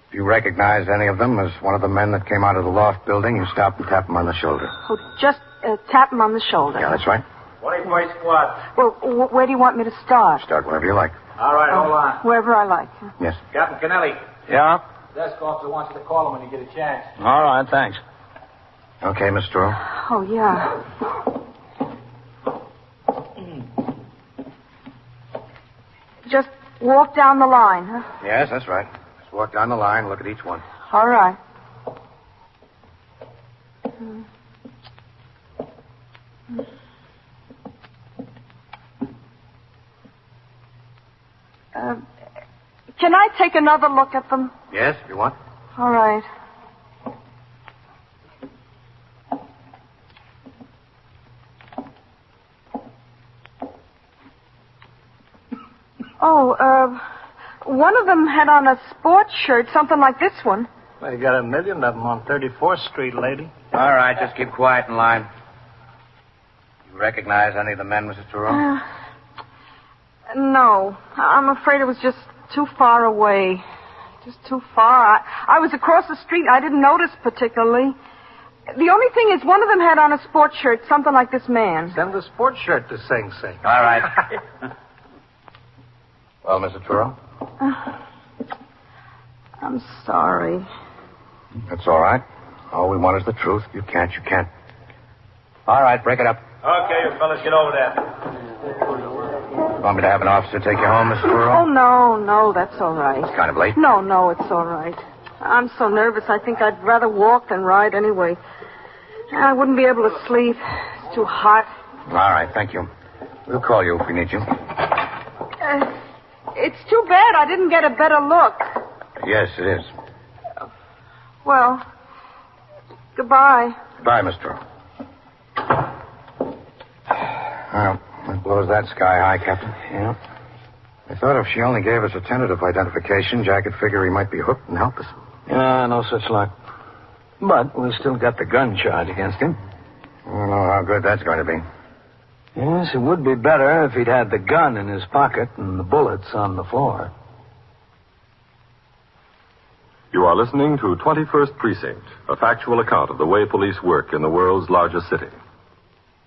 If you recognize any of them as one of the men that came out of the loft building, you stop and tap them on the shoulder. Oh, just tap him on the shoulder. Yeah, that's right. 21st squad. Well, where do you want me to start? Start wherever you like. All right, hold on. Wherever I like. Yes. Captain Kennelly. Yeah? Desk officer wants you to call him when you get a chance. All right, thanks. Okay, Miss Turo. Oh, yeah. Just walk down the line, huh? Yes, that's right. Just walk down the line, look at each one. All right. Can I take another look at them? Yes, if you want. All right. Oh, one of them had on a sports shirt, something like this one. Well, you got a million of them on 34th Street, lady. All right, just keep quiet in line. You recognize any of the men, Mrs. Turo? No. I'm afraid it was just too far away. Just too far. I was across the street. I didn't notice particularly. The only thing is one of them had on a sports shirt, something like this man. Send the sports shirt to Sing Sing. All right. Well, Mrs. Turo? I'm sorry. That's all right. All we want is the truth. If you can't, you can't. All right, break it up. Okay, you fellas, get over there. Want me to have an officer take you home, Mrs. Turo? Oh, no, that's all right. It's kind of late. No, it's all right. I'm so nervous, I think I'd rather walk than ride anyway. I wouldn't be able to sleep. It's too hot. All right, thank you. We'll call you if we need you. It's too bad I didn't get a better look. Yes, it is. Well, goodbye. Goodbye, Miss Turo. Well, that blows that sky high, Captain. Yeah. I thought if she only gave us a tentative identification, Jack would figure he might be hooked and help us. Yeah, no such luck. But we've still got the gun charge against him. I don't know how good that's going to be. Yes, it would be better if he'd had the gun in his pocket and the bullets on the floor. You are listening to 21st Precinct, a factual account of the way police work in the world's largest city.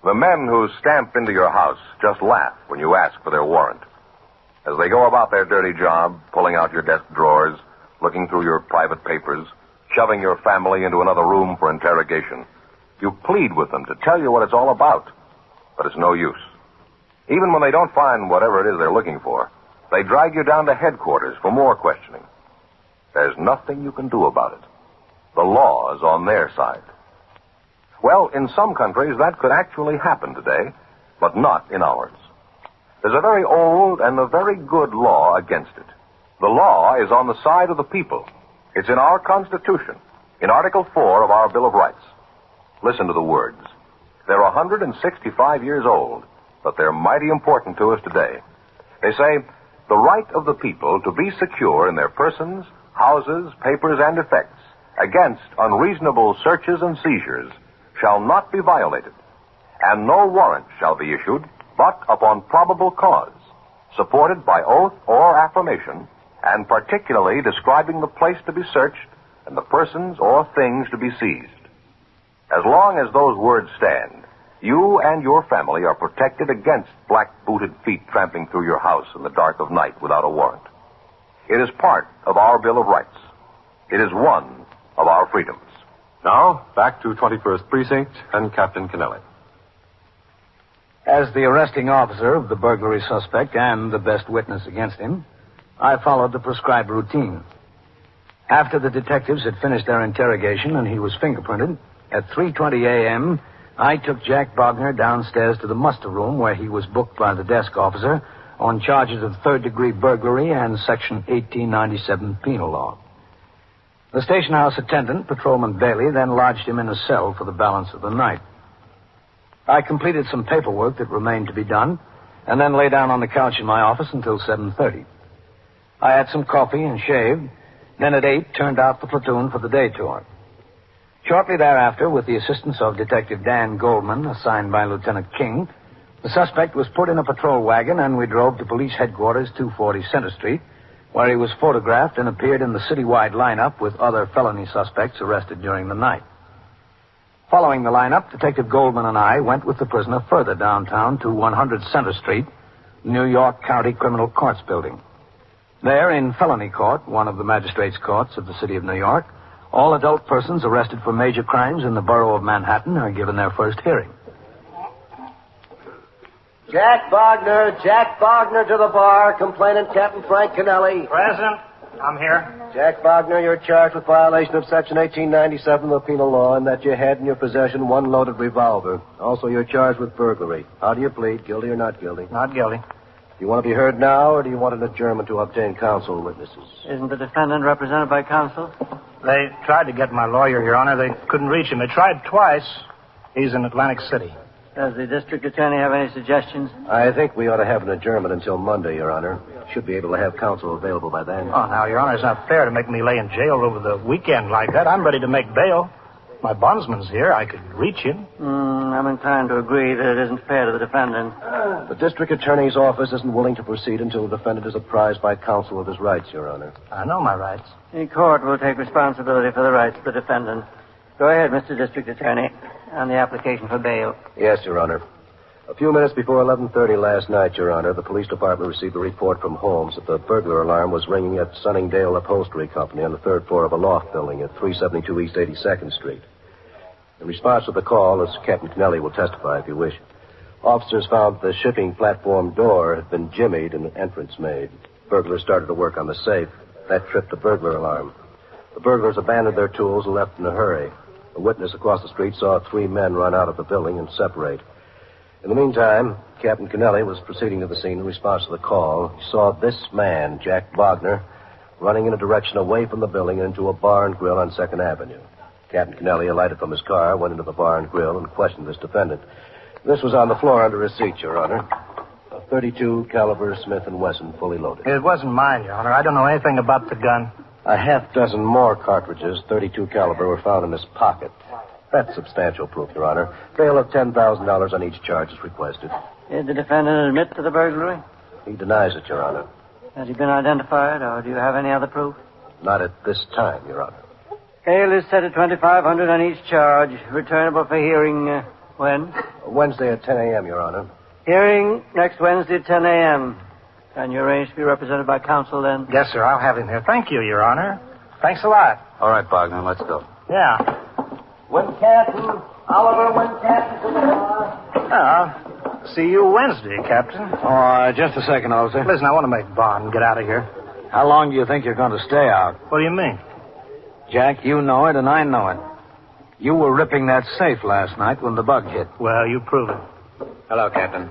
The men who stamp into your house just laugh when you ask for their warrant. As they go about their dirty job, pulling out your desk drawers, looking through your private papers, shoving your family into another room for interrogation, you plead with them to tell you what it's all about. But it's no use. Even when they don't find whatever it is they're looking for, they drag you down to headquarters for more questioning. There's nothing you can do about it. The law is on their side. Well, in some countries, that could actually happen today, but not in ours. There's a very old and a very good law against it. The law is on the side of the people. It's in our Constitution, in Article 4 of our Bill of Rights. Listen to the words. They're 165 years old, but they're mighty important to us today. They say, the right of the people to be secure in their persons, houses, papers, and effects against unreasonable searches and seizures shall not be violated, and no warrant shall be issued but upon probable cause, supported by oath or affirmation, and particularly describing the place to be searched and the persons or things to be seized. As long as those words stand, you and your family are protected against black-booted feet tramping through your house in the dark of night without a warrant. It is part of our Bill of Rights. It is one of our freedoms. Now, back to 21st Precinct and Captain Kennelly. As the arresting officer of the burglary suspect and the best witness against him, I followed the prescribed routine. After the detectives had finished their interrogation and he was fingerprinted, at 3:20 a.m., I took Jack Bogner downstairs to the muster room where he was booked by the desk officer on charges of third-degree burglary and Section 1897 penal law. The station house attendant, Patrolman Bailey, then lodged him in a cell for the balance of the night. I completed some paperwork that remained to be done, and then lay down on the couch in my office until 7:30. I had some coffee and shaved, then at 8 turned out the platoon for the day tour. Shortly thereafter, with the assistance of Detective Dan Goldman, assigned by Lieutenant King, the suspect was put in a patrol wagon and we drove to police headquarters, 240 Center Street, where he was photographed and appeared in the citywide lineup with other felony suspects arrested during the night. Following the lineup, Detective Goldman and I went with the prisoner further downtown to 100 Center Street, New York County Criminal Courts Building. There, in felony court, one of the magistrates' courts of the city of New York, all adult persons arrested for major crimes in the borough of Manhattan are given their first hearing. Jack Bogner to the bar. Complainant Captain Frank Kennelly. Present. I'm here. Jack Bogner, you're charged with violation of Section 1897 of the penal law and that you had in your possession one loaded revolver. Also, you're charged with burglary. How do you plead, guilty or not guilty? Not guilty. Do you want to be heard now, or do you want an adjournment to obtain counsel and witnesses? Isn't the defendant represented by counsel? They tried to get my lawyer, Your Honor. They couldn't reach him. They tried twice. He's in Atlantic City. Does the district attorney have any suggestions? I think we ought to have an adjournment until Monday, Your Honor. Should be able to have counsel available by then. Oh, now, Your Honor, it's not fair to make me lay in jail over the weekend like that. I'm ready to make bail. My bondsman's here. I could reach him. I'm inclined to agree that it isn't fair to the defendant. The district attorney's office isn't willing to proceed until the defendant is apprised by counsel of his rights, Your Honor. I know my rights. The court will take responsibility for the rights of the defendant. Go ahead, Mr. District Attorney, on the application for bail. Yes, Your Honor. A few minutes before 11:30 last night, Your Honor, the police department received a report from Holmes that the burglar alarm was ringing at Sunningdale Upholstery Company on the third floor of a loft building at 372 East 82nd Street. In response to the call, as Captain Kennelly will testify if you wish, officers found the shipping platform door had been jimmied and an entrance made. Burglars started to work on the safe. That tripped the burglar alarm. The burglars abandoned their tools and left in a hurry. A witness across the street saw 3 men run out of the building and separate. In the meantime, Captain Kennelly was proceeding to the scene in response to the call. He saw this man, Jack Bogner, running in a direction away from the building into a bar and grill on 2nd Avenue. Captain Kennelly alighted from his car, went into the bar and grill, and questioned this defendant. This was on the floor under his seat, Your Honor. A .32 caliber Smith & Wesson, fully loaded. It wasn't mine, Your Honor. I don't know anything about the gun. A half dozen more cartridges, .32 caliber, were found in his pocket. That's substantial proof, Your Honor. Bail of $10,000 on each charge is requested. Did the defendant admit to the burglary? He denies it, Your Honor. Has he been identified, or do you have any other proof? Not at this time, Your Honor. Bail is set at $2,500 on each charge. Returnable for hearing when? Wednesday at 10 a.m., Your Honor. Hearing next Wednesday at 10 a.m. Can you arrange to be represented by counsel then? Yes, sir. I'll have him here. Thank you, Your Honor. Thanks a lot. All right, Bogner, let's go. Yeah. Wincanton. Oliver Wincanton to the bar. See you Wednesday, Captain. Just a second, officer. Listen, I want to make bond and get out of here. How long do you think you're going to stay out? What do you mean? Jack, you know it and I know it. You were ripping that safe last night when the bug hit. Well, you prove it. Hello, Captain.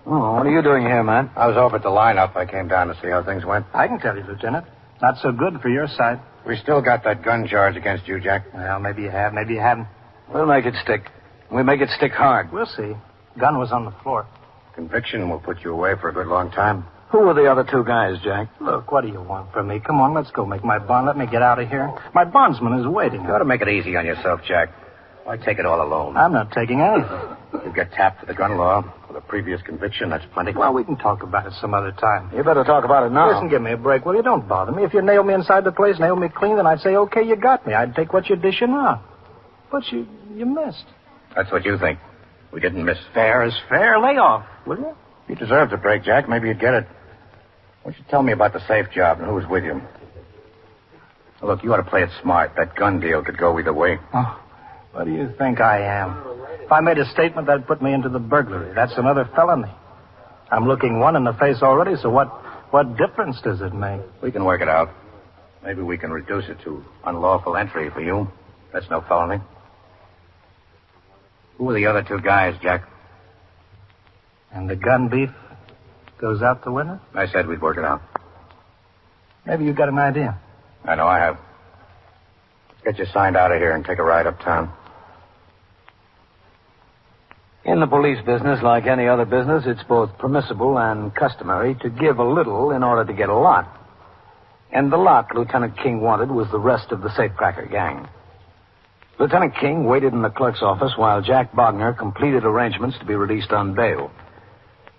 Oh, what are you doing here, man? I was over at the lineup. I came down to see how things went. I can tell you, Lieutenant. Not so good for your side. We still got that gun charge against you, Jack. Well, maybe you have, maybe you haven't. We'll make it stick. We make it stick hard. We'll see. Gun was on the floor. Conviction will put you away for a good long time. Who were the other two guys, Jack? Look, what do you want from me? Come on, let's go make my bond. Let me get out of here. My bondsman is waiting. You ought to make it easy on yourself, Jack. Why take it all alone? I'm not taking anything. You get tapped for the gun law, for the previous conviction, that's plenty. Well, we can talk about it some other time. You better talk about it now. Listen, give me a break. Well, you don't bother me. If you nail me inside the place, nail me clean, then I'd say, okay, you got me. I'd take what you're dishing out. But you missed. That's what you think. We didn't miss. Fair is fair. Lay off, will you? You deserved a break, Jack. Maybe you'd get it. Why don't you tell me about the safe job and who was with you? Look, you ought to play it smart. That gun deal could go either way. Oh, what do you think I am? If I made a statement, that'd put me into the burglary. That's another felony. I'm looking one in the face already, so what difference does it make? We can work it out. Maybe we can reduce it to unlawful entry for you. That's no felony. Who were the other two guys, Jack? And the gun beef goes out the window? I said we'd work it out. Maybe you got an idea. I know I have. Get you signed out of here and take a ride uptown. In the police business, like any other business, it's both permissible and customary to give a little in order to get a lot. And the lot Lieutenant King wanted was the rest of the safecracker gang. Lieutenant King waited in the clerk's office while Jack Bogner completed arrangements to be released on bail.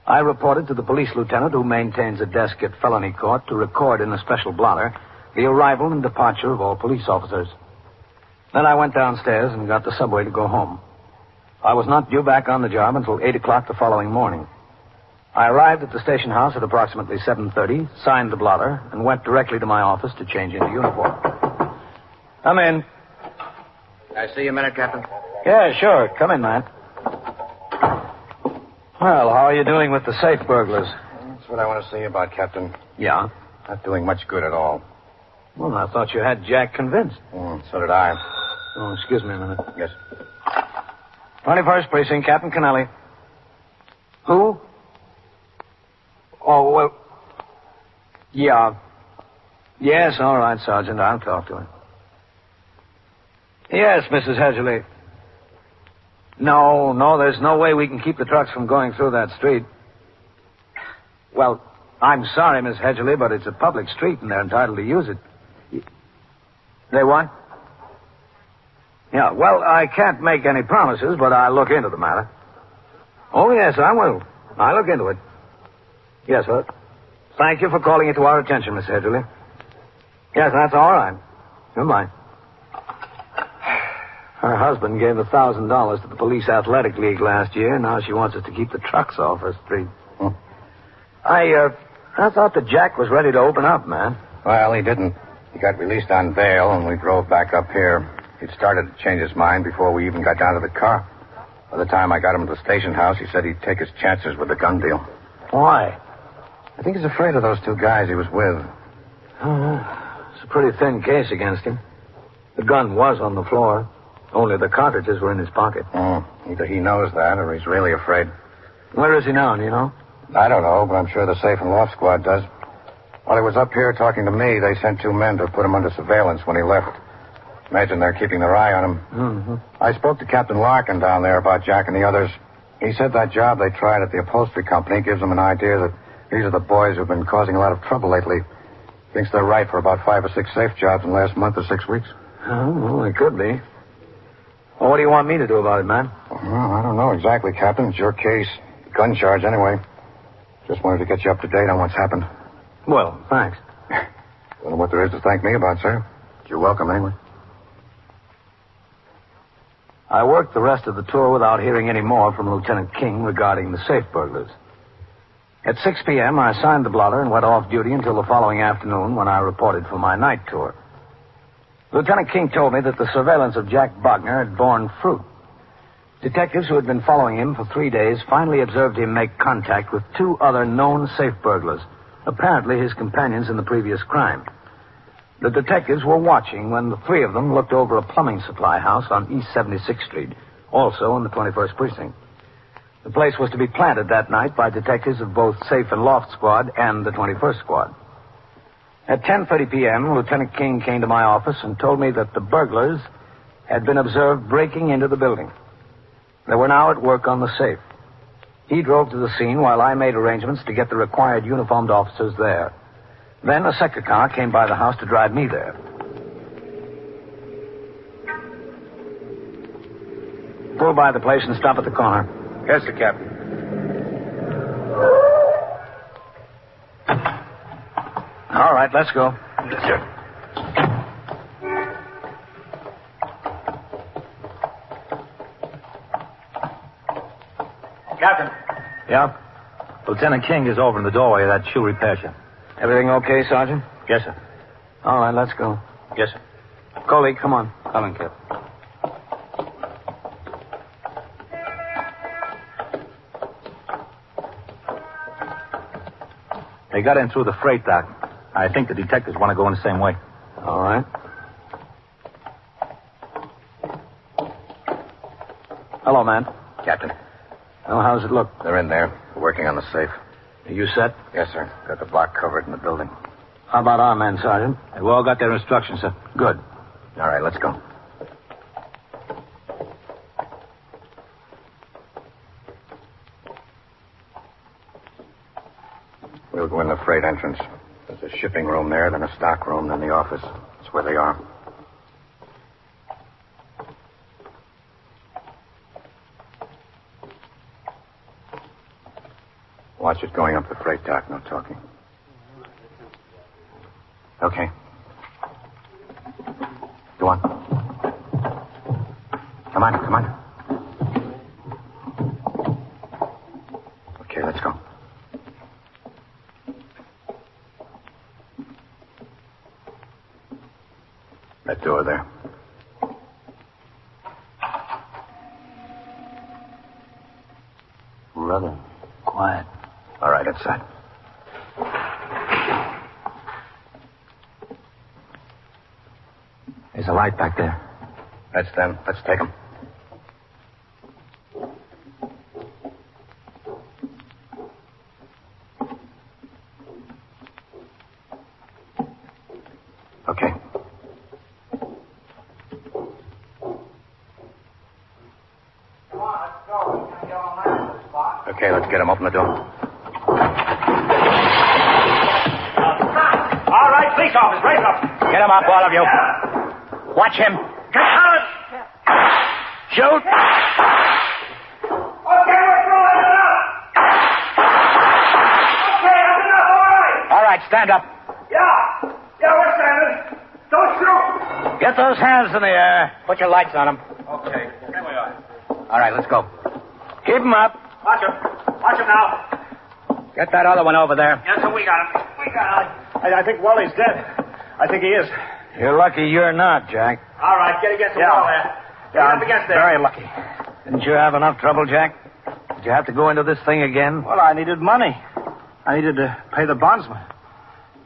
I reported to the police lieutenant, who maintains a desk at felony court, to record in a special blotter the arrival and departure of all police officers. Then I went downstairs and got the subway to go home. I was not due back on the job until 8 o'clock the following morning. I arrived at the station house at approximately 7:30, signed the blotter, and went directly to my office to change into uniform. Come in. Can I see you a minute, Captain? Yeah, sure. Come in, man. Well, how are you doing with the safe burglars? That's what I want to see about, Captain. Yeah? Not doing much good at all. Well, I thought you had Jack convinced. So did I. Oh, excuse me a minute. Yes. 21st Precinct, Captain Kennelly. Who? Oh, well... Yeah. Yes, all right, Sergeant. I'll talk to him. Yes, Mrs. Hedgerly. No, there's no way we can keep the trucks from going through that street. Well, I'm sorry, Miss Hedgerly, but it's a public street and they're entitled to use it. They what? Yeah, well, I can't make any promises, but I'll look into the matter. Oh, yes, I will. I'll look into it. Yes, sir. Thank you for calling it to our attention, Miss Hedgerly. Yes, that's all right. Goodbye. Her husband gave $1,000 to the Police Athletic League last year. Now she wants us to keep the trucks off her street. I thought that Jack was ready to open up, man. Well, he didn't. He got released on bail, and we drove back up here. He'd started to change his mind before we even got down to the car. By the time I got him to the station house, he said he'd take his chances with the gun deal. Why? I think he's afraid of those two guys he was with. It's a pretty thin case against him. The gun was on the floor. Only the cartridges were in his pocket. Either he knows that or he's really afraid. Where is he now, do you know? I don't know, but I'm sure the Safe and Loft Squad does. While he was up here talking to me, they sent 2 men to put him under surveillance when he left. Imagine they're keeping their eye on him. Mm-hmm. I spoke to Captain Larkin down there about Jack and the others. He said that job they tried at the upholstery company gives them an idea that these are the boys who've been causing a lot of trouble lately. Thinks they're right for about 5 or 6 safe jobs in the last month or 6 weeks. Oh, well, they could be. Well, what do you want me to do about it, man? Well, I don't know exactly, Captain. It's your case. Gun charge, anyway. Just wanted to get you up to date on what's happened. Well, thanks. Don't know what there is to thank me about, sir. You're welcome, anyway. I worked the rest of the tour without hearing any more from Lieutenant King regarding the safe burglars. At 6 p.m., I signed the blotter and went off duty until the following afternoon when I reported for my night tour. Lieutenant King told me that the surveillance of Jack Bogner had borne fruit. Detectives who had been following him for 3 days finally observed him make contact with 2 other known safe burglars, apparently his companions in the previous crime. The detectives were watching when the 3 of them looked over a plumbing supply house on East 76th Street, also in the 21st Precinct. The place was to be planted that night by detectives of both Safe and Loft Squad and the 21st Squad. At 10:30 p.m., Lieutenant King came to my office and told me that the burglars had been observed breaking into the building. They were now at work on the safe. He drove to the scene while I made arrangements to get the required uniformed officers there. Then a sector car came by the house to drive me there. Pull by the place and stop at the corner. Yes, sir, Captain. All right, let's go. Yes, sir. Captain. Yeah? Lieutenant King is over in the doorway of that shoe repair shop. Everything okay, Sergeant? Yes, sir. All right, let's go. Yes, sir. Coley, come on. Coming, Captain. They got in through the freight dock. I think the detectives want to go in the same way. All right. Hello, man. Captain. Well, how does it look? They're in there. We're working on the safe. Are you set? Yes, sir. Got the block covered in the building. How about our men, Sergeant? They've all got their instructions, sir. Good. All right, let's go. We'll go in the freight entrance. There's a shipping room there, then a stock room, then the office. That's where they are. Watch it going up the freight dock, no talking. Okay. Go on. Come on, come on. Okay, let's go. That door there. Rather quiet. All right, inside. There's a light back there. That's them. Let's take them. Okay. Okay, let's get him. Open the door. All right, police officers, raise up. Get him up, all of you. Watch him. Get out! Shoot. Okay, we're through. That's enough. Okay, that's enough. All right. All right, stand up. Yeah, we're standing. Don't shoot. Get those hands in the air. Put your lights on them. Okay, here we are. All right, let's go. Keep him up. Watch him now. Get that other one over there. Yes, sir, we got him. I think Wally's dead. I think he is. You're lucky you're not, Jack. All right, get against the wall there. Get up against there. Very lucky. Didn't you have enough trouble, Jack? Did you have to go into this thing again? Well, I needed money. I needed to pay the bondsman.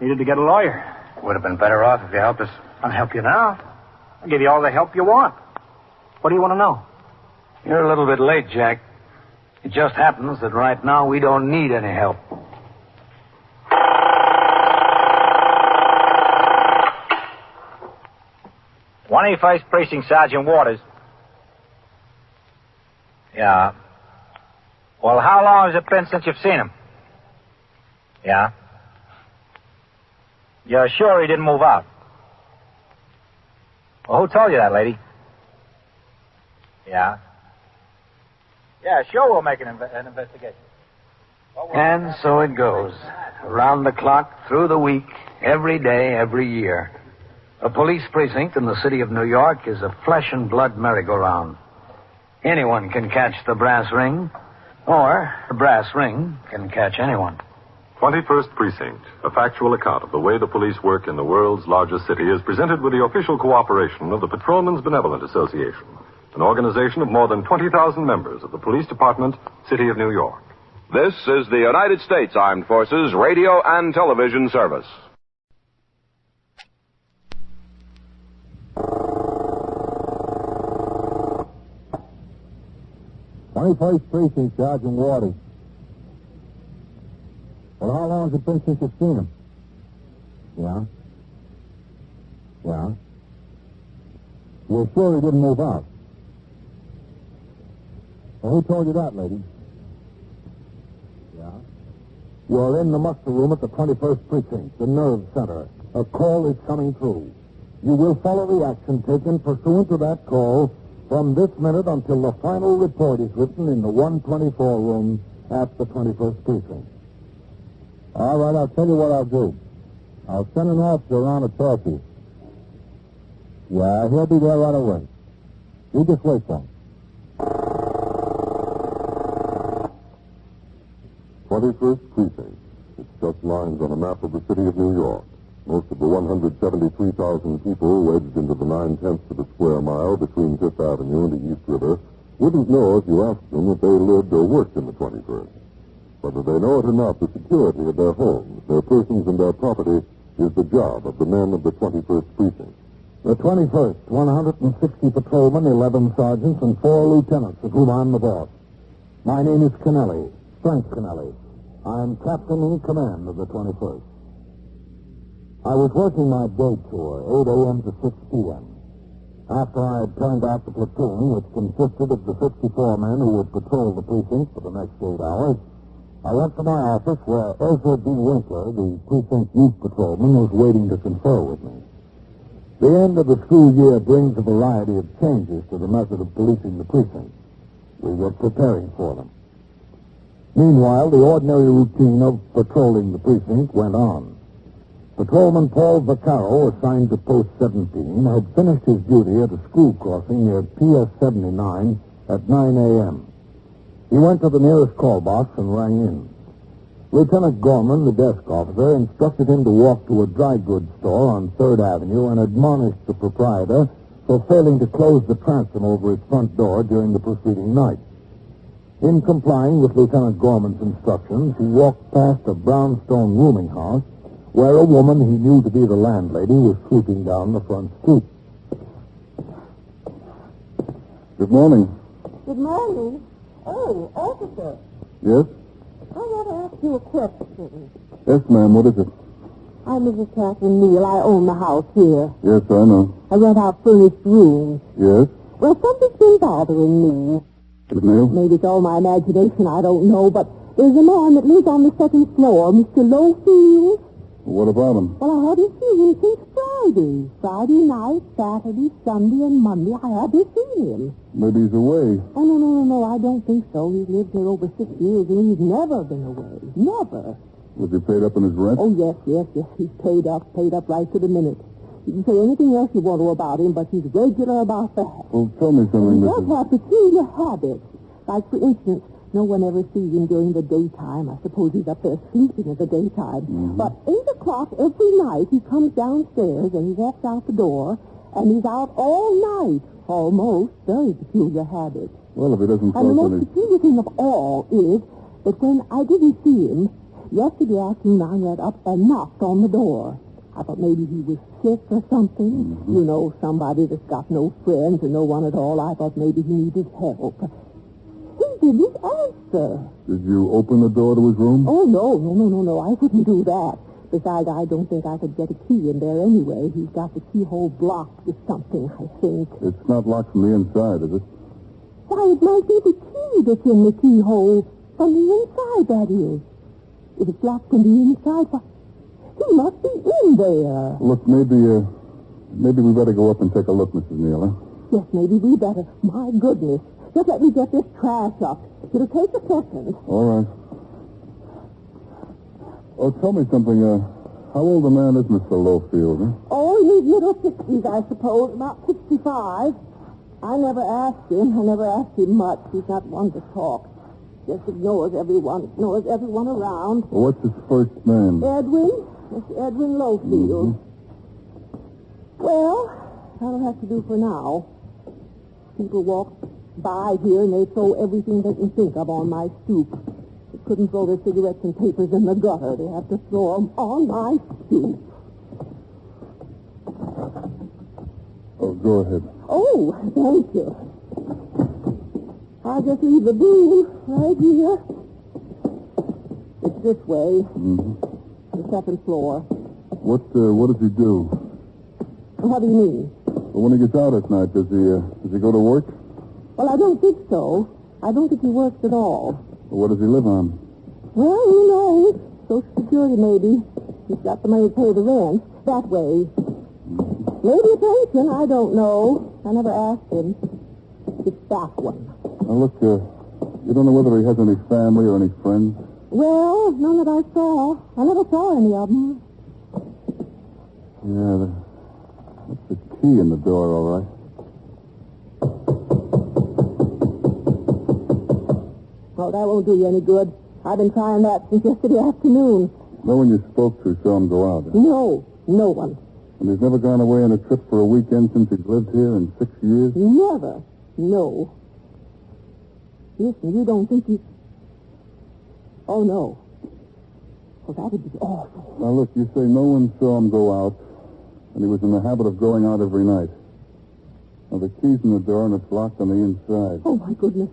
Needed to get a lawyer. Would have been better off if you helped us. I'll help you now. I'll give you all the help you want. What do you want to know? You're a little bit late, Jack. It just happens that right now we don't need any help. "21st Precinct, Sergeant Waters." Yeah. Well, how long has it been since you've seen him? Yeah. You're sure he didn't move out? Well, who told you that, lady? Yeah. Yeah, sure, we'll make an investigation. And so it goes. Around the clock, through the week, every day, every year. A police precinct in the city of New York is a flesh and blood merry-go-round. Anyone can catch the brass ring, or the brass ring can catch anyone. 21st Precinct, a factual account of the way the police work in the world's largest city, is presented with the official cooperation of the Patrolmen's Benevolent Association, an organization of more than 20,000 members of the Police Department, City of New York. This is the United States Armed Forces Radio and Television Service. "21st Precinct, Sergeant Waters. Well, how long has it been since you've seen him?" "Yeah. Yeah. You're sure he didn't move out?" "Well, who told you that, lady?" "Yeah. You're in the muster room at the 21st Precinct, the nerve center. A call is coming through. You will follow the action taken pursuant to that call from this minute until the final report is written in the 124 room at the 21st Precinct." "All right, I'll tell you what I'll do. I'll send an officer around to talk to you." "Yeah, he'll be there right away. You just wait for him." 21st Precinct. It's just lines on a map of the city of New York. Most of the 173,000 people wedged into the 9/10 of a square mile between Fifth Avenue and the East River wouldn't know if you asked them if they lived or worked in the 21st. Whether they know it or not, the security of their homes, their persons, and their property is the job of the men of the 21st Precinct. The 21st, 160 patrolmen, 11 sergeants, and 4 lieutenants, of whom I'm the boss. My name is Kennelly, Frank Kennelly. I'm captain in command of the 21st. I was working my day tour, 8 a.m. to 6 p.m. After I had turned out the platoon, which consisted of the 64 men who would patrol the precinct for the next 8 hours, I went to my office where Ezra B. Winkler, the precinct youth patrolman, was waiting to confer with me. The end of the school year brings a variety of changes to the method of policing the precinct. We were preparing for them. Meanwhile, the ordinary routine of patrolling the precinct went on. Patrolman Paul Vaccaro, assigned to Post 17, had finished his duty at a school crossing near PS 79 at 9 a.m. He went to the nearest call box and rang in. Lieutenant Gorman, the desk officer, instructed him to walk to a dry goods store on 3rd Avenue and admonished the proprietor for failing to close the transom over his front door during the preceding night. In complying with Lieutenant Gorman's instructions, he walked past a brownstone rooming house where a woman he knew to be the landlady was sweeping down the front stoop. Good morning. Good morning. Oh, officer, Yes? I want to ask you a question. Yes, ma'am. What is it? I'm Mrs. Catherine Neal. I own the house here. Yes, I know. I rent out furnished rooms. Yes? Well, something's been bothering me. Miss Neal? Maybe it's all my imagination, I don't know, but there's a man that lives on the 2nd floor, Mr. Lowfield. What about him? Well, I haven't seen him since Friday. Friday night, Saturday, Sunday, and Monday. I haven't seen him. Maybe he's away. Oh, no, I don't think so. He's lived here over 6 years, and he's never been away. Never. Was he paid up in his rent? Oh, yes. He's paid up right to the minute. You can say anything else you want to about him, but he's regular about that. Well, tell me something, He Mrs. does have peculiar habits. Like, for instance, no one ever sees him during the daytime. I suppose he's up there sleeping in the daytime. Mm-hmm. But 8 o'clock every night, he comes downstairs and he walks out the door, and he's out all night, almost. Very peculiar habit. Well, if he doesn't And the talk most any... peculiar thing of all is that when I didn't see him, yesterday afternoon I went up and knocked on the door. I thought maybe he was sick or something. Mm-hmm. You know, somebody that's got no friends or no one at all. I thought maybe he needed help. He didn't answer. Did you open the door to his room? Oh, no. I wouldn't do that. Besides, I don't think I could get a key in there anyway. He's got the keyhole blocked with something, I think. It's not locked from the inside, is it? Why, it might be the key that's in the keyhole. From the inside, that is. If it's locked from the inside, why... He must be in there. Look, maybe we better go up and take a look, Mrs. Neal, huh? Yes, maybe we better. My goodness. Just let me get this trash up. It'll take a second. All right. Oh, tell me something. How old a man is Mr. Lowfield, huh? Oh, in his middle 60s, I suppose. About 65. I never asked him. I never asked him much. He's not one to talk. Just ignores everyone around. Well, what's his first name? Edwin? It's Edwin Lowfield. Mm-hmm. Well, that'll have to do for now. People walk by here and they throw everything they can think of on my stoop. They couldn't throw their cigarettes and papers in the gutter. They have to throw them on my stoop. Oh, go ahead. Oh, thank you. I'll just leave the broom right here. It's this way. Mm-hmm. The second floor. What does he do? What do you mean? Well, when he gets out at night, does he go to work? Well, I don't think so. I don't think he works at all. Well, what does he live on? Well, who knows? Social Security, maybe. He's got the money to pay the rent. That way. Maybe a pension, I don't know. I never asked him. It's that one. Now, look, you don't know whether he has any family or any friends? Well, none that I saw. I never saw any of them. Yeah, that's the key in the door, all right. Oh, that won't do you any good. I've been trying that since yesterday afternoon. No one you spoke to saw him go out? No one. And he's never gone away on a trip for a weekend since he's lived here in 6 years? Never. No. Listen, you don't think he... Oh, no. Oh, that would be awful. Now, look, you say no one saw him go out, and he was in the habit of going out every night. Now, the key's in the door, and it's locked on the inside. Oh, my goodness.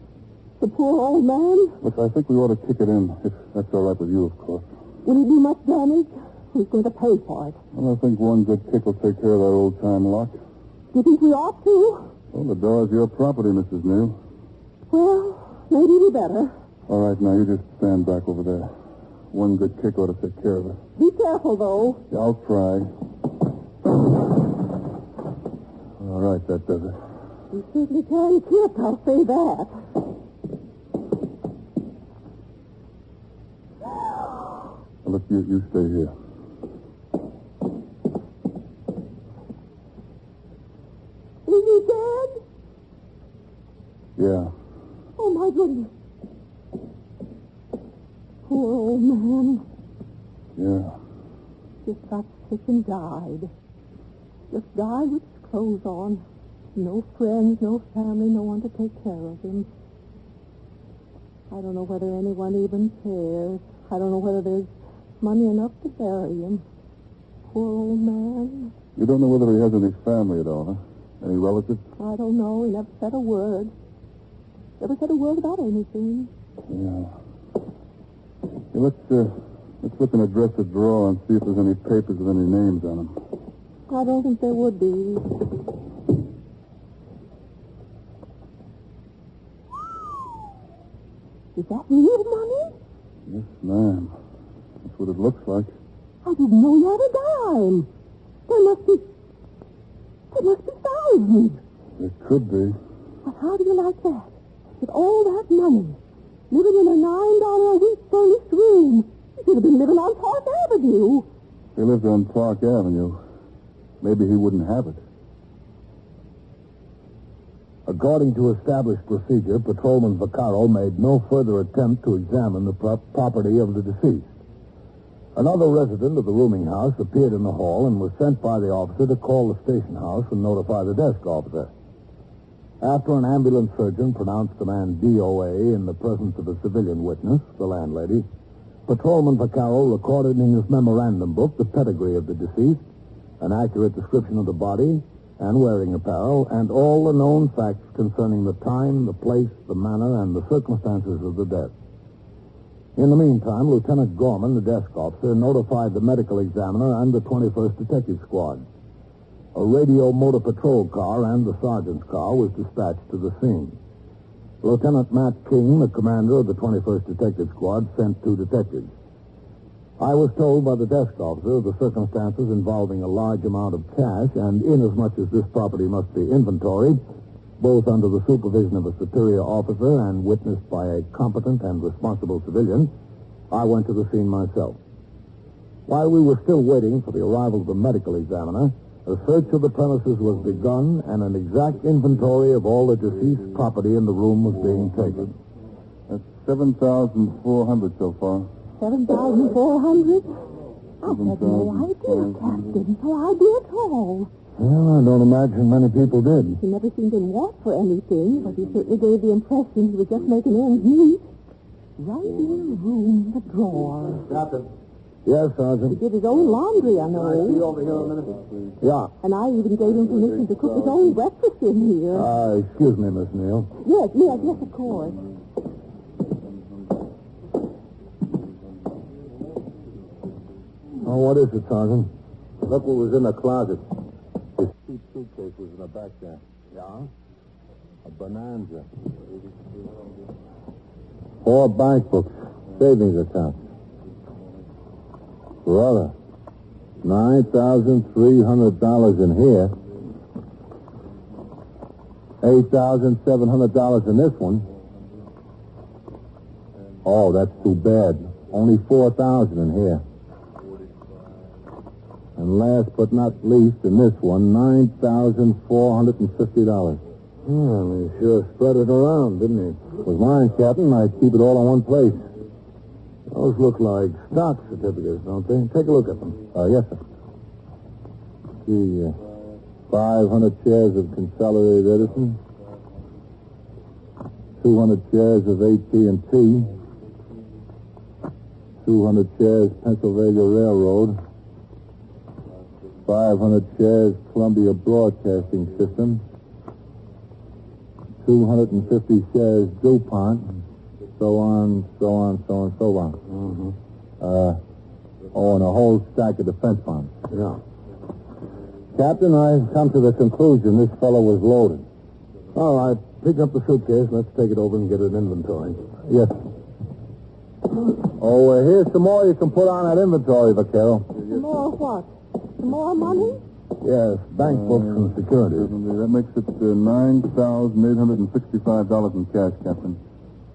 The poor old man? Look, I think we ought to kick it in, if that's all right with you, of course. Will he do much damage? Who's going to pay for it? Well, I think one good kick will take care of that old-time lock. Do you think we ought to? Well, the door's your property, Mrs. Neal. Well, maybe we better. All right, now, you just stand back over there. One good kick ought to take care of it. Be careful, though. Yeah, I'll try. All right, that does it. You certainly can kick, I'll say that. Look, you stay here. Is he dead? Yeah. Oh, my goodness. Poor old man. Yeah. Just got sick and died. Just died with his clothes on. No friends, no family, no one to take care of him. I don't know whether anyone even cares. I don't know whether there's money enough to bury him. Poor old man. You don't know whether he has any family at all, huh? Any relatives? I don't know. He never said a word. Never said a word about anything. Yeah. Hey, let's look in a dresser drawer and see if there's any papers with any names on them. I don't think there would be. Is that real money? Yes, ma'am. That's what it looks like. I didn't know he had a dime. There must be thousands. It could be. But how do you like that? With all that money, living in a $9 a week furnished room. He should have been living on Park Avenue. If he lived on Park Avenue, maybe he wouldn't have it. According to established procedure, Patrolman Vaccaro made no further attempt to examine the property of the deceased. Another resident of the rooming house appeared in the hall and was sent by the officer to call the station house and notify the desk officer. After an ambulance surgeon pronounced the man DOA in the presence of a civilian witness, the landlady, Patrolman Vaccaro recorded in his memorandum book the pedigree of the deceased, an accurate description of the body and wearing apparel, and all the known facts concerning the time, the place, the manner, and the circumstances of the death. In the meantime, Lieutenant Gorman, the desk officer, notified the medical examiner and the 21st Detective Squad. A radio motor patrol car and the sergeant's car was dispatched to the scene. Lieutenant Matt King, the commander of the 21st Detective Squad, sent 2 detectives. I was told by the desk officer of the circumstances involving a large amount of cash, and inasmuch as this property must be inventoried, both under the supervision of a superior officer and witnessed by a competent and responsible civilian, I went to the scene myself. While we were still waiting for the arrival of the medical examiner, a search of the premises was begun, and an exact inventory of all the deceased's property in the room was being taken. That's 7,400 so far. 7,400? I had no idea, Captain. No idea at all. Well, I don't imagine many people did. He never seemed in want for anything, but he certainly gave the impression he was just making ends meet. Right in the room, the drawer. Captain. Yes, Sergeant. He did his own laundry, I know. Can I see you over here a minute? Yeah. And I even gave him permission to cook his own breakfast in here. Excuse me, Miss Neal. Yes, of course. Oh, what is it, Sergeant? Look what was in the closet. This cheap suitcase was in the back there. Yeah? A bonanza. 4 bank books. Savings accounts. Brother. $9,300 in here. $8,700 in this one. Oh, that's too bad. Only $4,000 in here. And last but not least, in this one, $9,450. Well, he sure spread it around, didn't he? It was mine, Captain. I keep it all in one place. Those look like stock certificates, don't they? Take a look at them. Yes, sir. See, 500 shares of Consolidated Edison, 200 shares of AT&T, 200 shares Pennsylvania Railroad, 500 shares Columbia Broadcasting System, 250 shares DuPont, so on. Mm-hmm. And a whole stack of defense bonds. Yeah. Captain, I've come to the conclusion this fellow was loaded. All right, pick up the suitcase. Let's take it over and get an inventory. Yes. Oh, here's some more you can put on that inventory, Vaquero. Some more what? Some more money? Yes, bank books and securities. That makes it $9,865 in cash, Captain.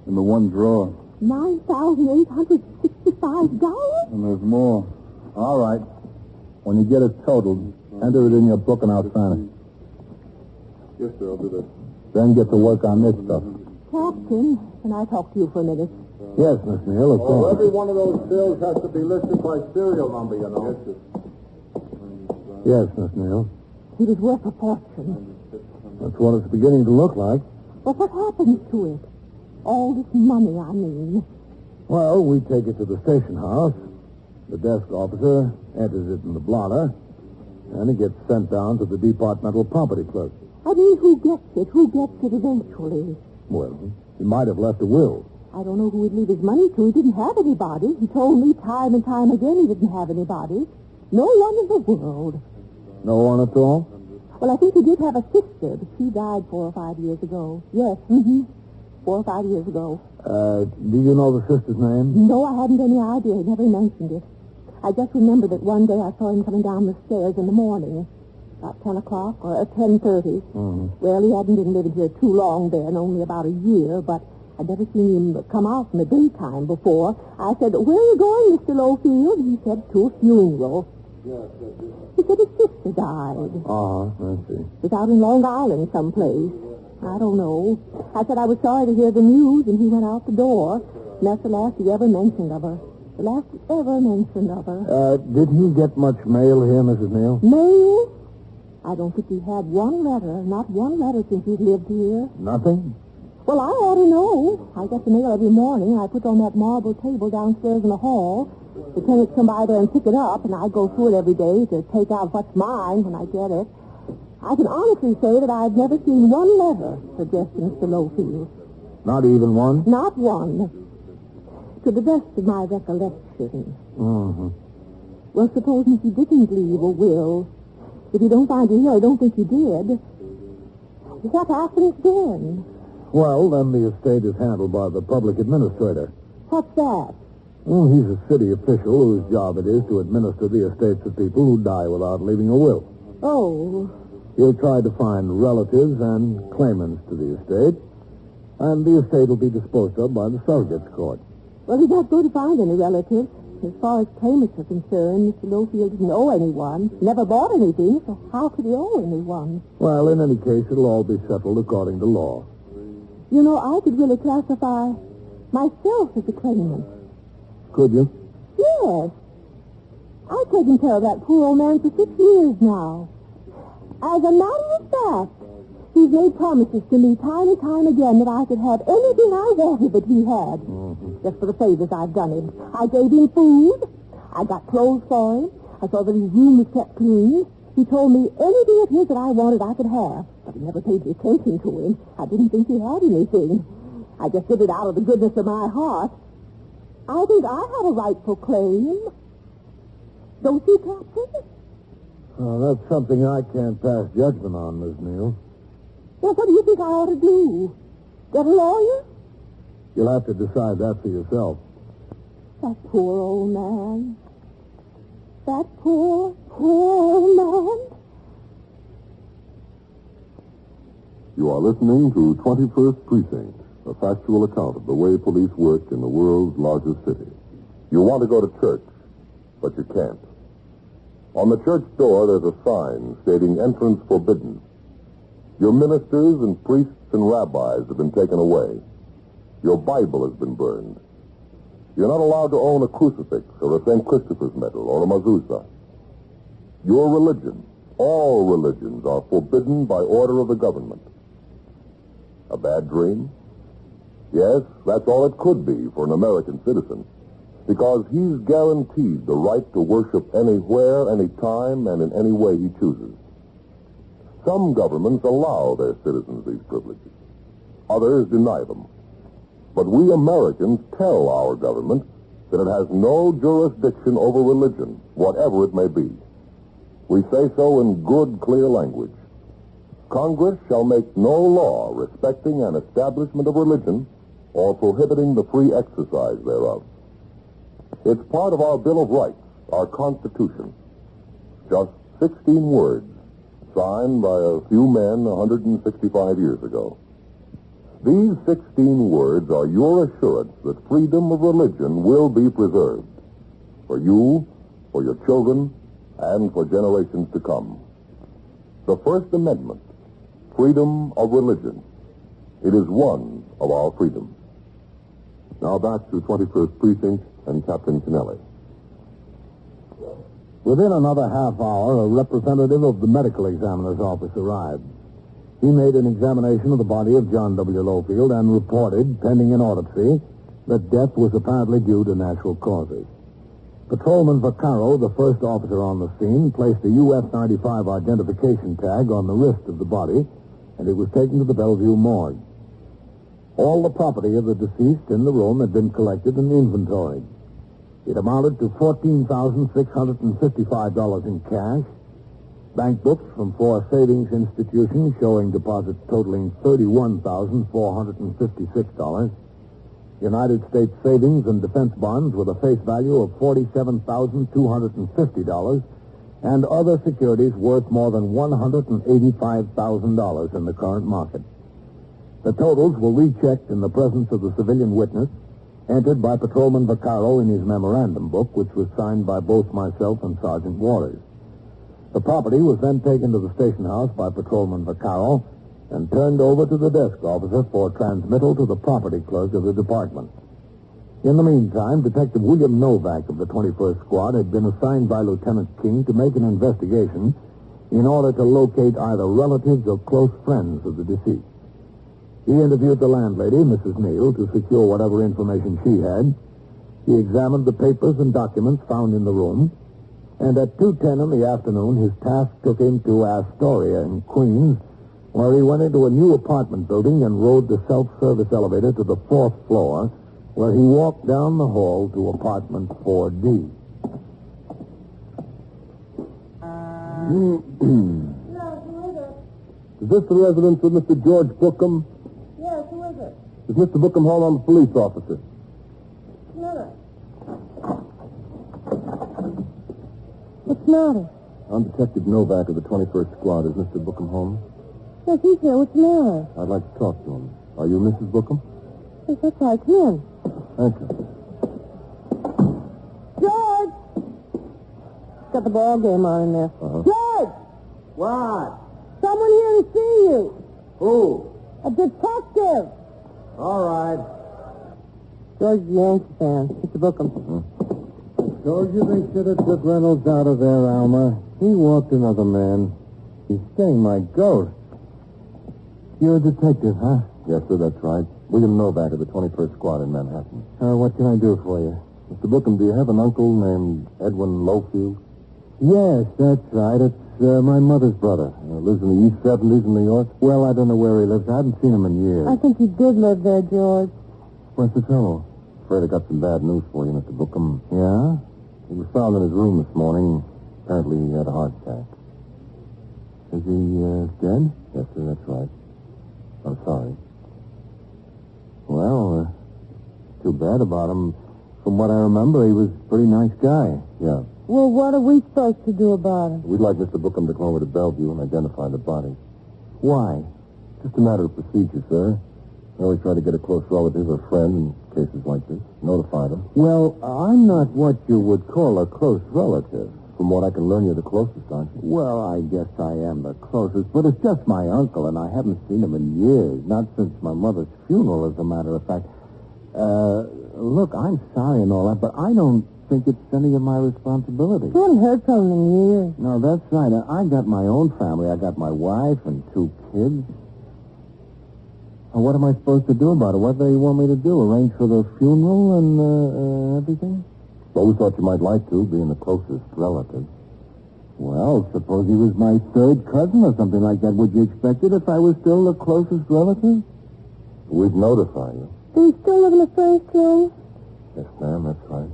In the one drawer. $9,865? And there's more. All right. When you get it totaled, enter it in your book and I'll sign it. Yes, sir, I'll do that. Then get to work on this stuff. Captain, can I talk to you for a minute? Yes, Miss Neal, of course. Every one of those bills has to be listed by serial number, you know. Yes, Miss Neal. It is worth a fortune. That's what it's beginning to look like. But what happens to it? All this money, I mean. Well, we take it to the station house. The desk officer enters it in the blotter, and it gets sent down to the departmental property clerk. I mean, who gets it? Who gets it eventually? Well, he might have left a will. I don't know who he'd leave his money to. He didn't have anybody. He told me time and time again he didn't have anybody. No one in the world. No one at all? Well, I think he did have a sister, but she died 4 or 5 years ago. Yes, 4 or 5 years ago. Do you know the sister's name? No, I hadn't any idea. He never mentioned it. I just remember that one day I saw him coming down the stairs in the morning, about 10 o'clock or 10:30. Mm-hmm. Well, he hadn't been living here too long then, only about a year, but I'd never seen him come out in the daytime before. I said, "Where are you going, Mr. Lowfield?" He said, "To a funeral." He said his sister died. I see. It was out in Long Island someplace. I don't know. I said I was sorry to hear the news, and he went out the door. And that's the last he ever mentioned of her. The last he ever mentioned of her. Did he get much mail here, Mrs. Neal? Mail? I don't think he had one letter, not one letter since he'd lived here. Nothing? Well, I ought to know. I get the mail every morning. I put it on that marble table downstairs in the hall. The tenants come by there and pick it up, and I go through it every day to take out what's mine when I get it. I can honestly say that I've never seen one letter addressed to Mr. Lowfield. Not even one? Not one. To the best of my recollection. Mm-hmm. Well, supposing he didn't leave a will. If you don't find it here, I don't think he did. What happens then? Well, then the estate is handled by the public administrator. What's that? Well, he's a city official whose job it is to administer the estates of people who die without leaving a will. Oh. He'll try to find relatives and claimants to the estate, and the estate will be disposed of by the surrogates court. Well, he's not going to find any relatives. As far as claimants are concerned, Mr. Lowfield didn't owe anyone. Never bought anything, so how could he owe anyone? Well, in any case, it'll all be settled according to law. You know, I could really classify myself as a claimant. Could you? Yes. I've taken care of that poor old man for 6 years now. As a matter of fact, he's made promises to me time and time again that I could have anything I wanted that he had. Just for the favors I've done him. I gave him food. I got clothes for him. I saw that his room was kept clean. He told me anything of his that I wanted I could have. But he never paid any attention to him. I didn't think he had anything. I just did it out of the goodness of my heart. I think I have a rightful claim. Don't you, Captain? Oh, that's something I can't pass judgment on, Miss Neal. Well, what do you think I ought to do? Get a lawyer? You'll have to decide that for yourself. That poor old man. That poor old man. You are listening to 21st Precinct, a factual account of the way police work in the world's largest city. You want to go to church, but you can't. On the church door, there's a sign stating entrance forbidden. Your ministers and priests and rabbis have been taken away. Your Bible has been burned. You're not allowed to own a crucifix or a St. Christopher's medal or a mezuzah. Your religion, all religions, are forbidden by order of the government. A bad dream? Yes, that's all it could be for an American citizen, because he's guaranteed the right to worship anywhere, anytime, and in any way he chooses. Some governments allow their citizens these privileges. Others deny them. But we Americans tell our government that it has no jurisdiction over religion, whatever it may be. We say so in good, clear language. Congress shall make no law respecting an establishment of religion or prohibiting the free exercise thereof. It's part of our Bill of Rights, our Constitution. Just 16 words, signed by a few men 165 years ago. These 16 words are your assurance that freedom of religion will be preserved. For you, for your children, and for generations to come. The First Amendment, freedom of religion. It is one of our freedoms. Now back to 21st Precinct and Captain Kennelly. Within another half hour, a representative of the medical examiner's office arrived. He made an examination of the body of John W. Lowfield and reported, pending an autopsy, that death was apparently due to natural causes. Patrolman Vaccaro, the first officer on the scene, placed a UF-95 identification tag on the wrist of the body, and it was taken to the Bellevue morgue. All the property of the deceased in the room had been collected and inventoried. It amounted to $14,655 in cash, bank books from 4 savings institutions showing deposits totaling $31,456, United States savings and defense bonds with a face value of $47,250, and other securities worth more than $185,000 in the current market. The totals were rechecked in the presence of the civilian witness, entered by Patrolman Vaccaro in his memorandum book, which was signed by both myself and Sergeant Waters. The property was then taken to the station house by Patrolman Vaccaro and turned over to the desk officer for transmittal to the property clerk of the department. In the meantime, Detective William Novak of the 21st Squad had been assigned by Lieutenant King to make an investigation in order to locate either relatives or close friends of the deceased. He interviewed the landlady, Mrs. Neal, to secure whatever information she had. He examined the papers and documents found in the room, and at 2:10 in the afternoon, his task took him to Astoria in Queens, where he went into a new apartment building and rode the self-service elevator to the 4th floor, where he walked down the hall to apartment 4D. Is this the residence of Mr. George Bookham? Yes, who is it? Is Mr. Bookham home? I'm a police officer. Miller. matter? I'm Detective Novak of the 21st Squad. Is Mr. Bookham home? Yes, he's here. What's the matter? I'd like to talk to him. Are you Mrs. Bookham? Yes, that's right. Come in. Thank you. George! Got the ball game on in there. Uh-huh. George! What? Someone here to see you. Who? A detective. All right. George the Yankee fan. Mr. Bookham. Told you they should have took Reynolds out of there, Alma. He walked another man. He's getting my goat. You're a detective, huh? Yes, sir, that's right. William Novak of the 21st Squad in Manhattan. What can I do for you? Mr. Bookham, do you have an uncle named Edwin Lowfield? Yes, that's right. It's my mother's brother. Lives in the East 70s in New York? Well, I don't know where he lives. I haven't seen him in years. I think he did live there, George. What's the trouble? Afraid I got some bad news for you, Mr. Bookham. Yeah? He was found in his room this morning. Apparently he had a heart attack. Is he dead? Yes, sir, that's right. I'm sorry. Well, too bad about him. From what I remember, he was a pretty nice guy. Yeah. Well, what are we supposed to do about it? We'd like Mr. Bookham to come over to Bellevue and identify the body. Why? Just a matter of procedure, sir. I always try to get a close relative or friend in cases like this. Notify them. Well, I'm not what you would call a close relative. From what I can learn, you're the closest, aren't you? Well, I guess I am the closest, but it's just my uncle, and I haven't seen him in years. Not since my mother's funeral, as a matter of fact. Look, I'm sorry and all that, but I don't think it's any of my responsibility. You haven't heard from him in years. No, that's right. I got my own family. I got my wife and 2 kids. What am I supposed to do about it? What do you want me to do? Arrange for the funeral and everything? Well, we thought you might like to, being the closest relative. Well, suppose he was my third cousin or something like that. Would you expect it if I was still the closest relative? We'd notify you. Do you still live in a French room? Yes, ma'am, that's right.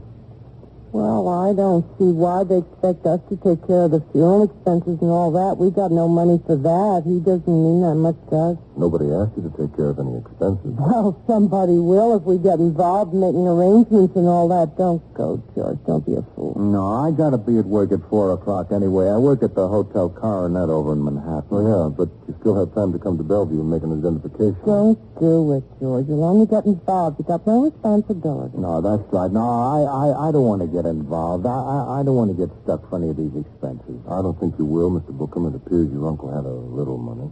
Well, I don't see why they expect us to take care of the funeral expenses and all that. We got no money for that. He doesn't mean that much to us. Nobody asked you to take care of any expenses. Well, somebody will if we get involved in making arrangements and all that. Don't go, George. Don't be a fool. No, I got to be at work at 4 o'clock anyway. I work at the Hotel Coronet over in Manhattan. Oh, yeah, but you still have time to come to Bellevue and make an identification. Don't do it, George. You'll only get involved. You got no responsibility. No, that's right. No, I don't want to get involved. I don't want to get stuck for any of these expenses. I don't think you will, Mr. Bookham. It appears your uncle had a little money.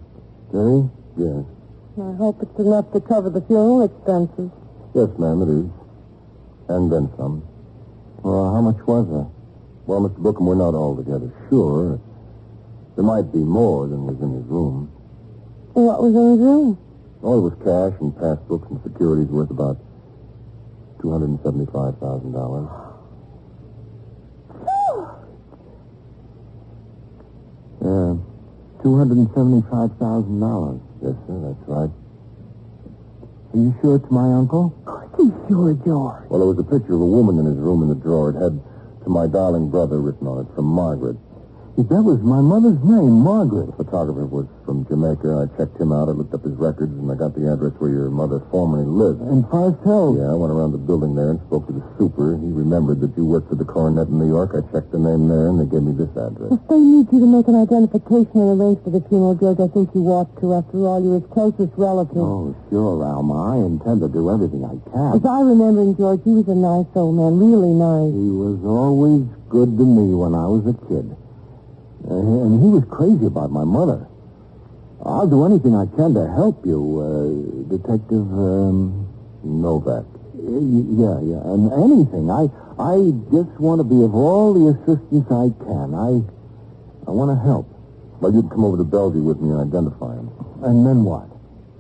Did he? Yes. I hope it's enough to cover the funeral expenses. Yes, ma'am, it is. And then some. Well, how much was there? Well, Mr. Bookham, we're not altogether sure. There might be more than was in his room. What was in his room? Oh, it was cash and passbooks and securities worth about $275,000. Yeah, $275,000. Yes, sir, that's right. Are you sure it's my uncle? Are you sure, George? Well, there was a picture of a woman in his room in the drawer. It had "To my darling brother" written on it from Margaret. That was my mother's name, Margaret. The photographer was from Jamaica. I checked him out. I looked up his records, and I got the address where your mother formerly lived. In Forest Hills? Yeah, I went around the building there and spoke to the super. He remembered that you worked for the Coronet in New York. I checked the name there, and they gave me this address. If they need you to make an identification and arrange for the funeral, George, I think you ought to. After all, you're his closest relative. Oh, sure, Alma. I intend to do everything I can. As I remember him, George, he was a nice old man, really nice. He was always good to me when I was a kid. And he was crazy about my mother. I'll do anything I can to help you, Detective, Novak. Yeah, and anything. I just want to be of all the assistance I can. I want to help. Well, you can come over to Bellevue with me and identify him. And then what?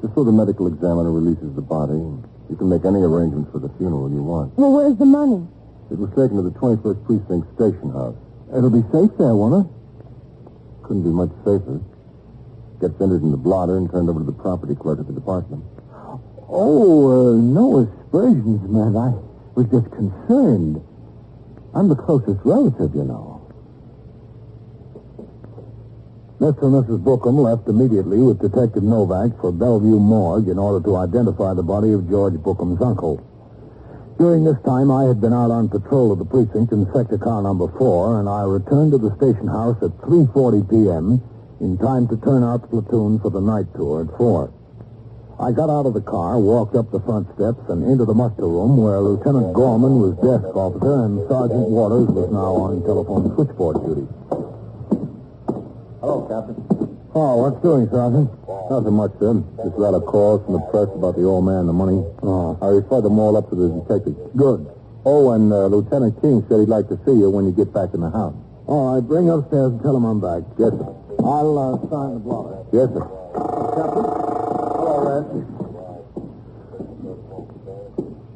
Just so the medical examiner releases the body, you can make any arrangements for the funeral you want. Well, where's the money? It was taken to the 21st Precinct station house. It'll be safe there, won't it? Couldn't be much safer. Gets entered in the blotter and turned over to the property clerk at the department. Oh, no aspersions, man. I was just concerned. I'm the closest relative, you know. Mr. and Mrs. Bookham left immediately with Detective Novak for Bellevue Morgue in order to identify the body of George Bookham's uncle. During this time, I had been out on patrol of the precinct in sector car number 4, and I returned to the station house at 3:40 p.m. in time to turn out the platoon for the night tour at 4. I got out of the car, walked up the front steps, and into the muster room where Lieutenant Gorman was desk officer and Sergeant Waters was now on telephone switchboard duty. Hello, Captain. Oh, what's doing, Sergeant? Nothing much, sir. Just got a call from the press about the old man and the money. Oh. I referred them all up to the detective. Good. Oh, and Lieutenant King said he'd like to see you when you get back in the house. All right, bring upstairs and tell him I'm back. Yes, sir. I'll sign the blotter. Yes, sir. Captain? Hello, Red.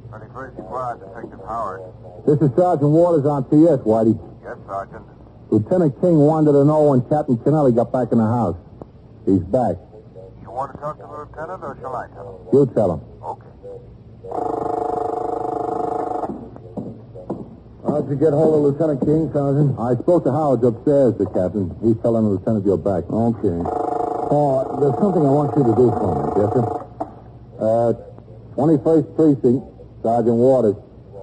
21st Squad, Detective Howard. This is Sergeant Waters on PS, Whitey. Yes, Sergeant. Lieutenant King wanted to know when Captain Kennelly got back in the house. He's back. You want to talk to the lieutenant, or shall I tell him? You tell him. Okay. How'd you get hold of Lieutenant King, Sergeant? I spoke to Howard upstairs, the captain. He's telling the lieutenant you're back. Okay. Oh, there's something I want you to do for me. Yes, sir. 21st Precinct, Sergeant Waters.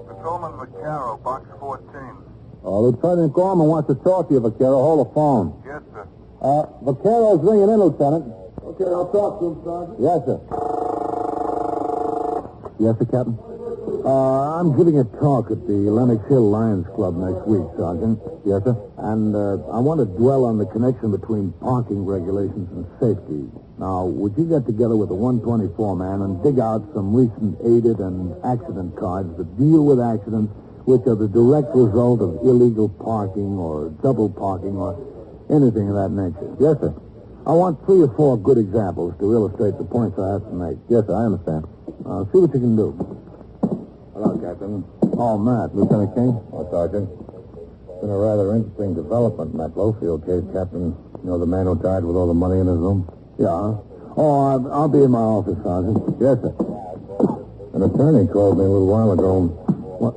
Patrolman Vaccaro, box 14. Lieutenant Gorman wants to talk to you, Vaccaro. Hold the phone. Yes, sir. Vaccaro's ringing in, Lieutenant. Okay, I'll talk to him, Sergeant. Yes, sir. Yes, sir, Captain? I'm giving a talk at the Lenox Hill Lions Club next week, Sergeant. Yes, sir. And I want to dwell on the connection between parking regulations and safety. Now, would you get together with the 124 man and dig out some recent aided and accident cards that deal with accidents which are the direct result of illegal parking or double parking or anything of that nature? Yes, sir. I want 3 or 4 good examples to illustrate the points I have to make. Yes, sir, I understand. See what you can do. Hello, Captain. Oh, Matt. Lieutenant King? Oh, Sergeant. It's been a rather interesting development in that Lowfield case, Captain. You know the man who died with all the money in his room? Yeah. Oh, I'll be in my office, Sergeant. Yes, sir. An attorney called me a little while ago. What?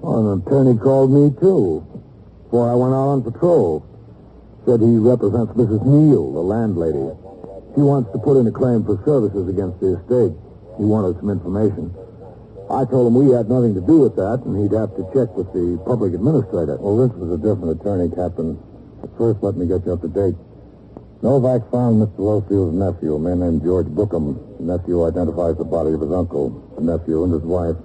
Oh, an attorney called me, too, before I went out on patrol. Said he represents Mrs. Neal, the landlady. He wants to put in a claim for services against the estate. He wanted some information. I told him we had nothing to do with that, and he'd have to check with the public administrator. Well, this was a different attorney, Captain. But first, let me get you up to date. Novak found Mr. Lowfield's nephew, a man named George Bookham. The nephew identifies the body of his uncle, the nephew and his wife.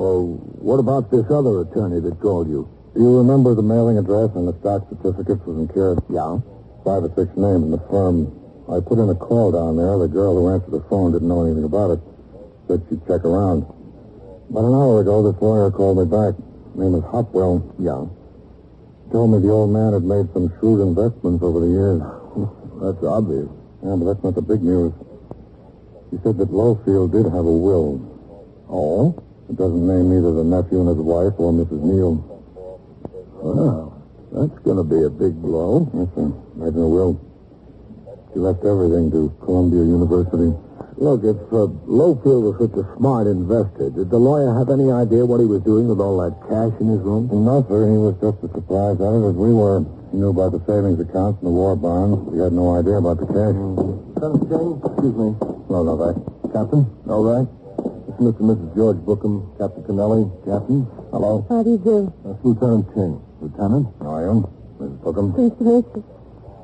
Oh, what about this other attorney that called you? Do you remember the mailing address and the stock certificates was in care? Yeah. 5 or 6 names in the firm. I put in a call down there. The girl who answered the phone didn't know anything about it. Said she'd check around. About an hour ago, this lawyer called me back. His name is Hopwell. Yeah. Told me the old man had made some shrewd investments over the years. That's obvious. Yeah, but that's not the big news. He said that Lowfield did have a will. Oh? It doesn't name either the nephew and his wife or Mrs. Neal. Well, that's going to be a big blow. Yes, sir. Imagine a will. She left everything to Columbia University. Look, if Lowfield was such a smart investor, did the lawyer have any idea what he was doing with all that cash in his room? No, sir. He was just as surprised at it as we were. He knew about the savings accounts and the war bonds. He had no idea about the cash. Lieutenant King, excuse me. No, Novak. Captain? All right. This is Mr. and Mrs. George Bookham, Captain Kennelly. Captain? Hello. How do you do? That's Lieutenant King. Lieutenant? How are you? Mrs. Bookham. Pleased to meet you.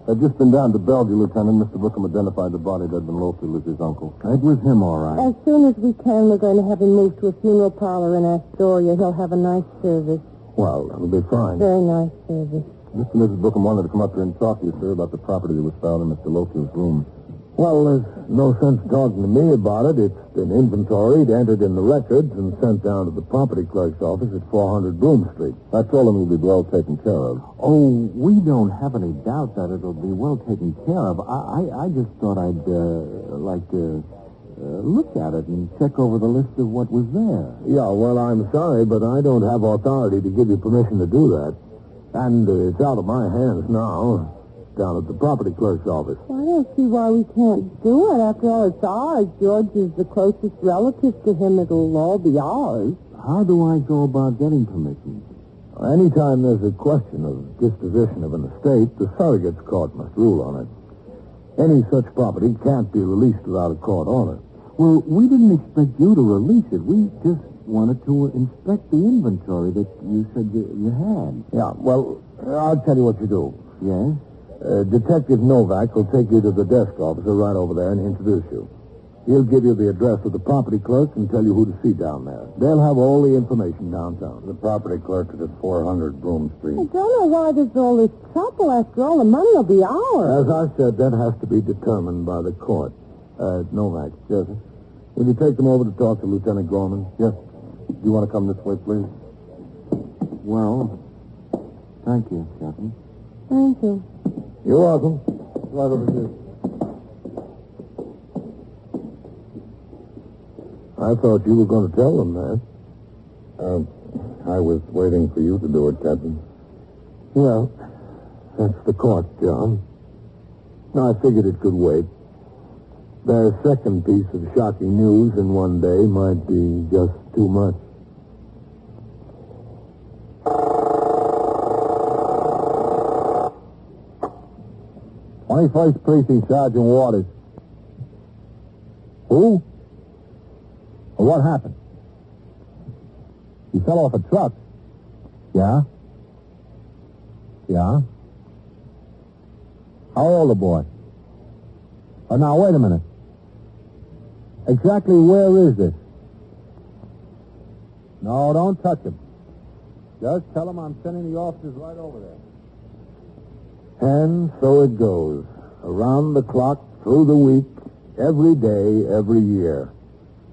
I've just been down to Bellevue, Lieutenant. Mr. Bookham identified the body that had been Lowfield as his uncle. It was him, all right. As soon as we can, we're going to have him moved to a funeral parlor in Astoria. He'll have a nice service. Well, that'll be fine. Very nice service. Mr. and Mrs. Bookham wanted to come up here and talk to you, sir, about the property that was found in Mr. Lowfield's room. Well, there's no sense talking to me about it. It's been inventoried, entered in the records, and sent down to the property clerk's office at 400 Broom Street. I told him it would be well taken care of. Oh, we don't have any doubt that it'll be well taken care of. I just thought I'd like to look at it and check over the list of what was there. Yeah, well, I'm sorry, but I don't have authority to give you permission to do that. And it's out of my hands now. Down at the property clerk's office. Well, I don't see why we can't do it. After all, it's ours. George is the closest relative to him. It'll all be ours. How do I go about getting permission? Anytime there's a question of disposition of an estate, the surrogate's court must rule on it. Any such property can't be released without a court order. Well, we didn't expect you to release it. We just wanted to inspect the inventory that you said you had. Yeah, well, I'll tell you what you do. Yes? Detective Novak will take you to the desk officer right over there and introduce you. He'll give you the address of the property clerk and tell you who to see down there. They'll have all the information downtown. The property clerk is at 400 Broome Street. I don't know why there's all this trouble. After all, the money will be ours. As I said, that has to be determined by the court. Novak, yes, sir. Will you take them over to talk to Lieutenant Gorman? Yes. Do you want to come this way, please? Well, thank you, Captain. Thank you. You're welcome. Right over here. I thought you were going to tell them that. I was waiting for you to do it, Captain. Well, that's the court's job. I figured it could wait. Their second piece of shocking news in one day might be just too much. "21st Precinct, Sergeant Waters." Who? Well, what happened? He fell off a truck. Yeah? Yeah? How old a boy? Oh, now, wait a minute. Exactly where is this? No, don't touch him. Just tell him I'm sending the officers right over there. And so it goes. Around the clock, through the week, every day, every year.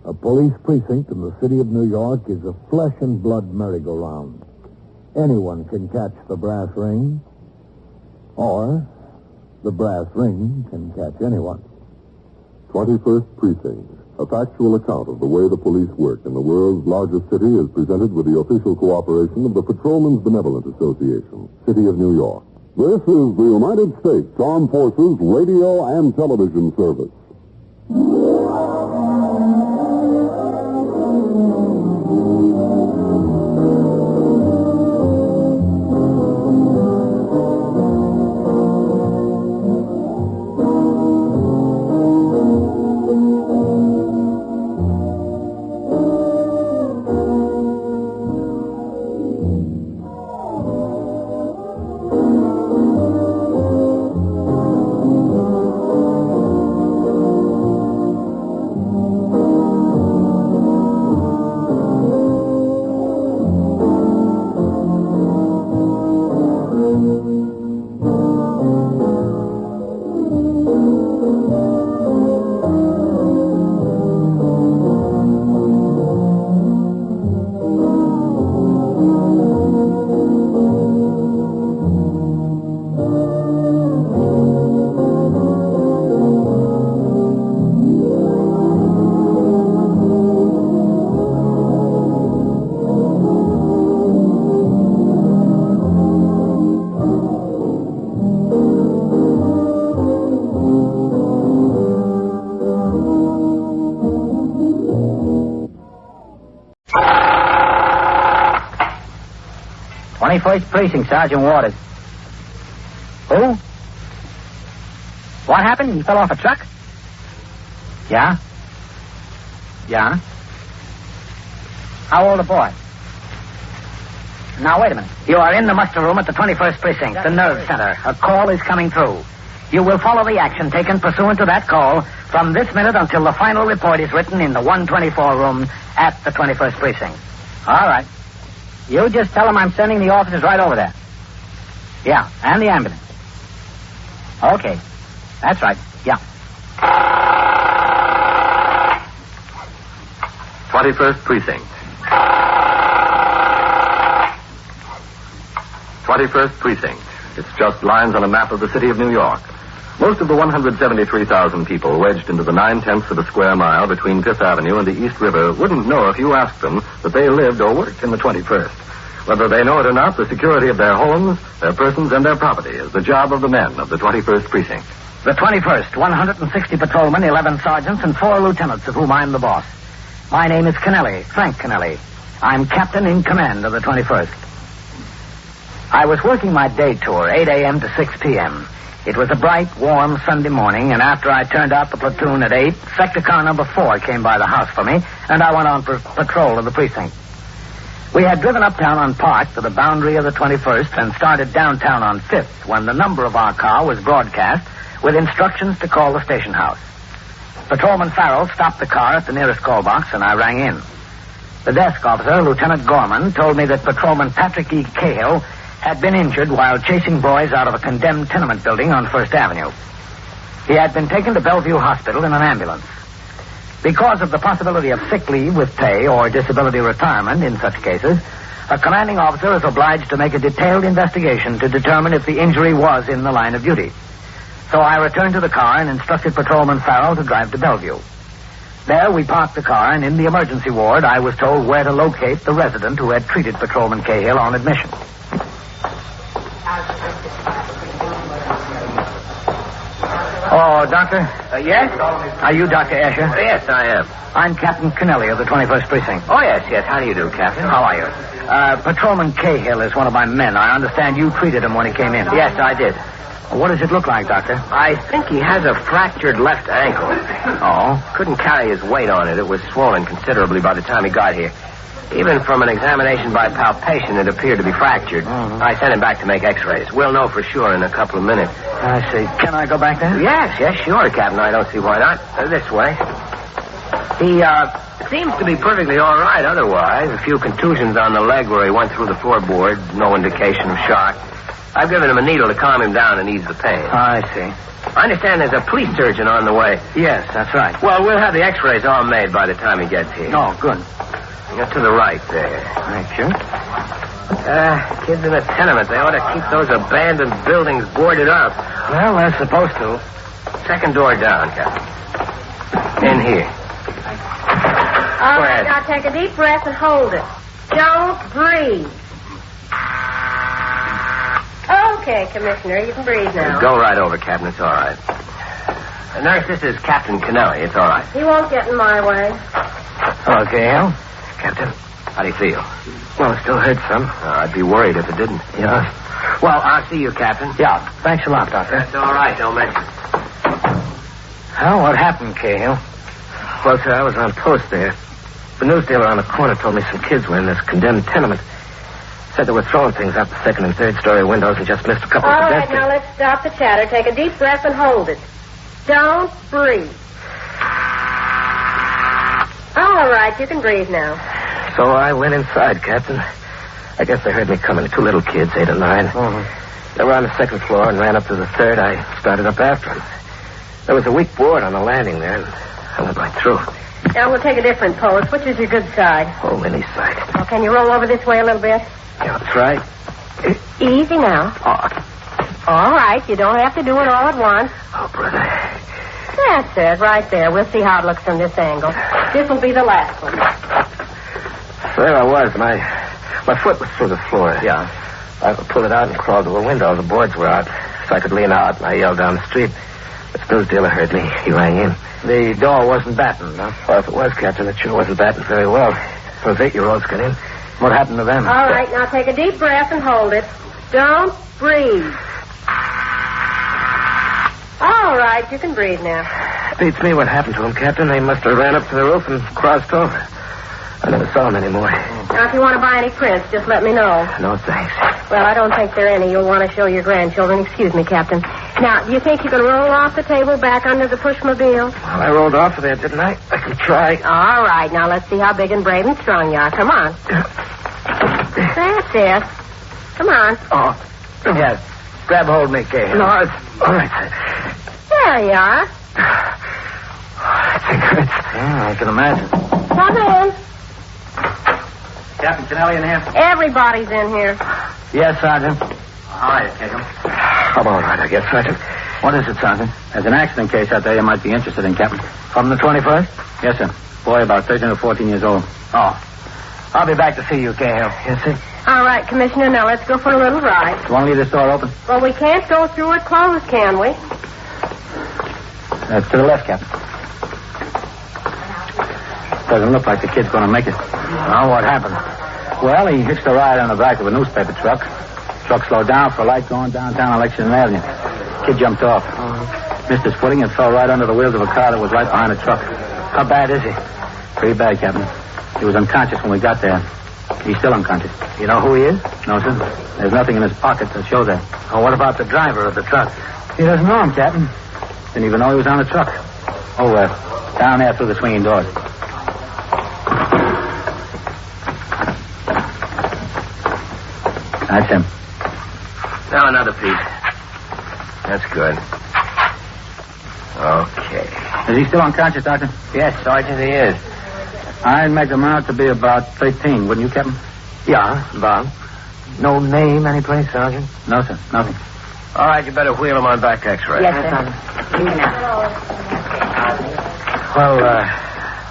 A police precinct in the city of New York is a flesh and blood merry-go-round. Anyone can catch the brass ring, or the brass ring can catch anyone. 21st Precinct, a factual account of the way the police work in the world's largest city, is presented with the official cooperation of the Patrolmen's Benevolent Association, City of New York. This is the United States Armed Forces Radio and Television Service. First Precinct, Sergeant Waters. Who? What happened? He fell off a truck? Yeah? Yeah? How old a boy? Now, wait a minute. You are in the muster room at the 21st Precinct, the nerve center. A call is coming through. You will follow the action taken pursuant to that call from this minute until the final report is written in the 124 room at the 21st Precinct. All right. You just tell them I'm sending the officers right over there. Yeah, and the ambulance. Okay. That's right. Yeah. 21st Precinct. 21st Precinct. It's just lines on a map of the city of New York. Most of the 173,000 people wedged into the 9/10 of a square mile between Fifth Avenue and the East River wouldn't know if you asked them that they lived or worked in the 21st. Whether they know it or not, the security of their homes, their persons, and their property is the job of the men of the 21st Precinct. The 21st, 160 patrolmen, 11 sergeants, and 4 lieutenants, of whom I'm the boss. My name is Kennelly, Frank Kennelly. I'm captain in command of the 21st. I was working my day tour, 8 a.m. to 6 p.m. It was a bright, warm Sunday morning, and after I turned out the platoon at 8, Sector Car number 4 came by the house for me, and I went on for patrol of the precinct. We had driven uptown on Park to the boundary of the 21st and started downtown on 5th when the number of our car was broadcast with instructions to call the station house. Patrolman Farrell stopped the car at the nearest call box, and I rang in. The desk officer, Lieutenant Gorman, told me that Patrolman Patrick E. Cahill had been injured while chasing boys out of a condemned tenement building on 1st Avenue. He had been taken to Bellevue Hospital in an ambulance. Because of the possibility of sick leave with pay or disability retirement in such cases, a commanding officer is obliged to make a detailed investigation to determine if the injury was in the line of duty. So I returned to the car and instructed Patrolman Farrell to drive to Bellevue. There we parked the car, and in the emergency ward, I was told where to locate the resident who had treated Patrolman Cahill on admission. Oh, Doctor? Yes? Are you Dr. Escher? Yes, I am. I'm Captain Kennelly of the 21st Precinct. Oh, yes. How do you do, Captain? How are you? Patrolman Cahill is one of my men. I understand you treated him when he came in. Yes, I did. What does it look like, Doctor? I think he has a fractured left ankle. Oh? Couldn't carry his weight on it. It was swollen considerably by the time he got here. Even from an examination by palpation, it appeared to be fractured. Mm-hmm. I sent him back to make x-rays. We'll know for sure in a couple of minutes. I see. Can I go back there? Yes, sure, Captain. I don't see why not. This way. He, seems to be perfectly all right otherwise. A few contusions on the leg where he went through the floorboard. No indication of shock. I've given him a needle to calm him down and ease the pain. I see. I understand there's a police surgeon on the way. Yes, that's right. Well, we'll have the x-rays all made by the time he gets here. Oh, good. You're to the right there. Thank you. Kids in a tenement. They ought to keep those abandoned buildings boarded up. Well, they're supposed to. Second door down, Captain. In here. All right, now take a deep breath and hold it. Don't breathe. Okay, Commissioner, you can breathe now. Go right over, Captain. It's all right. Nurse, this is Captain Kennelly. It's all right. He won't get in my way. Hello, Cahill. Captain, how do you feel? Well, it still hurts some. I'd be worried if it didn't. Yeah. Well, I'll see you, Captain. Yeah. Thanks a lot, Doctor. That's all right. Don't mention it. Well, what happened, Cahill? Well, sir, I was on post there. The news dealer on the corner told me some kids were in this condemned tenement. Said they were throwing things out the second and third story windows and just missed a couple All of right, pedestrians. now let's stop the chatter. Take a deep breath and hold it. Don't breathe. All right, you can breathe now. So I went inside, Captain. I guess they heard me coming. 2 little kids, 8 or 9. Mm-hmm. They were on the second floor and ran up to the third. I started up after them. There was a weak board on the landing there, and I went right through. Now we'll take a different pose. Which is your good side? Oh, any side. Well, can you roll over this way a little bit? Yeah, that's right. Easy now. Oh. All right, you don't have to do it all at once. Oh, brother. That's it, right there. We'll see how it looks from this angle. This will be the last one. So there I was. My foot was through the floor. Yeah. I pulled it out and crawled to a window. The boards were out, so I could lean out, and I yelled down the street. The news dealer heard me. He rang in. The door wasn't battened, huh? Well, if it was, Captain, it sure wasn't battened very well. Those 8-year-olds got in. What happened to them? All right, now take a deep breath and hold it. Don't breathe. All right, you can breathe now. Beats me what happened to them, Captain. They must have ran up to the roof and crossed over. I never saw them anymore. Now, if you want to buy any prints, just let me know. No, thanks. Well, I don't think there are any you'll want to show your grandchildren. Excuse me, Captain. Now, do you think you can roll off the table back under the pushmobile? Well, I rolled off of there, didn't I? I can try. All right, now let's see how big and brave and strong you are. Come on. That's it. Come on. Oh, yeah. Grab hold of me, Cahill. No, it's all right. There you are. I think it hurts. Yeah, I can imagine. Come in. Captain Kennelly in here? Everybody's in here. Yes, Sergeant. How are you, Cahill? I'm all right, I guess, Sergeant. What is it, Sergeant? There's an accident case out there you might be interested in, Captain. From the 21st? Yes, sir. Boy about 13 or 14 years old. Oh. I'll be back to see you, Cahill. Yes, sir. All right, Commissioner, now let's go for a little ride. You want to leave this door open? Well, we can't go through it closed, can we? To the left, Captain. Doesn't look like the kid's going to make it. Oh, what happened? Well, he hitched a ride on the back of a newspaper truck. Truck slowed down for a light going downtown Lexington Avenue. Kid jumped off. Missed his footing and fell right under the wheels of a car that was right behind a truck. How bad is he? Pretty bad, Captain. He was unconscious when we got there. He's still unconscious. You know who he is? No, sir. There's nothing in his pocket to show that. Oh, what about the driver of the truck? He doesn't know him, Captain. Didn't even know he was on the truck. Oh, down there through the swinging doors. That's him. Now another piece. That's good. Okay. Is he still unconscious, Doctor? Yes, Sergeant, he is. I'd make him out to be about 13, wouldn't you, Captain? Yeah, Bob. No name anyplace, Sergeant? No, sir. Nothing. All right, you better wheel him on back to X-ray. Yes, sir. Well,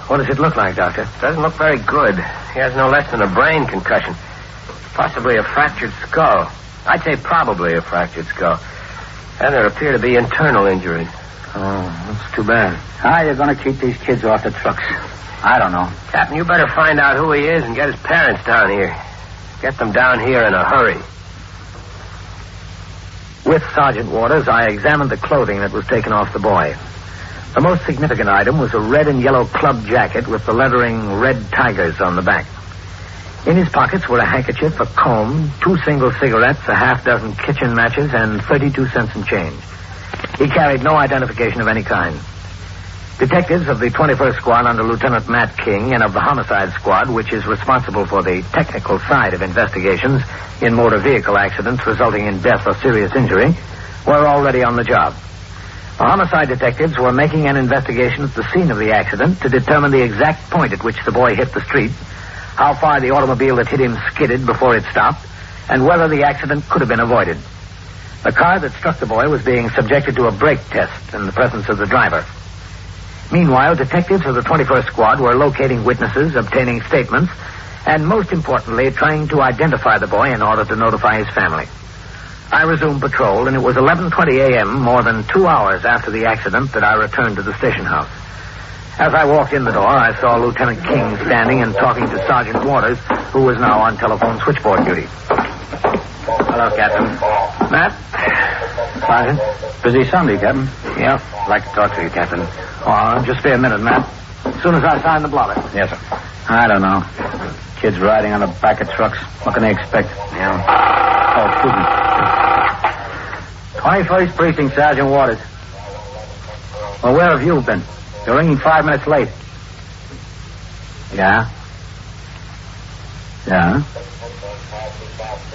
what does it look like, Doctor? Doesn't look very good. He has no less than a brain concussion. Possibly a fractured skull. I'd say probably a fractured skull. And there appear to be internal injuries. Oh, that's too bad. How are you going to keep these kids off the trucks? I don't know. Captain, you better find out who he is and get his parents down here. Get them down here in a hurry. With Sergeant Waters, I examined the clothing that was taken off the boy. The most significant item was a red and yellow club jacket with the lettering Red Tigers on the back. In his pockets were a handkerchief, a comb, 2 single cigarettes, a half dozen kitchen matches, and 32 cents in change. He carried no identification of any kind. Detectives of the 21st Squad under Lieutenant Matt King and of the Homicide Squad, which is responsible for the technical side of investigations in motor vehicle accidents resulting in death or serious injury, were already on the job. The homicide detectives were making an investigation at the scene of the accident to determine the exact point at which the boy hit the street, how far the automobile that hit him skidded before it stopped, and whether the accident could have been avoided. The car that struck the boy was being subjected to a brake test in the presence of the driver. Meanwhile, detectives of the 21st Squad were locating witnesses, obtaining statements, and most importantly, trying to identify the boy in order to notify his family. I resumed patrol, and it was 11:20 a.m., more than 2 hours after the accident, that I returned to the station house. As I walked in the door, I saw Lieutenant King standing and talking to Sergeant Waters, who was now on telephone switchboard duty. Hello, Captain. Matt? Sergeant? Busy Sunday, Captain. Yeah, I'd like to talk to you, Captain. Oh, just be a minute, Matt. As soon as I sign the blotter. Yes, sir. I don't know. Kids riding on the back of trucks. What can they expect? Yeah. Oh, excuse me. 21st Precinct, Sergeant Waters. Well, where have you been? You're ringing 5 minutes late. Yeah? Yeah?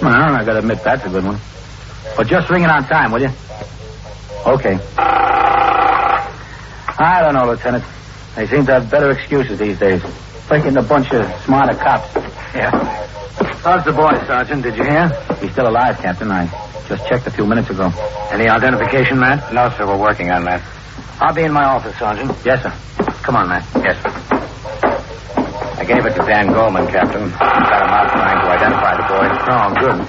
Well, I gotta admit that's a good one. But just ring it on time, will you? Okay. I don't know, Lieutenant. They seem to have better excuses these days. Thinking a bunch of smarter cops. Yeah. How's the boy, Sergeant? Did you hear? He's still alive, Captain. I just checked a few minutes ago. Any identification, Matt? No, sir. We're working on that. I'll be in my office, Sergeant. Yes, sir. Come on, Matt. Yes, sir. I gave it to Dan Goldman, Captain. He got him out trying to identify the boy. Oh, good.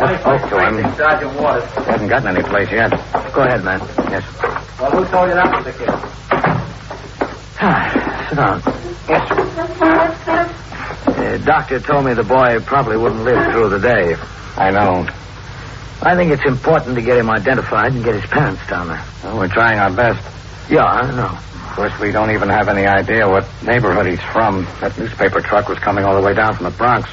I just spoke to him. Sergeant Waters. He hasn't gotten any place yet. Go ahead, man. Yes. Well, who told you that was the kid? Sit down. Yes, sir. Doctor told me the boy probably wouldn't live through the day. I know. I think it's important to get him identified and get his parents down there. Well, we're trying our best. Yeah, I know. Of course, we don't even have any idea what neighborhood he's from. That newspaper truck was coming all the way down from the Bronx.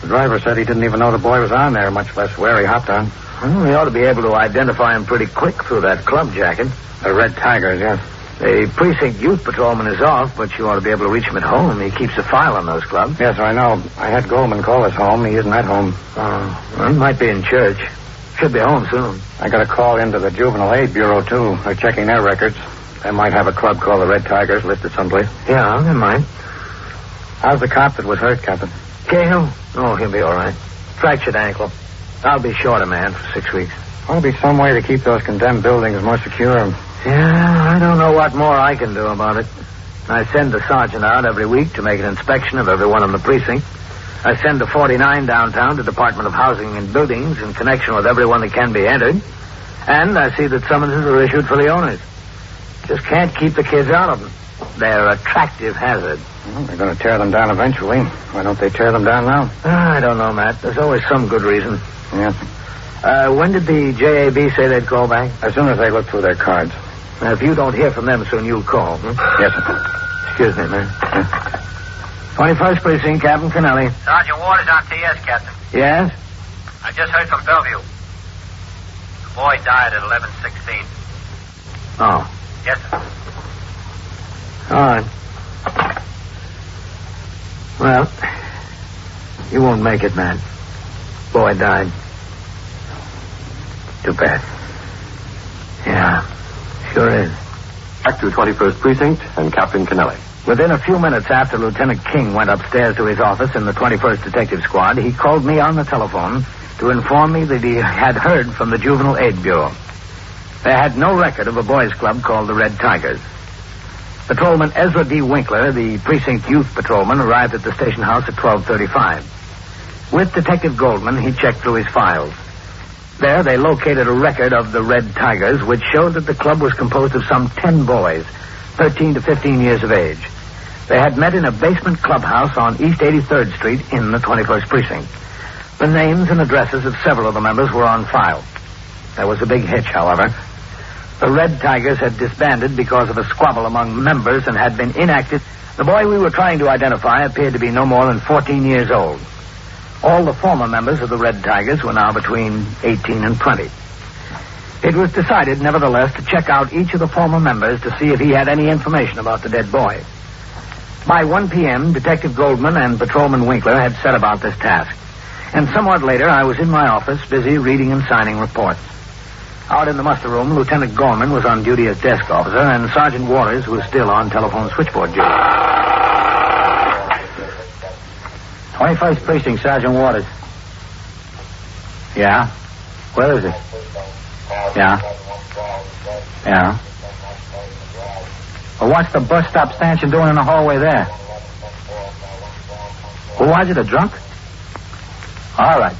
The driver said he didn't even know the boy was on there, much less where he hopped on. Well, we ought to be able to identify him pretty quick through that club jacket. The Red Tigers, yes. The precinct youth patrolman is off, but you ought to be able to reach him at home. He keeps a file on those clubs. Yes, I know. I had Goldman call us home. He isn't at home. Oh, well, he might be in church. Should be home soon. I got a call into the Juvenile Aid Bureau, too. They're checking their records. They might have a club called the Red Tigers listed someplace. Yeah, they might. How's the cop that was hurt, Captain? Cahill? Oh, he'll be all right. Fractured ankle. I'll be short a man for 6 weeks. Ought to be some way to keep those condemned buildings more secure. Yeah, I don't know what more I can do about it. I send the sergeant out every week to make an inspection of everyone in the precinct. I send the 49 downtown to Department of Housing and Buildings in connection with everyone that can be entered. And I see that summonses are issued for the owners. Just can't keep the kids out of them. They're attractive hazard. Well, they're going to tear them down eventually. Why don't they tear them down now? I don't know, Matt. There's always some good reason. Yeah. When did the JAB say they'd call back? As soon as they look through their cards. Now, if you don't hear from them soon, you'll call. Yes, sir. Excuse me, man. 21st Precinct, Captain Kennelly. Sergeant Waters on TS, Captain. Yes? I just heard from Bellevue. The boy died at 11:16. Oh. Yes, sir. All right. Well, you won't make it, man. Boy died. Too bad. Yeah, sure is. Back to 21st Precinct and Captain Kennelly. Within a few minutes after Lieutenant King went upstairs to his office in the 21st Detective Squad, he called me on the telephone to inform me that he had heard from the Juvenile Aid Bureau. They had no record of a boys' club called the Red Tigers. Patrolman Ezra D. Winkler, the precinct youth patrolman, arrived at the station house at 12:35. With Detective Goldman, he checked through his files. There, they located a record of the Red Tigers, which showed that the club was composed of some 10 boys, 13 to 15 years of age. They had met in a basement clubhouse on East 83rd Street in the 21st Precinct. The names and addresses of several of the members were on file. There was a big hitch, however. The Red Tigers had disbanded because of a squabble among members and had been inactive. The boy we were trying to identify appeared to be no more than 14 years old. All the former members of the Red Tigers were now between 18 and 20. It was decided, nevertheless, to check out each of the former members to see if he had any information about the dead boy. By 1 p.m., Detective Goldman and Patrolman Winkler had set about this task. And somewhat later, I was in my office, busy reading and signing reports. Out in the muster room, Lieutenant Gorman was on duty as desk officer, and Sergeant Waters was still on telephone switchboard duty. 21st Precinct, Sergeant Waters. Yeah? Where is it? Yeah? Yeah? Well, what's the bus stop stanchion doing in the hallway there? Who was it, a drunk? All right.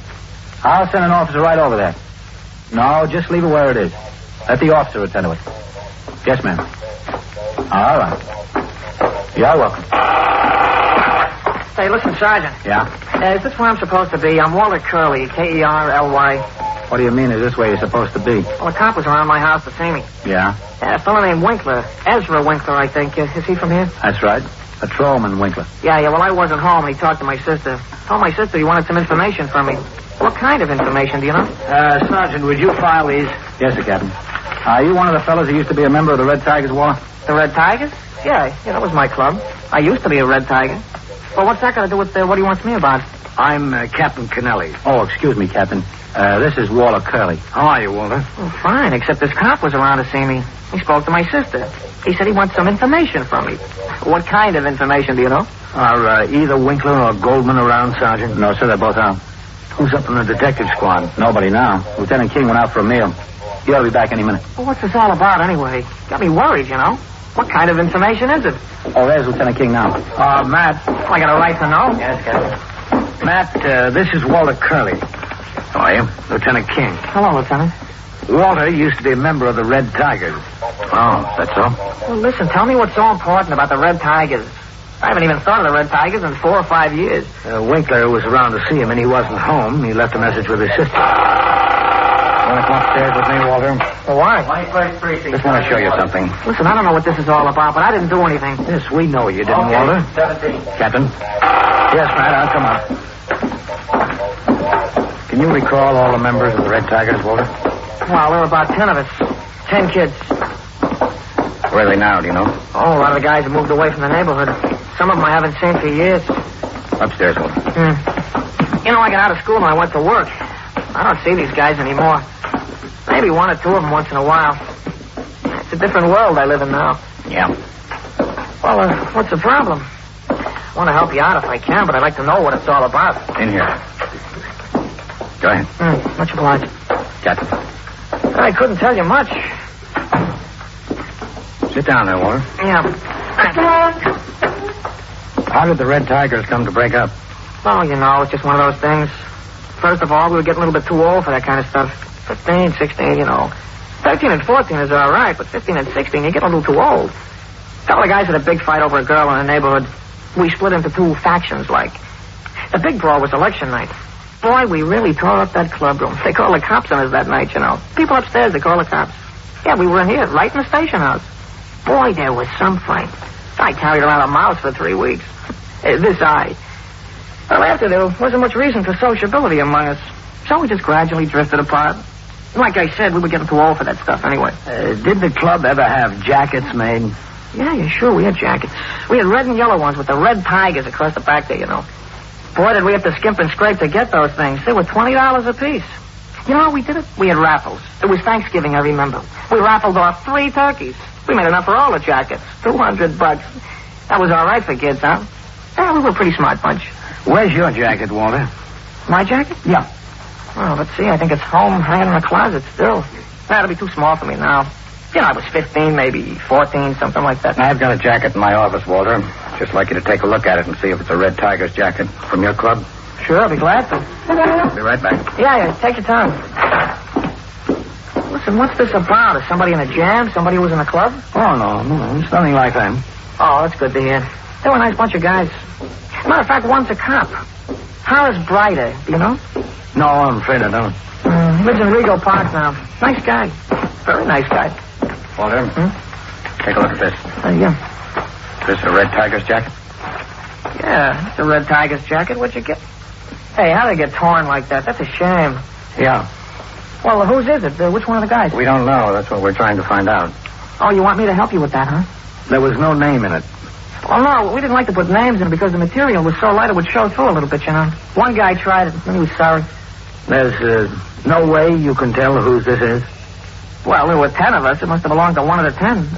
I'll send an officer right over there. No, just leave it where it is. Let the officer attend to it. Yes, ma'am. All right. You're welcome. Hey, listen, Sergeant. Yeah? Is this where I'm supposed to be? I'm Walter Curley, Kerly. What do you mean, is this where you're supposed to be? Well, a cop was around my house to see me. Yeah? A fellow named Winkler. Ezra Winkler, I think. Is he from here? That's right. Patrolman Winkler. Yeah, well, I wasn't home, and he talked to my sister. Told my sister he wanted some information from me. What kind of information, do you know? Sergeant, would you file these? Yes, sir, Captain. Are you one of the fellows who used to be a member of the Red Tigers, Waller? The Red Tigers? Yeah, that was my club. I used to be a Red Tiger. Well, what's that got to do with what he wants me about? I'm Captain Kennelly. Oh, excuse me, Captain. This is Walter Curley. How are you, Walter? Oh, fine, except this cop was around to see me. He spoke to my sister. He said he wants some information from me. What kind of information, do you know? Are either Winkler or Goldman around, Sergeant? No, sir, they're both out. Who's up in the detective squad? Nobody now. Lieutenant King went out for a meal. He ought to be back any minute. Well, what's this all about, anyway? Got me worried, you know. What kind of information is it? Oh, there's Lieutenant King now. Matt. I got a right to know. Yes, Captain. Matt, this is Walter Curley. How are you? Lieutenant King. Hello, Lieutenant. Walter used to be a member of the Red Tigers. Oh, that's so? Well, listen, tell me what's so important about the Red Tigers. I haven't even thought of the Red Tigers in 4 or 5 years. Winkler was around to see him, and he wasn't home. He left a message with his sister. Want to come upstairs with me, Walter? Well, why? My first precinct. Just want to show you something. Listen, I don't know what this is all about, but I didn't do anything. Yes, we know you didn't, Okay, Walter. 17. Captain? Yes, Matt, I'll come up. Can you recall all the members of the Red Tigers, Walter? Well, there were about 10 of us. 10 kids. Where are they now, do you know? Oh, a lot of the guys have moved away from the neighborhood. Some of them I haven't seen for years. Upstairs, Walter. You know, I got out of school and I went to work. I don't see these guys anymore. Maybe 1 or 2 of them once in a while. It's a different world I live in now. Yeah. Well, what's the problem? I want to help you out if I can, but I'd like to know what it's all about. In here. Go ahead. Much obliged. Captain. I couldn't tell you much. Sit down there, Walter. Yeah. How did the Red Tigers come to break up? Well, you know, it's just one of those things. First of all, we were getting a little bit too old for that kind of stuff. 15, 16, you know. 13 and 14 is all right, but 15 and 16, you get a little too old. A couple of guys had a big fight over a girl in the neighborhood. We split into 2 factions, like. The big brawl was election night. Boy, we really tore up that club room. They called the cops on us that night, you know. People upstairs, they called the cops. Yeah, we were in here, right in the station house. Boy, there was some fight. I carried around a mouse for 3 weeks. This eye. Well, after there wasn't much reason for sociability among us. So we just gradually drifted apart. Like I said, we were getting too old for that stuff anyway. Did the club ever have jackets made? Yeah, sure, we had jackets. We had red and yellow ones with the red tigers across the back there, you know. Boy, did we have to skimp and scrape to get those things. They were $20 apiece. You know how we did it? We had raffles. It was Thanksgiving, I remember. We raffled off 3 turkeys. We made enough for all the jackets. $200. That was all right for kids, huh? Yeah, we were a pretty smart bunch. Where's your jacket, Walter? My jacket? Yeah. Oh, let's see. I think it's home, hanging in the closet still. That'll be too small for me now. You know, I was 15, maybe 14, something like that. I've got a jacket in my office, Walter. Just like you to take a look at it and see if it's a Red Tiger's jacket from your club. Sure, I'll be glad to. I'll be right back. Yeah, take your time. Listen, what's this about? Is somebody in a jam? Somebody who was in a club? Oh, no. It's nothing like that. Oh, that's good to hear. They were a nice bunch of guys. Matter of fact, one's a cop. Horace Brighter, do you know? No, I'm afraid I don't. He lives in Regal Park now. Nice guy. Very nice guy. Walter, take a look at this. Yeah. Is this a Red Tiger's jacket? Yeah, it's a Red Tiger's jacket. What'd you get? Hey, how'd it get torn like that? That's a shame. Yeah. Well, whose is it? Which one of the guys? We don't know. That's what we're trying to find out. Oh, you want me to help you with that, huh? There was no name in it. Well, no, we didn't like to put names in it because the material was so light it would show through a little bit, you know. One guy tried it, and he was sorry. There's no way you can tell whose this is? Well, there were 10 of us. It must have belonged to one of the 10.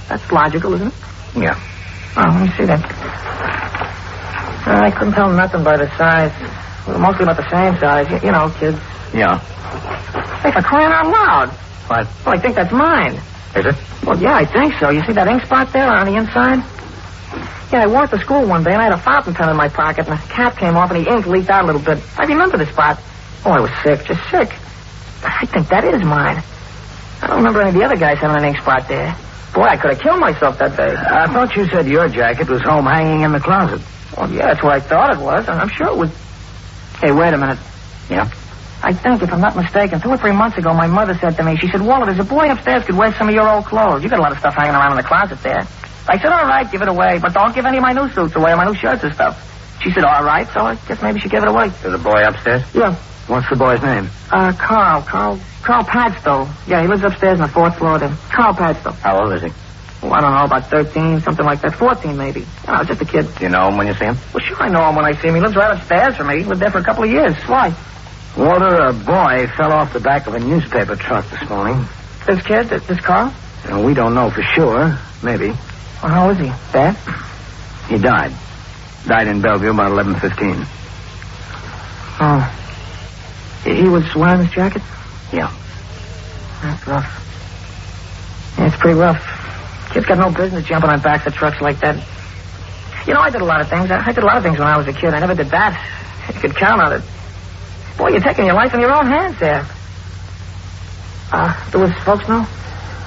That's logical, isn't it? Yeah. Oh, let me see that. I couldn't tell nothing by the size. We were mostly about the same size. You know, kids. Yeah. Hey, for crying out loud. What? Well, I think that's mine. Is it? Well, yeah, I think so. You see that ink spot there on the inside? Yeah, I wore it to school one day, and I had a fountain pen in my pocket, and the cap came off, and the ink leaked out a little bit. I remember the spot. Oh, I was sick, just sick. I think that is mine. I don't remember any of the other guys having an ink spot there. Boy, I could have killed myself that day. I thought you said your jacket was home hanging in the closet. Well, yeah, that's what I thought it was, and I'm sure it was. Hey, wait a minute. Yeah? I think, if I'm not mistaken, 2 or 3 months ago, my mother said to me, she said, Walter, there's a boy upstairs could wear some of your old clothes. You got a lot of stuff hanging around in the closet there. I said, all right, give it away, but don't give any of my new suits away or my new shirts and stuff. She said, all right, so I guess maybe she gave it away. To the boy upstairs? Yeah. What's the boy's name? Carl Padstow. Yeah, he lives upstairs on the 4th floor there. Carl Padstow. How old is he? Oh, I don't know, about 13, something like that. 14, maybe. You know, just a kid. Do you know him when you see him? Well, sure I know him when I see him. He lives right upstairs from me. He lived there for a couple of years. Why? Walter, a boy fell off the back of a newspaper truck this morning. This kid? This Carl? We don't know for sure. Maybe. Well, how is he? Bad? He died. Died in Bellevue about 11:15. Oh. He was wearing this jacket? Yeah. That's rough. Yeah, it's pretty rough. Kids got no business jumping on backs of trucks like that. You know, I did a lot of things. I did a lot of things when I was a kid. I never did that. You could count on it. Boy, you're taking your life in your own hands there. Do his folks know?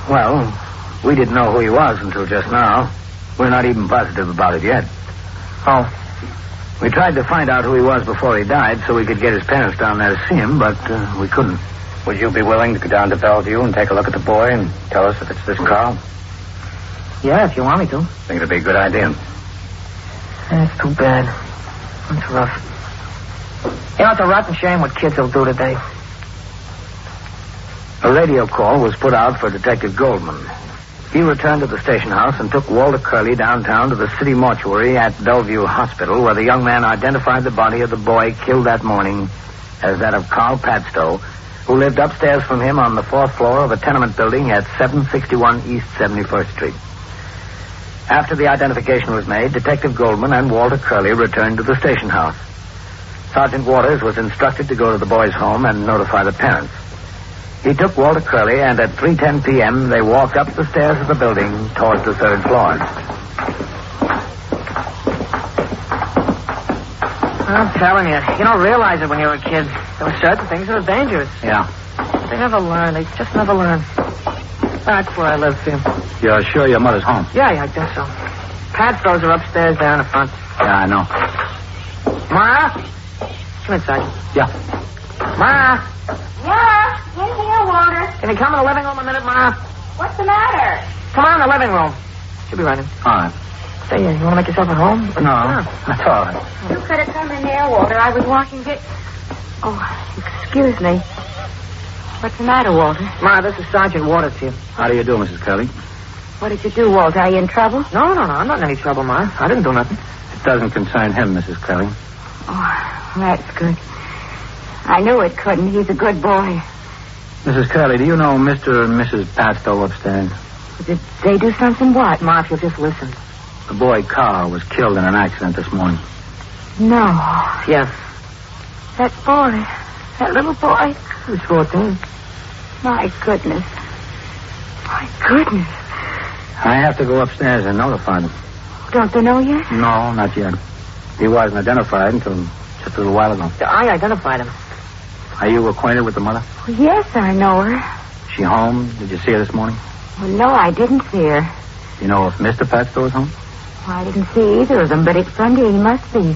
Well, we didn't know who he was until just now. We're not even positive about it yet. Oh. We tried to find out who he was before he died so we could get his parents down there to see him, but we couldn't. Would you be willing to go down to Bellevue and take a look at the boy and tell us if it's this Carl? Yeah, if you want me to. Think it'd be a good idea. That's too bad. That's rough. You know, it's a rotten shame what kids will do today. A radio call was put out for Detective Goldman. He returned to the station house and took Walter Curley downtown to the city mortuary at Bellevue Hospital, where the young man identified the body of the boy killed that morning as that of Carl Padstow, who lived upstairs from him on the 4th floor of a tenement building at 761 East 71st Street. After the identification was made, Detective Goldman and Walter Curley returned to the station house. Sergeant Waters was instructed to go to the boy's home and notify the parents. He took Walter Curley, and at 3:10 p.m., they walked up the stairs of the building towards the 3rd floor. I'm telling you, you don't realize it when you're a kid. There were certain things that are dangerous. Yeah. They never learn. They just never learn. That's where I live, Phil. You're sure your mother's home? Yeah, I guess so. Padstow's are upstairs there in the front. Yeah, I know. Ma? Come in, Sergeant. Yeah. Ma! Yeah, in here, Walter. Can you come in the living room a minute, Ma? What's the matter? Come on in the living room. She'll be right in. All right. Say, you want to make yourself at home? No, that's all right. You could have come in there, Walter. I was walking to... Oh, excuse me. What's the matter, Walter? Ma, this is Sergeant Waters here. How do you do, Mrs. Curley? What did you do, Walter? Are you in trouble? No. I'm not in any trouble, Ma. I didn't do nothing. It doesn't concern him, Mrs. Curley. Oh, that's good. I knew it couldn't. He's a good boy. Mrs. Curley, do you know Mr. and Mrs. Padstow upstairs? Did they do something what? Ma, if you'll just listen. The boy Carl was killed in an accident this morning. No. Yes. That boy. That little boy. He's 14. My goodness. My goodness. I have to go upstairs and notify them. Don't they know yet? No, not yet. He wasn't identified until just a little while ago. I identified him. Are you acquainted with the mother? Well, yes, I know her. Is she home? Did you see her this morning? Well, no, I didn't see her. You know if Mr. Padstow is home? Well, I didn't see either of them, but it's Sunday. He must be.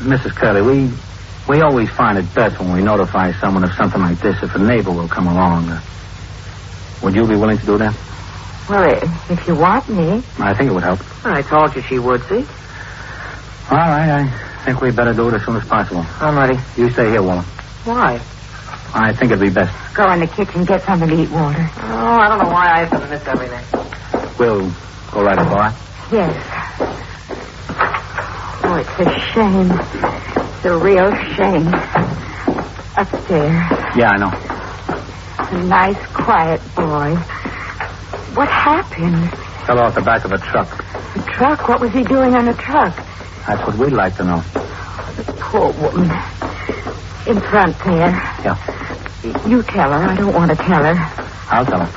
Mrs. Curley, we always find it best when we notify someone of something like this if a neighbor will come along. Would you be willing to do that? Well, if you want me. I think it would help. I told you she would, see? All right, I think we'd better do it as soon as possible. I'm ready. You stay here, Walter. Why? I think it'd be best. Go in the kitchen, get something to eat, Walter. Oh, I don't know why I have to miss everything. We'll go right up, all right? Yes. Oh, it's a shame. It's a real shame. Upstairs. Yeah, I know. A nice, quiet boy. What happened? Fell off the back of a truck. The truck? What was he doing on the truck? That's what we'd like to know. The poor woman. In front there. Yeah. You tell her. I don't want to tell her. I'll tell her.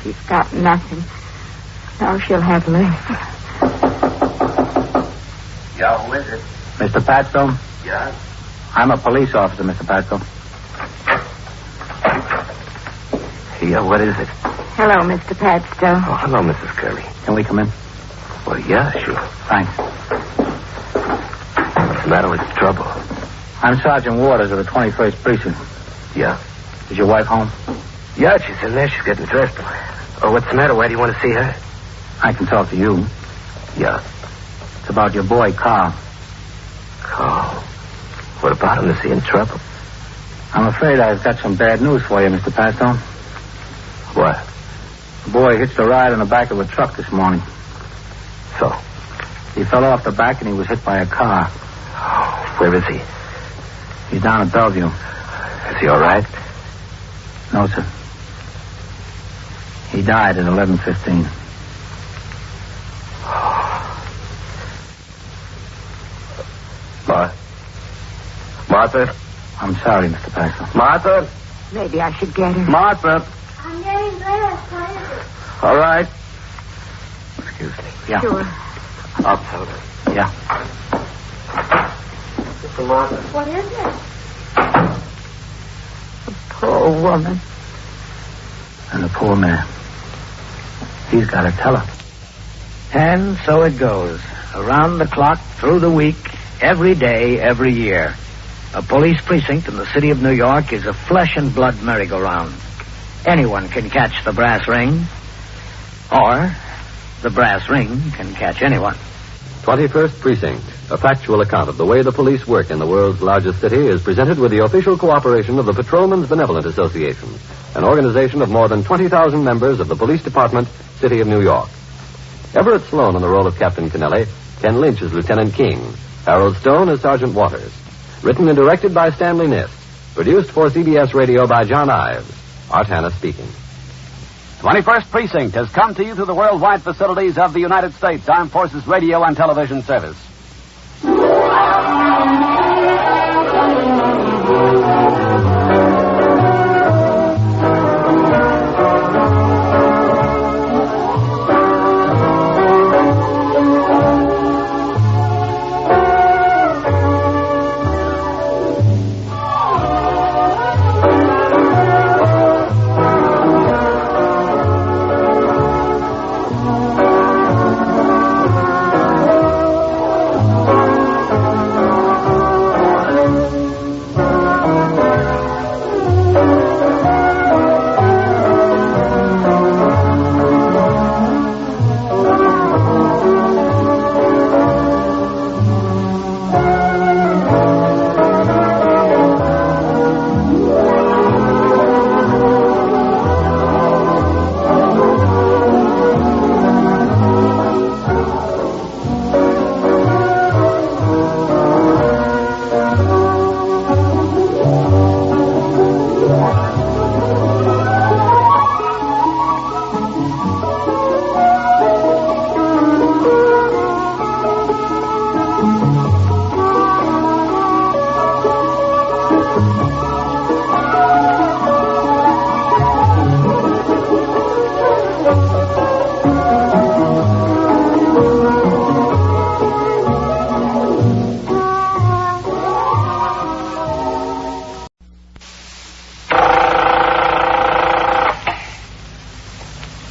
She's got nothing. Now she'll have less. Yeah, who is it? Mr. Padstow? Yeah? I'm a police officer, Mr. Padstow. Yeah, what is it? Hello, Mr. Padstow. Oh, hello, Mrs. Curley. Can we come in? Well, yeah, sure. Thanks. What's the matter with the trouble? I'm Sergeant Waters of the 21st Precinct. Yeah? Is your wife home? Yeah, she's in there. She's getting dressed. Oh, what's the matter? Why do you want to see her? I can talk to you. Yeah? It's about your boy, Carl. Carl? What about him? Is he in trouble? I'm afraid I've got some bad news for you, Mr. Padstow. What? The boy hitched a ride on the back of a truck this morning. So? He fell off the back and he was hit by a car. Oh, where is he? He's down at Bellevue. Is he all right? No, sir. He died at 11:15. Martha? I'm sorry, Mr. Padstow. Martha? Maybe I should get her. Martha? I'm getting dressed. All right. Excuse me. Yeah. Sure. I'll tell her. Yeah. Mr. Martha? What is it? The poor woman. And the poor man. He's got to tell her. And so it goes. Around the clock, through the week, every day, every year. A police precinct in the city of New York is a flesh and blood merry-go-round. Anyone can catch the brass ring, or the brass ring can catch anyone. 21st Precinct, a factual account of the way the police work in the world's largest city, is presented with the official cooperation of the Patrolmen's Benevolent Association, an organization of more than 20,000 members of the Police Department, City of New York. Everett Sloan in the role of Captain Kennelly, Ken Lynch as Lieutenant King, Harold Stone as Sergeant Waters. Written and directed by Stanley Nist. Produced for CBS Radio by John Ives. Art Hanna speaking. 21st Precinct has come to you through the worldwide facilities of the United States Armed Forces Radio and Television Service.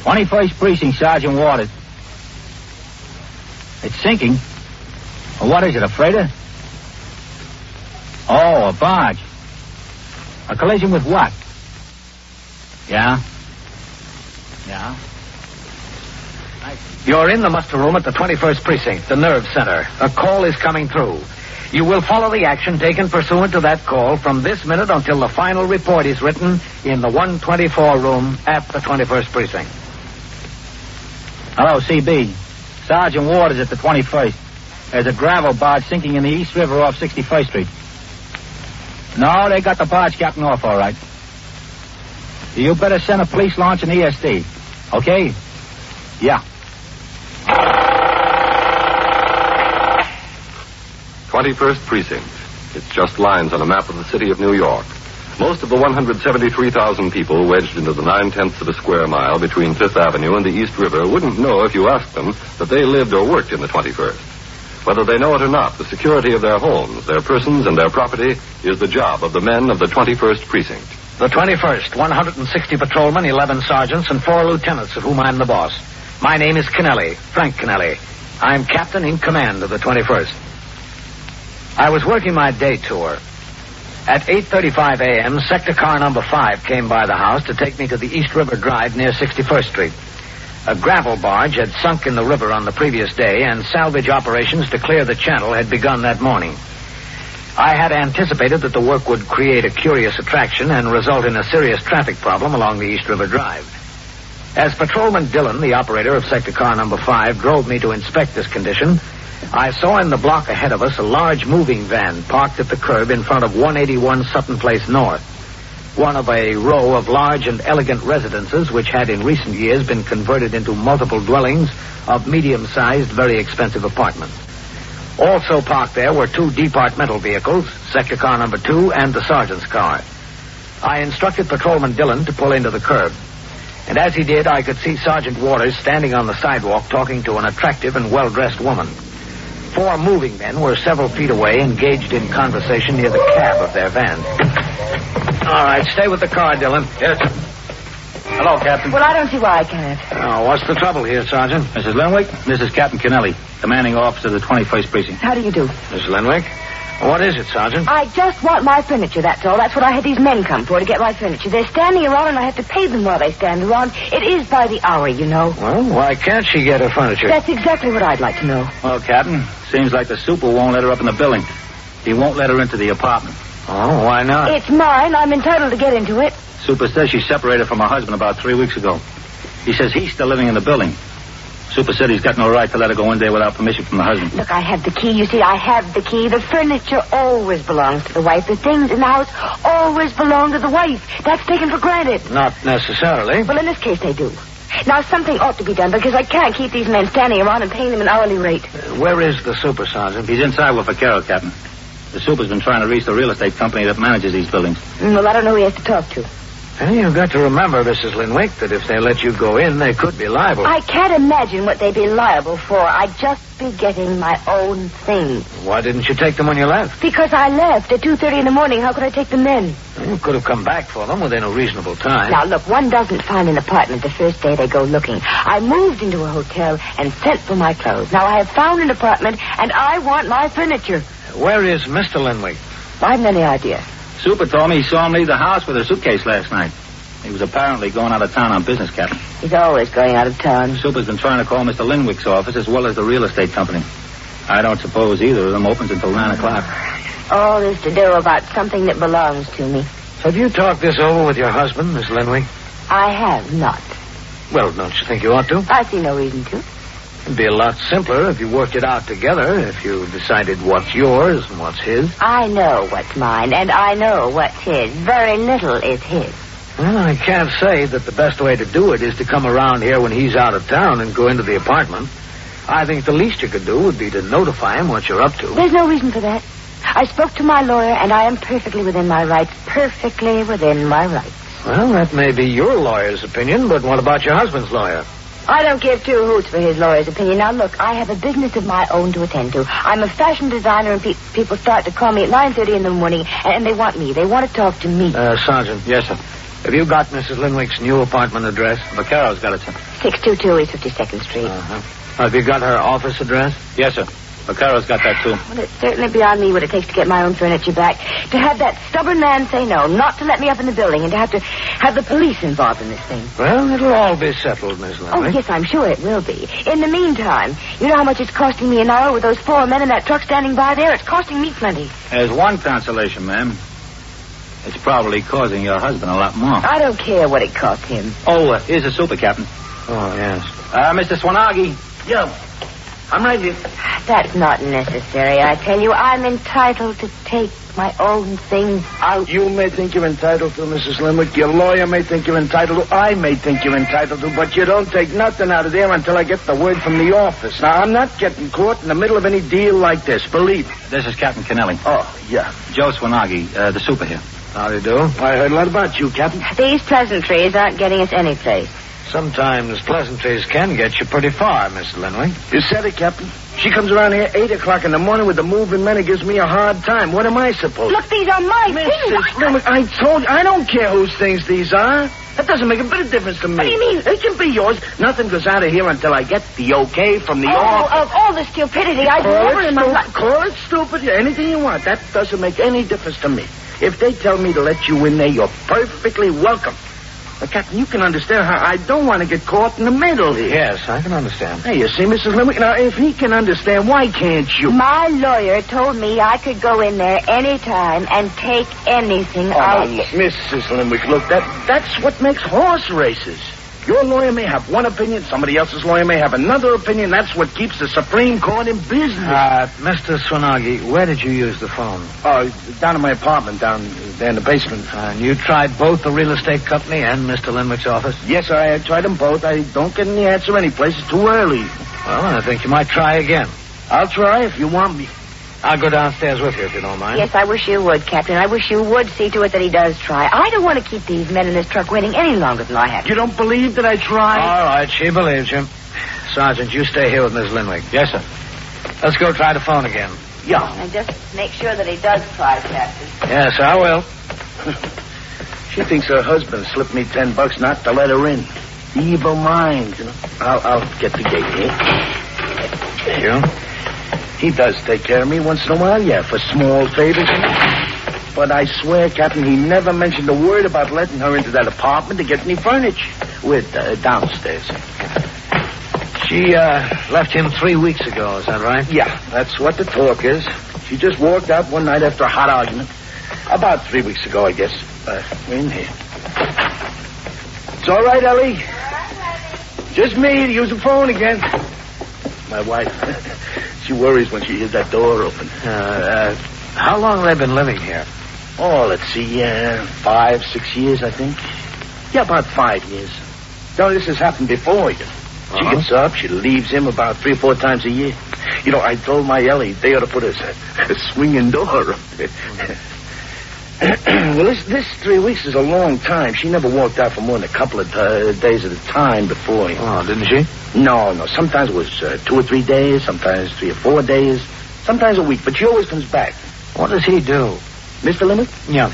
21st Precinct, Sergeant Waters. It's sinking. Well, what is it, a freighter? Oh, a barge. A collision with what? Yeah? Yeah? You're in the muster room at the 21st Precinct, the nerve center. A call is coming through. You will follow the action taken pursuant to that call from this minute until the final report is written in the 124 room at the 21st Precinct. Hello, CB. Sergeant Waters at the 21st. There's a gravel barge sinking in the East River off 61st Street. No, they got the barge captain off all right. You better send a police launch and ESD. Okay? Yeah. 21st Precinct. It's just lines on a map of the city of New York. Most of the 173,000 people wedged into the 9/10 of a square mile between Fifth Avenue and the East River wouldn't know if you asked them that they lived or worked in the 21st. Whether they know it or not, the security of their homes, their persons, and their property is the job of the men of the 21st Precinct. The 21st, 160 patrolmen, 11 sergeants, and 4 lieutenants, of whom I'm the boss. My name is Kennelly, Frank Kennelly. I'm captain in command of the 21st. I was working my day tour. At 8:35 a.m., sector car number 5 came by the house to take me to the East River Drive near 61st Street. A gravel barge had sunk in the river on the previous day, and salvage operations to clear the channel had begun that morning. I had anticipated that the work would create a curious attraction and result in a serious traffic problem along the East River Drive. As Patrolman Dillon, the operator of sector car number 5, drove me to inspect this condition, I saw in the block ahead of us a large moving van parked at the curb in front of 181 Sutton Place North, one of a row of large and elegant residences which had in recent years been converted into multiple dwellings of medium-sized, very expensive apartments. Also parked there were 2 departmental vehicles, sector car number 2 and the sergeant's car. I instructed Patrolman Dillon to pull into the curb. And as he did, I could see Sergeant Waters standing on the sidewalk talking to an attractive and well-dressed woman. 4 moving men were several feet away, engaged in conversation near the cab of their van. All right, stay with the car, Dillon. Yes. Hello, Captain. Well, I don't see why I can't. Oh, what's the trouble here, Sergeant? Mrs. Lenwig, this is Captain Kennelly, commanding officer of the 21st Precinct. How do you do? Miss Lenwig? What is it, Sergeant? I just want my furniture, that's all. That's what I had these men come for, to get my furniture. They're standing around, and I have to pay them while they stand around. It is by the hour, you know. Well, why can't she get her furniture? That's exactly what I'd like to know. Well, Captain, seems like the super won't let her up in the building. He won't let her into the apartment. Oh, why not? It's mine. I'm entitled to get into it. Super says she separated from her husband about 3 weeks ago. He says he's still living in the building. Super said he's got no right to let her go in there without permission from the husband. Look, I have the key. You see, I have the key. The furniture always belongs to the wife. The things in the house always belong to the wife. That's taken for granted. Not necessarily. Well, in this case, they do. Now, something ought to be done, because I can't keep these men standing around and paying them an hourly rate. Where is the super, Sergeant? He's inside with Vaquero, Captain. The super's been trying to reach the real estate company that manages these buildings. Well, I don't know who he has to talk to. Well, you've got to remember, Mrs. Lenwig, that if they let you go in, they could be liable. I can't imagine what they'd be liable for. I'd just be getting my own things. Why didn't you take them when you left? Because I left at 2:30 in the morning. How could I take them then? Well, you could have come back for them within a reasonable time. Now, look, one doesn't find an apartment the first day they go looking. I moved into a hotel and sent for my clothes. Now, I have found an apartment, and I want my furniture. Where is Mr. Lenwig? I haven't any idea. Super told me he saw him leave the house with her suitcase last night. He was apparently going out of town on business, Captain. He's always going out of town. Super's been trying to call Mr. Lenwig's office as well as the real estate company. I don't suppose either of them opens until 9 o'clock. All this to do about something that belongs to me. Have you talked this over with your husband, Miss Lenwig? I have not. Well, don't you think you ought to? I see no reason to. It'd be a lot simpler if you worked it out together, if you decided what's yours and what's his. I know what's mine, and I know what's his. Very little is his. Well, I can't say that the best way to do it is to come around here when he's out of town and go into the apartment. I think the least you could do would be to notify him what you're up to. There's no reason for that. I spoke to my lawyer, and I am perfectly within my rights. Perfectly within my rights. Well, that may be your lawyer's opinion, but what about your husband's lawyer? I don't give two hoots for his lawyer's opinion. Now, look, I have a business of my own to attend to. I'm a fashion designer, and people start to call me at 9:30 in the morning, and they want me. They want to talk to me. Sergeant. Yes, sir. Have you got Mrs. Lenwig's new apartment address? Vaccaro's got it, sir. 622 East 52nd Street. Have you got her office address? Yes, sir. Vaccaro's got that, too. Well, it's certainly beyond me what it takes to get my own furniture back. To have that stubborn man say no, not to let me up in the building, and to have the police involved in this thing. Well, it'll all be settled, Miss Lenwig. Oh, yes, I'm sure it will be. In the meantime, you know how much it's costing me an hour with those 4 men in that truck standing by there? It's costing me plenty. There's one consolation, ma'am. It's probably causing your husband a lot more. I don't care what it cost him. Oh, here's the super, Captain. Oh, yes. Mr. Swanagi. Yeah. I'm right here. That's not necessary, I tell you. I'm entitled to take my own things out. You may think you're entitled to, Mrs. Lenwig. Your lawyer may think you're entitled to. I may think you're entitled to. But you don't take nothing out of there until I get the word from the office. Now, I'm not getting caught in the middle of any deal like this. Believe me. This is Captain Kennelly. Oh, yeah. Joe Swanagi, the super here. How do you do? I heard a lot about you, Captain. These pleasantries aren't getting us any place. Sometimes pleasantries can get you pretty far, Miss Lenwig. You said it, Captain. She comes around here 8 o'clock in the morning with the moving men and gives me a hard time. What am I supposed to... Look, these are my things. Mrs. Lenwig, I told you, I don't care whose things these are. That doesn't make a bit of difference to me. What do you mean? It can be yours. Nothing goes out of here until I get the okay from the office. Of all the stupidity I've never in my life... Call it stupid, anything you want. That doesn't make any difference to me. If they tell me to let you in there, you're perfectly welcome. But, Captain, you can understand how I don't want to get caught in the middle here. Yes, I can understand. Hey, you see, Mrs. Lenwig, now, if he can understand, why can't you? My lawyer told me I could go in there any time and take anything out. Look, Mrs. Lenwig, look, that's what makes horse races. Your lawyer may have one opinion, somebody else's lawyer may have another opinion. That's what keeps the Supreme Court in business. Mr. Swanagi, where did you use the phone? Down in my apartment, down there in the basement. And you tried both the real estate company and Mr. Lenwig's office? Yes, I tried them both. I don't get any answer anyplace. It's too early. Well, I think you might try again. I'll try if you want me. I'll go downstairs with you if you don't mind. Yes, I wish you would, Captain. I wish you would see to it that he does try. I don't want to keep these men in this truck waiting any longer than I have. You don't believe that I tried? All right, she believes you. Sergeant, you stay here with Miss Lenwig. Yes, sir. Let's go try the phone again. Yeah. And just make sure that he does try, Captain. Yes, I will. She thinks her husband slipped me $10 not to let her in. Evil mind, you know. I'll get the gate here. You? He does take care of me once in a while, yeah, for small favors. But I swear, Captain, he never mentioned a word about letting her into that apartment to get any furniture. With downstairs. She left him 3 weeks ago, is that right? Yeah, that's what the talk is. She just walked out one night after a hot argument. About 3 weeks ago, I guess. In here. It's all right, Ellie. Just me to use the phone again. My wife. She worries when she hears that door open. How long have they been living here? Oh, let's see, 5, 6 years, I think. Yeah, about 5 years. No, this has happened before, you know. She gets up, she leaves him about 3 or 4 times a year. You know, I told my Ellie they ought to put a swinging door up there. Well, this 3 weeks is a long time. She never walked out for more than a couple of days at a time before. You know. Oh, didn't she? No. Sometimes it was 2 or 3 days, sometimes 3 or 4 days, sometimes a week. But she always comes back. What does he do? Mr. Lenwig? Yeah.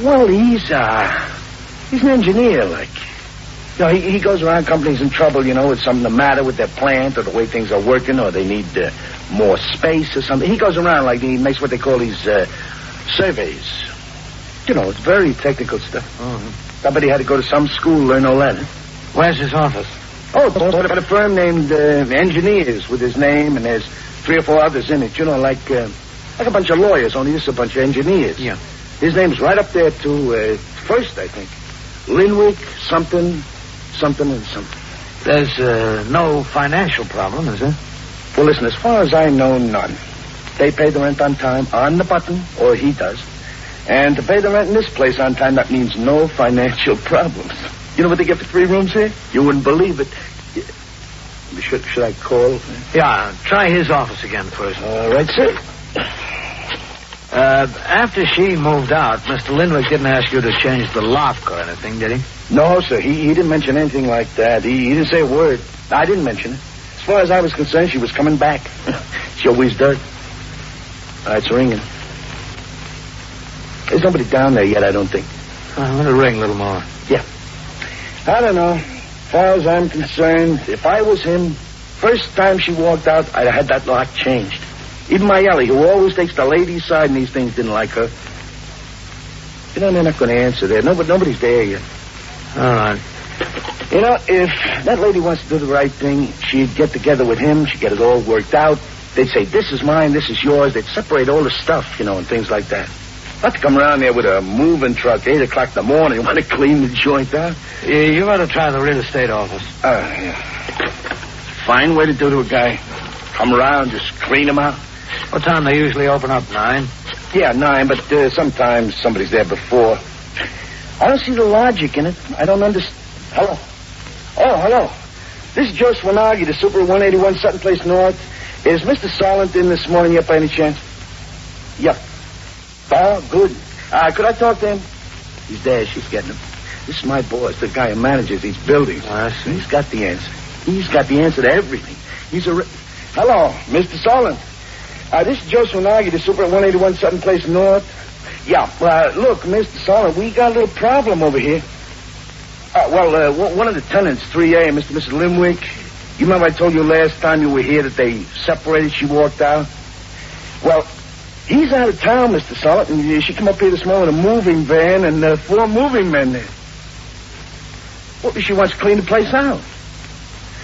Well, he's an engineer, like. You know, he goes around companies in trouble, you know, with something the matter with their plant or the way things are working or they need more space or something. He goes around like he makes what they call these surveys. You know, it's very technical stuff. Somebody had to go to some school, learn all that. Where's his office? Oh, it's bought by a firm named Engineers with his name, and there's 3 or 4 others in it. You know, like a bunch of lawyers, only this is a bunch of engineers. Yeah. His name's right up there, too. First, I think. Lenwig, something and something. There's no financial problem, is there? Well, listen, as far as I know, none. They pay the rent on time, on the button, or he does. And to pay the rent in this place on time, that means no financial problems. You know what they get for 3 rooms here? You wouldn't believe it. Should I call? Yeah, try his office again first. All right, sir. After she moved out, Mr. Lenwig didn't ask you to change the lock or anything, did he? No, sir. He didn't mention anything like that. He didn't say a word. I didn't mention it. As far as I was concerned, she was coming back. She always does. It's ringing. There's nobody down there yet, I don't think. Let it ring a little more. Yeah. I don't know. As far as I'm concerned, if I was him, first time she walked out, I'd have had that lock changed. Even my Ellie, who always takes the lady's side in these things, didn't like her. You know, they're not going to answer there. Nobody's there yet. All right. You know, if that lady wants to do the right thing, she'd get together with him. She'd get it all worked out. They'd say, this is mine, this is yours. They'd separate all the stuff, and things like that. Not to come around there with a moving truck 8 o'clock in the morning and want to clean the joint out. Yeah, you ought to try the real estate office. Yeah. Fine way to do to a guy. Come around, just clean him out. What time they usually open up, 9? Yeah, 9, but sometimes somebody's there before. I don't see the logic in it. I don't understand. Hello? Oh, hello. This is Joe Swanagi, the super of 181 Sutton Place North. Is Mr. Solent in this morning yet by any chance? Yep. Oh, good. Could I talk to him? He's there. She's getting him. This is my boss, the guy who manages these buildings. I see. He's got the answer. He's got the answer to everything. Hello, Mr. Solent. This is Joe Swanagi, the super at 181 Sutton Place North. Yeah, look, Mr. Solent, we got a little problem over here. One of the tenants, 3A, Mr. and Mrs. Lenwig. You remember I told you last time you were here that they separated, she walked out? Well, he's out of town, Mr. Solent, and she came up here this morning in a moving van and 4 moving men there. Well, she wants to clean the place out.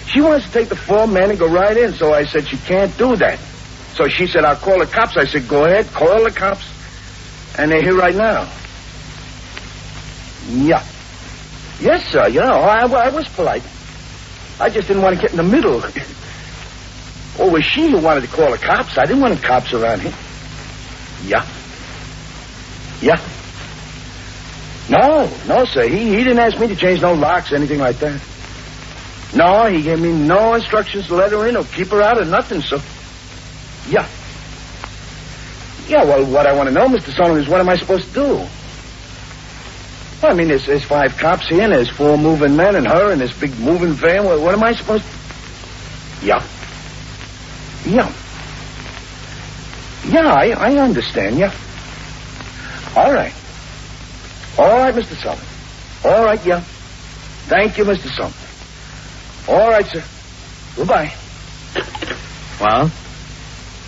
She wants to take the 4 men and go right in, so I said she can't do that. So she said, I'll call the cops. I said, go ahead, call the cops. And they're here right now. Yeah. Yes, sir, I was polite. I just didn't want to get in the middle. Or was she who wanted to call the cops? I didn't want the cops around here. Yeah. Yeah. No, sir. He didn't ask me to change no locks or anything like that. No, he gave me no instructions to let her in or keep her out or nothing, so... Yeah. Yeah, well, what I want to know, Mr. Solomon, is what am I supposed to do? Well, I mean, there's 5 cops here, and there's 4 moving men, and her, and this big moving van. What am I supposed to... Yeah. Yeah, I understand, yeah. All right, Mr. Solomon. All right, yeah. Thank you, Mr. Solomon. All right, sir. Goodbye. Well?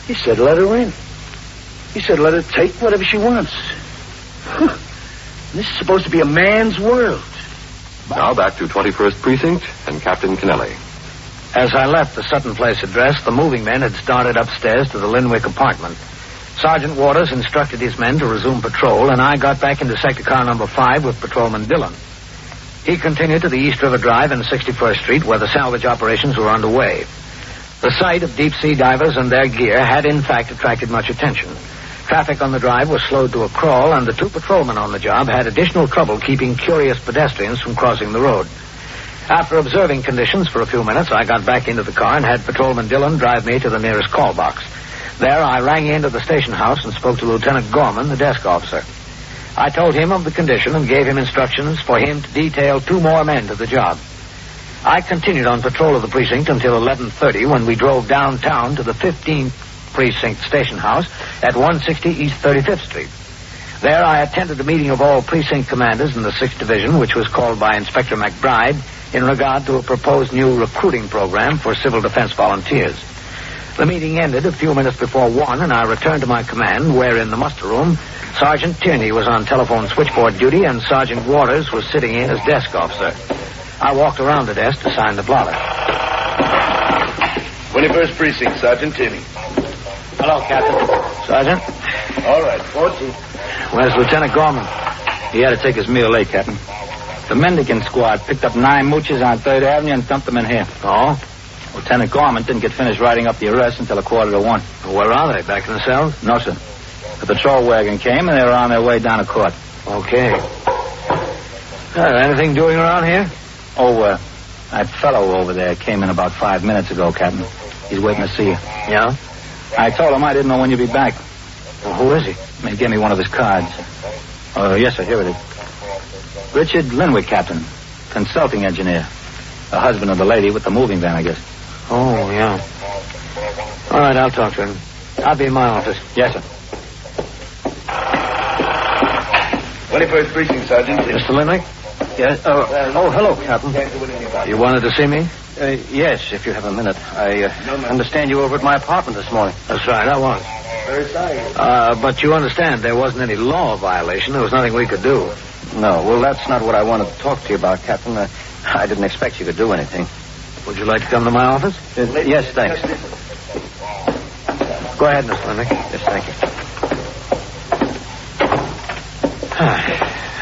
He said let her in. He said let her take whatever she wants. This is supposed to be a man's world. Now back to 21st Precinct and Captain Kennelly. As I left the Sutton Place address, the moving men had started upstairs to the Lenwig apartment. Sergeant Waters instructed his men to resume patrol, and I got back into sector car number 5 with Patrolman Dillon. He continued to the East River Drive and 61st Street, where the salvage operations were underway. The sight of deep-sea divers and their gear had, in fact, attracted much attention. Traffic on the drive was slowed to a crawl, and the 2 patrolmen on the job had additional trouble keeping curious pedestrians from crossing the road. After observing conditions for a few minutes, I got back into the car and had Patrolman Dillon drive me to the nearest call box. There, I rang into the station house and spoke to Lieutenant Gorman, the desk officer. I told him of the condition and gave him instructions for him to detail 2 more men to the job. I continued on patrol of the precinct until 11:30 when we drove downtown to the 15th Precinct station house at 160 East 35th Street. There I attended a meeting of all precinct commanders in the 6th Division, which was called by Inspector McBride in regard to a proposed new recruiting program for civil defense volunteers. The meeting ended a few minutes before 1, and I returned to my command, where in the muster room, Sergeant Tierney was on telephone switchboard duty, and Sergeant Waters was sitting in as desk officer. I walked around the desk to sign the blotter. 21st Precinct, Sergeant Tierney. Hello, Captain. Sergeant? All right, 14. Where's Lieutenant Gorman? He had to take his meal late, Captain. The Mendicant squad picked up 9 mooches on 3rd Avenue and dumped them in here. Oh? Lieutenant Gorman didn't get finished writing up the arrest until 1:45. Where are they? Back in the cells? No, sir. The patrol wagon came, and they were on their way down to court. Okay. Anything doing around here? Oh, that fellow over there came in about 5 minutes ago, Captain. He's waiting to see you. Yeah? I told him I didn't know when you'd be back. Well, who is he? He gave me one of his cards. Oh, yes, sir. Here it is. Richard Lenwig, Captain. Consulting engineer. The husband of the lady with the moving van, I guess. Oh, yeah. All right, I'll talk to him. I'll be in my office. Yes, sir. 21st Precinct, Sergeant. Mr. Lenwig? Yes. Oh, hello, Captain. You wanted to see me? Yes, if you have a minute. I understand you were over at my apartment this morning. That's right, I was. Very sorry. But you understand there wasn't any law violation. There was nothing we could do. No, well, that's not what I wanted to talk to you about, Captain. I didn't expect you could do anything. Would you like to come to my office? Yes, thanks. Go ahead, Mr. Lenwig. Yes, thank you.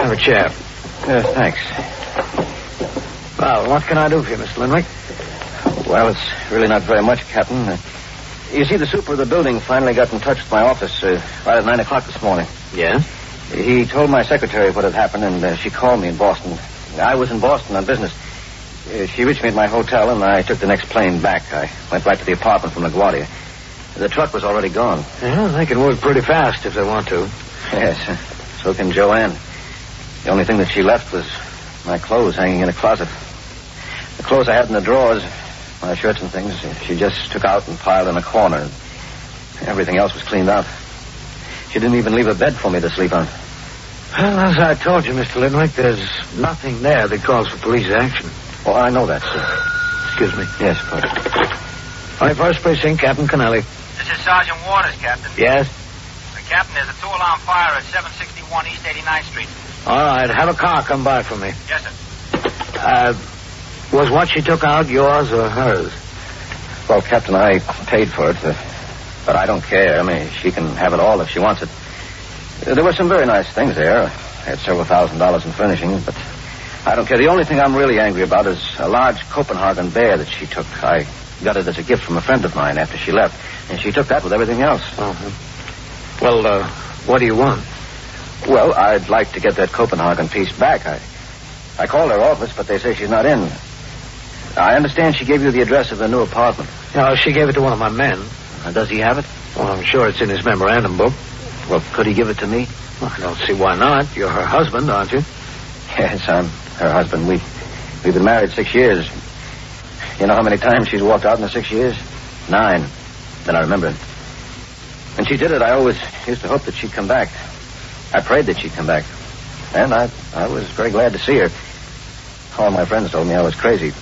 Have a chair. Yes, thanks. Well, what can I do for you, Mr. Lenwig? Well, it's really not very much, Captain. You see, the super of the building finally got in touch with my office right at 9 o'clock this morning. Yeah? He told my secretary what had happened, and she called me in Boston. I was in Boston on business. She reached me at my hotel, and I took the next plane back. I went right to the apartment from LaGuardia. The truck was already gone. Yeah, they can work pretty fast if they want to. Yes, so can Joanne. The only thing that she left was my clothes hanging in a closet. The clothes I had in the drawers, my shirts and things, she just took out and piled in a corner. Everything else was cleaned out. She didn't even leave a bed for me to sleep on. Well, as I told you, Mr. Lenwig, there's nothing there that calls for police action. Oh, I know that, sir. Excuse me. Yes, of course. 21st Precinct, Captain Kennelly. This is Sergeant Waters, Captain. Yes? Captain, there's a two-alarm fire at 761 East 89th Street. All right, have a car come by for me. Yes, sir. Was what she took out yours or hers? Well, Captain, I paid for it, but I don't care. I mean, she can have it all if she wants it. There were some very nice things there. I had several $1,000s in furnishing, but I don't care. The only thing I'm really angry about is a large Copenhagen bear that she took. I got it as a gift from a friend of mine after she left, and she took that with everything else. Uh-huh. Well, what do you want? Well, I'd like to get that Copenhagen piece back. I called her office, but they say she's not in. I understand she gave you the address of the new apartment. No, she gave it to one of my men. Does he have it? Well, I'm sure it's in his memorandum book. Well, could he give it to me? Well, I don't see why not. You're her husband, aren't you? Yes, I'm her husband. We've been married 6 years. You know how many times she's walked out in the 6 years? 9. Then I remember it. When she did it, I always used to hope that she'd come back. I prayed that she'd come back. And I was very glad to see her. All my friends told me I was crazy.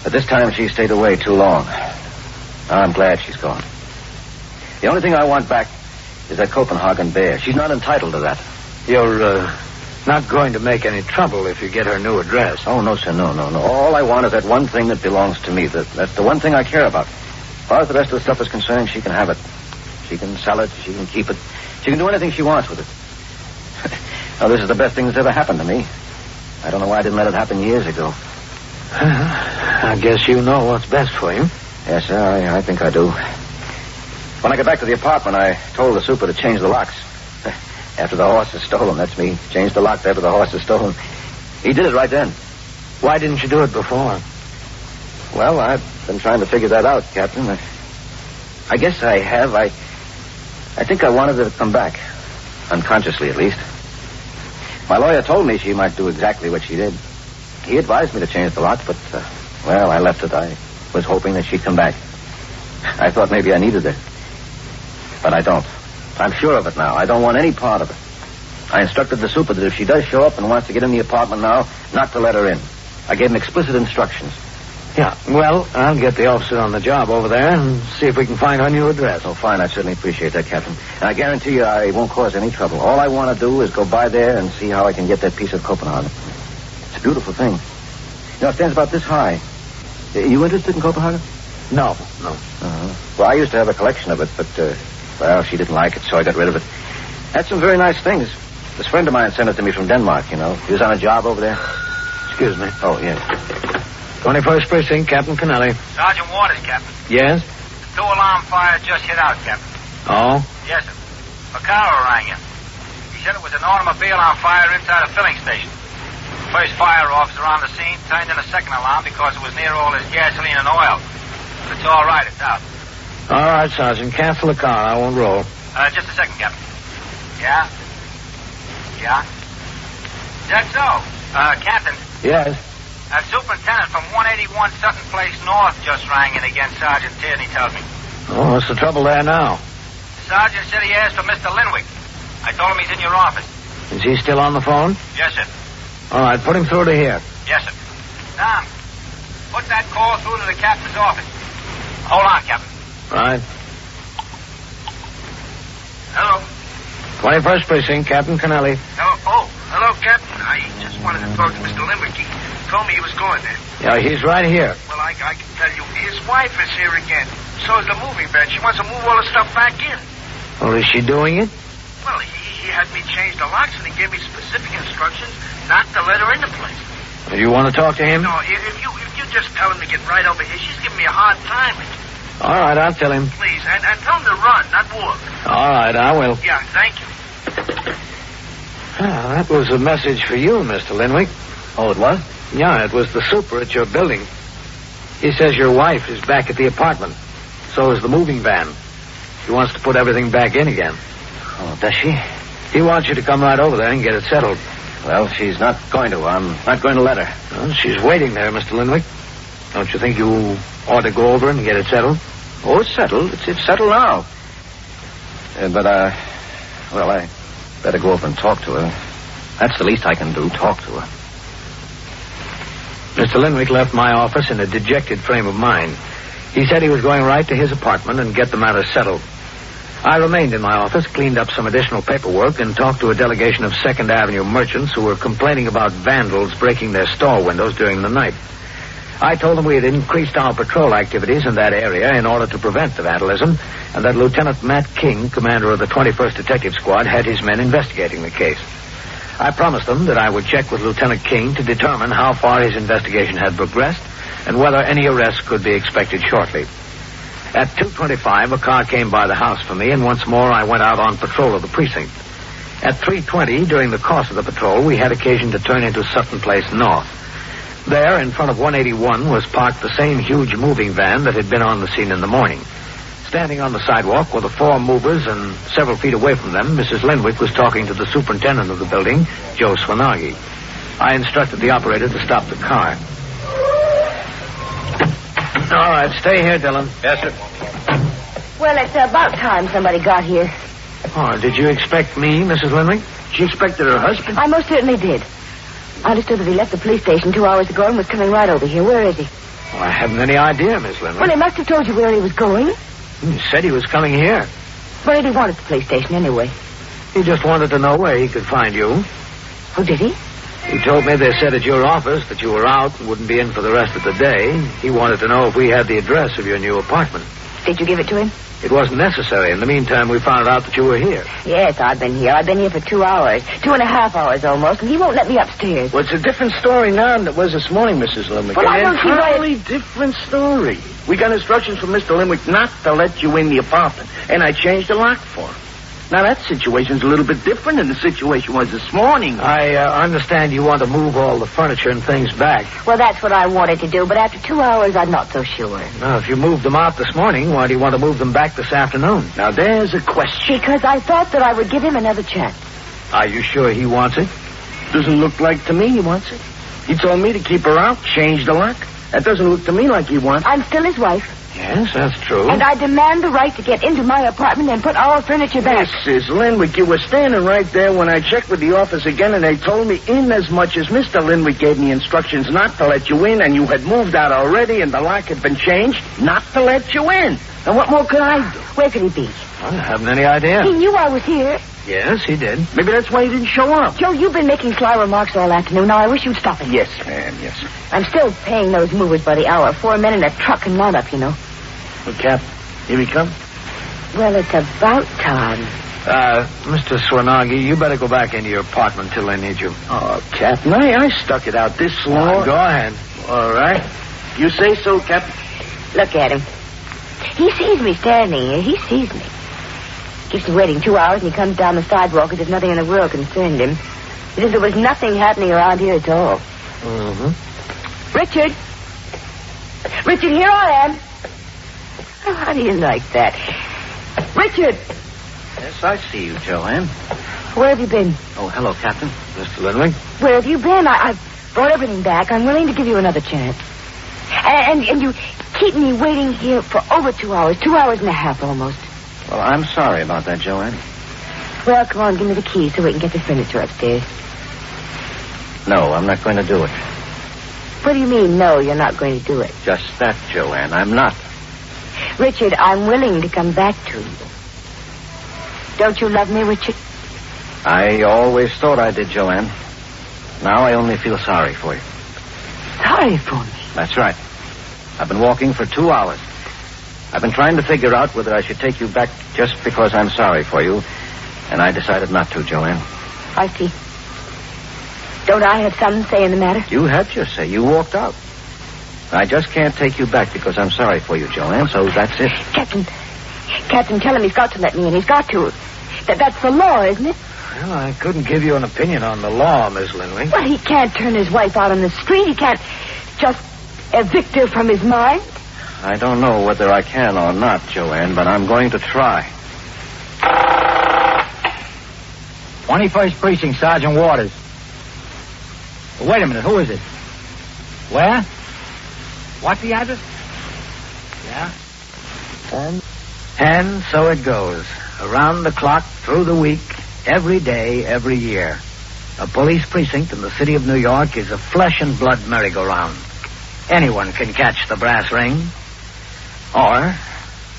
But this time she stayed away too long. I'm glad she's gone. The only thing I want back is that Copenhagen bear. She's not entitled to that. You're not going to make any trouble if you get her new address. Oh, no, sir, no. All I want is that one thing that belongs to me. That's the one thing I care about. As far as the rest of the stuff is concerned, she can have it. She can sell it. She can keep it. She can do anything she wants with it. Now, this is the best thing that's ever happened to me. I don't know why I didn't let it happen years ago. I guess you know what's best for you. Yes, sir, I think I do. When I got back to the apartment, I told the super to change the locks. After the horse is stolen, that's me. Change the locks after the horse is stolen. He did it right then. Why didn't you do it before? Well, I've been trying to figure that out, Captain. I guess I have. I think I wanted her to come back. Unconsciously, at least. My lawyer told me she might do exactly what she did. He advised me to change the locks, but, well, I left it. I was hoping that she'd come back. I thought maybe I needed her. But I don't. I'm sure of it now. I don't want any part of it. I instructed the super that if she does show up and wants to get in the apartment now, not to let her in. I gave him explicit instructions. Yeah, well, I'll get the officer on the job over there and see if we can find her new address. Oh, fine. I certainly appreciate that, Captain. And I guarantee you I won't cause any trouble. All I want to do is go by there and see how I can get that piece of Copenhagen. It's a beautiful thing. You know, it stands about this high. You interested in Copenhagen? No. Uh-huh. Well, I used to have a collection of it, but, well, she didn't like it, so I got rid of it. Had some very nice things. This friend of mine sent it to me from Denmark, you know. He was on a job over there. Excuse me. Oh, yes. 21st Precinct, Captain Kennelly. Sergeant Waters, Captain. Yes? The two-alarm fire just hit out, Captain. Oh? Yes, sir. Vaccaro rang in. He said it was an automobile on fire inside a filling station. The first fire officer on the scene turned in a second alarm because it was near all his gasoline and oil. But it's all right. It's out. All right, Sergeant. Cancel the car. I won't roll. Just a second, Captain. Yeah? Yeah? Is that so? Captain? Yes? A superintendent from 181 Sutton Place North just rang in again, Sergeant Tierney tells me. Oh, what's the trouble there now? The sergeant said he asked for Mr. Lenwig. I told him he's in your office. Is he still on the phone? Yes, sir. All right, put him through to here. Yes, sir. Tom, put that call through to the captain's office. Hold on, Captain. Right. Hello. 21st Precinct, Captain Kennelly. Hello, Captain. I just wanted to talk to Mr. Lenwig. He told me he was going there. Yeah, he's right here. Well, I can tell you, his wife is here again. So is the moving van. She wants to move all the stuff back in. Well, is she doing it? Well, he had me change the locks, and he gave me specific instructions not to let her in the place. You want to talk to him? No, if you just tell him to get right over here. She's giving me a hard time. All right, I'll tell him. Please, and tell him to run, not walk. All right, I will. Yeah, thank you. That was a message for you, Mr. Lenwig. Oh, it was? Yeah, it was the super at your building. He says your wife is back at the apartment. So is the moving van. She wants to put everything back in again. Oh, does she? He wants you to come right over there and get it settled. Well, she's not going to. I'm not going to let her. Well, she's waiting there, Mr. Lenwig. Don't you think you ought to go over and get it settled? Oh, it's settled. It's settled now. Well, I better go over and talk to her. That's the least I can do, talk to her. Mr. Lenwig left my office in a dejected frame of mind. He said he was going right to his apartment and get the matter settled. I remained in my office, cleaned up some additional paperwork, and talked to a delegation of 2nd Avenue merchants who were complaining about vandals breaking their store windows during the night. I told them we had increased our patrol activities in that area in order to prevent the vandalism, and that Lieutenant Matt King, commander of the 21st Detective Squad, had his men investigating the case. I promised them that I would check with Lieutenant King to determine how far his investigation had progressed and whether any arrests could be expected shortly. At 2:25, a car came by the house for me, and once more I went out on patrol of the precinct. At 3:20, during the course of the patrol, we had occasion to turn into Sutton Place North. There, in front of 181, was parked the same huge moving van that had been on the scene in the morning. Standing on the sidewalk were the 4 movers, and several feet away from them, Mrs. Lenwig was talking to the superintendent of the building, Joe Swanagi. I instructed the operator to stop the car. All right, stay here, Dillon. Yes, sir. Well, it's about time somebody got here. Oh, did you expect me, Mrs. Lenwig? She expected her husband? I most certainly did. I understood that he left the police station 2 hours ago and was coming right over here. Where is he? Oh, I haven't any idea, Miss Lenwig. Well, he must have told you where he was going. He said he was coming here. Where did he want at the police station, anyway? He just wanted to know where he could find you. Oh, did he? He told me they said at your office that you were out and wouldn't be in for the rest of the day. He wanted to know if we had the address of your new apartment. Did you give it to him? It wasn't necessary. In the meantime, we found out that you were here. Yes, I've been here. I've been here for 2 hours. 2.5 hours almost, and he won't let me upstairs. Well, it's a different story now than it was this morning, Mrs. Lenwig. Well, I don't see why... Entirely different story. We got instructions from Mr. Lenwig not to let you in the apartment, and I changed the lock for him. Now, that situation's a little bit different than the situation was this morning. I understand you want to move all the furniture and things back. Well, that's what I wanted to do, but after 2 hours, I'm not so sure. Now, if you moved them out this morning, why do you want to move them back this afternoon? Now, there's a question. Because I thought that I would give him another chance. Are you sure he wants it? Doesn't look like to me he wants it. He told me to keep her out, change the lock. That doesn't look to me like he wants it. I'm still his wife. Yes, that's true. And I demand the right to get into my apartment and put our furniture back. Mrs. Lenwig, you were standing right there when I checked with the office again, and they told me inasmuch as Mr. Lenwig gave me instructions not to let you in, and you had moved out already, and the lock had been changed, not to let you in. And what more could I do? Where could he be? I haven't any idea. He knew I was here. Yes, he did. Maybe that's why he didn't show up. Joe, you've been making sly remarks all afternoon. Now, I wish you'd stop it. Yes, ma'am, yes. I'm still paying those movers by the hour. 4 men in a truck and mount up, you know. Well, Cap, here he come. Well, it's about time. Mr. Swanagi, you better go back into your apartment till they need you. Oh, Captain, I stuck it out this long. Go ahead. All right. You say so, Captain. Look at him. He sees me standing here. He sees me. Keeps me waiting 2 hours, and he comes down the sidewalk as if nothing in the world concerned him. As if there was nothing happening around here at all. Mm-hmm. Richard! Richard, here I am. Oh, how do you like that? Richard! Yes, I see you, Joanne. Where have you been? Oh, hello, Captain. Mr. Lenwig. Where have you been? I've brought everything back. I'm willing to give you another chance. And you keep me waiting here for over 2 hours. 2 hours and a half, almost. Well, I'm sorry about that, Joanne. Well, come on, give me the key so we can get the furniture upstairs. No, I'm not going to do it. What do you mean, no, you're not going to do it? Just that, Joanne. I'm not. Richard, I'm willing to come back to you. Don't you love me, Richard? I always thought I did, Joanne. Now I only feel sorry for you. Sorry for me? That's right. I've been walking for 2 hours. I've been trying to figure out whether I should take you back just because I'm sorry for you, and I decided not to, Joanne. I see. Don't I have some say in the matter? You had your say. You walked out. I just can't take you back because I'm sorry for you, Joanne, so that's it. Captain, tell him he's got to let me in. He's got to. That's the law, isn't it? Well, I couldn't give you an opinion on the law, Miss Lenwig. Well, he can't turn his wife out on the street. He can't just evict her from his mind. I don't know whether I can or not, Joanne, but I'm going to try. 21st Precinct, Sergeant Waters. Wait a minute, who is it? Where? What's the address? Yeah? And so it goes. Around the clock, through the week, every day, every year. A police precinct in the city of New York is a flesh and blood merry-go-round. Anyone can catch the brass ring, or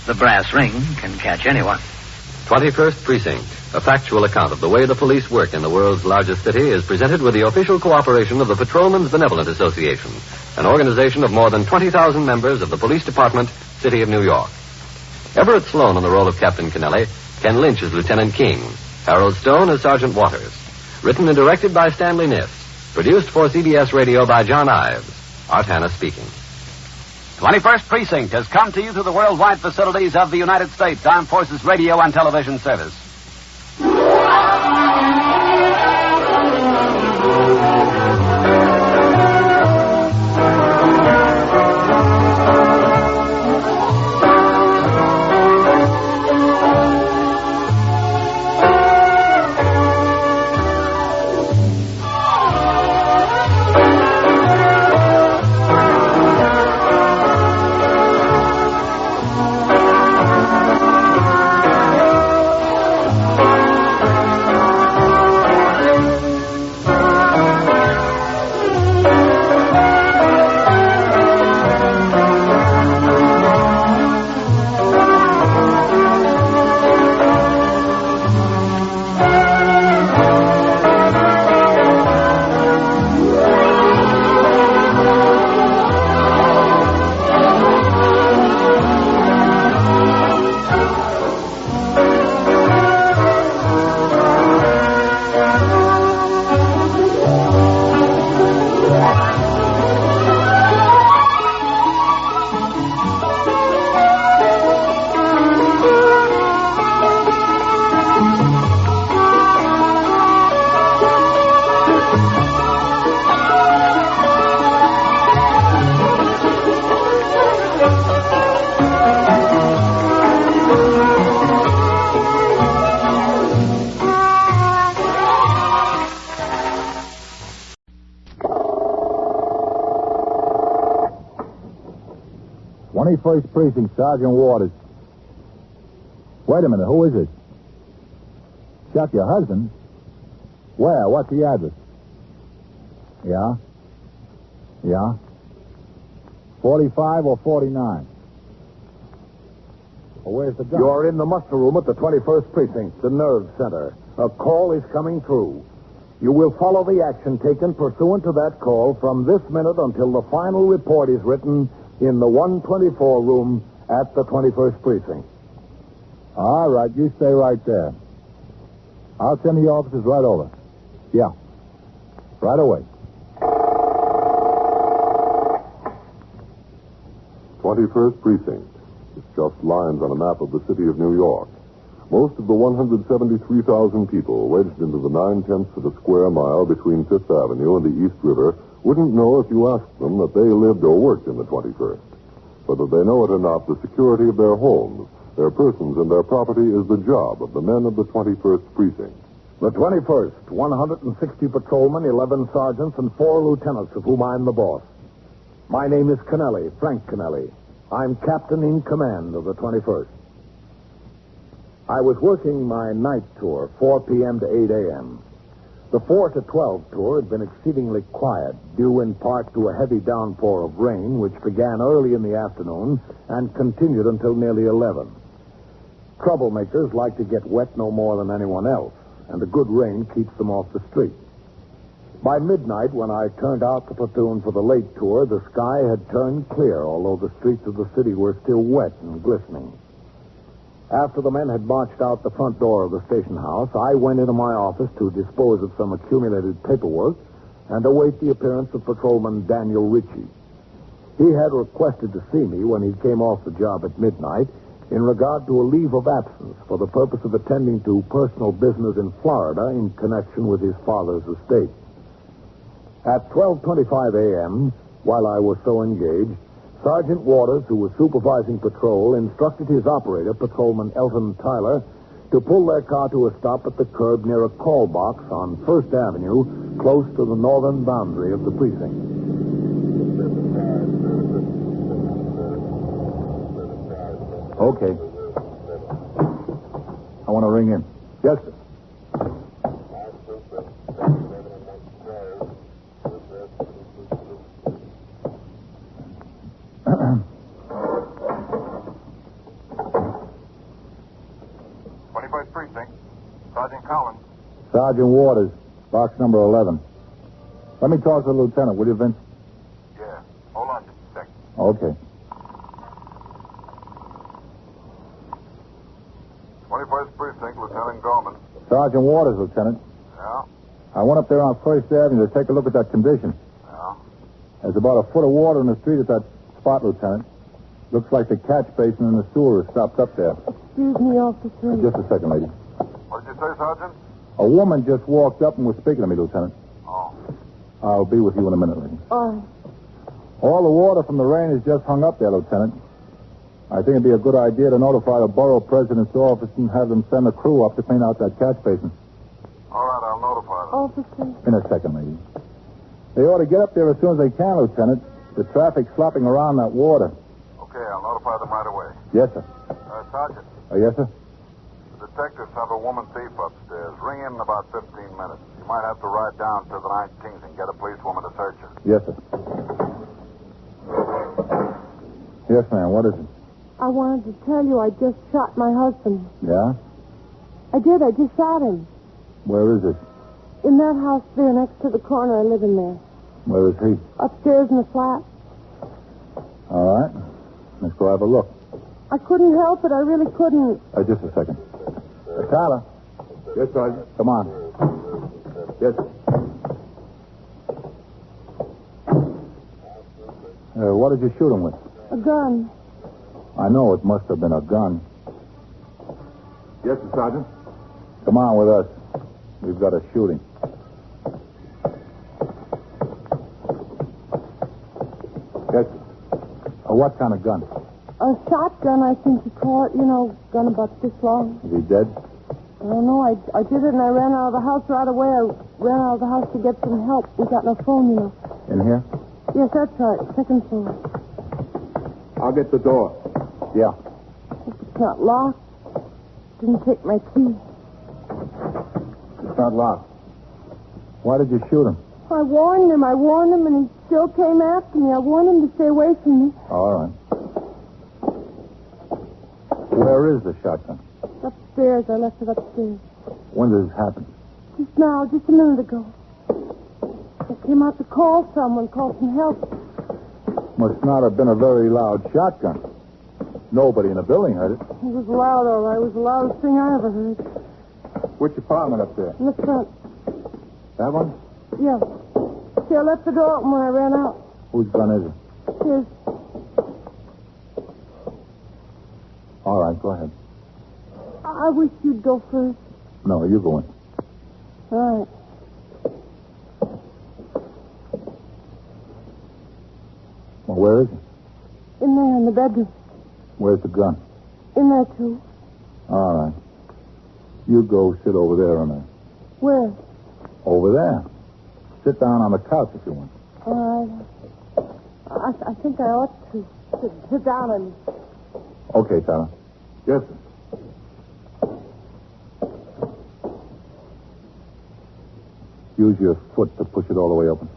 the brass ring can catch anyone. 21st Precinct, a factual account of the way the police work in the world's largest city, is presented with the official cooperation of the Patrolmen's Benevolent Association, an organization of more than 20,000 members of the Police Department, City of New York. Everett Sloan in the role of Captain Kennelly, Ken Lynch as Lieutenant King, Harold Stone as Sergeant Waters. Written and directed by Stanley Niss. Produced for CBS Radio by John Ives. Art Hanna speaking. 21st Precinct has come to you through the worldwide facilities of the United States Armed Forces Radio and Television Service. First Precinct, Sergeant Waters. Wait a minute, who is it? Chuck, your husband? Where? What's the address? Yeah? Yeah? 45 or 49? Well, where's the gun? You're in the muster room at the 21st Precinct, the nerve center. A call is coming through. You will follow the action taken pursuant to that call from this minute until the final report is written in the 124 room at the 21st Precinct. All right, you stay right there. I'll send the officers right over. Yeah. Right away. 21st Precinct. It's just lines on a map of the city of New York. Most of the 173,000 people wedged into the 9/10 of a square mile between Fifth Avenue and the East River wouldn't know if you asked them that they lived or worked in the 21st. Whether they know it or not, the security of their homes, Their persons and their property is the job of the men of the 21st Precinct. The 21st, 160 patrolmen, 11 sergeants, and 4 lieutenants, of whom I'm the boss. My name is Kennelly, Frank Kennelly. I'm captain in command of the 21st. I was working my night tour, 4 p.m. to 8 a.m. The 4 to 12 tour had been exceedingly quiet, due in part to a heavy downpour of rain, which began early in the afternoon and continued until nearly 11. Troublemakers like to get wet no more than anyone else, and a good rain keeps them off the street. By midnight, when I turned out the platoon for the late tour, the sky had turned clear, although the streets of the city were still wet and glistening. After the men had marched out the front door of the station house, I went into my office to dispose of some accumulated paperwork and await the appearance of Patrolman Daniel Ritchie. He had requested to see me when he came off the job at midnight in regard to a leave of absence for the purpose of attending to personal business in Florida in connection with his father's estate. At 12:25 a.m., while I was so engaged, Sergeant Waters, who was supervising patrol, instructed his operator, Patrolman Elton Tyler, to pull their car to a stop at the curb near a call box on 1st Avenue, close to the northern boundary of the precinct. Okay. I want to ring in. Yes, sir. Sergeant Waters, box number 11. Let me talk to the lieutenant, will you, Vince? Yeah. Hold on just a second. Okay. 21st Precinct, Lieutenant Gorman. Sergeant Waters, Lieutenant. Yeah? I went up there on 1st Avenue to take a look at that condition. Yeah? There's about a foot of water in the street at that spot, Lieutenant. Looks like the catch basin in the sewer is stopped up there. Excuse me, officer. Just a second, lady. What did you say, Sergeant? A woman just walked up and was speaking to me, Lieutenant. Oh. I'll be with you in a minute, lady. All the water from the rain is just hung up there, Lieutenant. I think it'd be a good idea to notify the borough president's office and have them send a crew up to clean out that catch basin. All right, I'll notify them. Officer. In a second, lady. They ought to get up there as soon as they can, Lieutenant. The traffic's slopping around that water. Okay, I'll notify them right away. Yes, sir. Sergeant. Yes, sir? The detectives have a woman thief upstairs. Ring in about 15 minutes. You might have to ride down to the 19th and get a policewoman to search her. Yes, sir. Yes, ma'am. What is it? I wanted to tell you I just shot my husband. Yeah? I did. I just shot him. Where is it? In that house there next to the corner. I live in there. Where is he? Upstairs in the flat. All right. Let's go have a look. I couldn't help it. I really couldn't. Just a second. Tyler. Yes, Sergeant. Come on. Yes. What did you shoot him with? A gun. I know it must have been a gun. Yes, sir, Sergeant. Come on with us. We've got a shooting. Yes. What kind of gun? A shotgun, I think you call it. You know, gun about this long. Is he dead? I don't know. I did it and I ran out of the house right away. I ran out of the house to get some help. We got no phone, you know. In here? Yes, that's right. Second floor. I'll get the door. Yeah. It's not locked. Didn't take my key. It's not locked. Why did you shoot him? I warned him, and he still came after me. I warned him to stay away from me. All right. Where is the shotgun? Upstairs. I left it upstairs. When did this happen? Just now, just a minute ago. I came out to call someone, call some help. Must not have been a very loud shotgun. Nobody in the building heard it. It was loud, all right. It was the loudest thing I ever heard. Which apartment up there? In the front. That one? Yeah. See, I left the door open when I ran out. Whose gun is it? His. All right, go ahead. I wish you'd go first. No, you go in. All right. Well, where is he? In there, in the bedroom. Where's the gun? In there, too. All right. You go sit over there on there. Where? Over there. Sit down on the couch if you want. All right. I think I ought to sit down and... Okay, Tyler. Yes, sir. Use your foot to push it all the way open.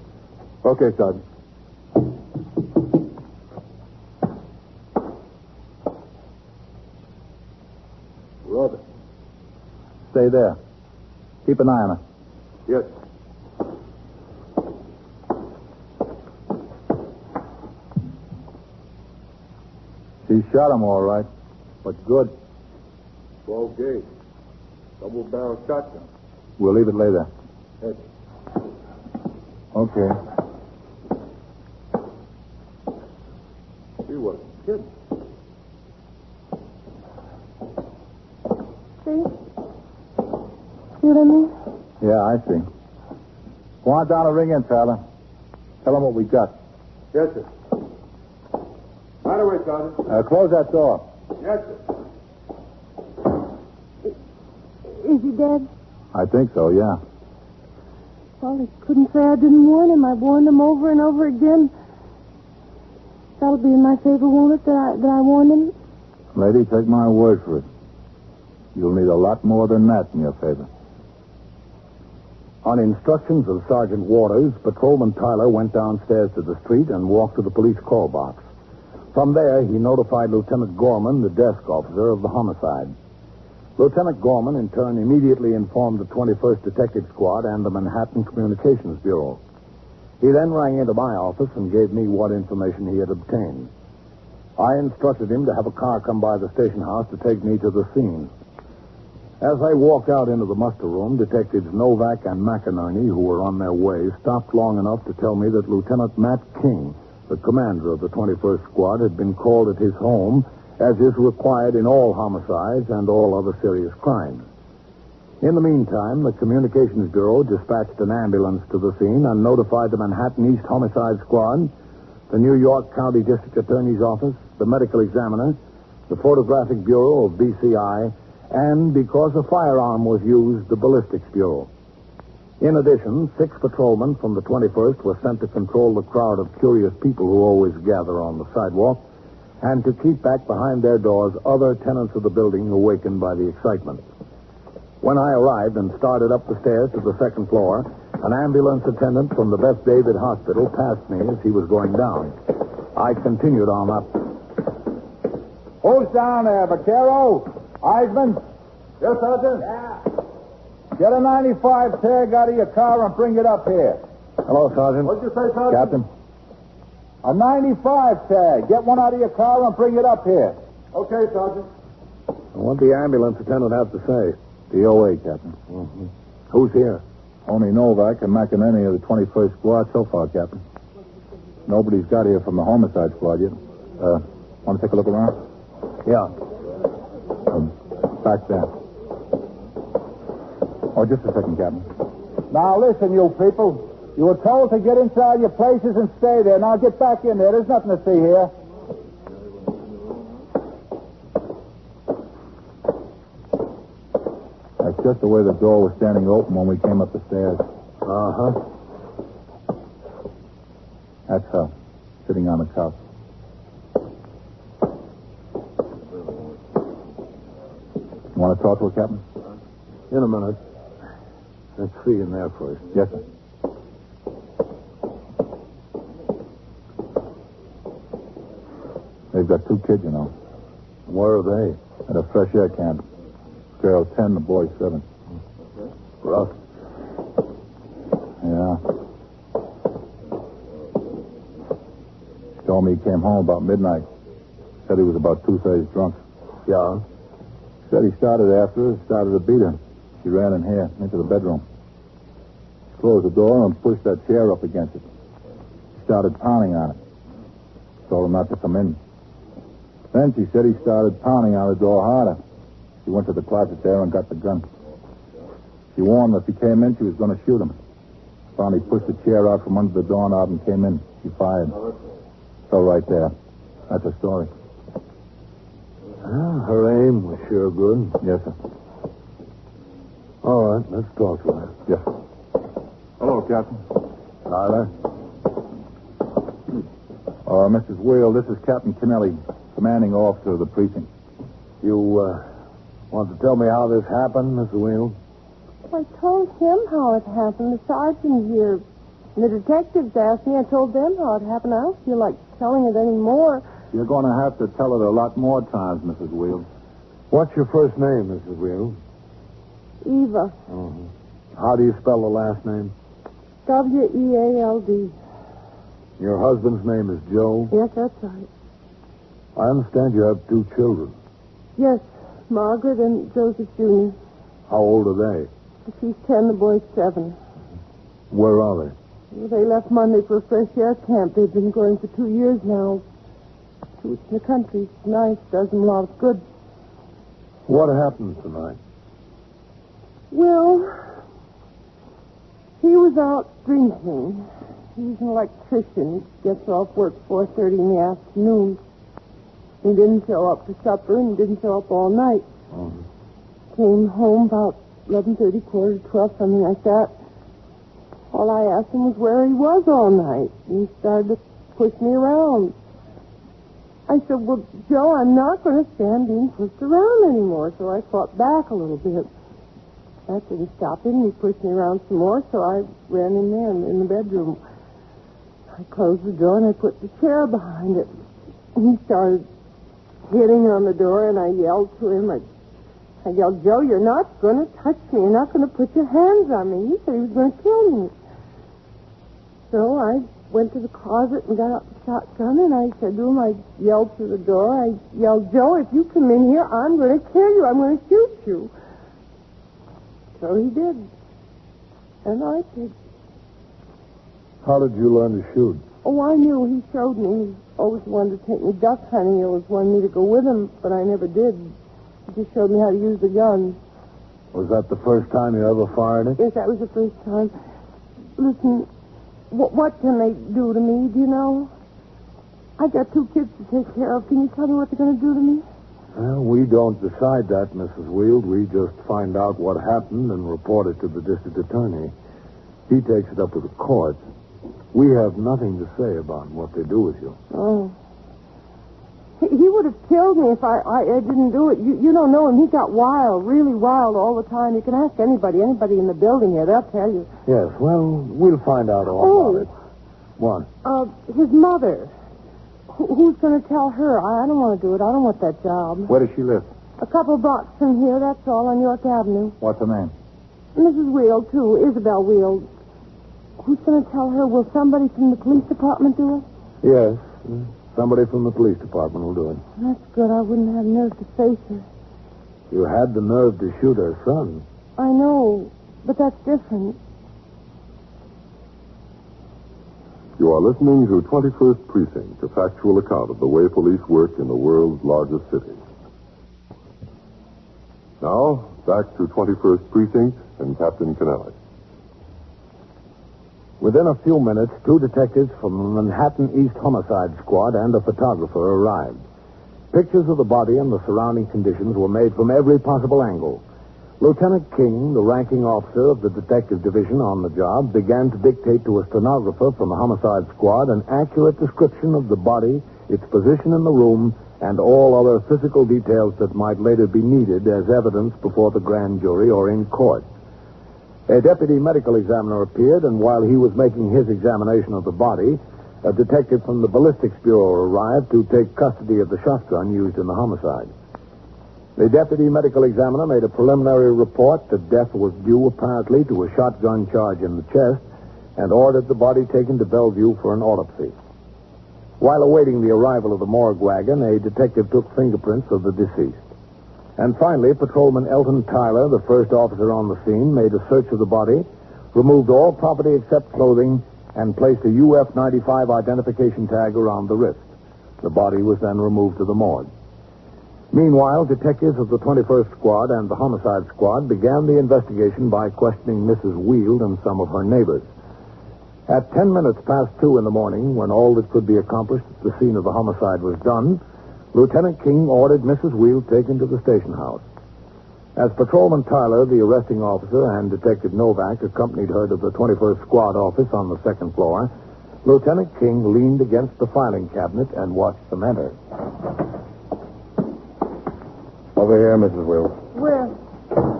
Okay, Sergeant. Rhoda. Stay there. Keep an eye on her. Yes. She shot him all right, but good. 12 gauge. Double-barrel shotgun. We'll leave it lay there. Head. Okay. She wasn't kidding. See? See what I mean? Yeah, I see. Go on down and ring in, Tyler. Tell them what we got. Yes, sir. Right away, Sergeant. Close that door. Yes, sir. Is he dead? I think so, yeah. Well, he couldn't say I didn't warn him. I warned him over and over again. That'll be in my favor, won't it, that I warned him? Lady, take my word for it. You'll need a lot more than that in your favor. On instructions of Sergeant Waters, Patrolman Tyler went downstairs to the street and walked to the police call box. From there, he notified Lieutenant Gorman, the desk officer of the homicide. Lieutenant Gorman, in turn, immediately informed the 21st Detective Squad and the Manhattan Communications Bureau. He then rang into my office and gave me what information he had obtained. I instructed him to have a car come by the station house to take me to the scene. As I walked out into the muster room, Detectives Novak and McInerney, who were on their way, stopped long enough to tell me that Lieutenant Matt King, the commander of the 21st Squad, had been called at his home, as is required in all homicides and all other serious crimes. In the meantime, the Communications Bureau dispatched an ambulance to the scene and notified the Manhattan East Homicide Squad, the New York County District Attorney's Office, the Medical Examiner, the Photographic Bureau of BCI, and, because a firearm was used, the Ballistics Bureau. In addition, 6 patrolmen from the 21st were sent to control the crowd of curious people who always gather on the sidewalk, and to keep back behind their doors other tenants of the building awakened by the excitement. When I arrived and started up the stairs to the second floor, an ambulance attendant from the Beth David Hospital passed me as he was going down. I continued on up. Who's down there, Vaquero? Eisman? Yes, Sergeant? Yeah. Get a 95 tag out of your car and bring it up here. Hello, Sergeant. What'd you say, Sergeant? Captain. A 95 tag. Get one out of your car and bring it up here. Okay, Sergeant. What the ambulance attendant have to say? The OA, Captain. Mm-hmm. Who's here? Only Novak and McInerney of the 21st Squad so far, Captain. Nobody's got here from the homicide squad yet. Want to take a look around? Yeah. Back there. Oh, just a second, Captain. Now, listen, you people. You were told to get inside your places and stay there. Now, get back in there. There's nothing to see here. That's just the way the door was standing open when we came up the stairs. Uh-huh. That's her, sitting on the couch. You want to talk to her, Captain? In a minute. Let's see in there first. Yes, sir. They've got 2 kids, you know. Where are they? At a fresh air camp. Girl 10, the boy 7. Rough. Yeah. She told me he came home about midnight. Said he was about 2/3 drunk. Yeah? Said he started after her, started to beat her. She ran in here, into the bedroom. She closed the door and pushed that chair up against it. She started pounding on it. Told him not to come in. Then she said he started pounding on the door harder. She went to the closet there and got the gun. She warned him if he came in, she was going to shoot him. Found he pushed the chair out from under the doorknob and came in. She fired. So right there. That's her story. Well, her aim was sure good. Yes, sir. All right, let's talk to her. Yes, sir. Hello, Captain. Tyler? Mrs. Whale, this is Captain Kennelly, commanding officer of the precinct. You, want to tell me how this happened, Mrs. Wheel? I told him how it happened. The sergeant here and the detectives asked me. I told them how it happened. I don't feel like telling it anymore. You're going to have to tell it a lot more times, Mrs. Wheel. What's your first name, Mrs. Wheel? Eva. How do you spell the last name? W-E-A-L-D. Your husband's name is Joe? Yes, that's right. I understand you have 2 children. Yes, Margaret and Joseph Jr. How old are they? She's 10, the boy's 7. Where are they? Well, they left Monday for a fresh air camp. They've been going for 2 years now. 2 weeks in the country. It's nice. Does them a lot of good. What happened tonight? Well, he was out drinking. He's an electrician. He gets off work 4:30 in the afternoon. He didn't show up for supper and didn't show up all night. Came home about 11:30, 11:45, something like that. All I asked him was where he was all night. And he started to push me around. I said, well, Joe, I'm not going to stand being pushed around anymore. So I fought back a little bit. That didn't stop him. He pushed me around some more, so I ran in there in the bedroom. I closed the door and I put the chair behind it. He started hitting on the door, and I yelled to him. I yelled, Joe, you're not going to touch me. You're not going to put your hands on me. He said he was going to kill me. So I went to the closet and got out the shotgun, and I said to him, I yelled through the door. I yelled, Joe, if you come in here, I'm going to kill you. I'm going to shoot you. So he did. And I did. How did you learn to shoot? Oh, I knew. He showed me. He always wanted to take me duck hunting. He always wanted me to go with him, but I never did. He just showed me how to use the gun. Was that the first time you ever fired it? Yes, that was the first time. Listen, what can they do to me, do you know? I got 2 kids to take care of. Can you tell me what they're going to do to me? Well, we don't decide that, Mrs. Wield. We just find out what happened and report it to the district attorney. He takes it up with the courts. We have nothing to say about what they do with you. Oh. He would have killed me if I didn't do it. You don't know him. He got wild, really wild all the time. You can ask anybody in the building here. They'll tell you. Yes, well, we'll find out all about it. What? His mother. Who's going to tell her? I don't want to do it. I don't want that job. Where does she live? A couple blocks from here, that's all, on York Avenue. What's her name? Mrs. Wield, too. Isabel Wield. Who's going to tell her? Will somebody from the police department do it? Yes. Somebody from the police department will do it. That's good. I wouldn't have nerve to face her. You had the nerve to shoot her son. I know, but that's different. You are listening to 21st Precinct, a factual account of the way police work in the world's largest city. Now, back to 21st Precinct and Captain Kennelly. Within a few minutes, 2 detectives from the Manhattan East Homicide Squad and a photographer arrived. Pictures of the body and the surrounding conditions were made from every possible angle. Lieutenant King, the ranking officer of the detective division on the job, began to dictate to a stenographer from the Homicide Squad an accurate description of the body, its position in the room, and all other physical details that might later be needed as evidence before the grand jury or in court. A deputy medical examiner appeared, and while he was making his examination of the body, a detective from the ballistics bureau arrived to take custody of the shotgun used in the homicide. The deputy medical examiner made a preliminary report that death was due apparently to a shotgun charge in the chest and ordered the body taken to Bellevue for an autopsy. While awaiting the arrival of the morgue wagon, a detective took fingerprints of the deceased. And finally, Patrolman Elton Tyler, the first officer on the scene, made a search of the body, removed all property except clothing, and placed a UF-95 identification tag around the wrist. The body was then removed to the morgue. Meanwhile, detectives of the 21st Squad and the Homicide Squad began the investigation by questioning Mrs. Wield and some of her neighbors. At 10 minutes past 2 in the morning, when all that could be accomplished at the scene of the homicide was done, Lieutenant King ordered Mrs. Wheel taken to the station house. As Patrolman Tyler, the arresting officer, and Detective Novak accompanied her to the 21st Squad office on the second floor, Lieutenant King leaned against the filing cabinet and watched them enter. Over here, Mrs. Wheel. Where?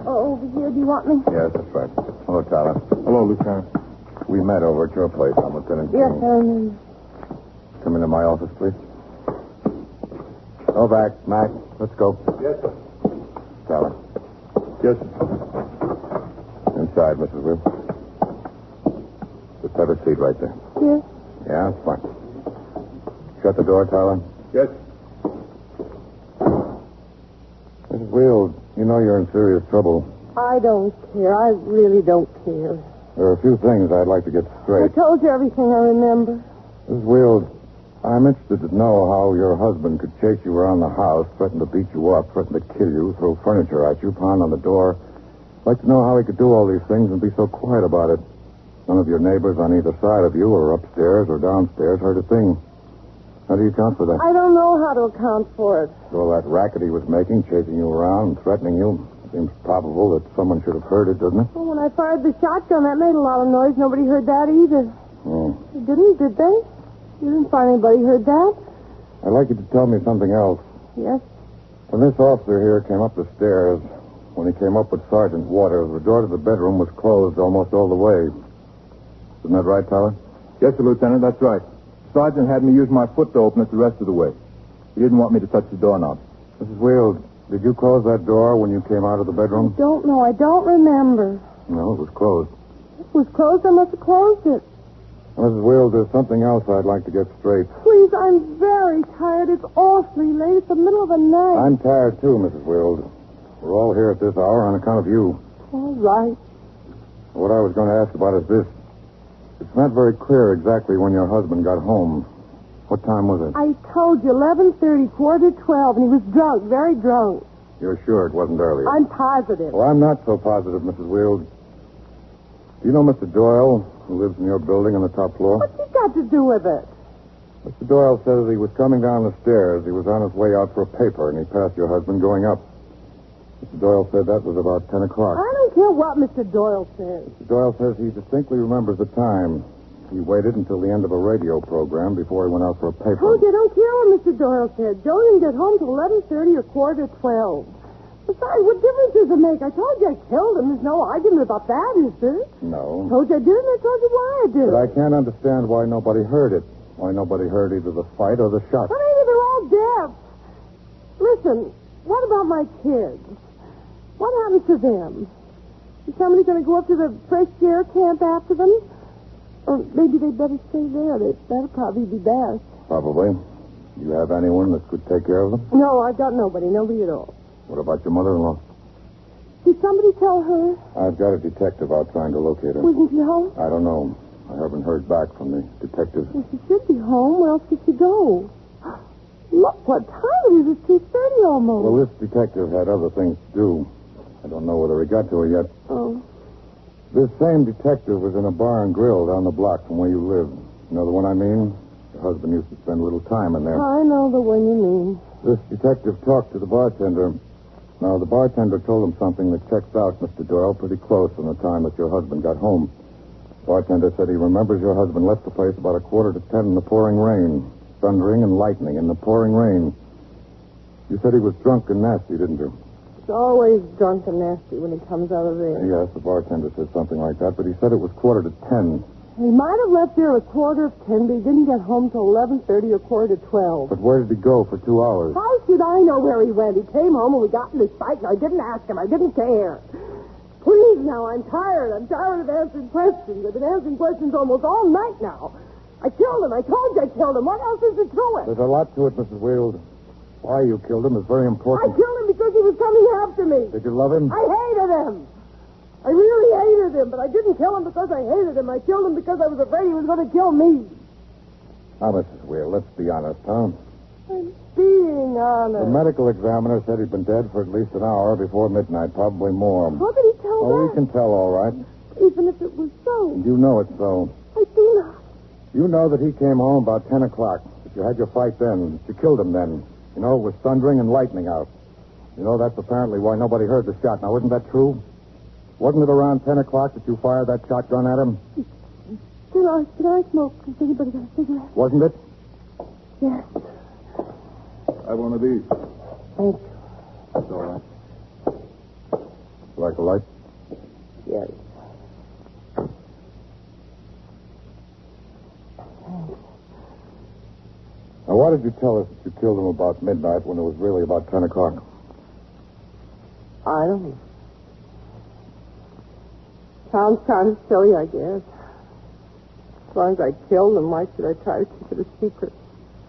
Oh, over here. Do you want me? Yes, that's right. Hello, Tyler. Hello, Lieutenant. We met over at your place. I'm Lieutenant King. Yes, Come into my office, please. Novak, Mac, let's go. Yes, sir. Tyler. Yes, sir. Inside, Mrs. Wheel. Just have a seat right there. Yes. Yeah, that's fine. Shut the door, Tyler. Yes. Mrs. Wheel, you know you're in serious trouble. I don't care. I really don't care. There are a few things I'd like to get I straight. told you everything I remember. Mrs. Wheel, I'm interested to know how your husband could chase you around the house, threaten to beat you up, threaten to kill you, throw furniture at you, pound on the door. I'd like to know how he could do all these things and be so quiet about it. None of your neighbors on either side of you, or upstairs or downstairs, heard a thing. How do you account for that? I don't know how to account for it. All that racket he was making, chasing you around and threatening you, seems probable that someone should have heard it, doesn't it? Well, when I fired the shotgun, that made a lot of noise. Nobody heard that either. Oh. They didn't, did they? You didn't find anybody heard that? I'd like you to tell me something else. Yes. When this officer here came up the stairs, when he came up with Sergeant Waters, the door to the bedroom was closed almost all the way. Isn't that right, Tyler? Yes, sir, Lieutenant, that's right. Sergeant had me use my foot to open it the rest of the way. He didn't want me to touch the doorknob. Mrs. Wheel, did you close that door when you came out of the bedroom? I don't know. I don't remember. No, it was closed. It was closed. I must have closed it. Mrs. Wheel, there's something else I'd like to get straight. Please, I'm very tired. It's awfully late. It's the middle of the night. I'm tired, too, Mrs. Wheel. We're all here at this hour on account of you. All right. What I was going to ask about is this. It's not very clear exactly when your husband got home. What time was it? I told you, 11:30, 11:45, and he was drunk, very drunk. You're sure it wasn't earlier? I'm positive. Well, I'm not so positive, Mrs. Wheel. Do you know Mr. Doyle, who lives in your building on the top floor? What's he got to do with it? Mr. Doyle says he was coming down the stairs. He was on his way out for a paper, and he passed your husband going up. Mr. Doyle said that was about 10 o'clock. I don't care what Mr. Doyle says. Mr. Doyle says he distinctly remembers the time. He waited until the end of a radio program before he went out for a paper. Told you, I don't care what Mr. Doyle said. Joe didn't get home till 11:30 or 11:45. Besides, what difference does it make? I told you I killed him. There's no argument about that, is there? No. Told you I did, and I told you why I did. But I can't understand why nobody heard it. Why nobody heard either the fight or the shot. But maybe they're all deaf. Listen, what about my kids? What happens to them? Is somebody going to go up to the fresh air camp after them? Or maybe they'd better stay there. That'd probably be best. Probably. Do you have anyone that could take care of them? No, I've got nobody. Nobody at all. What about your mother-in-law? Did somebody tell her? I've got a detective out trying to locate her. Wasn't she home? I don't know. I haven't heard back from the detective. Well, she should be home. Where else could she go? Look, what time it is. It's 2:30 almost. Well, this detective had other things to do. I don't know whether he got to her yet. Oh. This same detective was in a bar and grill down the block from where you live. You know the one I mean? Your husband used to spend a little time in there. I know the one you mean. This detective talked to the bartender. Now, the bartender told him something that checks out Mr. Doyle pretty close from the time that your husband got home. The bartender said he remembers your husband left the place about 9:45 in the pouring rain. Thundering and lightning in the pouring rain. You said he was drunk and nasty, didn't you? He's always drunk and nasty when he comes out of there. Yes, the bartender said something like that, but he said it was 9:45. He might have left there at 9:45, but he didn't get home till 11:30 or 11:45. But where did he go for 2 hours? How should I know where he went? He came home and we got in this fight, and I didn't ask him. I didn't care. Please, now, I'm tired. I'm tired of answering questions. I've been answering questions almost all night now. I killed him. I told you I killed him. What else is there to it? There's a lot to it, Mrs. Wheel. Why you killed him is very I important. killed him because he was coming after me. Did you love him? I hated him. I really hated him, but I didn't kill him because I hated him. I killed him because I was afraid he was going to kill me. Now, Mrs. Wheel, let's be honest, huh? I'm being honest. The medical examiner said he'd been dead for at least an hour before midnight, probably more. How could he tell Oh, that? we can tell, all right. Even if it was so. You know it's so. I do not. You know that he came home about 10 o'clock, that you had your fight then, that you killed him then. You know, it was thundering and lightning out. You know, that's apparently why nobody heard the shot. Now, isn't that true? Wasn't it around 10 o'clock that you fired that shotgun at him? Did I smoke? Has anybody got a cigarette? Wasn't it? Yes. Have one of these. Thank you. That's all right. Like a light? Yes. Now, why did you tell us that you killed him about midnight when it was really about 10 o'clock? I don't know. Sounds kind of silly, I guess. As long as I killed him, why should I try to keep it a secret?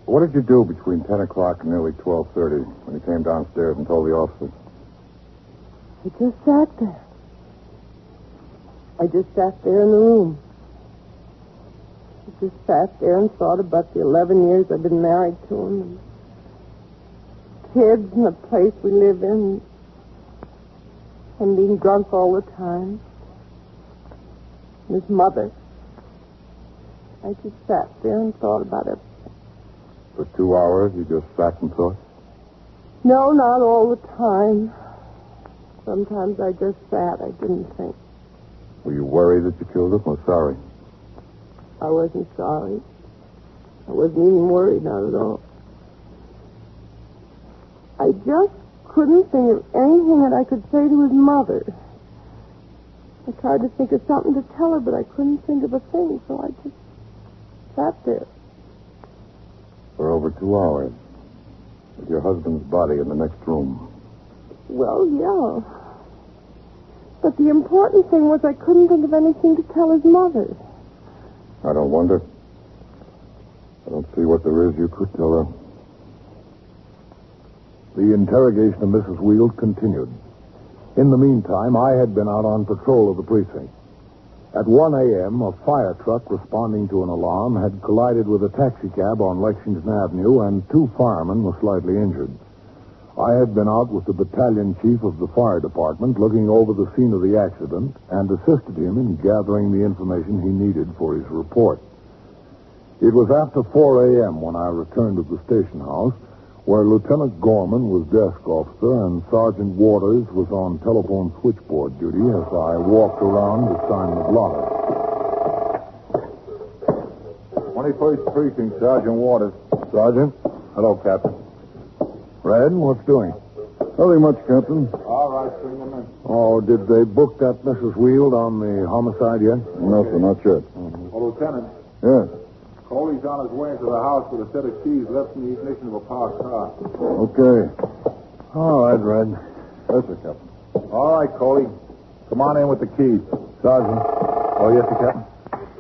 What did you do between 10 o'clock and nearly 12:30 when you came downstairs and told the officers? I just sat there. I just sat there in the room. I just sat there and thought about the 11 years I've been married to him, and kids and the place we live in, and being drunk all the time. And his mother. I just sat there and thought about it. For 2 hours, you just sat and thought? No, not all the time. Sometimes I just sat. I didn't think. Were you worried that you killed him or sorry? I wasn't sorry. I wasn't even worried, not at all. I just couldn't think of anything that I could say to his mother. I tried to think of something to tell her, but I couldn't think of a thing, so I just sat there. For over 2 hours. With your husband's body in the next room. Well, yeah. But the important thing was I couldn't think of anything to tell his mother. I don't wonder. I don't see what there is you could tell her. The interrogation of Mrs. Wield continued. In the meantime, I had been out on patrol of the precinct. At 1 a.m., a fire truck responding to an alarm had collided with a taxicab on Lexington Avenue, and 2 firemen were slightly injured. I had been out with the battalion chief of the fire department looking over the scene of the accident and assisted him in gathering the information he needed for his report. It was after 4 a.m. when I returned to the station house, where Lieutenant Gorman was desk officer and Sergeant Waters was on telephone switchboard duty as I walked around to sign the blotter. 21st Precinct, Sergeant Waters. Sergeant? Hello, Captain. Red, what's doing? Nothing much, Captain. All right, bring them in. Oh, did they book that Mrs. Wield on the homicide yet? No, sir, not yet. Well, Lieutenant, Yes. Coley's on his way into the house with a set of keys left in the ignition of a parked car. Okay. All right, Red. Yes, sir, Captain. All right, Coley. Come on in with the keys. Sergeant. Oh, yes, sir, Captain.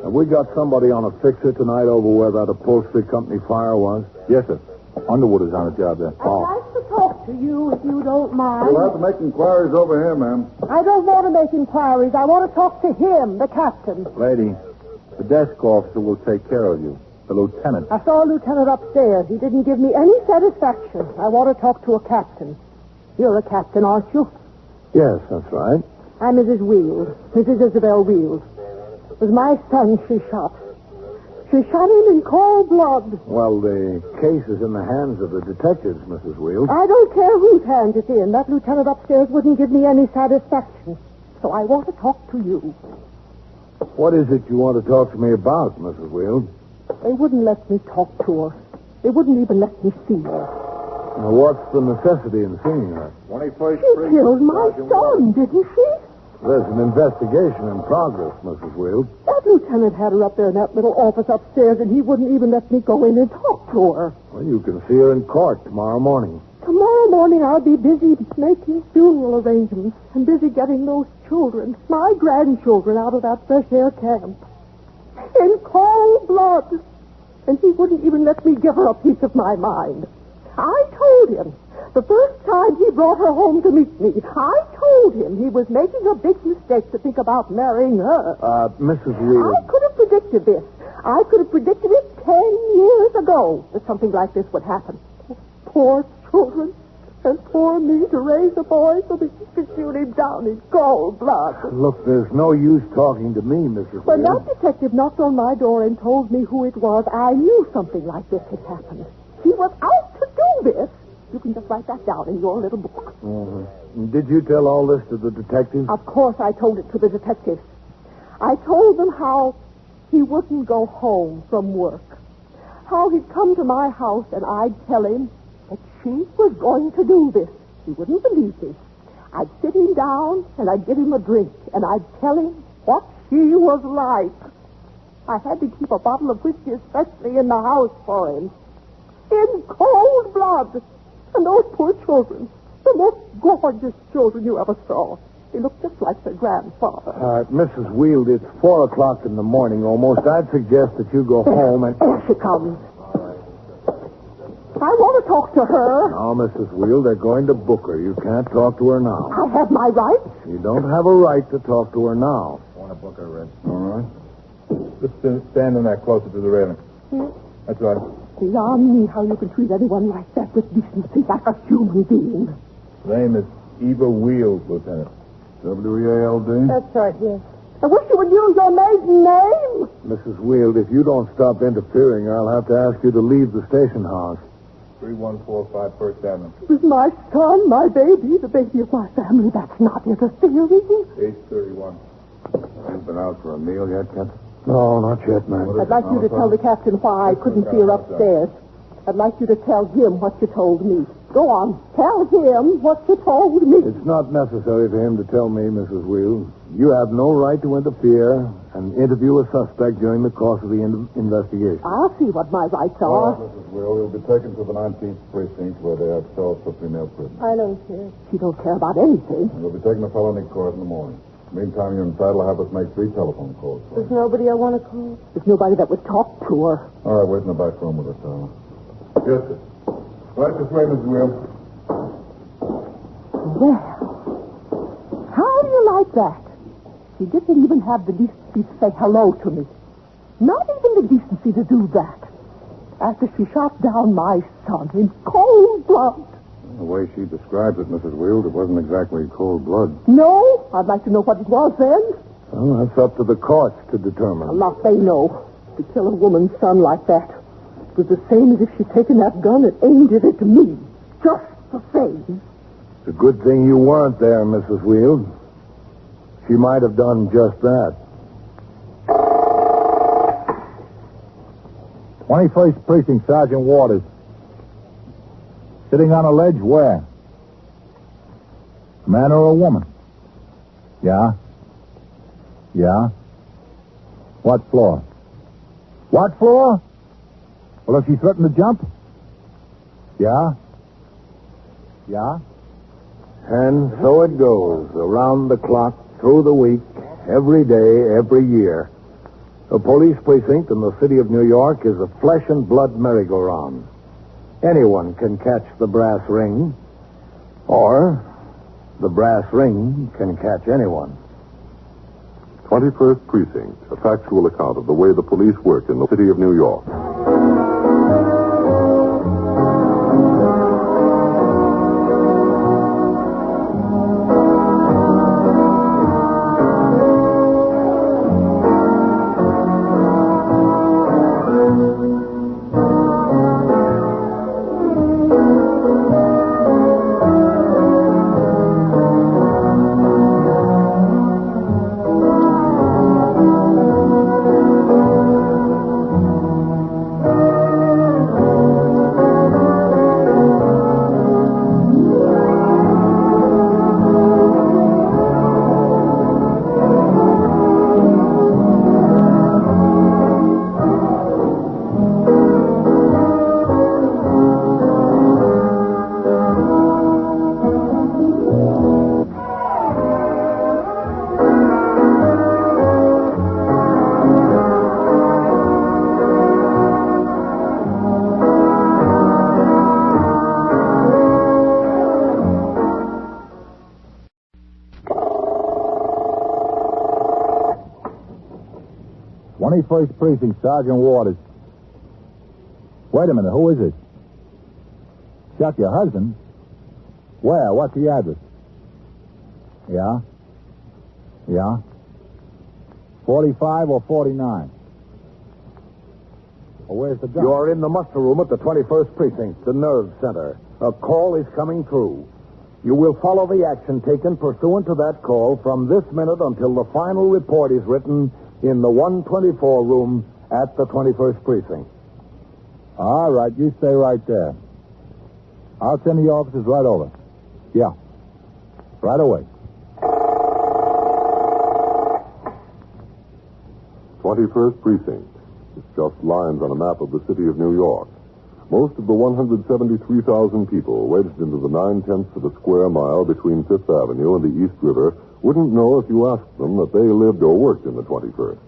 Have we got somebody on a fixer tonight over where that upholstery company fire was? Yes, sir. Underwood is on a job there. I'd like to talk to you, if you don't mind. You'll have to make inquiries over here, ma'am. I don't want to make inquiries. I want to talk to him, the captain. Lady, the desk officer will take care of you. The lieutenant. I saw a lieutenant upstairs. He didn't give me any satisfaction. I want to talk to a captain. You're a captain, aren't you? Yes, that's right. I'm Mrs. Wield. Mrs. Isabel Wield. It was my son she shot. She shot him in cold blood. Well, the case is in the hands of the detectives, Mrs. Wield. I don't care whose hands it's in. That lieutenant upstairs wouldn't give me any satisfaction. So I want to talk to you. What is it you want to talk to me about, Mrs. Wield? They wouldn't let me talk to her. They wouldn't even let me see her. Now, what's the necessity in seeing her? 21st She killed my son, didn't she? There's an investigation in progress, Mrs. Wield. That lieutenant had her up there in that little office upstairs, and he wouldn't even let me go in and talk to her. Well, you can see her in court tomorrow morning. Tomorrow morning I'll be busy making funeral arrangements and busy getting those children, my grandchildren, out of that fresh air camp. In cold blood. And he wouldn't even let me give her a piece of my mind. I told him, the first time he brought her home to meet me, I told him he was making a big mistake to think about marrying her. Mrs. Wield. I could have predicted this. I could have predicted it 10 years ago that something like this would happen. Poor children. And poor me to raise a boy so that he could shoot him down in cold blood. Look, there's no use talking to me, Mrs. When Wield. that detective knocked on my door and told me who it was, I knew something like this had happened. He was out to do this. can just write that down in your little book. Mm-hmm. Did you tell all this to the detectives? Of course I told it to the detectives. I told them how he wouldn't go home from work. How he'd come to my house and I'd tell him that she was going to do this. He wouldn't believe me. I'd sit him down and I'd give him a drink and I'd tell him what she was like. I had to keep a bottle of whiskey especially in the house for him. In cold blood. And those poor children, the most gorgeous children you ever saw. They looked just like their grandfather. Mrs. Wield, it's 4 o'clock in the morning almost. I'd suggest that you go home and... There she comes. I want to talk to her. No, Mrs. Wield, they're going to book her. You can't talk to her now. I have my rights. You don't have a right to talk to her now. Want to book her, Red? All right. Just stand in there closer to the railing. That's right. Beyond me how you can treat anyone like that with decency, like a human being. The name is Eva Wield, Lieutenant. W-E-A-L-D? That's right, yes. I wish you would use your maiden name. Mrs. Wield, if you don't stop interfering, I'll have to ask you to leave the station house. 3145 First Avenue. With my son, my baby, the baby of my family, that's not interfering. 831. You've been out for a meal yet, Captain? No, not yet, man. I'd like you to tell the captain why I couldn't see her upstairs. I'd like you to tell him what you told me. Go on. Tell him what you told me. It's not necessary for him to tell me, Mrs. Wield. You have no right to interfere and interview a suspect during the course of the investigation. I'll see what my rights are. Mrs. Wield, you'll be taken to the 19th Precinct where they have cells for female prisoners. I don't care. She don't care about anything. You'll be taken to felony court in the morning. Meantime, you're entitled to have us make 3 telephone calls for you. There's nobody I want to call? There's nobody that would talk to her. All right, wait in the back room with us, darling. Yes, sir. Right this way, Mrs. Wield. Well, how do you like that? She didn't even have the decency to say hello to me. Not even the decency to do that. After she shot down my son in cold blood. The way she describes it, Mrs. Wield, it wasn't exactly cold blood. No? I'd like to know what it was then. Well, that's up to the courts to determine. A lot they know. To kill a woman's son like that. It was the same as if she'd taken that gun and aimed it at me. Just the same. It's a good thing you weren't there, Mrs. Wield. She might have done just that. 21st Precinct, Sergeant Waters. Sitting on a ledge where? A man or a woman? Yeah? Yeah? What floor? What floor? Well, if she threatened to jump? Yeah? Yeah? And so it goes, around the clock, through the week, every day, every year. A police precinct in the city of New York is a flesh and blood merry-go-round. Anyone can catch the brass ring, or the brass ring can catch anyone. 21st Precinct, a factual account of the way the police work in the city of New York. First Precinct, Sergeant Waters. Wait a minute, who is it? Chuck, your husband? Where? What's the address? Yeah? Yeah? 45 or 49? Well, where's the gun? You're in the muster room at the 21st Precinct, the nerve center. A call is coming through. You will follow the action taken pursuant to that call from this minute until the final report is written in the 124 room at the 21st Precinct. All right, you stay right there. I'll send the officers right over. Yeah. Right away. 21st Precinct. It's just lines on a map of the city of New York. Most of the 173,000 people wedged into the 9/10 of a square mile between Fifth Avenue and the East River wouldn't know if you asked them that they lived or worked in the 21st.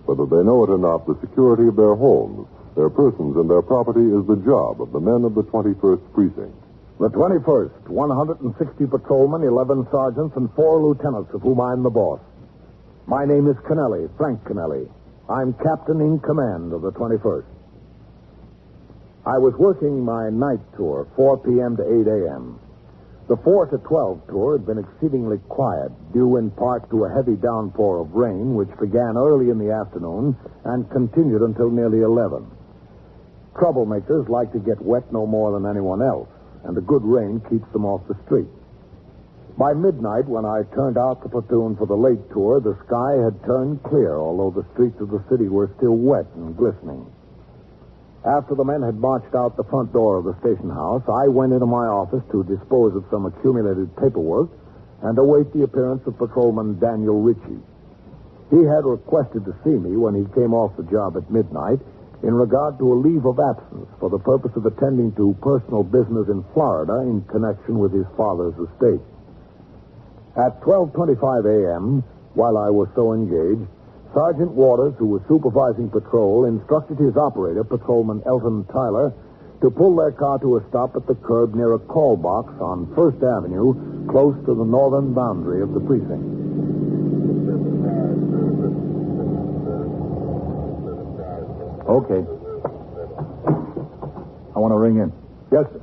Whether they know it or not, the security of their homes, their persons, and their property is the job of the men of the 21st Precinct. The 21st, 160 patrolmen, 11 sergeants, and 4 lieutenants, of whom I'm the boss. My name is Kennelly, Frank Kennelly. I'm captain in command of the 21st. I was working my night tour, 4 p.m. to 8 a.m. The 4 to 12 tour had been exceedingly quiet, due in part to a heavy downpour of rain, which began early in the afternoon and continued until nearly 11. Troublemakers like to get wet no more than anyone else, and a good rain keeps them off the street. By midnight, when I turned out the platoon for the late tour, the sky had turned clear, although the streets of the city were still wet and glistening. After the men had marched out the front door of the station house, I went into my office to dispose of some accumulated paperwork and await the appearance of Patrolman Daniel Ritchie. He had requested to see me when he came off the job at midnight in regard to a leave of absence for the purpose of attending to personal business in Florida in connection with his father's estate. At 12:25 a.m., while I was so engaged, Sergeant Waters, who was supervising patrol, instructed his operator, Patrolman Elton Tyler, to pull their car to a stop at the curb near a call box on First Avenue, close to the northern boundary of the precinct. Okay. I want to ring in. Yes, sir.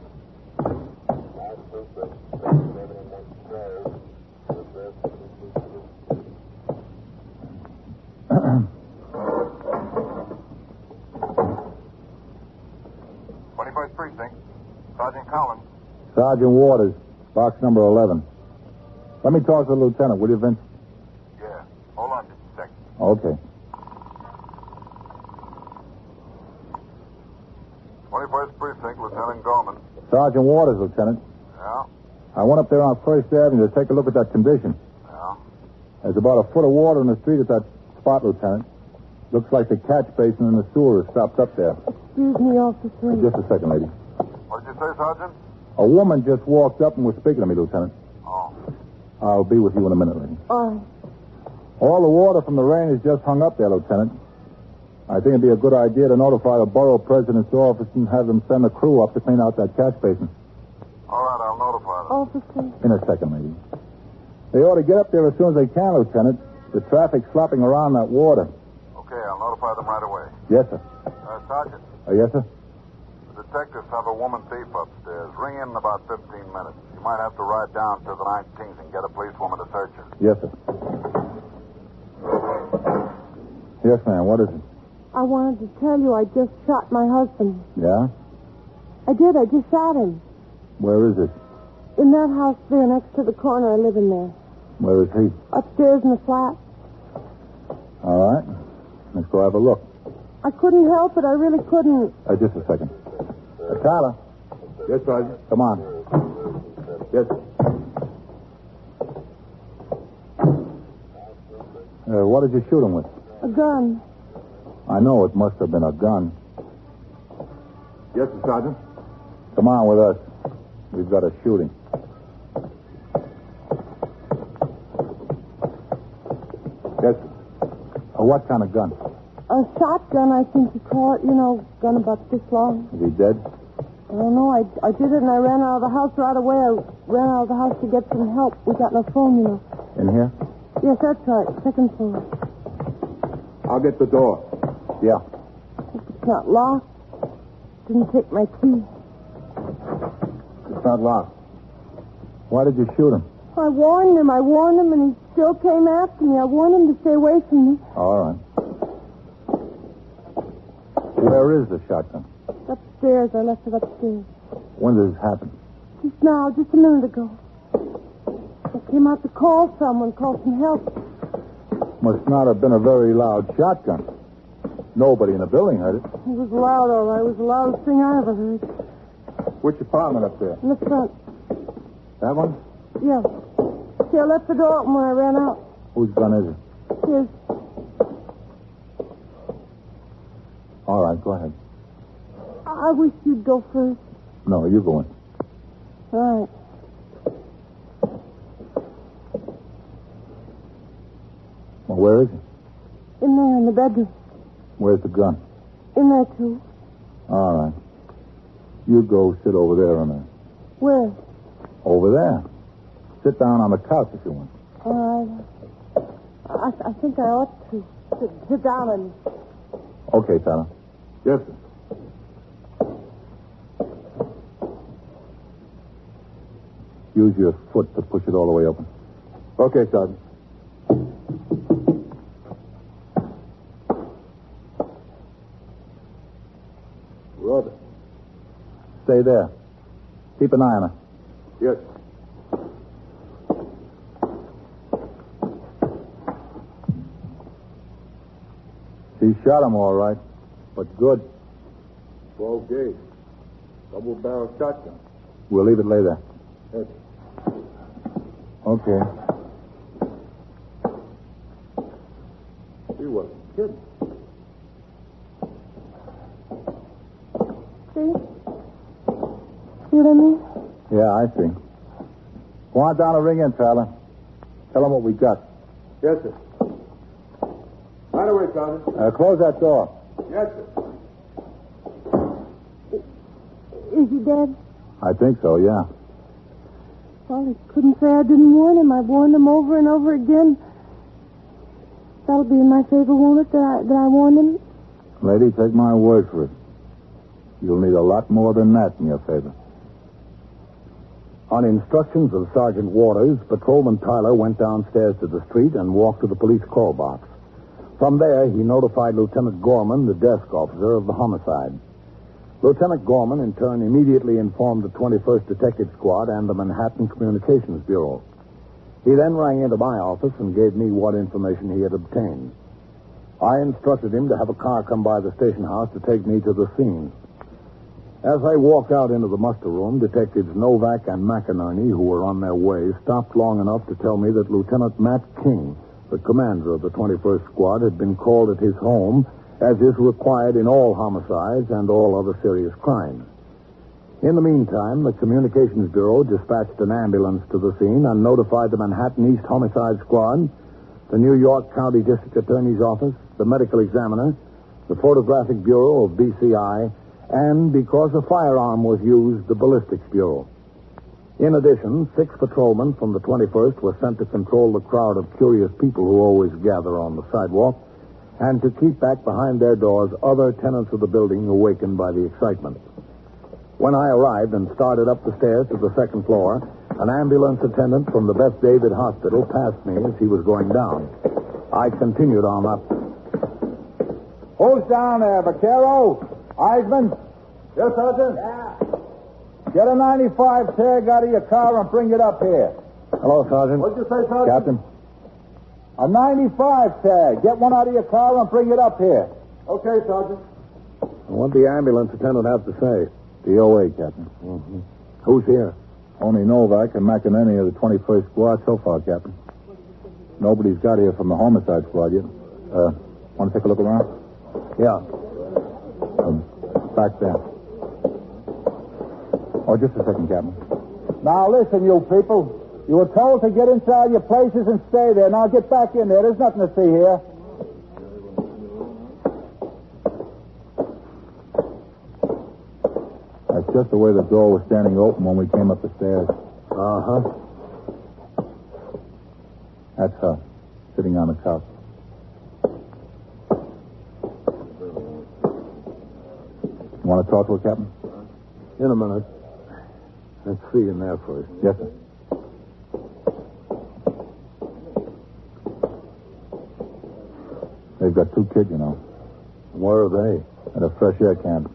Sergeant Waters, box number 11. Let me talk to the lieutenant, will you, Vince? Yeah. Hold on just a second. Okay. 21st Precinct, Lieutenant Gorman. Sergeant Waters, Lieutenant. Yeah? I went up there on First Avenue to take a look at that condition. Yeah? There's about a foot of water in the street at that spot, Lieutenant. Looks like the catch basin in the sewer is stopped up there. Excuse me, officer. Just a second, lady. What did you say, Sergeant? A woman just walked up and was speaking to me, Lieutenant. Oh. I'll be with you in a minute, lady. Oh. All the water from the rain is just hung up there, Lieutenant. I think it'd be a good idea to notify the borough president's office and have them send a crew up to clean out that catch basin. All right, I'll notify them. Officer. In a second, lady. They ought to get up there as soon as they can, Lieutenant. The traffic's slopping around that water. Okay, I'll notify them right away. Yes, sir. Sergeant. Yes, sir? The detectives have a woman thief upstairs. Ring in about 15 minutes. You might have to ride down to the 19th and get a policewoman to search her. Yes, sir. Yes, ma'am. What is it? I wanted to tell you I just shot my husband. Yeah? I did. I just shot him. Where is it? In that house there next to the corner. I live in there. Where is he? Upstairs in the flat. All right. Let's go have a look. I couldn't help it. I really couldn't. Just a second. Tyler. Yes, Sergeant. Come on. Yes. What did you shoot him with? A gun. I know it must have been a gun. Yes, Sergeant. Come on with us. We've got a shooting. Yes. What kind of gun? A shotgun, I think you call it. You know, gun about this long. Is he dead? I don't know. I did it and I ran out of the house right away. I ran out of the house to get some help. We got no phone, you know. In here? Yes, that's right. Second floor. I'll get the door. Yeah. It's not locked. Didn't take my key. It's not locked. Why did you shoot him? I warned him, and he still came after me. I warned him to stay away from me. All right. Where is the shotgun? Upstairs. I left it upstairs. When did this happen? Just now, just a minute ago. I came out to call someone, call some help. Must not have been a very loud shotgun. Nobody in the building heard it. It was loud, all right. It was the loudest thing I ever heard. Which apartment up there? In the front. That one? Yeah. See, I left the door open when I ran out. Whose gun is it? His. All right, go ahead. I wish you'd go first. No, you go in. All right. Well, where is he? In there, in the bedroom. Where's the gun? In there, too. All right. You go sit over there a minute. Where? Over there. Sit down on the couch if you want. All right. I think I ought to. Sit down and... Okay, Tyler. Yes, sir. Use your foot to push it all the way open. Okay, Sergeant. Good. Stay there. Keep an eye on her. Yes. She shot him all right, but good. 12 gauge. Double-barrel shotgun. We'll leave it lay there. Yes. Okay. He wasn't kidding. See? See what I mean? Yeah, I see. Go on down and ring in, Tyler. Tell them what we got. Yes, sir. Right away, Sergeant. Close that door. Yes, sir. Is he dead? I think so, yeah. Well, he couldn't say I didn't warn him. I warned him over and over again. That'll be in my favor, won't it, that I warned him? Lady, take my word for it. You'll need a lot more than that in your favor. On instructions of Sergeant Waters, Patrolman Tyler went downstairs to the street and walked to the police call box. From there, he notified Lieutenant Gorman, the desk officer of the homicide. Lieutenant Gorman, in turn, immediately informed the 21st Detective Squad and the Manhattan Communications Bureau. He then rang into my office and gave me what information he had obtained. I instructed him to have a car come by the station house to take me to the scene. As I walked out into the muster room, Detectives Novak and McInerney, who were on their way, stopped long enough to tell me that Lieutenant Matt King, the commander of the 21st Squad, had been called at his home, as is required in all homicides and all other serious crimes. In the meantime, the Communications Bureau dispatched an ambulance to the scene and notified the Manhattan East Homicide Squad, the New York County District Attorney's Office, the Medical Examiner, the Photographic Bureau of BCI, and, because a firearm was used, the Ballistics Bureau. In addition, 6 patrolmen from the 21st were sent to control the crowd of curious people who always gather on the sidewalk, and to keep back behind their doors other tenants of the building awakened by the excitement. When I arrived and started up the stairs to the second floor, an ambulance attendant from the Beth David Hospital passed me as he was going down. I continued on up. Who's down there, Vaquero? Eisman? Yes, Sergeant? Yeah. Get a 95 tag out of your car and bring it up here. Hello, Sergeant. What'd you say, Sergeant? Captain. A 95 tag. Get one out of your car and bring it up here. Okay, Sergeant. What the ambulance attendant have to say? DOA, Captain. Mm-hmm. Who's here? Only Novak and McInerney of the 21st Squad so far, Captain. Nobody's got here from the homicide squad yet. Want to take a look around? Yeah. Back there. Oh, just a second, Captain. Now, listen, you people. You were told to get inside your places and stay there. Now, get back in there. There's nothing to see here. That's just the way the door was standing open when we came up the stairs. Uh-huh. That's her, sitting on the couch. You want to talk to her, Captain? In a minute. Let's see in there first. Yes, sir. They've got 2 kids, you know. Where are they? At a fresh air camp.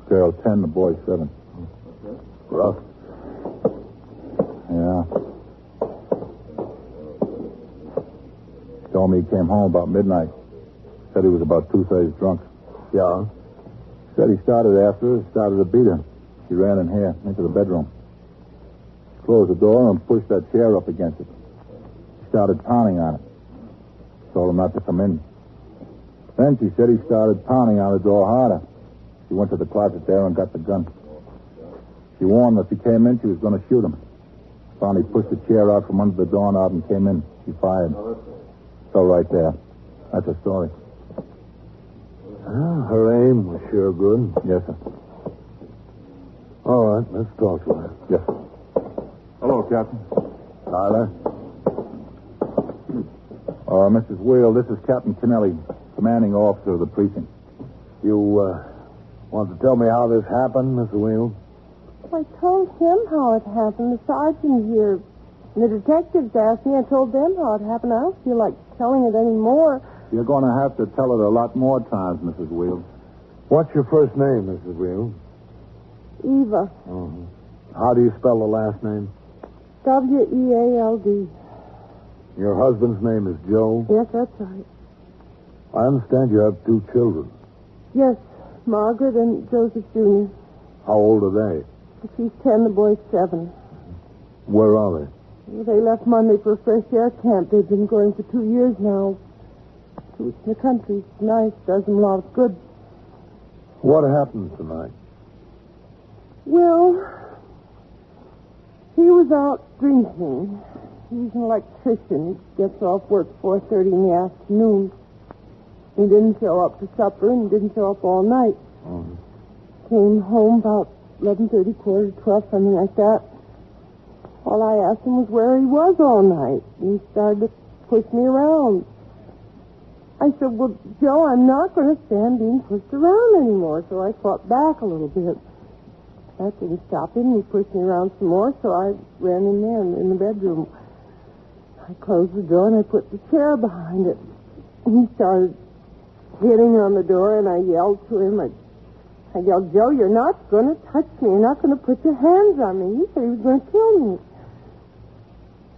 Girl 10, the boy 7. Rough. Yeah. Told me he came home about midnight. Said he was about 2/3 drunk. Yeah? Said he started after her, started to beat her. She ran in here, into the bedroom. Closed the door and pushed that chair up against it. She started pounding on it. Told him not to come in. Then she said he started pounding on the door harder. She went to the closet there and got the gun. She warned him if he came in, she was going to shoot him. Finally pushed the chair out from under the doorknob and came in. She fired. So right there. That's her story. Well, her aim was sure good. Yes, sir. All right, let's talk to her. Yes, sir. Hello, Captain. Tyler? Mrs. Wheel, this is Captain Kennelly, commanding officer of the precinct. You, want to tell me how this happened, Mr. Wheel? I told him how it happened. The sergeant here, the detectives asked me. I told them how it happened. I don't feel like telling it anymore. You're going to have to tell it a lot more times, Mrs. Wheel. What's your first name, Mrs. Wheel? Eva. Uh-huh. How do you spell the last name? W-E-A-L-D. Your husband's name is Joe? Yes, that's right. I understand you have 2 children. Yes, Margaret and Joseph Jr. How old are they? She's 10, the boy's 7. Where are they? They left Monday for a fresh air camp. They've been going for 2 years now. It's in the country. It's nice. Does them a lot of good. What happened tonight? Well, he was out drinking. He's an electrician. He gets off work 4:30 in the afternoon. He didn't show up for supper and didn't show up all night. Came home about 11:30, 11:45, something like that. All I asked him was where he was all night. And he started to push me around. I said, well, Joe, I'm not going to stand being pushed around anymore. So I fought back a little bit. That didn't stop him. He pushed me around some more, so I ran in there in the bedroom. I closed the door and I put the chair behind it. He started hitting on the door, and I yelled to him. I yelled, Joe, you're not going to touch me. You're not going to put your hands on me. He said he was going to kill me.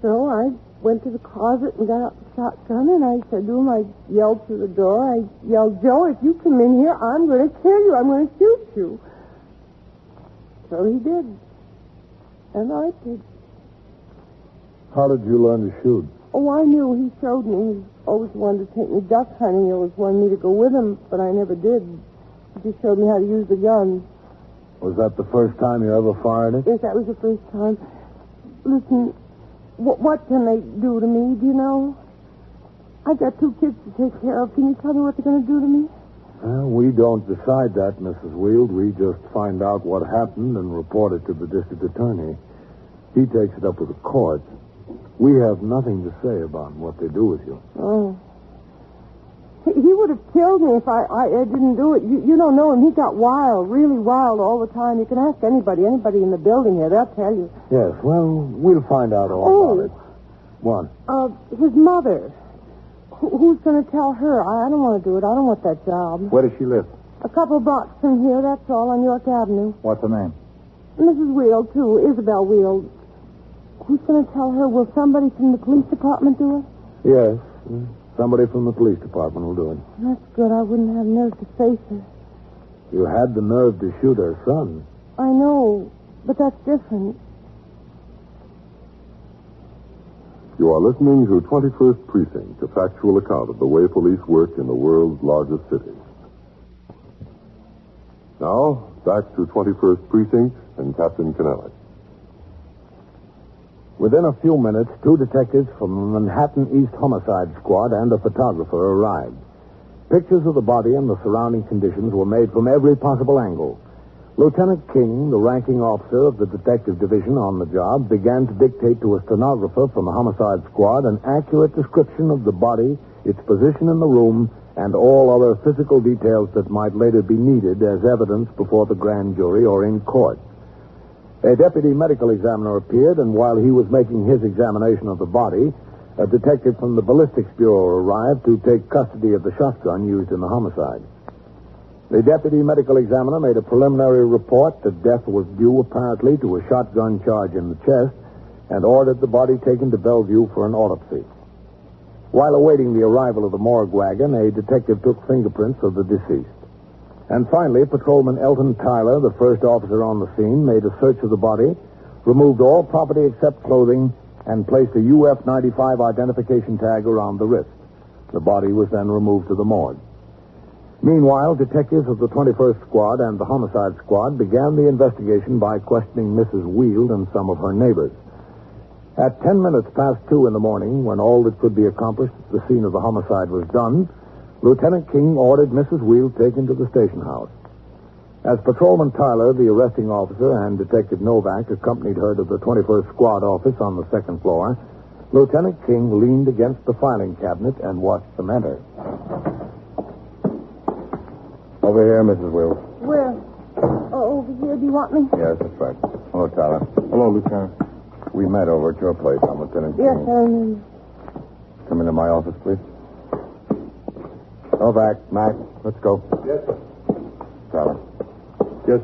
So I went to the closet and got out the shotgun, and I said to him, I yelled through the door. I yelled, Joe, if you come in here, I'm going to kill you. I'm going to shoot you. So he did. And I did. How did you learn to shoot? Oh, I knew. He showed me. He always wanted to take me duck hunting. He always wanted me to go with him, but I never did. He just showed me how to use the gun. Was that the first time you ever fired it? Yes, that was the first time. Listen, what can they do to me, do you know? I've got 2 kids to take care of. Can you tell me what they're going to do to me? Well, we don't decide that, Mrs. Wield. We just find out what happened and report it to the district attorney. He takes it up with the court. We have nothing to say about what they do with you. Oh. He would have killed me if I didn't do it. You don't know him. He got wild, really wild all the time. You can ask anybody in the building here. They'll tell you. Yes, well, we'll find out all about it. What? His mother. Who's going to tell her? I don't want to do it. I don't want that job. Where does she live? A couple of blocks from here, that's all, on York Avenue. What's her name? Mrs. Wield, too. Isabel Wield. Who's going to tell her? Will somebody from the police department do it? Yes. Somebody from the police department will do it. That's good. I wouldn't have nerve to face her. You had the nerve to shoot her son. I know, but that's different. You are listening to 21st Precinct, a factual account of the way police work in the world's largest city. Now, back to 21st Precinct and Captain Kennelly. Within a few minutes, 2 detectives from the Manhattan East Homicide Squad and a photographer arrived. Pictures of the body and the surrounding conditions were made from every possible angle. Lieutenant King, the ranking officer of the detective division on the job, began to dictate to a stenographer from the Homicide Squad an accurate description of the body, its position in the room, and all other physical details that might later be needed as evidence before the grand jury or in court. A deputy medical examiner appeared, and while he was making his examination of the body, a detective from the ballistics bureau arrived to take custody of the shotgun used in the homicide. The deputy medical examiner made a preliminary report that death was due apparently to a shotgun charge in the chest and ordered the body taken to Bellevue for an autopsy. While awaiting the arrival of the morgue wagon, a detective took fingerprints of the deceased. And finally, Patrolman Elton Tyler, the first officer on the scene, made a search of the body, removed all property except clothing, and placed a UF-95 identification tag around the wrist. The body was then removed to the morgue. Meanwhile, detectives of the 21st Squad and the Homicide Squad began the investigation by questioning Mrs. Wield and some of her neighbors. At 10 minutes past 2 in the morning, when all that could be accomplished at the scene of the homicide was done, Lieutenant King ordered Mrs. Wield taken to the station house. As Patrolman Tyler, the arresting officer, and Detective Novak accompanied her to the 21st Squad office on the second floor, Lieutenant King leaned against the filing cabinet and watched them enter. Over here, Mrs. Wills. Where? Oh, over here. Do you want me? Yes, that's right. Hello, Tyler. Hello, Lieutenant. We met over at your place on Lieutenant Yes, King. I remember. Come into my office, please. Novak, Mac, let's go. Yes, sir. Tyler. Yes,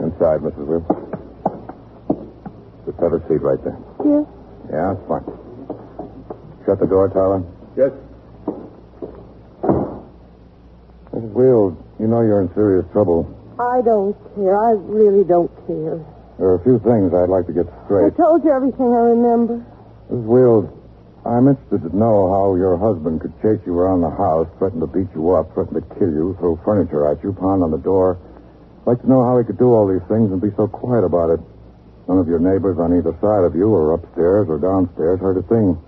Inside, Mrs. Wills. Just have a seat right there. Yes. Yeah, that's fine. Shut the door, Tyler. Yes. Mrs. Wills, you know you're in serious trouble. I don't care. I really don't care. There are a few things I'd like to get I straight. told you everything I remember. Mrs. Wills, I'm interested to know how your husband could chase you around the house, threaten to beat you up, threaten to kill you, throw furniture at you, pound on the door. I'd like to know how he could do all these things and be so quiet about it. None of your neighbors on either side of you, or upstairs or downstairs, heard a thing.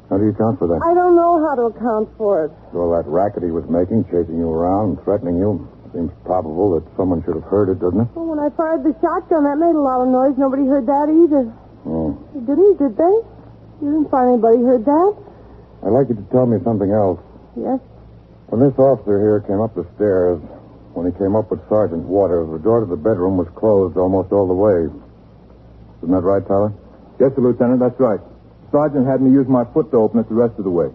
How do you account for that? I don't know how to account for it. All that racket he was making, chasing you around and threatening you, seems probable that someone should have heard it, doesn't it? Well, when I fired the shotgun, that made a lot of noise. Nobody heard that either. Oh. Did they? You didn't find anybody heard that? I'd like you to tell me something else. Yes. When this officer here came up the stairs, when he came up with Sergeant Waters, the door to the bedroom was closed almost all the way. Isn't that right, Tyler? Yes, sir, Lieutenant, that's right. Sergeant had me use my foot to open it the rest of the way.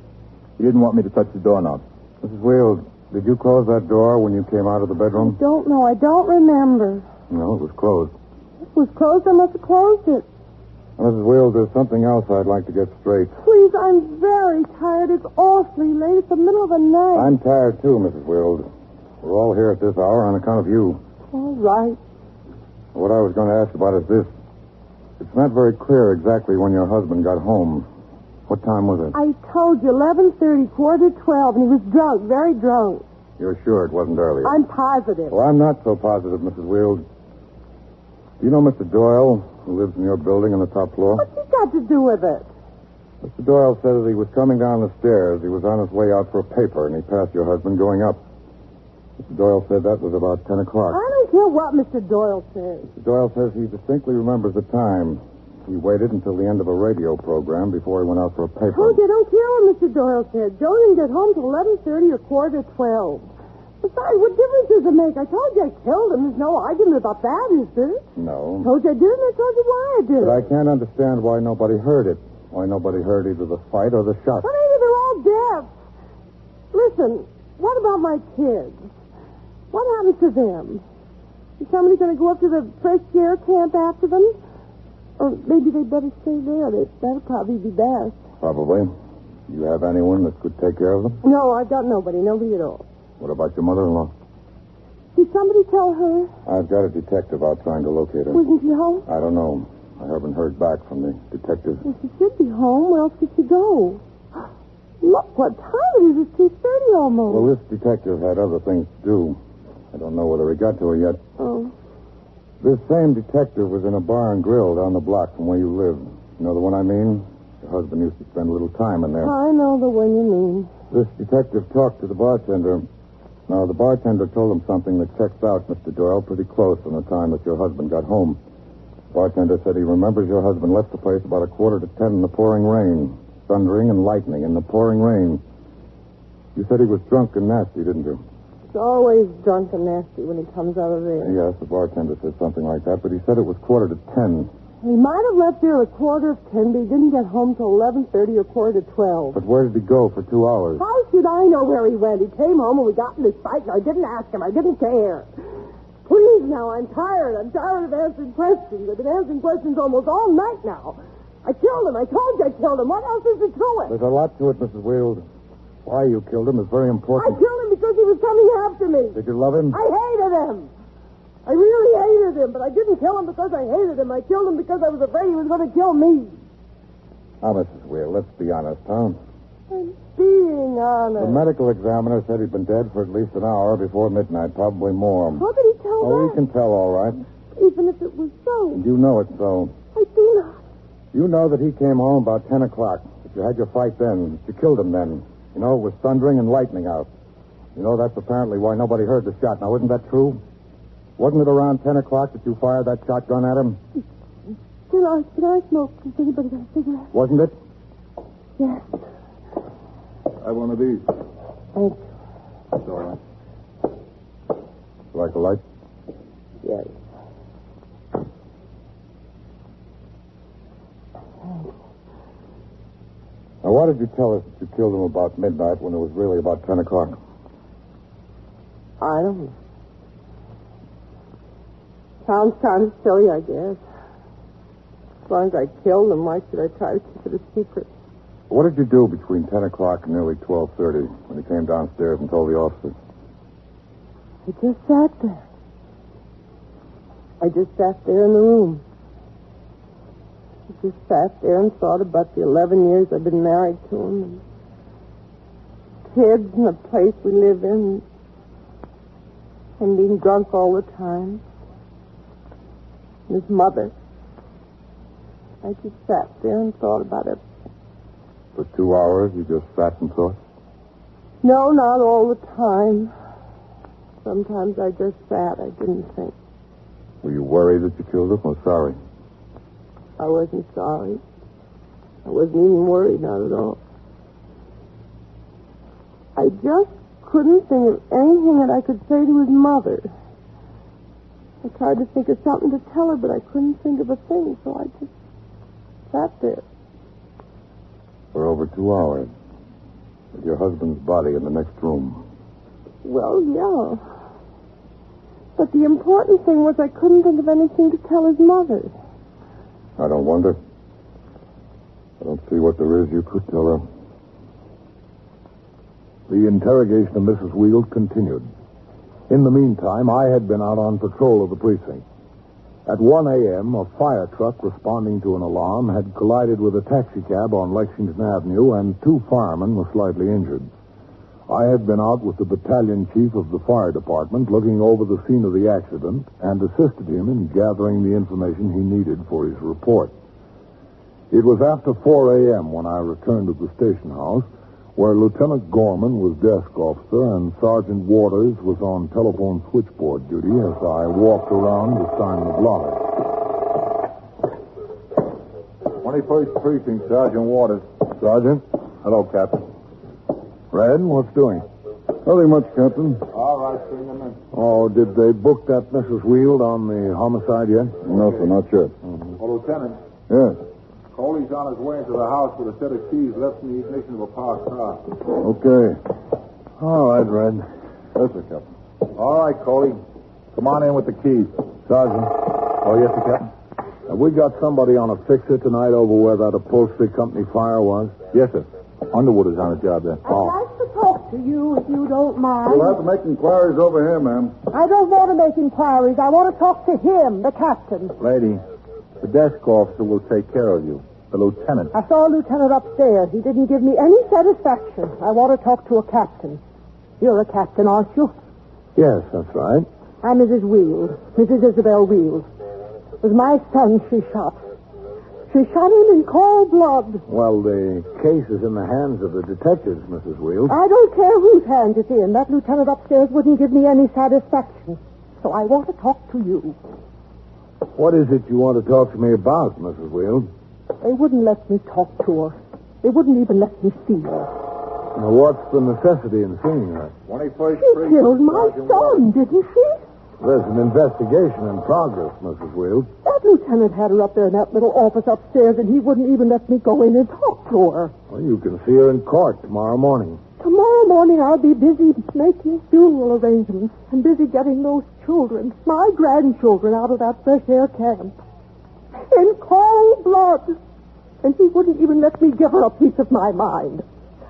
He didn't want me to touch the doorknob. Mrs. Wield, did you close that door when you came out of the bedroom? I don't know. I don't remember. No, it was closed. It was closed. I must have closed it. Mrs. Wield, there's something else I'd like to get straight. Please, I'm very tired. It's awfully late. It's the middle of the night. I'm tired, too, Mrs. Wield. We're all here at this hour on account of you. All right. What I was going to ask about is this. It's not very clear exactly when your husband got home. What time was it? I told you, 11:30, 11:45, and he was drunk, very drunk. You're sure it wasn't earlier? I'm positive. Well, I'm not so positive, Mrs. Wield. Do you know Mr. Doyle, who lives in your building on the top floor? What's he got to do with it? Mr. Doyle said that he was coming down the stairs. He was on his way out for a paper, and he passed your husband going up. Mr. Doyle said that was about 10 o'clock. I don't care what Mr. Doyle says. Mr. Doyle says he distinctly remembers the time. He waited until the end of a radio program before he went out for a paper. I told you, I don't care what Mr. Doyle said. Joe didn't get home till 11:30 or 11:45. Besides, what difference does it make? I told you I killed him. There's no argument about that, is there? No. I told you I did, and I told you why I did. But I can't understand why nobody heard it. Why nobody heard either the fight or the shot. But either they're all deaf. Listen, what about my kids? What happens to them? Is somebody going to go up to the fresh air camp after them? Or maybe they'd better stay there. That'd probably be best. Probably. Do you have anyone that could take care of them? No, I've got nobody at all. What about your mother-in-law? Did somebody tell her? I've got a detective out trying to locate her. Wasn't she home? I don't know. I haven't heard back from the detective. Well, she should be home. Where else could she go? Look, what time it is. It's 2:30 almost. Well, this detective had other things to do. I don't know whether he got to her yet. Oh. This same detective was in a bar and grill down the block from where you live. You know the one I mean? Your husband used to spend a little time in there. I know the one you mean. This detective talked to the bartender. Now, the bartender told him something that checks out, Mr. Doyle, pretty close from the time that your husband got home. The bartender said he remembers your husband left the place about 9:45 in the pouring rain. Thundering and lightning in the pouring rain. You said he was drunk and nasty, didn't you? He's always drunk and nasty when he comes out of there. Yes, the bartender said something like that, but he said it was 9:45. He might have left here at 10:15, but he didn't get home till 11:30 or 12:45. But where did he go for 2 hours? How should I know where he went? He came home and we got in this fight, and I didn't ask him. I didn't care. Please, now, I'm tired. I'm tired of answering questions. I've been answering questions almost all night now. I killed him. I told you I killed him. What else is there to it? There's a lot to it, Mrs. Wield. Why you killed him is very important. I killed him because he was coming after me. Did you love him? I hated him. I really hated him, but I didn't kill him because I hated him. I killed him because I was afraid he was going to kill me. Now, Mrs. Wield, let's be honest, huh? I'm being honest. The medical examiner said he'd been dead for at least an hour before midnight, probably more. How could he tell that? Oh, he can tell, all right. Even if it was so. And you know it's so. I do not. You know that he came home about 10 o'clock, that you had your fight then, that you killed him then. You know, it was thundering and lightning out. You know, that's apparently why nobody heard the shot. Now, isn't that true? Wasn't it around 10 o'clock that you fired that shotgun at him? Can I smoke? Has anybody got a cigarette? Wasn't it? Yes. Have one of these. Thank you. That's all right. Like a light? Yes. Now, why did you tell us that you killed him about midnight when it was really about 10 o'clock? I don't know. Sounds kind of silly, I guess. As long as I killed him, why should I try to keep it a secret? What did you do between 10 o'clock and nearly 12:30 when he came downstairs and told the officers? I just sat there. I just sat there in the room. I just sat there and thought about the 11 years I've been married to him, and kids and the place we live in, and being drunk all the time. And his mother. I just sat there and thought about it. For 2 hours, you just sat and thought? No, not all the time. Sometimes I just sat. I didn't think. Were you worried that you killed him or sorry? I wasn't sorry. I wasn't even worried, not at all. I just couldn't think of anything that I could say to his mother. I tried to think of something to tell her, but I couldn't think of a thing, so I just sat there. For over 2 hours. With your husband's body in the next room. Well, yeah. But the important thing was I couldn't think of anything to tell his mother. I don't wonder. I don't see what there is you could tell her. The interrogation of Mrs. Wield continued. In the meantime, I had been out on patrol of the precinct. At 1 a.m., a fire truck responding to an alarm had collided with a taxicab on Lexington Avenue, and 2 firemen were slightly injured. I had been out with the battalion chief of the fire department looking over the scene of the accident and assisted him in gathering the information he needed for his report. It was after 4 a.m. when I returned to the station house, where Lieutenant Gorman was desk officer and Sergeant Waters was on telephone switchboard duty as I walked around to sign the blotter. 21st Precinct, Sergeant Waters. Sergeant? Hello, Captain. Red, what's doing? Nothing much, Captain. All right, bring them in. Oh, did they book that Mrs. Wield on the homicide yet? No, sir, not yet. Oh, Lieutenant. Yes. Coley's on his way into the house with a set of keys left in the ignition of a parked car. Okay. All right, Red. Yes, sir, Captain. All right, Coley. Come on in with the keys. Sergeant. Oh, yes, sir, Captain. Have we got somebody on a fixer tonight over where that upholstery company fire was? Yes, sir. Underwood is on the job there. I'd like to talk to you if you don't mind. You'll have to make inquiries over here, ma'am. I don't want to make inquiries. I want to talk to him, the captain. Lady, the desk officer will take care of you. The lieutenant. I saw a lieutenant upstairs. He didn't give me any satisfaction. I want to talk to a captain. You're a captain, aren't you? Yes, that's right. I'm Mrs. Wield. Mrs. Isabel Wield. It was my son she shot. She shot him in cold blood. Well, the case is in the hands of the detectives, Mrs. Wield. I don't care whose hands it's in. That lieutenant upstairs wouldn't give me any satisfaction. So I want to talk to you. What is it you want to talk to me about, Mrs. Wield? They wouldn't let me talk to her. They wouldn't even let me see her. Now, what's the necessity in seeing her? 21st She killed my son, didn't she? There's an investigation in progress, Mrs. Wheels. That lieutenant had her up there in that little office upstairs, and he wouldn't even let me go in and talk to her. Well, you can see her in court tomorrow morning. Tomorrow morning I'll be busy making funeral arrangements and busy getting those children, my grandchildren, out of that fresh air camp. In cold blood. And he wouldn't even let me give her a piece of my mind.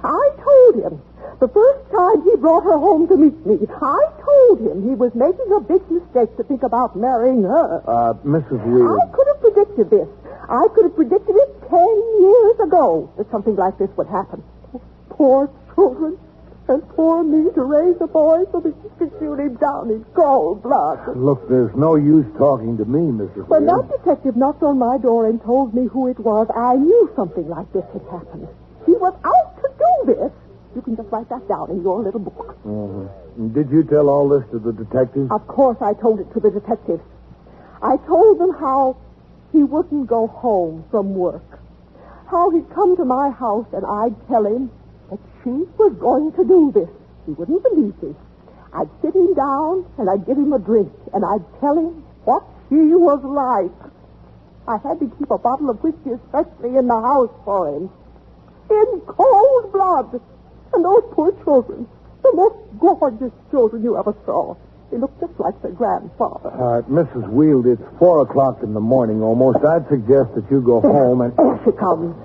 I told him, the first time he brought her home to meet me, I told him he was making a big mistake to think about marrying her. Mrs. Wheeler. I could have predicted this. I could have predicted it 10 years ago that something like this would happen. Poor children. And poor me to raise a boy so that he could shoot him down in cold blood. Look, there's no use talking to me, Mrs. When Wheeler. that detective knocked on my door and told me who it was, I knew something like this had happened. He was out to do this. You can just write that down in your little book. Mm-hmm. Did you tell all this to the detectives? Of course I told it to the detectives. I told them how he wouldn't go home from work. How he'd come to my house and I'd tell him that she was going to do this. He wouldn't believe me. I'd sit him down and I'd give him a drink and I'd tell him what she was like. I had to keep a bottle of whiskey especially in the house for him. In cold blood. And those poor children, the most gorgeous children you ever saw. They looked just like their grandfather. Mrs. Wheeler, it's 4 o'clock in the morning almost. I'd suggest that you go home and... There she comes.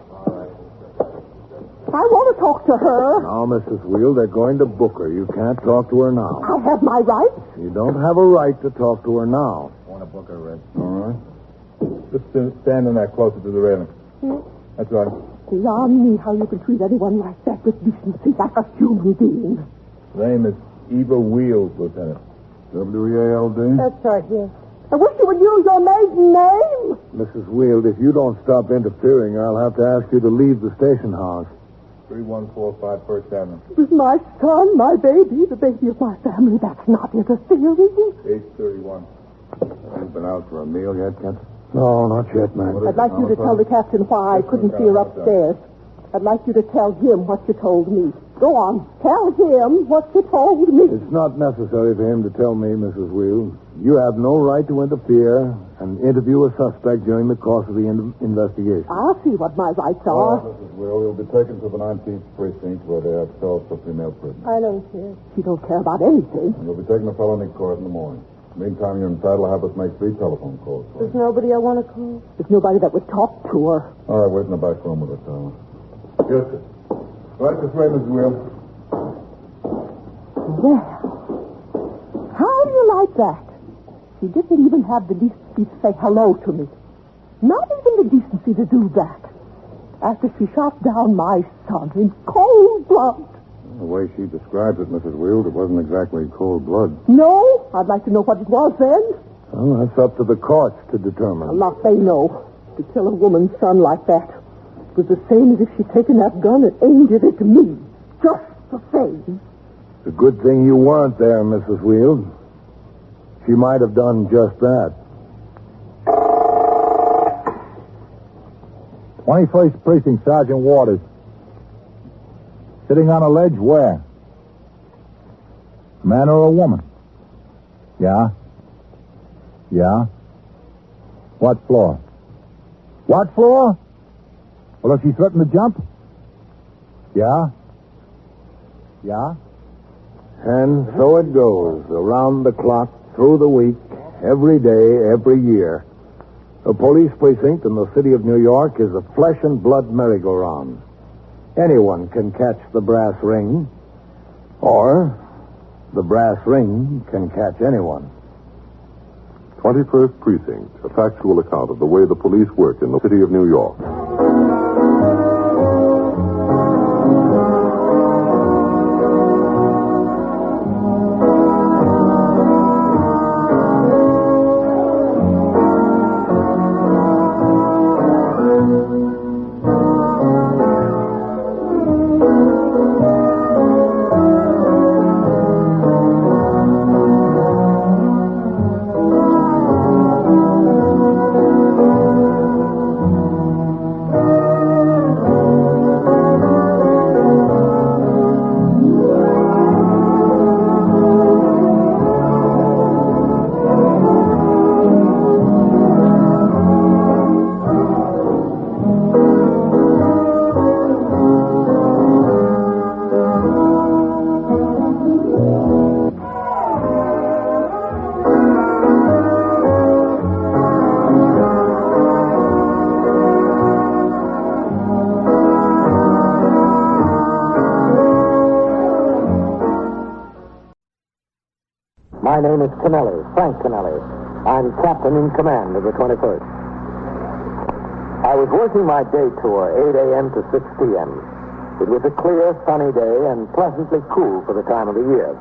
I want to talk to her. Now, Mrs. Wheeler, they're going to book her. You can't talk to her now. I have my rights. You don't have a right to talk to her now. I want to book her, Red. All right. Just stand in there closer to the railing. That's right. Beyond me how you can treat anyone like that with decency, like a human being. Name is Eva Wheels, Lieutenant. W-E-A-L-D? That's right, yes. I wish you would use your maiden name. Mrs. Wheeler, if you don't stop interfering, I'll have to ask you to leave the station house. 3145 First Avenue. With my son, my baby, the baby of my family, that's not interfering. 831. You've been out for a meal yet, Captain? No, not yet, man. I'd like you to tell the captain why I couldn't see her upstairs. I'd like you to tell him what you told me. Go on. Tell him what you told me. It's not necessary for him to tell me, Mrs. Wheels. You have no right to interfere and interview a suspect during the course of the investigation. I'll see what my rights are. Mrs. Wheels, you'll be taken to the 19th Precinct where they have cells for female prisoners. I don't care. She don't care about anything. You'll be taken to felony court in the morning. Meantime, you're entitled to have us make 3 telephone calls. There's nobody I want to call? There's nobody that would talk to her. All right, wait in the back room with her, Tyler. Yes, sir. Right this way, Mrs. Wheels. Well, how do you like that? She didn't even have the decency to say hello to me. Not even the decency to do that. After she shot down my son in cold blood. The way she describes it, Mrs. Wheels, it wasn't exactly cold blood. No? I'd like to know what it was then. Well, that's up to the courts to determine. A lot they know. To kill a woman's son like that. It was the same as if she'd taken that gun and aimed it at me. Just the same. It's a good thing you weren't there, Mrs. Wheels. She might have done just that. 21st Precinct, Sergeant Waters. Sitting on a ledge where? A man or a woman? Yeah? Yeah? What floor? What floor? Well, if she threatened to jump? Yeah? Yeah? And so it goes, around the clock, through the week, every day, every year. A police precinct in the city of New York is a flesh and blood merry-go-round. Anyone can catch the brass ring, or the brass ring can catch anyone. 21st Precinct, a factual account of the way the police work in the city of New York. name is Kennelly, Frank Kennelly. I'm captain in command of the 21st. I was working my day tour, 8 a.m. to 6 p.m. It was a clear, sunny day and pleasantly cool for the time of the year.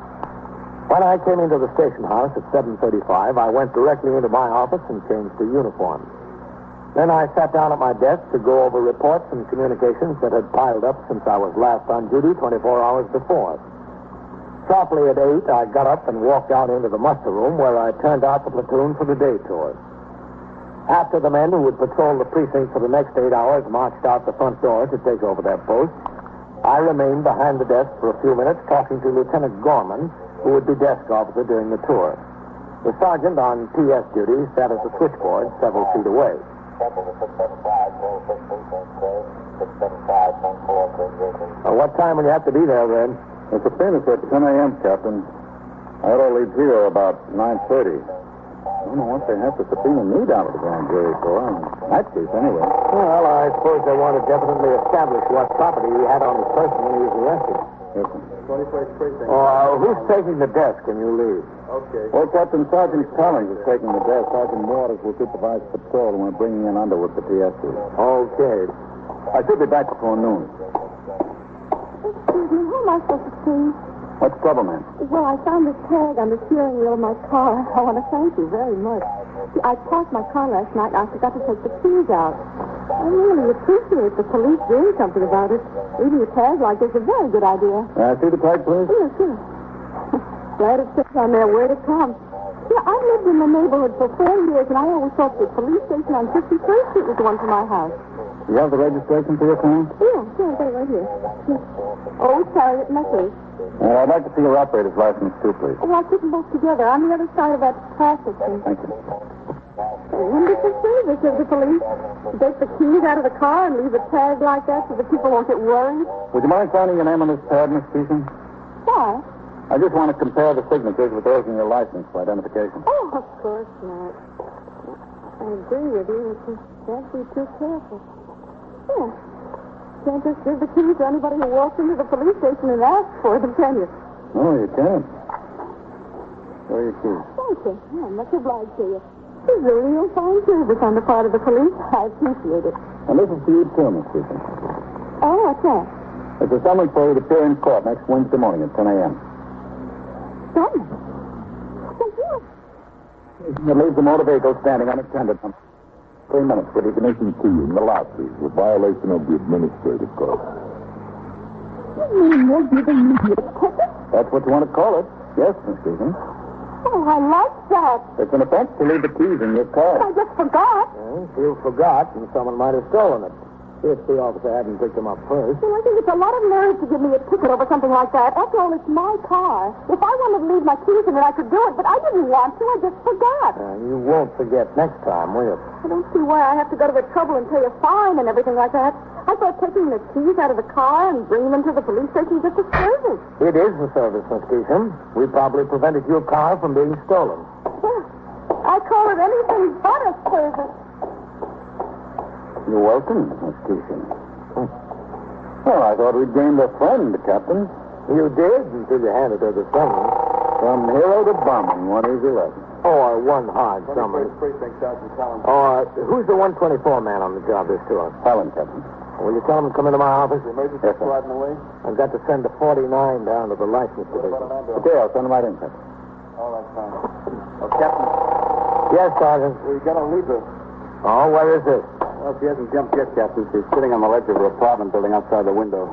When I came into the station house at 7:35, I went directly into my office and changed to uniform. Then I sat down at my desk to go over reports and communications that had piled up since I was last on duty 24 hours before. Sharply at 8, I got up and walked out into the muster room where I turned out the platoon for the day tour. After the men who would patrol the precinct for the next 8 hours marched out the front door to take over their posts, I remained behind the desk for a few minutes talking to Lieutenant Gorman, who would be desk officer during the tour. The sergeant on PS duty sat at the switchboard several feet away. What time will you have to be there, Red? It's a famous at 10 a.m., Captain. I ought to leave here about 9:30. I don't know what they have to subpoena me down at the grand jury for. In that case, anyway. Well, I suppose they want to definitely establish what property he had on his person when he was arrested. Yes, sir. 21st Precinct. Who's taking the desk when you leave? Okay. Well, Captain Sergeant Collins is taking the desk. Sergeant Waters will supervise patrol, and we're bringing in Underwood for PSC. Okay. I should be back before noon. Excuse me, who am I supposed to see? What's the trouble, man? Well, I found this tag on the steering wheel of my car. I want to thank you very much. See, I parked my car last night and I forgot to take the keys out. I really appreciate the police doing something about it. Leaving a tag like this is a very good idea. See the tag, please? Yes, sure. Glad it says on there where to come. Yeah, I've lived in the neighborhood for 4 years and I always thought the police station on 51st Street was the one for my house. You have the registration for your car? Yeah, I've got it right here. Yes. Oh, sorry, my case. I'd like to see your operator's license, too, please. Oh, I'll put them both together on the other side of that traffic thing. Thank you. Wonderful service of the police. Take the keys out of the car and leave a tag like that so that people won't get worried. Would you mind signing your name on this pad, Miss Beeson? Why? I just want to compare the signatures with those in your license for identification. Oh, of course not. I agree with you. You can't be too careful. Yeah. Can't just give the keys to anybody who walks into the police station and asks for them, can you? No, you can't. Show your keys. Thank you. I'm much obliged to you. This is a real fine service on the part of the police. I appreciate it. And this is for you, too, Miss Beeson. Oh, what's that? It's a summons for you to appear in court next Wednesday morning at 10 a.m. Summons? It leaves the motor vehicle standing unattended. 3 minutes for ignition key in the lobby with violation of the administrative code. You mean you're giving me a ticket? That's what you want to call it. Yes, Miss Beeson. Oh, I like that. It's an offense to leave the keys in your car. I just forgot. You forgot, and someone might have stolen it. If the officer hadn't picked him up first. Well, I think it's a lot of nerve to give me a ticket over something like that. After all, it's my car. If I wanted to leave my keys in it, I could do it, but I didn't want to. I just forgot. You won't forget next time, will you? I don't see why I have to go to the trouble and pay a fine and everything like that. I thought taking the keys out of the car and bringing them to the police station is just a service. It is a service, Miss Keesham. We probably prevented your car from being stolen. Well, I call it anything but a service. You're welcome, Miss Keesham. Well, I thought we'd gained a friend, Captain. You did until you handed her the summons. From hero to bum, one easy lesson. Or one hard summons. Precinct, Sergeant Collins. Or who's the 124 man on the job this tour? Helen, Captain. Will you tell him to come into my office? Emergency squad in the way? I've got to send a 49 down to the license division. Okay, I'll send him right in, Captain. All right, fine. Oh, Captain. Yes, Sergeant. We got a leader. Oh, where is this? Well, she hasn't jumped yet, Captain. She's sitting on the ledge of her apartment building outside the window.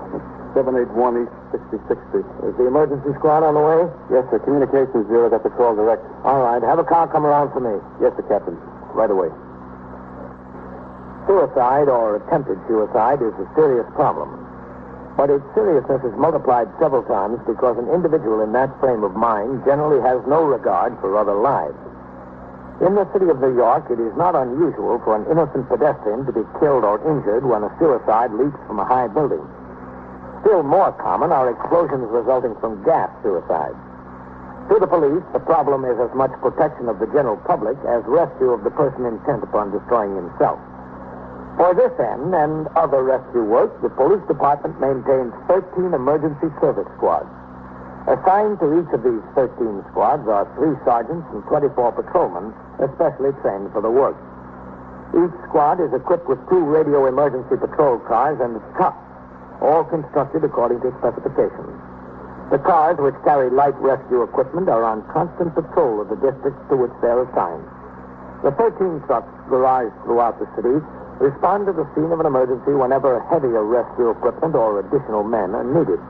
781 East 66th Street. Is the emergency squad on the way? Yes, sir. Communications Bureau got the call direct. All right. Have a car come around for me. Yes, sir, Captain. Right away. Suicide or attempted suicide is a serious problem. But its seriousness is multiplied several times because an individual in that frame of mind generally has no regard for other lives. In the city of New York, it is not unusual for an innocent pedestrian to be killed or injured when a suicide leaps from a high building. Still more common are explosions resulting from gas suicides. To the police, the problem is as much protection of the general public as rescue of the person intent upon destroying himself. For this end and other rescue work, the police department maintains 13 emergency service squads. Assigned to each of these 13 squads are 3 sergeants and 24 patrolmen, especially trained for the work. Each squad is equipped with 2 radio emergency patrol cars and cops, all constructed according to specifications. The cars, which carry light rescue equipment, are on constant patrol of the districts to which they're assigned. The 13 trucks garaged throughout the city respond to the scene of an emergency whenever heavier rescue equipment or additional men are needed.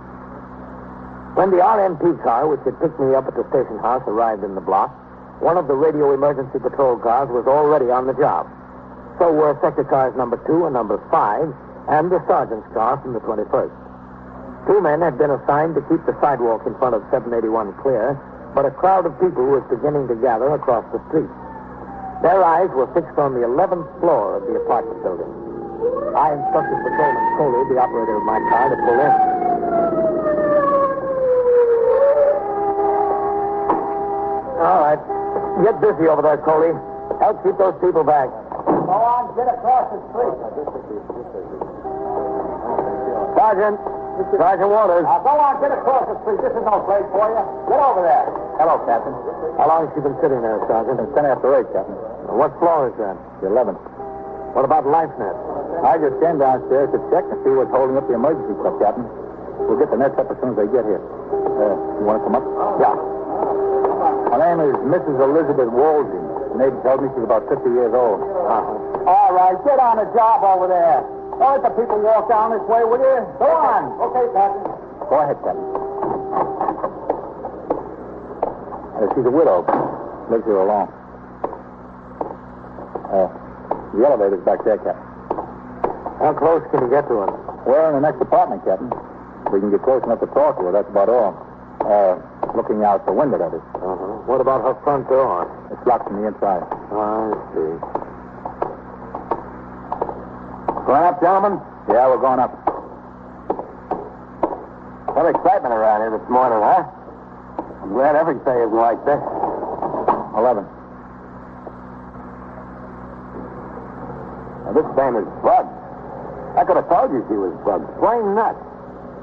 When the RMP car, which had picked me up at the station house, arrived in the block, one of the radio emergency patrol cars was already on the job. So were sector cars number 2 and number 5, and the sergeant's car from the 21st. 2 men had been assigned to keep the sidewalk in front of 781 clear, but a crowd of people was beginning to gather across the street. Their eyes were fixed on the 11th floor of the apartment building. I instructed Patrolman Coley, the operator of my car, to pull in. All right. Get busy over there, Coley. Help keep those people back. Go on, get across the street. Sergeant Waters. Now, go on, get across the street. This is no place for you. Get over there. Hello, Captain. How long has she been sitting there, Sergeant? It's 10 after 8, Captain. What floor is that? The 11th. What about LifeNet? I just came downstairs to check and see what's holding up the emergency truck, Captain. We'll get the nets up as soon as they get here. You want to come up? Yeah. Her name is Mrs. Elizabeth Wolsey. Neighbor told me she's about 50 years old. All right, get on the job over there. Don't let the people walk down this way, will you? Go on. Okay, Captain. Go ahead, Captain. She's a widow. Lives here alone. The elevator's back there, Captain. How close can you get to her? We're in the next apartment, Captain. We can get close enough to talk to her, that's about all. Looking out the window, that is. What about her front door? It's locked from the inside. I see. Going up, gentlemen? Yeah, we're going up. Some excitement around here this morning, huh? I'm glad every day isn't like this. 11. Now, this dame is bugged. I could have told you she was bugged. Plain nuts.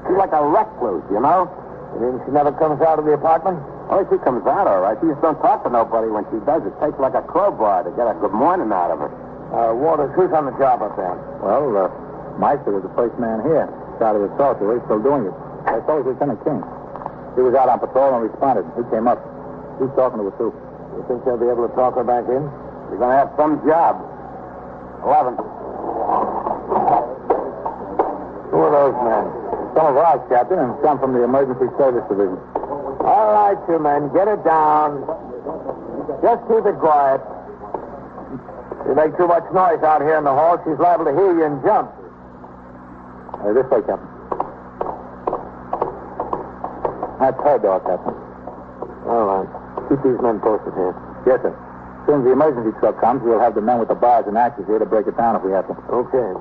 She's like a recluse, you know? You mean she never comes out of the apartment? Oh, she comes out all right. She just don't talk to nobody when she does. It takes like a crowbar to get a good morning out of her. Waters, who's on the job up there? Well, Meister was the first man here. Started to talk to her. He's still doing it. I told Lieutenant King. He was out on patrol and responded. He came up. He's talking to her, too. You think they'll be able to talk her back in? You're going to have some job. 11. Who are those men? Some of ours, Captain, and some from the Emergency Service Division. All right, you men, get it down. Just keep it quiet. If you make too much noise out here in the hall, she's liable to hear you and jump. This way, Captain. That's her door, Captain. All right. Keep these men posted here. Yes, sir. As soon as the emergency truck comes, we'll have the men with the bars and axes here to break it down if we have to. Okay.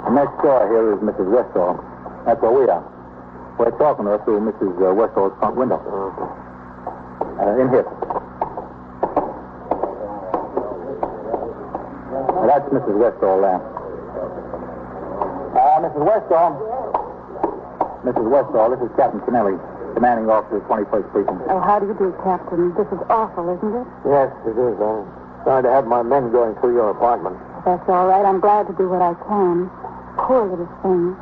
The next door here is Mrs. Westall. That's where we are. We're talking to her through Mrs. Westall's front window. In here. That's Mrs. Westall there. Mrs. Westall. Mrs. Westall, this is Captain Kennelly, commanding officer of 21st Precinct. Oh, how do you do, Captain? This is awful, isn't it? Yes, it is. I'm sorry to have my men going through your apartment. That's all right. I'm glad to do what I can. Poor little thing.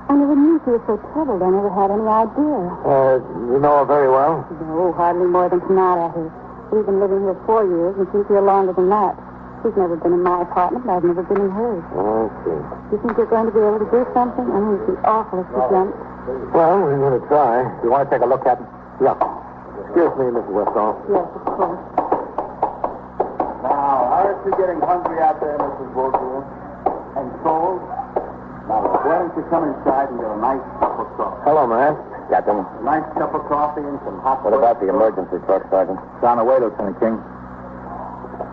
I never knew she was so troubled. I never had any idea. You know her very well? No, hardly more than can nod at her. We've been living here 4 years, and she's here longer than that. She's never been in my apartment, and I've never been in hers. I see. You think you're going to be able to do something? I mean, it'd be awful if she jumped. Well, we're going to try. You want to take a look, Captain? Yeah. Excuse me, Mrs. Westall. Yes, of course. Now, aren't you getting hungry out there, Mrs. Woodward? And cold? Now, why don't you come inside and get a nice cup of coffee? Hello, man. Captain. A nice cup of coffee and some hot... What about the emergency truck, Sergeant? It's on the way, Lieutenant King.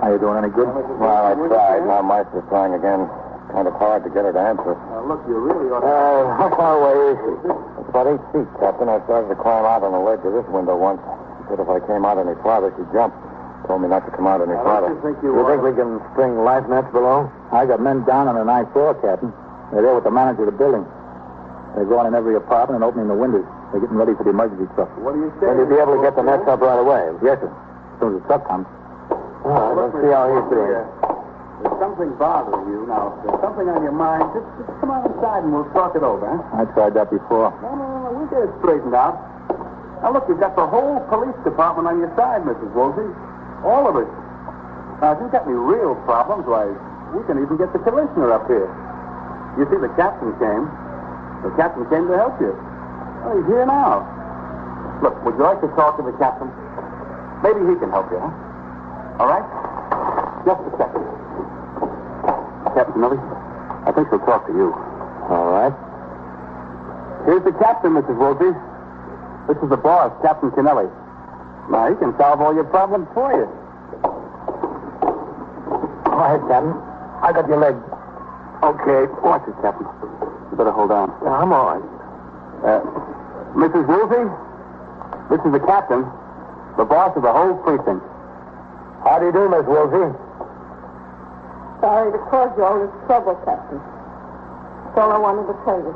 Are you doing any good? Well, I tried. Now Meister's trying again. Kind of hard to get her to answer. Look, you really ought to... How far away is she? It's about 8 feet, Captain. I started to climb out on the ledge of this window once. She said if I came out any farther, she'd jump. Told me not to come out any farther. You think you think we can string life nets below? I got men down on the 9th floor, Captain. They're there with the manager of the building. They're going in every apartment and opening the windows. They're getting ready for the emergency truck. What do you say? Will you be able to get the nets up right away? Yes, sir. As soon as the truck comes. All right, let's see how he's doing. There's something bothering you. Now, if there's something on your mind, just come on inside and we'll talk it over, huh? I tried that before. No, we'll get it straightened out. Now, look, you've got the whole police department on your side, Mrs. Woolsey. All of it. Now, if you've got any real problems, why, we can even get the commissioner up here. You see, the captain came. The captain came to help you. Well, he's here now. Look, would you like to talk to the captain? Maybe he can help you, huh? All right? Just a second. Captain Millie, I think she'll talk to you. All right. Here's the captain, Mrs. Woolsey. This is the boss, Captain Kennelly. Now, he can solve all your problems for you. Go ahead, Captain. I got your leg. Okay. Watch it, Captain. You better hold on. Yeah, I'm all right. Mrs. Woolsey, this is the captain, the boss of the whole precinct. How do you do, Miss Woolsey? Sorry to cause you all this trouble, Captain. That's all I wanted to tell you.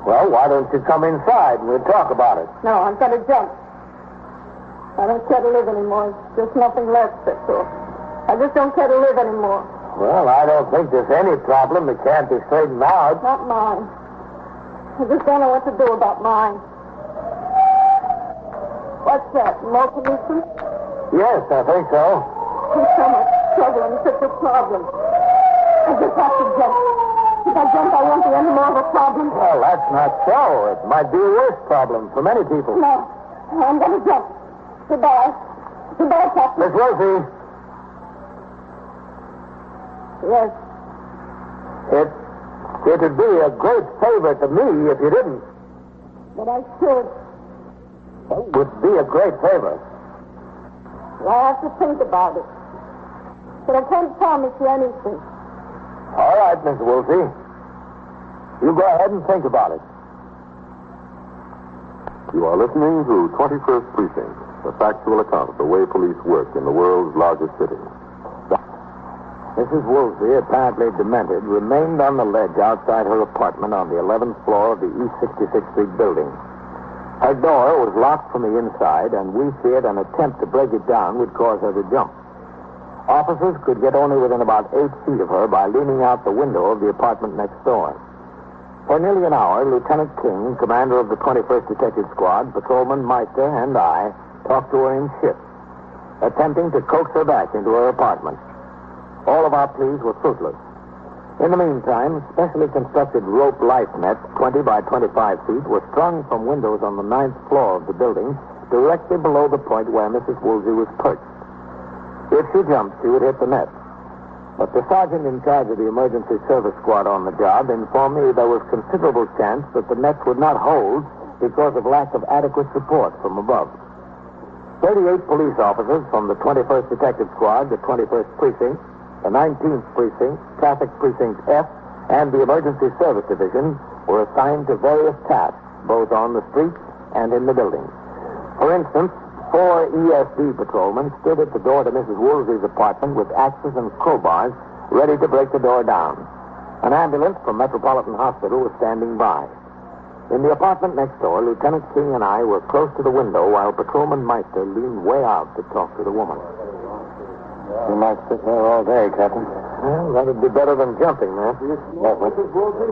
Well, why don't you come inside and we'll talk about it? No, I'm going to jump. I don't care to live anymore. There's just nothing left, that's all. I just don't care to live anymore. Well, I don't think there's any problem that can't be straightened out. Not mine. I just don't know what to do about mine. What's that? More policemen? Yes, I think so. There's so much trouble and such a problem. I just have to jump. If I jump, I won't be any more of a problem. Well, that's not so. It might be a worse problem for many people. No, I'm going to jump. Goodbye. Goodbye, Captain. Miss Woolsey. Yes. It'd be a great favor to me if you didn't. But I should. It would be a great favor. Well, I have to think about it. But I can't promise you anything. All right, Miss Woolsey. You go ahead and think about it. You are listening to 21st Precinct, a factual account of the way police work in the world's largest city. Mrs. Woolsey, apparently demented, remained on the ledge outside her apartment on the 11th floor of the East 66th Street building. Her door was locked from the inside, and we feared an attempt to break it down would cause her to jump. Officers could get only within about 8 feet of her by leaning out the window of the apartment next door. For nearly an hour, Lieutenant King, commander of the 21st Detective Squad, Patrolman Meister, and I talked to her in shifts, attempting to coax her back into her apartment. All of our pleas were fruitless. In the meantime, specially constructed rope life nets, 20 by 25 feet, were strung from windows on the 9th floor of the building, directly below the point where Mrs. Woolsey was perched. If she jumped, she would hit the net. But the sergeant in charge of the emergency service squad on the job informed me there was considerable chance that the nets would not hold because of lack of adequate support from above. 38 police officers from the 21st Detective Squad, the 21st Precinct, the 19th Precinct, Traffic Precinct F, and the Emergency Service Division were assigned to various tasks, both on the streets and in the building. For instance, 4 ESD patrolmen stood at the door to Mrs. Woolsey's apartment with axes and crowbars ready to break the door down. An ambulance from Metropolitan Hospital was standing by. In the apartment next door, Lieutenant King and I were close to the window while Patrolman Meister leaned way out to talk to the woman. You might sit there all day, Captain. Well, that'd be better than jumping, man. What, Mrs. Woolsey?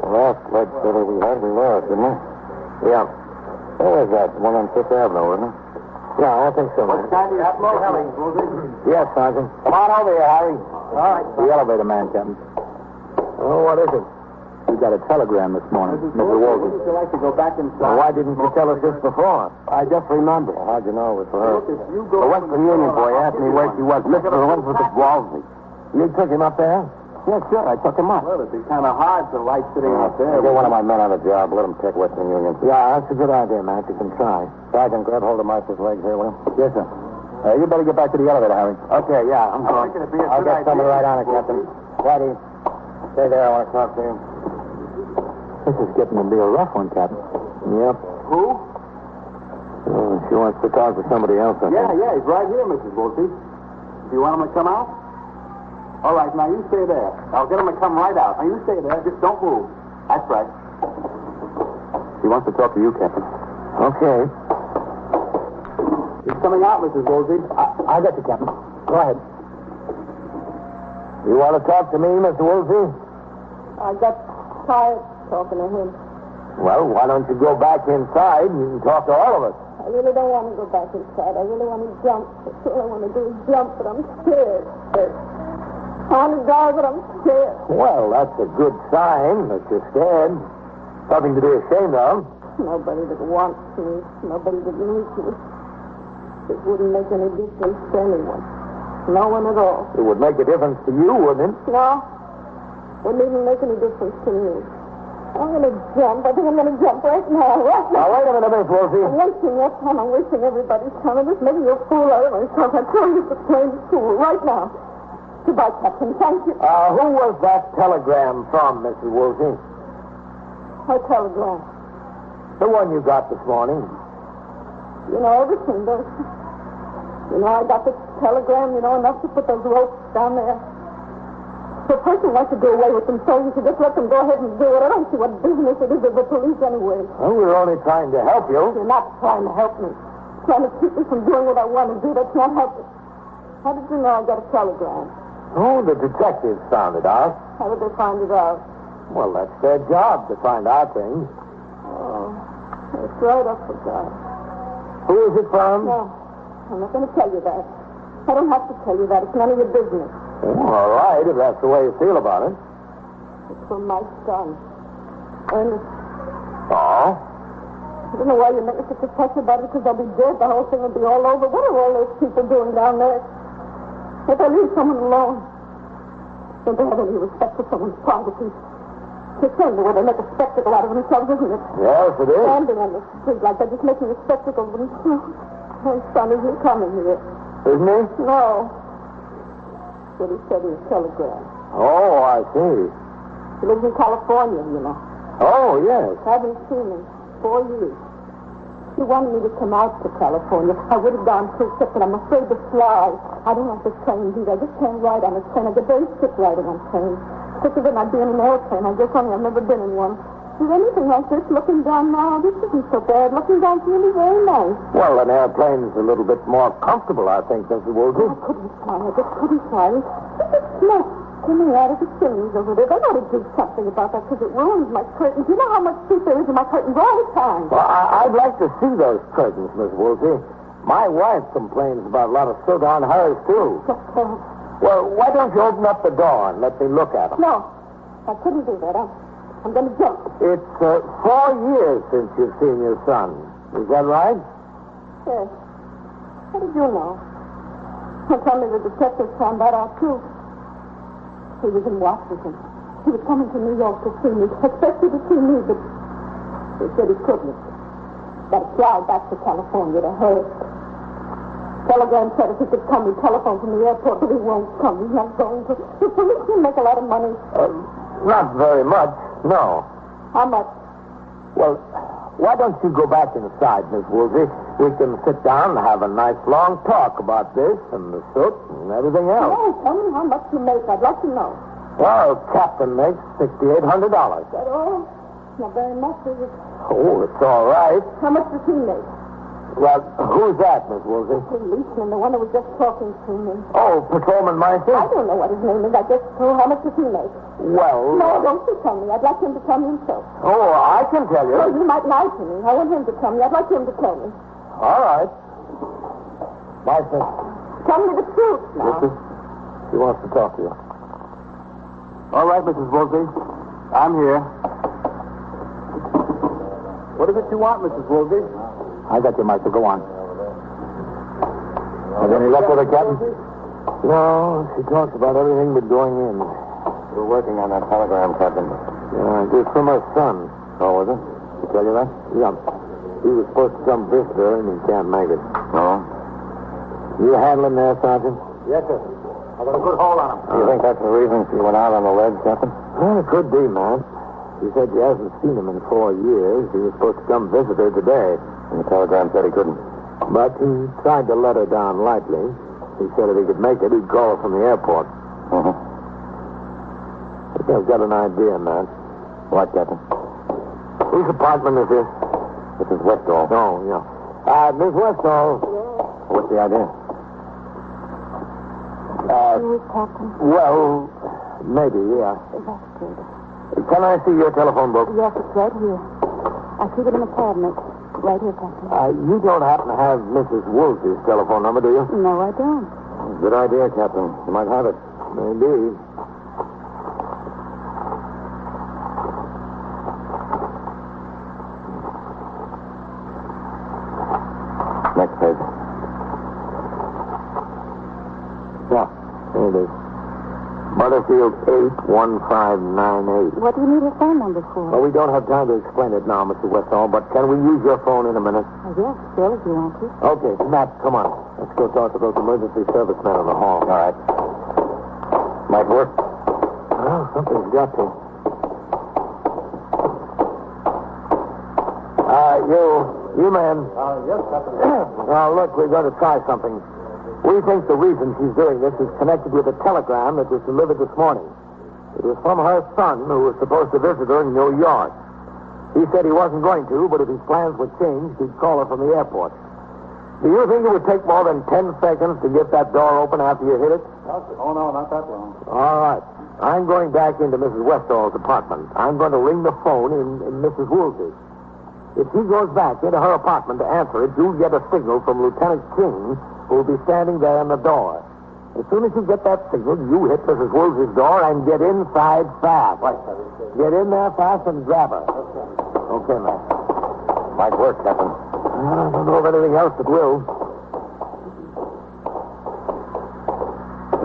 The last ledge sitter we had, we lost, didn't we? Yeah. Where was that? One on Fifth Avenue, wasn't it? Yeah, I think so, man. What kind do you have? No, Harry, Woolsey. Yes, Sergeant. Come on over here, Harry. All right. The elevator man, Captain. Oh, what is it? We got a telegram this morning, Mr. Woolsey. Would you like to go back inside? Well, why didn't you tell us this before? I just remembered. Well, how'd you know it was for her? Look, if you go The Western Union boy asked me where she was. Mr. Elizabeth Woolsey. You took him up there? Yes, sure. I took him up. Well, it'd be kind of hard to light sitting out there. Get one of my men on the job. Let him check Western Union. Yeah, that's a good idea, Matt. You can try. Sergeant, grab hold of Meister's legs here, will you? Yes, sir. You better get back to the elevator, Harry. Okay, yeah, I'm going. I'll get someone right on it, Captain. Daddy, stay there. I want to talk to you. This is getting to be a rough one, Captain. Yep. Who? She wants to talk to somebody else, I think. Yeah, he's right here, Mrs. Woolsey. Do you want him to come out? All right, now you stay there. I'll get him to come right out. Now you stay there. Just don't move. That's right. wants to talk to you, Captain. Okay. He's coming out, Mrs. Woolsey. I got you, Captain. Go ahead. You want to talk to me, Mr. Woolsey? I got tired talking to him. Well, why don't you go back inside and you can talk to all of us? I really don't want to go back inside. I really want to jump. That's all I want to do is jump, but I'm scared. I want to die, but I'm scared. Well, that's a good sign that you're scared. Nothing to be ashamed of. Nobody that wants me. Nobody that needs me. It wouldn't make any difference to anyone. No one at all. It would make a difference to you, wouldn't it? No. Wouldn't even make any difference to me. I'm going to jump. I think I'm going to jump right now. Right now. Now, wait a minute, Miss Woolsey. I'm wasting your time. I'm wasting everybody's time. I'm just making a fool out of myself. I'm throwing you to plain school right now. Goodbye, Captain. Thank you. Who was that telegram from, Mrs. Woolsey? What telegram? The one you got this morning. You know everything, don't you? You know, I got the telegram, you know, enough to put those ropes down there. If a person wants to do away with them, so you should just let them go ahead and do it. I don't see what business it is of the police anyway. Well, we're only trying to help you. You're not trying to help me. Trying to keep me from doing what I want to do. That's not helping. How did you know I got a telegram? Oh, the detectives found it out. How did they find it out? Well, that's their job to find out things. Oh, that's right, I forgot. Who is it from? No, I'm not going to tell you that. I don't have to tell you that. It's none of your business. Oh, all right, if that's the way you feel about it. It's from my son, Ernest. Oh? I don't know why you're making such a fuss about it, because I'll be dead. The whole thing will be all over. What are all those people doing down there? If they leave someone alone, don't they have any respect for someone's privacy? It's certainly where they make a spectacle out of themselves, isn't it? Yes, it is. Standing on the street like that, just making a spectacle of themselves. My son isn't coming here. Isn't he? No. That's what he said in his telegram. Oh, I see. He lives in California, you know. Oh, yes. I haven't seen him 4 years. He wanted me to come out to California. I would have gone too, except that I'm afraid to fly. I don't like the trains either. I just can't ride on a train. I get very sick riding on trains. Sicker than I'd be in an airplane. I guess only I've never been in one. Is anything like this looking down now? This isn't so bad. Looking down's really very nice. Well, an airplane's a little bit more comfortable, I think, Mrs. Woolsey. I couldn't fly. I just couldn't fly. This smoke coming out of the chimneys over there. They ought to do something about that because it ruins my curtains. You know how much heat there is in my curtains all the time. Well, I'd like to see those curtains, Miss Woolsey. My wife complains about a lot of soot on hers, too. Well, why don't you open up the door and let me look at them? No, I couldn't do that. I'm going to jump. It's 4 years since you've seen your son. Is that right? Yes. How did you know? Well, tell me the detective found that out, too. He was in Washington. He was coming to New York to see me. Expected to see me, but he said he couldn't. Got to fly back to California to her. Telegram said if he could come, he'd telephone from the airport, but he won't come. He's not going to. The police can make a lot of money. Not very much, no. How much? Well, why don't you go back inside, Miss Woolsey? We can sit down and have a nice long talk about this and the soot and everything else. No, tell me how much you make. I'd like to know. Well, Captain makes $6,800. Is that all? Not very much, is it? Oh, it's all right. How much does he make? Well, who's that, Miss Woolsey? Policeman, the one that was just talking to me. Oh, Patrolman Marcy? I don't know what his name is. I just told how much does he make? Well... No, don't you tell me. I'd like him to tell me himself. Oh, I can tell you. Well, you might lie to me. I want him to tell me. I'd like him to tell me. All right. Marcy. Tell me the truth now. He wants to talk to you. All right, Mrs. Woolsey. I'm here. What is it you want, Mrs. Woolsey? I got you, Marcy. Go on. Have any luck with her, Captain? No, she talks about everything but going in. We're working on that telegram, Captain. Yeah, it's from her son. Oh, was it? Did he tell you that? Yeah. He was supposed to come visit her, and he can't make it. No? You handling there, Sergeant? Yes, sir. I got a good hold on him. Do you think that's the reason she went out on the ledge, Captain? Well, it could be, man. She said she hasn't seen him in 4 years. He was supposed to come visit her today. And the telegram said he couldn't. But he tried to let her down lightly. He said if he could make it, he'd call her from the airport. Uh-huh. I think I've got an idea, man. What, Captain? Whose apartment is this? Mrs. Westall. No, yeah. Miss Westall. What's the idea? Captain. Well, maybe, yeah. That's good. Can I see your telephone book? Yes, it's right here. I keep it in the cabinet. Right here, Captain. You don't happen to have Mrs. Woolsey's telephone number, do you? No, I don't. Good idea, Captain. You might have it. Maybe. Next page. Yeah, there it is. Butterfield 81598. What do you need her phone number for? Well, we don't have time to explain it now, Mr. Westall, but can we use your phone in a minute? Yes, sure, if you want to. Okay, Matt, come on. Let's go talk to those emergency servicemen in the hall. All right. Might work. Well, something's got to. You man. Yes, Captain. Now, look, we're going to try something. We think the reason she's doing this is connected with a telegram that was delivered this morning. It was from her son, who was supposed to visit her in New York. He said he wasn't going to, but if his plans were changed, he'd call her from the airport. Do you think it would take more than 10 seconds to get that door open after you hit it? Oh, no, not that long. All right. I'm going back into Mrs. Westall's apartment. I'm going to ring the phone in Mrs. Woolsey's. If she goes back into her apartment to answer it, you'll get a signal from Lieutenant King, who'll be standing there in the door. As soon as you get that signal, you hit Mrs. Woolsey's door and get inside fast. Right, Get in there fast and grab her. Okay, Matt. Might work, Captain. I don't know of anything else that will.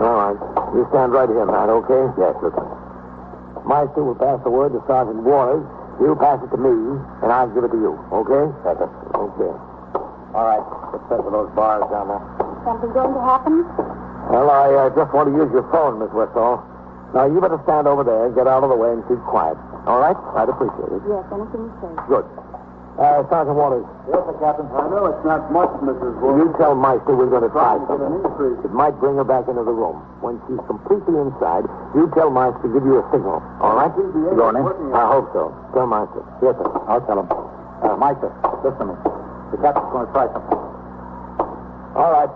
All right. You stand right here, Matt, okay? Yes, Lieutenant. Meister will pass the word to Sergeant Waters. You pass it to me, and I'll give it to you, okay? Yes, sir. Okay. All right. Get set for those bars down there. Something going to happen? Well, I just want to use your phone, Miss Westall. Now, you better stand over there, get out of the way, and keep quiet. All right? I'd appreciate it. Yes, anything you say. Good. Sergeant Waters. Yes, sir, Captain. I know it's not much, Mrs. You tell Meister we're going to try Get an something. increase. It might bring her back into the room. When she's completely inside, you tell Meister to give you a signal. All right? You going in? I hope so. Tell Meister. Yes, sir. I'll tell him. Meister, listen to me. The captain's going to try something. All right.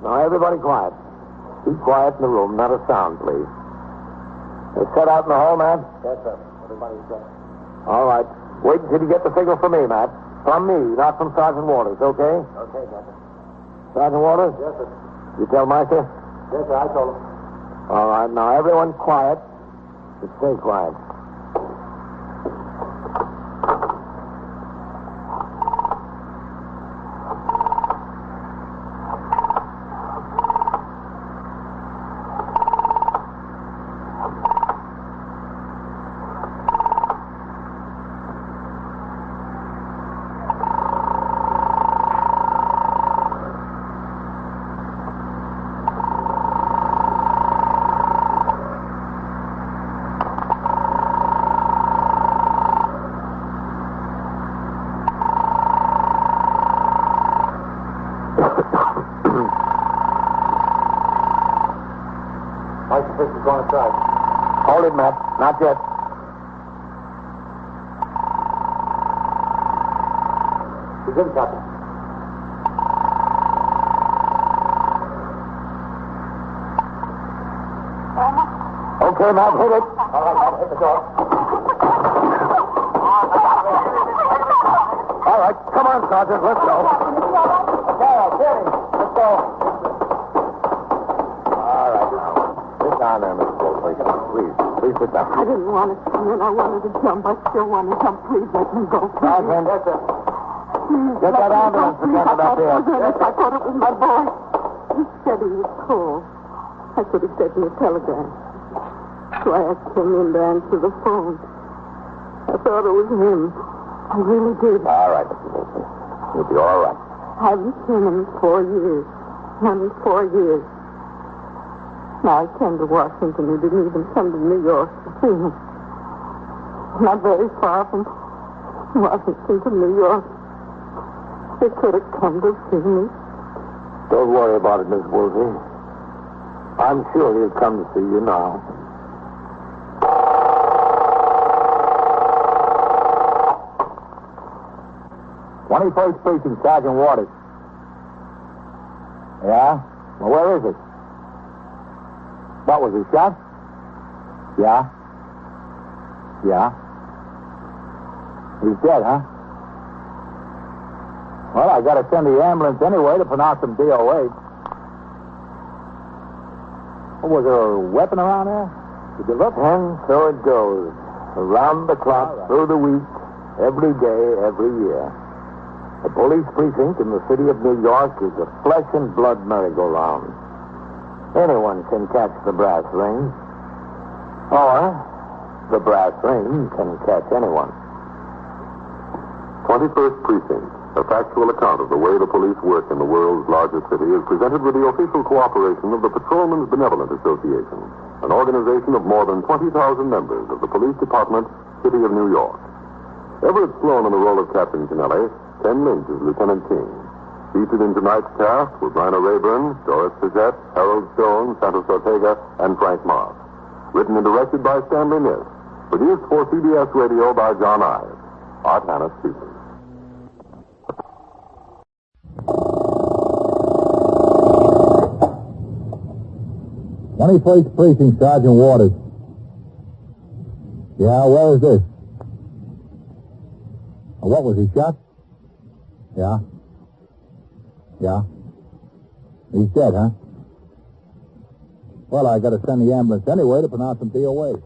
Now, everybody quiet. Keep quiet in the room. Not a sound, please. Set out in the hall, man? Yes, sir. Everybody's set. All right. Wait until you get the signal from me, Matt. From me, not from Sergeant Waters, okay? Okay, Captain. Sergeant Waters? Yes, sir. You tell Meister? Yes, sir. I told him. All right. Now, everyone quiet. Just stay quiet. This is going to try. Hold it, Matt. Not yet. He's in, Captain. Okay, Matt, hit it. All right, Captain, hit the door. All right, come on, Sergeant. Let's go. Let's go. All right, now. Sit down there, Mr. Woolsey. Please sit down. I didn't want to come in. I wanted to jump. I still want to jump. Please let me go. Sergeant. Yes, sir. Please Get that ambulance and get it up here. I thought it was my boy. He said he was cold. I could have sent me a telegram. So I asked him in to answer the phone. I thought it was him. I really did. All right, Mr. Woolsey. You'll be all right. I haven't seen him in 4 years. 4 years. Now I came to Washington. He didn't even come to New York to see me. Not very far from Washington to New York. He could have come to see me. Don't worry about it, Miss Woolsey. I'm sure he'll come to see you now. 21st Precinct, Sergeant Waters. Yeah? Well, where is he? What, was he shot? Yeah? Yeah? He's dead, huh? Well, I gotta send the ambulance anyway to pronounce him DOA. Oh, was there a weapon around there? Did you look? And so it goes. Around the clock, through the week, every day, every year. The police precinct in the city of New York is a flesh and blood merry-go-round. Anyone can catch the brass ring. Or the brass ring can catch anyone. 21st Precinct, a factual account of the way the police work in the world's largest city, is presented with the official cooperation of the Patrolmen's Benevolent Association, an organization of more than 20,000 members of the Police Department, City of New York. Everett Sloan in the role of Captain Kennelly, Ken Lynch as Lieutenant King. Featured in tonight's cast were Bryna Rayburn, Doris Suzette, Harold Stone, Santos Ortega, and Frank Moss. Written and directed by Stanley Niss. Produced for CBS Radio by John Ives. Art Hannes speaking. "21st Precinct, Sergeant Waters." Yeah, where is this? What, was he shot? Yeah? Yeah? He's dead, huh? Well, I gotta send the ambulance anyway to pronounce him DOA.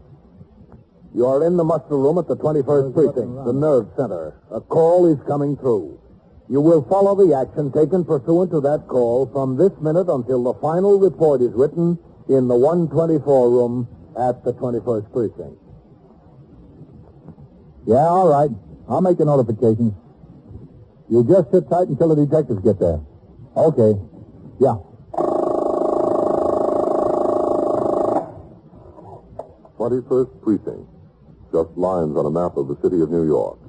You're in the muster room at the 21st Precinct, the nerve center. A call is coming through. You will follow the action taken pursuant to that call from this minute until the final report is written in the 124 room at the 21st Precinct. Yeah, all right. I'll make the notifications. You just sit tight until the detectives get there. Okay. Yeah. 21st Precinct. Just lines on a map of the city of New York.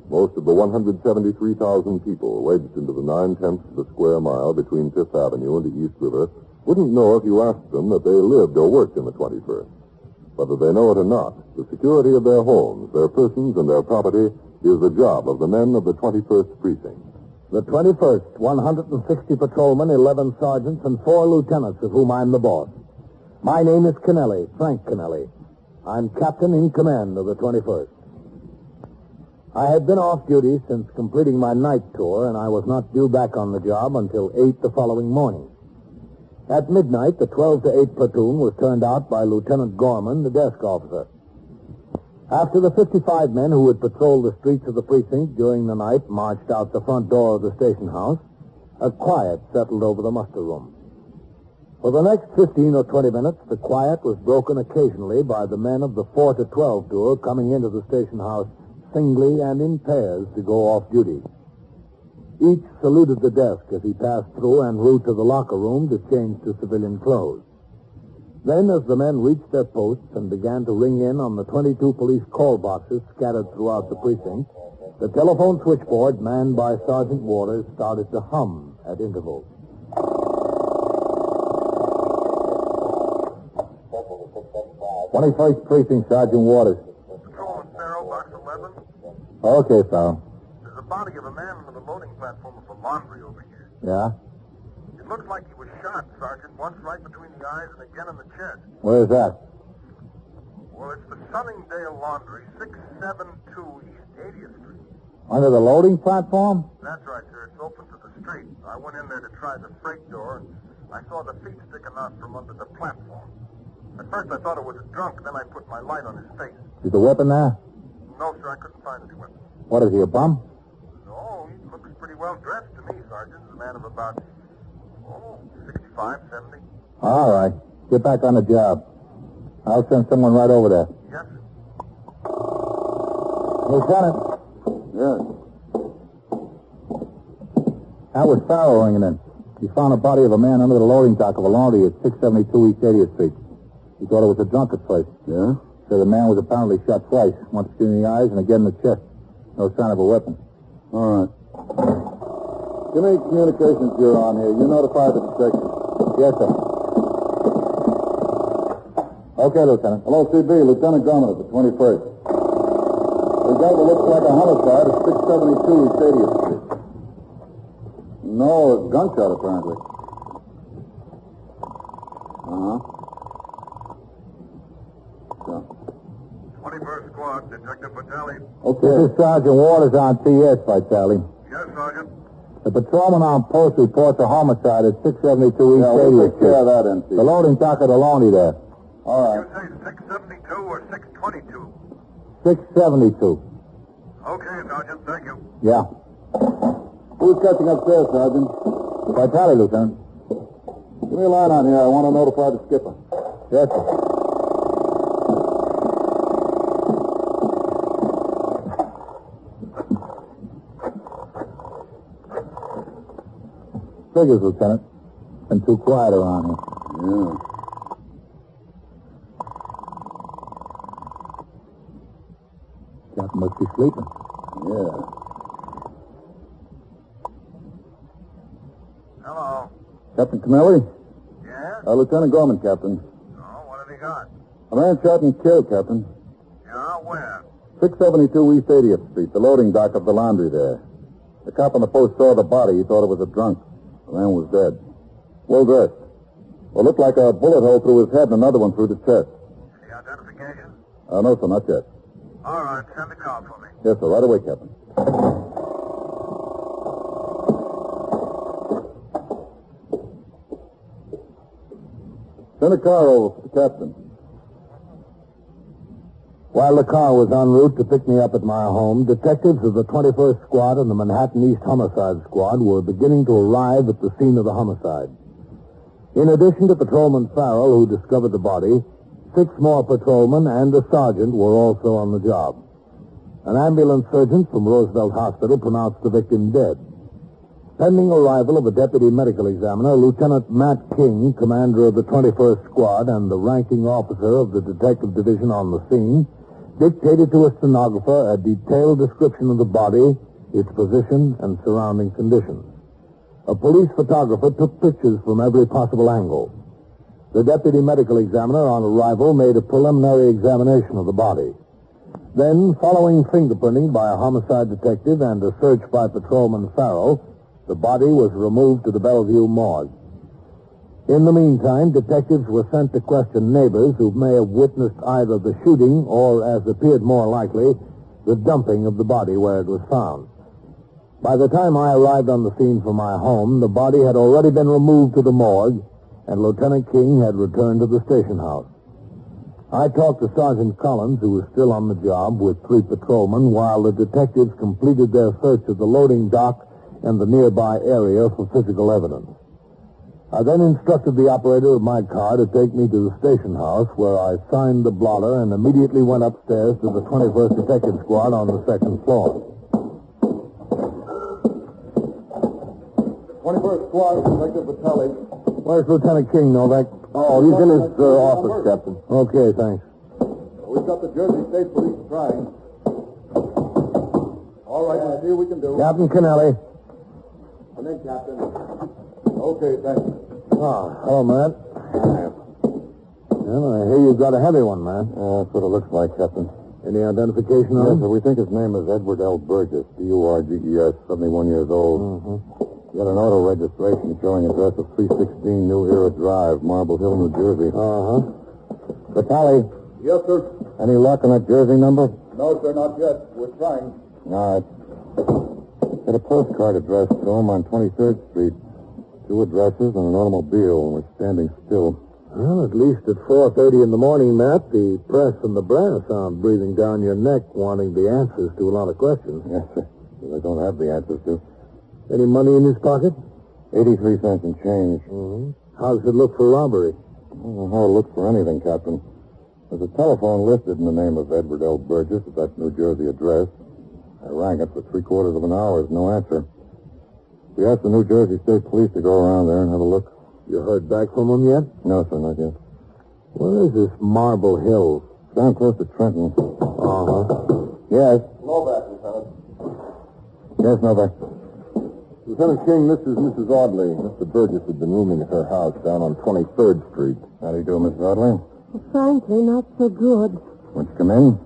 Most of the 173,000 people wedged into the 9/10 of the square mile between Fifth Avenue and the East River wouldn't know if you asked them that they lived or worked in the 21st. Whether they know it or not, the security of their homes, their persons, and their property is the job of the men of the 21st Precinct. The 21st, 160 patrolmen, 11 sergeants, and 4 lieutenants, of whom I'm the boss. My name is Kennelly, Frank Kennelly. I'm captain in command of the 21st. I had been off duty since completing my night tour, and I was not due back on the job until 8 the following morning. At midnight, the 12 to 8 platoon was turned out by Lieutenant Gorman, the desk officer. After the 55 men who had patrolled the streets of the precinct during the night marched out the front door of the station house, a quiet settled over the muster room. For the next 15 or 20 minutes, the quiet was broken occasionally by the men of the 4 to 12 tour coming into the station house singly and in pairs to go off duty. Each saluted the desk as he passed through en route to the locker room to change to civilian clothes. Then, as the men reached their posts and began to ring in on the 22 police call boxes scattered throughout the precinct, the telephone switchboard, manned by Sergeant Waters, started to hum at intervals. "21st Precinct, Sergeant Waters." Patrolman Farrell, box 11. Okay, Farrell. There's a body of a man on the loading platform of a laundry over here. Yeah? It looks like he was shot, Sergeant, once right between the eyes and again in the chest. Where's that? Well, it's the Sunningdale Laundry, 672 East 80th Street. Under the loading platform? That's right, sir. It's open to the street. I went in there to try the freight door, and I saw the feet sticking out from under the platform. At first, I thought it was a drunk, then I put my light on his face. Is the weapon there? No, sir, I couldn't find any weapon. What is he, a bum? No, he looks pretty well dressed to me, Sergeant. He's a man of about, 65, 70. All right. Get back on the job. I'll send someone right over there. Yes, sir. Lieutenant. Yes. That was Farrell ringing in. He found a body of a man under the loading dock of a laundry at 672 East 80th Street. He thought it was a drunk at first. Yeah? Said the man was apparently shot twice, once between the eyes and again in the chest. No sign of a weapon. All right. Give me communications bureau on here. You notify the detective. Yes, sir. Okay, Lieutenant. Hello, CB. Lieutenant Gorman at the 21st. We got what looks like a homicide at 672 East 80th Street. No, a gunshot, apparently. Uh-huh. So. 21st Squad, Detective Vitale. Okay. This is Sergeant Waters on TS, Vitale. Yes, Sergeant. The patrolman on post reports a homicide at 672 East 80th we'll take care of that, NC. The loading dock at Aloni there. All right. You say 672 or 622? 672. Okay, Sergeant. Thank you. Yeah. Who's catching upstairs, Sergeant? Vitale, Lieutenant. Give me a line on here. I want to notify the skipper. Yes, sir. Figures, Lieutenant. Been too quiet around here. Yeah. Captain must be sleeping. Yeah. Hello. Captain Kennelly? Yes? Lieutenant Gorman, Captain. Oh, what have you got? A man shot and killed, Captain. Yeah, where? 672 East 80th Street, the loading dock of the laundry there. The cop on the post saw the body. He thought it was a drunk. The man was dead. Well dressed. Well, looked like a bullet hole through his head and another one through the chest. Any identification? No, sir, not yet. All right, send the car for me. Yes, sir, right away, Captain. Send a car over for the captain. While the car was en route to pick me up at my home, detectives of the 21st Squad and the Manhattan East Homicide Squad were beginning to arrive at the scene of the homicide. In addition to Patrolman Farrell, who discovered the body, 6 more patrolmen and a sergeant were also on the job. An ambulance surgeon from Roosevelt Hospital pronounced the victim dead. Pending arrival of a deputy medical examiner, Lieutenant Matt King, commander of the 21st Squad and the ranking officer of the detective division on the scene, dictated to a stenographer a detailed description of the body, its position, and surrounding conditions. A police photographer took pictures from every possible angle. The deputy medical examiner on arrival made a preliminary examination of the body. Then, following fingerprinting by a homicide detective and a search by Patrolman Farrell, the body was removed to the Bellevue morgue. In the meantime, detectives were sent to question neighbors who may have witnessed either the shooting or, as appeared more likely, the dumping of the body where it was found. By the time I arrived on the scene from my home, the body had already been removed to the morgue, and Lieutenant King had returned to the station house. I talked to Sergeant Collins, who was still on the job, with 3 patrolmen, while the detectives completed their search of the loading dock and the nearby area for physical evidence. I then instructed the operator of my car to take me to the station house, where I signed the blotter and immediately went upstairs to the 21st Detective Squad on the 2nd floor. 21st Squad, Detective Vitale. Where's Lieutenant King, Novak? Oh, he's in his office, Captain. Okay, thanks. We've got the Jersey State Police trying. All right, we'll see what we can do. Captain Kennelly. Come in, Captain. Okay, thanks. Hello, Matt. Well, I hear you've got a heavy one, man. That's what it looks like, Captain. Any identification on Yes, him? sir. We think his name is Edward L. Burgess, Burgess, 71 years old. Mm-hmm. He got an auto registration showing address of 316 New Era Drive, Marble Hill, New Jersey. Uh-huh. Vitale. Yes, sir. Any luck on that Jersey number? No, sir, not yet. We're trying. All right. Got a postcard addressed to him on 23rd Street. 2 addresses and an automobile, and we're standing still. Well, at least at 4:30 in the morning, Matt, the press and the brass aren't breathing down your neck wanting the answers to a lot of questions. Yes, sir. They don't have the answers to. Any money in his pocket? 83 cents and change. Mm-hmm. How does it look for robbery? I don't know how to look for anything, Captain. There's a telephone listed in the name of Edward L. Burgess at that New Jersey address. I rang it for 3/4 of an hour. There's no answer. We asked the New Jersey State Police to go around there and have a look. You heard back from them yet? No, sir, not yet. Where is this Marble Hill? Down close to Trenton. Uh-huh. Yes. Novak, Lieutenant. Yes, Novak. Lieutenant King, this is Mrs. Audley. Mr. Burgess had been rooming at her house down on 23rd Street. How do you do, Mrs. Audley? Well, frankly, not so good. Won't you come in?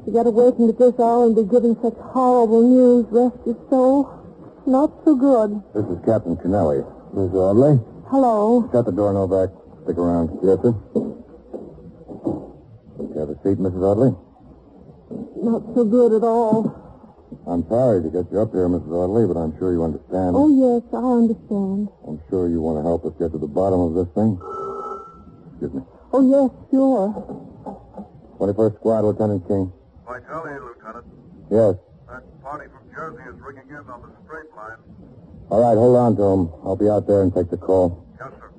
You got to wait at this hour and be given such horrible news. Rest your soul. not so good. This is Captain Kennelly. Miss Audley? Hello. Shut the door, no back. Stick around. Yes, sir. Have a seat, Mrs. Audley. Not so good at all. I'm sorry to get you up here, Mrs. Audley, but I'm sure you understand. Oh, yes, I understand. I'm sure you want to help us get to the bottom of this thing. Excuse me. Oh, yes, sure. 21st Squad, Lieutenant King. I tell you, Lieutenant, Yes. that party from Jersey is ringing in on the straight line. All right, hold on to him. I'll be out there and take the call. Yes, sir.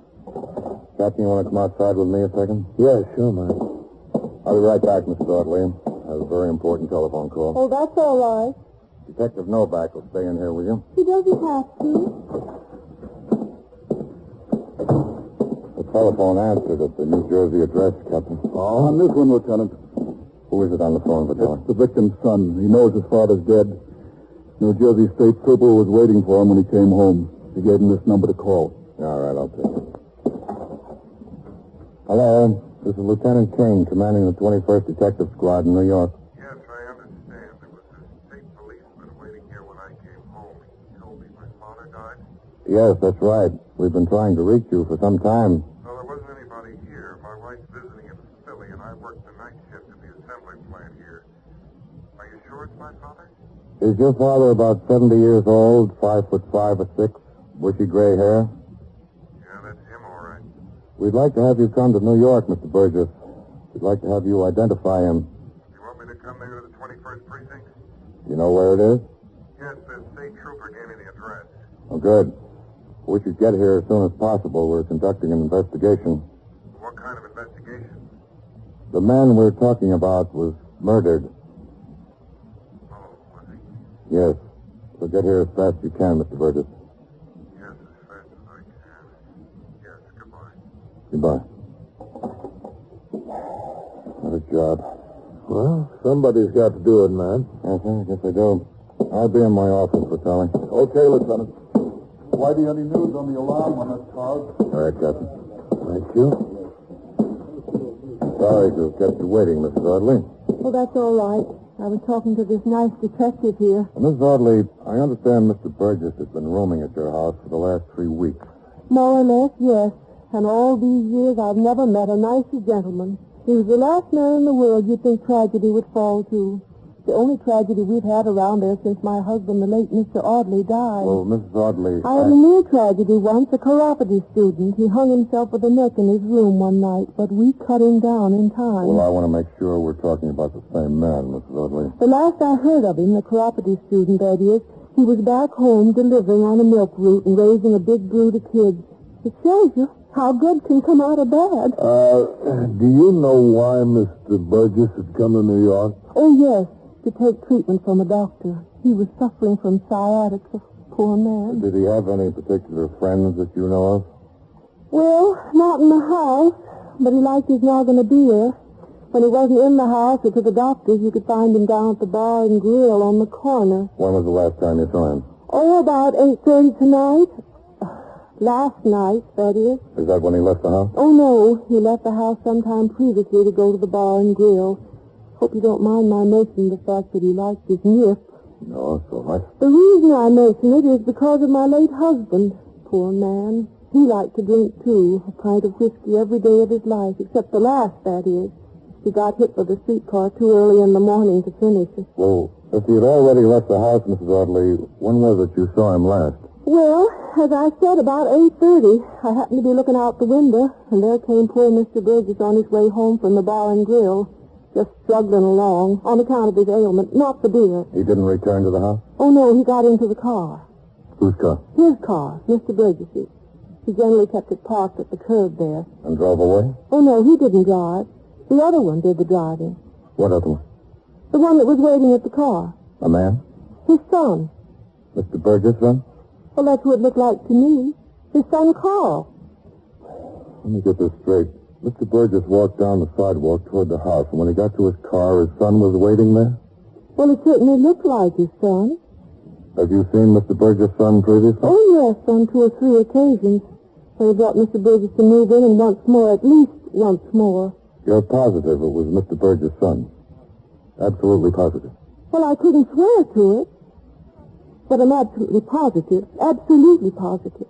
Captain, you want to come outside with me a second? Yeah, sure, man. I'll be right back, Mrs. Audley. I have a very important telephone call. Oh, that's all right. Detective Novak will stay in here with you. He doesn't have to. The telephone answered at the New Jersey address, Captain. Oh, on this one, Lieutenant. Who is it on the phone, Patrolman? It's the victim's son. He knows his father's dead. New Jersey State Trooper was waiting for him when he came home. He gave him this number to call. All right, I'll take it. Hello, this is Lieutenant King, commanding the 21st Detective Squad in New York. Yes, I understand. There was a state policeman waiting here when I came home. He told me my father died. Yes, that's right. We've been trying to reach you for some time. No, there wasn't anybody here. My wife's visiting in Philly, and I worked the night shift at the assembly plant here. Are you sure it's my father? Is your father about 70 years old, 5'5" or 6, bushy gray hair? Yeah, that's him, all right. We'd like to have you come to New York, Mr. Burgess. We'd like to have you identify him. You want me to come there to the 21st Precinct? You know where it is? Yes, the state trooper gave me the address. Oh, good. We should get here as soon as possible. We're conducting an investigation. What kind of investigation? The man we're talking about was murdered. Oh, was he? Yes. So get here as fast as you can, Mr. Burgess. Yes, as fast as I can. Yes, goodbye. Goodbye. What a job. Well, somebody's got to do it, man. Yes, sir. Yes, I do. I'll be in my office for telling. Okay, Lieutenant. Whitey, any news on the alarm on that car? All right, Captain. Thank you. Sorry to have kept you waiting, Mrs. Audley. Oh, that's all right. I was talking to this nice detective here. Mrs. Audley, I understand Mr. Burgess has been rooming at your house for the last 3 weeks. More or less, yes. And all these years, I've never met a nicer gentleman. He was the last man in the world you'd think tragedy would fall to. The only tragedy we've had around there since my husband, the late Mr. Audley, died. Well, Mrs. Audley... I had a near tragedy once, a chiropody student. He hung himself with a neck in his room one night, but we cut him down in time. Well, I want to make sure we're talking about the same man, Mrs. Audley. The last I heard of him, the chiropody student, that is, he was back home delivering on a milk route and raising a big brood of kids. It shows you how good can come out of bad. Do you know why Mr. Burgess has come to New York? Oh, yes, to take treatment from a doctor. He was suffering from sciatica, poor man. Did he have any particular friends that you know of? Well, not in the house, but he liked his noggin of beer. When he wasn't in the house or to the doctor's, you could find him down at the bar and grill on the corner. When was the last time you saw him? Oh, about 8:30 tonight. Last night, that is. Is that when he left the house? Oh, no. He left the house sometime previously to go to the bar and grill. Hope you don't mind my mentioning the fact that he liked his nip. No, it's all right. The reason I mention it is because of my late husband. Poor man. He liked to drink, too. A pint of whiskey every day of his life, except the last, that is. He got hit with a streetcar too early in the morning to finish it. Well, if he had already left the house, Mrs. Audley, when was it you saw him last? Well, as I said, about 8:30. I happened to be looking out the window, and there came poor Mr. Burgess on his way home from the bar and grill, just struggling along on account of his ailment, not the beer. He didn't return to the house? Oh, no, he got into the car. Whose car? His car, Mr. Burgess's. He generally kept it parked at the curb there. And drove away? Oh, no, he didn't drive. The other one did the driving. What other one? The one that was waiting at the car. A man? His son. Mr. Burgess' son? Well, that's what it looked like to me. His son, Carl. Let me get this straight. Mr. Burgess walked down the sidewalk toward the house, and when he got to his car, his son was waiting there? Well, it certainly looked like his son. Have you seen Mr. Burgess' son previously? Oh, yes, on 2 or 3 occasions. When he brought Mr. Burgess to move in, and once more, at least once more. You're positive it was Mr. Burgess' son? Absolutely positive. Well, I couldn't swear to it. But I'm absolutely positive. Absolutely positive.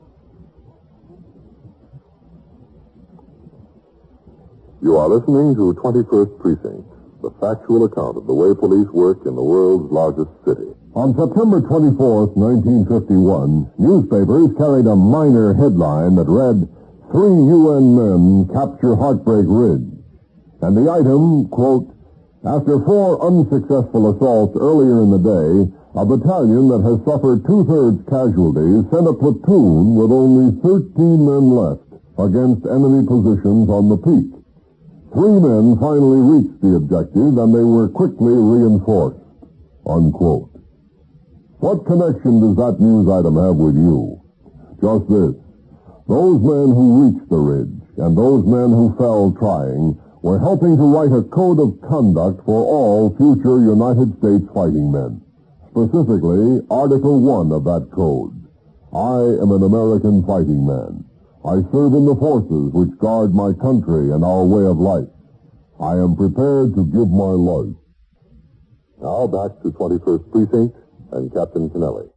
You are listening to 21st Precinct, the factual account of the way police work in the world's largest city. On September 24th, 1951, newspapers carried a minor headline that read, 3 UN men capture Heartbreak Ridge. And the item, quote, after 4 unsuccessful assaults earlier in the day, a battalion that has suffered 2/3 casualties sent a platoon with only 13 men left against enemy positions on the peak. 3 men finally reached the objective and they were quickly reinforced, unquote. What connection does that news item have with you? Just this. Those men who reached the ridge and those men who fell trying were helping to write a code of conduct for all future United States fighting men. Specifically, Article 1 of that code. I am an American fighting man. I serve in the forces which guard my country and our way of life. I am prepared to give my life. Now back to 21st Precinct and Captain Kennelly.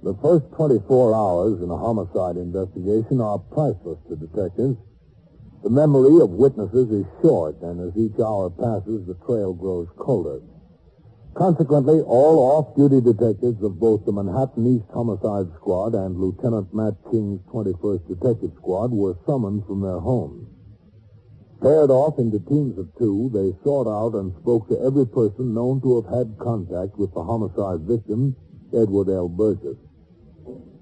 The first 24 hours in a homicide investigation are priceless to detectives. The memory of witnesses is short, and as each hour passes, the trail grows colder. Consequently, all off-duty detectives of both the Manhattan East Homicide Squad and Lieutenant Matt King's 21st Detective Squad were summoned from their homes. Paired off into teams of 2, they sought out and spoke to every person known to have had contact with the homicide victim, Edward L. Burgess.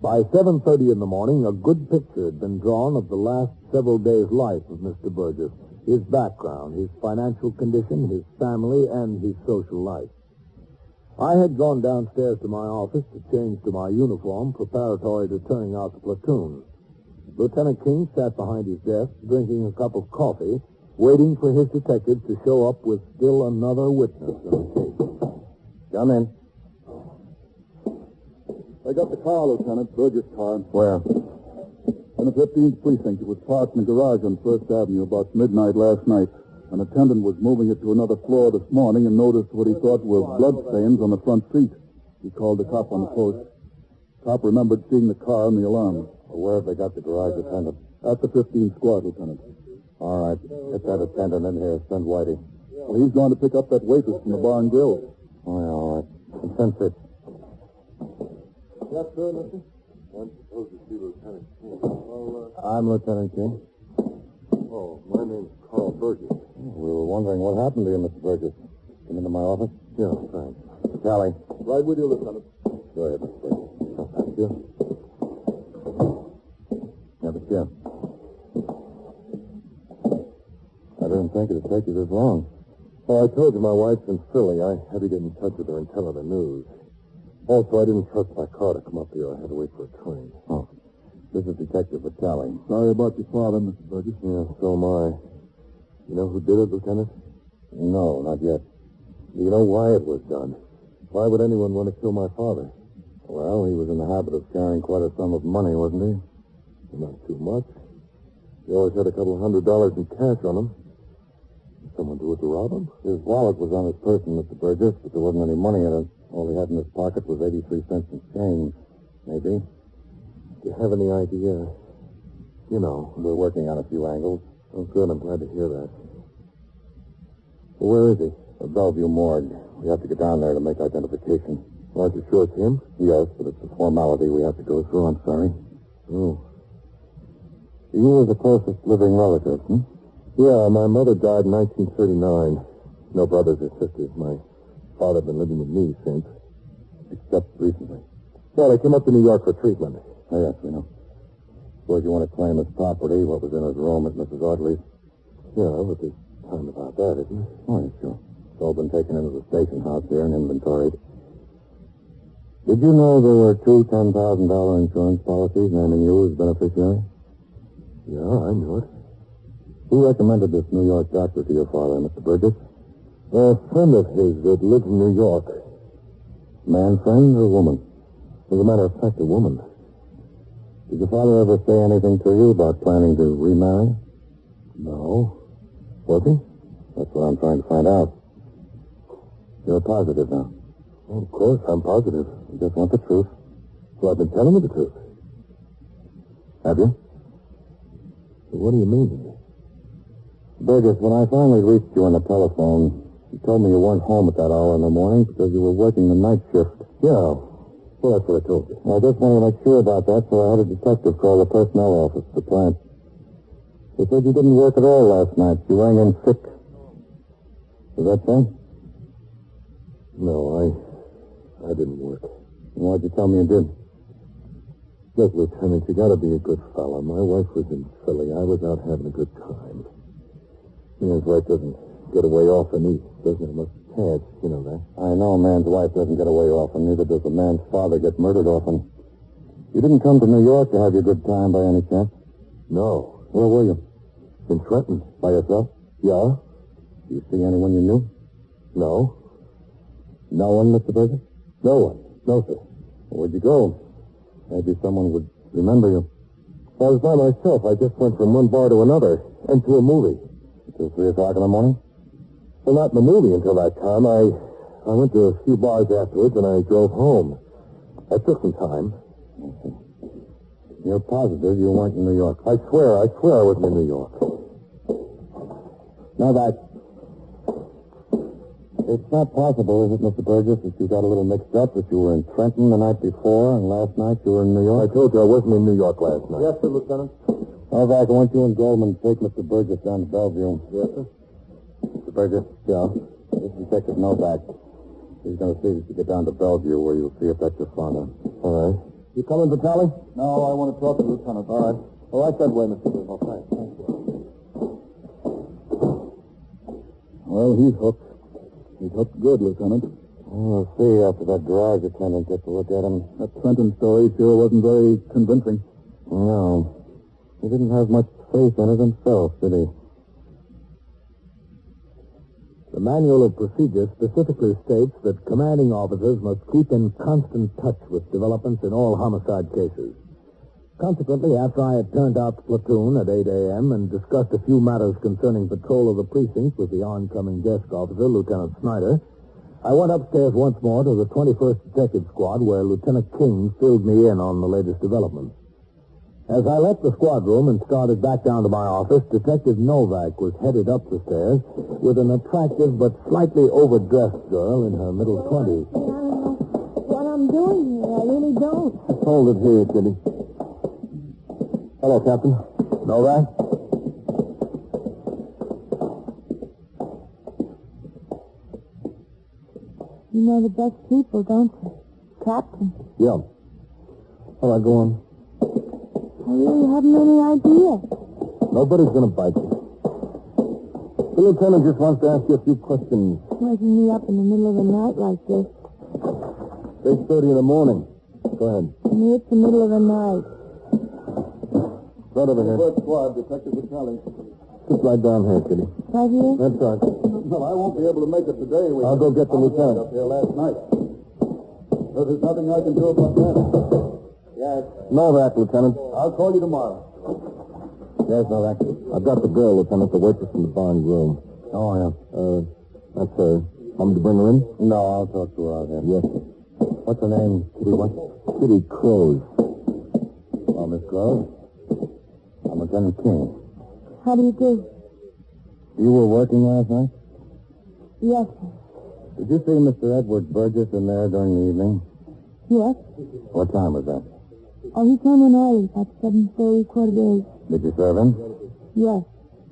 By 7:30 in the morning, a good picture had been drawn of the last several days' life of Mr. Burgess, his background, his financial condition, his family, and his social life. I had gone downstairs to my office to change to my uniform preparatory to turning out the platoon. Lieutenant King sat behind his desk, drinking a cup of coffee, waiting for his detective to show up with still another witness in the case. Come in. I got the car, Lieutenant. Burgess' car. Where? In the 15th Precinct. It was parked in a garage on 1st Avenue about midnight last night. An attendant was moving it to another floor this morning and noticed what he thought were bloodstains on the front seat. He called the cop on the post. Cop remembered seeing the car and the alarm. Where have they got the garage attendant? At the 15th Squad, Lieutenant. All right. Get that attendant in here. Send Whitey. Well, he's going to pick up that waitress from the bar and grill. Oh, yeah, all right. And send Fitz. Yes, sir, mister? I'm supposed to see Lieutenant King. I'm Lieutenant King. Oh, my name's Carl Burgess. We were wondering what happened to you, Mr. Burgess. Come into my office? Yeah, thanks. Callie. Right with you, Lieutenant. Go ahead, Mr. Burgess. Thank you. Have a chair. I didn't think it'd take you this long. Well, I told you my wife's in Philly. I had to get in touch with her and tell her the news. Also, I didn't trust my car to come up here. I had to wait for a train. Oh. This is Detective Vitale. Sorry about your father, Mr. Burgess. Yeah, so am I. You know who did it, Lieutenant? No, not yet. Do you know why it was done? Why would anyone want to kill my father? Well, he was in the habit of carrying quite a sum of money, wasn't he? Not too much. He always had a couple of $100s in cash on him. Did someone do it to rob him? His wallet was on his person, Mr. Burgess, but there wasn't any money in it. All he had in his pocket was 83 cents in change. Maybe. Do you have any idea? You know, we're working on a few angles. Oh, good. I'm glad to hear that. Well, where is he? The Bellevue morgue. We have to get down there to make identification. Aren't you sure it's him? Yes, but it's a formality we have to go through. I'm sorry. Oh. You were the closest living relative, Yeah, my mother died in 1939. No brothers or sisters. My father's been living with me since. Except recently. Well, they came up to New York for treatment. Oh, yes, we know. Suppose you want to claim his property, what was in his room at Mrs. Audley's? Yeah, but there's time about that, isn't there? Oh, yeah, sure. It's all been taken into the station house here and inventoried. Did you know there were 2 $10,000 insurance policies naming you as beneficiary? Yeah, I knew it. Who recommended this New York doctor to your father, Mr. Burgess? A friend of his that lives in New York. Man friend or woman? As a matter of fact, a woman. Did your father ever say anything to you about planning to remarry? No. Was he? That's what I'm trying to find out. You're positive now. Well, of course, I'm positive. You just want the truth. So I've been telling you the truth. Have you? What do you mean? Burgess, when I finally reached you on the telephone, you told me you weren't home at that hour in the morning because you were working the night shift. Yeah. Well, that's what I told you. I just wanted to make sure about that, so I had a detective call the personnel office at the plant. They said you didn't work at all last night. You rang in sick. Is that so? No, I didn't work. Why'd you tell me you did? Look, Lieutenant, you gotta be a good fella. My wife was in Philly. I was out having a good time. Man's wife doesn't get away often either, doesn't it? Ted, you know that. I know a man's wife doesn't get away often. Neither does a man's father get murdered often. You didn't come to New York to have your good time by any chance? No. Where were you? In Trenton. By yourself? Yeah. You see anyone you knew? No. No one, Mr. Burgess? No one. No, sir. Where'd you go? Maybe someone would remember you. I was by myself. I just went from one bar to another and to a movie. Until 3 o'clock in the morning? Well, not in the movie until that time. I went to a few bars afterwards, and I drove home. That took some time. You're positive you weren't in New York? I swear I wasn't in New York. Now that... It's not possible, is it, Mr. Burgess, that you got a little mixed up, that you were in Trenton the night before, and last night you were in New York? I told you I wasn't in New York last night. Yes, sir, Lieutenant. Novak, I want you and Goldman to take Mr. Burgess down to Bellevue. Yes, sir. Mr. Burgess? Yeah? This is Detective Novak. He's going to see that you get down to Bellevue, where you'll see if that's your father. All right. You coming, Vitaly? No, I want to talk to the Lieutenant. All right. All right, that way, Mr. Burgess. Okay. Thank you. Well, he's hooked. He's hooked good, Lieutenant. We'll see after that garage attendant gets a look at him. That Trenton story sure wasn't very convincing. No. He didn't have much faith in it himself, did he? The Manual of Procedure specifically states that commanding officers must keep in constant touch with developments in all homicide cases. Consequently, after I had turned out the platoon at 8 a.m. and discussed a few matters concerning patrol of the precinct with the oncoming desk officer, Lieutenant Snyder, I went upstairs once more to the 21st Detective Squad, where Lieutenant King filled me in on the latest developments. As I left the squad room and started back down to my office, Detective Novak was headed up the stairs with an attractive but slightly overdressed girl in her middle 20s. I don't know what I'm doing here. I really don't. Hold it here, Kitty. Hello, Captain. Novak? You know the best people, don't you? Captain. Yeah. All right, go on. I really haven't any idea. Nobody's going to bite you. The lieutenant just wants to ask you a few questions. Waking me up in the middle of the night like this. 6:30 in the morning. Go ahead. To me, it's the middle of the night. Right over here. First squad, Detective Vitaly. Sit right down here, Kitty. Right here? That's right. Well, I won't be able to make it today. I'll go get the lieutenant. Up here last night. So there's nothing I can do about that. Yes. Novak, Lieutenant. I'll call you tomorrow. Yes, Novak. I've got the girl, Lieutenant, the waitress in the barn room. Oh, yeah. That's her. Want me to bring her in? No, I'll talk to her out here. Yes, sir. What's her name? Kitty what? Kitty Crows. Oh, Miss Crows? I'm Lieutenant King. How do you do? You were working last night? Yes. Did you see Mr. Edward Burgess in there during the evening? Yes. What time was that? Oh, he came in early, about 7:30, 8:15. Did you serve him? Yes.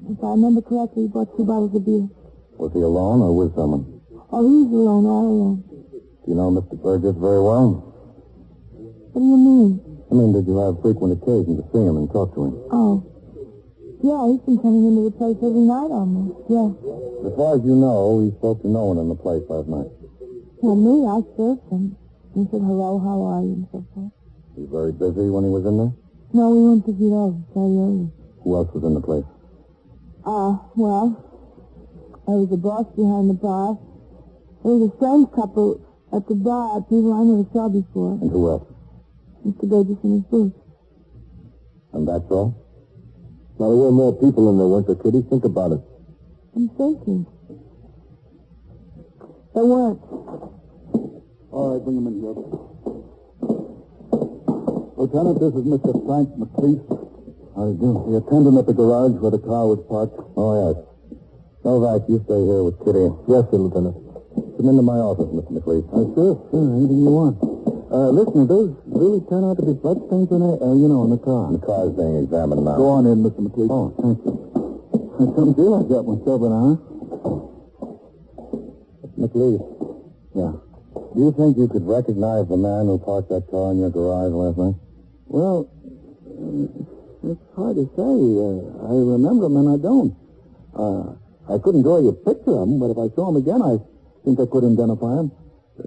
If I remember correctly, he bought 2 bottles of beer. Was he alone or with someone? Oh, he's alone, all alone. Do you know Mr. Burgess very well? What do you mean? I mean, did you have frequent occasion to see him and talk to him? Oh. Yeah, he's been coming into the place every night almost, yeah. As far as you know, he spoke to no one in the place last night. Well, me, I served him. He said, hello, how are you, and so forth. Was he very busy when he was in there? No, we went to get over very early. Who else was in the place? Well, there was a boss behind the bar. There was a strange couple at the bar, people I never saw before. And who else? Mr. Burgess in his booth. And that's all? Now, there were more people in there, weren't there, Kitty? Think about it. I'm thinking. There weren't. All right, bring him in here. Lieutenant, this is Mr. Frank McLeese. How do you do? The attendant at the garage where the car was parked. Oh, yes. Novak, you stay here with Kitty. Yes, sir, Lieutenant. Come into my office, Mr. McLeese. Sure. Anything you want. Listen, those really turn out to be bloodstains in the car. The car's being examined now. Go on in, Mr. McLeese. Oh, thank you. I don't feel like that myself, but McLeese. Yeah. Do you think you could recognize the man who parked that car in your garage last night? Well, it's hard to say. I remember him and I don't. I couldn't draw you a picture of him, but if I saw him again, I think I could identify him.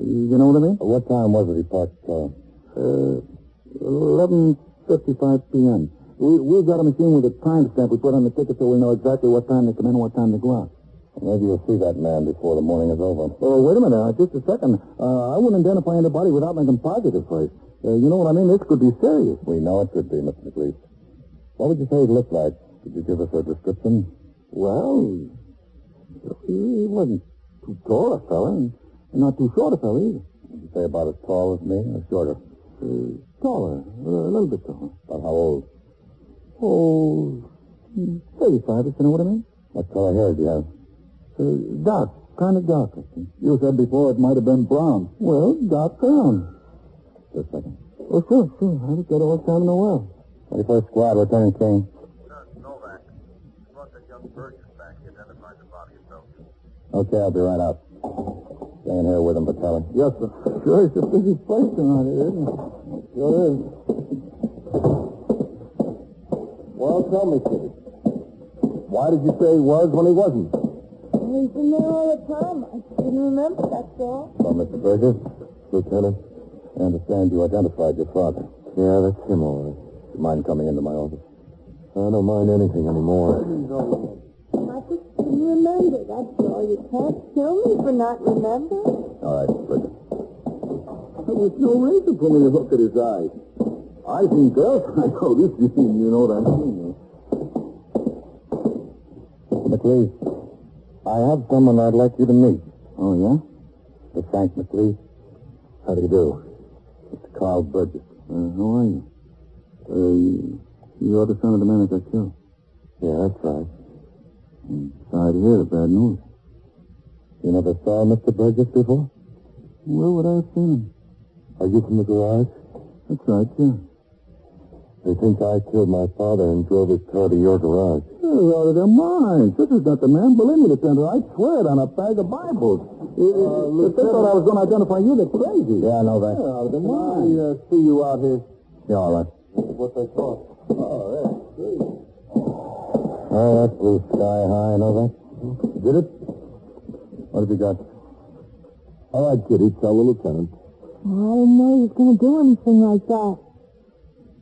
You know what I mean? What time was it he parked the car? 11:55 p.m. We've got a machine with a timestamp we put on the ticket so we know exactly what time they come in and what time they go out. Maybe you'll see that man before the morning is over. Oh, wait a minute. Just a second. I wouldn't identify anybody without making positive first. You know what I mean? This could be serious. We know it could be, Mr. McLeese. What would you say he looked like? Could you give us a description? Well, he wasn't too tall a fella, and not too short a fella either. Would you say about as tall as me or shorter? Taller. A little bit taller. About how old? Oh, 35, if you know what I mean. What color hair do you have? Dark. Kind of dark, I think. You said before it might have been brown. Well, dark brown. Just a second. Oh, sure. I just got all the time in the world. 21st Squad, Lieutenant King. Novak. Brought that young Burgess back. He identified the body himself. Okay, I'll be right out. Staying here with him, Patelli. Yes, sir. Sure, it's a busy place around here, isn't it? Sure is. Well, tell me, Kitty. Why did you say he was when he wasn't? He's been there all the time. I didn't remember, that's all. Well, Mr. Burgess, Lieutenant, I understand you identified your father. Yeah, that's him, all right. Do you mind coming into my office? I don't mind anything anymore. I just didn't remember, that's all. You can't kill me for not remembering. All right, Burgess. There was no reason for me to look at his eyes. I seen girls. I know this. You know what I mean. McLeese, I have someone I'd like you to meet. Oh, yeah? Mr. Frank McLeese. How do you do? Mr. Carl Burgess. How are you? You're the son of the man that got killed. Yeah, that's right. Sorry to hear the bad news. You never saw Mr. Burgess before? Where would I have seen him? Are you from the garage? That's right, yeah. They think I killed my father and drove his car to your garage. They're out of their minds. This is not the man. Believe me, Lieutenant, I'd swear it on a bag of Bibles. If they thought I was going to identify you, they're crazy. Yeah, I know that. They're out of their minds. I see you out here. Yeah, all right. This is what they thought. Oh, that's great. Oh, that's blue sky high, know that? Did it? What have you got? All right, Kitty, tell the lieutenant. Oh, I didn't know he was going to do anything like that.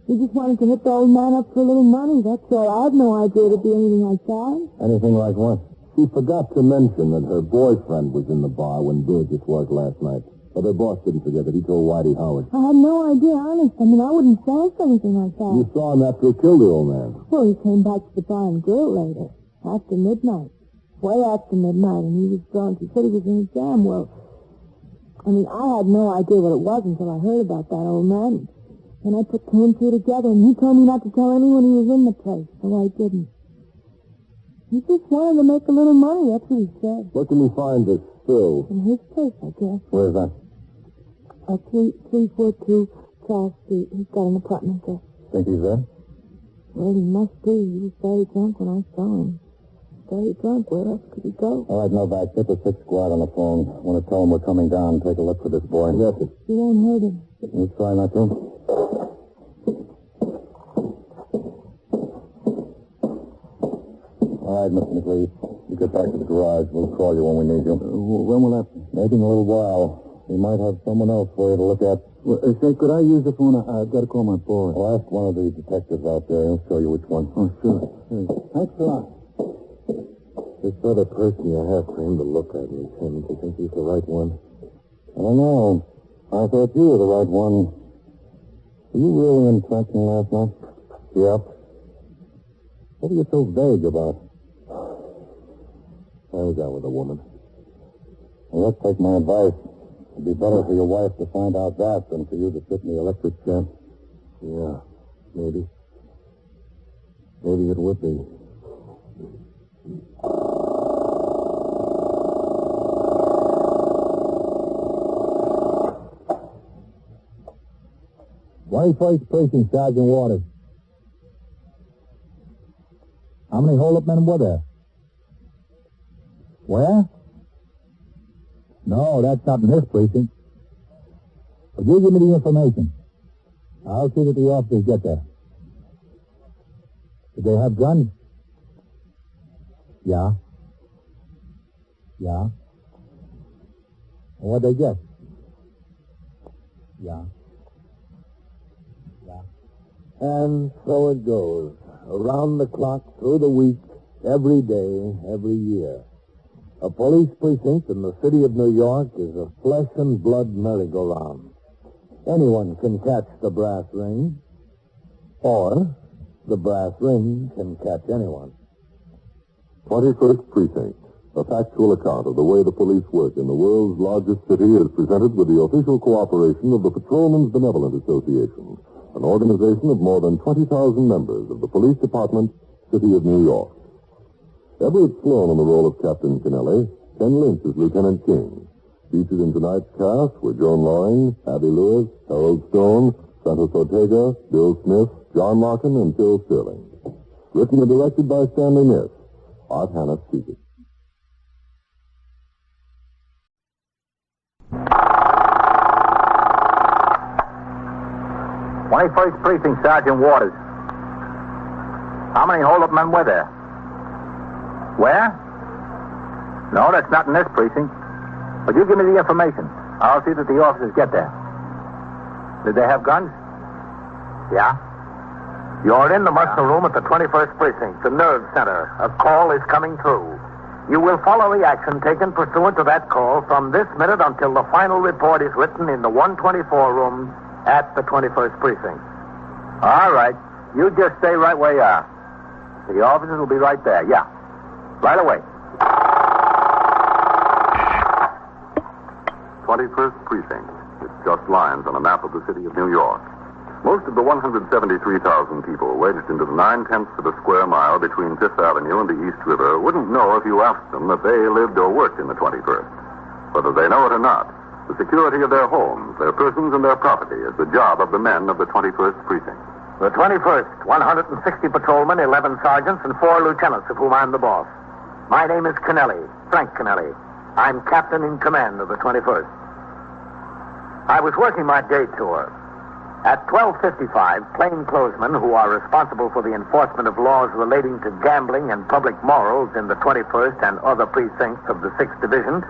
He just wanted to hit the old man up for a little money, that's all. I had no idea it'd be anything like that. Anything like what? She forgot to mention that her boyfriend was in the bar when Burgess was last night. But her boss didn't forget that he told Whitey Howard. I had no idea, honest. I mean, I wouldn't say anything like that. You saw him after he killed the old man. Well, he came back to the bar and grill later, after midnight. Way after midnight, and he was drunk. He said he was in a jam. Well, I mean, I had no idea what it was until I heard about that old man. And I put two and two together, and he told me not to tell anyone he was in the place, so I didn't. He just wanted to make a little money, that's what he said. Where can we find this Phil? In his place, I guess. Where's that? 342 Charles Street. He's got an apartment there. Think he's there? Well, he must be. He was very drunk when I saw him. Very drunk. Where else could he go? All right, Novak, get the 6th Squad on the phone. I want to tell him we're coming down and take a look for this boy. Yes, sir. You won't hurt him. You try not to. All right, Mr. McLeese. You get back to the garage. We'll call you when we need you. When will that be? Maybe in a little while. We might have someone else for you to look at. Well, say, could I use the phone? I've got to call my boy. Well, ask one of the detectives out there. He'll show you which one. Oh, sure. Hey, thanks a lot. This other person you have for him to look at, Lieutenant, do you think he's the right one? I don't know. I thought you were the right one. Were you really in Trenton last night? Yep. What are you so vague about? I was out with a woman. Well, let's take my advice. It'd be better for your wife to find out that than for you to sit in the electric chair. Yeah, maybe. Maybe it would be. First Precinct, Sergeant Waters. How many hold-up men were there? Where? No, that's not in this precinct. But you give me the information. I'll see that the officers get there. Did they have guns? Yeah. Yeah. What'd they get? Yeah. And so it goes. Around the clock, through the week, every day, every year. A police precinct in the city of New York is a flesh and blood merry-go-round. Anyone can catch the brass ring, or the brass ring can catch anyone. 21st Precinct, a factual account of the way the police work in the world's largest city, is presented with the official cooperation of the Patrolmen's Benevolent Association, an organization of more than 20,000 members of the police department, City of New York. Everett Sloan in the role of Captain Kennelly, Ken Lynch as Lieutenant King. Featured in tonight's cast were Joan Loring, Abby Lewis, Harold Stone, Santos Ortega, Bill Smith, John Larkin, and Phil Sterling. Written and directed by Stanley Niss. Art Hannah speaking. First Precinct, Sergeant Waters. How many hold-up men were there? Where? No, that's not in this precinct. But you give me the information. I'll see that the officers get there. Did they have guns? Yeah. You're in the muster room at the 21st Precinct, the nerve center. A call is coming through. You will follow the action taken pursuant to that call from this minute until the final report is written in the 124 room at the 21st Precinct. All right. You just stay right where you are. The officers will be right there. Yeah. Right away. 21st Precinct. It's just lines on a map of the city of New York. Most of the 173,000 people wedged into the 9/10 of a square mile between Fifth Avenue and the East River wouldn't know if you asked them that they lived or worked in the 21st. Whether they know it or not, the security of their homes, their persons, and their property is the job of the men of the 21st Precinct. The 21st, 160 patrolmen, 11 sergeants, and 4 lieutenants, of whom I'm the boss. My name is Kennelly, Frank Kennelly. I'm captain in command of the 21st. I was working my day tour. At 12:55, plainclothesmen who are responsible for the enforcement of laws relating to gambling and public morals in the 21st and other precincts of the 6th Division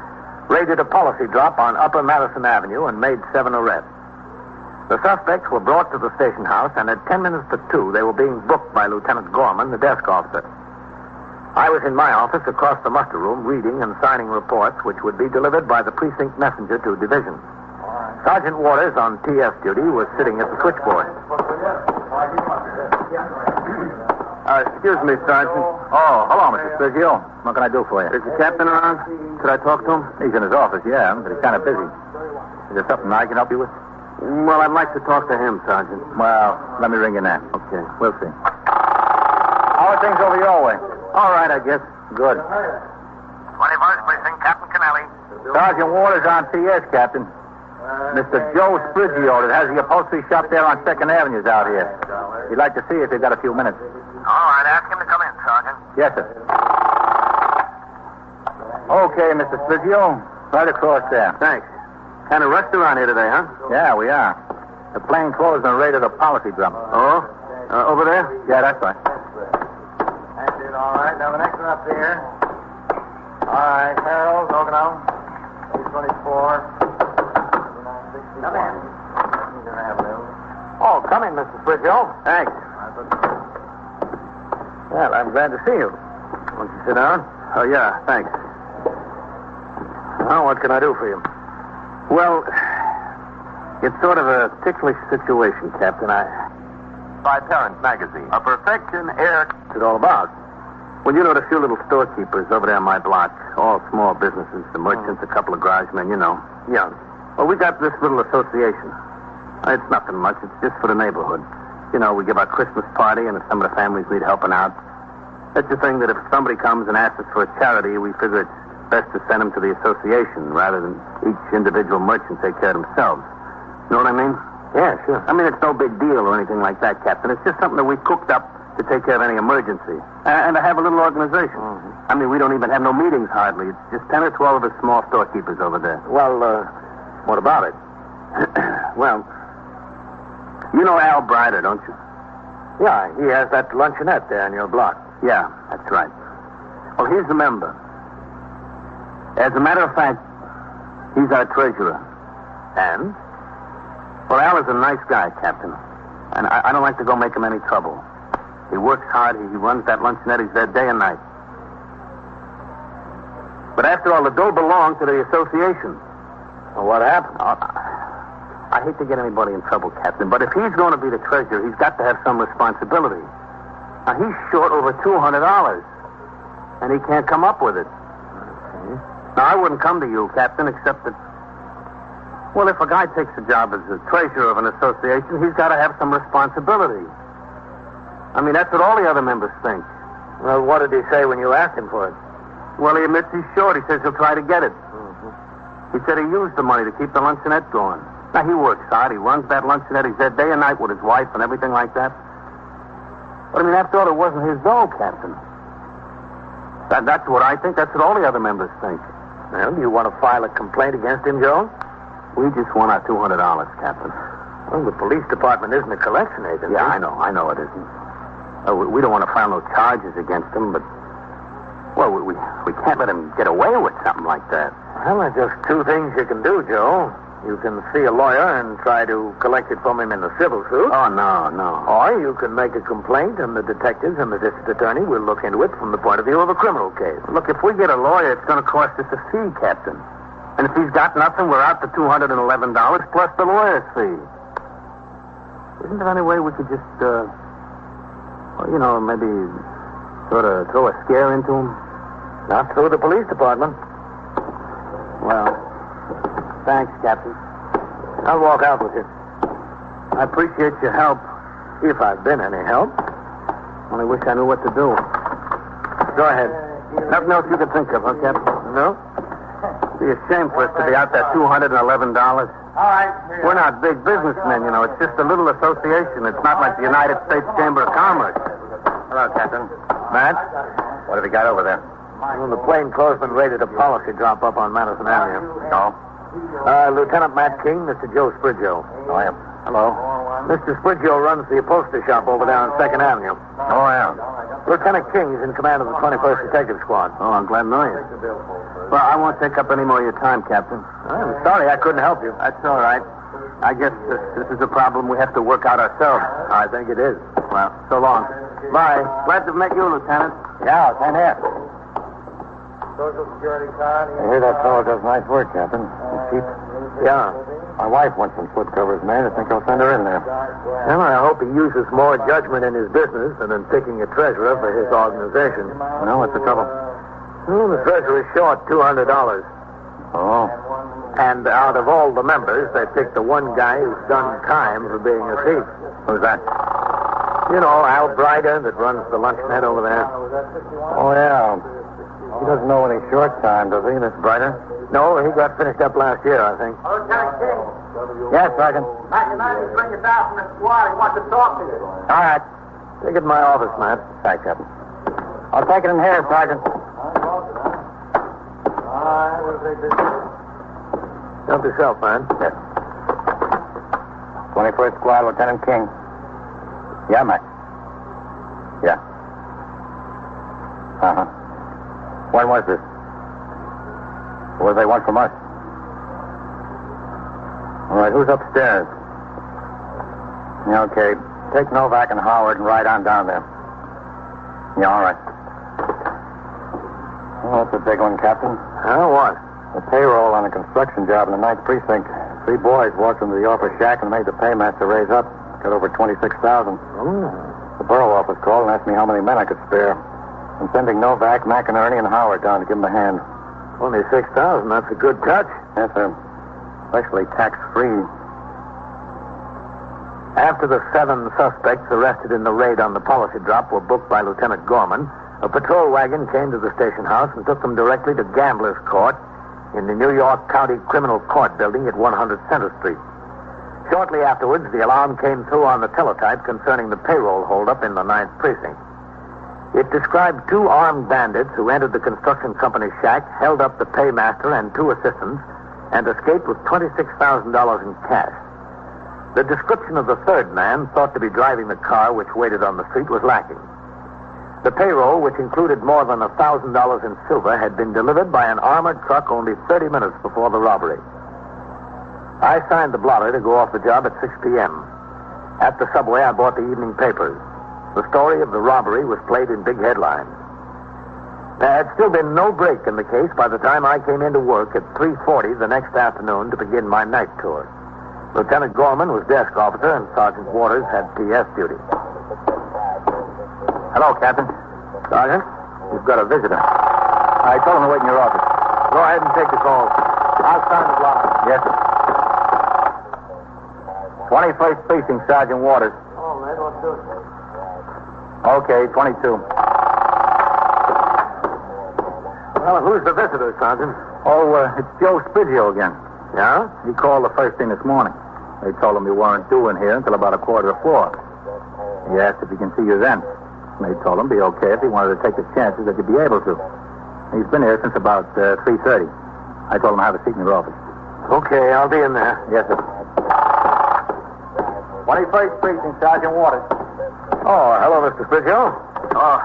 raided a policy drop on Upper Madison Avenue and made 7 arrests. The suspects were brought to the station house, and at 10 minutes to 2, they were being booked by Lieutenant Gorman, the desk officer. I was in my office across the muster room reading and signing reports which would be delivered by the precinct messenger to division. Sergeant Waters, on TS duty, was sitting at the switchboard. Excuse me, Sergeant. Oh, hello, Mr. Sergio. What can I do for you? Is the captain around? Could I talk to him? He's in his office, yeah, but he's kind of busy. Is there something I can help you with? Well, I'd like to talk to him, Sergeant. Well, let me ring you now. Okay. We'll see. How are things over your way? All right, I guess. Good. 21st Precinct, Captain Kennelly. Sergeant Waters on TS, Captain. Mr. Joe Sprigio that has the upholstery shop there on 2nd Avenue is out here. He'd like to see you if you've got a few minutes. All right, ask him to come in, Sergeant. Yes, sir. Okay, Mr. Sprigio. Right across there. Thanks. Kind of rushed around here today, huh? Yeah, we are. The plainclothesmen raided a policy drum. Oh? Over there? Yeah, that's right. That's it, all right. Now, the next one up here. All right, Harold, Ogono, 824. Come in. Oh, come in, Mr. Sprigio. Thanks. Well, I'm glad to see you. Won't you sit down? Oh, yeah, thanks. Well, what can I do for you? Well, it's sort of a ticklish situation, Captain. By Parent Magazine. A perfection air... What's it all about? Well, you know the few little storekeepers over there on my block. All small businesses, the merchants, a couple of garage men, you know. Young. Well, we got this little association. It's nothing much. It's just for the neighborhood. You know, we give our Christmas party, and if some of the families need helping out, it's the thing that if somebody comes and asks us for a charity, we figure it's best to send them to the association rather than each individual merchant take care of themselves. You know what I mean? Yeah, sure. I mean, it's no big deal or anything like that, Captain. It's just something that we cooked up to take care of any emergency. And to have a little organization. I mean, we don't even have no meetings hardly. It's just 10 or 12 of us small storekeepers over there. Well, what about it? Well, you know Al Brider, don't you? Yeah, he has that luncheonette there in your block. Yeah, that's right. Well, he's a member. As a matter of fact, he's our treasurer. And? Well, Al is a nice guy, Captain. And I don't like to go make him any trouble. He works hard. He runs that luncheonette. He's there day and night. But after all, the dough belonged to the association. Well, what happened? I hate to get anybody in trouble, Captain, but if he's going to be the treasurer, he's got to have some responsibility. Now, he's short over $200, and he can't come up with it. Now, I wouldn't come to you, Captain, except that, well, if a guy takes a job as the treasurer of an association, he's got to have some responsibility. I mean, that's what all the other members think. Well, what did he say when you asked him for it? Well, he admits he's short. He says he'll try to get it. He said he used the money to keep the luncheonette going. Now, he works hard. He runs that luncheonette. He's there day and night with his wife and everything like that. But, I mean, after all, it wasn't his dough, Captain. That's what I think. That's what all the other members think. Well, do you want to file a complaint against him, Joe? We just want our $200, Captain. Well, the police department isn't a collection agency. Yeah, I know it isn't. We don't want to file no charges against him, but, well, we can't let him get away with something like that. Well, there's just two things you can do, Joe. You can see a lawyer and try to collect it from him in a civil suit. Oh, no. Or you can make a complaint, and the detectives and the district attorney will look into it from the point of view of a criminal case. Look, if we get a lawyer, it's going to cost us a fee, Captain. And if he's got nothing, we're out the $211 plus the lawyer's fee. Isn't there any way we could just, well, you know, maybe sort of throw a scare into him? Not through the police department. Well, thanks, Captain. I'll walk out with you. I appreciate your help. If I've been any help. Only wish I knew what to do. Go ahead. Nothing else you can think of, huh, Captain? No? It'd be a shame for us to be out that $211. All right. We're not big businessmen, you know. It's just a little association. It's not like the United States Chamber of Commerce. Hello, Captain. Matt? What have you got over there? Well, the plainclothesman raided a policy drop up on Madison Avenue. Oh? Lieutenant Matt King, Mr. Joe Sprigio. Oh, yeah. Hello. Mr. Sprigio runs the upholstery shop over there on 2nd Avenue. Oh, yeah. Lieutenant King is in command of the 21st Detective Squad. Oh, I'm glad to know you. Well, I won't take up any more of your time, Captain. I'm sorry I couldn't help you. That's all right. I guess this is a problem we have to work out ourselves. I think it is. Well, so long. Bye. Glad to meet you, Lieutenant. Yeah, same here. Social Security card. I hear that fellow does nice work, Captain. He's cheap. Yeah. My wife wants some foot covers made. I think I'll send her in there. Well, I hope he uses more judgment in his business than in picking a treasurer for his organization. No, what's the trouble? Well, the treasurer's short $200. Oh. And out of all the members, they picked the one guy who's done time for being a thief. Who's that? You know, Al Brider that runs the luncheonette over there. Oh, yeah. He doesn't know any short time, does he, Miss Brider? No, he got finished up last year, I think. Lieutenant King. Yes, Sergeant. Matt, you mind bring you down from the squad? He wants to talk to you. All right. Take it in my office, Matt. Thanks, Captain. I'll take it in here, Sergeant. Help yourself, man. Yes. 21st Squad, Lieutenant King. Yeah, Matt. Yeah. Uh-huh. When was this? What do they want from us? All right, who's upstairs? Yeah, okay. Take Novak and Howard and ride on down there. Yeah, all right. Well, that's a big one, Captain. What? The payroll on a construction job in the 9th Precinct. 3 boys walked into the office shack and made the paymaster raise up. Got over $26,000. The borough office called and asked me how many men I could spare. I'm sending Novak, McInerney, and Howard down to give them a hand. Only $6,000. That's a good touch. Yes, sir. especially tax-free. After the 7 suspects arrested in the raid on the policy drop were booked by Lieutenant Gorman, a patrol wagon came to the station house and took them directly to Gamblers Court in the New York County Criminal Court building at 100 Center Street. Shortly afterwards, the alarm came through on the teletype concerning the payroll holdup in the 9th Precinct. It described 2 armed bandits who entered the construction company's shack, held up the paymaster and 2 assistants, and escaped with $26,000 in cash. The description of the 3rd man, thought to be driving the car which waited on the street, was lacking. The payroll, which included more than $1,000 in silver, had been delivered by an armored truck only 30 minutes before the robbery. I signed the blotter to go off the job at 6 p.m. At the subway, I bought the evening papers. The story of the robbery was played in big headlines. There had still been no break in the case by the time I came into work at 3:40 the next afternoon to begin my night tour. Lieutenant Gorman was desk officer, and Sergeant Waters had PS duty. Hello, Captain. Sergeant? You've got a visitor. I told him to wait in your office. Go ahead and take the call. I'll sign the blotter. Yes, sir. 21st Precinct, Sergeant Waters. Oh, man, what's this? Okay, 22. Well, who's the visitor, Sergeant? Oh, it's Joe Spiggio again. Yeah? He called the first thing this morning. They told him you weren't due in here until about 3:45. He asked if he can see you then. And they told him it'd be okay if he wanted to take the chances that you'd be able to. He's been here since about 3:30. I told him to have a seat in your office. Okay, I'll be in there. Yes, sir. 21st Precinct, Sergeant Waters. Oh, hello, Mr. Spiggio. Oh,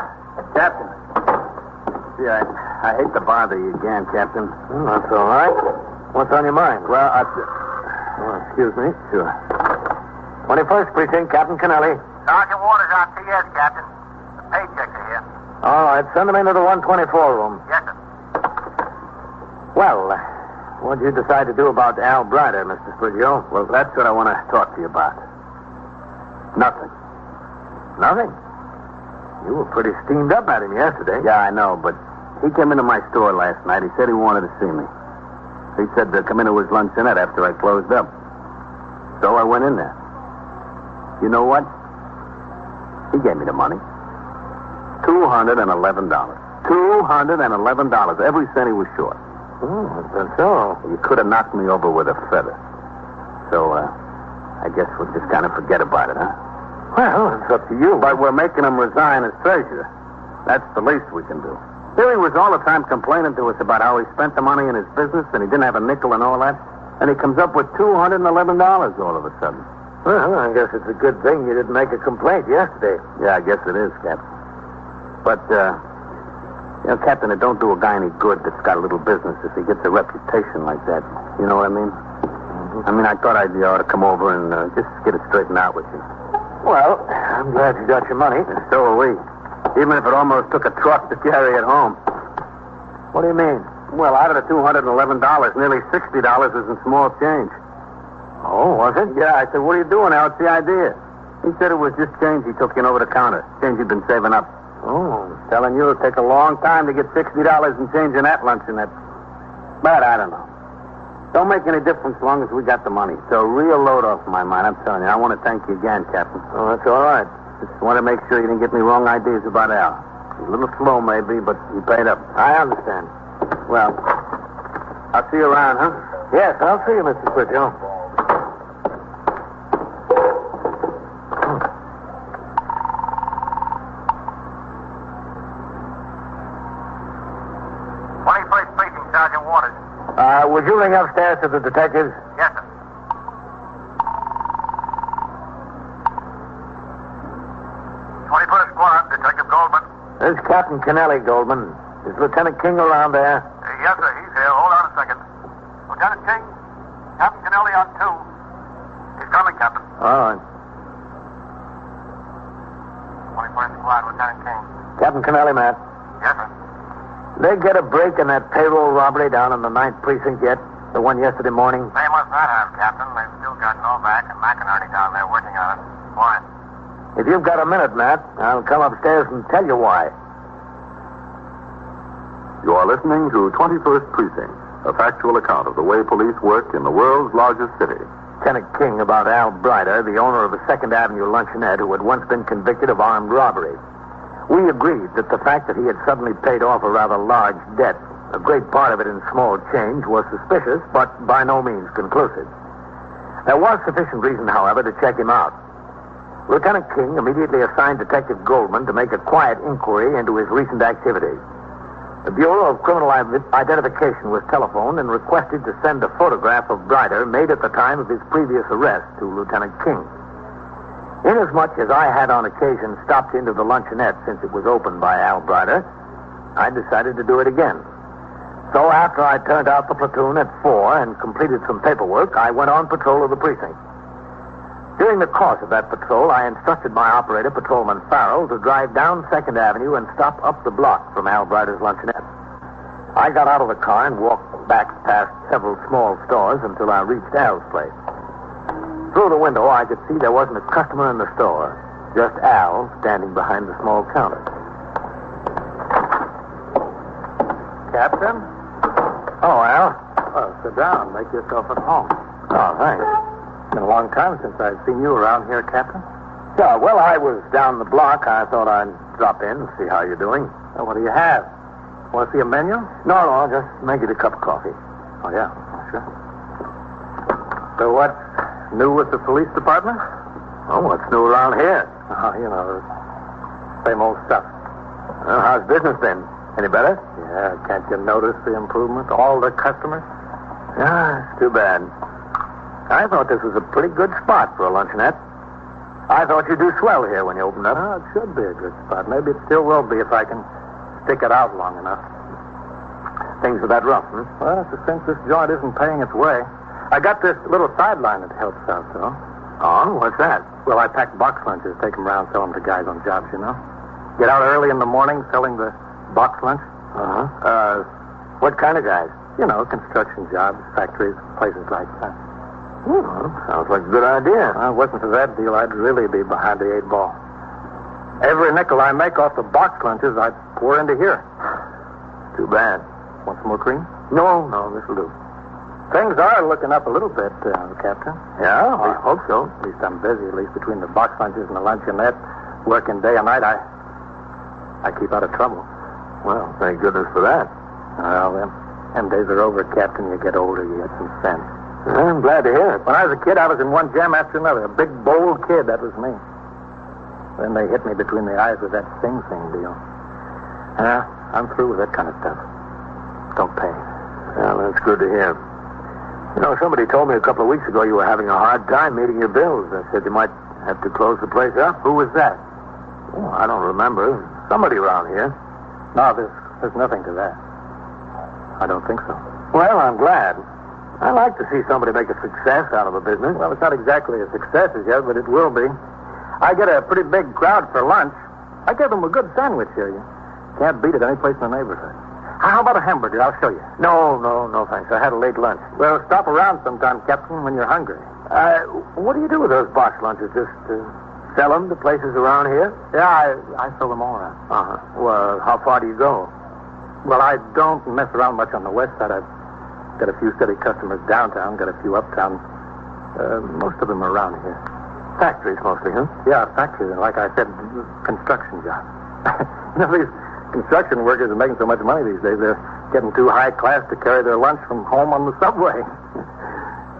Captain. See, I hate to bother you again, Captain. Well, that's all right. What's on your mind? Well, excuse me. Sure. 21st Precinct, Captain Kennelly. Sergeant Waters on TS, Captain. The paychecks are here. All right, send them into the 124 room. Yes, sir. Well, what'd you decide to do about Al Brider, Mr. Spiggio? Well, that's what I want to talk to you about. Nothing. Nothing? You were pretty steamed up at him yesterday. Yeah, I know, but he came into my store last night. He said he wanted to see me. He said to come into his luncheonette after I closed up. So I went in there. You know what? He gave me the money. $211. $211. Every cent he was short. Oh, that's so. You could have knocked me over with a feather. So, I guess we'll just kind of forget about it, huh? Well, it's up to you. But we're making him resign as treasurer. That's the least we can do. Here he was all the time complaining to us about how he spent the money in his business and he didn't have a nickel and all that. And he comes up with $211 all of a sudden. Well, I guess it's a good thing you didn't make a complaint yesterday. Yeah, I guess it is, Captain. But, Captain, it don't do a guy any good that's got a little business if he gets a reputation like that. You know what I mean? Mm-hmm. I mean, I thought I ought to come over and just get it straightened out with you. Well, I'm glad you got your money. And so are we. Even if it almost took a truck to carry it home. What do you mean? Well, out of the $211, nearly $60 was in small change. Oh, was it? Yeah, I said, what are you doing, Al? What's the idea? He said it was just change he took in over the counter. Change he'd been saving up. Oh. Telling you it'll take a long time to get $60 in change in that luncheonette. But I don't know. Don't make any difference as long as we got the money. It's a real load off my mind, I'm telling you. I want to thank you again, Captain. Oh, that's all right. Just want to make sure you didn't get me wrong ideas about Al. He's a little slow, maybe, but he paid up. I understand. Well, I'll see you around, huh? Yes, I'll see you, Mr. Spiggio. Sergeant Waters. Would you ring upstairs to the detectives? Yes, sir. Detective Goldman. This is Captain Kennelly, Goldman. Is Lieutenant King around there? Yes, sir. He's here. Hold on a second. Lieutenant King, Captain Kennelly on 2. He's coming, Captain. All right. 21st Squad, Lieutenant King. Captain Kennelly, Matt. Yes, sir. They get a break in that payroll robbery down in the 9th Precinct yet? The one yesterday morning? They must not have, Captain. They've still got Novak and McInerney down there working on it. Why? If you've got a minute, Matt, I'll come upstairs and tell you why. You are listening to 21st Precinct, a factual account of the way police work in the world's largest city. Lieutenant King about Al Brider, the owner of a 2nd Avenue luncheonette who had once been convicted of armed robbery. We agreed that the fact that he had suddenly paid off a rather large debt, a great part of it in small change, was suspicious, but by no means conclusive. There was sufficient reason, however, to check him out. Lieutenant King immediately assigned Detective Goldman to make a quiet inquiry into his recent activity. The Bureau of Criminal Identification was telephoned and requested to send a photograph of Brider made at the time of his previous arrest to Lieutenant King. Inasmuch as I had on occasion stopped into the luncheonette since it was opened by Al Brider, I decided to do it again. So after I turned out the platoon at 4 and completed some paperwork, I went on patrol of the precinct. During the course of that patrol, I instructed my operator, Patrolman Farrell, to drive down 2nd Avenue and stop up the block from Al Brider's luncheonette. I got out of the car and walked back past several small stores until I reached Al's place. Through the window, I could see there wasn't a customer in the store, just Al standing behind the small counter. Captain? Oh, Al? Well, sit down. Make yourself at home. Oh, thanks. It's been a long time since I've seen you around here, Captain. Yeah, well, I was down the block. I thought I'd drop in and see how you're doing. Well, what do you have? Want to see a menu? No, just make it a cup of coffee. Oh, yeah, sure. So what's new with the police department? Oh, what's new around here? Oh, you know, same old stuff. Well, how's business been? Any better? Yeah, can't you notice the improvement? All the customers? Yeah, it's too bad. I thought this was a pretty good spot for a luncheonette. I thought you'd do swell here when you opened up. Well, it should be a good spot. Maybe it still will be if I can stick it out long enough. Things are that rough, huh? Well, it's a since this joint isn't paying its way. I got this little sideline that helps out, though. Oh, what's that? Well, I pack box lunches, take them around, sell them to guys on jobs, you know. Get out early in the morning selling the box lunch. Uh-huh. What kind of guys? You know, construction jobs, factories, places like that. Well, sounds like a good idea. Well, if it wasn't for that deal, I'd really be behind the 8 ball. Every nickel I make off the box lunches, I'd pour into here. Too bad. Want some more cream? No, this'll do. Things are looking up a little bit, Captain. Yeah, I hope so. At least I'm busy, at least between the box lunches and the luncheonette, working day and night, I keep out of trouble. Well, thank goodness for that. Well, them days are over, Captain. You get older, you get some sense. I'm glad to hear it. When I was a kid, I was in one jam after another. A big, bold kid, that was me. Then they hit me between the eyes with that Sing Sing deal. I'm through with that kind of stuff. Don't pay. Well, that's good to hear. You know, somebody told me a couple of weeks ago you were having a hard time meeting your bills. They said you might have to close the place up. Who was that? Well, I don't remember. Somebody around here. No, there's nothing to that. I don't think so. Well, I'm glad. I like to see somebody make a success out of a business. Well, it's not exactly a success as yet, but it will be. I get a pretty big crowd for lunch. I give them a good sandwich here. You can't beat it any place in the neighborhood. How about a hamburger? I'll show you. No, thanks. I had a late lunch. Well, stop around sometime, Captain, when you're hungry. What do you do with those box lunches? Just sell them to places around here? Yeah, I sell them all around. Uh-huh. Well, how far do you go? Well, I don't mess around much on the west side. I've got a few steady customers downtown, got a few uptown. Most of them are around here. Factories mostly, huh? Yeah, factories. And like I said, construction jobs. You know, these construction workers are making so much money these days, they're getting too high class to carry their lunch from home on the subway.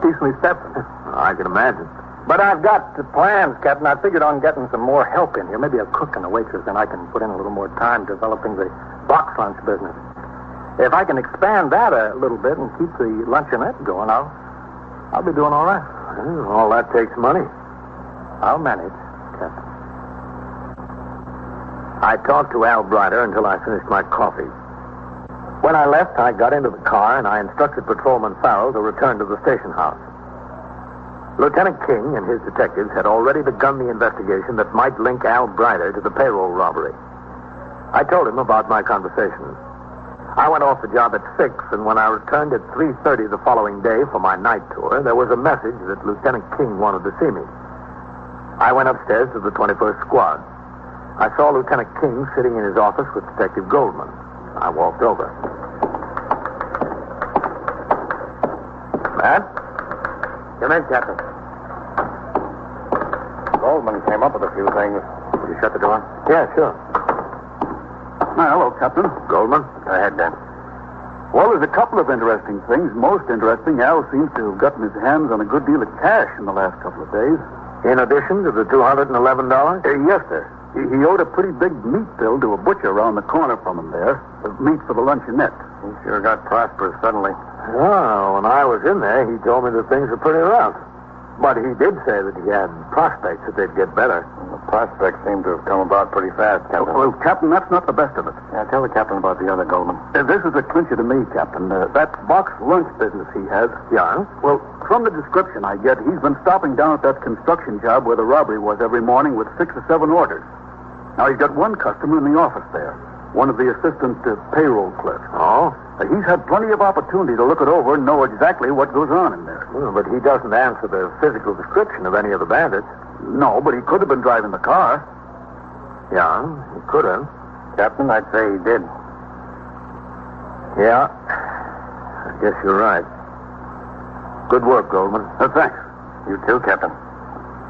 Keeps me stepping. I can imagine. But I've got plans, Captain. I figured on getting some more help in here. Maybe a cook and a waitress, and I can put in a little more time developing the box lunch business. If I can expand that a little bit and keep the luncheonette going, I'll be doing all right. Well, all that takes money. I'll manage, Captain. I talked to Al Brider until I finished my coffee. When I left, I got into the car and I instructed Patrolman Farrell to return to the station house. Lieutenant King and his detectives had already begun the investigation that might link Al Brider to the payroll robbery. I told him about my conversation. I went off the job at 6, and when I returned at 3:30 the following day for my night tour, there was a message that Lieutenant King wanted to see me. I went upstairs to the 21st Squad. I saw Lieutenant King sitting in his office with Detective Goldman. I walked over. Matt? Come in, Captain. Goldman came up with a few things. Will you shut the door? Yeah, sure. Hello, Captain. Goldman? Go ahead, Dan. Well, there's a couple of interesting things. Most interesting, Al seems to have gotten his hands on a good deal of cash in the last couple of days. In addition to the $211? Yes, sir. He owed a pretty big meat bill to a butcher around the corner from him there. Meat for the luncheonette. He sure got prosperous suddenly. Oh, when I was in there, he told me that things were pretty rough. But he did say that he had prospects that they'd get better. The prospects seem to have come about pretty fast, Captain. Well, Captain, that's not the best of it. Yeah, tell the captain about the other Goldman. This is a clincher to me, Captain. That box lunch business he has. Yeah? Well, from the description I get, he's been stopping down at that construction job where the robbery was every morning with 6 or 7 orders. Now, he's got one customer in the office there, one of the assistant payroll clerks. Oh? He's had plenty of opportunity to look it over and know exactly what goes on in there. Well, but he doesn't answer the physical description of any of the bandits. No, but he could have been driving the car. Yeah, he could have. Captain, I'd say he did. Yeah, I guess you're right. Good work, Goldman. Thanks. You too, Captain.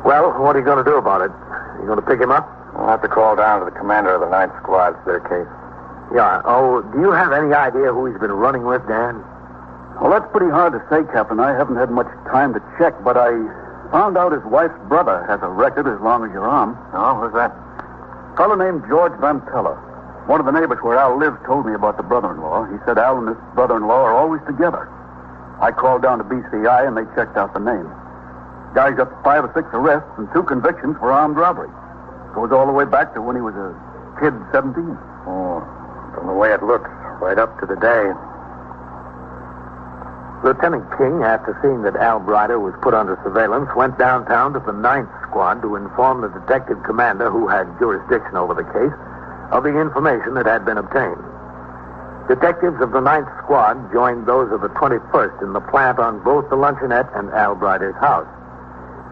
Well, what are you going to do about it? You going to pick him up? I'll have to call down to the commander of the 9th Squad. It's their case. Yeah. Oh, do you have any idea who he's been running with, Dan? Well, that's pretty hard to say, Captain. I haven't had much time to check, but I found out his wife's brother has a record as long as your arm. Oh, who's that? A fellow named George Vantella. One of the neighbors where Al lives told me about the brother-in-law. He said Al and his brother-in-law are always together. I called down to BCI, and they checked out the name. Guy's got 5 or 6 arrests and 2 convictions for armed robbery. Goes all the way back to when he was a kid, 17. Oh, from the way it looks, right up to the day. Lieutenant King, after seeing that Al Brider was put under surveillance, went downtown to the 9th Squad to inform the detective commander who had jurisdiction over the case of the information that had been obtained. Detectives of the 9th Squad joined those of the 21st in the plant on both the luncheonette and Al Brider's house.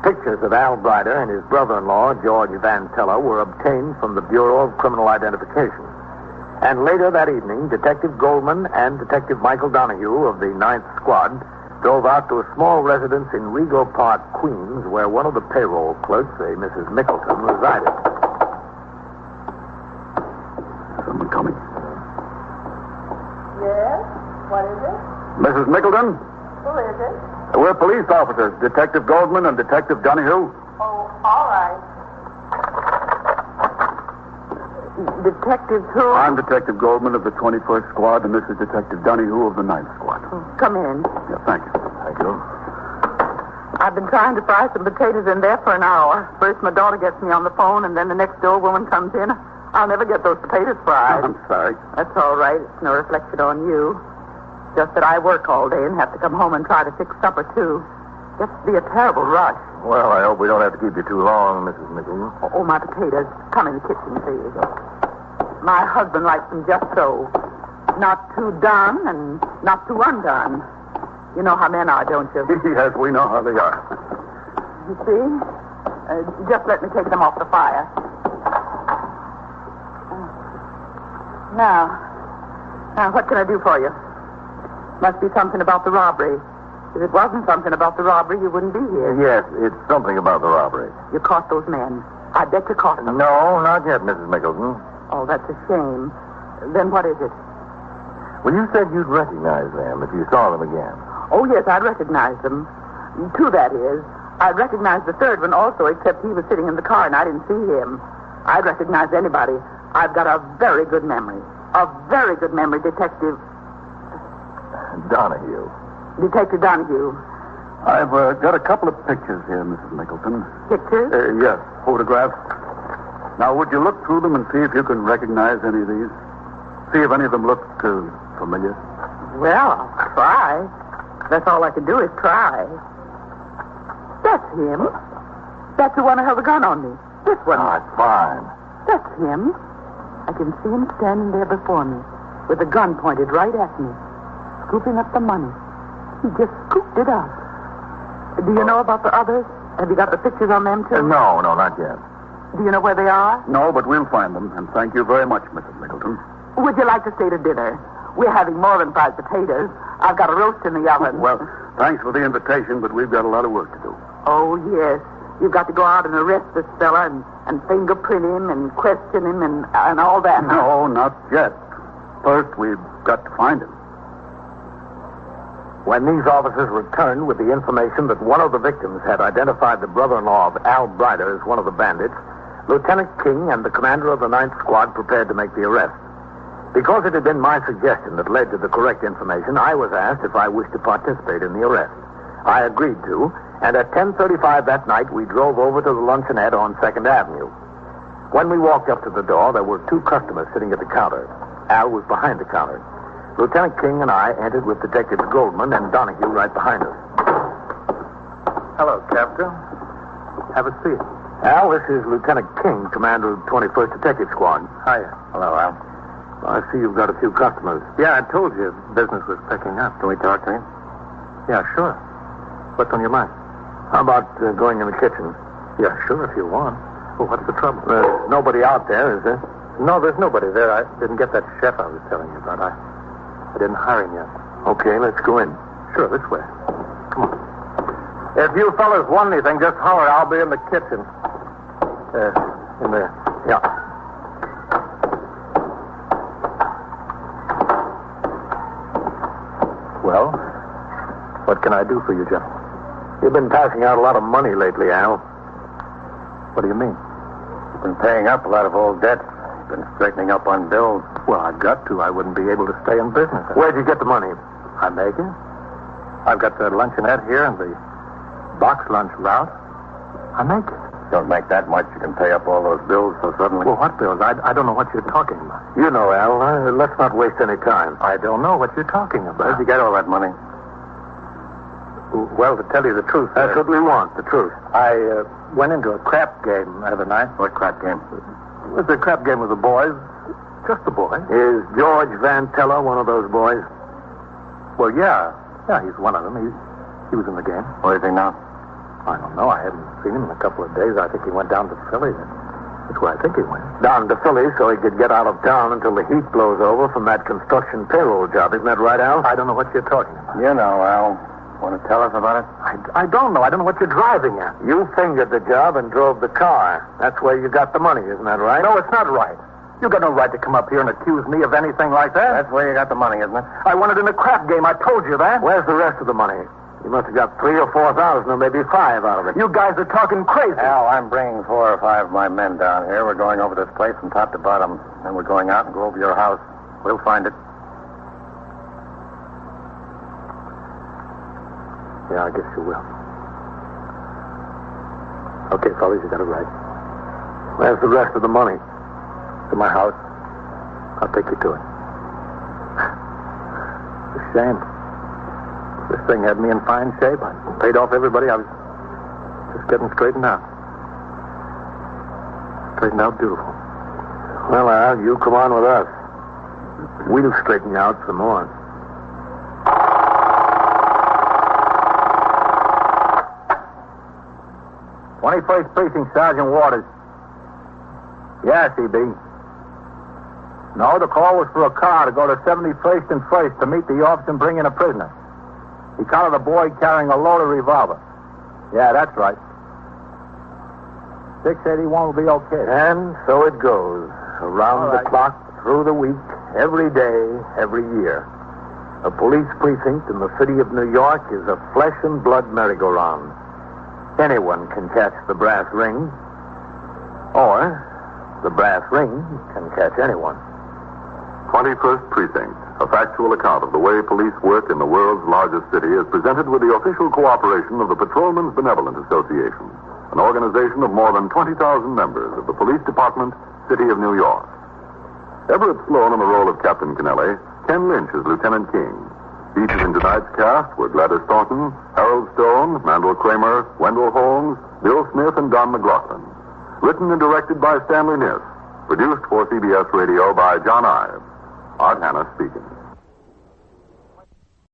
Pictures of Al Brider and his brother-in-law, George Vantella, were obtained from the Bureau of Criminal Identification. And later that evening, Detective Goldman and Detective Michael Donahue of the 9th Squad drove out to a small residence in Rego Park, Queens, where one of the payroll clerks, a Mrs. Mickleton, resided. Someone coming. Yes? What is it? Mrs. Mickleton? Who is it? We're police officers, Detective Goldman and Detective Donahue. Oh, all right. Detective who? I'm Detective Goldman of the 21st Squad, and this is Detective Donahue of the 9th Squad. Come in. Yeah, thank you. Thank you. I've been trying to fry some potatoes in there for an hour. First my daughter gets me on the phone, and then the next door woman comes in. I'll never get those potatoes fried. I'm sorry. That's all right. It's no reflection on you. Just that I work all day and have to come home and try to fix supper, too. Gets to be a terrible rush. Well, I hope we don't have to keep you too long, Mrs. Mickleton. Oh, my potatoes. Come in the kitchen, please. My husband likes them just so. Not too done and not too undone. You know how men are, don't you? Yes, we know how they are. You see? Just let me take them off the fire. Now, what can I do for you? Must be something about the robbery. If it wasn't something about the robbery, you wouldn't be here. Yes, it's something about the robbery. You caught those men. I bet you caught them. No, not yet, Mrs. Mickleton. Oh, that's a shame. Then what is it? Well, you said you'd recognize them if you saw them again. Oh, yes, I'd recognize them. 2, that is. I'd recognize the 3rd one also, except he was sitting in the car and I didn't see him. I'd recognize anybody. I've got a very good memory. A very good memory, Detective... Donahue. Detective Donahue. I've got a couple of pictures here, Mrs. Mickleton. Pictures? Yes, photographs. Now, would you look through them and see if you can recognize any of these? See if any of them look familiar? Well, I'll try. That's all I can do is try. That's him. That's the one who held the gun on me. This one. Ah, it's fine. That's him. I can see him standing there before me with the gun pointed right at me, scooping up the money. He just scooped it up. Do you know about the others? Have you got the pictures on them, too? No, not yet. Do you know where they are? No, but we'll find them. And thank you very much, Mrs. Mickleton. Would you like to stay to dinner? we're having more than fried potatoes. I've got a roast in the oven. Well, thanks for the invitation, but we've got a lot of work to do. Oh, yes. You've got to go out and arrest this fella and fingerprint him and question him and all that. No, not yet. First, we've got to find him. When these officers returned with the information that one of the victims had identified the brother-in-law of Al Brider as one of the bandits, Lieutenant King and the commander of the 9th Squad prepared to make the arrest. Because it had been my suggestion that led to the correct information, I was asked if I wished to participate in the arrest. I agreed to, and at 10:35 that night, we drove over to the luncheonette on 2nd Avenue. When we walked up to the door, there were 2 customers sitting at the counter. Al was behind the counter. Lieutenant King and I entered with Detectives Goldman and Donahue right behind us. Hello, Captain. Have a seat. Al, this is Lieutenant King, commander of the 21st Detective Squad. Hiya. Hello, Al. I see you've got a few customers. Yeah, I told you business was picking up. Can we talk to him? Yeah, sure. What's on your mind? How about going in the kitchen? Yeah, sure, if you want. Well, what's the trouble? There's nobody out there, is there? No, there's nobody there. I didn't get that chef I was telling you about. I didn't hire him yet. Okay, let's go in. Sure, this way. Come on. If you fellas want anything, just holler. I'll be in the kitchen. In there. Yeah. Well, what can I do for you, gentlemen? You've been passing out a lot of money lately, Al. What do you mean? You've been paying up a lot of old debts. You've been straightening up on bills. Well, I've got to. I wouldn't be able to stay in business. Where'd you get the money? I make it. I've got the luncheonette here and the box lunch route. I make it. Don't make that much. You can pay up all those bills so suddenly. Well, what bills? I don't know what you're talking about. You know, Al. Let's not waste any time. I don't know what you're talking about. Where'd you get all that money? Well, to tell you the truth... That's what we want, the truth. I went into a crap game the other night. What crap game? It was a crap game with the boys. Just the boys. Is George Van Teller one of those boys? Well, yeah. Yeah, he's one of them. He was in the game. Where is he now? I don't know. I haven't seen him in a couple of days. I think he went down to Philly. That's where I think he went. Down to Philly so he could get out of town until the heat blows over from that construction payroll job. Isn't that right, Al? I don't know what you're talking about. You know, Al. Want to tell us about it? I don't know. I don't know what you're driving at. You fingered the job and drove the car. That's where you got the money, isn't that right? No, it's not right. You got no right to come up here and accuse me of anything like that. That's where you got the money, isn't it? I won it in a crap game. I told you that. Where's the rest of the money? You must have got 3,000 or 4,000 or maybe 5 out of it. You guys are talking crazy. Al, I'm bringing 4 or 5 of my men down here. We're going over this place from top to bottom. Then we're going out and go over your house. We'll find it. Yeah, I guess you will. Okay, fellas, you got it right. Where's the rest of the money? To my house. I'll take you to it. It's a shame. This thing had me in fine shape. I paid off everybody. I was just getting straightened out. Straightened out beautiful. Well, Al, you come on with us. We'll straighten you out some more. "21st Precinct, Sergeant Waters." "Yes, EB. "No, the call was for a car to go to 71st and 1st to meet the officer and bring in a prisoner. He counted a boy carrying a loaded revolver." "Yeah, that's right. 681 will be okay." And so it goes. Around the clock, through the week, every day, every year. A police precinct in the city of New York is a flesh and blood merry-go-round. Anyone can catch the brass ring, or the brass ring can catch anyone. 21st Precinct, a factual account of the way police work in the world's largest city, is presented with the official cooperation of the Patrolmen's Benevolent Association, an organization of more than 20,000 members of the Police Department, City of New York. Everett Sloan in the role of Captain Kennelly, Ken Lynch as Lieutenant King. Featured in tonight's cast were Gladys Thornton, Harold Stone, Mandel Kramer, Wendell Holmes, Bill Smith, and Don McLaughlin. Written and directed by Stanley Niss. Produced for CBS Radio by John Ives. Art Hanna speaking.